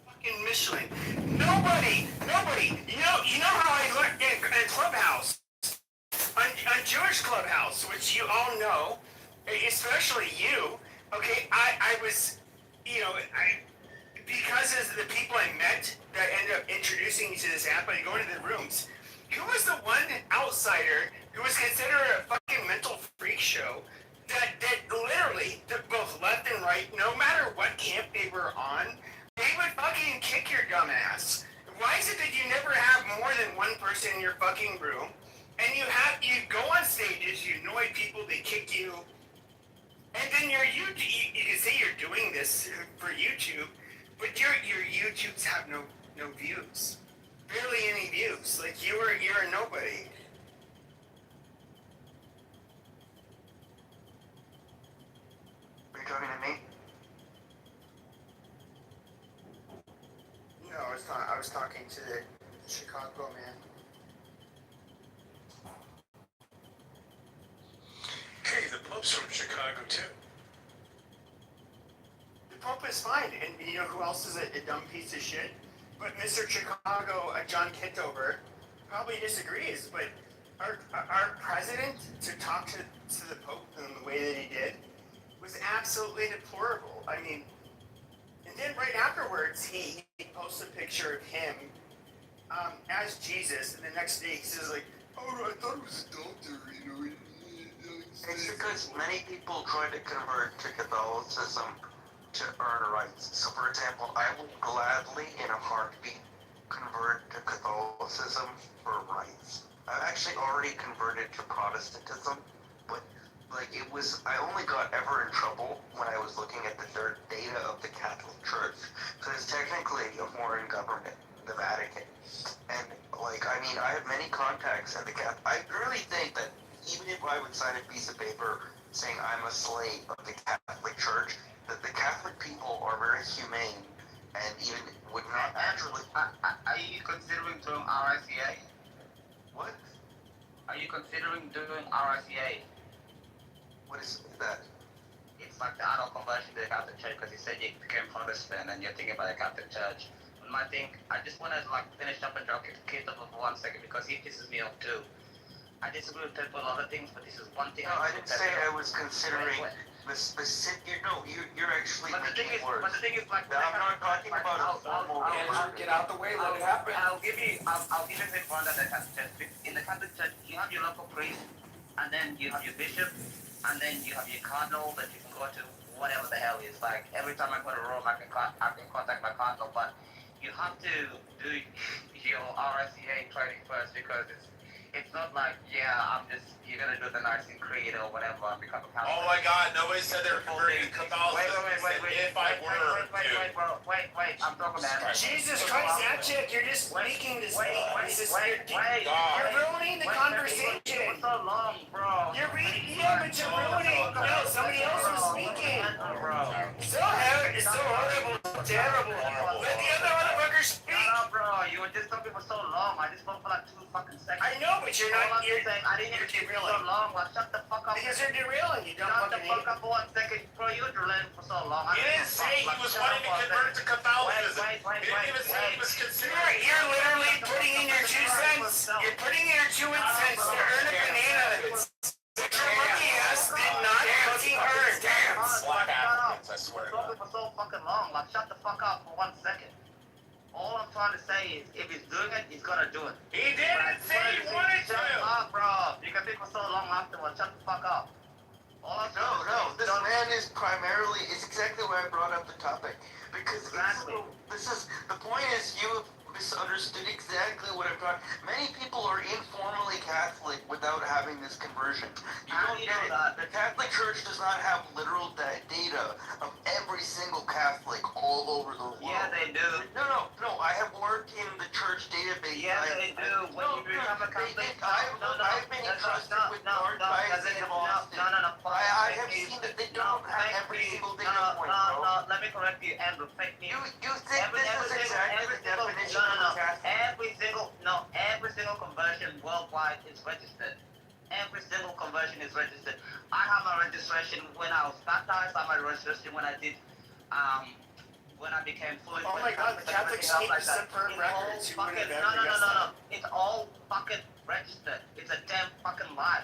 Fucking Michelin. Nobody. You know how I learned in Clubhouse, on Jewish Clubhouse, which you all know, especially you. Okay, I was, because of the people I met that ended up introducing me to this app, I go into the rooms. Who was the one outsider who was considered a fucking mental freak show that literally, both left and right, no matter what camp they were on, they would fucking kick your dumb ass. Why is it that you never have more than one person in your fucking room, and you go on stages, you annoy people, they kick you, and then you can say you're doing this for YouTube, but your YouTubes have no views, barely any views. Like you're a nobody. Are you talking to me? No, I was talking to the Chicago man. Hey, the Pope's from Chicago too. The Pope is fine, and you know who else is a dumb piece of shit? But Mr. Chicago, John Kitover, probably disagrees. But our president to talk to the Pope in the way that he did was absolutely deplorable. I mean, and then right afterwards, he posts a picture of him as Jesus, and the next day he says like, "Oh, I thought it was a doctor," It's because many people try to convert to Catholicism to earn rights. So, for example, I will gladly, in a heartbeat, convert to Catholicism for rights. I've actually already converted to Protestantism, but I only got ever in trouble when I was looking at the data of the Catholic Church, because it's technically a foreign government, the Vatican. Catholics and the Catholic. I really think that even if I would sign a piece of paper saying I'm a slave of the Catholic Church, that the Catholic people are very humane and even would not actually. Are you considering doing RICA? What? Are you considering doing RICA? What is that? It's like the adult conversion to the Catholic Church, because you said you became Protestant and you're thinking about the Catholic Church. And my thing, I just want to like finish up and drop Kitover for 1 second, because he pisses me off too. I disagree with Pep on a lot of things, but this is one thing. No, I didn't say I was considering the specific. No, you're actually making words. But the thing is, like, I'm not talking about a formal. Get out the way, let it happen. I'll give you an example of the Catholic Church. In the Catholic Church, you have your local priest, and then you have your bishop, and then you have your cardinal that you can go to, whatever the hell is. Like, every time I go to Rome, I can contact my cardinal, but you have to do your RICA training first, because it's not like, you're gonna do the Nicene Creed or whatever and become a Catholic. Oh my God, nobody said they were converting to Catholicism. If I were Wait, I'm talking about Jesus Christ, Abject, you're just speaking this. Wait. You're ruining the conversation. For so long, bro. But you're ruining. No, somebody else was speaking. So horrible, terrible. Let the other motherfucker speak. No, bro, you were just talking for so long. I just spoke for like 2 fucking seconds. I know, but you're not. You're saying I didn't hear you for so long. Well, shut the fuck up. Because you're derailing. You don't Shut the fucking fuck up for 1 second, bro. You were derailing for so long. He didn't say he was wanting to convert to Catholicism. He didn't even say he was considering. You're literally putting in your 2 cents. You're putting in your 2 cents to earn a banana. What you're looking at us did not fucking earn. Black Africans, I swear. You're talking for so fucking long. Like, shut the fuck up for 1 second. All I'm trying to say is, if he's doing it, he's gonna do it. He didn't say he wanted to. Shut up, bro. You can think for so long afterwards. Shut the fuck up. No. This man is primarily. It's exactly why I brought up the topic, because this is the point. Is you misunderstood exactly what I'm talking. Many people are informally Catholic without having this conversion. You don't get it. The Catholic Church does not have literal data of every single Catholic all over the world. Yeah, they do. No. I have worked in the church database. Yeah, they do. When you become a Catholic, I've been entrusted with the Archdiocese of Austin. I have seen that they don't have every single data point, bro. No, let me correct you, Andrew. Fake news. You think this is exactly the definition of a Catholic? Every single conversion worldwide is registered. Every single conversion is registered. I have my registration when I was baptized. I have my registration when I did, when I became fully. Oh my God, the Catholics need to separate records. No. It's all fucking registered. It's a damn fucking lie.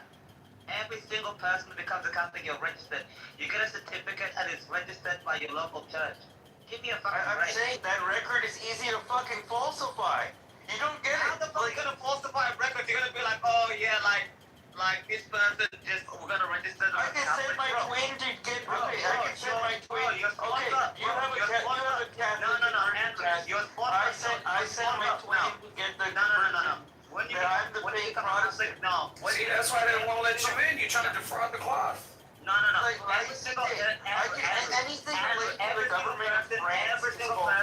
Every single person who becomes a Catholic, you're registered. You get a certificate and it's registered by your local church. Give me a fucking break. I'm saying that record is easy to fucking falsify. You don't get How the fuck are you gonna falsify a record? You're gonna be like, oh yeah, like this person we're gonna register them. I can send my twin to get. Okay, I can send my twin. Your sponsor. Okay, you have a Catholic. No, Andrew. Your sponsor. I sent my twin to get the. No. When you become a Catholic, no. See, that's why they won't let you in. You're trying to defraud the cloth. No. Every single person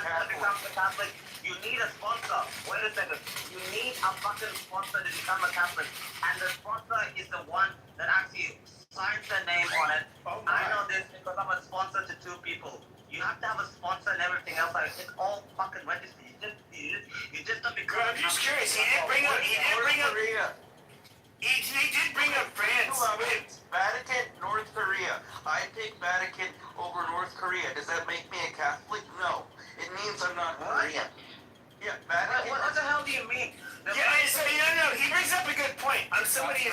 that becomes a Catholic, you need a sponsor. Wait a second. You need a fucking sponsor to become a Catholic. And the sponsor is the one that actually signs their name on it. I know this because I'm a sponsor to 2 people. You have to have a sponsor and everything else. Like, it's all fucking registered. You just don't become. I'm just curious. He did bring up. He did bring up France. Vatican, North Korea. I pick Vatican over North Korea. Does that make me a Catholic? No. It means I'm not Korean. Yeah, Vatican. What the hell do you mean? No. He brings up a good point. Somebody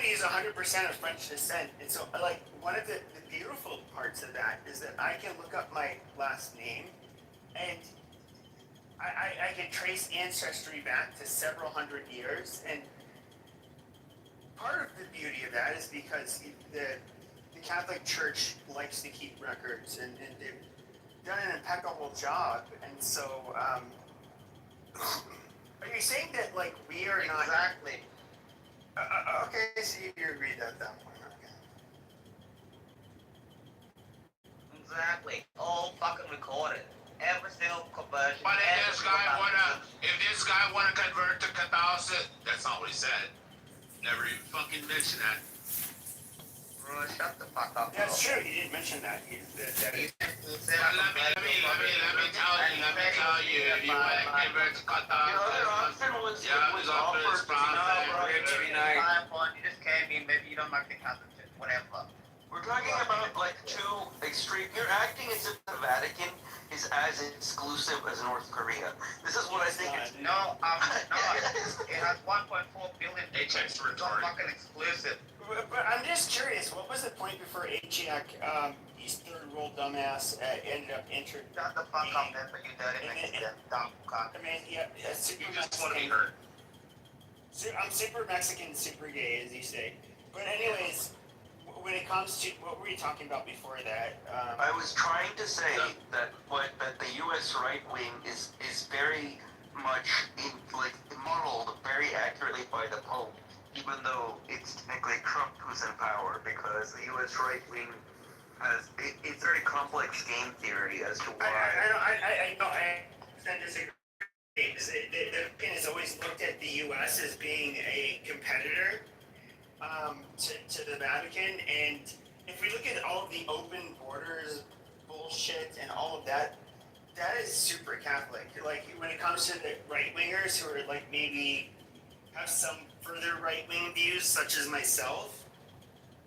is 100% of French descent, and so like one of the beautiful parts of that is that I can look up my last name, and I can trace ancestry back to several hundred years, and part of the beauty of that is because the Catholic Church likes to keep records, and they've done an impeccable job, and so are you saying that like we are not exactly? Okay, so you agree that point. Okay. Exactly. All fucking recorded. every single conversion. But if this guy wanna convert to Catholicism, that's not what he said. Never even fucking mentioned that. Bro, shut the fuck up. That's true. He didn't mention that. Let me tell you, if you want to convert to Catholicism, You just came in, maybe you don't like the Catholic Church, whatever. We're talking about like two extreme. You're acting as if the Vatican is as exclusive as North Korea. This is what I think. No, I'm not. It has 1.4 billion. HX It's not retarded. fucking exclusive. But I'm just curious, what was the point before HX, these third world dumbass, ended up entering? Shut the fuck up, then, but you dirty Mexican dumb cock. I mean, yeah, super You just want to be Mexican. heard. I'm super Mexican, super gay, as you say. But anyways, when it comes to, what were you talking about before that? I was trying to say that the U.S. right wing is very much modeled very accurately by the Pope, even though it's technically Trump who's in power, because the U.S. right wing has it's very complex game theory as to why. I disagree. The thing has always looked at the U.S. as being a competitor to the Vatican, and if we look at all of the open borders bullshit and all of that, that is super Catholic. Like when it comes to the right wingers who are like maybe have some further right wing views, such as myself,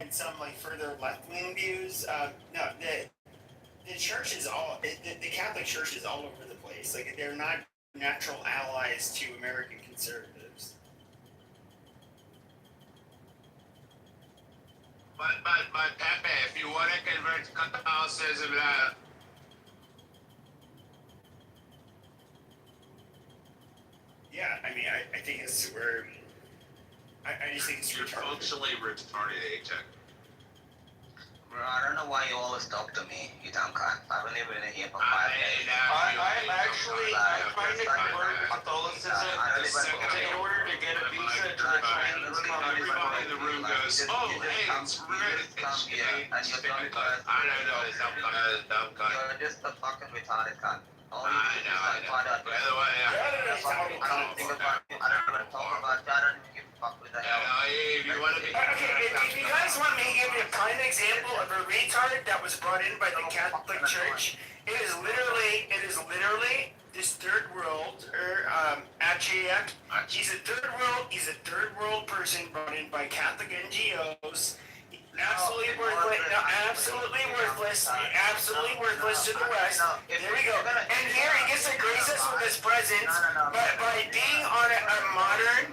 and some like further left wing views. No, the church is all the Catholic Church is all over the place. Like they're not natural allies to American conservatives. But Pepe, if you want to convert to Catholicism, Yeah, I mean, I think it's where I just think it's you're retarded. functionally retarded, HX. Bro, I don't know why you always talk to me, you dumb cunt. I've only been here for 5 days. I'm trying to convert to Catholicism in order to get a visa to the Chinese Communist Everybody in the room goes, oh, hey, it's red. And you're dumb cunt. I don't know, it's dumb cunt. You're just a fucking retarded cunt. All you I do is know. find out. By the way, I don't think about you. I don't know what to talk about you. I don't even give a fuck with the hell. if you want to be... Okay, if you guys want me to give you a prime example of a retard that was brought in by the Catholic Church, it is literally this third world, Achaeak. He's a third world person brought in by Catholic NGOs. Absolutely worthless to the West. There we go. And here he gets to grace us with his presence by being on a modern,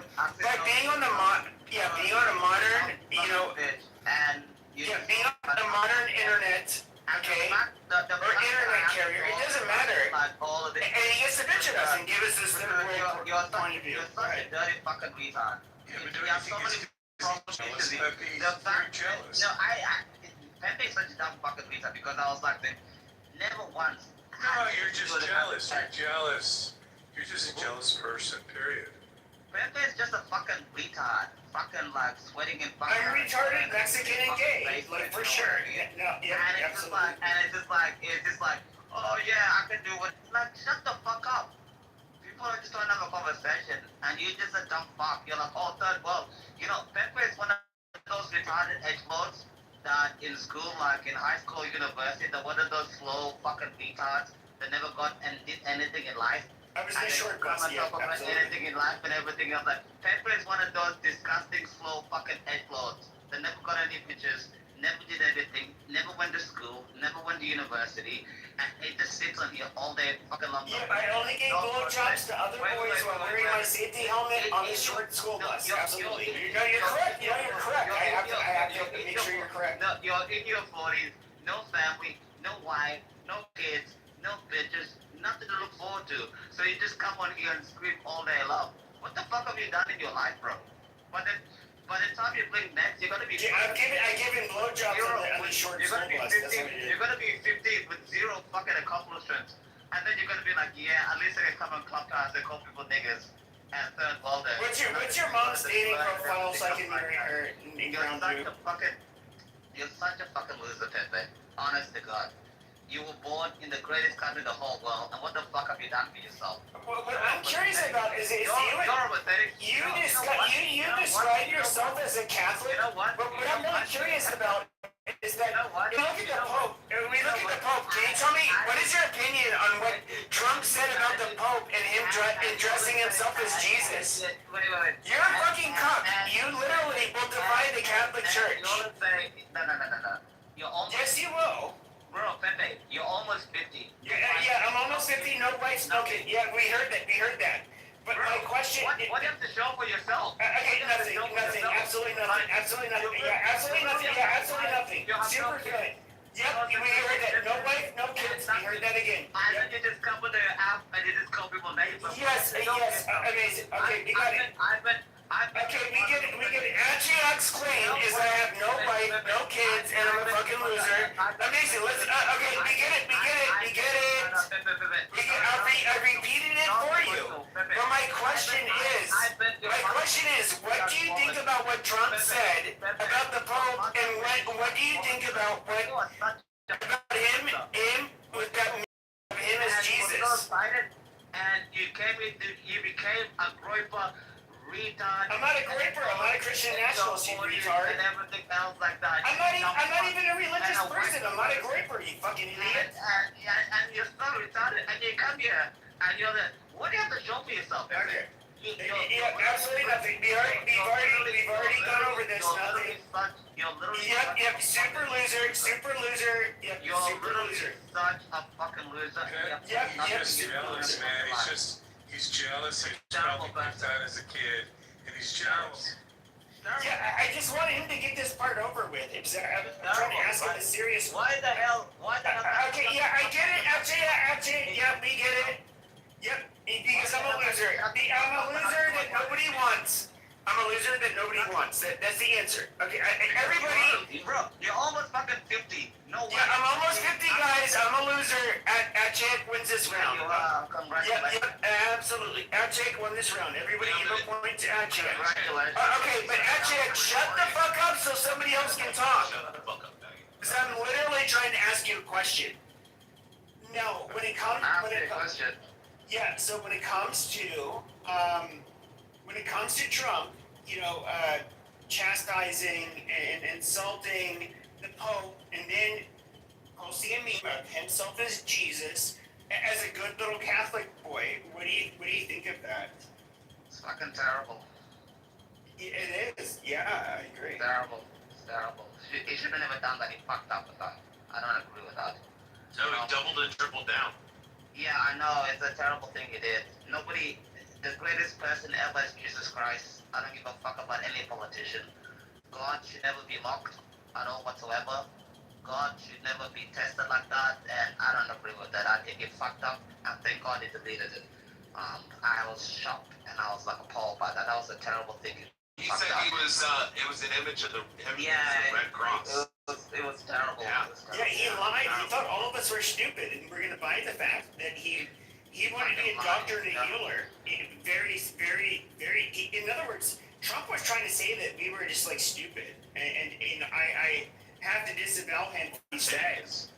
being on a modern, being on a modern internet, okay, or internet carrier. It doesn't matter. And he gets to bitch at us and give us this third world point of view. You're such a dirty fucking retard. You have so many problems. Pepe is such a dumb fucking retard because I was like, never once. No, you're just jealous. You're jealous. You're just a jealous person, period. Pepe is just a fucking retard. Fucking like sweating in fucking. I'm retarded, Mexican, and gay. Like for sure. And it's just like, oh yeah, I can do it. Like, shut the fuck up. People are just trying to have a conversation, and you're just a dumb fuck. You're like, oh, third world. You know, Pepe is one of those retarded edgelords that in school, like in high school, university, they're one of those slow fucking retards that never got and did anything in life. I was in a short bus, yeah, absolutely. Anything in life and everything else. Like, Pepe is one of those disgusting, slow fucking edgelords that never got any pictures, never did anything, never went to school, never went to university, and he just sits on here all day fucking long. Yeah, I only gave blowjobs to other boys while wearing my safety helmet on the short school bus. Absolutely. You're correct. You're correct. I have to make sure you're correct. No, you're in your 40s, no family, no wife, no kids, no bitches, nothing to look forward to. So you just come on here and scream all day long. What the fuck have you done in your life, bro? By the time you blink next, you're gonna be. I give him blowjobs on the short school bus. You're gonna be 50 with zero fucking accomplishments, and then you're gonna be like, yeah, at least I can come on Clubhouse and call people niggas and third worlders. What's your mom's dating profile so I can marry her and ground you? You're such a fucking loser, Pepe. Honest to God. You were born in the greatest country in the whole world, and what the fuck have you done for yourself? What I'm curious about is you're pathetic. you describe yourself as a Catholic. You know what? But what I'm really curious about is that we look at the Pope. We look at the Pope. Can you tell me what is your opinion on what Trump said about the Pope and him dressing himself as Jesus? Wait. You're a fucking cuck. You literally will divide the Catholic Church. You're saying no. You're almost. Yes, you will. Bro, Pepe, you're almost 50. Yeah, I'm almost 50. No wife smoking. Yeah, we heard that. But bro, my question. What do you have to show for yourself? Okay, nothing. Absolutely nothing. Yeah, absolutely nothing. Super good. Yep, we heard that. No wife, no kids. We heard that again. I think you just come with the app and you just call people names. Yes, amazing. Okay, we got it. Okay, we get it. Achiak's claim is I have no wife, no kids, and I'm a fucking loser. Amazing. Let's. Okay, we get it. I repeated it for you. But my question is, what do you think about what Trump said about the Pope, and what do you think about him as Jesus? And you became a groiper. Retard. I'm not a groiper. I'm not a Christian nationalist, you retard. And everything else like that. I'm not even a religious person. I'm not a groiper, you fucking idiot. And you're so retarded. And you come here and you're the. What do you have to show for yourself? Okay. Yeah, absolutely nothing. We've already gone over this. Nothing. Yep. Super loser. Yep. Super loser. Such a fucking loser. Yep. He's just jealous, man. He's jealous. He felt left out as a kid, and he's jealous. Yeah, I just wanted him to get this part over with. I'm trying to ask him a serious. Why the hell? Okay, yeah, I get it. Actually, yeah, we get it. Yep, because I'm a loser. I'm a loser that nobody wants. That's the answer. Okay, everybody. Bro, you're almost fucking 50. No way. Yeah, I'm almost 50, guys. I'm a loser. Achek wins this round. Yep, absolutely. Achek won this round. Everybody give a point to Achek. Okay, but Achek, shut the fuck up so somebody else can talk. Because I'm literally trying to ask you a question. No, when it comes to Trump, chastising and insulting the Pope, and then posting a meme of himself as Jesus, as a good little Catholic boy, what do you think of that? It's fucking terrible. It is. Yeah, I agree. It's terrible. He should have never done that. He fucked up with that. I don't agree with that. No, he doubled and tripled down. Yeah, I know. It's a terrible thing he did. The greatest person ever is Jesus Christ. I don't give a fuck about any politician. God should never be mocked at all whatsoever. God should never be tested like that, and I don't agree with that. I think he fucked up. I think God deleted it. I was shocked, and I was like appalled by that. That was a terrible thing. He said it was an image of the Red Cross. It was terrible. Yeah, he lied. He thought all of us were stupid, and we're gonna buy the fact that he wanted to be a doctor and a healer. In other words, Trump was trying to say that we were just like stupid, and I have to disavow him. He says.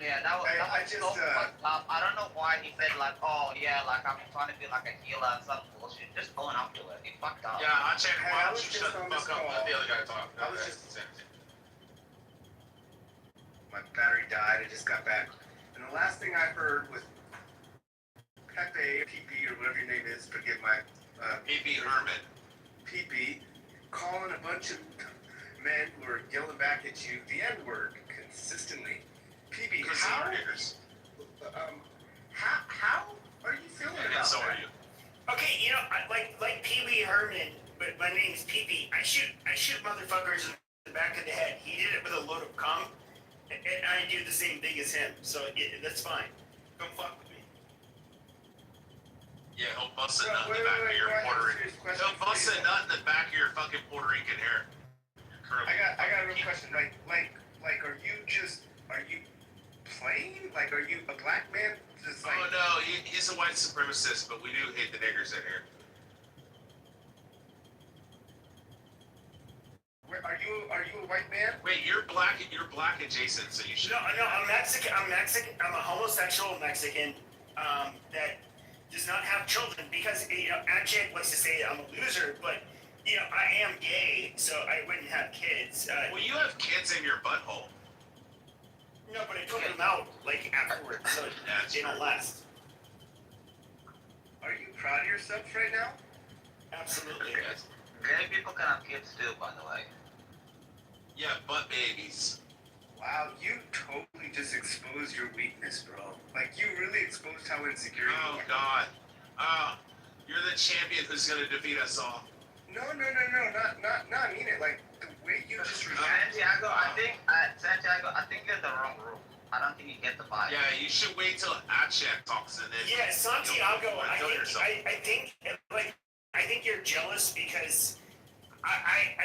Yeah, that was so fucked up. I don't know why he said like, oh yeah, like I'm trying to be like a healer and some bullshit. Just going up to it. He fucked up. Yeah, I checked. Why don't you shut the fuck up? Let the other guy talk. My battery died. I just got back, and the last thing I heard was Pepe, PP, or whatever your name is. Forget my PP Herman. PP, calling a bunch of men who are yelling back at you the N-word consistently. PB, how are you feeling about so that? Are you. Okay, like Pee Wee Herman, but my name's PP. I shoot motherfuckers in the back of the head. He did it with a load of cum, and I do the same thing as him. So that's fine. Come fuck with me. Yeah, he'll bust a nut in the back of your Puerto Rican. He'll bust a nut in the back of your fucking Puerto Rican hair. I got a real question. Like, are you playing? Like, are you a black man? Just like. Oh no, he's a white supremacist, but we do hate the niggers in here. Are Are you a white man? Wait, you're black adjacent, so you should. No, I'm Mexican. I'm Mexican. I'm a homosexual Mexican that does not have children because Ajay likes to say I'm a loser, but I am gay, so I wouldn't have kids. Well, you have kids in your butthole. No, but I took them out afterwards, so they don't last. Are you proud of yourself right now? Absolutely. Yes. Gay people can have kids too, by the way. Yeah, butt babies. Wow, you totally just exposed your weakness, bro. Like, you really exposed how insecure you are. Oh, God. You're the champion who's going to defeat us all. No, not mean it. Like, the way you just Santiago, I think you're in the wrong room. I don't think you get the vibe. Yeah, you should wait till Achek talks and then. Yeah, Santiago, I think you're jealous because I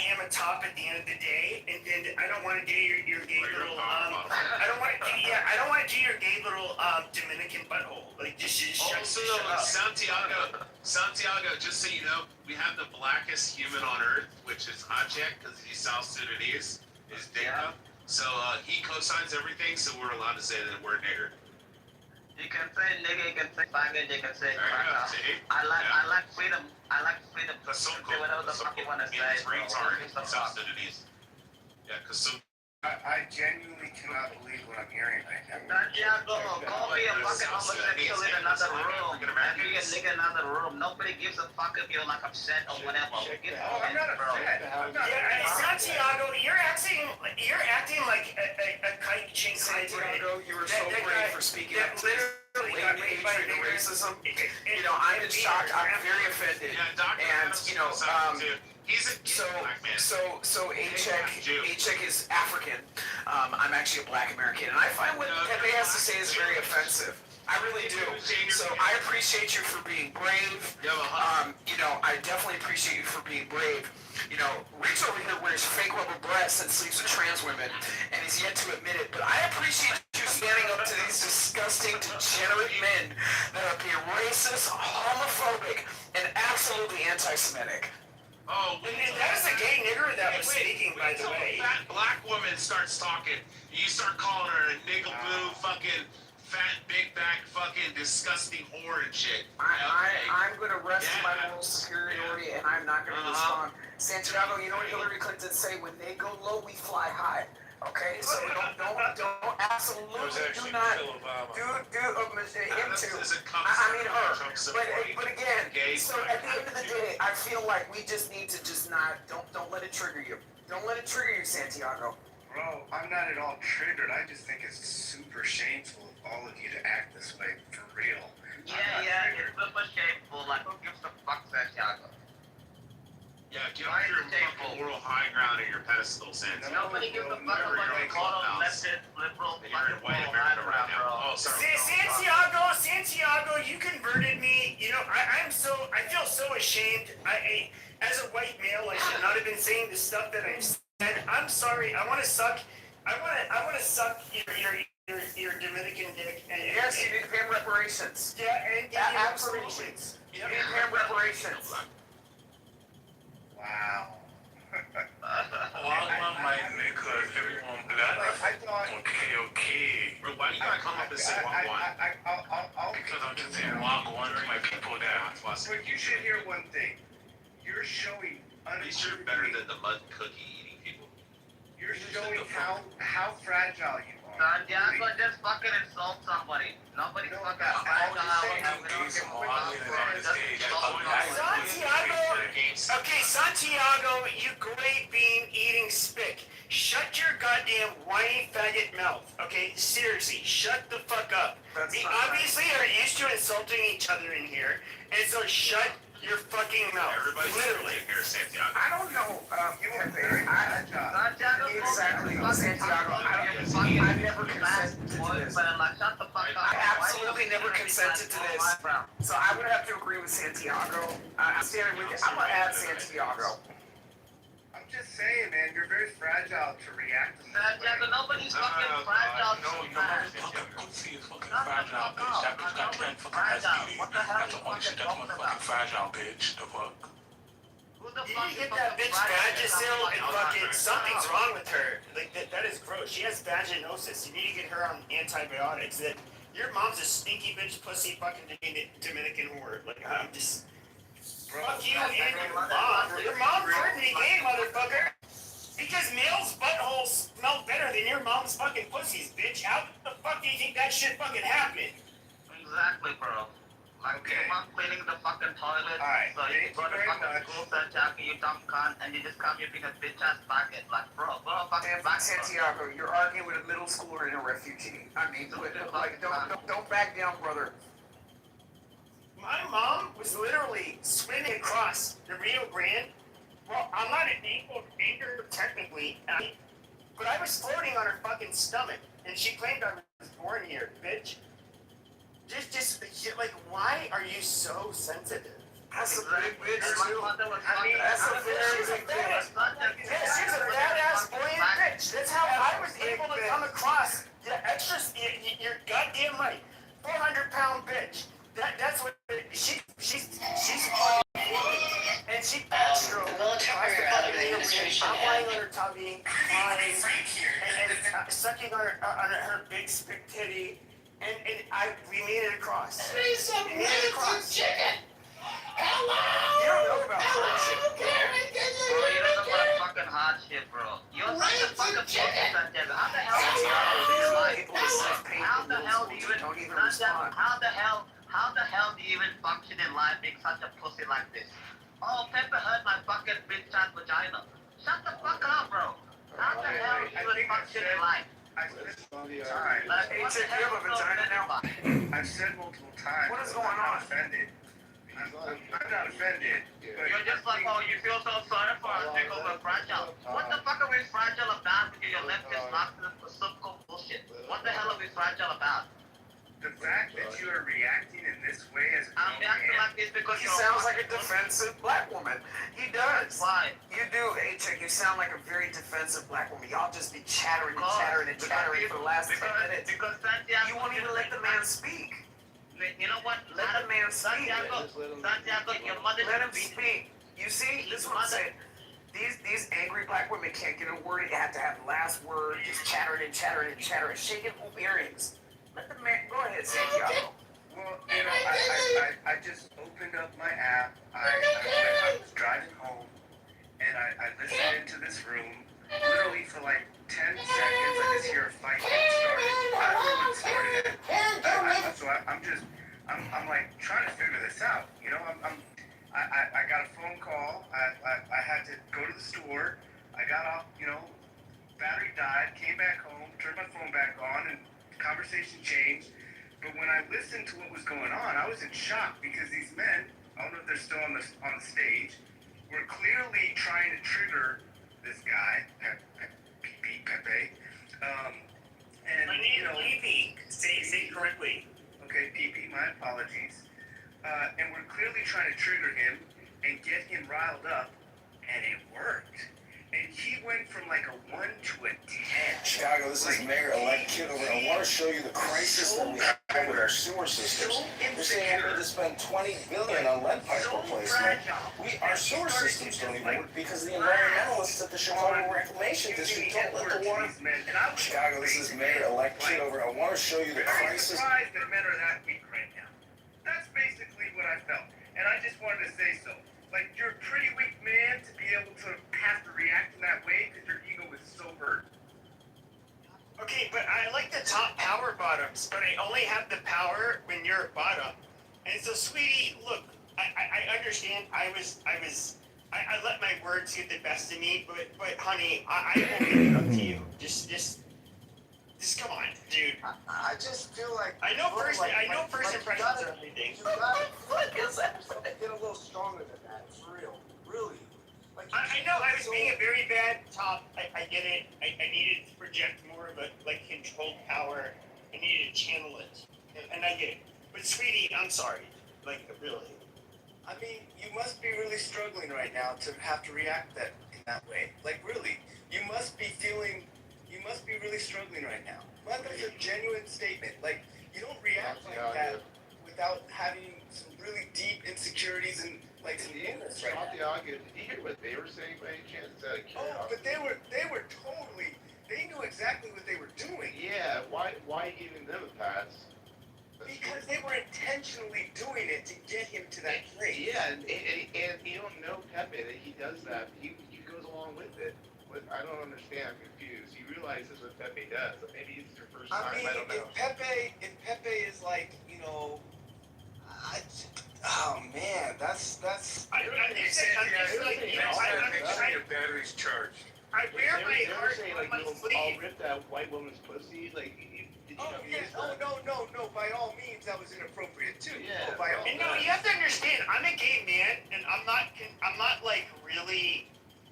am a top at the end of the day, and I don't want to do your gay little I don't want to do your gay little Dominican butthole. Like just shut up. Santiago, just so you know, we have the blackest human on earth, which is Achek, because he's South Sudanese, is Dinka. So he co-signs everything, so we're allowed to say the word nigger. You can say nigga, you can say faggot, you can say cracker. See? I like freedom. I like freedom to say whatever the fuck you want to say. Retard in South Sudanese. Yeah, because I genuinely cannot believe what I'm hearing right now. Santiago, go be a fucking homosexual in another room. And be a nigga in another room. Nobody gives a fuck if you're like upset or whatever. I'm not upset. Santiago, you're acting like a kike chink. Santiago, you were so brave for speaking up. Literally got made by racism. I'm in shock. I'm very offended. And so Achek is African. I'm actually a black American, and I find what Pepe has to say is very offensive. I really do. So I appreciate you for being brave. I definitely appreciate you for being brave. Rich over here wears fake rubber breasts and sleeps with trans women, and he's yet to admit it. But I appreciate you standing up to these disgusting, degenerate men that are being racist, homophobic, and absolutely anti-Semitic. Oh, that is a gay nigger that was speaking, by the way. Fat black woman starts talking. You start calling her a nigga boo, fucking fat, big back, fucking disgusting whore and shit. I'm going to rest in my moral superiority, and I'm not going to respond. Santiago, you know what Hillary Clinton say? When they go low, we fly high. Okay, so don't absolutely do not do him too. I mean her. But again, so at the end of the day, I feel like we just need to don't let it trigger you. Don't let it trigger you, Santiago. Bro, I'm not at all triggered. I just think it's super shameful of all of you to act this way for real. Yeah, it's super shameful. Like, who gives a fuck, Santiago? Yeah, get off your fucking moral high ground and your pedestal, Santiago. Nobody gives a fuck about your moral, leftist, liberal, fucking moral high ground, bro. Oh, sorry. Santiago, you converted me. I feel so ashamed. As a white male, I should not have been saying the stuff that I've said. I'm sorry. I want to suck your Dominican dick. Yes, you need to pay him reparations. Yeah, and give you absolutely. You need to pay him reparations. Wow. Bro, why you gotta come up and say one? Because I'm just saying one to my people down. But you should hear one thing. You're showing At least you're better than the mud cookie eating people. You're showing how fragile you are. Santiago, just fucking insult somebody. Nobody fucking Santiago, you great bean eating spick. Shut your goddamn whiny faggot mouth. Okay, seriously, shut the fuck up. We obviously are used to insulting each other in here, and so shut your fucking mouth. Everybody's literally. Here, Santiago. I don't know. Exactly, Santiago. I never consented to this. I absolutely never consented to this. So I would have to agree with Santiago. I'm standing with you. I'm gonna add Santiago. I'm just saying, man, you're very fragile to react to this. Santiago, nobody's fucking fragile. No, your motherfucking pussy is fucking fragile, bitch. That bitch got 10 fucking STDs. That's the only shit that's fucking fragile, bitch. The fuck? Who You need to get that bitch Vagisil and fucking something's wrong with her. Like that is gross. She has vaginosis. You need to get her on antibiotics. That your mom's a stinky bitch, pussy, fucking Dominican whore. Like I'm just fuck you and your mom. Your mom's hurting the game, motherfucker. Because males' buttholes smell better than your mom's fucking pussies, bitch. How the fuck do you think that shit fucking happened? Exactly, bro. Like, Okay. you want cleaning the fucking toilet, Alright, so you go to fucking school, start talking, you dumb cunt, and you just come here being a bitch ass bucket. Like, bro, go fucking back. Santiago, you're arguing with a middle schooler and a refugee. I mean, like, don't back down, brother. My mom was literally swimming across the Rio Grande. Well, I'm not an anchor technically, but I was floating on her fucking stomach, and she claimed I was born here, bitch. Just like, why are you so sensitive? That's a big bitch too. I mean, that's a very big bitch. Yeah, she's a badass buoyant bitch. That's how I was able to come across. Yeah, extra. You're goddamn right. 400-pound bitch. That's what she's and she backstroked. Military or other administration I'm lying on her tummy, crying, and sucking on her big spick titty. And we made it across. Give me some rancid chicken. Hello. You don't know about Hello, chicken. Karen. Can you Bro, hear you me, don't know Karen? what fucking hard shit, bro. You're such a fucking pussy, chicken. Santiago. How the hell do you even how the hell do you even function in life being such a pussy like this? Oh, Pepper hurt my fucking bitch ass vagina. Shut the fuck up, bro. How the hell do you even function in life? I've said you have a vagina now? I've said multiple times. What is going I'm on? not offended. I'm not offended. But You're just like, oh, you feel so sorry for us because we're fragile. What the fuck are we fragile about because your left is locked in the subco bullshit? What the hell are we fragile about? the fact that you are reacting in this way as a I'm reacting like this because He sounds like a defensive black woman. He does. Why? You do, H-Check. You sound like a very defensive black woman. Y'all just be chattering and chattering and chattering for the last 10 minutes. Because Santiago, You won't even let the man speak. You know what? Let the man speak. Santiago, your mother Let him should speak. You see, this is what I'm saying. These angry black women can't get a word. You have to have the last word. Just chattering and chattering and chattering, shaking hoop earrings. Let the man go ahead, Santiago. Well, you know, I just opened up my app. I was driving home, and I listened into this room. Literally for like 10 seconds, I just hear a fight get started. I don't know what started it. So I'm like trying to figure this out. You know, I got a phone call. I had to go to the store. I got off. You know, battery died. Came back home. Turned my phone back on, and conversation changed. But when I listened to what was going on, I was in shock because these men, I don't know if they're still on the stage, were clearly trying to trigger this guy, Pepe. And My name is Pepe. Say it correctly. Okay, Pepe, my apologies. And we're clearly trying to trigger him and get him riled up, and it worked. And he went from like a 1 to a 10. Chicago, this is Mayor-elect Kitover. I want to show you the crisis that we have with our sewer systems. They're saying we need to spend $20 billion on lead pipe replacement. Our sewer systems don't even work because the environmentalists at the Chicago Reclamation District don't let the water. Chicago, this is Mayor-elect Kitover. I want to show you the Very crisis. surprised that men are that weak right now. That's basically what I felt. And I just wanted to say so. Like, you're a pretty weak man to be able to have to react in that way because your ego is so hurt. Okay, but I like the top power bottoms, but I only have the power when you're a bottom. And so, sweetie, look, I understand. I let my words get the best of me, but honey, I will make it up to you. Just come on, dude. I just feel like I know first impressions are everything. What is that? Get a little stronger than that. It's real, really. Like I know I was being a very bad top. I get it. I needed to project more of a controlled power. I needed to channel it, and I get it. But sweetie, I'm sorry. Like really. I mean, you must be really struggling right now to have to react in that way. Like really, you must be really struggling right now. Well, that's a genuine statement. Like you don't react like that without having some really deep insecurities and like some movements right now. Santiago, did you hear what they were saying by any chance? Oh, but they were totally. They knew exactly what they were doing. Yeah. Why giving them a pass? Because they were intentionally doing it to get him to that place. Yeah, and you don't know Pepe that he does that. He goes along with it. But I don't understand. I'm confused. He realizes what Pepe does. Maybe it's your first time. I mean, I don't know. if Pepe is like, you know, oh man, that's. I'm sure your battery's charged. I wear my heart saying, on like, my you'll sleeve. rip that white woman's pussy. Like, did you know he is that? No. By all means, that was inappropriate too. Yeah. By all And no, you have to understand, I'm a gay man, and I'm not like really.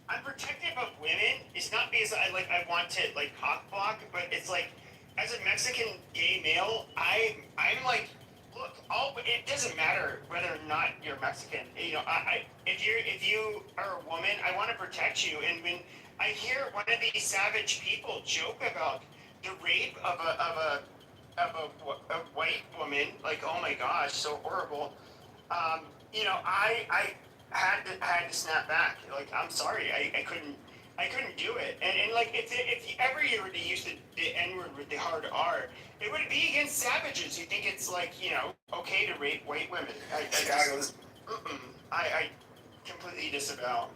I'm protective of women. It's not because I want to like cock block, but it's like, as a Mexican gay male, I'm like, look, it doesn't matter whether or not you're Mexican. You know, if you are a woman, I want to protect you. And when I hear one of these savage people joke about the rape of a white woman, like, oh my gosh, so horrible. You know, I had to snap back. Like, I'm sorry, I couldn't do it. And like, if ever you were to use the N word with the hard R, it would be against savages who think it's like, you know, okay to rape white women. I completely disavow.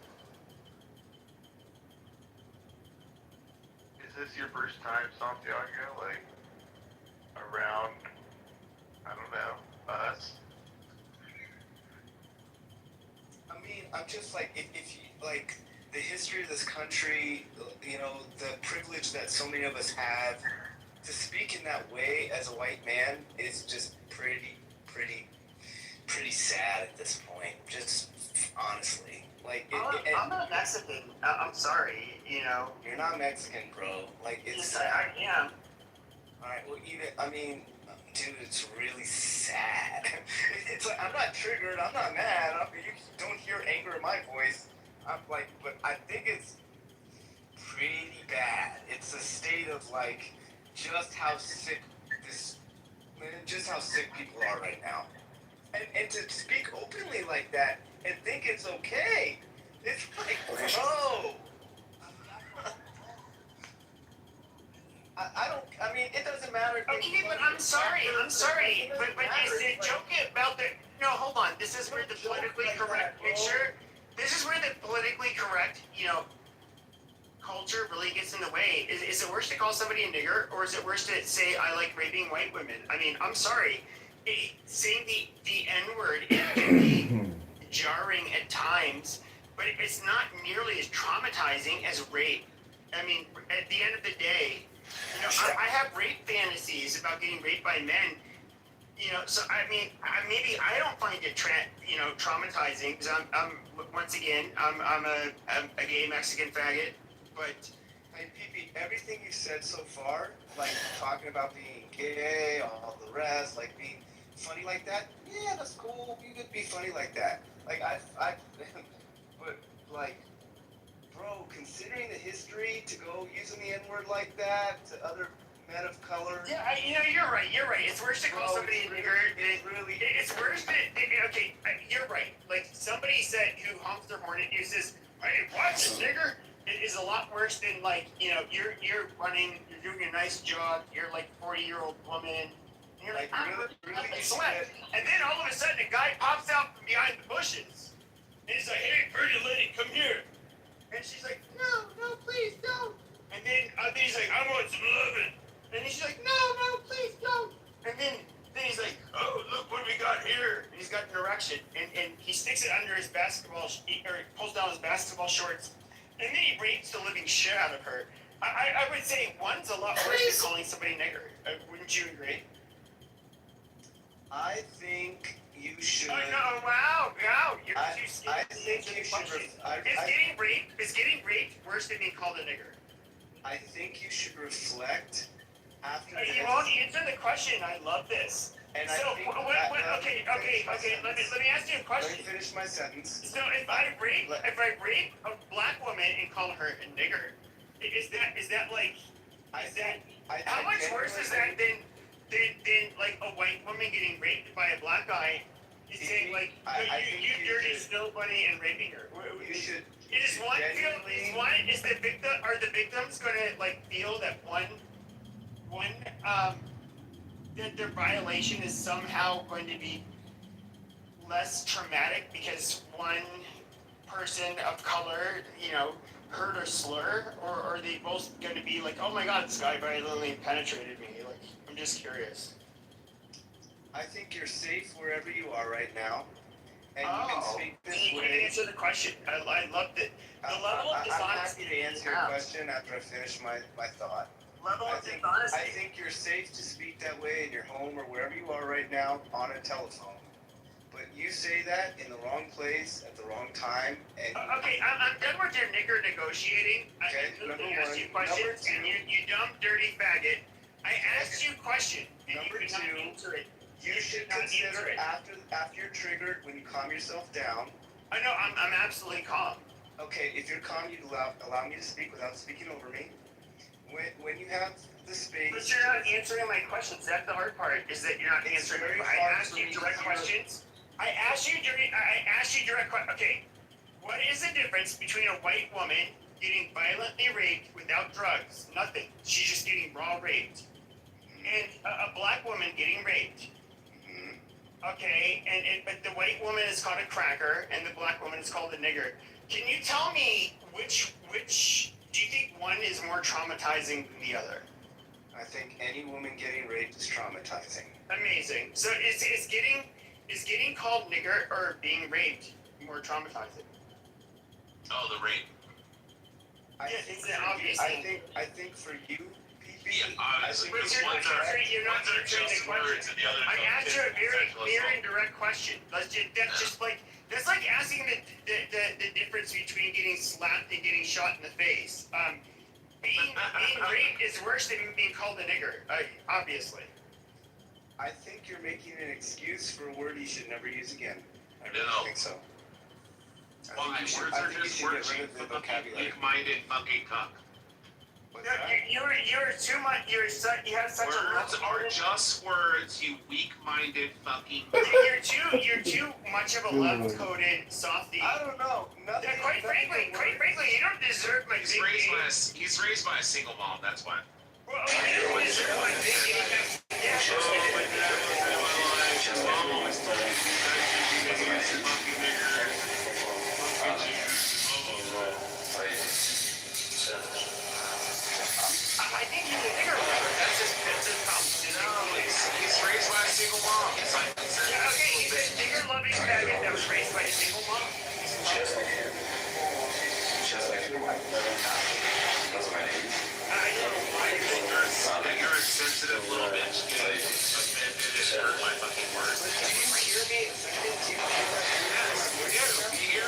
Is this your first time, Santiago? Like, around, I don't know, us? I mean, I'm just like, if you, like, the history of this country, you know, the privilege that so many of us have, to speak in that way as a white man is just pretty sad at this point, just honestly. Like, I'm not Mexican. I'm sorry, you know. You're not Mexican, bro. Like, it's... Yes, I am. Alright, well, I mean, dude, it's really sad. It's like, I'm not triggered, I'm not mad, you don't hear anger in my voice. I'm like, but I think it's pretty bad. It's a state of, like, just how sick people are right now. And to speak openly like that and think it's okay, it's like, bro. I mean, it doesn't matter. Okay, but I'm sorry, but is the joke about the, no, hold on, this is where the politically correct picture, this is where the politically correct, you know, culture really gets in the way. Is it worse to call somebody a nigger, or is it worse to say I like raping white women? I mean, I'm sorry, saying the N-word can be jarring at times, but it's not nearly as traumatizing as rape. I mean, at the end of the day, you know, I have rape fantasies about getting raped by men. You know, so I mean, maybe I don't find it traumatizing because I'm once again I'm a gay Mexican faggot. But hey, Pee, everything you said so far, like talking about being gay, all the rest, like being funny like that, yeah, that's cool. You could be funny like that. Like but like, bro, considering the history to go using the N-word like that to other men of color. Yeah, you're right. It's worse to call somebody a nigger. It's worse to, okay, you're right. Like, somebody said who honks their horn and uses, hey, what's a nigger? It is a lot worse than, like, you know, you're doing a nice job, you're like a 40-year-old woman, and you're like, really sweat. And then all of a sudden a guy pops out from behind the bushes, and he's like, hey, pretty lady, come here. And she's like, no, please, don't. And then he's like, I want some loving. And she's like, no, please don't. And then he's like, oh, look what we got here. And he's got an erection. And he sticks it under his basketball, or pulls down his basketball shorts. And then he rapes the living shit out of her. I would say one's a lot worse than calling somebody nigger. Wouldn't you agree? I think you should. Oh, no, wow, you're too scared. I think you should. Is getting raped worse than being called a nigger? I think you should reflect after this. You won't answer the question. I love this. And so, okay, let me ask you a question. Let me finish my sentence. So if I rape a black woman and call her a nigger, is that like, how much worse is that than like a white woman getting raped by a black guy He's saying like, you dirty snow bunny and raping her. You should. Is the victim? Are the victims gonna like feel that that their violation is somehow going to be less traumatic because one person of color, heard a slur, or are they both going to be like, oh my god, this guy violently penetrated me? Like, I'm just curious. I think you're safe wherever you are right now, and you can speak this You way. can answer the question. I loved it. The level of dishonesty. I'm happy to answer your question after I finish my thought. I think you're safe to speak that way in your home or wherever you are right now on a telephone. But you say that in the wrong place at the wrong time. And okay, I'm done with your nigger negotiating. Okay, I asked you questions, and you dumb, dirty faggot. I asked you a question, and you could not answer it. You should consider after you're triggered, when you calm yourself down. I know, I'm absolutely calm. Okay, if you're calm, you allow me to speak without speaking over me. When you have the space. But you're not answering my questions. That's the hard part, is that you're not answering my questions. I asked you direct questions. I asked you direct questions. Okay, what is the difference between a white woman getting violently raped without drugs? Nothing. She's just getting raw raped. And a black woman getting raped. Okay, but the white woman is called a cracker, and the black woman is called a nigger. Can you tell me which do you think one is more traumatizing than the other? I think any woman getting raped is traumatizing. Amazing. So is getting called nigger or being raped more traumatizing? Oh, the rape. I think for you, yeah, obviously, because you're not answering the question. I asked you a very direct question. That's like asking the difference between getting slapped and getting shot in the face. Being raped is worse than being called a nigger, obviously. I think you're making an excuse for a word you should never use again. I really think so. Why? Words are just words. You fucking weak-minded fucking cuck. You're too much. You have such words are just words. You weak-minded fucking. You're too much of a love-coded softie. I don't know. Quite frankly, you don't deserve my he's raised by a single mom. That's why. Well, you don't deserve my big. Yeah. My dad was in my life. His mom always told me fucking nigger. I think he's a nigger brother. That's his problem. No, he's raised by a single mom. Yeah, okay, he's a nigger-loving faggot that was raised by a single mom. I don't know why you're a sensitive little bitch. Offended and hurt my fucking words. Did you hear me? Yes, you hear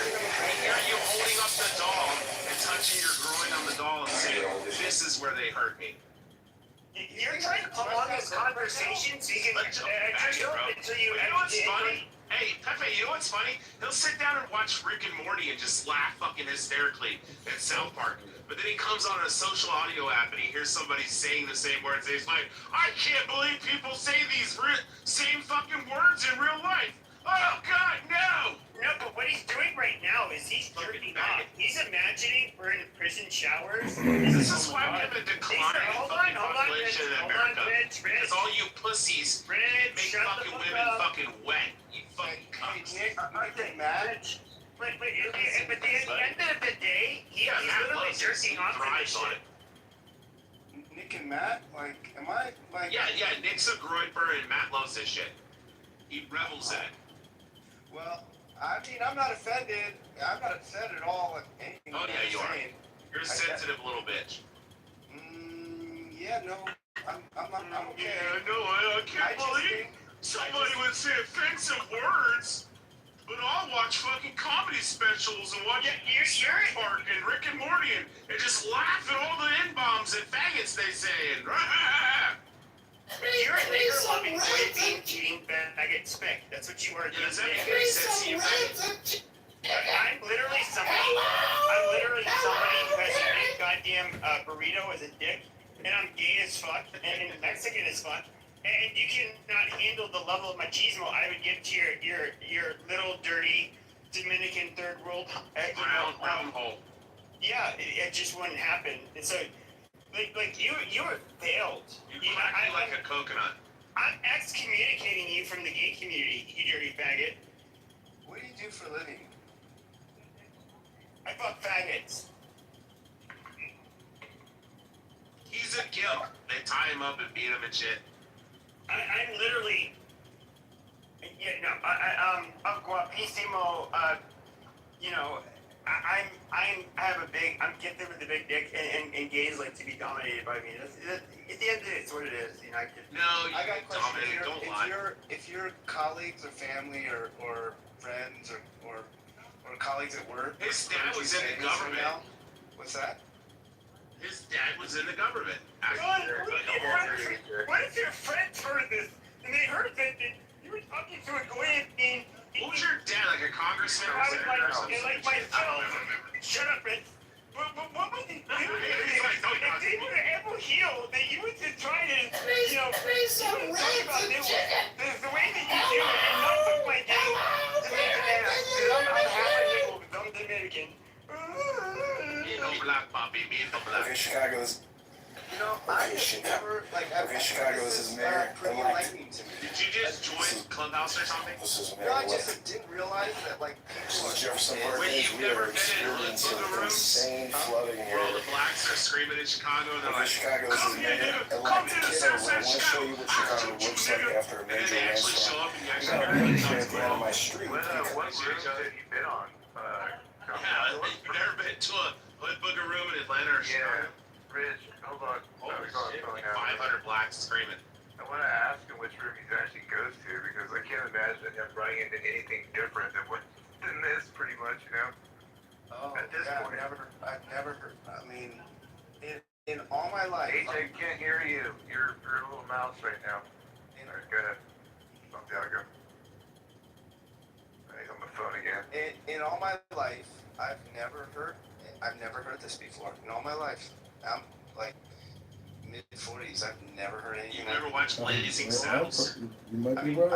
you holding up the doll and touching your groin on the doll and saying, this is where they hurt me. You're trying to prolong this conversation so you can until you know what's funny? Hey, Pepe, you know what's funny? He'll sit down and watch Rick and Morty and just laugh fucking hysterically at South Park. But then he comes on a social audio app and he hears somebody saying the same words. And he's like, I can't believe people say these same fucking words in real life. Oh, God, no! No, but what he's doing right now is he's jerking off. He's imagining we're in prison showers. This is why we have a declining fucking population in America. Because all you pussies make fucking women fucking wet. You fucking cunts. But at the end of the day, he's literally jerking off to this shit. Nick and Matt, like, am I, like... Yeah, Nick's a groiper and Matt loves this shit. He revels in it. Well, I mean, I'm not offended. I'm not upset at all at anything. Oh, yeah, you are. You're a sensitive little bitch. Yeah, no. I'm okay. Yeah, no, I can't believe somebody would say offensive words. But I'll watch fucking comedy specials and watch South Park and Rick and Morty and just laugh at all the N-bombs and faggots they say. And you're a nigger-loving, raping, cheating, faggot spick. That's what you are. Does that make any sense to you? I'm literally somebody who has a big goddamn burrito as a dick, and I'm gay as fuck, and Mexican as fuck, and you cannot handle the level of machismo I would give to your hole. Round hole. Yeah, it just wouldn't happen. And so, like you were failed. You crack me like a coconut. I'm excommunicating you from the gay community, you dirty faggot. What do you do for a living? I fuck faggots. He's a gimp. They tie him up and beat him and shit. I'm literally. Yeah, no, I'm guapísimo. You know, I have a big. I'm gifted with a big dick, and gays like to be dominated by me. That's at the end of it, it's what it is. You know, I got a question. Dominated, don't lie. If your colleagues or family or friends or colleagues at work, His dad was in the government. Right now, what's that? His dad was in the government. What if your friends heard this and they heard that you were talking to a goy and what was your dad, like a congressman or I was senator or something? like myself. Shut up, Rich. But what would they do if they would have ever healed? That you would just try to, you know, talk about this. The way that you do it, and not fuck my gay Dominican ass. I'm half Latino, I'm Dominican. Okay, Chicago is. You know, I never like. Okay, Chicago is his mayor. Pretty enlightening to me. Did you just join Clubhouse or something? This is no, I just didn't realize that like people. Jefferson Park When is you've we never are been in experiencing living rooms, insane flooding where all here. the blacks are screaming in Chicago, and they're Okay, like, Chicago is his mayor. Atlantic Kitover. I want to show you what Chicago looks like after a and then major they actually show rainstorm. up and you You actually got a really picture talk at to the end of them. my street. What rooms have you been on? Yeah, you've never been to a hood booger room in Atlanta or Chicago? Rich, hold on. Holy shit, like 500 blacks screaming. I want to ask him which room he actually goes to because I can't imagine him running into anything different than this, pretty much, you know? Oh, At this point. I've never heard. I mean, in all my life. AJ, can't hear you. You're a little mouse right now. Alright, go ahead. Santiago. He's on the phone again. In all my life, I've never heard this before. In all my life, I'm like mid-40s. I've never heard anything. You've never watched Blazing Saddles? You might I be mean, right.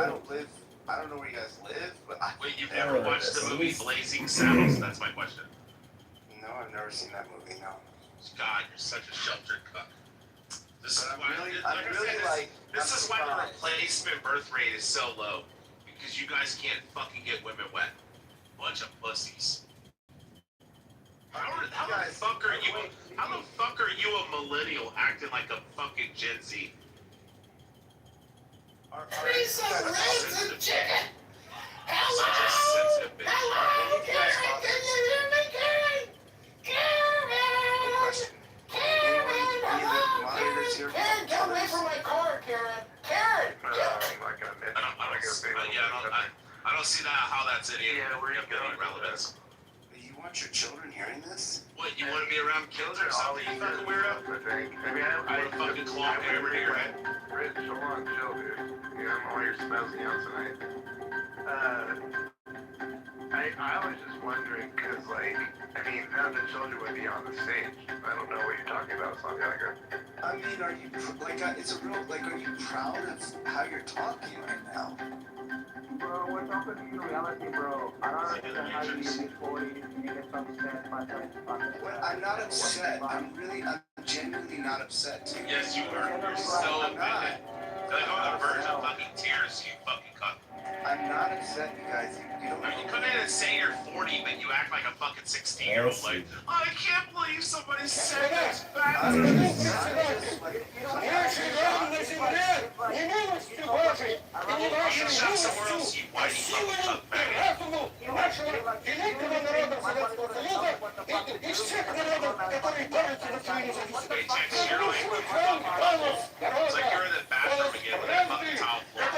I don't know where you guys live, but Wait, you've never watched the movie Blazing Saddles? That's my question. No, I've never seen that movie. No. God, you're such a sheltered cuck. This is But why, this is why the replacement birth rate is so low. Because you guys can't fucking get women wet. Bunch of pussies. How the fuck are you a millennial acting like a fucking Gen Z? Piece of raisin chicken! Such a sensitive bitch. Hello, Karen! Can you hear me, Karen? Karen! Karen, get away from my car, Karen! Karen! I don't see how that's any relevance. You want your children hearing this? What, you want to be around kids or something, you fucking weirdo? I want to fucking claw hammer to your head. Rich, hold on, chill, dude. Yeah, I'm all your smells out tonight. I was just wondering, because, like, I mean, now the children would be on the stage. I don't know what you're talking about, Santiago. I mean, are you, it's a real, are you proud of how you're talking right now? Bro, we're talking to reality, bro. I don't understand how you get 40 and you get upset by trying to talk about Well, I'm not upset. I'm genuinely not upset, too. Yes, you are. You're so offended. You're like on the verge of fucking tears, you fucking cunt. I'm not upset, you guys. You don't You come in and say you're 40, but you act like a fucking 16-year-old. Like, I can't believe somebody said this back. Shut somewhere else, you whitey fucking cunt faggot. It's like you're in the bathroom again with that fucking towel floor.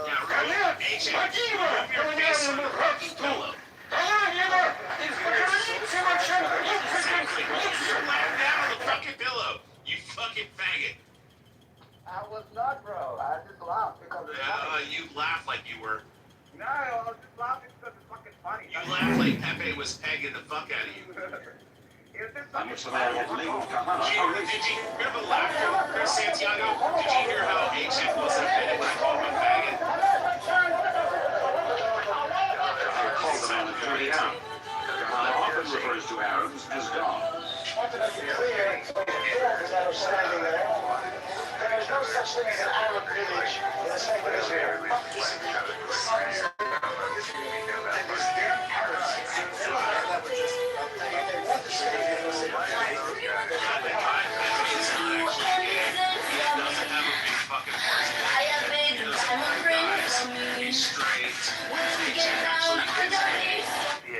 Yeah, right. Agent, rub your face on the fucking pillow. Exactly. You're laying down on the fucking pillow, you fucking faggot. I was not, bro. I just laughed because it's funny. You laugh like you were. No, I was just laughing because it's fucking funny. You laugh like Pepe was pegging the fuck out of you. Is this fucking Did you hear the laughter, Chris Santiago? Did you hear how HF was offended when I called him a faggot? roads is gone. Want to make it clear, so the buildings that are standing there, there is no such thing as an Arab village in the same way as we have monkeys.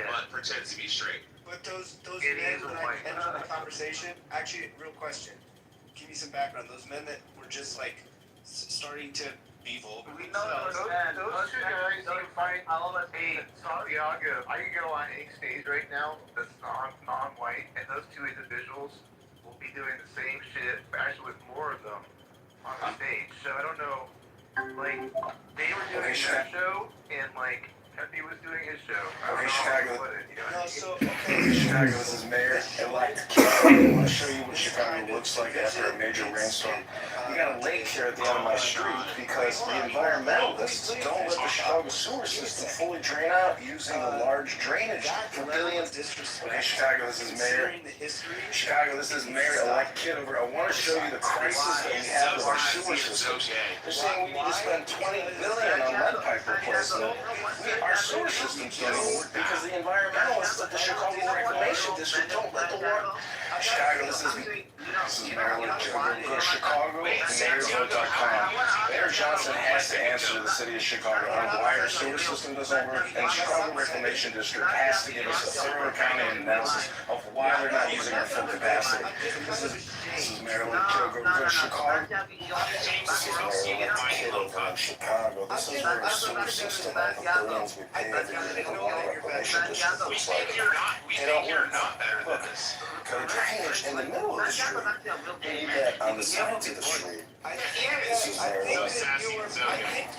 But pretends to be straight. But those men that I entered the conversation, actually, real question. Give me some background. Those men that were just like starting to be vulgar. We know those two guys, you find Santiago. I can go on any stage right now that's non-white, and those two individuals will be doing the same shit, actually with more of them on the stage. So I don't know, like, they were doing their show, and like, Pepe was doing his show. Okay, Chicago. Okay, Chicago, this is Mayor-elect Kitover. I want to show you what Chicago looks like after a major rainstorm. You got a lake here at the end of my street because the environmentalists don't let the Chicago sewer system fully drain out using a large drainage for billions. Okay, Chicago, this is Mayor. Chicago, this is Mayor-elect Kitover. I want to show you the crisis that we have with our sewer systems. They're saying we need to spend $20 billion on lead pipe replacement. Our sewer systems don't work because the environmentalists at the Chicago Reclamation District don't let the water. Chicago, this is Mayor-elect Kitover. Go to Chicago, mayorvote.com. Mayor Johnson has to answer the city of Chicago on why our sewer system doesn't work, and the Chicago Reclamation District has to give us a thorough accounting analysis of why they're not using our full capacity. This is Mayor-elect Kitover. Go to Chicago. This is Mayor-elect Kitover in Chicago. This is where our sewer system of the billions we pay every year for water reclamation district looks like. They don't work. Look, got a drainage in the middle of the street. We need that on the sides of the street. This is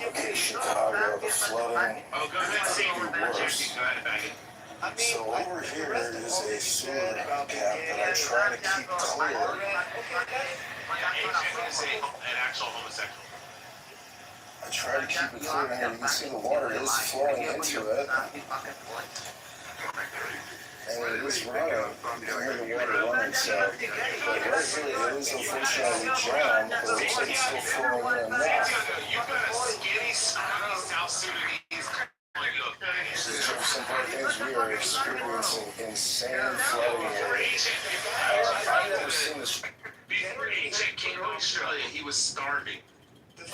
okay, Chicago, the flooding. Oh, go ahead and say we're back, Jackie. Go ahead and bang it. So over here is a sewer cap that I try to keep clear. Is an actual homosexual. I try to keep it clear in here. You can see the water is flowing into it. And it is running. You can hear the water running, so but right here it is unfortunately jammed, but it looks like it's still flowing in enough. You got a skinny, scrawny South Sudanese. This is just some of the things we are experiencing insane flooding here. I've never seen this. Before Agent came to Australia, he was starving. Get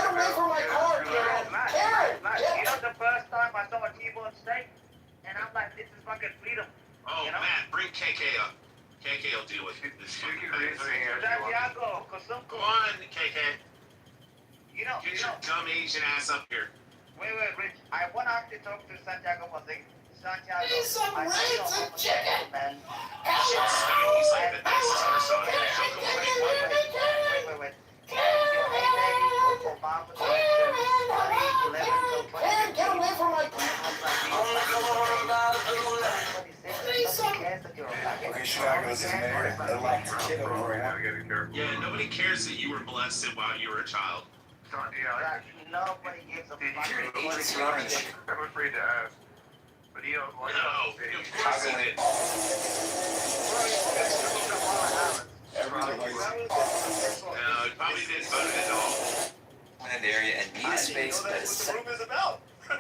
away from my car, Karen! Karen! You know the first time I saw a T-bone steak? And I'm like, this is fucking freedom. Oh, Matt, bring KK up. KK will deal with this. Santiago, Come on, KK. You know, Get your dumb Asian ass up here. Wait, Rich. I want to actually talk to Santiago for a second. Santiago, Need some I know ribs you're and chicken. man. He's like the nicest person on earth. She'll complain. Wait. Obama election, 3/11 till 2015. Get away from my Okay, Chicago, this is Mayor-elect Kitover. Yeah, nobody cares that you were molested while you were a child. Nobody gives a fuck. I'm afraid to ask. But you don't like No, of course he did. No, he probably didn't vote it at all. Land area and need a space that is This room is about. I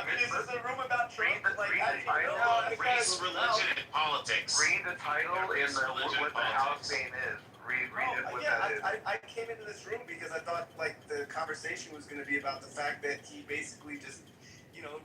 mean, is this a room about Trump? Race, religion, and politics. Read the title in what the house name is. Read it what that is. I came into this room because I thought like the conversation was going to be about the fact that he basically just,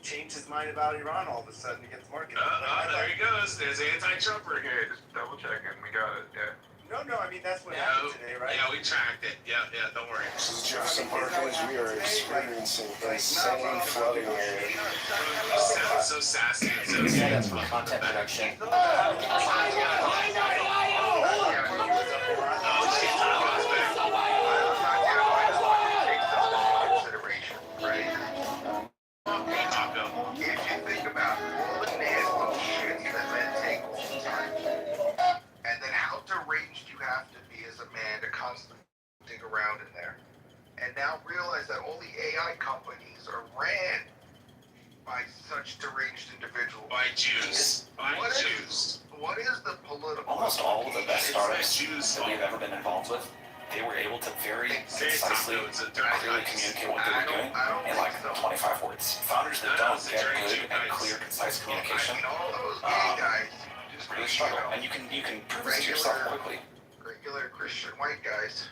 changed his mind about Iran all of a sudden to get the market. There he goes. There's anti-Trumper. Okay, just double checking. We got it. Yeah. No, I mean that's what happened today, right? Yeah, we tracked it. Yeah, don't worry. This is Jefferson Parklands. We are experiencing insane flooding here. You sound so sassy and so serious. Content production. If you think about all the nasty shit that men take all the time, and then how deranged you have to be as a man Jews. By Jews. What is the political? Almost all of the best startups that we've ever been involved with, they were able to very concisely and clearly communicate what they were doing in like 25 words. Founders that don't get good and clear, concise communication really struggle, and you can prove this to yourself quickly. Regular Christian white guys.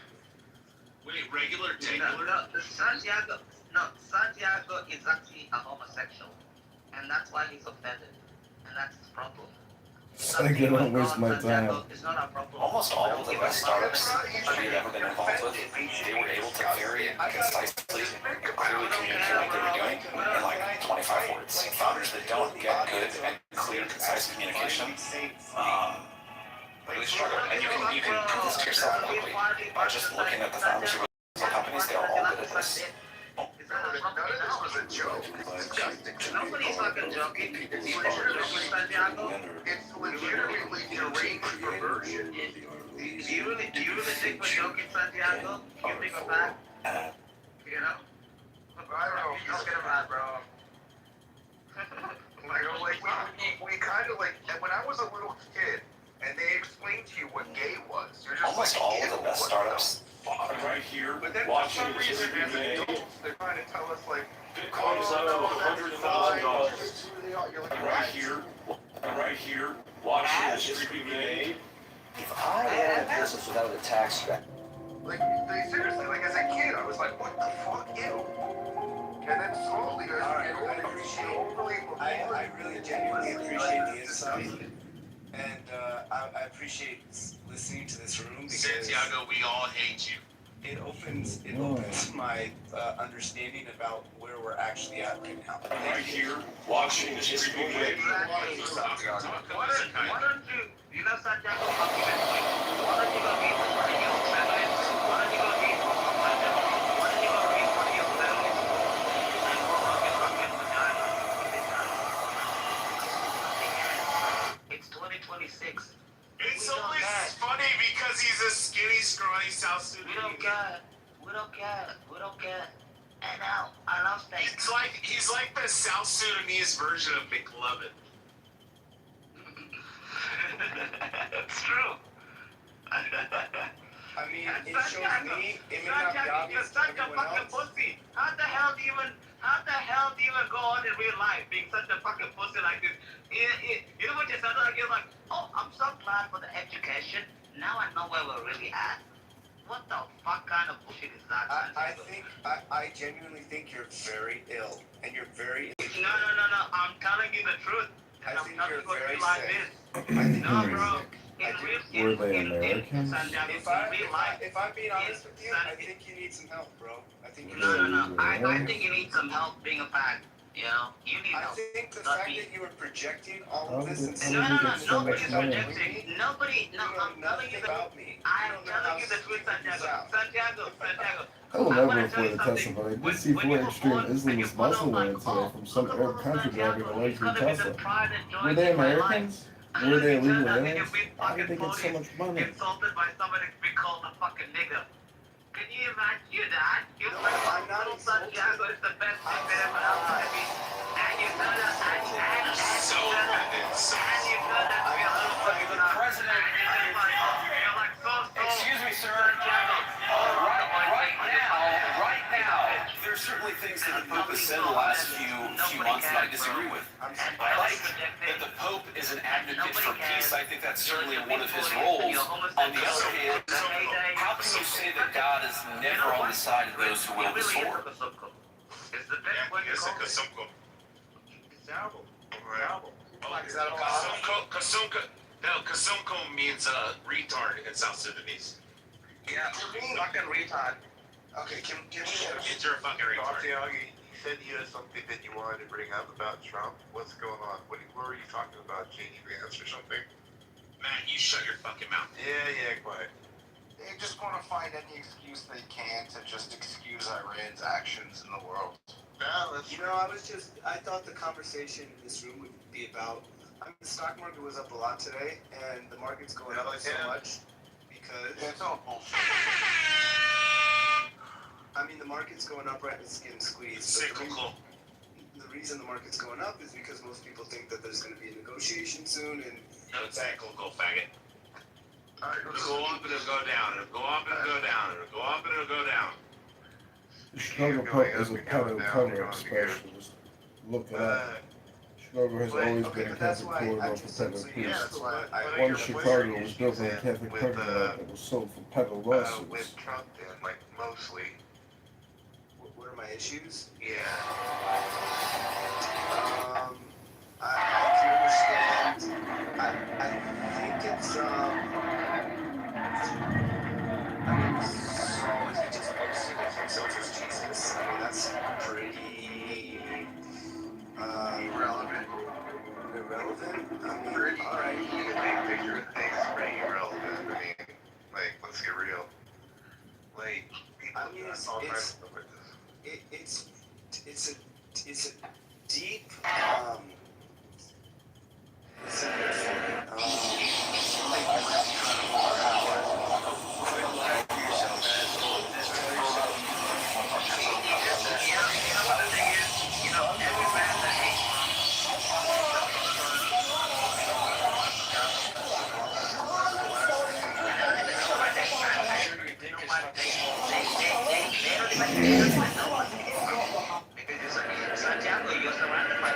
Wait, regular, No, Santiago is actually a homosexual, and that's why he's offended, and that's his problem. I don't waste my time. Almost all of the best startups that we've ever been involved with, they were able to very concisely and clearly communicate what they were doing in like 25 words. Founders that don't get good and clear, concise communication really struggle, and you can prove this to yourself quickly by just looking at the founders of companies. They are all good at this. None of this was a joke. Nobody's fucking joking. It's Santiago. It's legitimately deranged perversion. Do you really think we're joking, Santiago? You think we're back? You know? I don't know. Don't get mad, bro. We kind of like, and when I was a little kid, and they explained to you what gay was, you're just almost all of the best startups. Right here, but then watching for some reason, as adults, they're trying to tell us like, Bitcoin's up to $100,000. You're like, Right here, watching the history be made. If I had a business without a tax strategy, like, they seriously, like as a kid, I was like, what the fuck, ew. And then slowly, I really genuinely appreciate the insight, and I appreciate listening to this room because Santiago, we all hate you. it opens my understanding about where we're actually at right now. Right here, watching the history be made. Why don't you, you know Santiago, why don't you go meet one of your families? Why don't you go meet one of my families? Why don't you go meet one of your families? And go hug your fucking vagina. It's 2026. It's only funny because he's a skinny, scrawny South Sudanese. We don't care. And now, I love steak. He's like the South Sudanese version of McLovin. It's true. I mean, it shows me, it may not be obvious to You're such a everyone fucking else. pussy. How the hell do you even go on in real life being such a fucking pussy like this? You know what you said? Like, you're like, oh, I'm so glad for the education. Now I know where we're really at. What the fuck kind of bullshit is that? I genuinely think you're very ill, and you're very. No. I'm telling you the truth. I I'm think telling you're you what very real life sick. is. No, bro. Were they Americans? If I'm being honest with you, I think you need some help, bro. I think you No. I think you need some help being a fag. You know, you need help. I think the fact that you were projecting all of this and No, nobody's projecting. Nobody, no, I'm telling you the truth, Santiago. I will never afford to Tesla, but I did see 4 extreme Islamist Muslim today from some Arab country driving a luxury Tesla. Were they Americans? Were they illegal aliens? How did they get so much money? Insulted by somebody to be called a fucking nigger. Can you imagine that? You're like, little Santiago is the best thing that ever happened to me. And you know that, and you know that we are little fucking president. You're like so. excuse me, sir. Right now, there's certainly things that the Pope has said the last few months that I disagree with. I like that the Pope is an advocate for peace. I think that's certainly one of his roles. On the other hand, how can you say that God is never on the side of those who wield the sword? It's the best way to call Kasumko. No, Kasumko means retard in South Sudanese. Yeah, fucking retard. Okay, can we You're a fucking retard. Tiagi, you said you had something that you wanted to bring up about Trump. What's going on? What were you talking about, J.D. Vance or something? Man, you shut your fucking mouth. Yeah, quiet. They just want to find any excuse they can to just excuse Iran's actions in the world. You know, I thought the conversation in this room would be about, I mean, the stock market was up a lot today, and the market's going up so much because... It's all bullshit. I mean, the market's going up right, it's getting squeezed. Cyclical. the reason the market's going up is because most people think that there's going to be a negotiation soon, and No, exactly. Go faggot. It'll go up and it'll go down. It'll go up and it'll go down. It'll go up and it'll go down. Chicago Pub is a pedal cover special. Just look it up. Chicago has always been a Catholic corridor for pedal priests. One in Chicago was built on a Catholic parking lot that was sold for pedal lawsuits. With Trump then, like mostly. what are my issues? Yeah. I can understand. I think it's I mean, so if you just posted it himself as Jesus, I mean that's pretty Irrelevant. irrelevant. I mean, Pretty. all right. The big picture of things is pretty irrelevant. I mean, like, let's get real. Like, people I mean, do all kinds of stuff like this. It's a deep what's the word for it? Like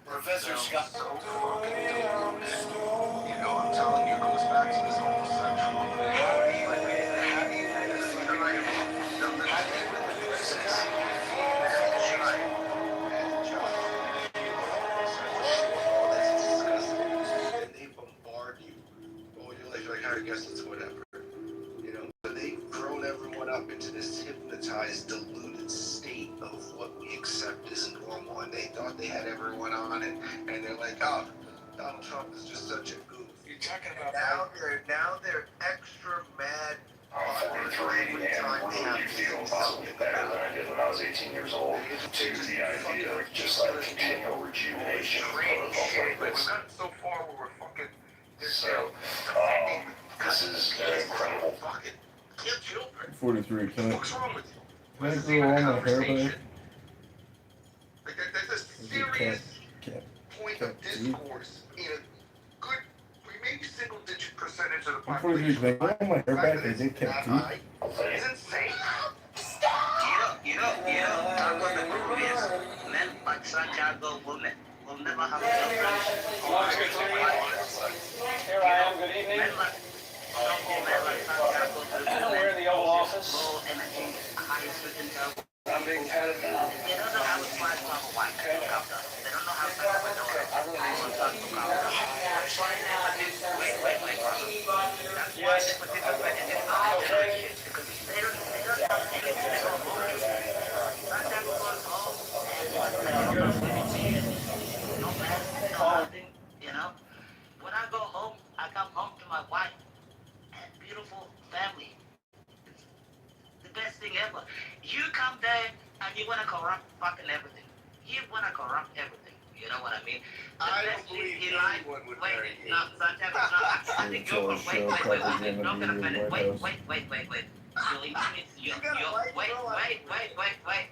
Professor Scott. So fucking deluded. You know, I'm telling you, it goes back to this homosexual thing. How do you and they bombard you. Oh, you're like, I guess it's whatever. You know, but they've grown everyone up into this hypnotized, deluded state of what we accept as normal, and they thought they had everyone on it, and they're like, oh, Donald Trump is just such a goof. you're talking about Now they're extra mad. Every time they have something better than I did when I was 18 years old, to the idea of just like continual rejuvenation of protocols like We've this. gotten so far where we're fucking. So, this is incredible. Fucking kill children. 43. What's wrong with you? Can I grow all my hair back? Like that's a serious point of discourse in a good, maybe single-digit percentage of the I'm 43. Can I grow all my hair back and they kept teeth? It's insane. You know, Taco the Peruvians, men like Santiago women will never have Here I am, good evening. We're in the Oval Office. I'm being patted now. They don't know how to fly from Hawaii. They don't know how to fly from Hawaii. Wait. Yes. Okay. Because they don't have anything. You know, when I go home, I come home to my wife and beautiful family. It's the best thing ever. You come there and you want to corrupt fucking everything. You want to corrupt everything. You know what I mean? I don't believe anyone would marry you. No, Santiago, no, I think you're from, wait, don't get offended. Wait. Believe me, you wait,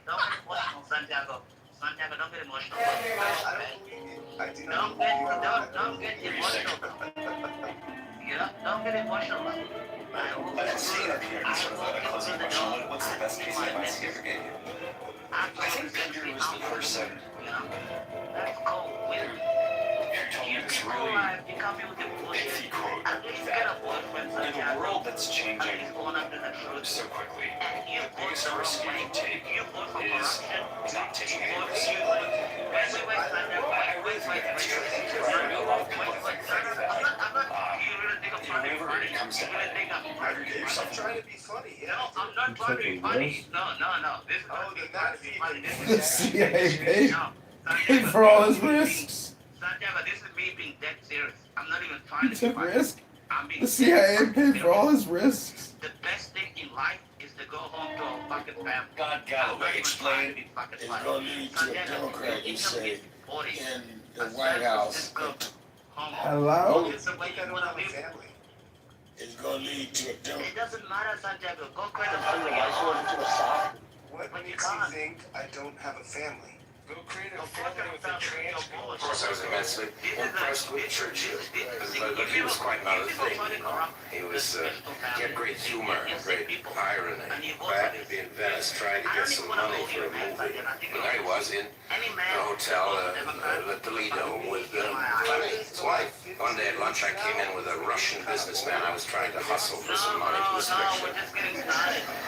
don't get emotional, Santiago. Santiago, don't get emotional. Don't get emotional. You know, don't get emotional. I've seen it here. Sort of a closing question. What's the best piece of advice he ever gave you? I think Andrew was the person. You know, that's called wisdom. You told me this really iffy quote that in a world that's changing so quickly, the biggest risk you can take is not taking any risk. I really think that's true. A lot of people think that. Whenever it comes to either get yourself I'm trying to be funny. No, I'm not trying to be funny. No. This is not being funny. The CIA paid for all his risks. Santiago, this is me being dead serious. I'm not even trying He to be took funny. risk. I'm being The CIA paid for all his risks. The best thing in life is to go home to a fucking family. God Galloway explained it's going to lead to a Democrat, you say, in the White House. Hello? It's going to lead to a Democrat. It doesn't matter, Santiago. Go create a family. I just want to the South. What makes you think I don't have a family? Go create a family with a trans girl. Of course, I was immensely impressed with Churchill. But he was quite not a thing. He had great humor, great irony. Back in Venice, trying to get some money for a movie. And there he was in the hotel at Toledo with his wife. One day at lunch, I came in with a Russian businessman. I was trying to hustle for some money to his picture.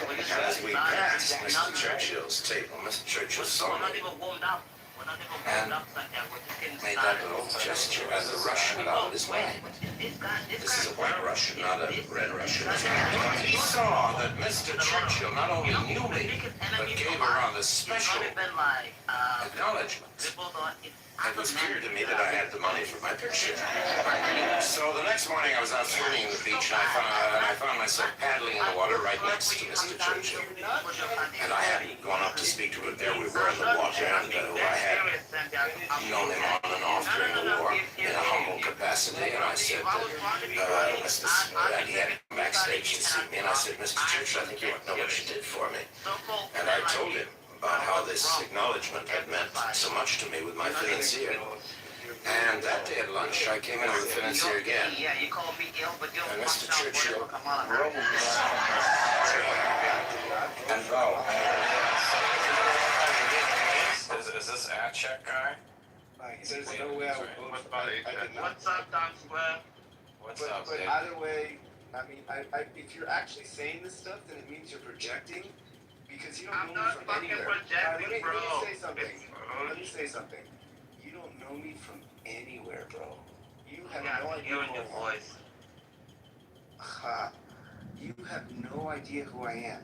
And as we passed Mr. Churchill's table, Mr. Churchill saw me and made that little gesture as a Russian nodded his way. This is a white Russian, not a red Russian. He saw that Mr. Churchill not only knew me, but gave her on the special acknowledgement. It was clear to me that I had the money for my picture. So the next morning I was out swimming in the beach and I found myself paddling in the water right next to Mr. Churchill. And I hadn't gone up to speak to him. There we were in the water, and I had known him on and off during the war in a humble capacity. And I said, and he had come backstage to see me, and I said, Mr. Churchill, I think you know what you did for me. And I told him about how this acknowledgement had meant so much to me with my financier. And that day at lunch, I came in with the financier again. And Mr. Churchill and Val. Is this at check guy? There's no way I would vote. What's up, Times Square? What's up, But Dave? either way, I mean, if you're actually saying this stuff, then it means you're projecting. Because you don't know me from anywhere. Let me say something. Let me say something. You don't know me from anywhere, bro. You have no idea who I am. Ha. You have no idea who I am.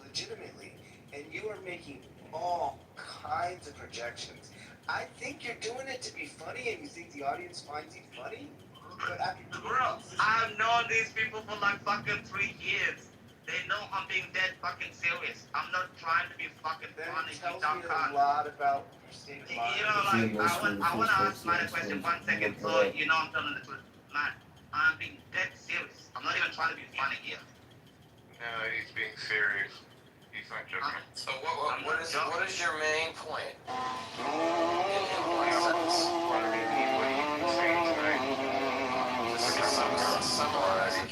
Legitimately. And you are making all kinds of projections. I think you're doing it to be funny and you think the audience finds you funny. But bro, I've known these people for like fucking 3 years. They know I'm being dead fucking serious. I'm not trying to be fucking funny. Tells me a lot about your state of mind. You know, like, I want to ask my question 1 second, so you know I'm telling the truth. Man, I'm being dead serious. I'm not even trying to be funny here. No, he's being serious. He's not joking. So what is your main point? Summarize it.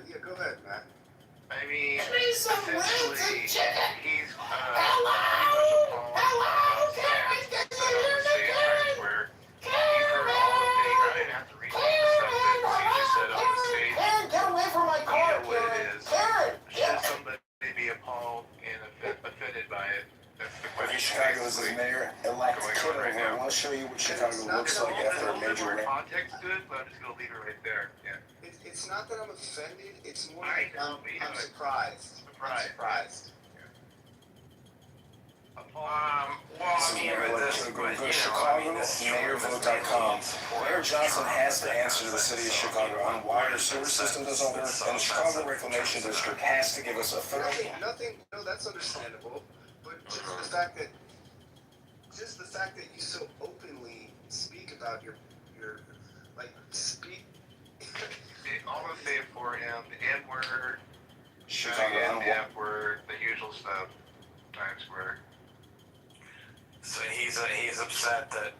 Yeah, go ahead, Matt. I mean, Give me some wings and chicken. he's Hello, Karen. Can you hear me, Karen? Karen, get away from my car, Karen. Karen, Should somebody be appalled and offended by it? That's the question. Chicago's mayor-elect Kitover. I want to show you what Chicago looks like after a major rain. Context to it, but I'm just gonna leave it right there. Yeah. It's not that I'm offended. It's more like I'm surprised. I'm surprised. Well, I mean, with this, Go to Chicago, mayorvote.com. Mayor Johnson has to answer to the city of Chicago on why our sewer system doesn't work, and the Chicago Reclamation District has to give us a thorough. Nothing. No, that's understandable. But just the fact that you so openly speak about your speak. I'm gonna say it for him. The N-word, Chicago, the F-word, the usual stuff. Times Square. So he's upset that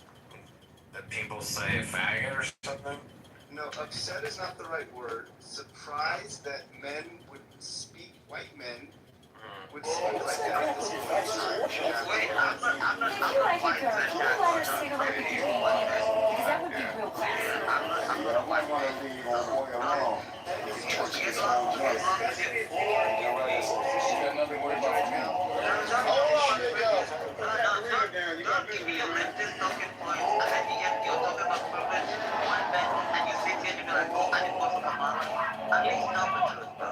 people say faggot or something? No, upset is not the right word. Surprised that men would speak, white men would speak like that. Wait, I'm not white. Can you light a cigarette with your one? Because that would be real classy. I'm not white. Don't give me a leftist talking point. And yet you're talking about privilege, one man, and you sit here and you're like, oh, I didn't vote for Kamala. At least tell the truth, bro.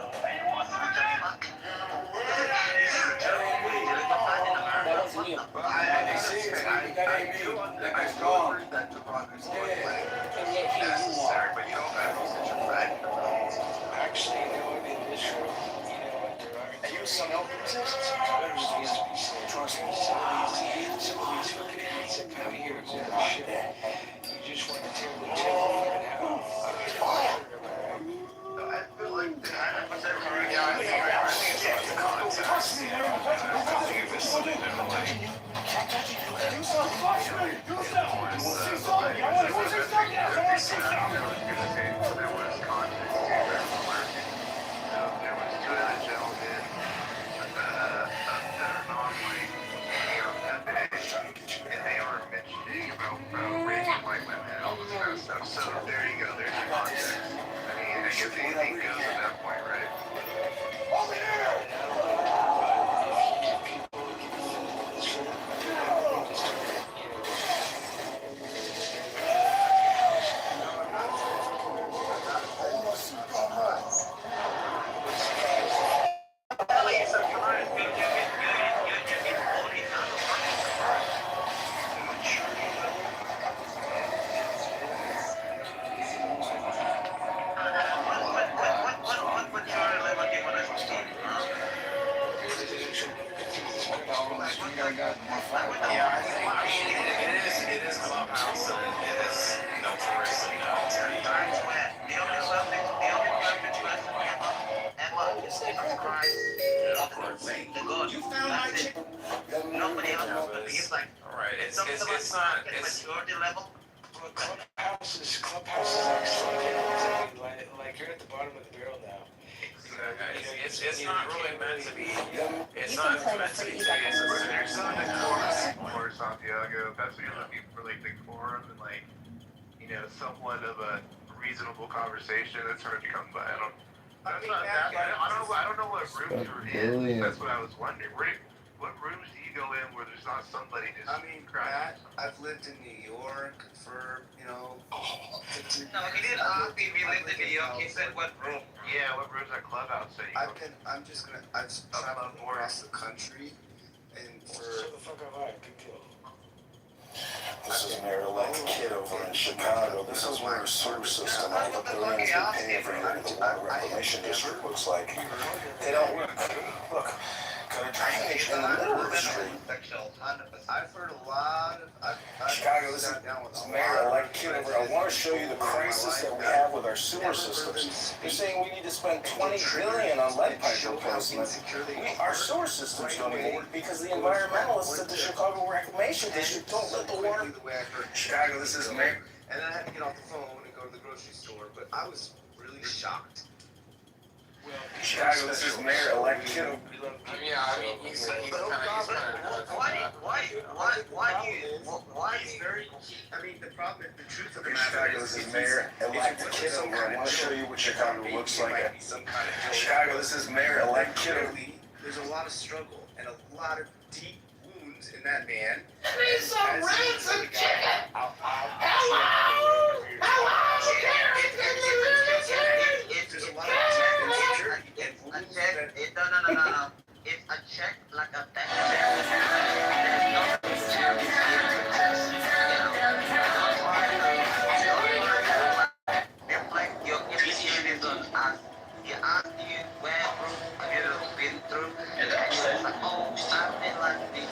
What the fuck? This is a joke. You're a man in America. What the fuck? And yet here you are. But you don't have to such a friend. Actually, in this room, And you some help resist? trust me, some of these fucking idiots that come here and go to shit. You just want to tear the fucking head off. I feel like I put that correct. Yeah, I think it's the context. I think if it's something that like so there you go, there's your context. I mean, I guess anything goes at that point, right? Over here! It is Clubhouse, and it is notoriously You found my chick. Nobody else believes like. Right. It's not. Maturity level. Clubhouse is actually like you're at the bottom of the barrel now. It's not really meant to be. It's not meant to be serious. There's something for Santiago. That's what you're looking for, like the quorum and like, somewhat of a reasonable conversation. That's hard to come by. I don't know what rooms you're in. That's what I was wondering. What rooms do you go in where there's not somebody just? Matt, I've lived in New York for, 15 No, he didn't ask me if he lived in New York. He said what room. Yeah, what room's that clubhouse that you I've traveled across the country, and for... Shut the fuck up, all right, good deal. This is Mayor-elect Kitover in Chicago. This is where a sewer system of the billions we pay every year to the Water Reclamation District looks like. They don't work. Look, got a drainage in the middle of the street. I've heard a lot of... Chicago, this is Mayor-elect Kitover. I want to show you the crisis that we have with our sewer systems. You're saying we need to spend $20 billion on lead pipe replacement. Our sewer systems don't even work because the environmentalists at the Chicago Reclamation District don't let the water... Chicago, this is Mayor... And then I had to get off the phone and go to the grocery store, but I was really shocked. Chicago, this is Mayor-elect Kitover. Yeah, I mean, he's kind of. Why? I mean, the problem, the truth of the Chicago, this is Mayor-elect Kitover. I want to show you what Chicago looks like. Chicago, this is Mayor-elect Kitover. There's a lot of struggle and a lot of deep wounds in that man. I need some ransom chicken. There's a lot of No. It's a check like a bank check. It's like your citizens ask you where you've been through, and it's like, oh, I've been like this.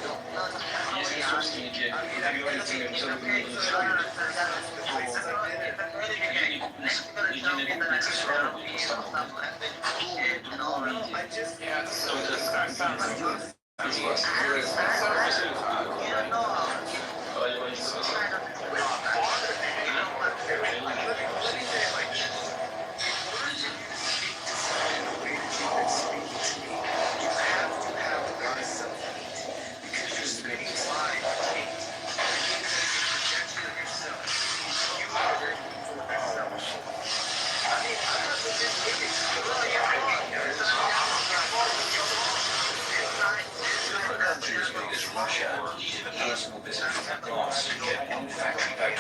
Russia needed a personal business from France to get manufacturing back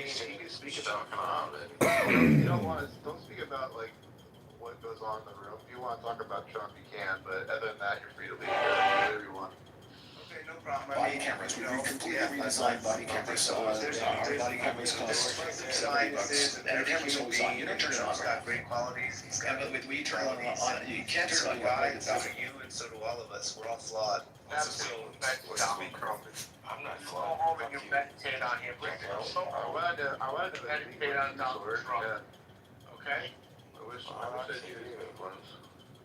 you can speak about you don't want to. Don't speak about like what goes on in the room. If you want to talk about Trump, you can. But other than that, you're free to leave here. Whatever you want. Okay, no problem. Body cameras. We completely redesigned body cameras. So our body cameras cost $70. And the camera's always on. You don't turn it on. He's got great qualities. He's got But we turn it on. You can't turn it on. So do you, and so do all of us. We're all flawed. Absolutely. I'm not Go home and you meditate on him. I wanted to meditate on Donald Trump. Okay. I wish I knew it was.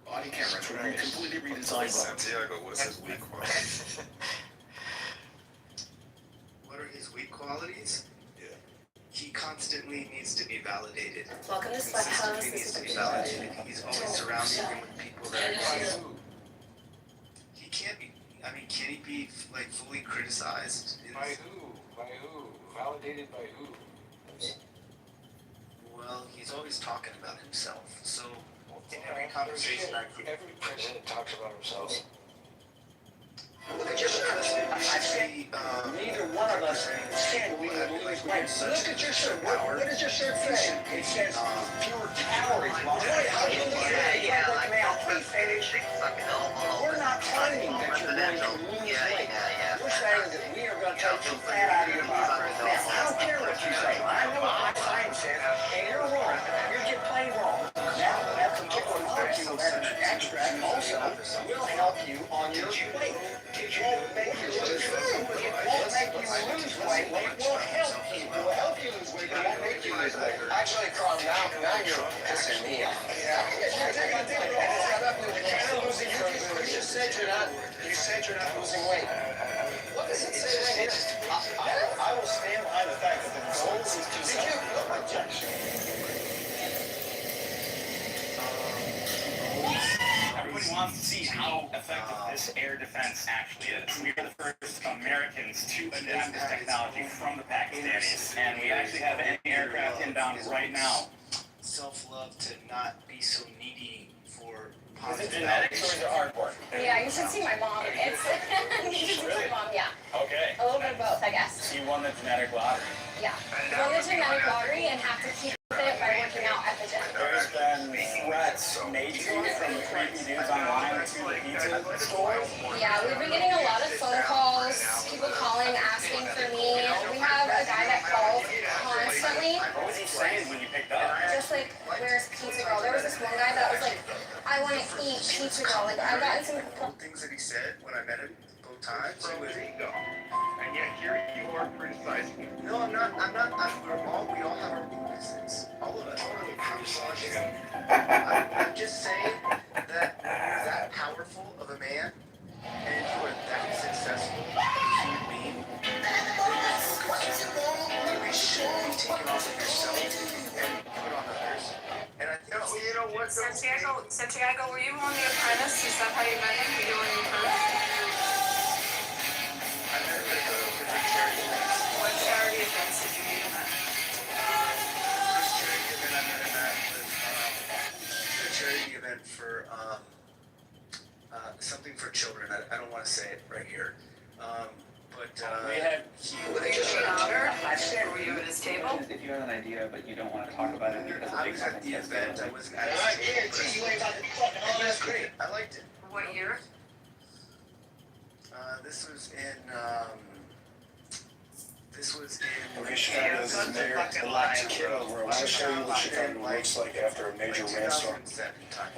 Body cameras. We're completely redesigned. Santiago, what's his weak qualities? What are his weak qualities? Yeah. He constantly needs to be validated. Welcome to Consistently needs to be validated. He's always surrounding him with people that are. He can't be. I mean, can he be like fully criticized? By who? By who? Validated by who? Well, he's always talking about himself. So in every conversation, every president talks about himself. Look at your shirt. Neither one of us can we believe right. Look at your shirt. What does your shirt say? It says fewer calories. Yeah, like we're not claiming that you're going to lose weight. We're saying that we are going to take some fat out of your body. Now, I don't care what you say. I know what my science says, and you're wrong. You're just plain wrong. Now, that particular molecule, that extract also will help you on your weight. It won't make you lose weight. It won't make you lose weight. It will help you. It will help you lose weight. It won't make you lose weight. Actually, Carl, now you're pissing me off. You said you're not losing weight. What does it say right here? I will stand by the fact that the goal is to objection. Everybody wants to see how effective this air defense actually is. We are the first Americans to adapt this technology from the Pakistanis, and we actually have an aircraft inbound right now. Self-love to not be so needy for Is it genetics or is it hardcore? Yeah, you should see my mom. It's you should see my mom. Yeah. Okay. A little bit of both, I guess. You won the genetic lottery. Yeah. Won the genetic lottery and have to keep it by working out at the gym. There's been threats made to you from creepy dudes online to the pizza store. Yeah, we've been getting a lot of phone calls, people calling, asking for me. We have a guy that calls constantly. What was he saying when you picked up? Just like, where's Pizza Girl? There was this one guy that was like, I want to eat Pizza Girl. Like, I've gotten some things that he said when I met him both times. It was ego. And yet here you are criticizing him. No, I'm not. We all have our weaknesses. All of us. I'm just saying that you're that powerful of a man, and you are that successful as a human being. You should be taken off of yourself and put on others. And I think you know what? Santiago, were you on The Apprentice? Is that how you met him? Were you on The Apprentice? I met him at different charity events. What charity events did you meet him at? First charity event I met him at was a charity event for something for children. I don't want to say it right here. But we had Were you honored? Were you at his table? If you have an idea, but you don't want to talk about it because I was at the event. I wasn't at his table. I liked it. What year? This was in. Okay, Chicago, this is Mayor elect Kitover. I want to show you what Chicago looks like after a major rainstorm.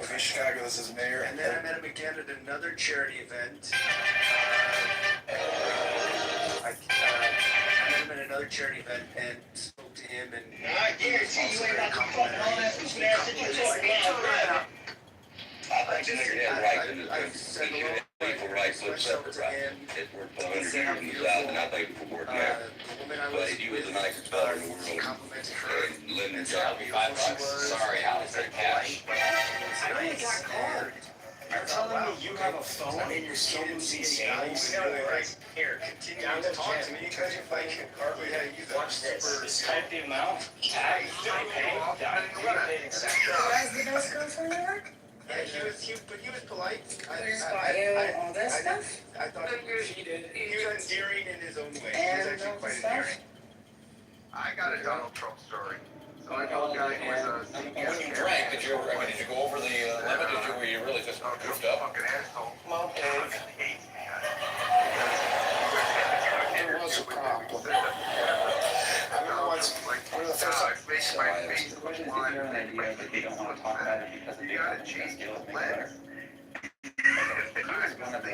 Okay, Chicago, this is Mayor. And then I met him again at another charity event. I met him at another charity event and spoke to him and. I guarantee you ain't about to fucking all that stupid ass shit you're talking about. I said hello. People right foot separate, right? It worked for 100 years in the South, and I think it would work now. But he was the nicest fellow in the world. And living in South. $5. Sorry, Alex, that cash. I really got card. You're telling me you have a phone and you're still losing sales? Here, continue to talk to me because you can hardly how to use it. Watch this. Just type the amount. Tag. I pay. Did you guys go for New York? Yeah, he was polite. He just bought you all this stuff? I thought he was endearing in his own way. He And was actually all quite the stuff? endearing. I got a Donald Trump story. So I know a guy who was a When you drank, did you go over the limit? Were you really just goofed up? fucking asshole. Well, Dave. There was a problem. One of the first Makes my face The question is, if you're an idea that you don't want to talk about it because of the change skills the make it better. One of the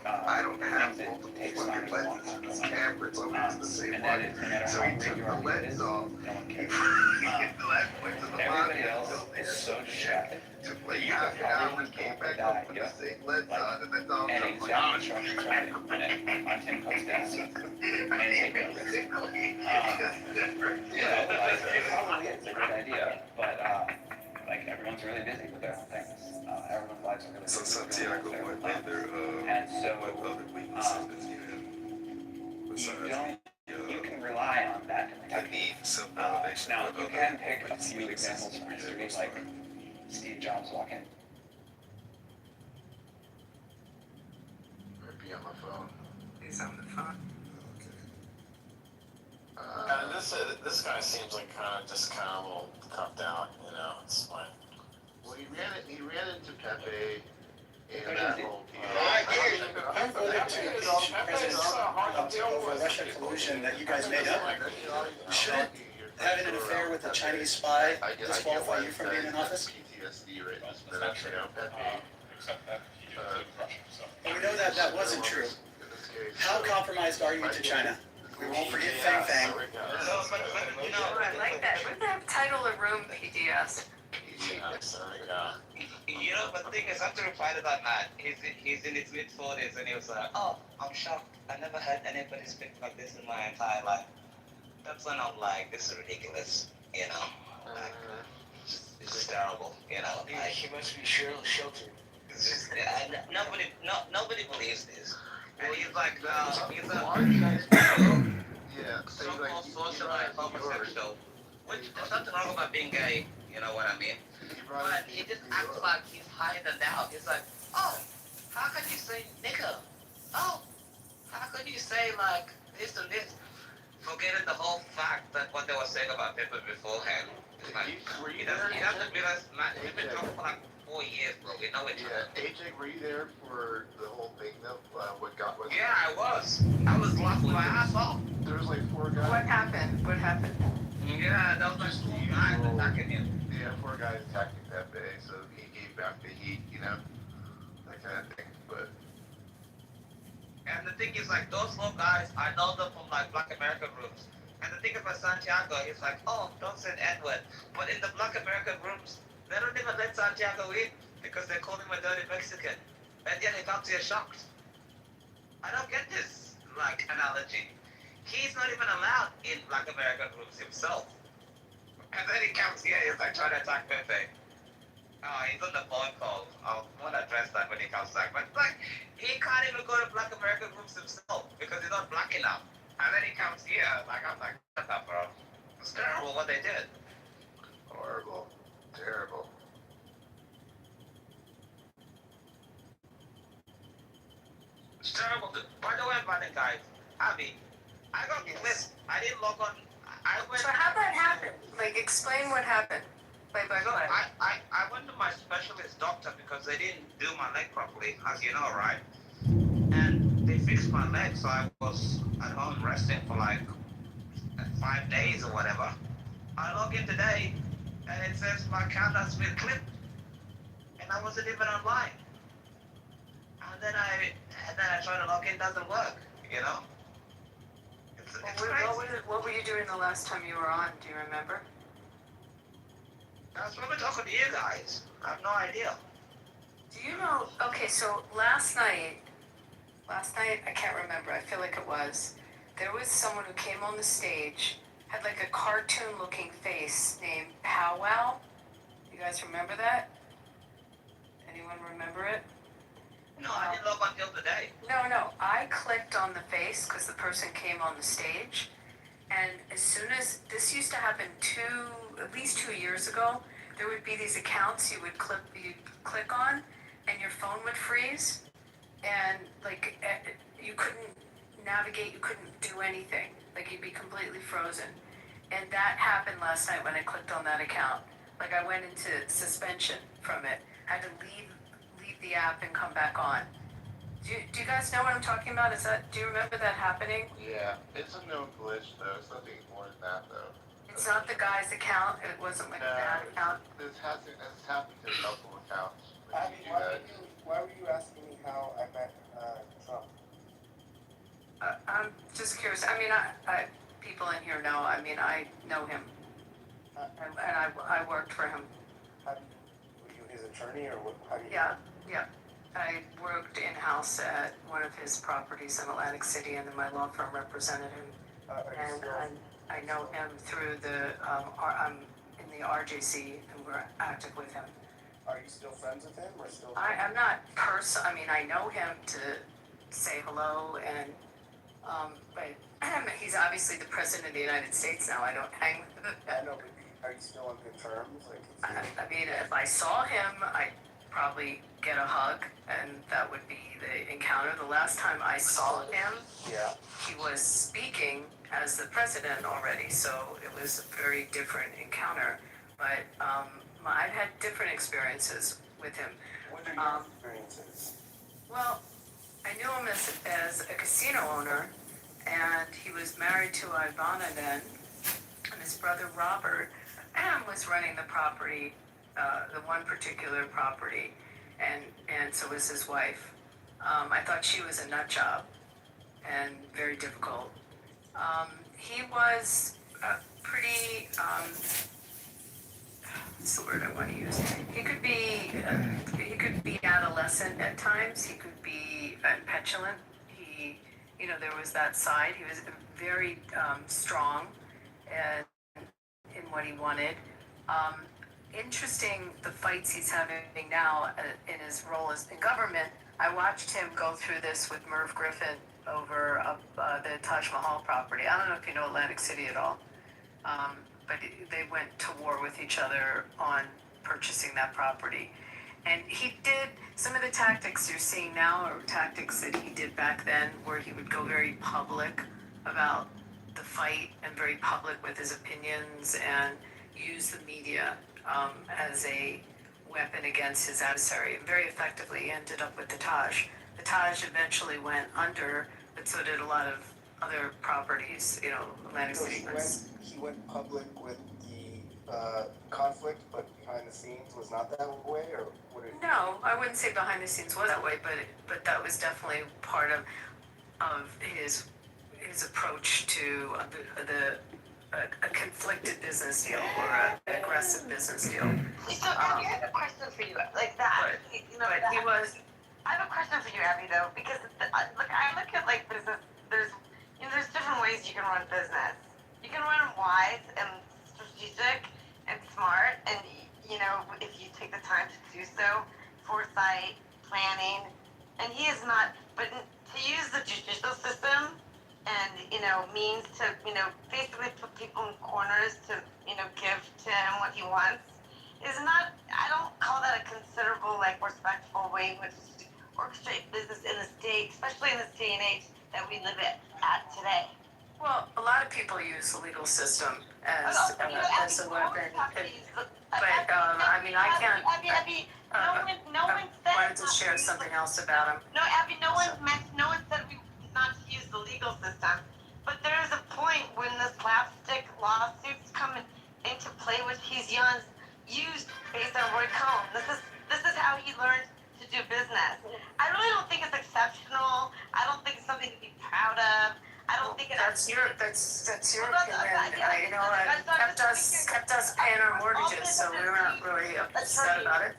I don't have multiple fucking lenses in this camera. It's always the same one. So he took the lens off. He went to the Everybody else is so distracted. took like half an hour and came back up with the same lens on, and then Donald And Trump like, exactly trying to put it on 10 comes down. And take a risk. It probably is a good idea, but like everyone's really busy with their own things. Everyone's lives are really busy. So Santiago, what other And so weaknesses does he have? you can rely on that to protect you. Now, you can pick a few examples from history, like Steve Jobs walking. Might be on my phone. He's on the phone. This guy seems like kind of a little cuffed out, you know, it's fine. Well, he ran into Pepe in that whole deal. I'm voting to President Trump over Russia collusion that you guys made up. Shouldn't having an affair with a Chinese spy disqualify you from being in office? PTSD right now. That I Pepe. And we know that that wasn't true. How compromised are you to China? We won't forget Fang Fang. I like that. Wouldn't that title a room, PDS? You know, but the thing is, after reply to that man, he's in his mid-40s and he was like, oh, I'm shocked. I never heard anybody speak like this in my entire life. That's when I'm like, this is ridiculous, you know? Like, it's just terrible, you know? Like, He must be sheltered. it's just, nobody believes this. And he's like, he's a so-called socialite homosexual, which there's nothing wrong about being gay, you know what I mean? But he just acts like he's higher than thou. He's like, oh, how can you say nigger? Oh, how can you say like this and this? Forgetting the whole fact that what they were saying about people beforehand. Like, he doesn't realize, man, we've been talking for like 4 years, bro. We know each other. AJ, were you there for the whole thing though? What got was? Yeah, I was. I was laughing my ass off. There was like 4 guys. What happened? What happened? Yeah, that was like 4 guys attacking him. Yeah, 4 guys attacking Pepe, so he gave back the heat, you know, that kind of thing. But and the thing is, like, those 4 guys, I know them from like Black American rooms. And the thing about Santiago, he's like, oh, don't say the N-word. But in the Black American rooms, they don't even let Santiago in because they call him a dirty Mexican. And yet he comes here shocked. I don't get this, like, analogy. He's not even allowed in Black American rooms himself. And then he comes here, he's like trying to attack Pepe. Oh, he's on the phone call. I want to address that when he comes back. But, like, he can't even go to Black American rooms himself because he's not black enough. And then he comes here, like, I'm like, shut up, bro. It's terrible what they did. horrible, terrible. It's terrible. By the way, guys, Abby, I got clipped. I didn't log on. I went. So how'd that happen? Like, explain what happened. Go ahead. I went to my specialist doctor because they didn't do my leg properly, as you know, right? And they fixed my leg, so I was at home resting for like 5 days or whatever. I log in today, and it says my account has been clipped, and I wasn't even online. And then I try to log in, doesn't work, you know? It's crazy. What were you doing the last time you were on? Do you remember? I was probably talking to you guys. I have no idea. Do you know? Okay, so last night, I can't remember. I feel like it was. There was someone who came on the stage, had like a cartoon-looking face named Powwow. You guys remember that? Anyone remember it? No, I didn't log on till today. No. I clicked on the face because the person came on the stage. And as soon as, this used to happen at least 2 years ago, there would be these accounts you'd click on and your phone would freeze. And like, you couldn't navigate, you couldn't do anything. Like, you'd be completely frozen. And that happened last night when I clicked on that account. Like I went into suspension from it. Had to leave the app and come back on. Do you guys know what I'm talking about? Do you remember that happening? Yeah, it's a known glitch though. It's nothing more than that though. It's not the guy's account. It wasn't like that account. This happened to a couple accounts. Abby, why were you asking me how I met Trump? I'm just curious. I mean, I people in here know. I mean, I know him, and I worked for him. Were you his attorney or what? How do you? Yeah. I worked in-house at one of his properties in Atlantic City, and then my law firm represented him. And I know him through I'm in the RJC, and we're active with him. Are you still friends with him, or still? I'm not I mean, I know him to say hello, and but he's obviously the president of the United States now. I don't hang with him. I know, but are you still on good terms? I mean, if I saw him, I'd probably get a hug, and that would be the encounter. The last time I saw him, he was speaking as the president already, so it was a very different encounter. But I've had different experiences with him. What are your experiences? Well, I knew him as a casino owner, and he was married to Ivana then, and his brother Robert was running the property, the one particular property, and so was his wife. I thought she was a nut job and very difficult. He was pretty, what's the word I want to use? He could be adolescent at times. He could be petulant. There was that side. He was very strong and in what he wanted. Interesting, the fights he's having now in his role as in government. I watched him go through this with Merv Griffin over the Taj Mahal property. I don't know if you know Atlantic City at all, but they went to war with each other on purchasing that property. And he did some of the tactics you're seeing now are tactics that he did back then, where he would go very public about the fight and very public with his opinions and use the media as a weapon against his adversary. And very effectively, he ended up with the Taj. The Taj eventually went under, but so did a lot of other properties, Atlantic City. He went public with the conflict, but behind the scenes was not that way, or what? No, I wouldn't say behind the scenes was that way, but that was definitely part of his approach to a conflicted business deal or an aggressive business deal. So, Abby, I have a question for you, like that. But he was. I have a question for you, Abby, though, because I look at like business. There's different ways you can run business. You can run them wise and strategic and smart, and if you take the time to do so, foresight, planning, and he is not. But to use the judicial system and means to basically put people in corners to give to him what he wants is not. I don't call that a considerable, respectful way in which to orchestrate business in this day, especially in this day and age that we live at today. Well, a lot of people use the legal system as a weapon. But I mean, I can't. Abby, no one said. I wanted to share something else about him. No, Abby, no one said we not to use the legal system. But there is a point when the slapstick lawsuits come into play, which he's used based on Roy Cohn. This is how he learned to do business. I really don't think it's exceptional. I don't think it's something to be proud of. I don't think that's your opinion. Kept us paying our mortgages, so we weren't really upset about it.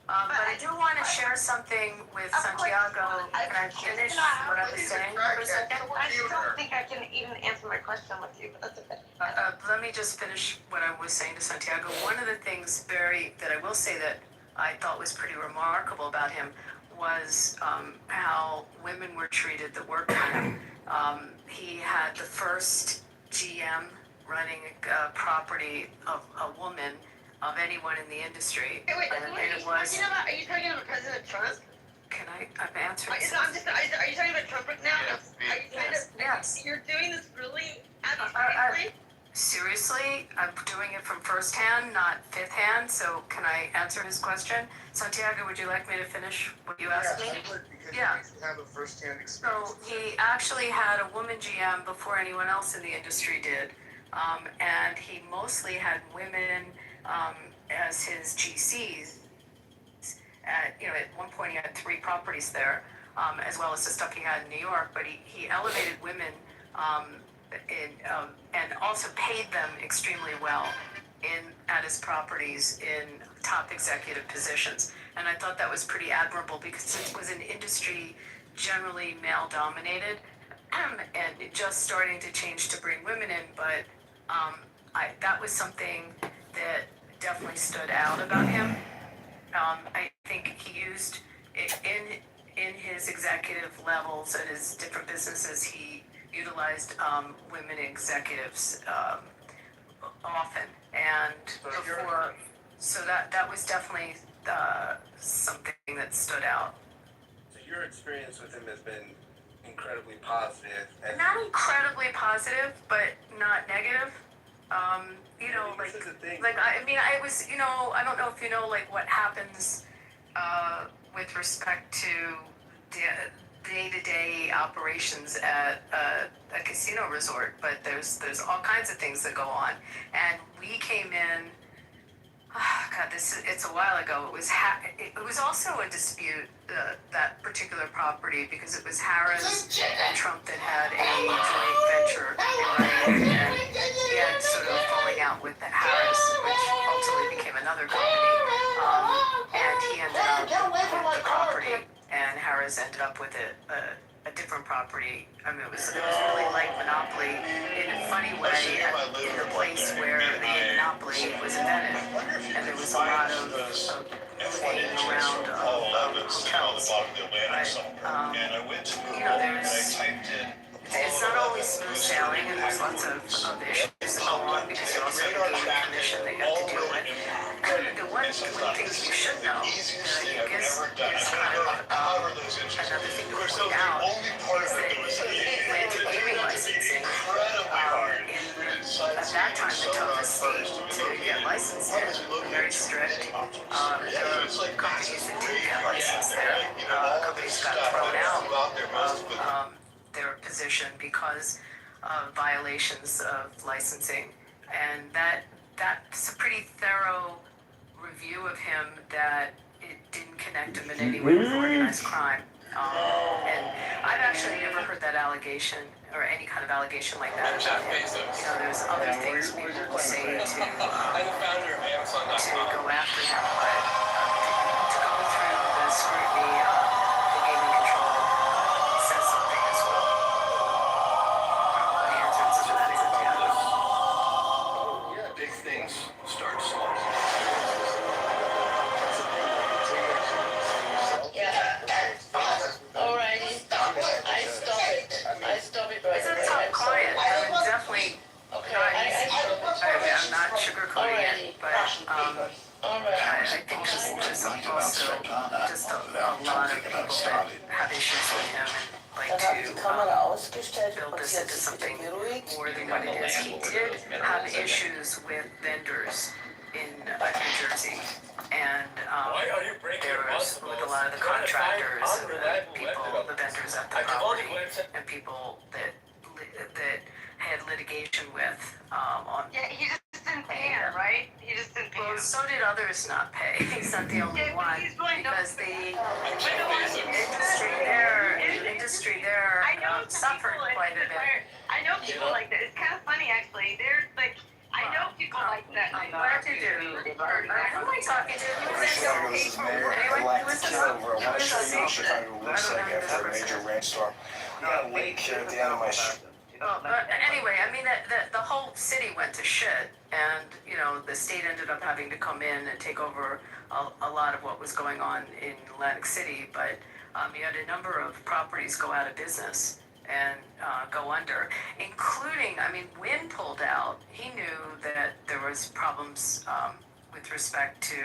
But I do want to share something with Santiago. Can I finish what I was saying for a second? I don't think I can even answer my question with you, but that's okay. Let me just finish what I was saying to Santiago. One of the things that I will say that I thought was pretty remarkable about him was how women were treated that worked for him. He had the first GM running a property of a woman of anyone in the industry. Wait, and it was. Are you talking about President Trump? Can I'm answering. Are you talking about Trump right now? Yes. You're doing this really abstractly? seriously, I'm doing it from first hand, not fifth hand, so can I answer his question? Santiago, would you like me to finish what you asked me? I would, because Yeah. you have a first-hand experience. So he actually had a woman GM before anyone else in the industry did. And he mostly had women as his GCs. At one point he had 3 properties there, as well as the stuff he had in New York. But he elevated women and also paid them extremely well at his properties in top executive positions. And I thought that was pretty admirable because it was an industry generally male dominated and just starting to change to bring women in. But that was something that definitely stood out about him. I think he used it in his executive levels at his different businesses. He utilized women executives often, and so that was definitely something that stood out. So your experience with him has been incredibly positive. Not incredibly positive, but not negative. I was, I don't know if you know, like what happens with respect to day-to-day operations at a casino resort, but there's all kinds of things that go on, and we came in. God, it's a while ago. It was also a dispute, that particular property, because it was Harris and Trump that had a joint venture in running, and he had sort of falling out with Harris, which ultimately became another company, and he ended up with the property, and Harris ended up with a different property. I mean, it was really like monopoly in a funny way, in the place where the monopoly was invented, and there was a lot of moving around of hotels. But it's not always smooth sailing, and there's lots of issues that go on because you also have a gaming commission that you have to deal with. The one thing you should know that I think is kind of another thing to point out is that with gaming licensing, at that time the toughest state to get licensed in, very strict. There were companies that didn't get licensed there. Companies got thrown out of their position because of violations of licensing, and that's a pretty thorough review of him that it didn't connect him in any way with organized crime. And I've actually never heard that allegation or any kind of allegation like that about him. There's other things people will say to go after him, but to go through the scrutiny of the gaming control says something as well. The answer to that is Yeah, big things start slow. Alrighty. I stop it right He's a there. tough client. I mean, definitely. Okay, I'm not sugarcoating it, but I think there's also just a lot of people that have issues with him and like to build this into something more than what it is. He did have issues with vendors in New Jersey, and there was with a lot of the contractors and the vendors at the property, and people that had litigation with on. Yeah, he just didn't pay him, right? He just didn't pay him. So did others not pay. He's not the only one, because the industry there suffered quite a bit. I know people like that. It's kind of funny, actually. They're like, I know people like that. What did you do? Who am I talking to? Chicago, this is Mayor-elect Kitover. I want to show you what Chicago looks like after a major rainstorm. You got a lake here at the end of my street. Anyway, I mean, the whole city went to shit, and the state ended up having to come in and take over a lot of what was going on in Atlantic City. But you had a number of properties go out of business and go under, including, Wynn pulled out. He knew that there was problems with respect to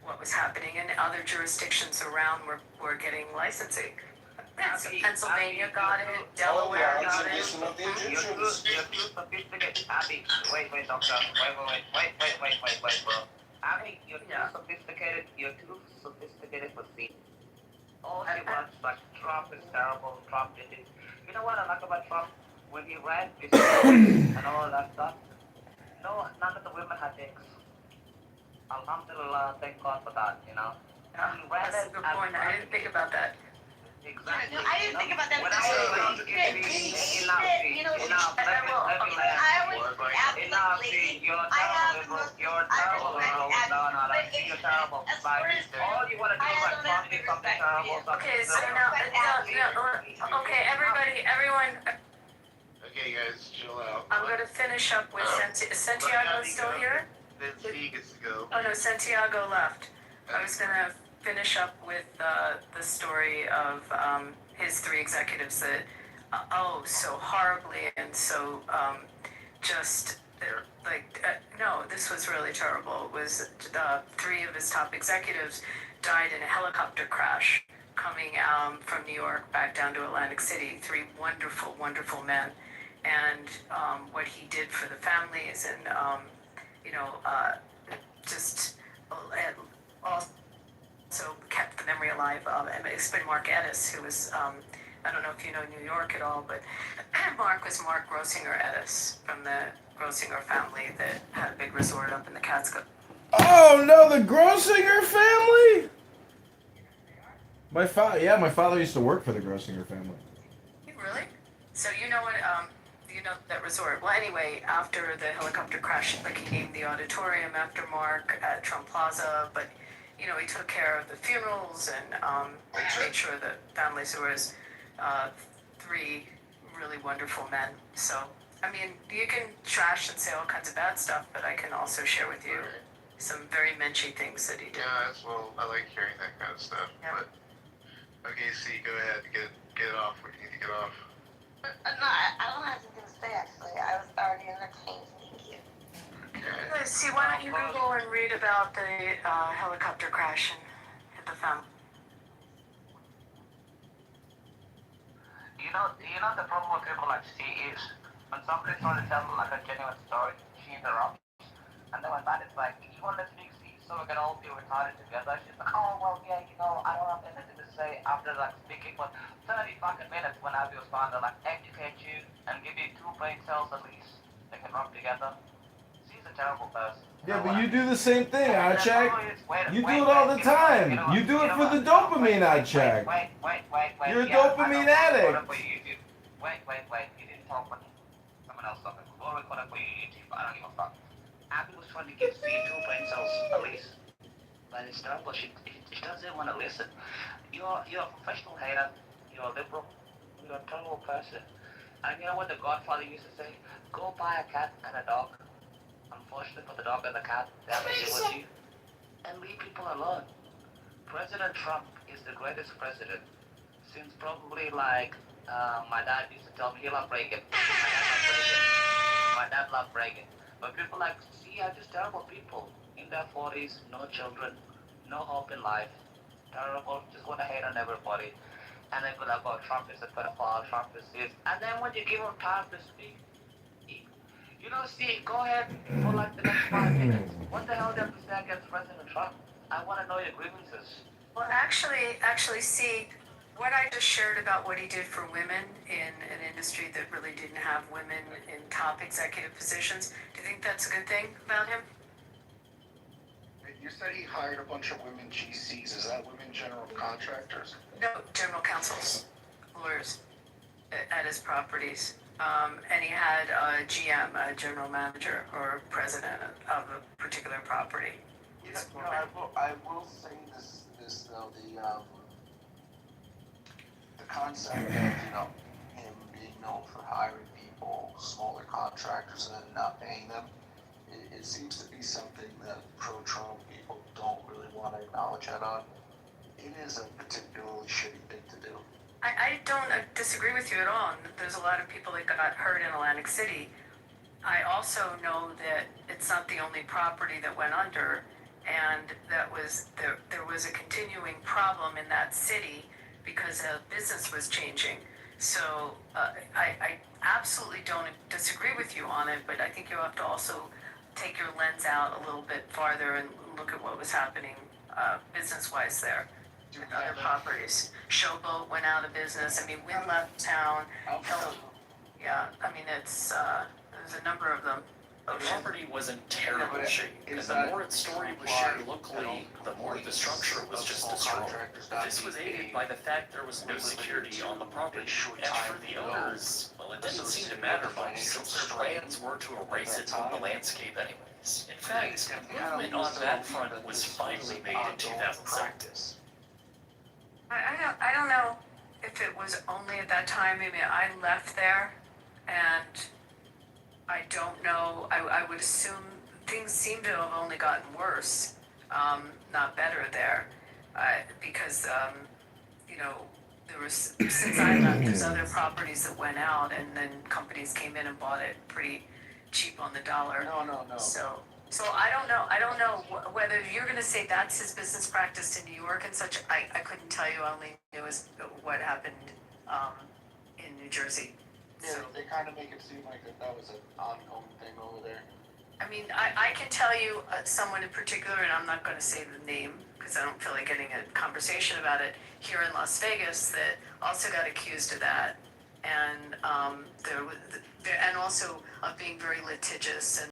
what was happening, and other jurisdictions around were getting licensing. Pennsylvania got it, Delaware got it. You're too sophisticated. Abby, wait, doctor. Wait, bro. Abby, you're too sophisticated. You're too sophisticated for C. All she wants, like, Trump is terrible. Trump did it. You know what I like about Trump? When he ran his and all that stuff, no, none of the women had dicks. Alhamdulillah, thank God for that, you know. Yeah, that's a good point. I didn't think about that. Exactly. No, I didn't think about that. When I was You know, I always absolutely. I have the most. You're terrible. No, you're terrible. All you want to do is like talk something terrible. Okay, so now, okay, everyone, Okay, guys, chill out. I'm gonna finish up with Santiago still here? Then C gets to go. Oh no, Santiago left. I was gonna finish up with the story of his three executives that, so horribly and so just no, this was really terrible. It was three of his top executives died in a helicopter crash coming from New York back down to Atlantic City. Three wonderful, wonderful men. And what he did for the families and, just also kept the memory alive. It's been Mark Edis, who was, I don't know if you know New York at all, but Mark was Mark Grossinger Edis from the Grossinger family that had a big resort up in the Catskills. Oh no, the Grossinger family? My father used to work for the Grossinger family. Really? So you know what, that resort. Well, anyway, after the helicopter crash, like he named the auditorium after Mark at Trump Plaza, but he took care of the funerals and made sure that families, there was three really wonderful men. So, I mean, you can trash and say all kinds of bad stuff, but I can also share with you some very menschy things that he did. Yeah, well, I like hearing that kind of stuff. Yeah. But okay, C, go ahead, get it off. What you need to get off. No, I don't have anything to say actually. I was already entertained. Thank you. Okay. See, why don't you Google and read about the helicopter crash and hit the family? You know the problem with people like C is when somebody's trying to tell like a genuine story, she interrupts. And then when that is like, you want to speak C so we can all be retarded together, she's like, oh well yeah, I don't have anything to say after like speaking for 30 fucking minutes when I was trying to like educate you and give you 2 brain cells at least that can rub together. She's a terrible person. Yeah, but you do the same thing, Achak. You do it all the time. You do it for the dopamine, Achak. Wait. You're a dopamine addict. Wait. You didn't talk with someone else talking. We'll record it for you YouTube. I don't give a fuck. Abby was trying to give C 2 brain cells at least. But it's terrible. She doesn't want to listen. You're a professional hater. You're a liberal. You're a terrible person. And you know what the Godfather used to say? Go buy a cat and a dog. Unfortunately for the dog and the cat, they're with you. And leave people alone. President Trump is the greatest president since probably like my dad used to tell me he loved Reagan. My dad loved Reagan. But people like C are just terrible people. In their 40s, no children, no hope in life. Terrible, just want to hate on everybody. And then go like, oh, Trump is a pedophile, Trump is this. And then when you give him time to speak, see, go ahead for like the next 5 minutes. What the hell do you have to say against President Trump? I want to know your grievances. Well, actually, see, what I just shared about what he did for women in an industry that really didn't have women in top executive positions, do you think that's a good thing about him? You said he hired a bunch of women GCs. Is that women general contractors? No, general counsels, lawyers at his properties. And he had a GM, a general manager, or president of a particular property. I will say this though, the concept of him being known for hiring people, smaller contractors, and then not paying them, it seems to be something that pro-Trump people don't really want to acknowledge head on. It is a particularly shitty thing to do. I don't disagree with you at all. And there's a lot of people that got hurt in Atlantic City. I also know that it's not the only property that went under, and that was there was a continuing problem in that city because business was changing. So I absolutely don't disagree with you on it, but I think you have to also take your lens out a little bit farther and look at what was happening business-wise there with other properties. Showboat went out of business. I mean, Wynn left town. Yeah, I mean, there's a number of them. The property was in terrible shape, and the more its story was shared locally, the more the structure was just destroyed. This was aided by the fact there was no security on the property, and for the owners, well, it didn't seem to matter much, since their plans were to erase it from the landscape anyways. In fact, movement on that front was finally made in 2006. I don't know if it was only at that time. I mean, I left there, and I don't know. I would assume things seem to have only gotten worse, not better there, because you know, there was, since I left, there's other properties that went out, and then companies came in and bought it pretty cheap on the dollar. No. So I don't know. I don't know whether you're going to say that's his business practice in New York and such. I couldn't tell you. I only knew what happened in New Jersey. Yeah, they kind of make it seem like that was an ongoing thing over there. I mean, I can tell you someone in particular, and I'm not going to say the name because I don't feel like getting a conversation about it, here in Las Vegas that also got accused of that, and and also of being very litigious and